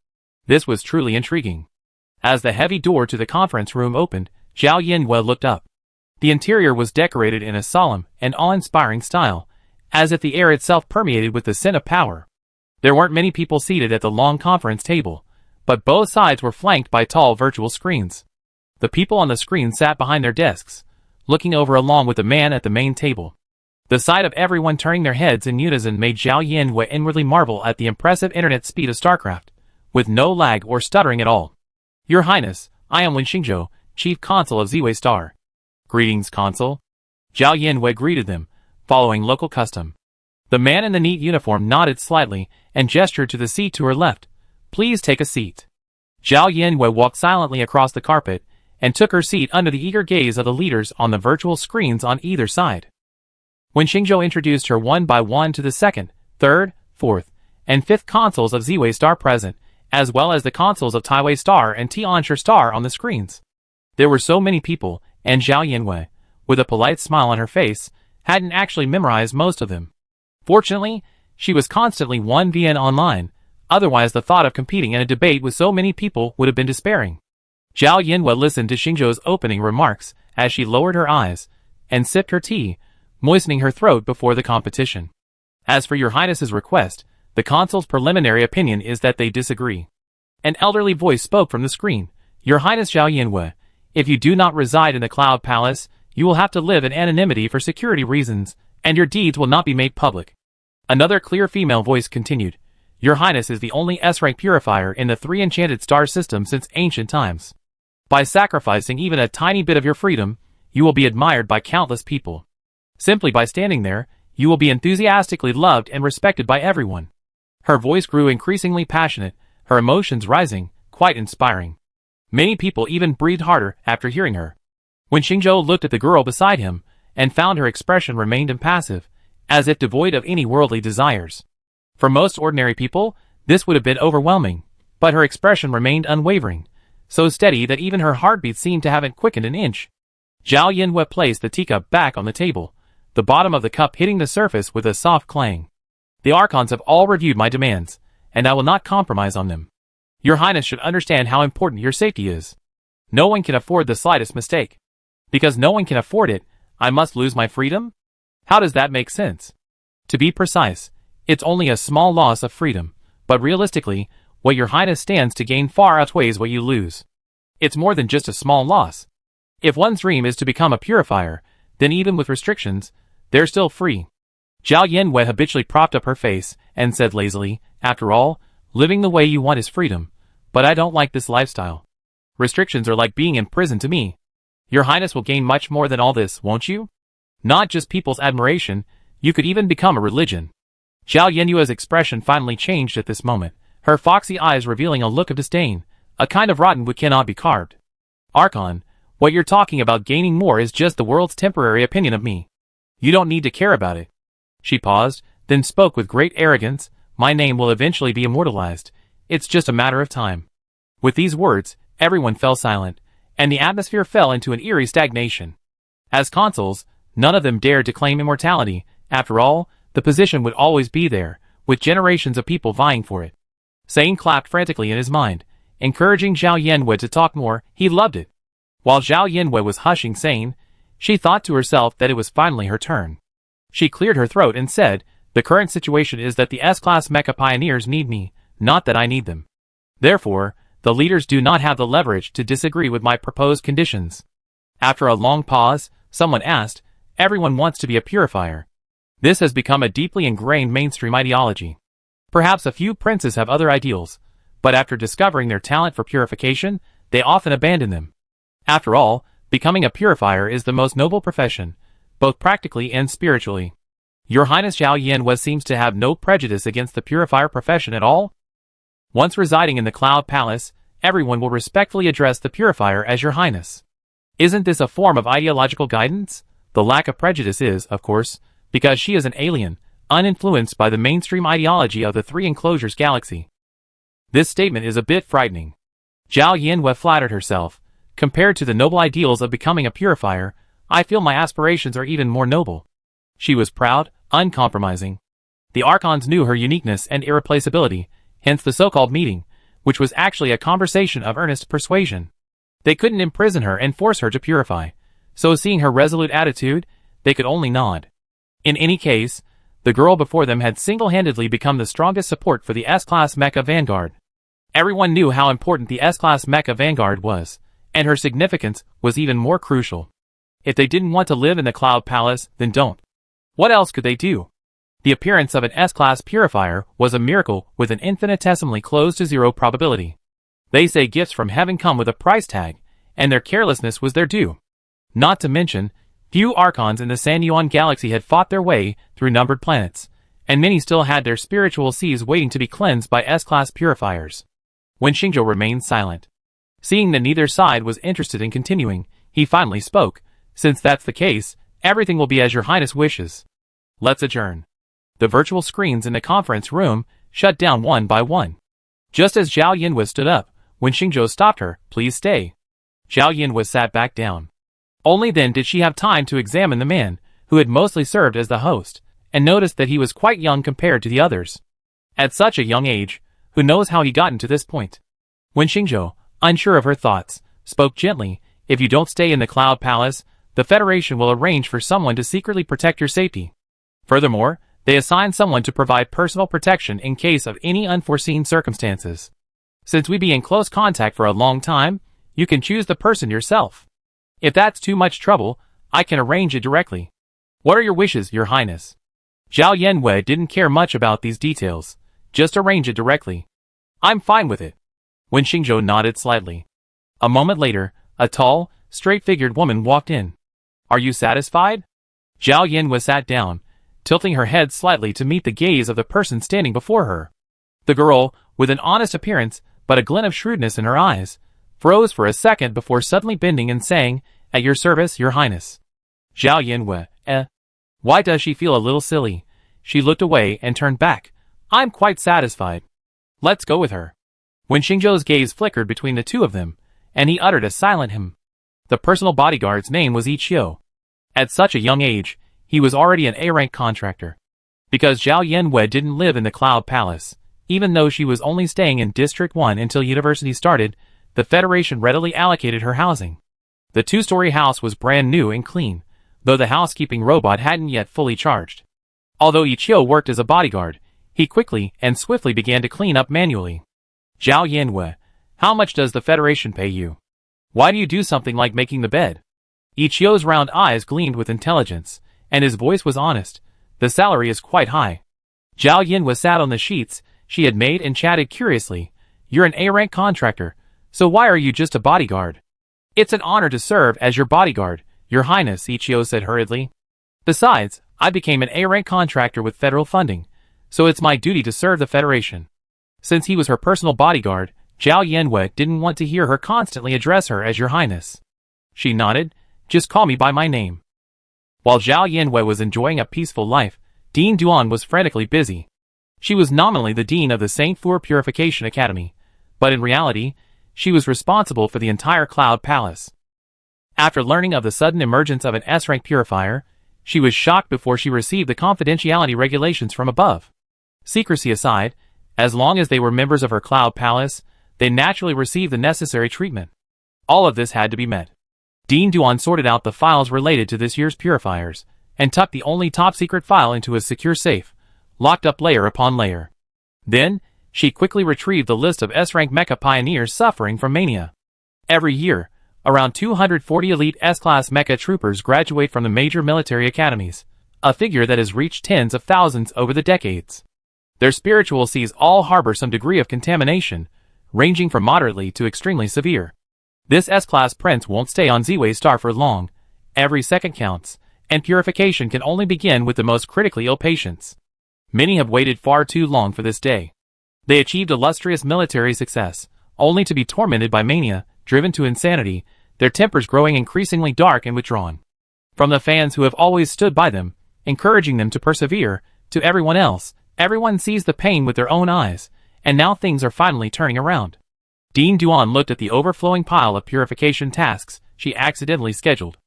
This was truly intriguing. As the heavy door to the conference room opened, Zhao Yinhua looked up. The interior was decorated in a solemn and awe-inspiring style, as if the air itself permeated with the scent of power. There weren't many people seated at the long conference table, but both sides were flanked by tall virtual screens. The people on the screen sat behind their desks, looking over along with the man at the main table. The sight of everyone turning their heads in unison made Zhao Yinhua inwardly marvel at the impressive internet speed of StarCraft, with no lag or stuttering at all. Your Highness, I am Wen Xingzhou, Chief Consul of Ziwei Star. Greetings, Consul. Zhao Yinhua greeted them, following local custom. The man in the neat uniform nodded slightly and gestured to the seat to her left. Please take a seat. Zhao Yinhua walked silently across the carpet and took her seat under the eager gaze of the leaders on the virtual screens on either side. When Xingzhou introduced her one by one to the 2nd, 3rd, 4th, and 5th consuls of Ziwei Star present, as well as the consuls of Taiwei Star and Tianshi Star on the screens. There were so many people, and Zhao Yinhua, with a polite smile on her face, hadn't actually memorized most of them. Fortunately, she was constantly 1vn online, otherwise the thought of competing in a debate with so many people would have been despairing. Zhao Yinhua listened to Xingzhou's opening remarks as she lowered her eyes and sipped her tea, moistening her throat before the competition. As for your Highness's request, the consul's preliminary opinion is that they disagree. An elderly voice spoke from the screen. Your Highness Zhao Yinhua, if you do not reside in the Cloud Palace, you will have to live in anonymity for security reasons, and your deeds will not be made public. Another clear female voice continued. Your Highness is the only S-rank purifier in the 3 enchanted star system since ancient times. By sacrificing even a tiny bit of your freedom, you will be admired by countless people. Simply by standing there, you will be enthusiastically loved and respected by everyone. Her voice grew increasingly passionate, her emotions rising, quite inspiring. Many people even breathed harder after hearing her. When Xingzhou looked at the girl beside him, and found her expression remained impassive, as if devoid of any worldly desires. For most ordinary people, this would have been overwhelming, but her expression remained unwavering, so steady that even her heartbeat seemed to haven't quickened an inch. Zhao Yinhua placed the teacup back on the table, the bottom of the cup hitting the surface with a soft clang. The Archons have all reviewed my demands, and I will not compromise on them. Your Highness should understand how important your safety is. No one can afford the slightest mistake. Because no one can afford it, I must lose my freedom? How does that make sense? To be precise, it's only a small loss of freedom, but realistically, what your Highness stands to gain far outweighs what you lose. It's more than just a small loss. If one's dream is to become a purifier, then even with restrictions, they're still free. Zhao Yinhua habitually propped up her face and said lazily, after all, living the way you want is freedom, but I don't like this lifestyle. Restrictions are like being in prison to me. Your Highness will gain much more than all this, won't you? Not just people's admiration, you could even become a religion. Zhao Yinhua's expression finally changed at this moment, her foxy eyes revealing a look of disdain, a kind of rotten wood cannot be carved. Archon, what you're talking about gaining more is just the world's temporary opinion of me. You don't need to care about it. She paused, then spoke with great arrogance, my name will eventually be immortalized. It's just a matter of time. With these words, everyone fell silent, and the atmosphere fell into an eerie stagnation. As consuls, none of them dared to claim immortality. After all, the position would always be there, with generations of people vying for it. Sane clapped frantically in his mind, encouraging Zhao Yinhua to talk more. He loved it. While Zhao Yinhua was hushing Sane, she thought to herself that it was finally her turn. She cleared her throat and said, the current situation is that the S-class mecha pioneers need me, not that I need them. Therefore, the leaders do not have the leverage to disagree with my proposed conditions. After a long pause, someone asked, everyone wants to be a purifier. This has become a deeply ingrained mainstream ideology. Perhaps a few princes have other ideals, but after discovering their talent for purification, they often abandon them. After all, becoming a purifier is the most noble profession, both practically and spiritually. Your Highness Zhao Yinhua seems to have no prejudice against the purifier profession at all. Once residing in the Cloud Palace, everyone will respectfully address the purifier as Your Highness. Isn't this a form of ideological guidance? The lack of prejudice is, of course, because she is an alien, uninfluenced by the mainstream ideology of the Three Enclosures galaxy. This statement is a bit frightening. Zhao Yanwei flattered herself. Compared to the noble ideals of becoming a purifier, I feel my aspirations are even more noble. She was proud, uncompromising. The Archons knew her uniqueness and irreplaceability, hence the so-called meeting, which was actually a conversation of earnest persuasion. They couldn't imprison her and force her to purify, so seeing her resolute attitude, they could only nod. In any case, the girl before them had single-handedly become the strongest support for the S-Class Mecha Vanguard. Everyone knew how important the S-Class Mecha Vanguard was, and her significance was even more crucial. If they didn't want to live in the Cloud Palace, then don't. What else could they do? The appearance of an S-Class purifier was a miracle with an infinitesimally close to zero probability. They say gifts from heaven come with a price tag, and their carelessness was their due. Not to mention, few Archons in the Sanyuan galaxy had fought their way through numbered planets, and many still had their spiritual seas waiting to be cleansed by S-Class purifiers. Wen Xingzhou remained silent. Seeing that neither side was interested in continuing, he finally spoke. Since that's the case, everything will be as Your Highness wishes. Let's adjourn. The virtual screens in the conference room shut down one by one. Just as Zhao Yanwei stood up, Wen Xingzhou stopped her. Please stay. Zhao Yanwei sat back down. Only then did she have time to examine the man, who had mostly served as the host, and noticed that he was quite young compared to the others. At such a young age, who knows how he gotten to this point? Wen Xingzhou, unsure of her thoughts, spoke gently. If you don't stay in the Cloud Palace, the Federation will arrange for someone to secretly protect your safety. Furthermore, they assign someone to provide personal protection in case of any unforeseen circumstances. Since we be in close contact for a long time, you can choose the person yourself. If that's too much trouble, I can arrange it directly. What are your wishes, Your Highness? Zhao Yanwei didn't care much about these details. Just arrange it directly. I'm fine with it. Wen Xingzhou nodded slightly. A moment later, a tall, straight-figured woman walked in. Are you satisfied? Zhao Yanwei sat down, tilting her head slightly to meet the gaze of the person standing before her. The girl, with an honest appearance but a glint of shrewdness in her eyes, froze for a second before suddenly bending and saying, At your service, Your Highness. Zhao Yanwei, Why does she feel a little silly? She looked away and turned back. I'm quite satisfied. Let's go with her. Wen Xingzhou's gaze flickered between the two of them, and he uttered a silent hum. The personal bodyguard's name was Ichio. At such a young age, he was already an A-rank contractor. Because Zhao Yanwei didn't live in the Cloud Palace, even though she was only staying in District 1 until university started, the Federation readily allocated her housing. The two-story house was brand new and clean, though the housekeeping robot hadn't yet fully charged. Although Ichio worked as a bodyguard, he quickly and swiftly began to clean up manually. Zhao Yanwei, how much does the Federation pay you? Why do you do something like making the bed? Ichio's round eyes gleamed with intelligence, and his voice was honest. The salary is quite high. Zhao Yanwei sat on the sheets she had made and chatted curiously. You're an A-rank contractor, so why are you just a bodyguard? It's an honor to serve as your bodyguard, Your Highness, Ichio said hurriedly. Besides, I became an A-rank contractor with federal funding, so it's my duty to serve the Federation. Since he was her personal bodyguard, Zhao Yanwei didn't want to hear her constantly address her as Your Highness. She nodded. Just call me by my name. While Zhao Yanwei was enjoying a peaceful life, Dean Duan was frantically busy. She was nominally the dean of the Saint Four Purification Academy, but in reality, she was responsible for the entire Cloud Palace. After learning of the sudden emergence of an S-rank purifier, she was shocked before she received the confidentiality regulations from above. Secrecy aside, as long as they were members of her Cloud Palace, they naturally received the necessary treatment. All of this had to be met. Dean Duan sorted out the files related to this year's purifiers, and tucked the only top-secret file into a secure safe, locked up layer upon layer. Then, she quickly retrieved the list of S-rank mecha pioneers suffering from mania. Every year, around 240 elite S-class mecha troopers graduate from the major military academies, a figure that has reached tens of thousands over the decades. Their spiritual seas all harbor some degree of contamination, ranging from moderately to extremely severe. This S-class prince won't stay on Z-Way star for long. Every second counts, and purification can only begin with the most critically ill patients. Many have waited far too long for this day. They achieved illustrious military success, only to be tormented by mania, driven to insanity, their tempers growing increasingly dark and withdrawn. From the fans who have always stood by them, encouraging them to persevere, to everyone else, everyone sees the pain with their own eyes, and now things are finally turning around. Dean Duan looked at the overflowing pile of purification tasks she accidentally scheduled.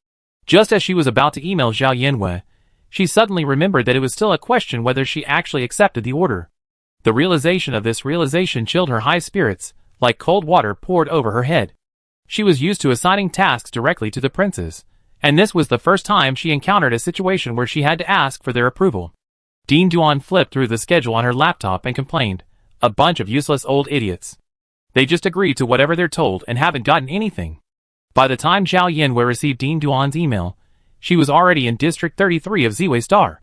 Just as she was about to email Zhao Yanwei, she suddenly remembered that it was still a question whether she actually accepted the order. The realization of this realization chilled her high spirits, like cold water poured over her head. She was used to assigning tasks directly to the princes, and this was the first time she encountered a situation where she had to ask for their approval. Dean Duan flipped through the schedule on her laptop and complained, "A bunch of useless old idiots. They just agree to whatever they're told and haven't gotten anything." By the time Zhao Yanwei received Dean Duan's email, she was already in District 33 of Ziwei Star.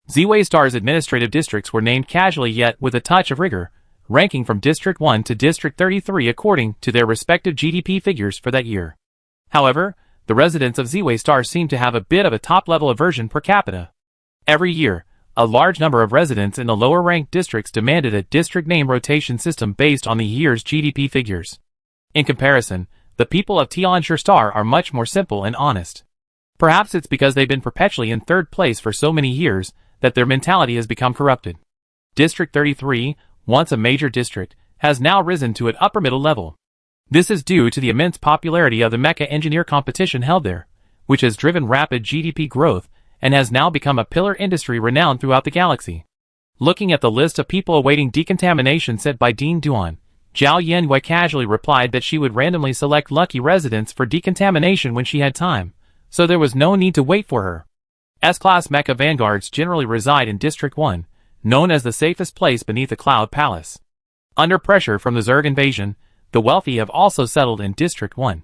Ziwei Star's administrative districts were named casually yet with a touch of rigor, ranking from District 1 to District 33 according to their respective GDP figures for that year. However, the residents of Ziwei Star seemed to have a bit of a top-level aversion per capita. Every year, a large number of residents in the lower-ranked districts demanded a district name rotation system based on the year's GDP figures. In comparison, the people of Tianzhi Star are much more simple and honest. Perhaps it's because they've been perpetually in third place for so many years that their mentality has become corrupted. District 33, once a major district, has now risen to an upper-middle level. This is due to the immense popularity of the mecha engineer competition held there, which has driven rapid GDP growth and has now become a pillar industry renowned throughout the galaxy. Looking at the list of people awaiting decontamination set by Dean Duan, Zhao Yanwei casually replied that she would randomly select lucky residents for decontamination when she had time, so there was no need to wait for her. S-Class mecha vanguards generally reside in District 1, known as the safest place beneath the Cloud Palace. Under pressure from the Zerg invasion, the wealthy have also settled in District 1.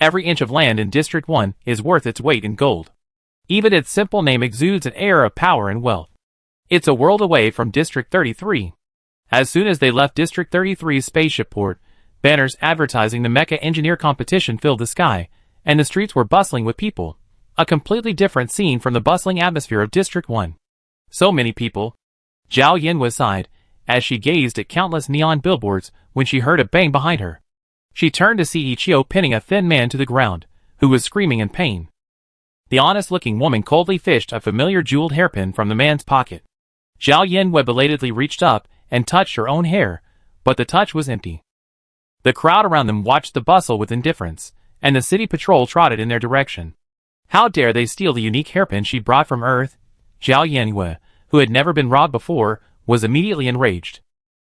Every inch of land in District 1 is worth its weight in gold. Even its simple name exudes an air of power and wealth. It's a world away from District 33. As soon as they left District 33's spaceship port, banners advertising the mecha engineer competition filled the sky, and the streets were bustling with people. A completely different scene from the bustling atmosphere of District 1. So many people. Zhao Yanwei sighed, as she gazed at countless neon billboards when she heard a bang behind her. She turned to see Ichio pinning a thin man to the ground, who was screaming in pain. The honest-looking woman coldly fished a familiar jeweled hairpin from the man's pocket. Zhao Yanwei belatedly reached up and touched her own hair, but the touch was empty. The crowd around them watched the bustle with indifference, and the city patrol trotted in their direction. How dare they steal the unique hairpin she brought from Earth? Zhao Yanwei, who had never been robbed before, was immediately enraged.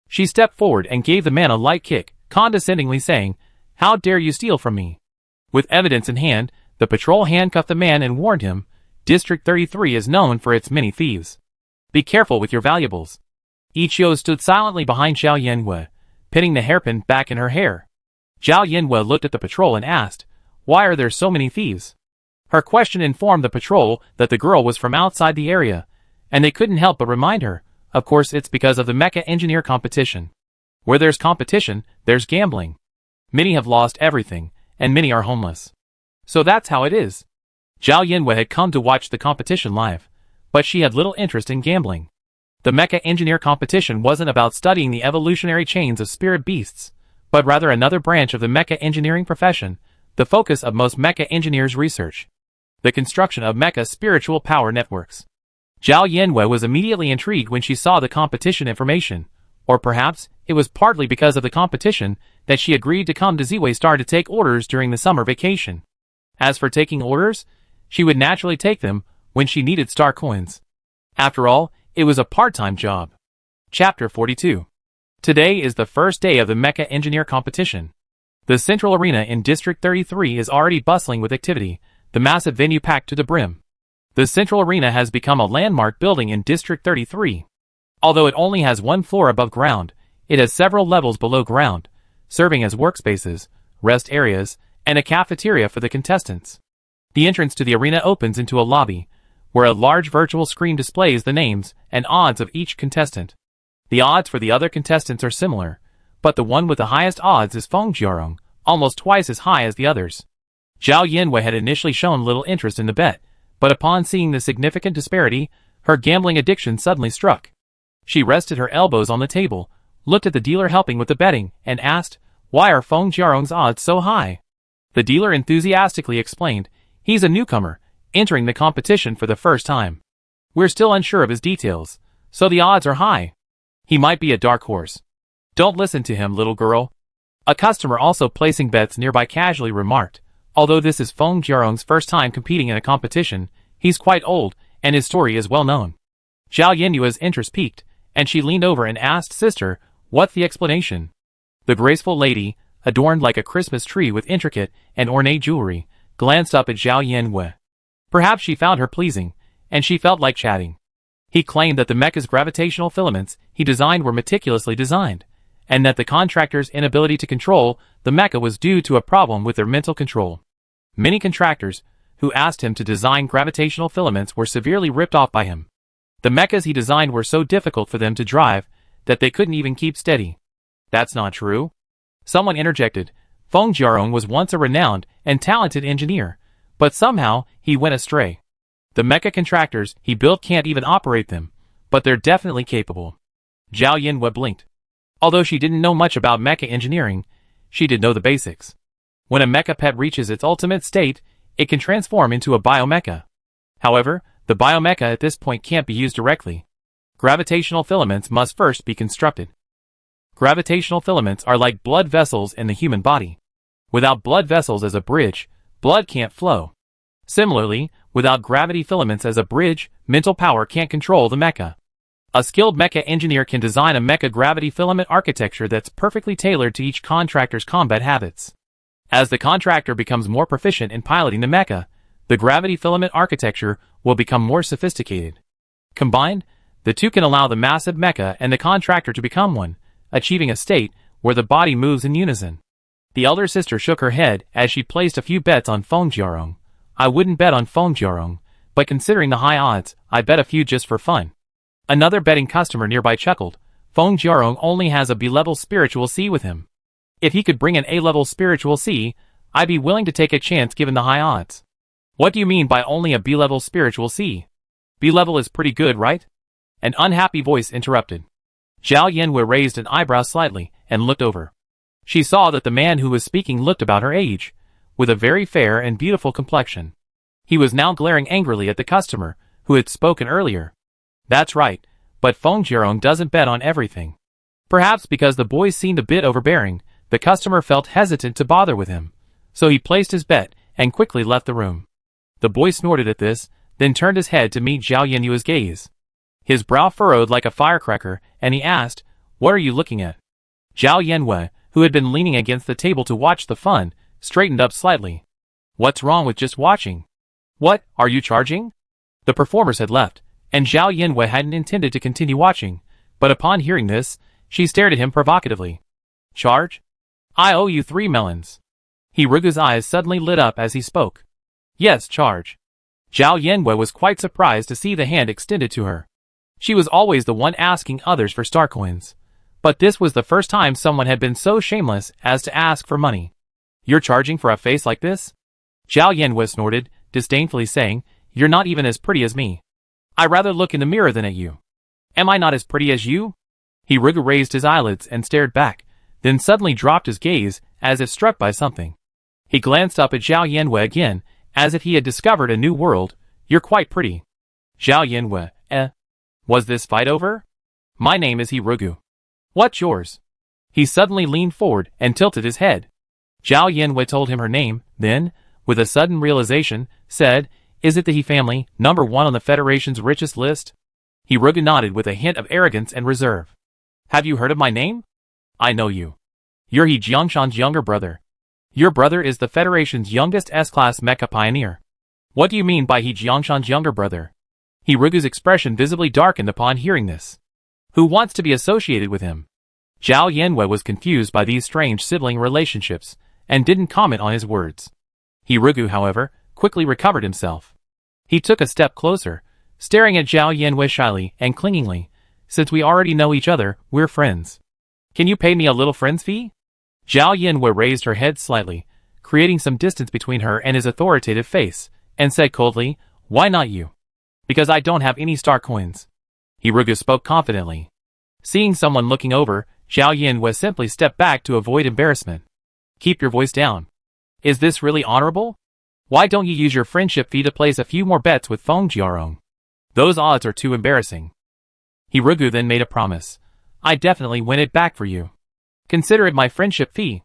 She stepped forward and gave the man a light kick, condescendingly saying, "How dare you steal from me?" With evidence in hand, the patrol handcuffed the man and warned him, "District 33 is known for its many thieves. Be careful with your valuables." Ichio stood silently behind Zhao Yanwei, pinning the hairpin back in her hair. Zhao Yanwei looked at the patrol and asked, "Why are there so many thieves?" Her question informed the patrol that the girl was from outside the area, and they couldn't help but remind her, of course it's because of the mecha engineer competition. Where there's competition, there's gambling. Many have lost everything, and many are homeless. So that's how it is. Zhao Yanwei had come to watch the competition live, but she had little interest in gambling. The mecha engineer competition wasn't about studying the evolutionary chains of spirit beasts, but rather another branch of the mecha engineering profession, the focus of most mecha engineers' research. The construction of mecha spiritual power networks. Zhao Yanwei was immediately intrigued when she saw the competition information, or perhaps it was partly because of the competition that she agreed to come to Ziwei Star to take orders during the summer vacation. As for taking orders, she would naturally take them when she needed star coins. After all, it was a part-time job. Chapter 42. Today is the first day of the mecha engineer competition. The central arena in District 33 is already bustling with activity, the massive venue packed to the brim. The central arena has become a landmark building in District 33. Although it only has one floor above ground, it has several levels below ground, serving as workspaces, rest areas, and a cafeteria for the contestants. The entrance to the arena opens into a lobby, where a large virtual screen displays the names and odds of each contestant. The odds for the other contestants are similar, but the one with the highest odds is Feng Jiarong, almost twice as high as the others. Zhao Yanwei had initially shown little interest in the bet, but upon seeing the significant disparity, her gambling addiction suddenly struck. She rested her elbows on the table, looked at the dealer helping with the betting, and asked, Why are Feng Jiarong's odds so high? The dealer enthusiastically explained. He's a newcomer, entering the competition for the first time. We're still unsure of his details, so the odds are high. He might be a dark horse. Don't listen to him, little girl. A customer also placing bets nearby casually remarked. Although this is Feng Jiarong's first time competing in a competition, he's quite old, and his story is well known. Zhao Yinyue's interest piqued, and she leaned over and asked sister, what's the explanation? The graceful lady, adorned like a Christmas tree with intricate and ornate jewelry, glanced up at Zhao Yinyue. Perhaps she found her pleasing, and she felt like chatting. He claimed that the mecha's gravitational filaments he designed were meticulously designed, and that the contractor's inability to control the mecha was due to a problem with their mental control. Many contractors who asked him to design gravitational filaments were severely ripped off by him. The mechas he designed were so difficult for them to drive that they couldn't even keep steady. That's not true. Someone interjected. Feng Jiarong was once a renowned and talented engineer, but somehow he went astray. The mecha contractors he built can't even operate them, but they're definitely capable. Zhao Yinyue blinked. Although she didn't know much about mecha engineering, she did know the basics. When a mecha pet reaches its ultimate state, it can transform into a biomecha. However, the biomecha at this point can't be used directly. Gravitational filaments must first be constructed. Gravitational filaments are like blood vessels in the human body. Without blood vessels as a bridge, blood can't flow. Similarly, without gravity filaments as a bridge, mental power can't control the mecha. A skilled mecha engineer can design a mecha gravity filament architecture that's perfectly tailored to each contractor's combat habits. As the contractor becomes more proficient in piloting the mecha, the gravity filament architecture will become more sophisticated. Combined, the two can allow the massive mecha and the contractor to become one, achieving a state where the body moves in unison. The elder sister shook her head as she placed a few bets on Feng Jiarong. I wouldn't bet on Feng Jiarong, but considering the high odds, I bet a few just for fun. Another betting customer nearby chuckled. Feng Jiarong only has a B-level spiritual C with him. If he could bring an A-level spiritual C, I'd be willing to take a chance given the high odds. What do you mean by only a B-level spiritual C? B-level is pretty good, right? An unhappy voice interrupted. Zhao Yinyue raised an eyebrow slightly and looked over. She saw that the man who was speaking looked about her age, with a very fair and beautiful complexion. He was now glaring angrily at the customer who had spoken earlier. That's right, but Feng Jiarong doesn't bet on everything. Perhaps because the boy seemed a bit overbearing, the customer felt hesitant to bother with him, so he placed his bet and quickly left the room. The boy snorted at this, then turned his head to meet Zhao Yinyue's gaze. His brow furrowed like a firecracker, and he asked, "What are you looking at?" Zhao Yinyue, who had been leaning against the table to watch the fun, straightened up slightly. What's wrong with just watching? What, are you charging? The performers had left, and Zhao Yinyue hadn't intended to continue watching, but upon hearing this, she stared at him provocatively. Charge? I owe you 3 melons. Hirugu's eyes suddenly lit up as he spoke. Yes, charge. Zhao Yinyue was quite surprised to see the hand extended to her. She was always the one asking others for star coins, but this was the first time someone had been so shameless as to ask for money. You're charging for a face like this? Zhao Yinyue snorted, disdainfully saying, You're not even as pretty as me. I rather look in the mirror than at you. Am I not as pretty as you? Hirugu raised his eyelids and stared back, then suddenly dropped his gaze as if struck by something. He glanced up at Zhao Yinyue again, as if he had discovered a new world. You're quite pretty. Zhao Yinyue, Was this fight over? My name is Hirugu. What's yours? He suddenly leaned forward and tilted his head. Zhao Yinyue told him her name, then, with a sudden realization, said, Is it the He family, number 1 on the Federation's richest list? Hirugu nodded with a hint of arrogance and reserve. Have you heard of my name? I know you. You're He Jiangshan's younger brother. Your brother is the Federation's youngest S-class mecha pioneer. What do you mean by He Jiangshan's younger brother? Hirugu's expression visibly darkened upon hearing this. Who wants to be associated with him? Zhao Yinyue was confused by these strange sibling relationships, and didn't comment on his words. Hirugu, however, quickly recovered himself. He took a step closer, staring at Zhao Yinyue shyly and clingingly. Since we already know each other, we're friends. Can you pay me a little friend's fee? Zhao Yinyue raised her head slightly, creating some distance between her and his authoritative face, and said coldly, Why not you? Because I don't have any star coins. Hirugu spoke confidently. Seeing someone looking over, Zhao Yinwei simply stepped back to avoid embarrassment. Keep your voice down. Is this really honorable? Why don't you use your friendship fee to place a few more bets with Feng Jiarong? Those odds are too embarrassing. Hirugu then made a promise. I definitely win it back for you. Consider it my friendship fee.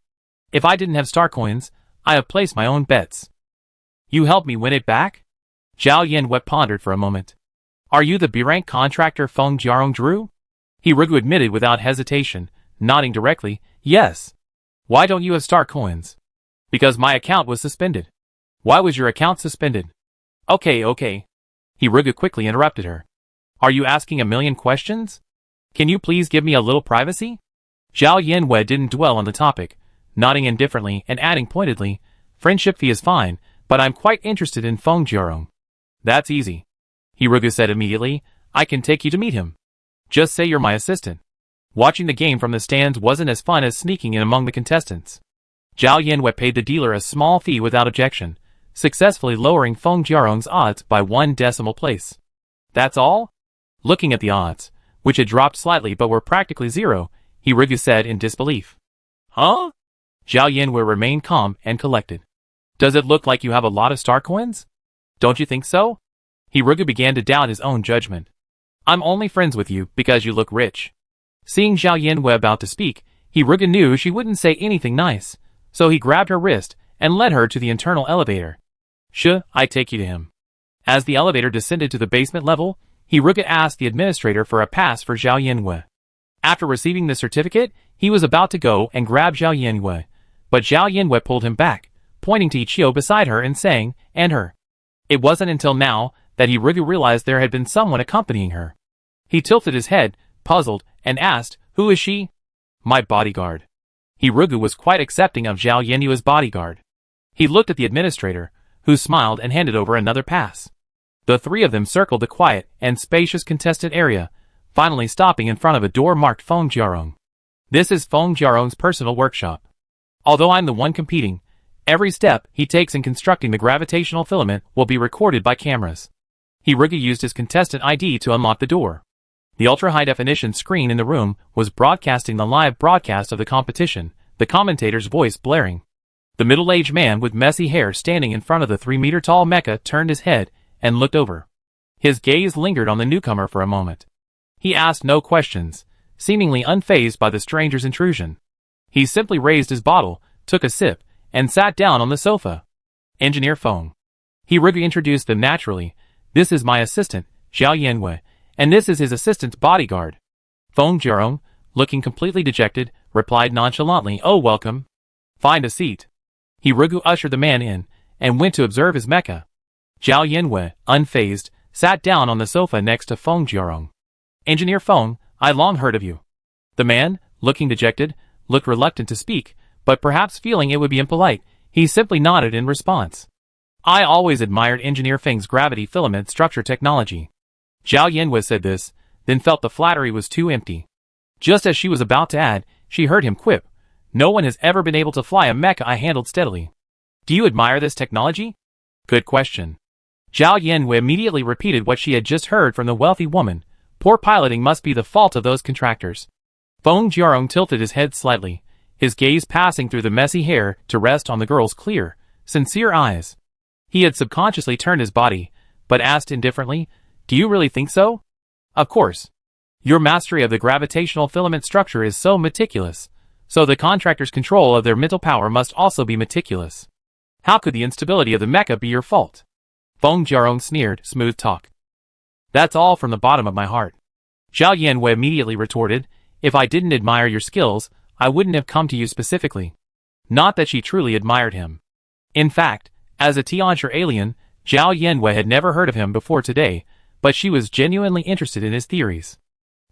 If I didn't have star coins, I have placed my own bets. You help me win it back? Zhao Yinwei pondered for a moment. Are you the B-rank contractor Feng Jiarong drew? Hirugu admitted without hesitation, nodding directly, yes. Why don't you have star coins? Because my account was suspended. Why was your account suspended? Okay. Hirugu quickly interrupted her. Are you asking a million questions? Can you please give me a little privacy? Zhao Yinwei didn't dwell on the topic, nodding indifferently and adding pointedly, friendship fee is fine, but I'm quite interested in Feng Jiarong. That's easy. Hirugu said immediately, I can take you to meet him. Just say you're my assistant. Watching the game from the stands wasn't as fun as sneaking in among the contestants. Zhao Yinwei paid the dealer a small fee without objection, successfully lowering Feng Jiarong's odds by 1 decimal place. That's all? Looking at the odds, which had dropped slightly but were practically zero, Hirugu said in disbelief. Huh? Zhao Yinwei remained calm and collected. Does it look like you have a lot of star coins? Don't you think so? Hirugu began to doubt his own judgment. I'm only friends with you because you look rich. Seeing Zhao Yinwei about to speak, Hirugu knew she wouldn't say anything nice, so he grabbed her wrist and led her to the internal elevator. I take you to him. As the elevator descended to the basement level, Hirugu asked the administrator for a pass for Zhao Yinwei. After receiving the certificate, he was about to go and grab Zhao Yinwei, but Zhao Yinwei pulled him back, pointing to Ichio beside her and saying, and her. It wasn't until now that Hirugu realized there had been someone accompanying her. He tilted his head, puzzled, and asked, who is she? My bodyguard. Hirugu was quite accepting of Zhao Yinwei's bodyguard. He looked at the administrator, who smiled and handed over another pass. The three of them circled the quiet and spacious contestant area, finally stopping in front of a door marked Feng Jiarong. This is Feng Jiarong's personal workshop. Although I'm the one competing, every step he takes in constructing the gravitational filament will be recorded by cameras. Hirugu used his contestant ID to unlock the door. The ultra-high-definition screen in the room was broadcasting the live broadcast of the competition, the commentator's voice blaring. The middle-aged man with messy hair standing in front of the 3-meter-tall Mecha turned his head and looked over. His gaze lingered on the newcomer for a moment. He asked no questions, seemingly unfazed by the stranger's intrusion. He simply raised his bottle, took a sip, and sat down on the sofa. Engineer Feng. Hirugu introduced them naturally. This is my assistant, Zhao Yinwei, and this is his assistant's bodyguard. Feng Jiarong, looking completely dejected, replied nonchalantly, oh welcome. Find a seat. Hirugu ushered the man in, and went to observe his mecha. Zhao Yinwei, unfazed, sat down on the sofa next to Feng Jiarong. Engineer Feng, I long heard of you. The man, looking dejected, looked reluctant to speak, but perhaps feeling it would be impolite, he simply nodded in response. I always admired Engineer Feng's gravity filament structure technology. Zhao Yinwei said this, then felt the flattery was too empty. Just as she was about to add, she heard him quip, no one has ever been able to fly a mecha I handled steadily. Do you admire this technology? Good question. Zhao Yinwei immediately repeated what she had just heard from the wealthy woman. Poor piloting must be the fault of those contractors. Feng Jiarong tilted his head slightly, his gaze passing through the messy hair to rest on the girl's clear, sincere eyes. He had subconsciously turned his body, but asked indifferently, do you really think so? Of course. Your mastery of the gravitational filament structure is so meticulous, so the contractor's control of their mental power must also be meticulous. How could the instability of the mecha be your fault? Feng Jiarong sneered, smooth talk. That's all from the bottom of my heart. Zhao Yinwei immediately retorted, if I didn't admire your skills, I wouldn't have come to you specifically. Not that she truly admired him. In fact, as a Tianxia alien, Zhao Yinwei had never heard of him before today, but she was genuinely interested in his theories.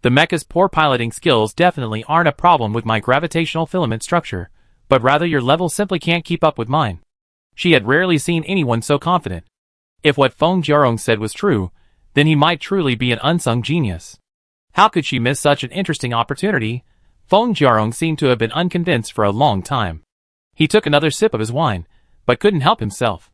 The mecha's poor piloting skills definitely aren't a problem with my gravitational filament structure, but rather your level simply can't keep up with mine. She had rarely seen anyone so confident. If what Feng Jiarong said was true, then he might truly be an unsung genius. How could she miss such an interesting opportunity? Feng Jiarong seemed to have been unconvinced for a long time. He took another sip of his wine, but couldn't help himself.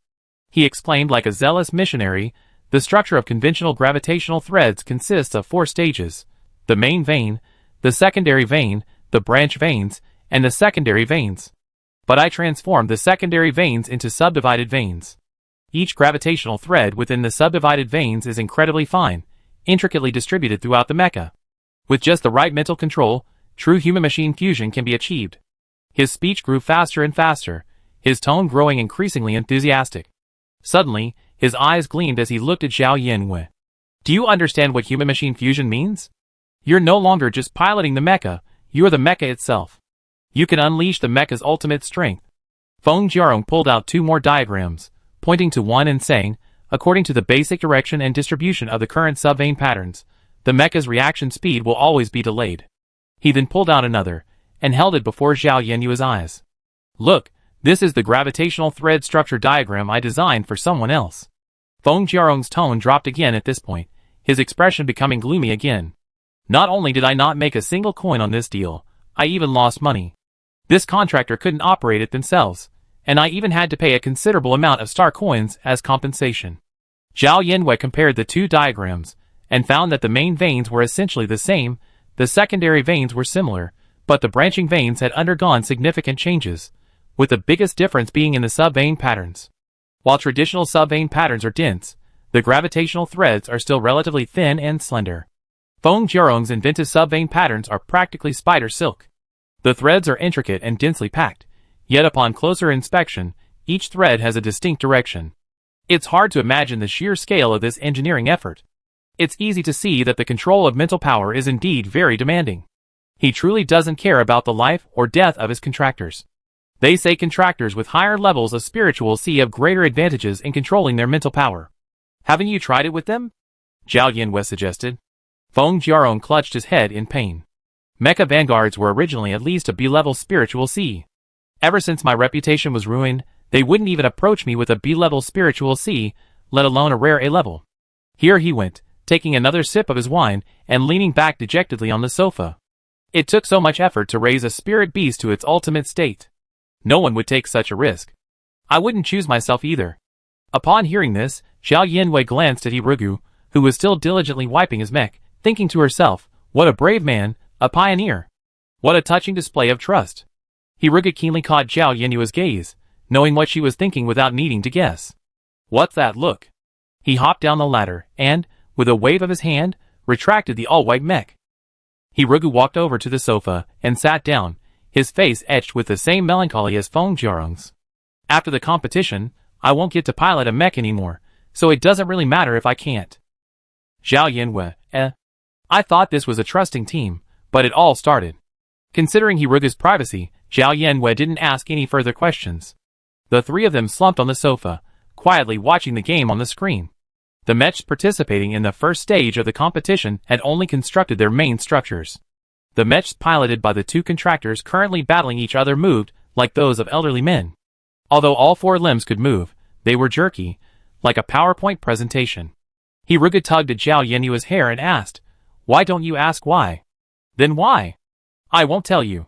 He explained like a zealous missionary, the structure of conventional gravitational threads consists of 4 stages: the main vein, the secondary vein, the branch veins, and the secondary veins. But I transformed the secondary veins into subdivided veins. Each gravitational thread within the subdivided veins is incredibly fine, intricately distributed throughout the mecha. With just the right mental control, true human-machine fusion can be achieved. His speech grew faster and faster, his tone growing increasingly enthusiastic. Suddenly, his eyes gleamed as he looked at Zhao Yanwei. Do you understand what human-machine fusion means? You're no longer just piloting the mecha, you're the mecha itself. You can unleash the mecha's ultimate strength. Feng Jiarong pulled out 2 more diagrams, pointing to one and saying, according to the basic direction and distribution of the current sub-vein patterns, the mecha's reaction speed will always be delayed. He then pulled out another, and held it before Zhao Yanwei's eyes. Look, this is the gravitational thread structure diagram I designed for someone else. Feng Jiarong's tone dropped again at this point, his expression becoming gloomy again. Not only did I not make a single coin on this deal, I even lost money. This contractor couldn't operate it themselves, and I even had to pay a considerable amount of star coins as compensation. Zhao Yanwei compared the 2 diagrams, and found that the main veins were essentially the same, the secondary veins were similar, but the branching veins had undergone significant changes, with the biggest difference being in the sub-vein patterns. While traditional sub-vein patterns are dense, the gravitational threads are still relatively thin and slender. Feng Jiarong's inventive sub-vein patterns are practically spider silk. The threads are intricate and densely packed, yet upon closer inspection, each thread has a distinct direction. It's hard to imagine the sheer scale of this engineering effort. It's easy to see that the control of mental power is indeed very demanding. He truly doesn't care about the life or death of his contractors. They say contractors with higher levels of spiritual C have greater advantages in controlling their mental power. Haven't you tried it with them? Zhao Yanwei suggested. Feng Jiarong clutched his head in pain. Mecha vanguards were originally at least a B-level spiritual C. Ever since my reputation was ruined, they wouldn't even approach me with a B-level spiritual C, let alone a rare A-level. Here he went, taking another sip of his wine and leaning back dejectedly on the sofa. It took so much effort to raise a spirit beast to its ultimate state. No one would take such a risk. I wouldn't choose myself either. Upon hearing this, Zhao Yanwei glanced at Hirugu, who was still diligently wiping his mech, thinking to herself, what a brave man, a pioneer. What a touching display of trust. Hirugu keenly caught Zhao Yanwei's gaze, knowing what she was thinking without needing to guess. What's that look? He hopped down the ladder, and, with a wave of his hand, retracted the all-white mech. Hirugu walked over to the sofa, and sat down, his face etched with the same melancholy as Feng Jiarong's. After the competition, I won't get to pilot a mech anymore, so it doesn't really matter if I can't. Zhao Yanwei, I thought this was a trusting team, but it all started. Considering Hirugu's privacy, Zhao Yanwei didn't ask any further questions. The 3 of them slumped on the sofa, quietly watching the game on the screen. The mechs participating in the first stage of the competition had only constructed their main structures. The mechs piloted by the 2 contractors currently battling each other moved like those of elderly men. Although all 4 limbs could move, they were jerky, like a PowerPoint presentation. Hirugu tugged at Zhao Yanwei's hair and asked, "Why don't you ask why?" "Then why?" "I won't tell you."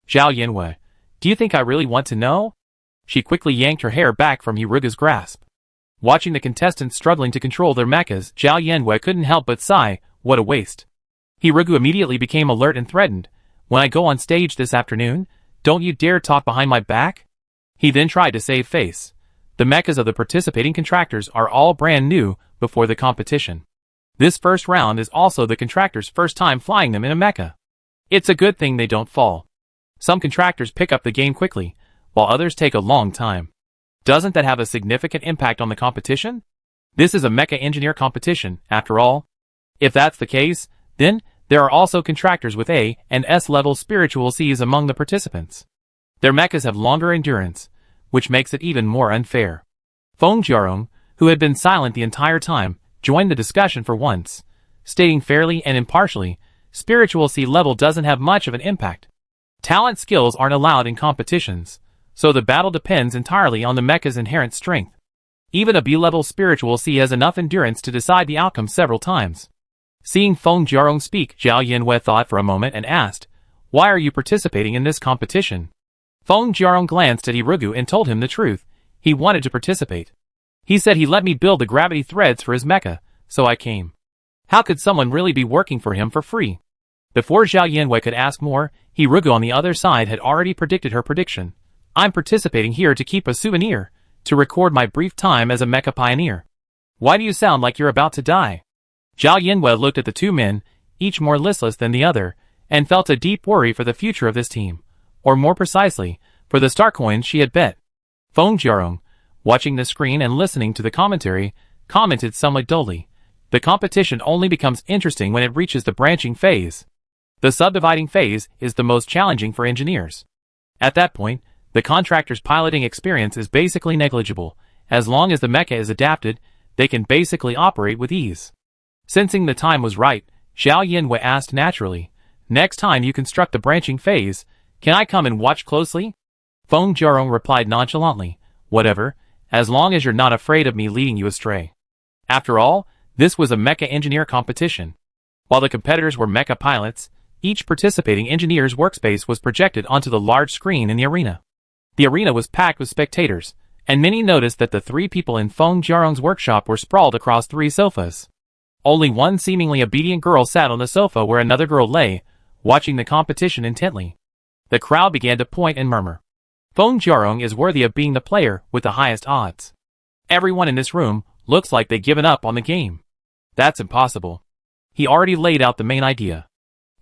Zhao Yanwei, "Do you think I really want to know?" She quickly yanked her hair back from Hirugu's grasp. Watching the contestants struggling to control their mechas, Zhao Yanwei couldn't help but sigh, what a waste. Hirugu immediately became alert and threatened. "When I go on stage this afternoon, don't you dare talk behind my back?" He then tried to save face. The mechas of the participating contractors are all brand new before the competition. This first round is also the contractors' first time flying them in a mecha. It's a good thing they don't fall. Some contractors pick up the game quickly, while others take a long time. Doesn't that have a significant impact on the competition? This is a mecha engineer competition, after all. If that's the case, then there are also contractors with A and S level spiritual Cs among the participants. Their mechas have longer endurance, which makes it even more unfair. Feng Jiarong, who had been silent the entire time, joined the discussion for once, stating fairly and impartially, spiritual C level doesn't have much of an impact. Talent skills aren't allowed in competitions, so the battle depends entirely on the mecha's inherent strength. Even a B-level spiritual C has enough endurance to decide the outcome several times. Seeing Feng Jiarong speak, Zhao Yanwei thought for a moment and asked, "Why are you participating in this competition?" Feng Jiarong glanced at Hirugu and told him the truth. He wanted to participate. He said he let me build the gravity threads for his mecha, so I came. How could someone really be working for him for free? Before Zhao Yanwei could ask more, Hirugu on the other side had already predicted her prediction. I'm participating here to keep a souvenir, to record my brief time as a mecha pioneer. Why do you sound like you're about to die? Zhao Yanwei looked at the two men, each more listless than the other, and felt a deep worry for the future of this team, or more precisely, for the star coins she had bet. Feng Jiarong, watching the screen and listening to the commentary, commented somewhat dully. The competition only becomes interesting when it reaches the branching phase. The subdividing phase is the most challenging for engineers. At that point, the contractor's piloting experience is basically negligible. As long as the mecha is adapted, they can basically operate with ease. Sensing the time was right, Zhao Yanwei asked naturally, next time you construct the branching phase, can I come and watch closely? Feng Jiarong replied nonchalantly, whatever, as long as you're not afraid of me leading you astray. After all, this was a mecha engineer competition. While the competitors were mecha pilots, each participating engineer's workspace was projected onto the large screen in the arena. The arena was packed with spectators, and many noticed that the three people in Feng Jiarong's workshop were sprawled across three sofas. Only one seemingly obedient girl sat on the sofa where another girl lay, watching the competition intently. The crowd began to point and murmur. Feng Jiarong is worthy of being the player with the highest odds. Everyone in this room looks like they've given up on the game. That's impossible. He already laid out the main idea.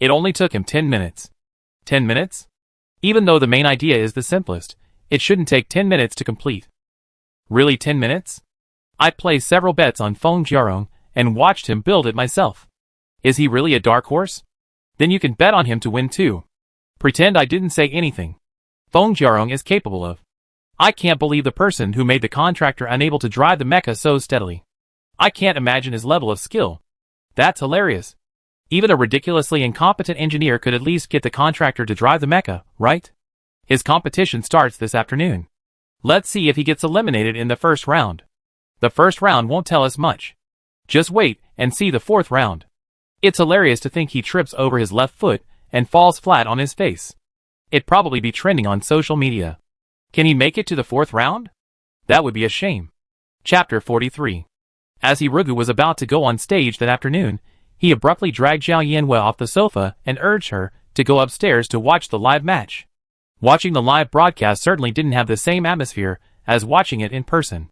It only took him 10 minutes. 10 minutes? Even though the main idea is the simplest, it shouldn't take 10 minutes to complete. Really 10 minutes? I placed several bets on Feng Jiarong and watched him build it myself. Is he really a dark horse? Then you can bet on him to win too. Pretend I didn't say anything. Feng Jiarong is capable of. I can't believe the person who made the contractor unable to drive the mecha so steadily. I can't imagine his level of skill. That's hilarious. Even a ridiculously incompetent engineer could at least get the contractor to drive the mecha, right? His competition starts this afternoon. Let's see if he gets eliminated in the first round. The first round won't tell us much. Just wait and see the fourth round. It's hilarious to think he trips over his left foot and falls flat on his face. It'd probably be trending on social media. Can he make it to the fourth round? That would be a shame. Chapter 43. As Hirugu was about to go on stage that afternoon, he abruptly dragged Zhao Yanwei off the sofa and urged her to go upstairs to watch the live match. Watching the live broadcast certainly didn't have the same atmosphere as watching it in person.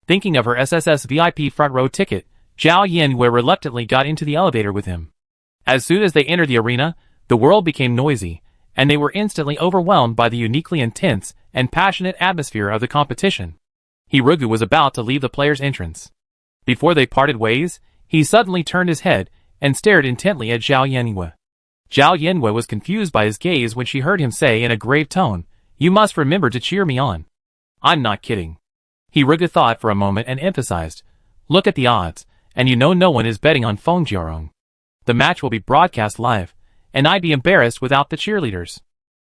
Thinking of her SSS VIP front row ticket, Zhao Yanwei reluctantly got into the elevator with him. As soon as they entered the arena, the world became noisy, and they were instantly overwhelmed by the uniquely intense and passionate atmosphere of the competition. Hirugu was about to leave the player's entrance. Before they parted ways, he suddenly turned his head and stared intently at Zhao Yanwei. Zhao Yanwei was confused by his gaze when she heard him say in a grave tone, "You must remember to cheer me on." "I'm not kidding." Hirugu thought for a moment and emphasized, "Look at the odds, and you know no one is betting on Feng Jiarong. The match will be broadcast live, and I'd be embarrassed without the cheerleaders."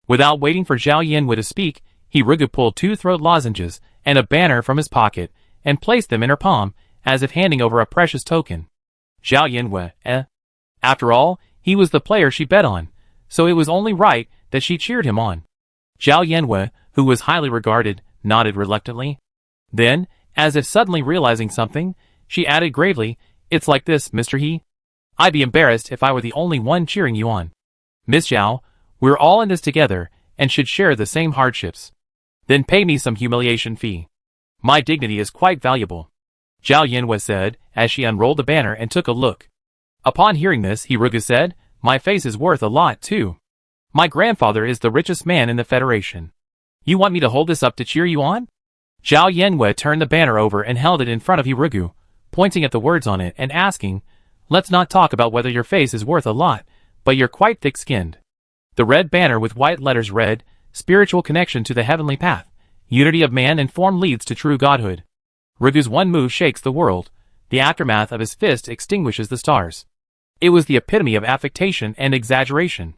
Without waiting for Zhao Yanwei to speak, Hirugu pulled 2 throat lozenges and a banner from his pocket and placed them in her palm, as if handing over a precious token. Zhao Yanwei, After all, he was the player she bet on, so it was only right that she cheered him on. Zhao Yanwei, who was highly regarded, nodded reluctantly. Then, as if suddenly realizing something, she added gravely, "It's like this, Mr. He. I'd be embarrassed if I were the only one cheering you on. Miss Zhao, we're all in this together and should share the same hardships. Then pay me some humiliation fee. My dignity is quite valuable." Zhao Yanwei said, as she unrolled the banner and took a look. Upon hearing this, Hirugu said, "My face is worth a lot too. My grandfather is the richest man in the Federation. You want me to hold this up to cheer you on?" Zhao Yanwei turned the banner over and held it in front of Hirugu, pointing at the words on it and asking, "Let's not talk about whether your face is worth a lot, but you're quite thick-skinned." The red banner with white letters read, "Spiritual connection to the heavenly path. Unity of man and form leads to true godhood. Rigu's one move shakes the world. The aftermath of his fist extinguishes the stars." It was the epitome of affectation and exaggeration.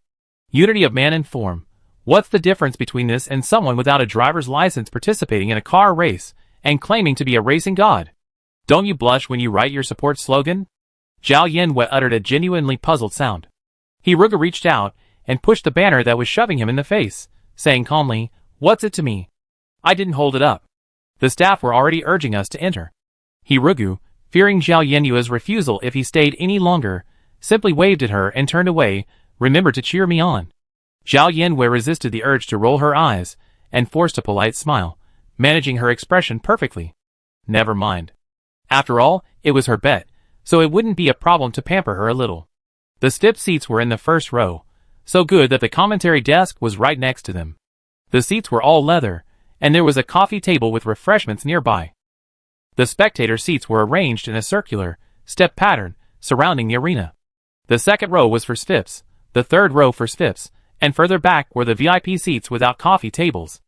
Unity of man and form. What's the difference between this and someone without a driver's license participating in a car race and claiming to be a racing god? Don't you blush when you write your support slogan? Zhao Yanwei uttered a genuinely puzzled sound. Hirugu reached out and pushed the banner that was shoving him in the face, saying calmly, "What's it to me? I didn't hold it up. The staff were already urging us to enter." Hirugu, fearing Zhao Yanwei's refusal if he stayed any longer, simply waved at her and turned away, remember to cheer me on. Zhao Yanwei resisted the urge to roll her eyes, and forced a polite smile, managing her expression perfectly. Never mind. After all, it was her bet, so it wouldn't be a problem to pamper her a little. The stiff seats were in the first row, so good that the commentary desk was right next to them. The seats were all leather, and there was a coffee table with refreshments nearby. The spectator seats were arranged in a circular, step pattern, surrounding the arena. The second row was for stiffs, the third row for stiffs, and further back were the VIP seats without coffee tables.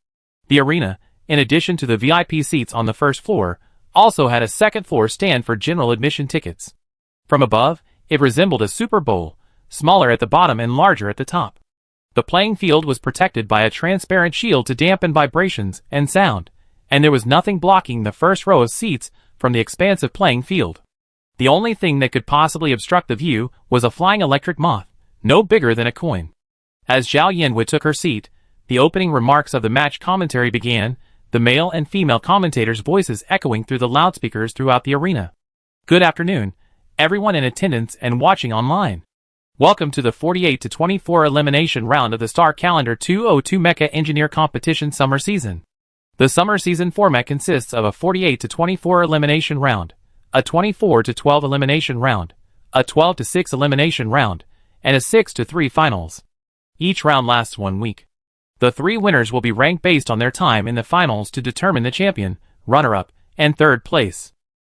The arena, in addition to the VIP seats on the first floor, also had a second floor stand for general admission tickets. From above, it resembled a Super Bowl, smaller at the bottom and larger at the top. The playing field was protected by a transparent shield to dampen vibrations and sound, and there was nothing blocking the first row of seats from the expansive playing field. The only thing that could possibly obstruct the view was a flying electric moth, no bigger than a coin. As Zhao Yanwei took her seat, the opening remarks of the match commentary began, the male and female commentators' voices echoing through the loudspeakers throughout the arena. Good afternoon, everyone in attendance and watching online. Welcome to the 48-24 elimination round of the Star Calendar 202 Mecha Engineer Competition Summer Season. The summer season format consists of a 48-24 elimination round, a 24-12 elimination round, a 12-6 elimination round, and a 6-3 finals. Each round lasts 1 week. The 3 winners will be ranked based on their time in the finals to determine the champion, runner-up, and third place.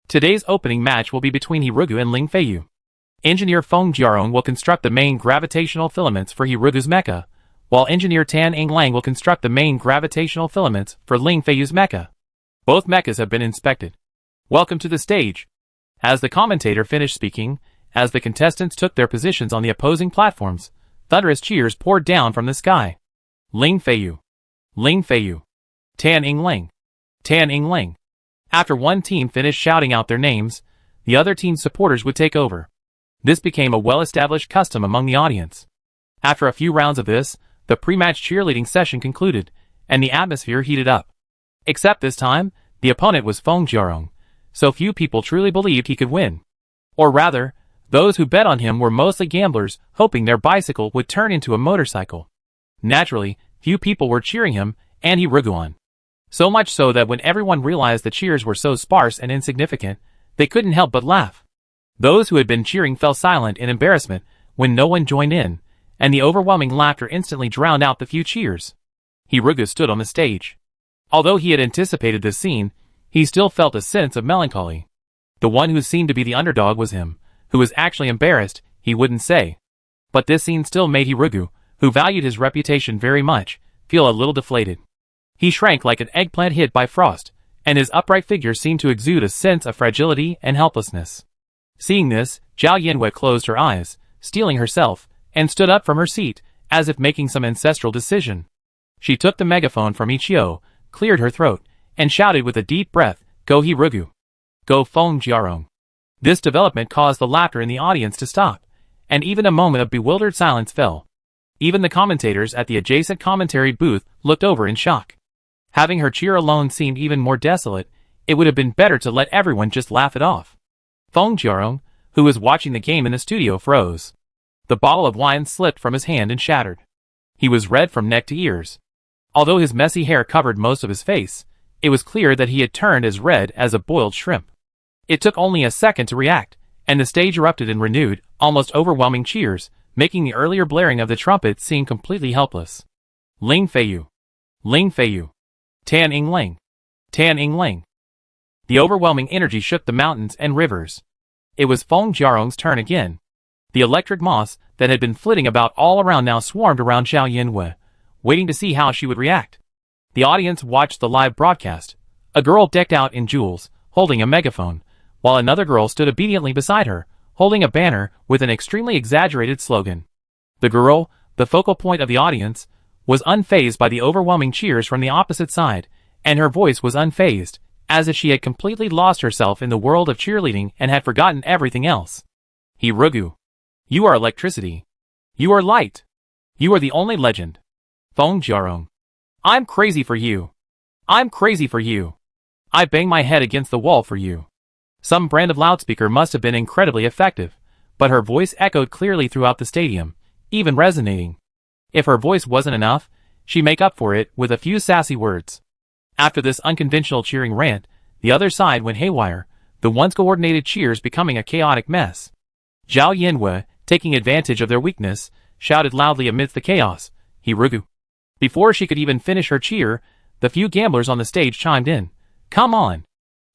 Today's opening match will be between Hirugu and Ling Feiyu. Engineer Feng Jiarong will construct the main gravitational filaments for Hirugu's mecha, while Engineer Tan Lang will construct the main gravitational filaments for Ling Feiyu's mecha. Both mechas have been inspected. Welcome to the stage. As the commentator finished speaking, as the contestants took their positions on the opposing platforms, thunderous cheers poured down from the sky. Ling Feiyu. Ling Feiyu. Tan Lang. Tan Lang. After one team finished shouting out their names, the other team's supporters would take over. This became a well-established custom among the audience. After a few rounds of this, the pre-match cheerleading session concluded, and the atmosphere heated up. Except this time, the opponent was Feng Jiarong, so few people truly believed he could win. Or rather, those who bet on him were mostly gamblers, hoping their bicycle would turn into a motorcycle. Naturally, few people were cheering him, and Hirugu on. So much so that when everyone realized the cheers were so sparse and insignificant, they couldn't help but laugh. Those who had been cheering fell silent in embarrassment when no one joined in, and the overwhelming laughter instantly drowned out the few cheers. Hirugu stood on the stage. Although he had anticipated this scene, he still felt a sense of melancholy. The one who seemed to be the underdog was him, who was actually embarrassed, he wouldn't say. But this scene still made Hirugu, who valued his reputation very much, feel a little deflated. He shrank like an eggplant hit by frost, and his upright figure seemed to exude a sense of fragility and helplessness. Seeing this, Zhao Yanwei closed her eyes, steeling herself, and stood up from her seat, as if making some ancestral decision. She took the megaphone from Ichio, cleared her throat, and shouted with a deep breath, "Go Hirugu! Go Feng Jiarong!" This development caused the laughter in the audience to stop, and even a moment of bewildered silence fell. Even the commentators at the adjacent commentary booth looked over in shock. Having her cheer alone seemed even more desolate, it would have been better to let everyone just laugh it off. Feng Jiarong, who was watching the game in the studio, froze. The bottle of wine slipped from his hand and shattered. He was red from neck to ears. Although his messy hair covered most of his face, it was clear that he had turned as red as a boiled shrimp. It took only a second to react, and the stage erupted in renewed, almost overwhelming cheers, making the earlier blaring of the trumpet seem completely helpless. Ling Feiyu. Ling Feiyu. Tan Lang. Tan Lang. The overwhelming energy shook the mountains and rivers. It was Feng Jiarong's turn again. The electric moths that had been flitting about all around now swarmed around Zhao Yanwei, waiting to see how she would react. The audience watched the live broadcast. A girl decked out in jewels, holding a megaphone, while another girl stood obediently beside her, holding a banner with an extremely exaggerated slogan. The girl, the focal point of the audience, was unfazed by the overwhelming cheers from the opposite side, and her voice was unfazed, as if she had completely lost herself in the world of cheerleading and had forgotten everything else. Hirugu. You are electricity. You are light. You are the only legend. Feng Jiarong. I'm crazy for you. I'm crazy for you. I bang my head against the wall for you. Some brand of loudspeaker must have been incredibly effective, but her voice echoed clearly throughout the stadium, even resonating. If her voice wasn't enough, she'd make up for it with a few sassy words. After this unconventional cheering rant, the other side went haywire, the once coordinated cheers becoming a chaotic mess. Zhao Yanwei, taking advantage of their weakness, shouted loudly amidst the chaos, "Hirugu!" Before she could even finish her cheer, the few gamblers on the stage chimed in, "Come on!"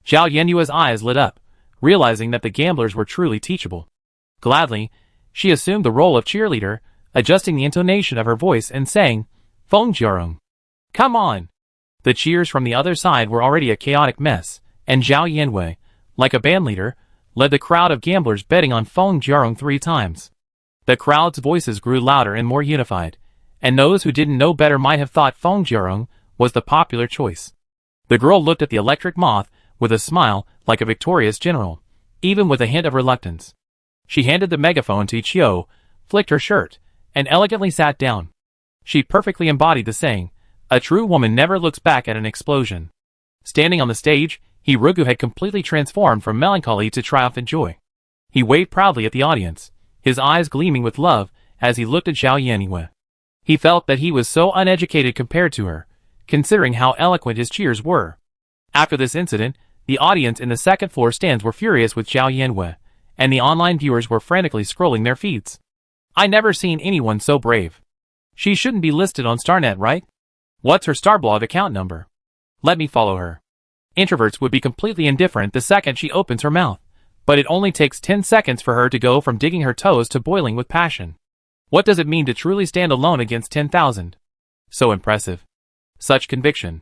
Zhao Yanwei's eyes lit up, realizing that the gamblers were truly teachable. Gladly, she assumed the role of cheerleader, adjusting the intonation of her voice and saying, "Feng Jiarong! Come on!" The cheers from the other side were already a chaotic mess, and Zhao Yanwei, like a bandleader, led the crowd of gamblers betting on Feng Jiarong 3 times. The crowd's voices grew louder and more unified, and those who didn't know better might have thought Feng Jiarong was the popular choice. The girl looked at the electric moth with a smile like a victorious general, even with a hint of reluctance. She handed the megaphone to Chiu, flicked her shirt, and elegantly sat down. She perfectly embodied the saying, "A true woman never looks back at an explosion." Standing on the stage, Hirugu had completely transformed from melancholy to triumphant joy. He waved proudly at the audience, his eyes gleaming with love as he looked at Zhao Yanwei. He felt that he was so uneducated compared to her, considering how eloquent his cheers were. After this incident, the audience in the second-floor stands were furious with Zhao Yanwei, and the online viewers were frantically scrolling their feeds. "I never seen anyone so brave. She shouldn't be listed on Starnet, right? What's her Starblog account number? Let me follow her." Introverts would be completely indifferent the second she opens her mouth, but it only takes 10 seconds for her to go from digging her toes to boiling with passion. What does it mean to truly stand alone against 10,000? So impressive. Such conviction.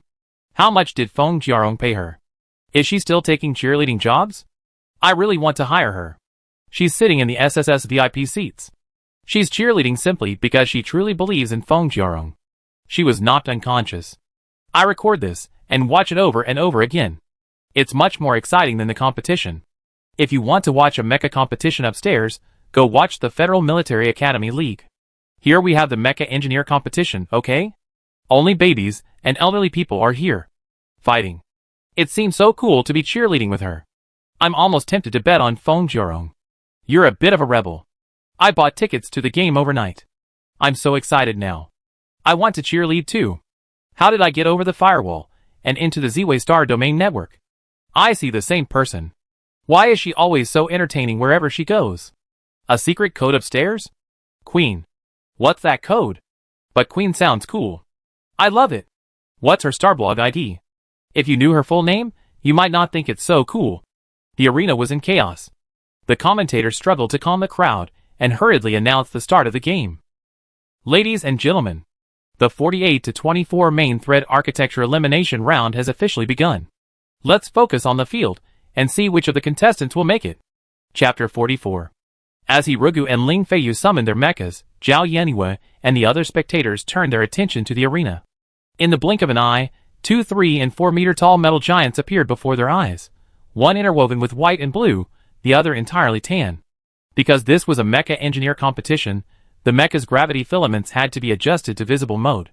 How much did Feng Jiarong pay her? Is she still taking cheerleading jobs? I really want to hire her. She's sitting in the SSS VIP seats. She's cheerleading simply because she truly believes in Feng Jiarong. She was knocked unconscious. I record this and watch it over and over again. It's much more exciting than the competition. If you want to watch a mecha competition upstairs, go watch the Federal Military Academy League. Here we have the mecha engineer competition, okay? Only babies and elderly people are here. Fighting. It seems so cool to be cheerleading with her. I'm almost tempted to bet on Feng Jiarong. You're a bit of a rebel. I bought tickets to the game overnight. I'm so excited now. I want to cheerlead too. How did I get over the firewall and into the Z-Way Star domain network? I see the same person. Why is she always so entertaining wherever she goes? A secret code upstairs? Queen. What's that code? But Queen sounds cool. I love it. What's her Starblog ID? If you knew her full name, you might not think it's so cool. The arena was in chaos. The commentator struggled to calm the crowd and hurriedly announced the start of the game. Ladies and gentlemen, the 48-24 main thread architecture elimination round has officially begun. Let's focus on the field and see which of the contestants will make it. Chapter 44. As Hirugu and Ling Feiyu summoned their mechas, Zhao Yanwei and the other spectators turned their attention to the arena. In the blink of an eye, 2, 3, and 4-meter tall metal giants appeared before their eyes, one interwoven with white and blue, the other entirely tan. Because this was a mecha engineer competition, the mecha's gravity filaments had to be adjusted to visible mode.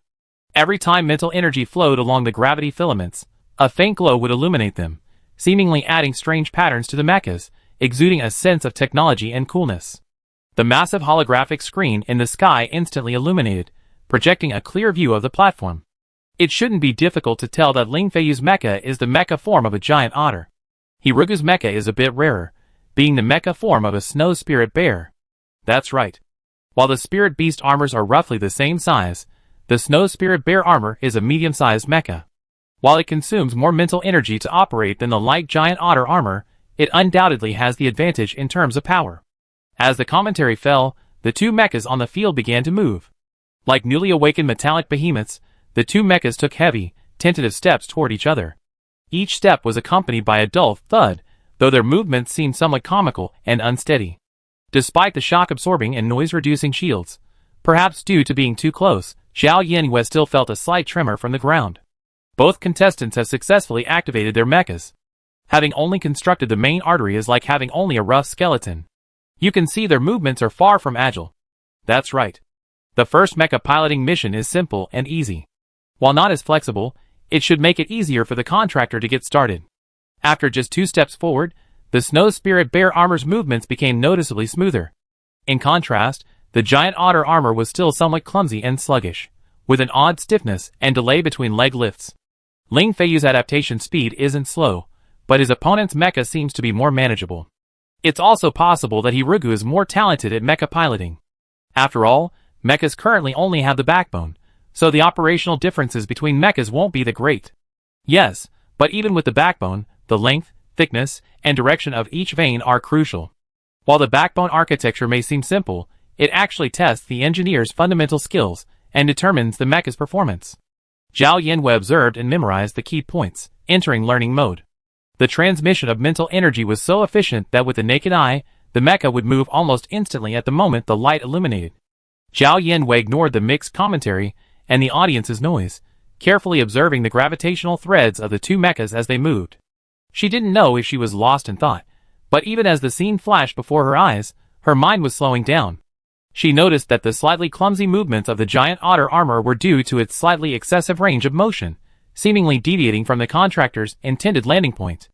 Every time mental energy flowed along the gravity filaments, a faint glow would illuminate them, seemingly adding strange patterns to the mechas, exuding a sense of technology and coolness. The massive holographic screen in the sky instantly illuminated, projecting a clear view of the platform. It shouldn't be difficult to tell that Ling Feiyu's mecha is the mecha form of a giant otter. Hirugu's mecha is a bit rarer, being the mecha form of a snow spirit bear. That's right. While the spirit beast armors are roughly the same size, the snow spirit bear armor is a medium-sized mecha. While it consumes more mental energy to operate than the light giant otter armor, it undoubtedly has the advantage in terms of power. As the commentary fell, the two mechas on the field began to move. Like newly awakened metallic behemoths, the two mechas took heavy, tentative steps toward each other. Each step was accompanied by a dull thud, though their movements seemed somewhat comical and unsteady. Despite the shock-absorbing and noise-reducing shields, perhaps due to being too close, Zhao Yanwei still felt a slight tremor from the ground. Both contestants have successfully activated their mechas. Having only constructed the main artery is like having only a rough skeleton. You can see their movements are far from agile. That's right. The first mecha piloting mission is simple and easy. While not as flexible, it should make it easier for the contractor to get started. After just 2 steps forward, the snow spirit bear armor's movements became noticeably smoother. In contrast, The giant otter armor was still somewhat clumsy and sluggish, with an odd stiffness and delay between leg lifts. Ling Feiyu's adaptation speed isn't slow, but his opponent's mecha seems to be more manageable. It's also possible that Hirugu is more talented at mecha piloting. After all, mechas currently only have the backbone, so the operational differences between mechas won't be that great. Yes, but even with the backbone, the length, thickness, and direction of each vein are crucial. While the backbone architecture may seem simple, it actually tests the engineer's fundamental skills and determines the mecha's performance. Zhao Yanwei observed and memorized the key points, entering learning mode. The transmission of mental energy was so efficient that with the naked eye, the mecha would move almost instantly at the moment the light illuminated. Zhao Yanwei ignored the mixed commentary and the audience's noise, carefully observing the gravitational threads of the two mechas as they moved. She didn't know if she was lost in thought, but even as the scene flashed before her eyes, her mind was slowing down. She noticed that the slightly clumsy movements of the giant otter armor were due to its slightly excessive range of motion, seemingly deviating from the contractor's intended landing point.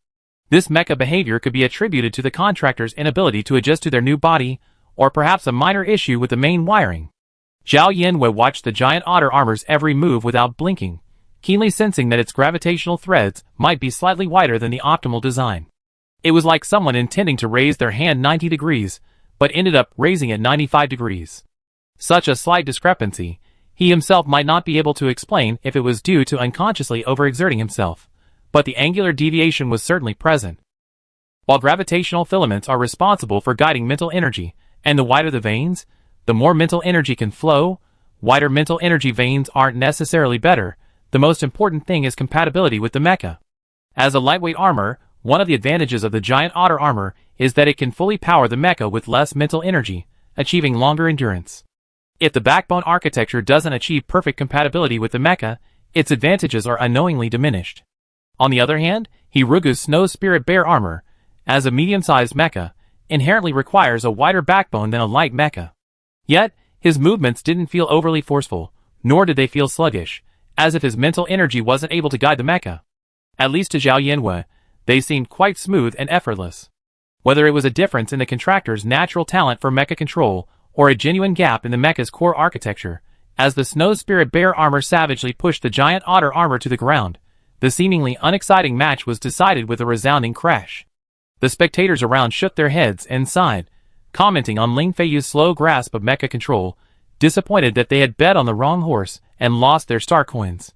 This mecha behavior could be attributed to the contractor's inability to adjust to their new body, or perhaps a minor issue with the main wiring. Zhao Yanwei watched the giant otter armor's every move without blinking, keenly sensing that its gravitational threads might be slightly wider than the optimal design. It was like someone intending to raise their hand 90 degrees, but ended up raising it 95 degrees. Such a slight discrepancy, he himself might not be able to explain if it was due to unconsciously overexerting himself, but the angular deviation was certainly present. While gravitational filaments are responsible for guiding mental energy, and the wider the veins, the more mental energy can flow. Wider mental energy veins aren't necessarily better. The most important thing is compatibility with the mecha. As a lightweight armor, one of the advantages of the giant otter armor is that it can fully power the mecha with less mental energy, achieving longer endurance. If the backbone architecture doesn't achieve perfect compatibility with the mecha, its advantages are unknowingly diminished. On the other hand, Hirugu's Snow Spirit Bear armor, as a medium-sized mecha, inherently requires a wider backbone than a light mecha. Yet, his movements didn't feel overly forceful, nor did they feel sluggish, as if his mental energy wasn't able to guide the mecha. At least to Zhao Yanwei, they seemed quite smooth and effortless. Whether it was a difference in the contractor's natural talent for mecha control, or a genuine gap in the mecha's core architecture, as the Snow Spirit Bear armor savagely pushed the giant otter armor to the ground, the seemingly unexciting match was decided with a resounding crash. The spectators around shook their heads and sighed, commenting on Ling Feiyu's slow grasp of mecha control, disappointed that they had bet on the wrong horse and lost their star coins.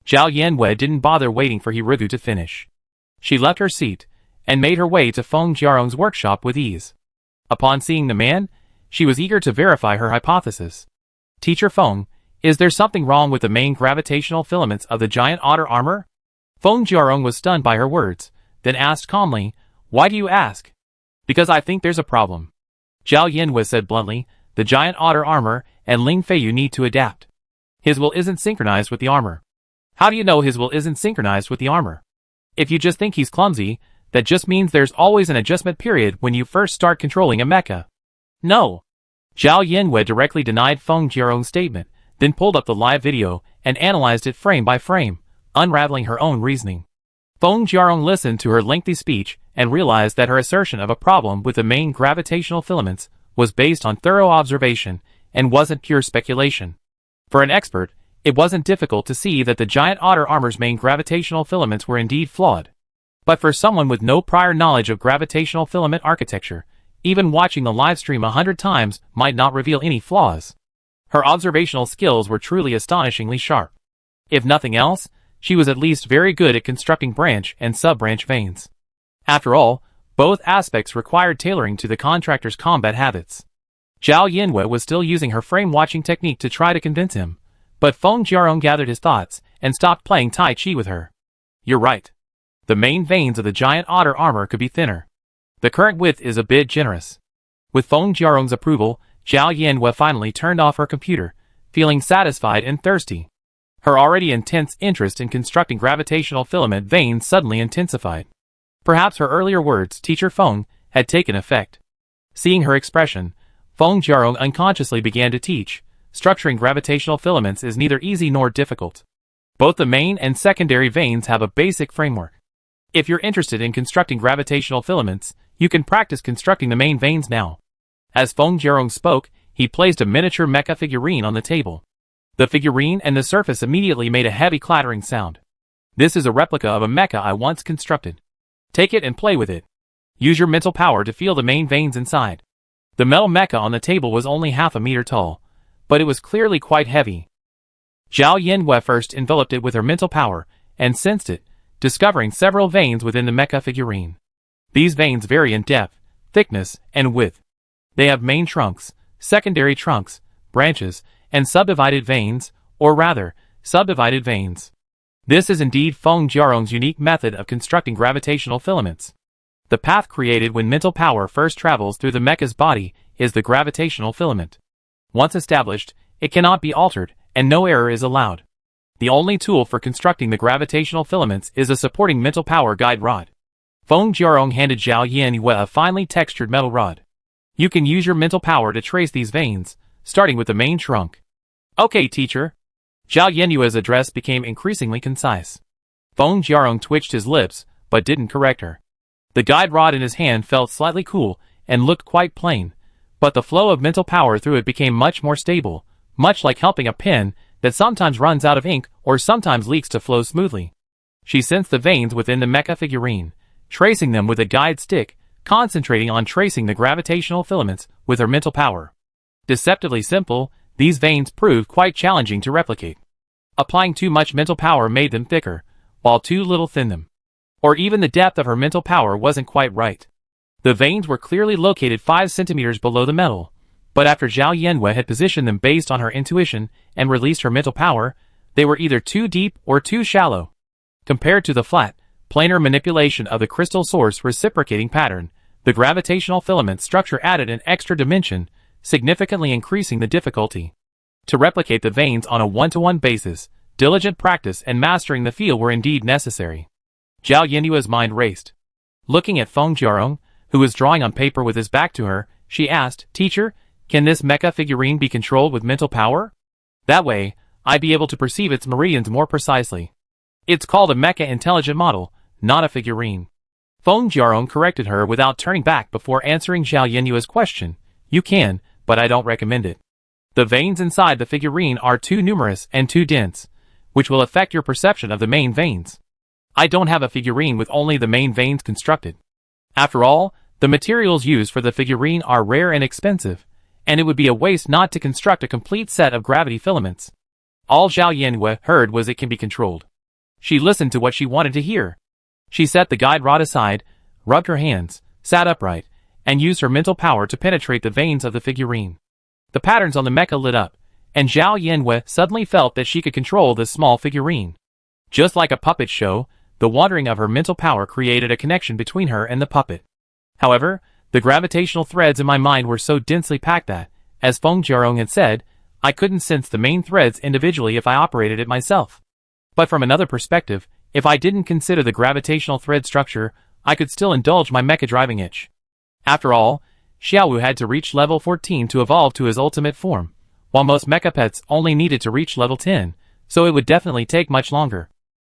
Zhao Yanwei didn't bother waiting for Hirugu to finish. She left her seat and made her way to Feng Jiarong's workshop with ease. Upon seeing the man, she was eager to verify her hypothesis. "Teacher Feng, is there something wrong with the main gravitational filaments of the giant otter armor?" Feng Jiarong was stunned by her words, then asked calmly, "Why do you ask?" "Because I think there's a problem." Zhao Yanwei said bluntly, "The giant otter armor and Ling Feiyu need to adapt. His will isn't synchronized with the armor." "How do you know his will isn't synchronized with the armor?" "If you just think he's clumsy, that just means there's always an adjustment period when you first start controlling a mecha." "No." Zhao Yanwei directly denied Feng Jiarong's statement, then pulled up the live video and analyzed it frame by frame, unraveling her own reasoning. Feng Jiarong listened to her lengthy speech and realized that her assertion of a problem with the main gravitational filaments was based on thorough observation and wasn't pure speculation. For an expert, it wasn't difficult to see that the giant otter armor's main gravitational filaments were indeed flawed. But for someone with no prior knowledge of gravitational filament architecture, even watching the live stream 100 times might not reveal any flaws. Her observational skills were truly astonishingly sharp. If nothing else, she was at least very good at constructing branch and sub-branch veins. After all, both aspects required tailoring to the contractor's combat habits. Zhao Yanwei was still using her frame-watching technique to try to convince him, but Feng Jiarong gathered his thoughts and stopped playing Tai Chi with her. "You're right. The main veins of the giant otter armor could be thinner. The current width is a bit generous." With Feng Jiarong's approval, Zhao Yanwei finally turned off her computer, feeling satisfied and thirsty. Her already intense interest in constructing gravitational filament veins suddenly intensified. Perhaps her earlier words, "Teacher Feng," had taken effect. Seeing her expression, Feng Jiarong unconsciously began to teach. Structuring gravitational filaments is neither easy nor difficult. Both the main and secondary veins have a basic framework. If you're interested in constructing gravitational filaments, you can practice constructing the main veins now. As Feng Jiarong spoke, he placed a miniature mecha figurine on the table. The figurine and the surface immediately made a heavy clattering sound. This is a replica of a mecha I once constructed. Take it and play with it. Use your mental power to feel the main veins inside. The metal mecha on the table was only half a meter tall, but it was clearly quite heavy. Zhao Yanwei first enveloped it with her mental power and sensed it, discovering several veins within the mecha figurine. These veins vary in depth, thickness, and width. They have main trunks, secondary trunks, branches, and subdivided veins, or rather, subdivided veins. This is indeed Feng Jiarong's unique method of constructing gravitational filaments. The path created when mental power first travels through the mecha's body is the gravitational filament. Once established, it cannot be altered, and no error is allowed. The only tool for constructing the gravitational filaments is a supporting mental power guide rod. Feng Jiarong handed Zhao Yanwei a finely textured metal rod. You can use your mental power to trace these veins, starting with the main trunk. Okay, teacher. Zhao Yanwei's address became increasingly concise. Feng Jiarong twitched his lips, but didn't correct her. The guide rod in his hand felt slightly cool and looked quite plain, but the flow of mental power through it became much more stable, much like helping a pen that sometimes runs out of ink or sometimes leaks to flow smoothly. She sensed the veins within the mecha figurine, tracing them with a guide stick, concentrating on tracing the gravitational filaments with her mental power. Deceptively simple, these veins proved quite challenging to replicate. Applying too much mental power made them thicker, while too little thinned them. Or even the depth of her mental power wasn't quite right. The veins were clearly located 5 centimeters below the metal, but after Zhao Yanwei had positioned them based on her intuition and released her mental power, they were either too deep or too shallow. Compared to the flat, planar manipulation of the crystal source reciprocating pattern, the gravitational filament structure added an extra dimension, significantly increasing the difficulty. To replicate the veins on a one-to-one basis, diligent practice and mastering the feel were indeed necessary. Zhao Yanwei's mind raced. Looking at Feng Jiarong, who was drawing on paper with his back to her, she asked, "Teacher, can this mecha figurine be controlled with mental power? That way, I'd be able to perceive its meridians more precisely." "It's called a mecha intelligent model, not a figurine." Feng Jiarong corrected her without turning back before answering Zhao Yanwei's question. "You can, but I don't recommend it. The veins inside the figurine are too numerous and too dense, which will affect your perception of the main veins. I don't have a figurine with only the main veins constructed. After all, the materials used for the figurine are rare and expensive, and it would be a waste not to construct a complete set of gravity filaments." All Zhao Yanwei heard was it can be controlled. She listened to what she wanted to hear. She set the guide rod aside, rubbed her hands, sat upright, and used her mental power to penetrate the veins of the figurine. The patterns on the mecha lit up, and Zhao Yanwei suddenly felt that she could control this small figurine. Just like a puppet show, the wandering of her mental power created a connection between her and the puppet. However, the gravitational threads in my mind were so densely packed that, as Feng Jiarong had said, I couldn't sense the main threads individually if I operated it myself. But from another perspective, if I didn't consider the gravitational thread structure, I could still indulge my mecha driving itch. After all, Xiaowu had to reach level 14 to evolve to his ultimate form, while most mecha pets only needed to reach level 10, so it would definitely take much longer.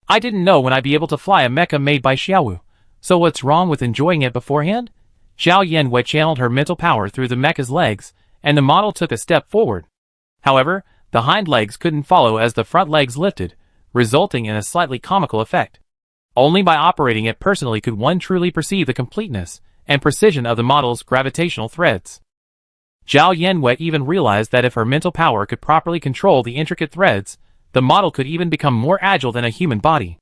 I didn't know when I'd be able to fly a mecha made by Xiaowu, so what's wrong with enjoying it beforehand? Zhao Yanwei channeled her mental power through the mecha's legs, and the model took a step forward. However, the hind legs couldn't follow as the front legs lifted, resulting in a slightly comical effect. Only by operating it personally could one truly perceive the completeness and precision of the model's gravitational threads. Zhao Yanwei even realized that if her mental power could properly control the intricate threads, the model could even become more agile than a human body.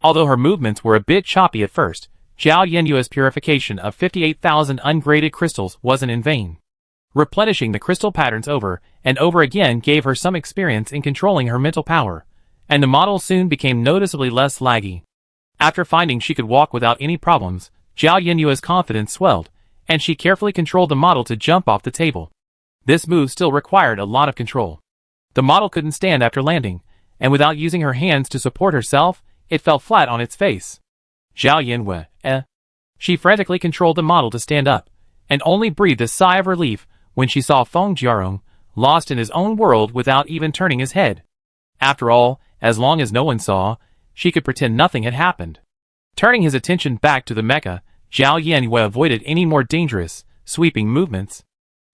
Although her movements were a bit choppy at first, Zhao Yanwei's purification of 58,000 ungraded crystals wasn't in vain. Replenishing the crystal patterns over and over again gave her some experience in controlling her mental power, and the model soon became noticeably less laggy. After finding she could walk without any problems, Zhao Yanwei's confidence swelled, and she carefully controlled the model to jump off the table. This move still required a lot of control. The model couldn't stand after landing, and without using her hands to support herself, it fell flat on its face. Zhao Yanwei, She frantically controlled the model to stand up, and only breathed a sigh of relief when she saw Feng Jiarong, lost in his own world without even turning his head. After all, as long as no one saw, she could pretend nothing had happened. Turning his attention back to the mecha, Zhao Yanwei avoided any more dangerous, sweeping movements.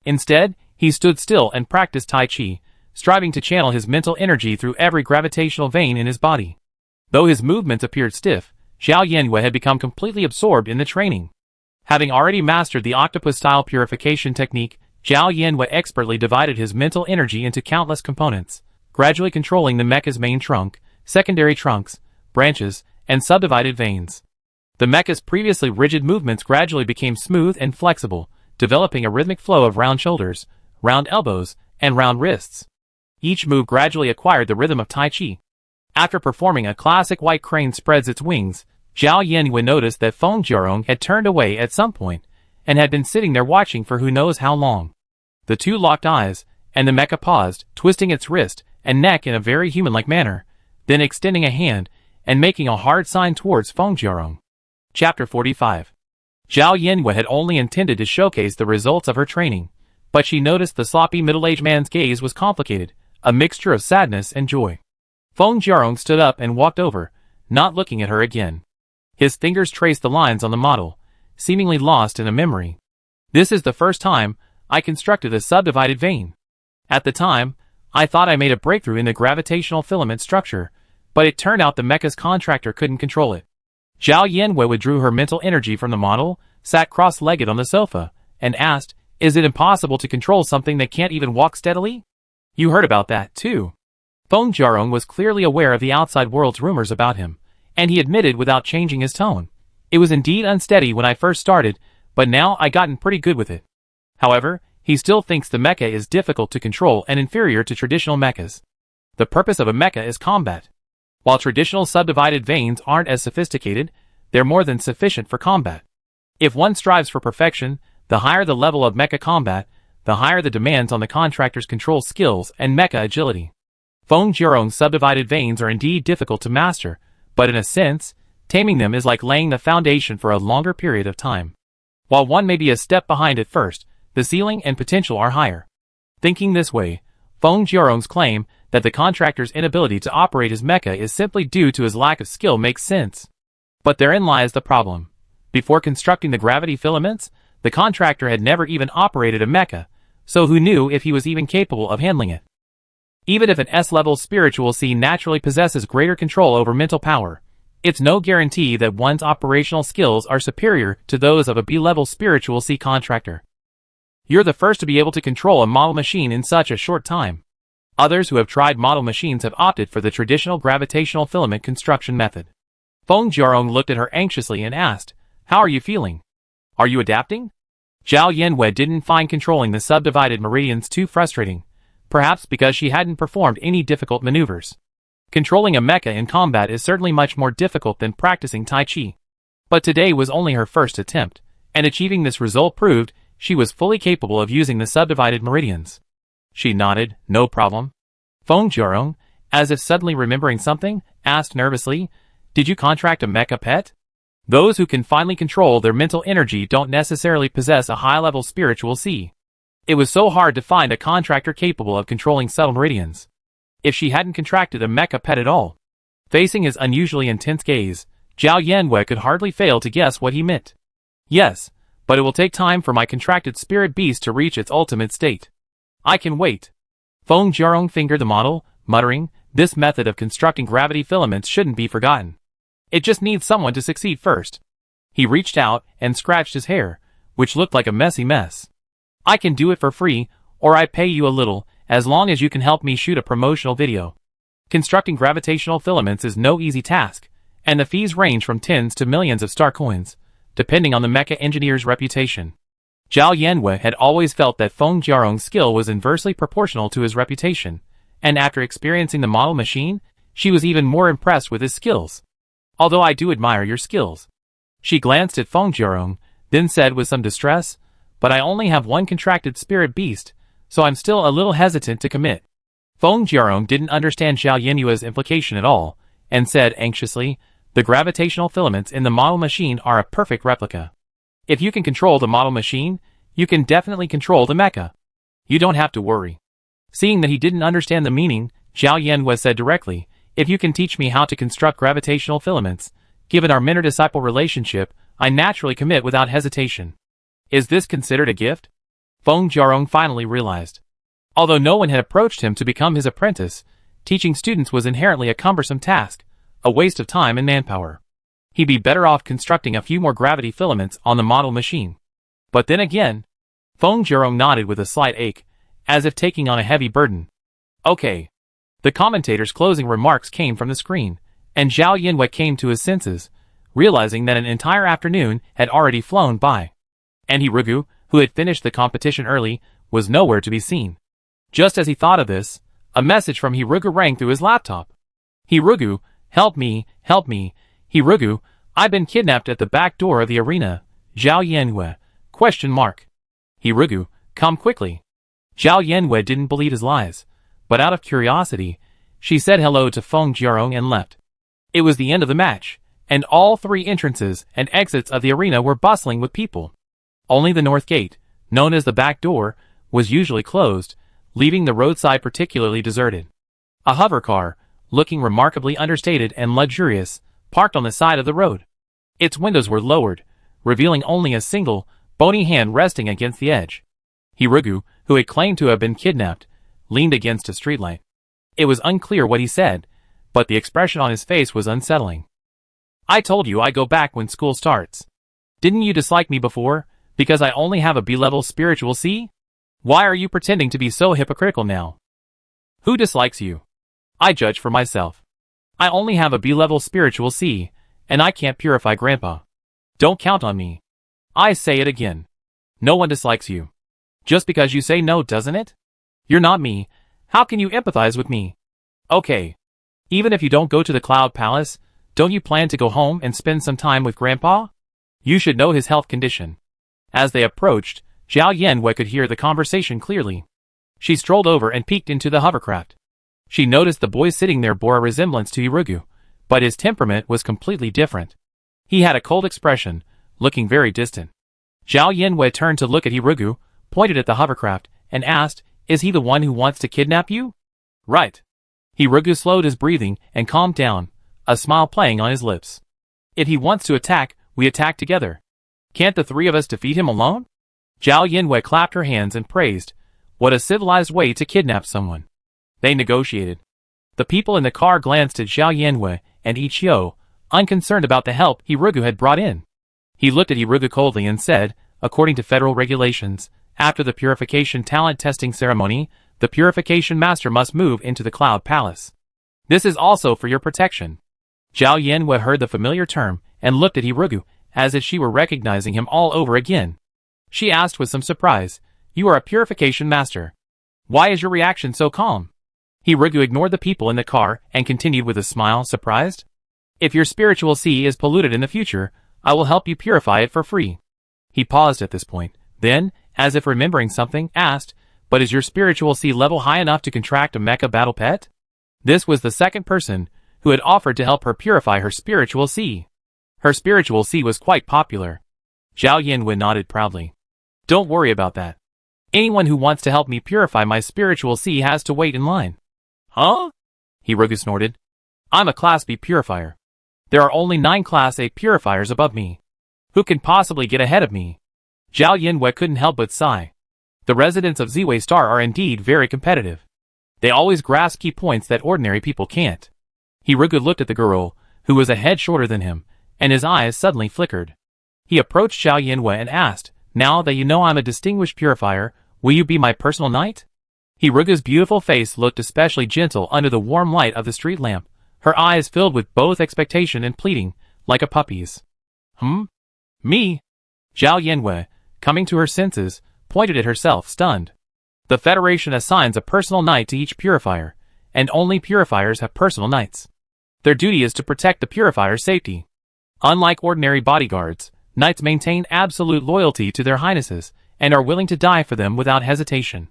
Instead, He stood still and practiced Tai Chi, striving to channel his mental energy through every gravitational vein in his body. Though his movements appeared stiff, Zhao Yanwei had become completely absorbed in the training. Having already mastered the octopus-style purification technique, Zhao Yanwei expertly divided his mental energy into countless components, gradually controlling the mecha's main trunk, secondary trunks, branches, and subdivided veins. The mecha's previously rigid movements gradually became smooth and flexible, developing a rhythmic flow of round shoulders, round elbows, and round wrists. Each move gradually acquired the rhythm of Tai Chi. After performing a classic white crane spreads its wings, Zhao Yanwei noticed that Feng Jiarong had turned away at some point, and had been sitting there watching for who knows how long. The two locked eyes, and the mecha paused, twisting its wrist and neck in a very human-like manner, then extending a hand and making a hard sign towards Feng Jiarong. Chapter 45. Zhao Yanwei had only intended to showcase the results of her training, but she noticed the sloppy middle-aged man's gaze was complicated, a mixture of sadness and joy. Feng Jiarong stood up and walked over, not looking at her again. His fingers traced the lines on the model, seemingly lost in a memory. This is the first time I constructed a subdivided vein. At the time, I thought I made a breakthrough in the gravitational filament structure, but it turned out the mecha's contractor couldn't control it. Zhao Yanwei withdrew her mental energy from the model, sat cross-legged on the sofa, and asked, "Is it impossible to control something that can't even walk steadily?" "You heard about that, too." Feng Jiarong was clearly aware of the outside world's rumors about him, and he admitted without changing his tone. "It was indeed unsteady when I first started, but now I've gotten pretty good with it." However, he still thinks the mecha is difficult to control and inferior to traditional mechas. The purpose of a mecha is combat. While traditional subdivided veins aren't as sophisticated, they're more than sufficient for combat. If one strives for perfection, the higher the level of mecha combat, the higher the demands on the contractor's control skills and mecha agility. Feng Jiarong's subdivided veins are indeed difficult to master, but in a sense, taming them is like laying the foundation for a longer period of time. While one may be a step behind at first, the ceiling and potential are higher. Thinking this way, Feng Jiarong's claim that the contractor's inability to operate his mecha is simply due to his lack of skill makes sense. But therein lies the problem. Before constructing the gravity filaments, the contractor had never even operated a mecha, so who knew if he was even capable of handling it? Even if an S-level spiritual C naturally possesses greater control over mental power, it's no guarantee that one's operational skills are superior to those of a B-level spiritual C contractor. You're the first to be able to control a model machine in such a short time. Others who have tried model machines have opted for the traditional gravitational filament construction method. Feng Jiarong looked at her anxiously and asked, "How are you feeling? Are you adapting?" Zhao Yanwei didn't find controlling the subdivided meridians too frustrating, perhaps because she hadn't performed any difficult maneuvers. Controlling a mecha in combat is certainly much more difficult than practicing Tai Chi. But today was only her first attempt, and achieving this result proved she was fully capable of using the subdivided meridians. She nodded, "No problem." Feng Jiarong, as if suddenly remembering something, asked nervously, "Did you contract a mecha pet?" Those who can finally control their mental energy don't necessarily possess a high-level spiritual C. It was so hard to find a contractor capable of controlling subtle meridians. If she hadn't contracted a mecha pet at all. Facing his unusually intense gaze, Zhao Yanwei could hardly fail to guess what he meant. "Yes, but it will take time for my contracted spirit beast to reach its ultimate state. I can wait." Feng Jiarong fingered the model, muttering, "This method of constructing gravity filaments shouldn't be forgotten. It just needs someone to succeed first." He reached out and scratched his hair, which looked like a messy mess. "I can do it for free, or I pay you a little, as long as you can help me shoot a promotional video. Constructing gravitational filaments is no easy task, and the fees range from tens to millions of star coins, depending on the mecha engineer's reputation." Zhao Yanwei had always felt that Feng Jiarong's skill was inversely proportional to his reputation, and after experiencing the model machine, she was even more impressed with his skills. "Although I do admire your skills." She glanced at Feng Jiarong, then said with some distress, "But I only have one contracted spirit beast, so I'm still a little hesitant to commit." Feng Jiarong didn't understand Zhao Yanwei's implication at all, and said anxiously, "The gravitational filaments in the model machine are a perfect replica. If you can control the model machine, you can definitely control the mecha. You don't have to worry." Seeing that he didn't understand the meaning, Zhao Yanwei said directly, "If you can teach me how to construct gravitational filaments, given our mentor-disciple relationship, I naturally commit without hesitation." "Is this considered a gift?" Feng Jiarong finally realized. Although no one had approached him to become his apprentice, teaching students was inherently a cumbersome task, a waste of time and manpower. He'd be better off constructing a few more gravity filaments on the model machine. But then again, Feng Jiarong nodded with a slight ache, as if taking on a heavy burden. Okay. The commentator's closing remarks came from the screen, and Zhao Yinwei came to his senses, realizing that an entire afternoon had already flown by. And Hirugu, who had finished the competition early, was nowhere to be seen. Just as he thought of this, a message from Hirugu rang through his laptop. Hirugu, help me, Hirugu, I've been kidnapped at the back door of the arena, Zhao Yinwei, ? Hirugu, come quickly. Zhao Yinwei didn't believe his lies, but out of curiosity, she said hello to Feng Jiarong and left. It was the end of the match, and all three entrances and exits of the arena were bustling with people. Only the north gate, known as the back door, was usually closed, leaving the roadside particularly deserted. A hover car, looking remarkably understated and luxurious, parked on the side of the road. Its windows were lowered, revealing only a single, bony hand resting against the edge. Hirugu, who had claimed to have been kidnapped, leaned against a streetlight. It was unclear what he said, but the expression on his face was unsettling. I told you I go back when school starts. Didn't you dislike me before, because I only have a B-level spiritual C? Why are you pretending to be so hypocritical now? Who dislikes you? I judge for myself. I only have a B-level spiritual C, and I can't purify Grandpa. Don't count on me. I say it again. No one dislikes you. Just because you say no, doesn't it? You're not me. How can you empathize with me? Okay. Even if you don't go to the Cloud Palace, don't you plan to go home and spend some time with Grandpa? You should know his health condition. As they approached, Zhao Yinwei could hear the conversation clearly. She strolled over and peeked into the hovercraft. She noticed the boy sitting there bore a resemblance to Hirugu, but his temperament was completely different. He had a cold expression, looking very distant. Zhao Yinwei turned to look at Hirugu, pointed at the hovercraft, and asked, Is he the one who wants to kidnap you? Right. Hirugu slowed his breathing and calmed down, a smile playing on his lips. If he wants to attack, we attack together. Can't the three of us defeat him alone? Zhao Yinwei clapped her hands and praised. What a civilized way to kidnap someone. They negotiated. The people in the car glanced at Zhao Yinwei and Ichio, unconcerned about the help Hirugu had brought in. He looked at Hirugu coldly and said, according to federal regulations, after the purification talent testing ceremony, the purification master must move into the Cloud Palace. This is also for your protection. Zhao Yinwei heard the familiar term and looked at Hirugu, as if she were recognizing him all over again. She asked with some surprise, You are a purification master. Why is your reaction so calm? Hirugu ignored the people in the car and continued with a smile, surprised. If your spiritual sea is polluted in the future, I will help you purify it for free. He paused at this point, then, as if remembering something, asked, But is your spiritual sea level high enough to contract a mecha battle pet? This was the second person who had offered to help her purify her spiritual sea. Her spiritual sea was quite popular. Zhao Yinwei nodded proudly. Don't worry about that. Anyone who wants to help me purify my spiritual sea has to wait in line. Huh? Hirugu snorted. I'm a Class B purifier. There are only 9 Class A purifiers above me. Who can possibly get ahead of me? Zhao Yinwei couldn't help but sigh. The residents of Ziwei Star are indeed very competitive. They always grasp key points that ordinary people can't. Hirugu looked at the girl, who was a head shorter than him, and his eyes suddenly flickered. He approached Zhao Yinwei and asked, Now that you know I'm a distinguished purifier, will you be my personal knight? Hirugu's beautiful face looked especially gentle under the warm light of the street lamp, her eyes filled with both expectation and pleading, like a puppy's. Me? Zhao Yinwei, coming to her senses, pointed at herself, stunned. The Federation assigns a personal knight to each purifier, and only purifiers have personal knights. Their duty is to protect the purifier's safety. Unlike ordinary bodyguards, knights maintain absolute loyalty to their highnesses, and are willing to die for them without hesitation.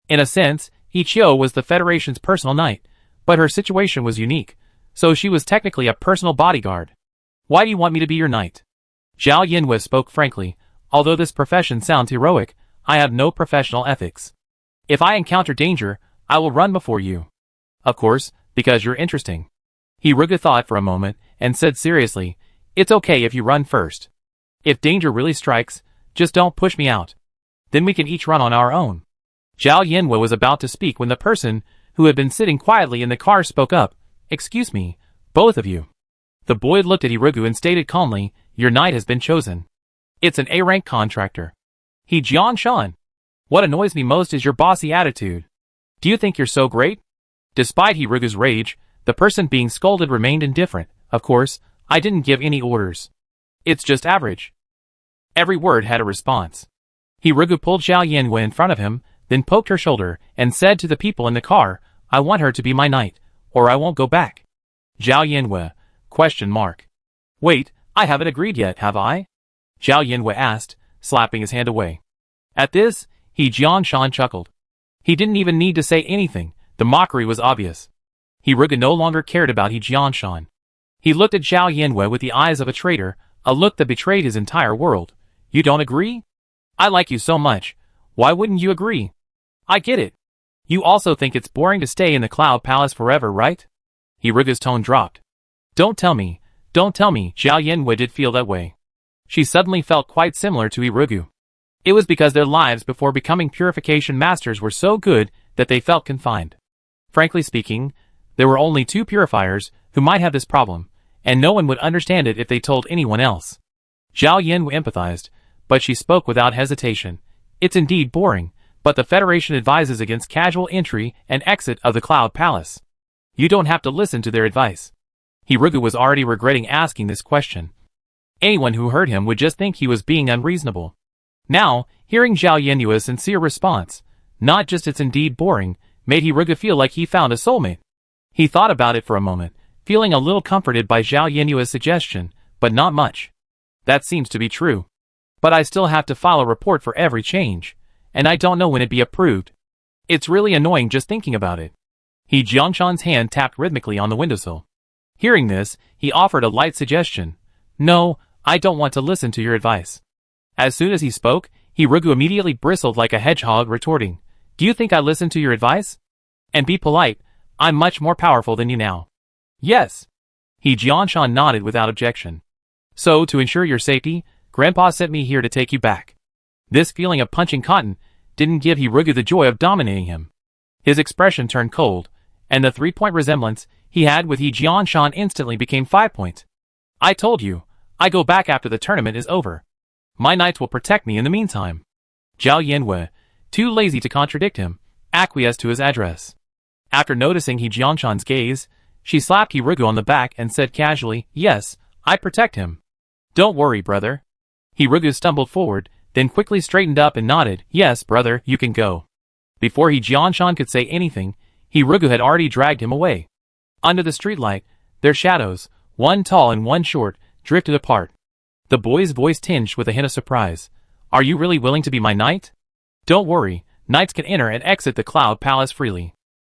In a sense, Ichio was the Federation's personal knight, but her situation was unique, so she was technically a personal bodyguard. Why do you want me to be your knight? Zhao Yinwei spoke frankly, although this profession sounds heroic, I have no professional ethics. If I encounter danger, I will run before you. Of course, because you're interesting. Hirugu thought for a moment, and said seriously, It's okay if you run first. If danger really strikes, just don't push me out. Then we can each run on our own. Zhao Yanhua was about to speak when the person who had been sitting quietly in the car spoke up. Excuse me, both of you. The boy looked at Hirugu and stated calmly, your knight has been chosen. It's an A-rank contractor. He Jianshan. What annoys me most is your bossy attitude. Do you think you're so great? Despite Hirugu's rage, the person being scolded remained indifferent. Of course, I didn't give any orders. It's just average. Every word had a response. Hirugu pulled Zhao Yanhua in front of him, then poked her shoulder, and said to the people in the car, I want her to be my knight, or I won't go back. Zhao Yanhua, ? Wait, I haven't agreed yet, have I? Zhao Yanhua asked, slapping his hand away. At this, He Jianshan chuckled. He didn't even need to say anything, the mockery was obvious. Hirugu no longer cared about He Jianshan. He looked at Zhao Yanhua with the eyes of a traitor, a look that betrayed his entire world. You don't agree? I like you so much. Why wouldn't you agree? I get it. You also think it's boring to stay in the Cloud Palace forever, right? Hirugu's tone dropped. Don't tell me, Zhao Yanhua did feel that way. She suddenly felt quite similar to Hirugu. It was because their lives before becoming purification masters were so good that they felt confined. Frankly speaking, there were only 2 purifiers who might have this problem, and no one would understand it if they told anyone else. Zhao Yanhua empathized, but she spoke without hesitation. It's indeed boring, but the Federation advises against casual entry and exit of the Cloud Palace. You don't have to listen to their advice. Hirugu was already regretting asking this question. Anyone who heard him would just think he was being unreasonable. Now, hearing Zhao Yanhua's sincere response, not just it's indeed boring, made Hirugu feel like he found a soulmate. He thought about it for a moment, feeling a little comforted by Zhao Yanhua's suggestion, but not much. That seems to be true. But I still have to file a report for every change, and I don't know when it'd be approved. It's really annoying just thinking about it. He Jianshan's hand tapped rhythmically on the windowsill. Hearing this, he offered a light suggestion. No, I don't want to listen to your advice. As soon as he spoke, Hirugu immediately bristled like a hedgehog, retorting, Do you think I listen to your advice? And be polite, I'm much more powerful than you now. Yes. He Jianshan nodded without objection. So, to ensure your safety, Grandpa sent me here to take you back. This feeling of punching cotton didn't give Hirugu the joy of dominating him. His expression turned cold, and the 3-point resemblance he had with He Jianshan instantly became 5 points. I told you, I go back after the tournament is over. My knights will protect me in the meantime. Zhao Yanhua, too lazy to contradict him, acquiesced to his address. After noticing He Jianshan's gaze, she slapped Hirugu on the back and said casually, Yes, I protect him. Don't worry, brother. Hirugu stumbled forward, then quickly straightened up and nodded, Yes, brother, you can go. Before He Jianshan could say anything, Hirugu had already dragged him away. Under the streetlight, their shadows, one tall and one short, drifted apart. The boy's voice tinged with a hint of surprise. Are you really willing to be my knight? Don't worry, knights can enter and exit the Cloud Palace freely.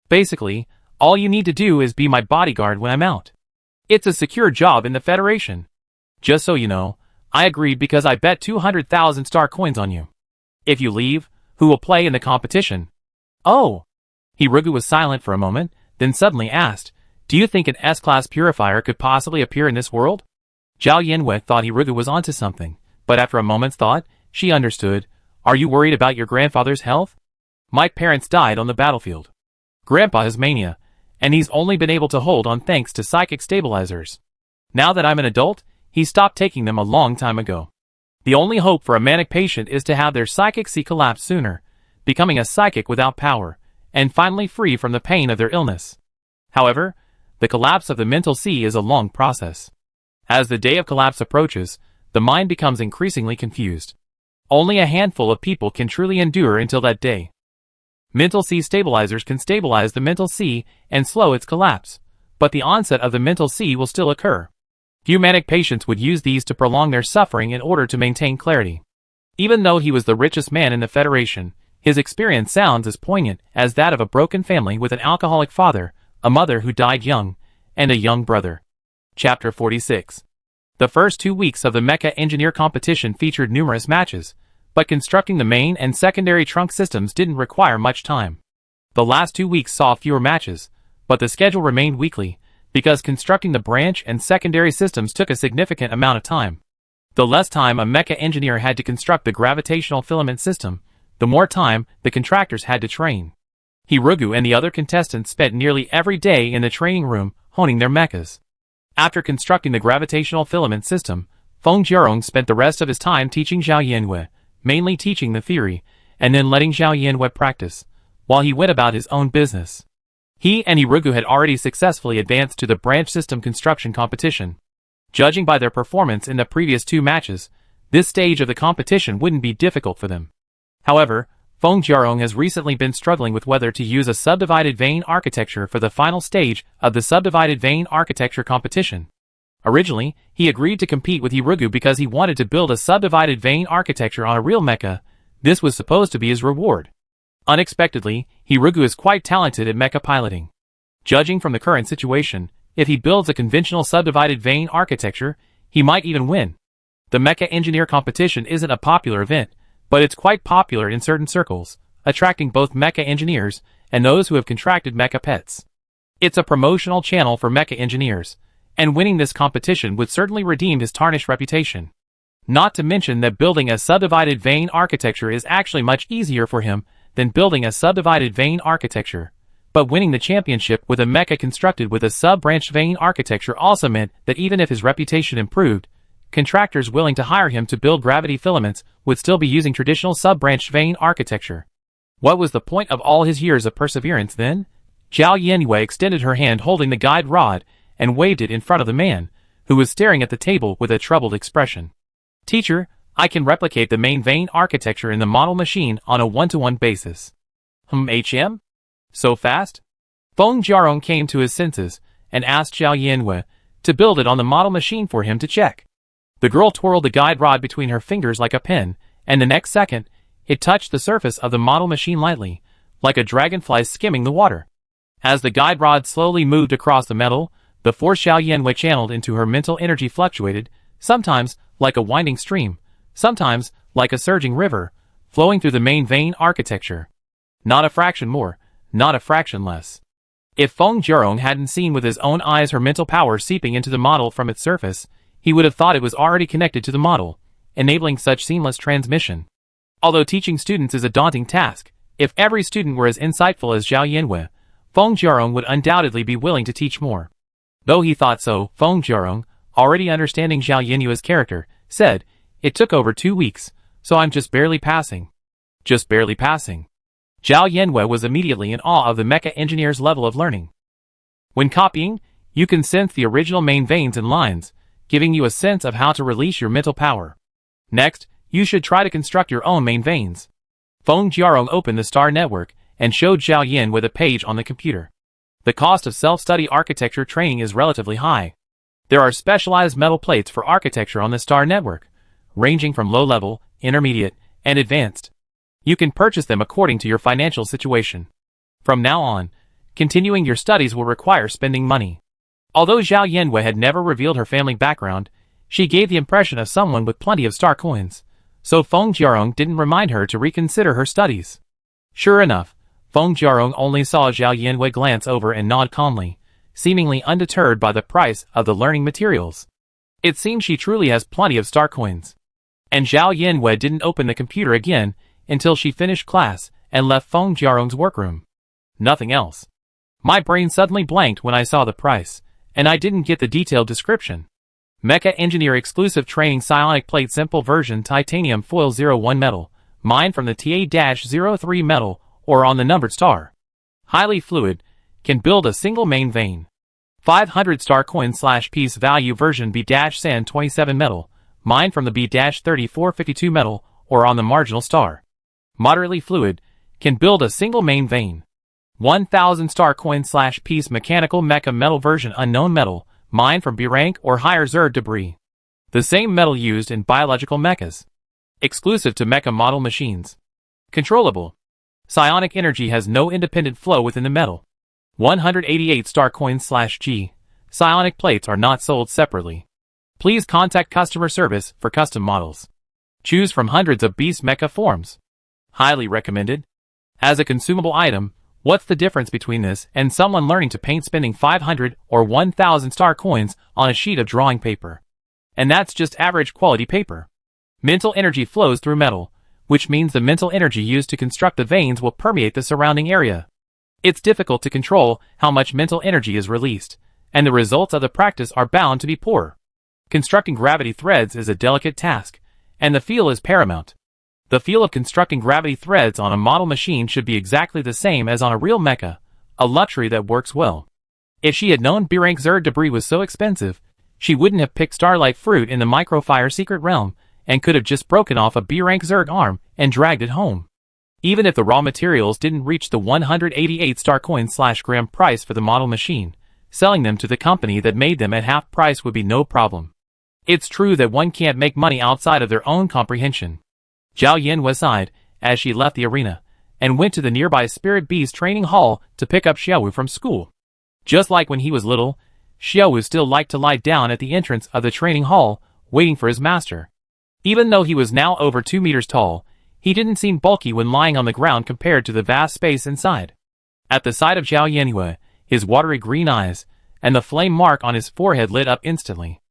Basically, all you need to do is be my bodyguard when I'm out. It's a secure job in the Federation. Just so you know, I agreed because I bet 200,000 star coins on you. If you leave, who will play in the competition? Oh! Hirugu was silent for a moment, then suddenly asked, Do you think an S-class purifier could possibly appear in this world? Zhao Yanhua thought Hirugu was onto something, but after a moment's thought, she understood. Are you worried about your grandfather's health? My parents died on the battlefield. Grandpa has mania, and he's only been able to hold on thanks to psychic stabilizers. Now that I'm an adult, he stopped taking them a long time ago. The only hope for a manic patient is to have their psychic C collapse sooner, becoming a psychic without power, and finally free from the pain of their illness. However, the collapse of the mental C is a long process. As the day of collapse approaches, the mind becomes increasingly confused. Only a handful of people can truly endure until that day. Mental C stabilizers can stabilize the mental C and slow its collapse, but the onset of the mental C will still occur. Few manic patients would use these to prolong their suffering in order to maintain clarity. Even though he was the richest man in the Federation, his experience sounds as poignant as that of a broken family with an alcoholic father, a mother who died young, and a young brother. Chapter 46. The first 2 weeks of the Mecha Engineer competition featured numerous matches, but constructing the main and secondary trunk systems didn't require much time. The last 2 weeks saw fewer matches, but the schedule remained weekly, because constructing the branch and secondary systems took a significant amount of time. The less time a Mecha Engineer had to construct the gravitational filament system, the more time the contractors had to train. Hirugu and the other contestants spent nearly every day in the training room, honing their mechas. After constructing the gravitational filament system, Feng Jiarong spent the rest of his time teaching Zhao Yanwei, mainly teaching the theory, and then letting Zhao Yanwei practice, while he went about his own business. He and Hirugu had already successfully advanced to the branch system construction competition. Judging by their performance in the previous 2 matches, this stage of the competition wouldn't be difficult for them. However, Feng Jiarong has recently been struggling with whether to use a subdivided vein architecture for the final stage of the subdivided vein architecture competition. Originally, he agreed to compete with Hirugu because he wanted to build a subdivided vein architecture on a real mecha. This was supposed to be his reward. Unexpectedly, Hirugu is quite talented at mecha piloting. Judging from the current situation, if he builds a conventional subdivided vein architecture, he might even win. The mecha engineer competition isn't a popular event, but it's quite popular in certain circles, attracting both mecha engineers and those who have contracted mecha pets. It's a promotional channel for mecha engineers, and winning this competition would certainly redeem his tarnished reputation. Not to mention that building a subdivided vein architecture is actually much easier for him than building a subdivided vein architecture. But winning the championship with a mecha constructed with a sub-branched vein architecture also meant that even if his reputation improved, contractors willing to hire him to build gravity filaments would still be using traditional sub-branched vein architecture. What was the point of all his years of perseverance then? Zhao Yanwei extended her hand holding the guide rod and waved it in front of the man, who was staring at the table with a troubled expression. Teacher, I can replicate the main vein architecture in the model machine on a 1-to-1 basis. HM? So fast? Feng Jiarong came to his senses and asked Zhao Yanwei to build it on the model machine for him to check. The girl twirled the guide rod between her fingers like a pen, and the next second, it touched the surface of the model machine lightly, like a dragonfly skimming the water. As the guide rod slowly moved across the metal, the force Zhao Yanwei channeled into her mental energy fluctuated, sometimes like a winding stream, sometimes like a surging river, flowing through the main vein architecture. Not a fraction more, not a fraction less. If Feng Jiarong hadn't seen with his own eyes her mental power seeping into the model from its surface, he would have thought it was already connected to the model, enabling such seamless transmission. Although teaching students is a daunting task, if every student were as insightful as Zhao Yanwei, Feng Jiarong would undoubtedly be willing to teach more. Though he thought so, Feng Jiarong, already understanding Zhao Yanwei's character, said, "It took over 2 weeks, so I'm just barely passing." Just barely passing. Zhao Yanwei was immediately in awe of the mecha engineer's level of learning. When copying, you can sense the original main veins and lines, giving you a sense of how to release your mental power. Next, you should try to construct your own main veins. Feng Jiarong opened the star network and showed Zhao Yanwei the page on the computer. The cost of self-study architecture training is relatively high. There are specialized metal plates for architecture on the star network, ranging from low-level, intermediate, and advanced. You can purchase them according to your financial situation. From now on, continuing your studies will require spending money. Although Zhao Yanwei had never revealed her family background, she gave the impression of someone with plenty of star coins, so Feng Jiarong didn't remind her to reconsider her studies. Sure enough, Feng Jiarong only saw Zhao Yanwei glance over and nod calmly, seemingly undeterred by the price of the learning materials. It seems she truly has plenty of star coins. And Zhao Yanwei didn't open the computer again until she finished class and left Feng Jiarong's workroom. Nothing else. My brain suddenly blanked when I saw the price, and I didn't get the detailed description. Mecha Engineer Exclusive Training Psionic Plate Simple Version Titanium Foil 01 Metal, mined from the TA-03 metal or on the numbered star. Highly fluid, can build a single main vein. 500 star coin / piece value version B-SAN 27 metal, mined from the B-3452 metal or on the marginal star. Moderately fluid, can build a single main vein. 1000 star coin / piece mechanical mecha metal version unknown metal, mined from B rank or higher Zerd debris. The same metal used in biological mechas. Exclusive to mecha model machines. Controllable. Psionic energy has no independent flow within the metal. 188 star coin / G. Psionic plates are not sold separately. Please contact customer service for custom models. Choose from hundreds of beast mecha forms. Highly recommended. As a consumable item, what's the difference between this and someone learning to paint spending 500 or 1000 star coins on a sheet of drawing paper? And that's just average quality paper. Mental energy flows through metal, which means the mental energy used to construct the veins will permeate the surrounding area. It's difficult to control how much mental energy is released, and the results of the practice are bound to be poor. Constructing gravity threads is a delicate task, and the feel is paramount. The feel of constructing gravity threads on a model machine should be exactly the same as on a real mecha, a luxury that works well. If she had known B-rank Zerg debris was so expensive, she wouldn't have picked Starlight Fruit in the Microfire Secret Realm, and could have just broken off a B-rank Zerg arm and dragged it home. Even if the raw materials didn't reach the 188 star coin/gram price for the model machine, selling them to the company that made them at half price would be no problem. It's true that one can't make money outside of their own comprehension. Zhao Yanhua sighed as she left the arena, and went to the nearby Spirit Beast training hall to pick up Xiaowu from school. Just like when he was little, Xiaowu still liked to lie down at the entrance of the training hall, waiting for his master. Even though he was now over 2 meters tall, he didn't seem bulky when lying on the ground compared to the vast space inside. At the sight of Zhao Yanhua, his watery green eyes, and the flame mark on his forehead lit up instantly.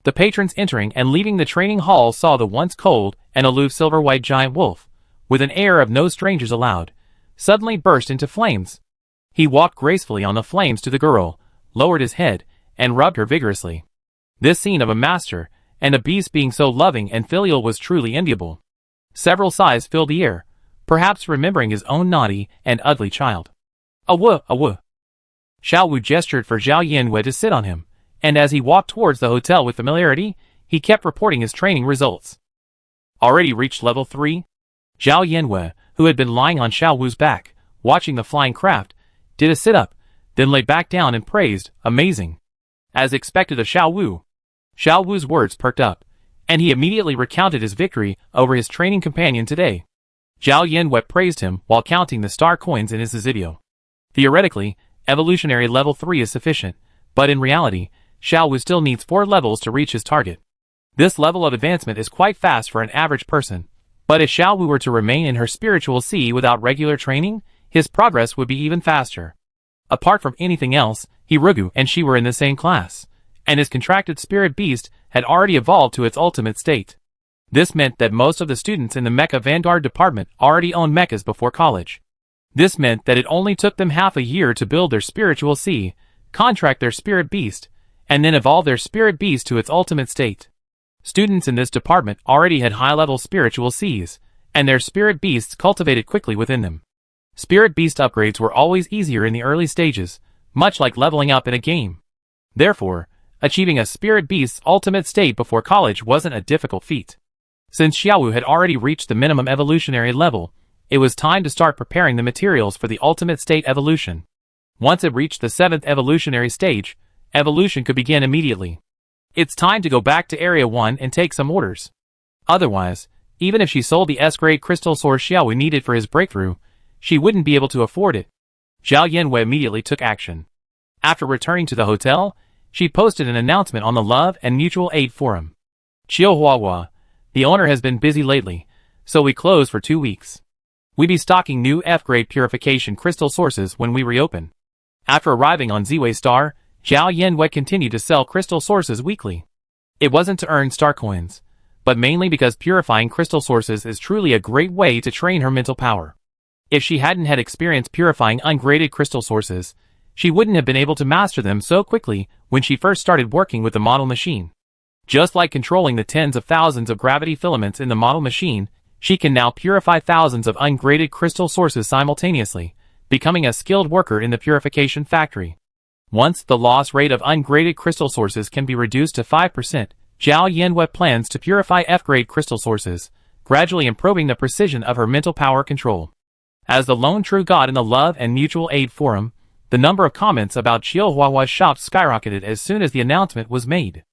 The patrons entering and leaving the training hall saw the once cold and aloof silver-white giant wolf, with an air of no strangers allowed, suddenly burst into flames. He walked gracefully on the flames to the girl, lowered his head, and rubbed her vigorously. This scene of a master and a beast being so loving and filial was truly enviable. Several sighs filled the air, perhaps remembering his own naughty and ugly child. Awoo, awoo. Xiaowu gestured for Zhao Yanhua to sit on him, and as he walked towards the hotel with familiarity, he kept reporting his training results. Already reached level 3? Zhao Yanhua, who had been lying on Xiaowu's back, watching the flying craft, did a sit-up, then lay back down and praised, amazing. As expected of Xiaowu's words perked up, and he immediately recounted his victory over his training companion today. Zhao Yanhua praised him while counting the star coins in his Ezidio. Theoretically, evolutionary level 3 is sufficient, but in reality, Xiaowu still needs 4 levels to reach his target. This level of advancement is quite fast for an average person, but if Xiaowu were to remain in her spiritual sea without regular training, his progress would be even faster. Apart from anything else, Hirugu and she were in the same class, and his contracted spirit beast had already evolved to its ultimate state. This meant that most of the students in the Mecha Vanguard department already owned mechas before college. This meant that it only took them half a year to build their spiritual sea, contract their spirit beast, and then evolve their spirit beast to its ultimate state. Students in this department already had high-level spiritual seas, and their spirit beasts cultivated quickly within them. Spirit beast upgrades were always easier in the early stages, much like leveling up in a game. Therefore, achieving a spirit beast's ultimate state before college wasn't a difficult feat. Since Xiaowu had already reached the minimum evolutionary level, it was time to start preparing the materials for the ultimate state evolution. Once it reached the 7th evolutionary stage, evolution could begin immediately. It's time to go back to Area 1 and take some orders. Otherwise, even if she sold the S-grade crystal source Xiaowu needed for his breakthrough, she wouldn't be able to afford it. Zhao Yanhua immediately took action. After returning to the hotel, she posted an announcement on the Love and Mutual Aid forum. Chihuahua, the owner has been busy lately, so we closed for 2 weeks. We be stocking new F-grade purification crystal sources when we reopen. After arriving on Ziwei Star, Zhao Yanhua continued to sell crystal sources weekly. It wasn't to earn star coins, but mainly because purifying crystal sources is truly a great way to train her mental power. If she hadn't had experience purifying ungraded crystal sources, she wouldn't have been able to master them so quickly when she first started working with the model machine. Just like controlling the tens of thousands of gravity filaments in the model machine, she can now purify thousands of ungraded crystal sources simultaneously, becoming a skilled worker in the purification factory. Once the loss rate of ungraded crystal sources can be reduced to 5%, Zhao Yanhua plans to purify F-grade crystal sources, gradually improving the precision of her mental power control. As the lone true god in the Love and Mutual Aid forum, the number of comments about Chihuahua's shop skyrocketed as soon as the announcement was made.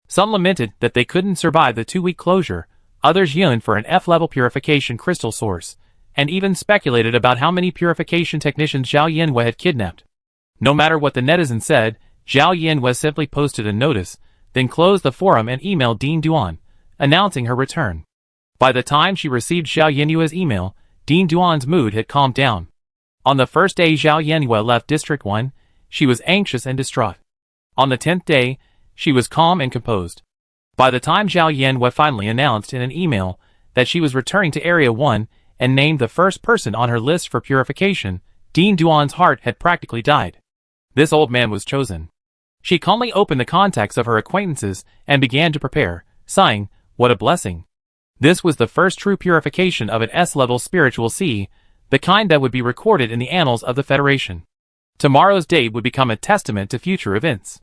Some lamented that they couldn't survive the 2-week closure, others yearned for an F-level purification crystal source, and even speculated about how many purification technicians Zhao Yanhua had kidnapped. No matter what the netizens said, Zhao Yanhua simply posted a notice, then closed the forum and emailed Dean Duan, announcing her return. By the time she received Zhao Yanhua's email, Dean Duan's mood had calmed down. On the first day Zhao Yanhua left District 1, she was anxious and distraught. On the 10th day, she was calm and composed. By the time Zhao Yanhua finally announced in an email that she was returning to Area 1 and named the first person on her list for purification, Dean Duan's heart had practically died. This old man was chosen. She calmly opened the contacts of her acquaintances and began to prepare, sighing, "What a blessing." This was the first true purification of an S-level spiritual C, the kind that would be recorded in the annals of the Federation. Tomorrow's date would become a testament to future events.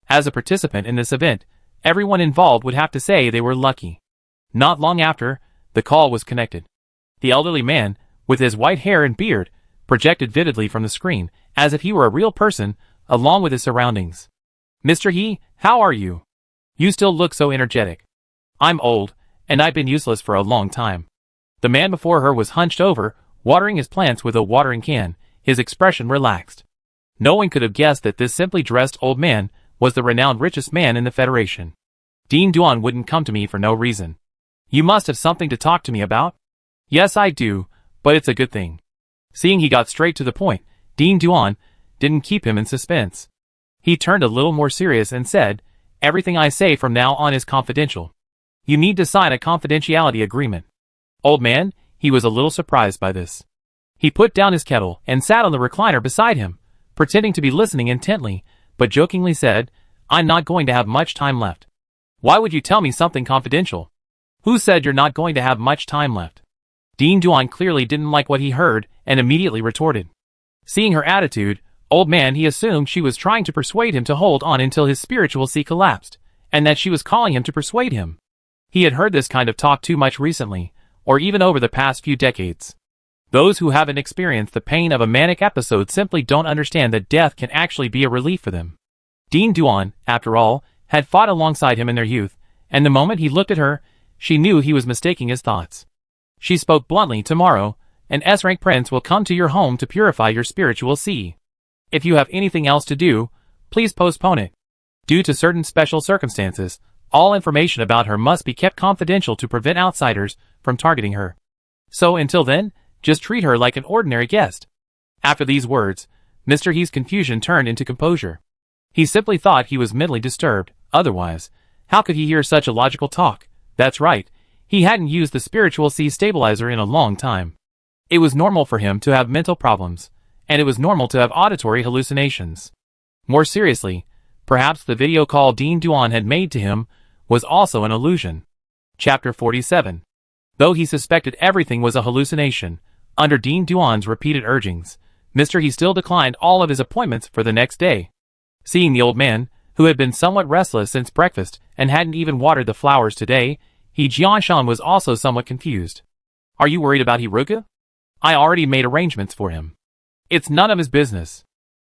As a participant in this event, everyone involved would have to say they were lucky. Not long after, the call was connected. The elderly man, with his white hair and beard, projected vividly from the screen, as if he were a real person, along with his surroundings. "Mr. He, how are you? You still look so energetic." "I'm old, and I've been useless for a long time." The man before her was hunched over, watering his plants with a watering can, his expression relaxed. No one could have guessed that this simply dressed old man was the renowned richest man in the Federation. "Dean Duan wouldn't come to me for no reason." "You must have something to talk to me about?" "Yes, I do, but it's a good thing." Seeing he got straight to the point, Dean Duan didn't keep him in suspense. He turned a little more serious and said, "Everything I say from now on is confidential. You need to sign a confidentiality agreement." Old man, he was a little surprised by this. He put down his kettle and sat on the recliner beside him, pretending to be listening intently, but jokingly said, "I'm not going to have much time left." "Why would you tell me something confidential?" "Who said you're not going to have much time left?" Dean Duan clearly didn't like what he heard and immediately retorted. Seeing her attitude, old man, he assumed she was trying to persuade him to hold on until his spiritual sea collapsed, and that she was calling him to persuade him. He had heard this kind of talk too much recently, or even over the past few decades. Those who haven't experienced the pain of a manic episode simply don't understand that death can actually be a relief for them. Dean Duan, after all, had fought alongside him in their youth, and the moment he looked at her, she knew he was mistaking his thoughts. She spoke bluntly, "Tomorrow, an S-rank prince will come to your home to purify your spiritual sea. If you have anything else to do, please postpone it. Due to certain special circumstances, all information about her must be kept confidential to prevent outsiders from targeting her. So until then, just treat her like an ordinary guest." After these words, Mr. He's confusion turned into composure. He simply thought he was mentally disturbed, otherwise, how could he hear such a logical talk? That's right, he hadn't used the spiritual sea stabilizer in a long time. It was normal for him to have mental problems, and it was normal to have auditory hallucinations. More seriously, perhaps the video call Dean Duan had made to him was also an illusion. Chapter 47. Though he suspected everything was a hallucination, under Dean Duan's repeated urgings, Mr. He still declined all of his appointments for the next day. Seeing the old man, who had been somewhat restless since breakfast and hadn't even watered the flowers today, He Jianshan was also somewhat confused. "Are you worried about Hiruka? I already made arrangements for him." "It's none of his business."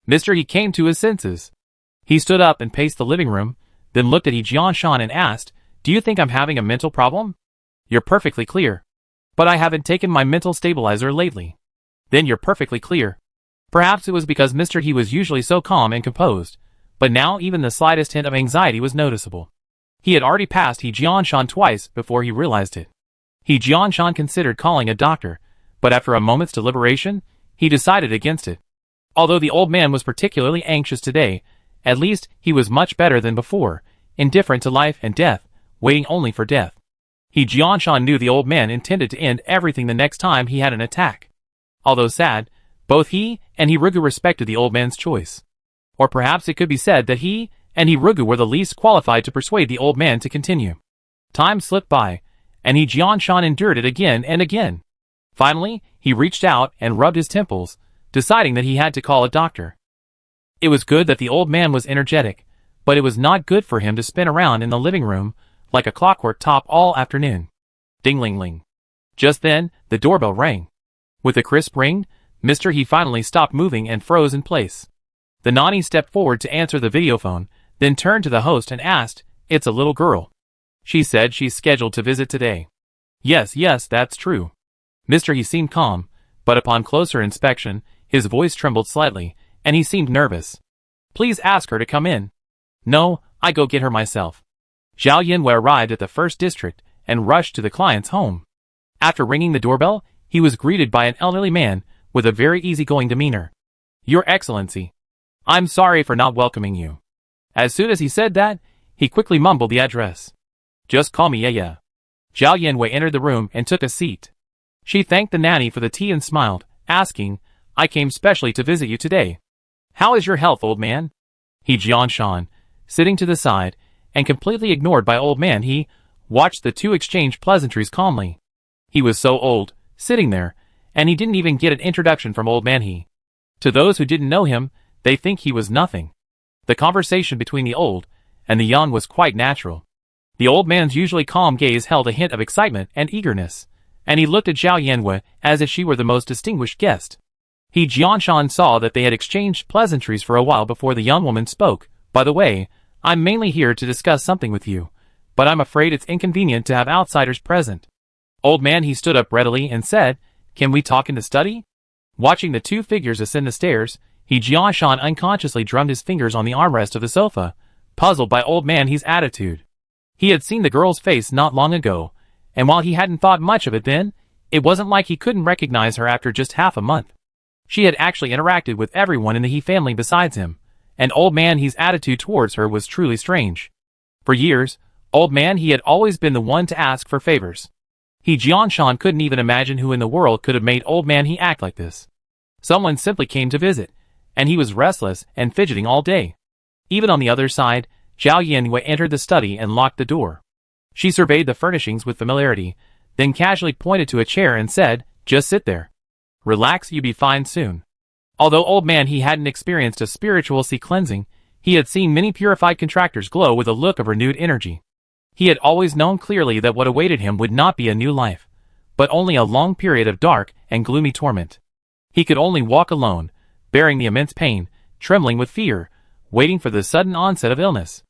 Mr. He came to his senses. He stood up and paced the living room, then looked at He Jianshan and asked, "Do you think I'm having a mental problem?" "You're perfectly clear." "But I haven't taken my mental stabilizer lately." "Then you're perfectly clear." Perhaps it was because Mr. He was usually so calm and composed, but now even the slightest hint of anxiety was noticeable. He had already passed He Jianshan twice before he realized it. He Jianshan considered calling a doctor, but after a moment's deliberation, he decided against it. Although the old man was particularly anxious today, at least he was much better than before, indifferent to life and death, waiting only for death. He Jianshan knew the old man intended to end everything the next time he had an attack. Although sad, both he and Hirugu respected the old man's choice. Or perhaps it could be said that he and Hirugu were the least qualified to persuade the old man to continue. Time slipped by, and He Jianshan endured it again and again. Finally, he reached out and rubbed his temples, deciding that he had to call a doctor. It was good that the old man was energetic, but it was not good for him to spin around in the living room like a clockwork top all afternoon. Ding-ling-ling. Just then, the doorbell rang. With a crisp ring, Mr. He finally stopped moving and froze in place. The nanny stepped forward to answer the videophone, then turned to the host and asked, "It's a little girl. She said she's scheduled to visit today." Yes, that's true." Mr. He seemed calm, but upon closer inspection, his voice trembled slightly, and he seemed nervous. "Please ask her to come in." "No, I go get her myself." Zhao Yinwei arrived at the first district and rushed to the client's home. After ringing the doorbell, he was greeted by an elderly man with a very easygoing demeanor. "Your Excellency, I'm sorry for not welcoming you." As soon as he said that, he quickly mumbled the address. "Just call me Yaya." Zhao Yanwei entered the room and took a seat. She thanked the nanny for the tea and smiled, asking, "I came specially to visit you today. How is your health, old man?" He Jianshan, sitting to the side, and completely ignored by old man he watched the two exchange pleasantries calmly. He was so old, sitting there, and he didn't even get an introduction from old man he. To those who didn't know him, they think he was nothing. The conversation between the old and the young was quite natural. The old man's usually calm gaze held a hint of excitement and eagerness, and he looked at Zhao Yanwei as if she were the most distinguished guest. He Jianshan saw that they had exchanged pleasantries for a while before the young woman spoke. "By the way, I'm mainly here to discuss something with you, but I'm afraid it's inconvenient to have outsiders present." Old man he stood up readily and said, "Can we talk in the study?" Watching the two figures ascend the stairs, he Jianshan unconsciously drummed his fingers on the armrest of the sofa, puzzled by old man he's attitude. He had seen the girl's face not long ago, and while he hadn't thought much of it then, it wasn't like he couldn't recognize her after just half a month. She had actually interacted with everyone in the He family besides him, and old man he's attitude towards her was truly strange. For years, old man he had always been the one to ask for favors. He Jianshan couldn't even imagine who in the world could have made old man he act like this. Someone simply came to visit, and he was restless and fidgeting all day. Even on the other side, Zhao Yanwei entered the study and locked the door. She surveyed the furnishings with familiarity, then casually pointed to a chair and said, "Just sit there. Relax, you'll be fine soon." Although old man he hadn't experienced a spiritual sea cleansing, he had seen many purified contractors glow with a look of renewed energy. He had always known clearly that what awaited him would not be a new life, but only a long period of dark and gloomy torment. He could only walk alone, bearing the immense pain, trembling with fear, waiting for the sudden onset of illness.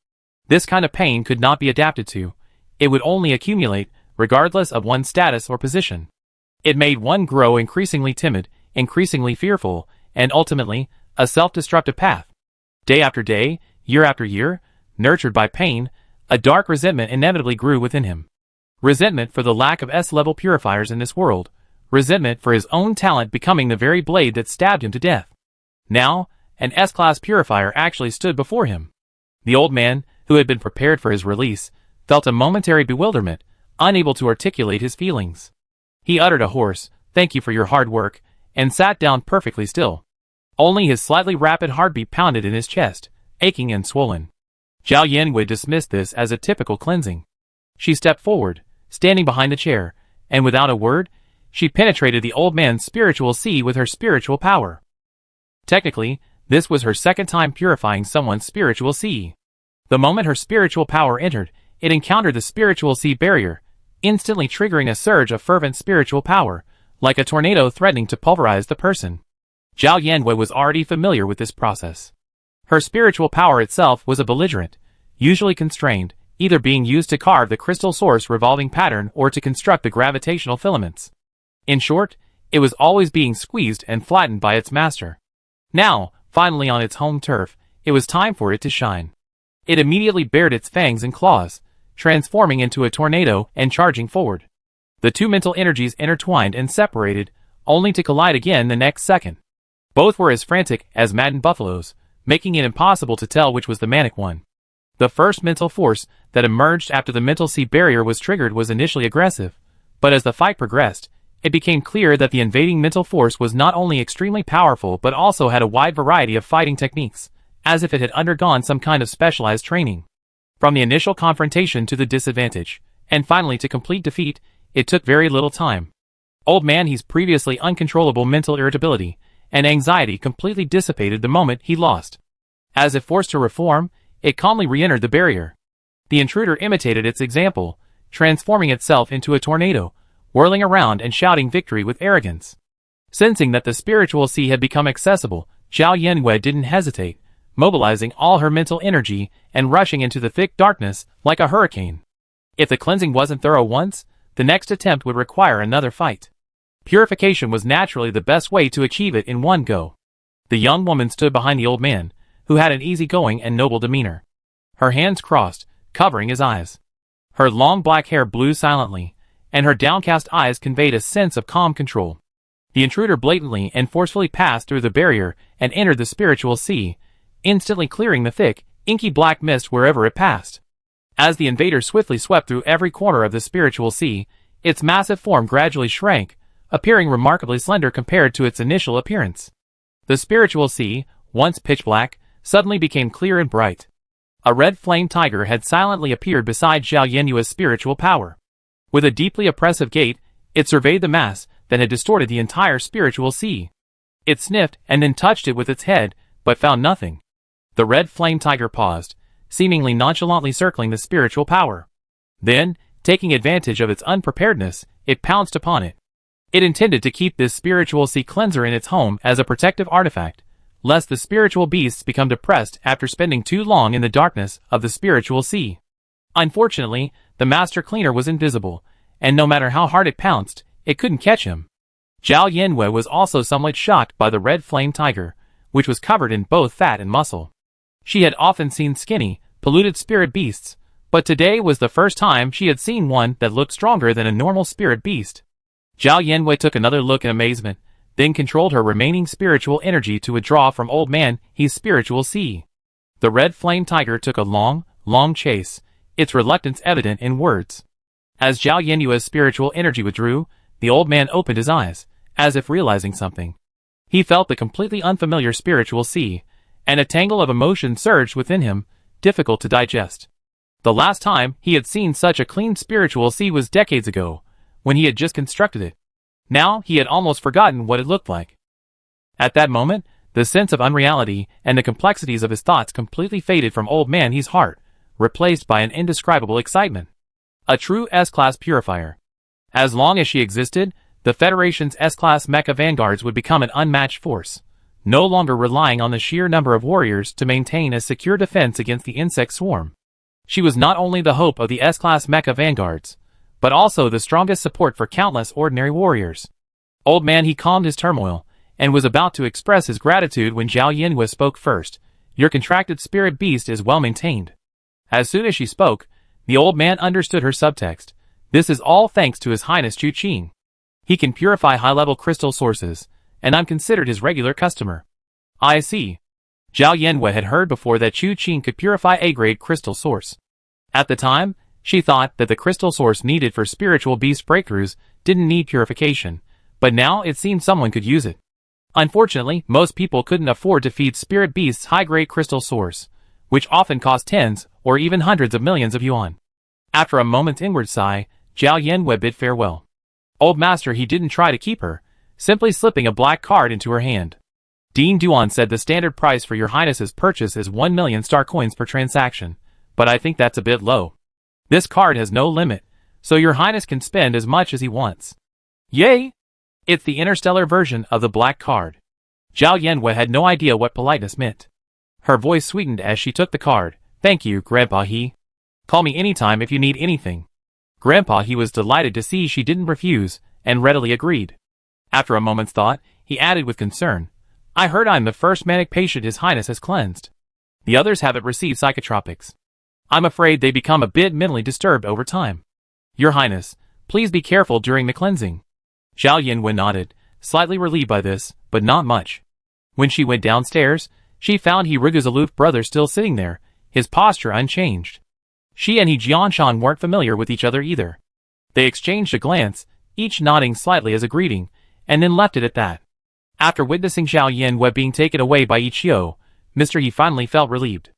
This kind of pain could not be adapted to. It would only accumulate, regardless of one's status or position. It made one grow increasingly timid, increasingly fearful, and ultimately, a self-destructive path. Day after day, year after year, nurtured by pain, a dark resentment inevitably grew within him. Resentment for the lack of S-level purifiers in this world, resentment for his own talent becoming the very blade that stabbed him to death. Now, an S-class purifier actually stood before him. The old man, who had been prepared for his release, felt a momentary bewilderment, unable to articulate his feelings. He uttered a hoarse, "Thank you for your hard work," and sat down perfectly still. Only his slightly rapid heartbeat pounded in his chest, aching and swollen. Zhao Yanwei dismissed this as a typical cleansing. She stepped forward, standing behind the chair, and without a word, she penetrated the old man's spiritual sea with her spiritual power. Technically, this was her second time purifying someone's spiritual sea. The moment her spiritual power entered, it encountered the spiritual sea barrier, instantly triggering a surge of fervent spiritual power, like a tornado threatening to pulverize the person. Zhao Yanwei was already familiar with this process. Her spiritual power itself was a belligerent, usually constrained, either being used to carve the crystal source revolving pattern or to construct the gravitational filaments. In short, it was always being squeezed and flattened by its master. Now, finally on its home turf, it was time for it to shine. It immediately bared its fangs and claws, transforming into a tornado and charging forward. The two mental energies intertwined and separated, only to collide again the next second. Both were as frantic as maddened buffaloes, making it impossible to tell which was the manic one. The first mental force that emerged after the mental sea barrier was triggered was initially aggressive, but as the fight progressed, it became clear that the invading mental force was not only extremely powerful but also had a wide variety of fighting techniques, as if it had undergone some kind of specialized training. From the initial confrontation to the disadvantage, and finally to complete defeat, it took very little time. Old man he's previously uncontrollable mental irritability and anxiety completely dissipated the moment he lost. As if forced to reform, it calmly re-entered the barrier. The intruder imitated its example, transforming itself into a tornado, whirling around and shouting victory with arrogance. Sensing that the spiritual sea had become accessible, Zhao Yanwei didn't hesitate, mobilizing all her mental energy and rushing into the thick darkness like a hurricane. If the cleansing wasn't thorough once, the next attempt would require another fight. Purification was naturally the best way to achieve it in one go. The young woman stood behind the old man, who had an easygoing and noble demeanor. Her hands crossed, covering his eyes. Her long black hair blew silently, and her downcast eyes conveyed a sense of calm control. The intruder blatantly and forcefully passed through the barrier and entered the spiritual sea, instantly clearing the thick, inky black mist wherever it passed. As the invader swiftly swept through every corner of the spiritual sea, its massive form gradually shrank, appearing remarkably slender compared to its initial appearance. The spiritual sea, once pitch black, suddenly became clear and bright. A red flame tiger had silently appeared beside Zhao Yenyue's spiritual power. With a deeply oppressive gait, it surveyed the mass that had distorted the entire spiritual sea. It sniffed and then touched it with its head, but found nothing. The red flame tiger paused, seemingly nonchalantly circling the spiritual power. Then, taking advantage of its unpreparedness, it pounced upon it. It intended to keep this spiritual sea cleanser in its home as a protective artifact, lest the spiritual beasts become depressed after spending too long in the darkness of the spiritual sea. Unfortunately, the master cleaner was invisible, and no matter how hard it pounced, it couldn't catch him. Zhao Yenwei was also somewhat shocked by the red flame tiger, which was covered in both fat and muscle. She had often seen skinny, polluted spirit beasts, but today was the first time she had seen one that looked stronger than a normal spirit beast. Zhao Yenwei took another look in amazement, then controlled her remaining spiritual energy to withdraw from Old Man He's spiritual sea. The red flame tiger took a long chase, its reluctance evident in words. As Zhao Yenyue's spiritual energy withdrew, the old man opened his eyes, as if realizing something. He felt the completely unfamiliar spiritual sea, and a tangle of emotion surged within him, difficult to digest. The last time he had seen such a clean spiritual sea was decades ago, when he had just constructed it. Now he had almost forgotten what it looked like. At that moment, the sense of unreality and the complexities of his thoughts completely faded from Old Man He's heart, replaced by an indescribable excitement. A true S-Class purifier. As long as she existed, the Federation's S-Class Mecha vanguards would become an unmatched force, no longer relying on the sheer number of warriors to maintain a secure defense against the insect swarm. She was not only the hope of the S-Class Mecha vanguards, but also the strongest support for countless ordinary warriors. Old Man He calmed his turmoil, and was about to express his gratitude when Zhao Yenwei spoke first. Your contracted spirit beast is well maintained. As soon as she spoke, the old man understood her subtext. This is all thanks to His Highness Chu Qing. He can purify high-level crystal sources, and I'm considered his regular customer. I see. Zhao Yenwei had heard before that Chu Qing could purify A-grade crystal source. At the time, she thought that the crystal source needed for spiritual beast breakthroughs didn't need purification, but now it seemed someone could use it. Unfortunately, most people couldn't afford to feed spirit beasts high-grade crystal source, which often cost tens or even hundreds of millions of yuan. After a moment's inward sigh, Zhao Yenwei bid farewell. Old master, he didn't try to keep her, simply slipping a black card into her hand. Dean Duan said the standard price for your highness's purchase is 1 million star coins per transaction, but I think that's a bit low. This card has no limit, so your highness can spend as much as he wants. Yay! It's the interstellar version of the black card. Zhao Yenwei had no idea what politeness meant. Her voice sweetened as she took the card. Thank you, Grandpa He. Call me anytime if you need anything. Grandpa He was delighted to see she didn't refuse, and readily agreed. After a moment's thought, he added with concern, I heard I'm the first manic patient His Highness has cleansed. The others haven't received psychotropics. I'm afraid they become a bit mentally disturbed over time. Your Highness, please be careful during the cleansing. Zhao Yenwei nodded, slightly relieved by this, but not much. When she went downstairs, she found He Rigu's aloof brother still sitting there, his posture unchanged. She and He Jianshan weren't familiar with each other either. They exchanged a glance, each nodding slightly as a greeting, and then left it at that. After witnessing Zhao Yenwei being taken away by Yi Qiu, Mr. He finally felt relieved.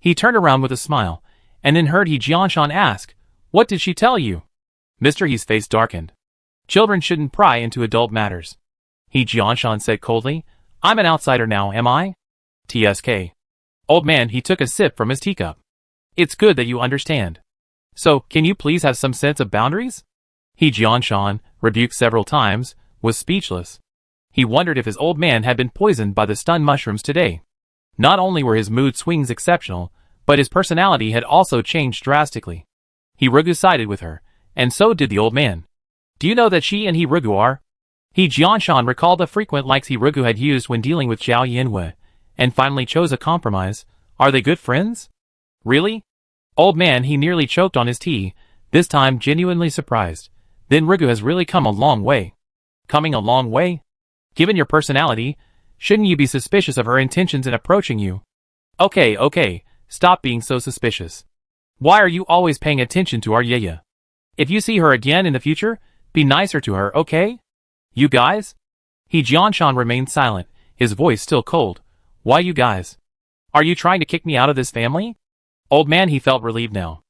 He turned around with a smile, and then heard He Jianshan ask, What did she tell you? Mr. He's face darkened. Children shouldn't pry into adult matters. He Jianshan said coldly, I'm an outsider now, am I? TSK. Old man, he took a sip from his teacup. It's good that you understand. So, can you please have some sense of boundaries? He Jianshan, rebuked several times, was speechless. He wondered if his old man had been poisoned by the stun mushrooms today. Not only were his mood swings exceptional, but his personality had also changed drastically. He Rigu sided with her, and so did the old man. Do you know that she and He Rigu are? He Jianshan recalled the frequent likes He Rigu had used when dealing with Zhao Yenwei, and finally chose a compromise. Are they good friends? Really? Old man, he nearly choked on his tea, this time genuinely surprised. Then Rigu has really come a long way. Coming a long way? Given your personality, shouldn't you be suspicious of her intentions in approaching you? Okay, stop being so suspicious. Why are you always paying attention to our Yaya? If you see her again in the future, be nicer to her, okay? You guys? Jianshan remained silent, his voice still cold. Why you guys? Are you trying to kick me out of this family? Old man, he felt relieved now.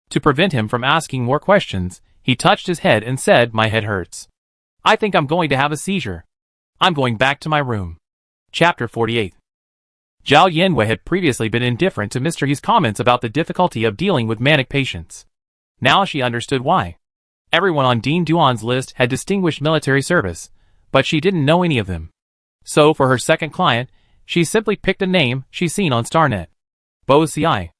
To prevent him from asking more questions, he touched his head and said, my head hurts. I think I'm going to have a seizure. I'm going back to my room. Chapter 48. Zhao Yanwei had previously been indifferent to Mr. He's comments about the difficulty of dealing with manic patients. Now she understood why. Everyone on Dean Duan's list had distinguished military service, but she didn't know any of them. So for her second client, she simply picked a name she's seen on StarNet. Bo Ci.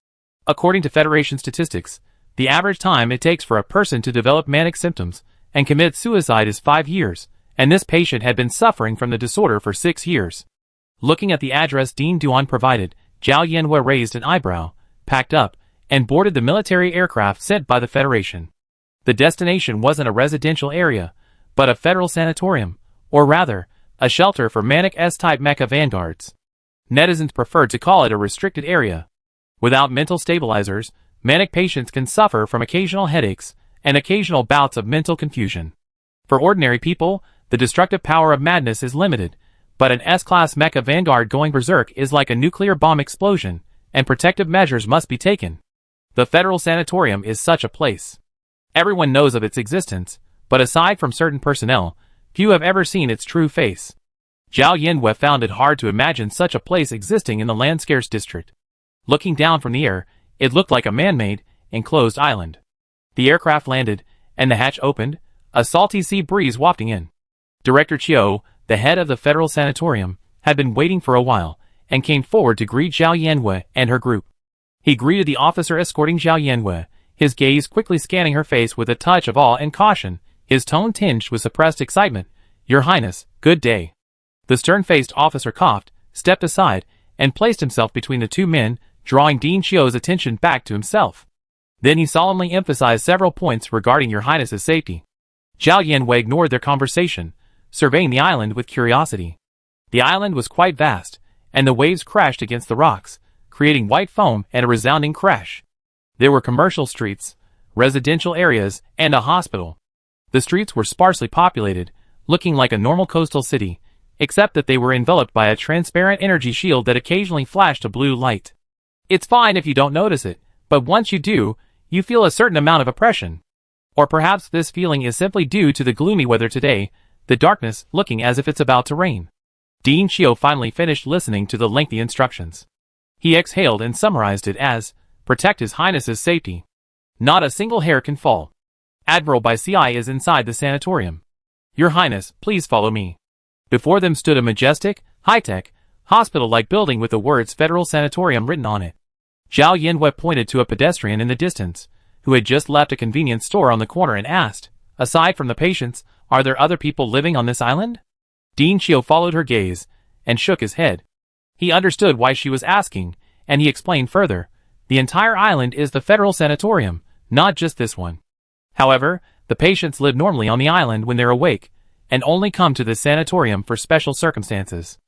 According to Federation statistics, the average time it takes for a person to develop manic symptoms and commit suicide is 5 years, and this patient had been suffering from the disorder for 6 years. Looking at the address Dean Duan provided, Zhao Yanwei raised an eyebrow, packed up, and boarded the military aircraft sent by the Federation. The destination wasn't a residential area, but a federal sanatorium, or rather, a shelter for manic S-type mecha vanguards. Netizens preferred to call it a restricted area. Without mental stabilizers, manic patients can suffer from occasional headaches and occasional bouts of mental confusion. For ordinary people, the destructive power of madness is limited, but an S-class mecha vanguard going berserk is like a nuclear bomb explosion, and protective measures must be taken. The Federal Sanatorium is such a place. Everyone knows of its existence, but aside from certain personnel, few have ever seen its true face. Zhao Yanwei found it hard to imagine such a place existing in the land-scarce district. Looking down from the air, it looked like a man-made, enclosed island. The aircraft landed, and the hatch opened, a salty sea breeze wafting in. Director Chiu, the head of the Federal Sanatorium, had been waiting for a while, and came forward to greet Zhao Yanwei and her group. He greeted the officer escorting Zhao Yanwei, his gaze quickly scanning her face with a touch of awe and caution, his tone tinged with suppressed excitement. Your Highness, good day. The stern-faced officer coughed, stepped aside, and placed himself between the two men, drawing Dean Chiu's attention back to himself. Then he solemnly emphasized several points regarding Your Highness's safety. Zhao Yanwei ignored their conversation, surveying the island with curiosity. The island was quite vast, and the waves crashed against the rocks, creating white foam and a resounding crash. There were commercial streets, residential areas, and a hospital. The streets were sparsely populated, looking like a normal coastal city, except that they were enveloped by a transparent energy shield that occasionally flashed a blue light. It's fine if you don't notice it, but once you do, you feel a certain amount of oppression. Or perhaps this feeling is simply due to the gloomy weather today, the darkness looking as if it's about to rain. Dean Chiu finally finished listening to the lengthy instructions. He exhaled and summarized it as, protect His Highness's safety. Not a single hair can fall. Admiral Bai Ci is inside the sanatorium. Your Highness, please follow me. Before them stood a majestic, high-tech, hospital-like building with the words Federal Sanatorium written on it. Zhao Yanwei pointed to a pedestrian in the distance, who had just left a convenience store on the corner and asked, aside from the patients, are there other people living on this island? Dean Chiu followed her gaze, and shook his head. He understood why she was asking, and he explained further, the entire island is the Federal Sanatorium, not just this one. However, the patients live normally on the island when they're awake, and only come to this sanatorium for special circumstances.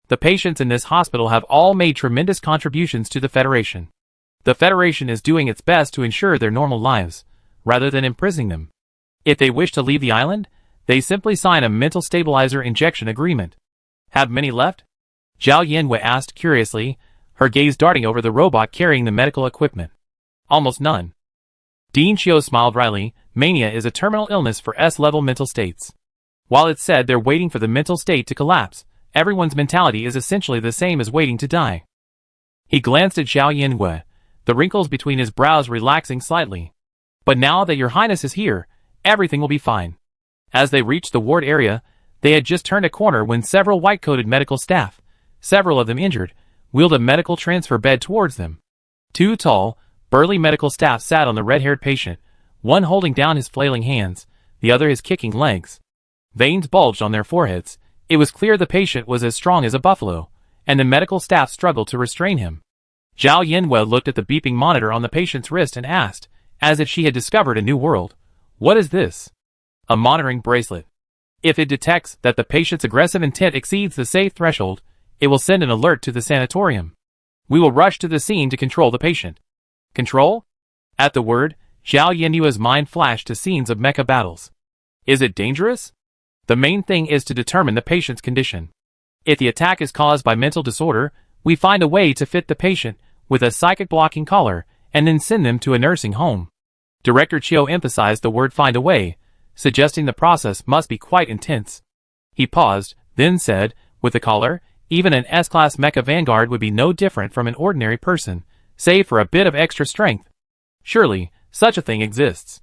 The patients in this hospital have all made tremendous contributions to the Federation. The Federation is doing its best to ensure their normal lives, rather than imprisoning them. If they wish to leave the island, they simply sign a mental stabilizer injection agreement. Have many left? Zhao Yanwei asked curiously, her gaze darting over the robot carrying the medical equipment. Almost none. Dean Chiu smiled wryly. Mania is a terminal illness for S-level mental states. While it's said they're waiting for the mental state to collapse, everyone's mentality is essentially the same as waiting to die. He glanced at Zhao Yanwei, the wrinkles between his brows relaxing slightly. But now that Your Highness is here, everything will be fine. As they reached the ward area, they had just turned a corner when several white-coated medical staff, several of them injured, wheeled a medical transfer bed towards them. Two tall, burly medical staff sat on the red-haired patient, one holding down his flailing hands, the other his kicking legs. Veins bulged on their foreheads. It was clear the patient was as strong as a buffalo, and the medical staff struggled to restrain him. Zhao Yanwei looked at the beeping monitor on the patient's wrist and asked, as if she had discovered a new world, what is this? A monitoring bracelet. If it detects that the patient's aggressive intent exceeds the safe threshold, it will send an alert to the sanatorium. We will rush to the scene to control the patient. Control? At the word, Zhao Yinyue's mind flashed to scenes of mecha battles. Is it dangerous? The main thing is to determine the patient's condition. If the attack is caused by mental disorder, we find a way to fit the patient with a psychic blocking collar and then send them to a nursing home. Director Chiu emphasized the word find a way, suggesting the process must be quite intense. He paused, then said, with the collar, even an S-class mecha vanguard would be no different from an ordinary person, save for a bit of extra strength. Surely, such a thing exists.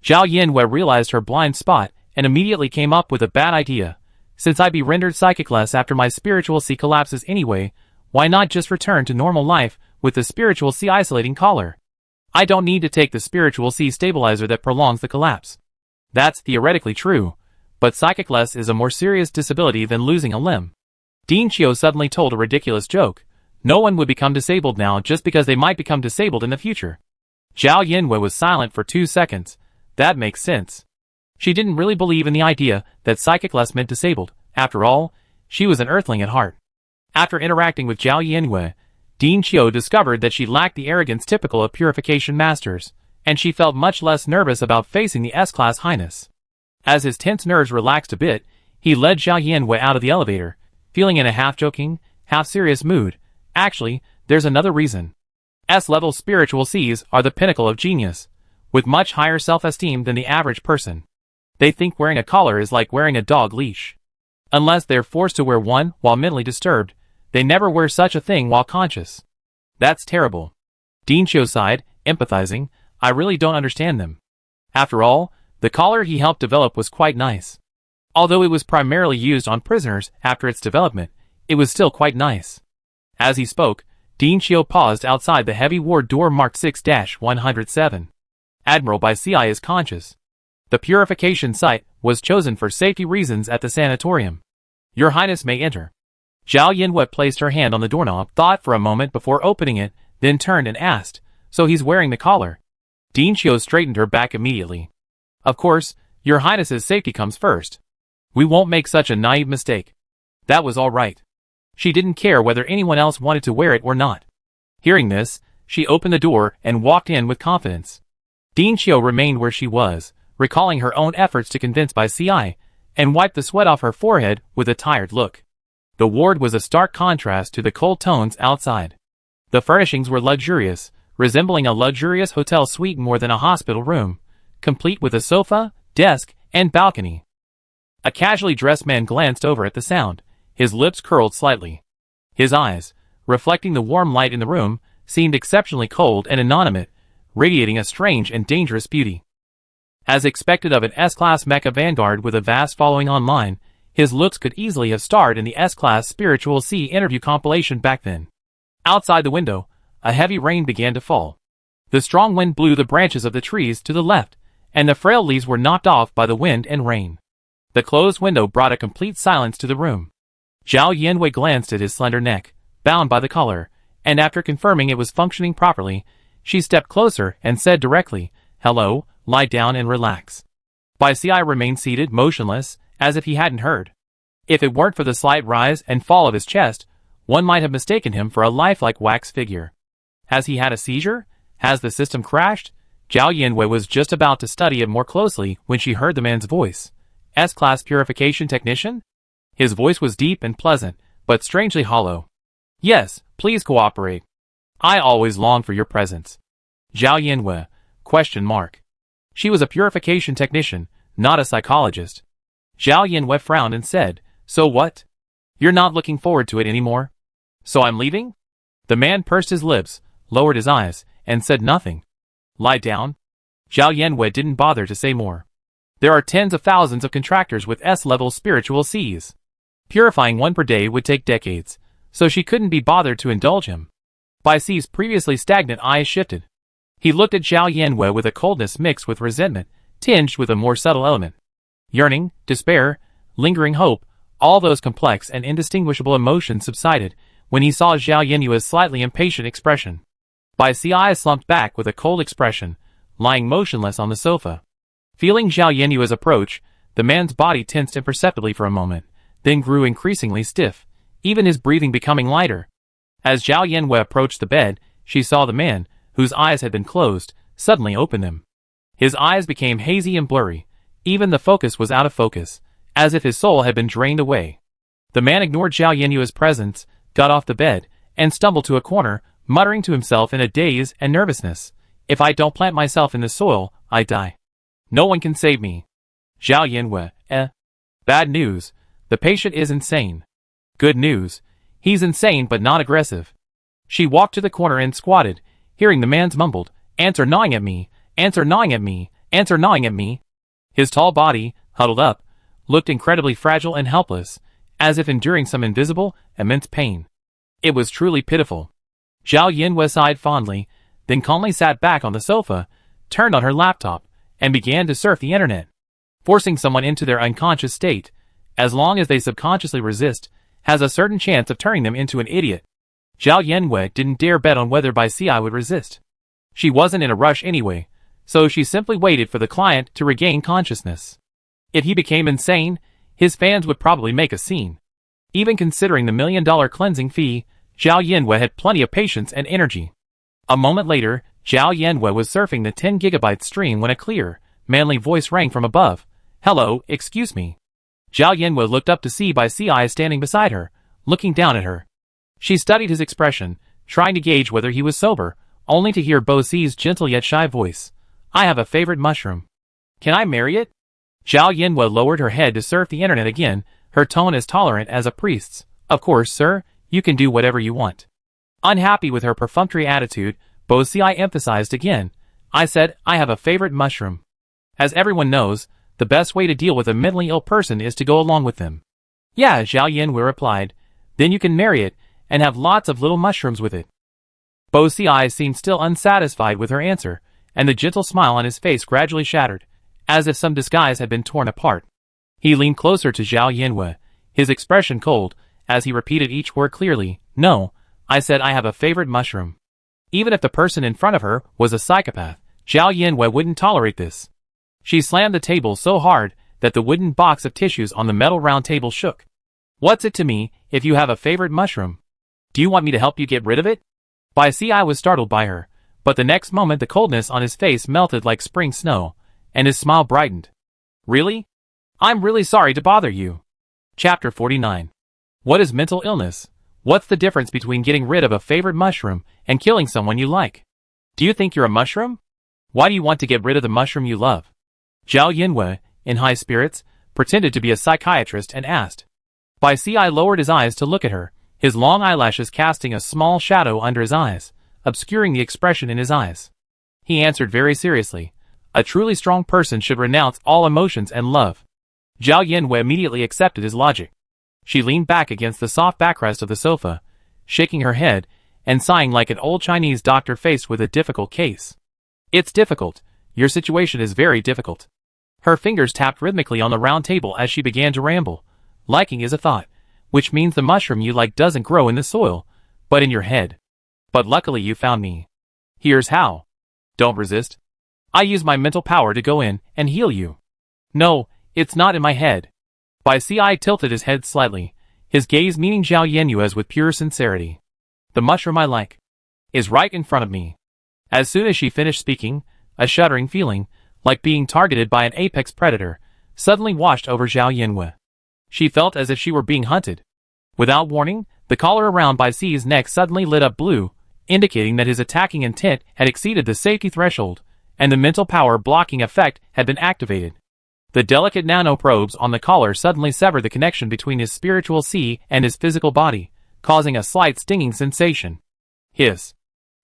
Zhao Yinwei realized her blind spot and immediately came up with a bad idea. Since I be rendered psychicless after my spiritual C collapses anyway, why not just return to normal life with the spiritual C isolating collar? I don't need to take the spiritual C stabilizer that prolongs the collapse. That's theoretically true, but psychicless is a more serious disability than losing a limb. Dean Chiu suddenly told a ridiculous joke. No one would become disabled now just because they might become disabled in the future. Zhao Yinwei was silent for 2 seconds. That makes sense. She didn't really believe in the idea that psychicless meant disabled. After all, she was an earthling at heart. After interacting with Zhao Yinwei, Dean Chiu discovered that she lacked the arrogance typical of purification masters, and she felt much less nervous about facing the S-class highness. As his tense nerves relaxed a bit, he led Zhao Yinwei out of the elevator, feeling in a half-joking, half-serious mood. Actually, there's another reason. S-level spiritual Cs are the pinnacle of genius, with much higher self-esteem than the average person. They think wearing a collar is like wearing a dog leash. Unless they're forced to wear one while mentally disturbed, they never wear such a thing while conscious. That's terrible. Dean Chiu sighed, empathizing. I really don't understand them. After all, the collar he helped develop was quite nice. Although it was primarily used on prisoners after its development, it was still quite nice. As he spoke, Dean Chiu paused outside the heavy ward door marked 6-107. Admiral by CI is conscious. The purification site was chosen for safety reasons at the sanatorium. Your Highness may enter. Zhao Yinwei placed her hand on the doorknob, thought for a moment before opening it, then turned and asked, so he's wearing the collar? Dean Chiu straightened her back immediately. Of course, Your Highness's safety comes first. We won't make such a naive mistake. That was all right. She didn't care whether anyone else wanted to wear it or not. Hearing this, she opened the door and walked in with confidence. Dean Chiu remained where she was, recalling her own efforts to convince by CI, and wiped the sweat off her forehead with a tired look. The ward was a stark contrast to the cold tones outside. The furnishings were luxurious, resembling a luxurious hotel suite more than a hospital room, complete with a sofa, desk, and balcony. A casually dressed man glanced over at the sound, his lips curled slightly. His eyes, reflecting the warm light in the room, seemed exceptionally cold and inanimate, radiating a strange and dangerous beauty. As expected of an S-class mecha vanguard with a vast following online, his looks could easily have starred in the S-class Spiritual C interview compilation back then. Outside the window, a heavy rain began to fall. The strong wind blew the branches of the trees to the left, and the frail leaves were knocked off by the wind and rain. The closed window brought a complete silence to the room. Zhao Yinwei glanced at his slender neck, bound by the collar, and after confirming it was functioning properly, she stepped closer and said directly, "Hello, lie down and relax." Bai Ci remained seated, motionless, as if he hadn't heard. If it weren't for the slight rise and fall of his chest, one might have mistaken him for a lifelike wax figure. Has he had a seizure? Has the system crashed? Zhao Yinwei was just about to study it more closely when she heard the man's voice. S-class purification technician? His voice was deep and pleasant, but strangely hollow. Yes, please cooperate. I always long for your presence. Zhao Yinwei, ? She was a purification technician, not a psychologist. Zhao Yinwei frowned and said, "So what? You're not looking forward to it anymore? So I'm leaving?" The man pursed his lips, lowered his eyes, and said nothing. Lie down. Zhao Yinwei didn't bother to say more. There are tens of thousands of contractors with S-level spiritual Cs. Purifying one per day would take decades, so she couldn't be bothered to indulge him. Bai Ci's previously stagnant eyes shifted. He looked at Zhao Yinwei with a coldness mixed with resentment, tinged with a more subtle element. Yearning, despair, lingering hope, all those complex and indistinguishable emotions subsided when he saw Zhao Yinwei's slightly impatient expression. Bai Ci's eyes slumped back with a cold expression, lying motionless on the sofa. Feeling Zhao Yinwei's approach, the man's body tensed imperceptibly for a moment, then grew increasingly stiff, even his breathing becoming lighter. As Zhao Yinwei approached the bed, she saw the man, whose eyes had been closed, suddenly opened them. His eyes became hazy and blurry. Even the focus was out of focus, as if his soul had been drained away. The man ignored Zhao Yinyue's presence, got off the bed, and stumbled to a corner, muttering to himself in a daze and nervousness. If I don't plant myself in the soil, I die. No one can save me. Zhao Yinyue, Bad news. The patient is insane. Good news. He's insane but not aggressive. She walked to the corner and squatted, hearing the man's mumbled, "Ants are gnawing at me, ants are gnawing at me, ants are gnawing at me." His tall body, huddled up, looked incredibly fragile and helpless, as if enduring some invisible, immense pain. It was truly pitiful. Zhao Yinyue sighed fondly, then calmly sat back on the sofa, turned on her laptop, and began to surf the internet. Forcing someone into their unconscious state, as long as they subconsciously resist, has a certain chance of turning them into an idiot. Zhao Yinyue didn't dare bet on whether Bai Ci would resist. She wasn't in a rush anyway, so she simply waited for the client to regain consciousness. If he became insane, his fans would probably make a scene. Even considering the $1 million cleansing fee, Zhao Yinyue had plenty of patience and energy. A moment later, Zhao Yinyue was surfing the 10 GB stream when a clear, manly voice rang from above. "Hello, excuse me." Zhao Yinyue looked up to see Bai Ci standing beside her, looking down at her. She studied his expression, trying to gauge whether he was sober, only to hear Bai Ci's gentle yet shy voice. "I have a favorite mushroom. Can I marry it?" Zhao Yinyue lowered her head to surf the internet again, her tone as tolerant as a priest's. "Of course, sir, you can do whatever you want." Unhappy with her perfunctory attitude, Bai Ci emphasized again. "I said, I have a favorite mushroom. As everyone knows, the best way to deal with a mentally ill person is to go along with them." "Yeah," Zhao Yinyue replied. "Then you can marry it, and have lots of little mushrooms with it." Bai Ci seemed still unsatisfied with her answer, and the gentle smile on his face gradually shattered, as if some disguise had been torn apart. He leaned closer to Zhao Yinyue, his expression cold, as he repeated each word clearly. "No, I said I have a favorite mushroom." Even if the person in front of her was a psychopath, Zhao Yinyue wouldn't tolerate this. She slammed the table so hard that the wooden box of tissues on the metal round table shook. "What's it to me, if you have a favorite mushroom? Do you want me to help you get rid of it?" Bai Ci was startled by her, but the next moment the coldness on his face melted like spring snow, and his smile brightened. "Really? I'm really sorry to bother you." Chapter 49. What is mental illness? What's the difference between getting rid of a favorite mushroom and killing someone you like? Do you think you're a mushroom? Why do you want to get rid of the mushroom you love? Zhao Yinyue, in high spirits, pretended to be a psychiatrist and asked. Bai Ci lowered his eyes to look at her, his long eyelashes casting a small shadow under his eyes, obscuring the expression in his eyes. He answered very seriously. A truly strong person should renounce all emotions and love. Zhao Yinyue immediately accepted his logic. She leaned back against the soft backrest of the sofa, shaking her head, and sighing like an old Chinese doctor faced with a difficult case. "It's difficult. Your situation is very difficult." Her fingers tapped rhythmically on the round table as she began to ramble. "Liking is a thought, which means the mushroom you like doesn't grow in the soil, but in your head. But luckily you found me. Here's how. Don't resist. I use my mental power to go in and heal you." "No, it's not in my head." Bai Ci tilted his head slightly, his gaze meeting Zhao Yinyue's with pure sincerity. "The mushroom I like is right in front of me." As soon as she finished speaking, a shuddering feeling, like being targeted by an apex predator, suddenly washed over Zhao Yinyue. She felt as if she were being hunted. Without warning, the collar around Bai Ci's neck suddenly lit up blue, indicating that his attacking intent had exceeded the safety threshold, and the mental power blocking effect had been activated. The delicate nanoprobes on the collar suddenly severed the connection between his spiritual C and his physical body, causing a slight stinging sensation. Hiss.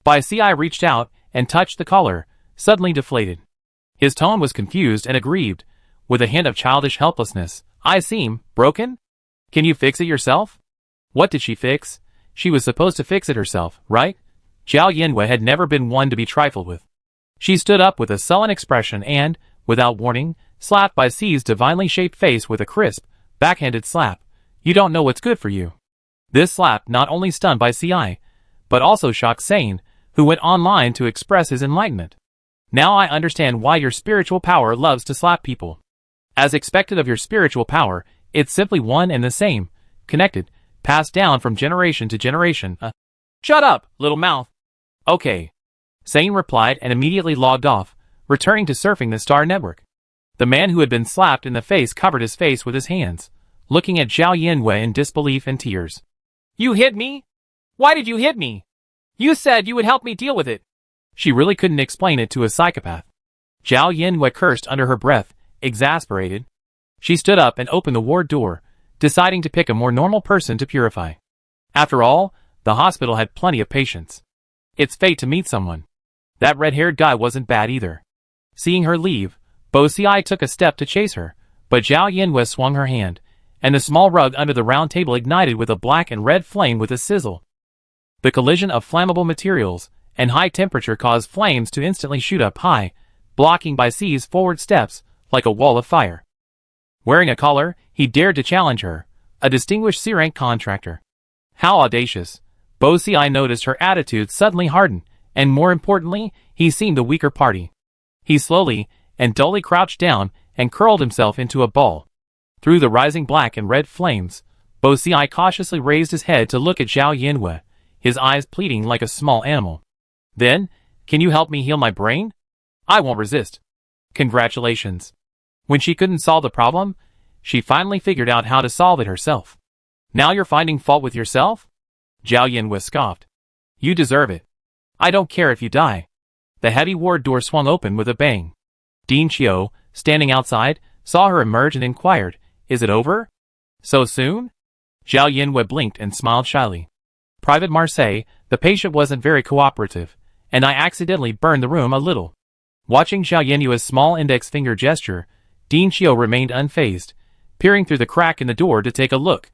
Bai Ci reached out and touched the collar, suddenly deflated. His tone was confused and aggrieved, with a hint of childish helplessness. "I seem broken? Can you fix it yourself?" What did she fix? She was supposed to fix it herself, right? Zhao Yinyue had never been one to be trifled with. She stood up with a sullen expression and, without warning, slapped Bai Ci's divinely shaped face with a crisp, backhanded slap. "You don't know what's good for you." This slap not only stunned Bai Ci, but also shocked Sane, who went online to express his enlightenment. "Now I understand why your spiritual power loves to slap people. As expected of your spiritual power, it's simply one and the same, connected, passed down from generation to generation." Shut up, little mouth. Okay. Sane replied and immediately logged off, returning to surfing the Star Network. The man who had been slapped in the face covered his face with his hands, looking at Zhao Yanwei in disbelief and tears. You hit me? Why did you hit me? You said you would help me deal with it. She really couldn't explain it to a psychopath. Zhao Yanwei cursed under her breath, exasperated. She stood up and opened the ward door, deciding to pick a more normal person to purify. After all, the hospital had plenty of patients. It's fate to meet someone. That red-haired guy wasn't bad either. Seeing her leave, Bo Ci took a step to chase her, but Zhao Yanwei swung her hand, and the small rug under the round table ignited with a black and red flame with a sizzle. The collision of flammable materials and high temperature caused flames to instantly shoot up high, blocking Bai Ci's forward steps like a wall of fire. Wearing a collar, he dared to challenge her, a distinguished C-rank contractor. How audacious! Bo Ci noticed her attitude suddenly harden, and more importantly, he seemed the weaker party. He slowly and dully crouched down and curled himself into a ball. Through the rising black and red flames, Bo Ci cautiously raised his head to look at Zhao Yanwei, his eyes pleading like a small animal. Then, can you help me heal my brain? I won't resist. Congratulations. When she couldn't solve the problem, she finally figured out how to solve it herself. Now you're finding fault with yourself? Zhao Yanwei scoffed. You deserve it. I don't care if you die. The heavy ward door swung open with a bang. Dean Qiu, standing outside, saw her emerge and inquired, Is it over? So soon? Zhao Yanwei blinked and smiled shyly. Private Marseille, the patient wasn't very cooperative, and I accidentally burned the room a little. Watching Zhao Yanwei's small index finger gesture, Dean Qiu remained unfazed, peering through the crack in the door to take a look.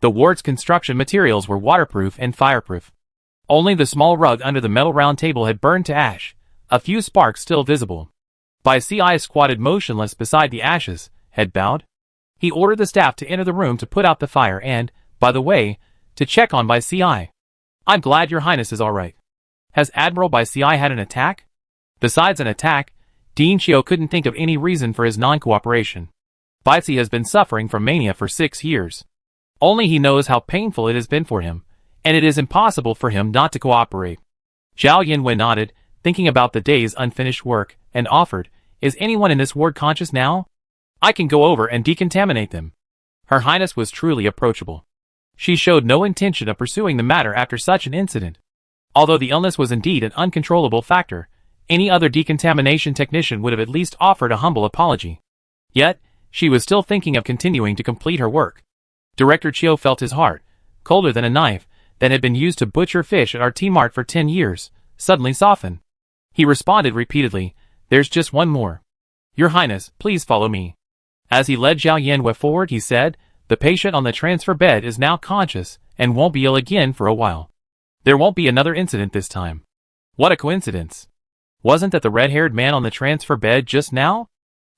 The ward's construction materials were waterproof and fireproof. Only the small rug under the metal round table had burned to ash, a few sparks still visible. Bai Ci squatted motionless beside the ashes, head bowed. He ordered the staff to enter the room to put out the fire and, by the way, to check on Bai Ci. I'm glad your highness is alright. Has Admiral Bai Ci had an attack? Besides an attack, Dean Qiu couldn't think of any reason for his non-cooperation. Bai Ci has been suffering from mania for 6 years. Only he knows how painful it has been for him, and it is impossible for him not to cooperate. Zhao Yanwei nodded, thinking about the day's unfinished work, and offered, Is anyone in this ward conscious now? I can go over and decontaminate them. Her highness was truly approachable. She showed no intention of pursuing the matter after such an incident. Although the illness was indeed an uncontrollable factor, any other decontamination technician would have at least offered a humble apology. Yet, she was still thinking of continuing to complete her work. Director Qiu felt his heart, colder than a knife that had been used to butcher fish at our T-Mart for 10 years, suddenly soften. He responded repeatedly, There's just one more. Your Highness, please follow me. As he led Zhao Yanwei forward, he said, The patient on the transfer bed is now conscious and won't be ill again for a while. There won't be another incident this time. What a coincidence. Wasn't that the red-haired man on the transfer bed just now?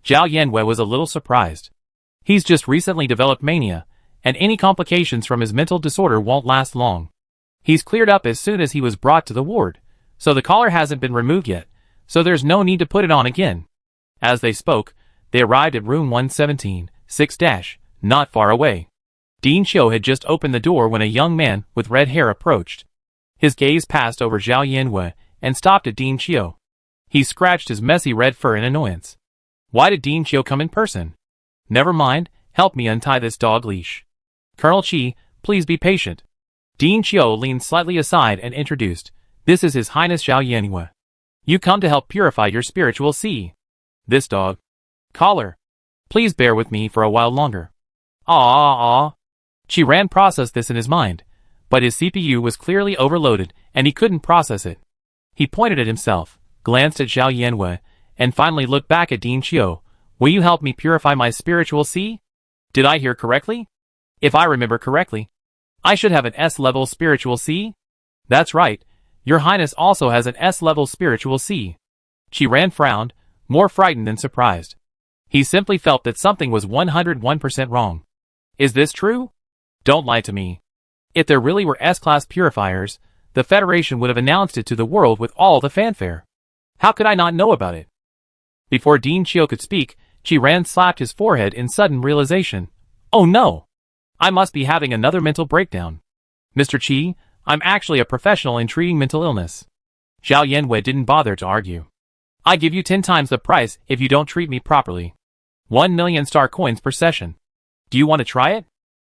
Zhao Yanwei was a little surprised. He's just recently developed mania, and any complications from his mental disorder won't last long. He's cleared up as soon as he was brought to the ward, so the collar hasn't been removed yet, so there's no need to put it on again. As they spoke, they arrived at room 117, 6-, not far away. Dean Qiu had just opened the door when a young man with red hair approached. His gaze passed over Zhao Yanwei and stopped at Dean Qiu. He scratched his messy red fur in annoyance. Why did Dean Qiu come in person? Never mind, help me untie this dog leash. Colonel Qi, please be patient. Dean Qiu leaned slightly aside and introduced, This is His Highness Zhao Yanwei. You come to help purify your spiritual sea. This dog. Collar. Please bear with me for a while longer. Qi Ran processed this in his mind, but his CPU was clearly overloaded and he couldn't process it. He pointed at himself, glanced at Zhao Yanwei, and finally looked back at Dean Qiu. Will you help me purify my spiritual sea? Did I hear correctly? If I remember correctly, I should have an S-level spiritual sea? That's right, your highness also has an S-level spiritual sea. Qi Ran frowned, more frightened than surprised. He simply felt that something was 101% wrong. Is this true? Don't lie to me. If there really were S-class purifiers, the Federation would have announced it to the world with all the fanfare. How could I not know about it? Before Dean Qiu could speak, Qi Ran slapped his forehead in sudden realization. Oh no! I must be having another mental breakdown. Mr. Qi, I'm actually a professional in treating mental illness. Zhao Yanwei didn't bother to argue. I give you 10 times the price if you don't treat me properly. 1 million star coins per session. Do you want to try it?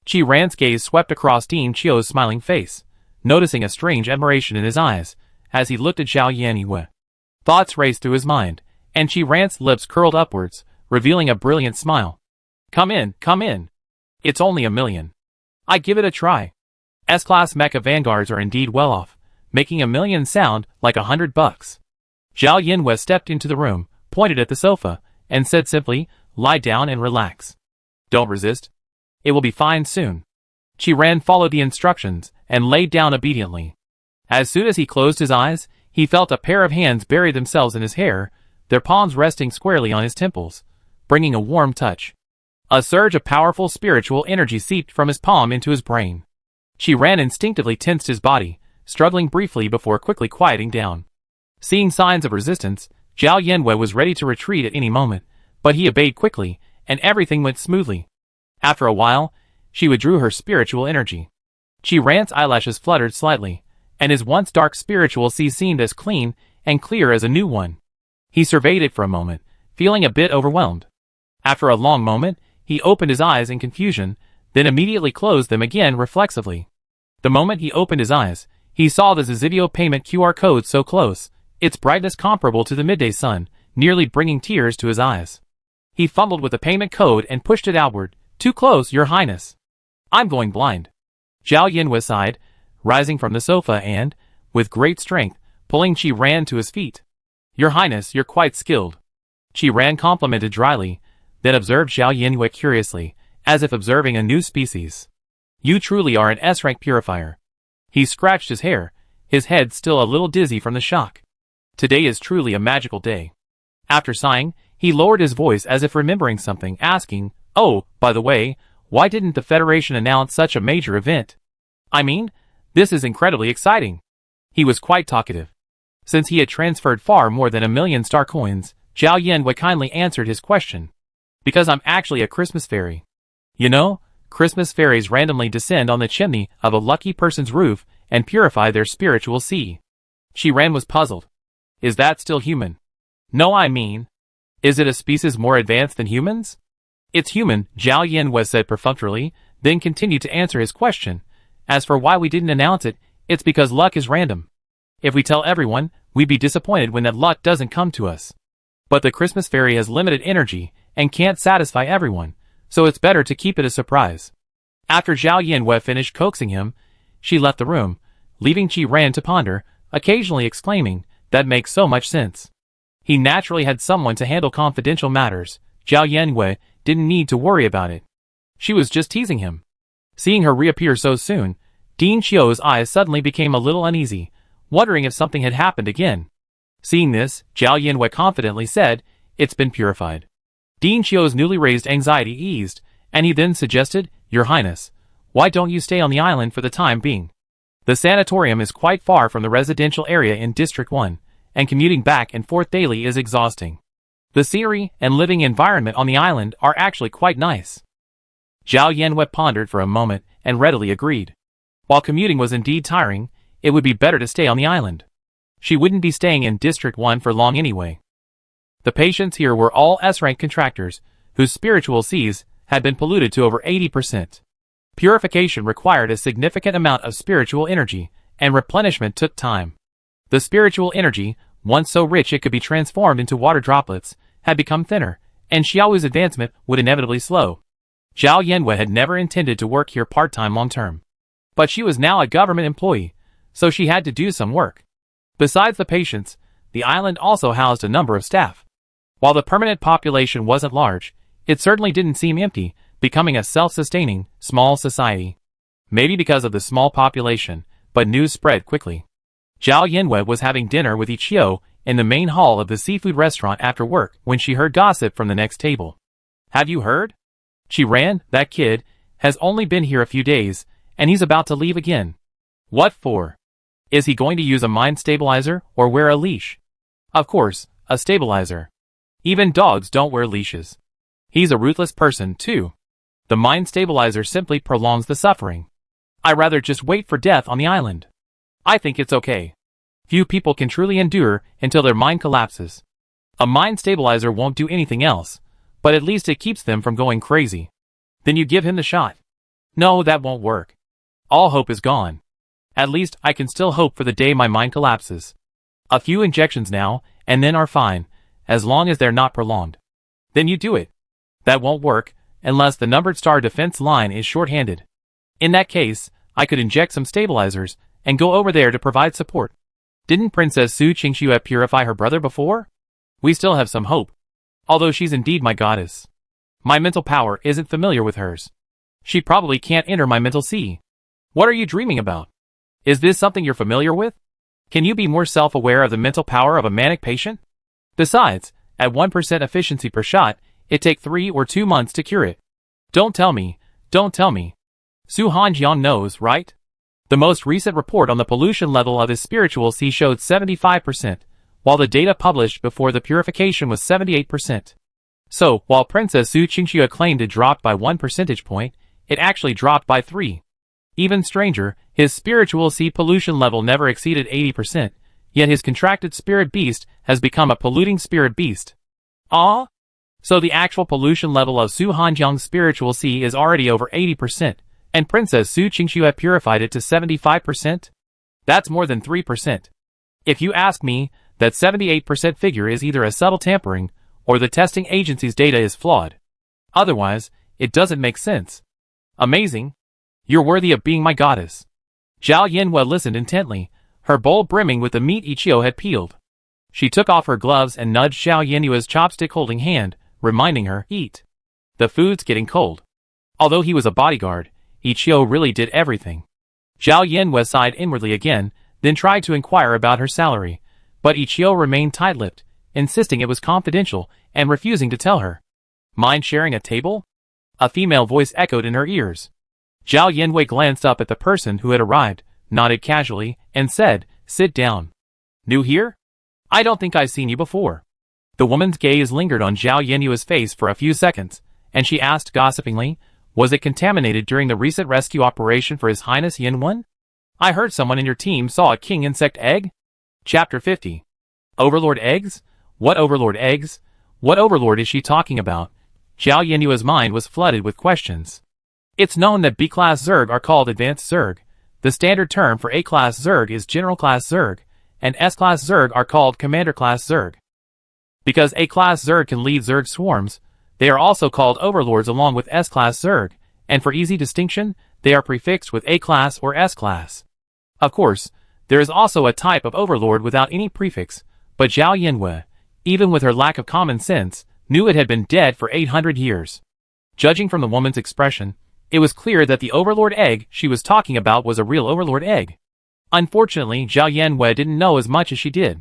Qi Ran's gaze swept across Ding Qiu's smiling face, noticing a strange admiration in his eyes as he looked at Zhao Yanwei. Thoughts raced through his mind, and Qi Ran's lips curled upwards, revealing a brilliant smile. Come in, come in. It's only 1 million. I give it a try. S-class mecha vanguards are indeed well off, making 1 million sound like $100. Zhao Yanwei stepped into the room, pointed at the sofa, and said simply, lie down and relax. Don't resist. It will be fine soon. Qi Ran followed the instructions and laid down obediently. As soon as he closed his eyes, he felt a pair of hands bury themselves in his hair, their palms resting squarely on his temples, bringing a warm touch. A surge of powerful spiritual energy seeped from his palm into his brain. Qi Ran instinctively tensed his body, struggling briefly before quickly quieting down. Seeing signs of resistance, Zhao Yanwei was ready to retreat at any moment, but he obeyed quickly, and everything went smoothly. After a while, she withdrew her spiritual energy. Qi Ran's eyelashes fluttered slightly, and his once dark spiritual sea seemed as clean and clear as a new one. He surveyed it for a moment, feeling a bit overwhelmed. After a long moment, he opened his eyes in confusion, then immediately closed them again reflexively. The moment he opened his eyes, he saw the Zizivio payment QR code so close, its brightness comparable to the midday sun, nearly bringing tears to his eyes. He fumbled with the payment code and pushed it outward. Too close, Your Highness. I'm going blind. Zhao Yanwei sighed, rising from the sofa and, with great strength, pulling Qi Ran to his feet. Your Highness, you're quite skilled. Qi Ran complimented dryly, then observed Zhao Yanwei curiously, as if observing a new species. You truly are an S-rank purifier. He scratched his hair, his head still a little dizzy from the shock. Today is truly a magical day. After sighing, he lowered his voice as if remembering something, asking, Oh, by the way, why didn't the Federation announce such a major event? I mean, this is incredibly exciting. He was quite talkative. Since he had transferred far more than 1 million star coins, Zhao Yanwei kindly answered his question. Because I'm actually a Christmas fairy. You know, Christmas fairies randomly descend on the chimney of a lucky person's roof and purify their spiritual sea. Qi Ran was puzzled. Is that still human? No, I mean, is it a species more advanced than humans? It's human, Zhao Yanwei said perfunctorily, then continued to answer his question. As for why we didn't announce it, it's because luck is random. If we tell everyone, we'd be disappointed when that luck doesn't come to us. But the Christmas fairy has limited energy and can't satisfy everyone, so it's better to keep it a surprise. After Zhao Yanwei finished coaxing him, she left the room, leaving Qi Ran to ponder, occasionally exclaiming, that makes so much sense. He naturally had someone to handle confidential matters. Zhao Yanwei didn't need to worry about it. She was just teasing him. Seeing her reappear so soon, Ding Qiu's eyes suddenly became a little uneasy, wondering if something had happened again. Seeing this, Zhao Yanwei confidently said, It's been purified. Ding Qiu's newly raised anxiety eased, and he then suggested, Your Highness, why don't you stay on the island for the time being? The sanatorium is quite far from the residential area in District 1, and commuting back and forth daily is exhausting. The scenery and living environment on the island are actually quite nice. Zhao Yanwei pondered for a moment and readily agreed. While commuting was indeed tiring, it would be better to stay on the island. She wouldn't be staying in District 1 for long anyway. The patients here were all S-rank contractors, whose spiritual seas had been polluted to over 80%. Purification required a significant amount of spiritual energy, and replenishment took time. The spiritual energy, once so rich it could be transformed into water droplets, had become thinner, and Xiao's advancement would inevitably slow. Zhao Yanwei had never intended to work here part-time long-term. But she was now a government employee, so she had to do some work. Besides the patients, the island also housed a number of staff. While the permanent population wasn't large, it certainly didn't seem empty, becoming a self-sustaining, small society. Maybe because of the small population, but news spread quickly. Zhao Yanwei was having dinner with Ichio in the main hall of the seafood restaurant after work when she heard gossip from the next table. Have you heard? Qi Ran, that kid, has only been here a few days, and he's about to leave again. What for? Is he going to use a mind stabilizer or wear a leash? Of course, a stabilizer. Even dogs don't wear leashes. He's a ruthless person, too. The mind stabilizer simply prolongs the suffering. I'd rather just wait for death on the island. I think it's okay. Few people can truly endure until their mind collapses. A mind stabilizer won't do anything else, but at least it keeps them from going crazy. Then you give him the shot. No, that won't work. All hope is gone. At least I can still hope for the day my mind collapses. A few injections now, and then are fine, as long as they're not prolonged. Then you do it. That won't work, unless the numbered star defense line is short-handed. In that case, I could inject some stabilizers, and go over there to provide support. Didn't Princess Su Qingxue purify her brother before? We still have some hope. Although she's indeed my goddess. My mental power isn't familiar with hers. She probably can't enter my mental sea. What are you dreaming about? Is this something you're familiar with? Can you be more self-aware of the mental power of a manic patient? Besides, at 1% efficiency per shot, it takes 3 or 2 months to cure it. Don't tell me. Su Hanjiang knows, right? The most recent report on the pollution level of his spiritual sea showed 75%, while the data published before the purification was 78%. So, while Princess Su Qingxue claimed it dropped by 1 percentage point, it actually dropped by 3. Even stranger, his spiritual sea pollution level never exceeded 80%, yet his contracted spirit beast has become a polluting spirit beast. Ah? So the actual pollution level of Su Hanjiang's spiritual sea is already over 80%, and Princess Su Qingxue purified it to 75%? That's more than 3%. If you ask me, that 78% figure is either a subtle tampering, or the testing agency's data is flawed. Otherwise, it doesn't make sense. Amazing. You're worthy of being my goddess. Zhao Yanhua listened intently, her bowl brimming with the meat Ichio had peeled. She took off her gloves and nudged Zhao Yanhua's chopstick-holding hand, reminding her, eat. The food's getting cold. Although he was a bodyguard, Ichio really did everything. Zhao Yanhua sighed inwardly again, then tried to inquire about her salary, but Ichio remained tight-lipped, insisting it was confidential and refusing to tell her. Mind sharing a table? A female voice echoed in her ears. Zhao Yanhui glanced up at the person who had arrived, nodded casually, and said, sit down. New here? I don't think I've seen you before. The woman's gaze lingered on Zhao Yanhua's face for a few seconds, and she asked gossipingly, was it contaminated during the recent rescue operation for His Highness Yin? I heard someone in your team saw a king insect egg? Chapter 50. Overlord eggs? What overlord eggs? What overlord is she talking about? Zhao Yanhua's mind was flooded with questions. It's known that B-class Zerg are called advanced Zerg. The standard term for A-class Zerg is general class Zerg, and S-class Zerg are called commander class Zerg. Because A-class Zerg can lead Zerg swarms, they are also called overlords along with S-class Zerg, and for easy distinction, they are prefixed with A-class or S-class. Of course, there is also a type of overlord without any prefix, but Zhao Yanhua, even with her lack of common sense, knew it had been dead for 800 years. Judging from the woman's expression, it was clear that the overlord egg she was talking about was a real overlord egg. Unfortunately, Zhao Yanhua didn't know as much as she did.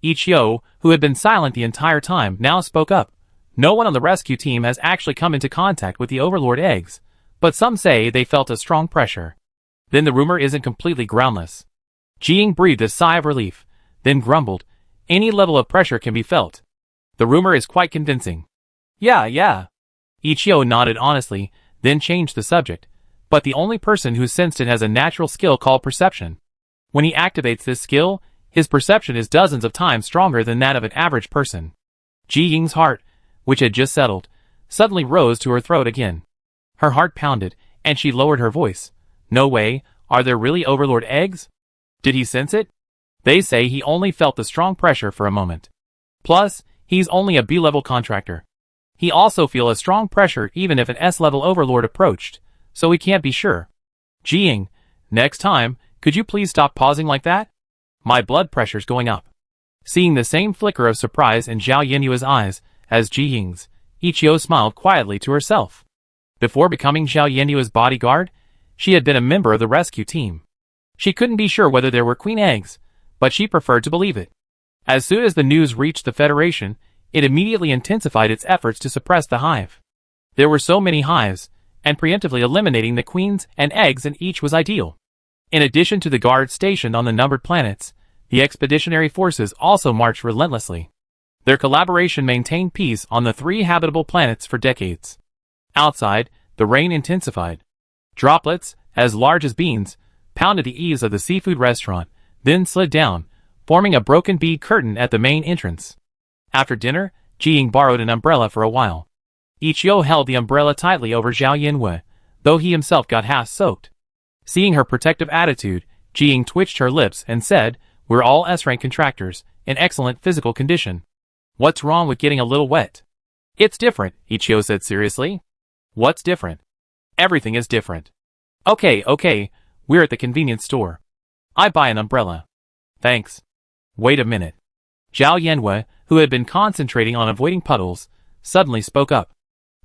Ichio, who had been silent the entire time, now spoke up. No one on the rescue team has actually come into contact with the overlord eggs, but some say they felt a strong pressure. Then the rumor isn't completely groundless. Jiying breathed a sigh of relief, then grumbled, any level of pressure can be felt. The rumor is quite convincing. Yeah. Ichio nodded honestly, then changed the subject, but the only person who sensed it has a natural skill called perception. When he activates this skill, his perception is dozens of times stronger than that of an average person. Ji Ying's heart, which had just settled, suddenly rose to her throat again. Her heart pounded, and she lowered her voice. No way, are there really overlord eggs? Did he sense it? They say he only felt the strong pressure for a moment. Plus, he's only a B-level contractor. He also feel a strong pressure even if an S-level overlord approached, so he can't be sure. Jiying, next time, could you please stop pausing like that? My blood pressure's going up. Seeing the same flicker of surprise in Zhao Yanhua's eyes as Jiying's, Ichio smiled quietly to herself. Before becoming Zhao Yanhua's bodyguard, she had been a member of the rescue team. She couldn't be sure whether there were queen eggs, but she preferred to believe it. As soon as the news reached the Federation, it immediately intensified its efforts to suppress the hive. There were so many hives, and preemptively eliminating the queens and eggs in each was ideal. In addition to the guards stationed on the numbered planets, the expeditionary forces also marched relentlessly. Their collaboration maintained peace on the 3 habitable planets for decades. Outside, the rain intensified. Droplets, as large as beans, pounded the eaves of the seafood restaurant, then slid down, forming a broken bead curtain at the main entrance. After dinner, Jiying borrowed an umbrella for a while. Ichio held the umbrella tightly over Zhao Yanwei, though he himself got half soaked. Seeing her protective attitude, Jiying twitched her lips and said, "We're all S-rank contractors, in excellent physical condition. What's wrong with getting a little wet?" "It's different," Ichio said seriously. "What's different?" "Everything is different." Okay, we're at the convenience store. I buy an umbrella." "Thanks." "Wait a minute." Zhao Yanwei, who had been concentrating on avoiding puddles, suddenly spoke up.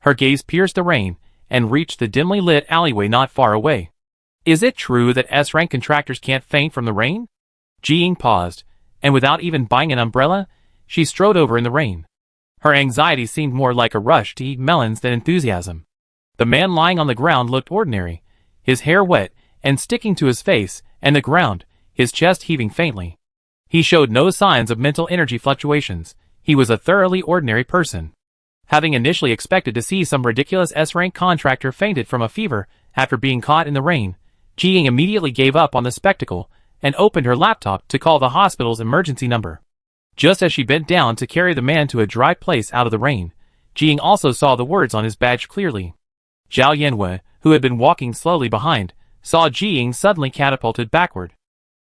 Her gaze pierced the rain and reached the dimly lit alleyway not far away. "Is it true that S-rank contractors can't faint from the rain?" Jiying paused, and without even buying an umbrella, she strode over in the rain. Her anxiety seemed more like a rush to eat melons than enthusiasm. The man lying on the ground looked ordinary, his hair wet and sticking to his face and the ground, his chest heaving faintly. He showed no signs of mental energy fluctuations. He was a thoroughly ordinary person. Having initially expected to see some ridiculous S-rank contractor fainted from a fever after being caught in the rain, Jiying immediately gave up on the spectacle and opened her laptop to call the hospital's emergency number. Just as she bent down to carry the man to a dry place out of the rain, Jiying also saw the words on his badge clearly. Zhao Yanwei, who had been walking slowly behind, saw Jiying suddenly catapulted backward.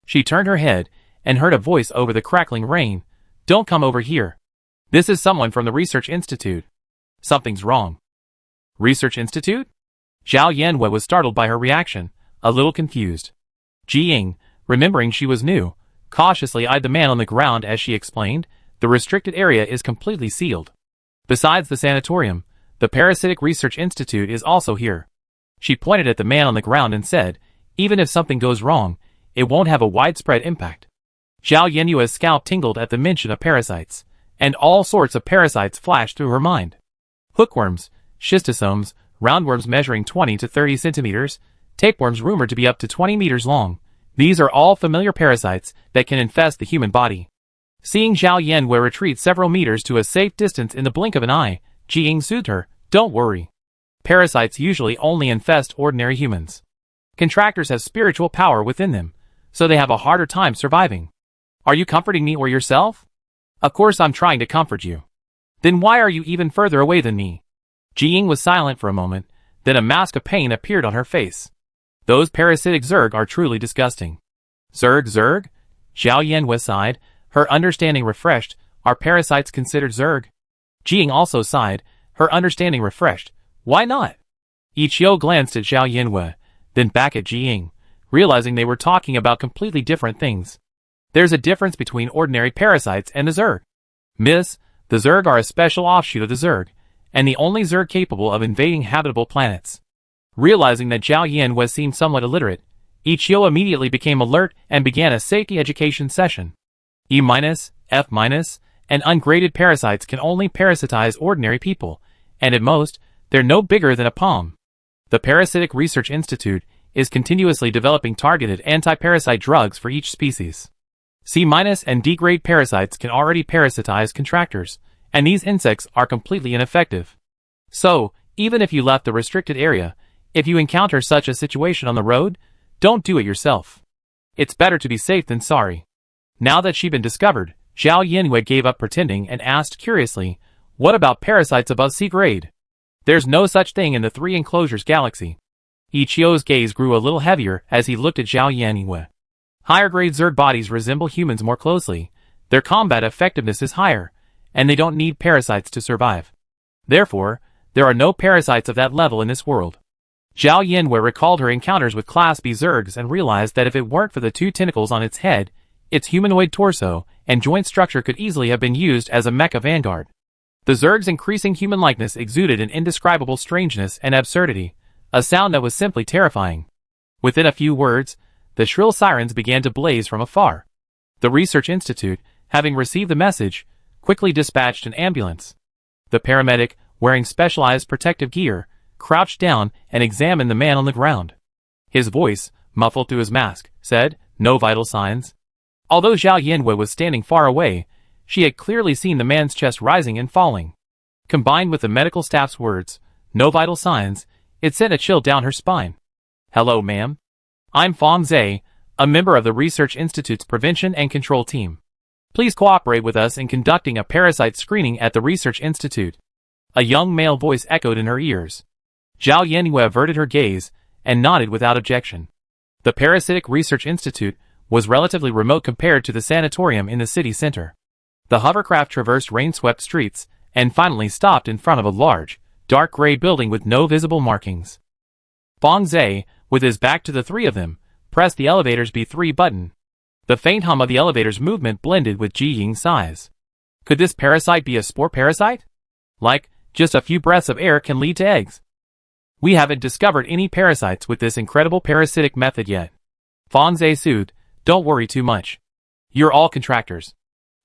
She turned her head and heard a voice over the crackling rain. "Don't come over here. This is someone from the Research Institute. Something's wrong." "Research Institute?" Zhao Yanwei was startled by her reaction, a little confused. Jiying, remembering she was new, cautiously eyed the man on the ground as she explained, "The restricted area is completely sealed. Besides the sanatorium, the Parasitic Research Institute is also here." She pointed at the man on the ground and said, "Even if something goes wrong, it won't have a widespread impact." Zhao Yanwei's scalp tingled at the mention of parasites, and all sorts of parasites flashed through her mind. Hookworms, schistosomes, roundworms measuring 20 to 30 centimeters, tapeworms rumored to be up to 20 meters long. These are all familiar parasites that can infest the human body. Seeing Zhao Yanwei retreat several meters to a safe distance in the blink of an eye, Jiying soothed her, "Don't worry. Parasites usually only infest ordinary humans. Contractors have spiritual power within them, so they have a harder time surviving." "Are you comforting me or yourself?" "Of course I'm trying to comfort you." "Then why are you even further away than me?" Jiying was silent for a moment, then a mask of pain appeared on her face. "Those parasitic Zerg are truly disgusting." "Zerg? Zhao Yanwei sighed, her understanding refreshed. "Are parasites considered Zerg?" Jiying also sighed, her understanding refreshed. "Why not?" Ichio glanced at Zhao Yanwei, then back at Jiying, realizing they were talking about completely different things. "There's a difference between ordinary parasites and the Zerg. Miss, the Zerg are a special offshoot of the Zerg, and the only Zerg capable of invading habitable planets." Realizing that Zhao Yanwei seemed somewhat illiterate, Ichio immediately became alert and began a safety education session. E-, F-, and ungraded parasites can only parasitize ordinary people, and at most, they're no bigger than a palm. The Parasitic Research Institute is continuously developing targeted anti-parasite drugs for each species. C- and D-grade parasites can already parasitize contractors, and these insects are completely ineffective. So, even if you left the restricted area, if you encounter such a situation on the road, don't do it yourself. It's better to be safe than sorry. Now that she'd been discovered, Zhao Yanwei gave up pretending and asked curiously, "What about parasites above C grade?" "There's no such thing in the Three Enclosures galaxy." Ichio's gaze grew a little heavier as he looked at Zhao Yanwei. Higher grade Zerg bodies resemble humans more closely, their combat effectiveness is higher, and they don't need parasites to survive. Therefore, there are no parasites of that level in this world. Zhao Yanwei recalled her encounters with Class B Zergs and realized that if it weren't for the two tentacles on its head, its humanoid torso and joint structure could easily have been used as a mecha vanguard. The Zerg's increasing human likeness exuded an indescribable strangeness and absurdity, a sound that was simply terrifying. Within a few words, the shrill sirens began to blaze from afar. The Research Institute, having received the message, quickly dispatched an ambulance. The paramedic, wearing specialized protective gear, crouched down and examined the man on the ground. His voice, muffled through his mask, said, "No vital signs." Although Zhao Yanwei was standing far away, she had clearly seen the man's chest rising and falling. Combined with the medical staff's words, "No vital signs," it sent a chill down her spine. "Hello, ma'am. I'm Fong Zhe, a member of the Research Institute's Prevention and Control Team. Please cooperate with us in conducting a parasite screening at the Research Institute. A young male voice echoed in her ears. Zhao Yanyu averted her gaze and nodded without objection. The Parasitic Research Institute was relatively remote compared to the sanatorium in the city center. The hovercraft traversed rain-swept streets and finally stopped in front of a large, dark gray building with no visible markings. Fong Zhe, with his back to the three of them, pressed the elevator's B3 button. The faint hum of the elevator's movement blended with Ji Ying's sighs. Could this parasite be a spore parasite? Like, just a few breaths of air can lead to eggs. We haven't discovered any parasites with this incredible parasitic method yet. Fong Zhe soothed, don't worry too much. You're all contractors.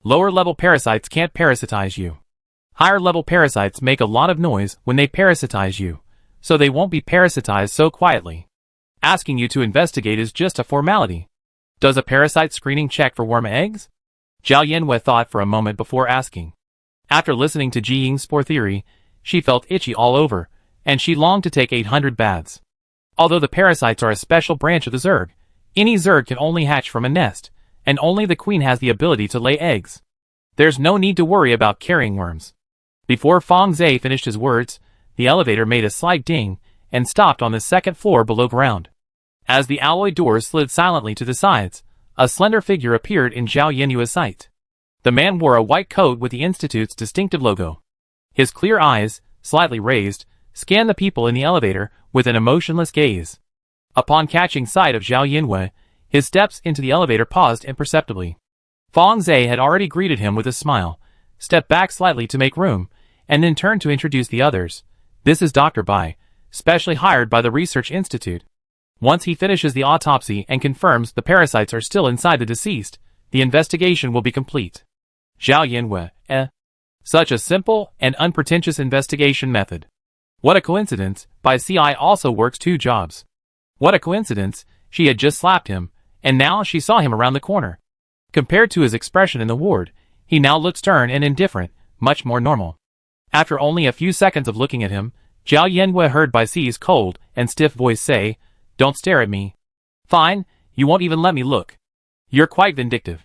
Lower-level parasites can't parasitize you. Higher-level parasites make a lot of noise when they parasitize you, so they won't be parasitized so quietly. Asking you to investigate is just a formality. Does a parasite screening check for warm eggs? Zhao Yanyu thought for a moment before asking. After listening to Ji Ying's spore theory, she felt itchy all over, and she longed to take 800 baths. Although the parasites are a special branch of the Zerg, any Zerg can only hatch from a nest, and only the queen has the ability to lay eggs. There's no need to worry about carrying worms. Before Fong Zhe finished his words, the elevator made a slight ding and stopped on the second floor below ground. As the alloy doors slid silently to the sides, a slender figure appeared in Zhao Yanyu's sight. The man wore a white coat with the Institute's distinctive logo. His clear eyes, slightly raised, scanned the people in the elevator with an emotionless gaze. Upon catching sight of Zhao Yanyu, his steps into the elevator paused imperceptibly. Fong Zhe had already greeted him with a smile, stepped back slightly to make room, and then turned to introduce the others. This is Dr. Bai, specially hired by the Research Institute. Once he finishes the autopsy and confirms the parasites are still inside the deceased, the investigation will be complete. Zhao Yanyu, Such a simple and unpretentious investigation method. What a coincidence, Bai CI also works 2 jobs. What a coincidence, she had just slapped him, and now she saw him around the corner. Compared to his expression in the ward, he now looked stern and indifferent, much more normal. After only a few seconds of looking at him, Zhao Yanyu heard Bai Ci's cold and stiff voice say, "Don't stare at me." "Fine, you won't even let me look. You're quite vindictive."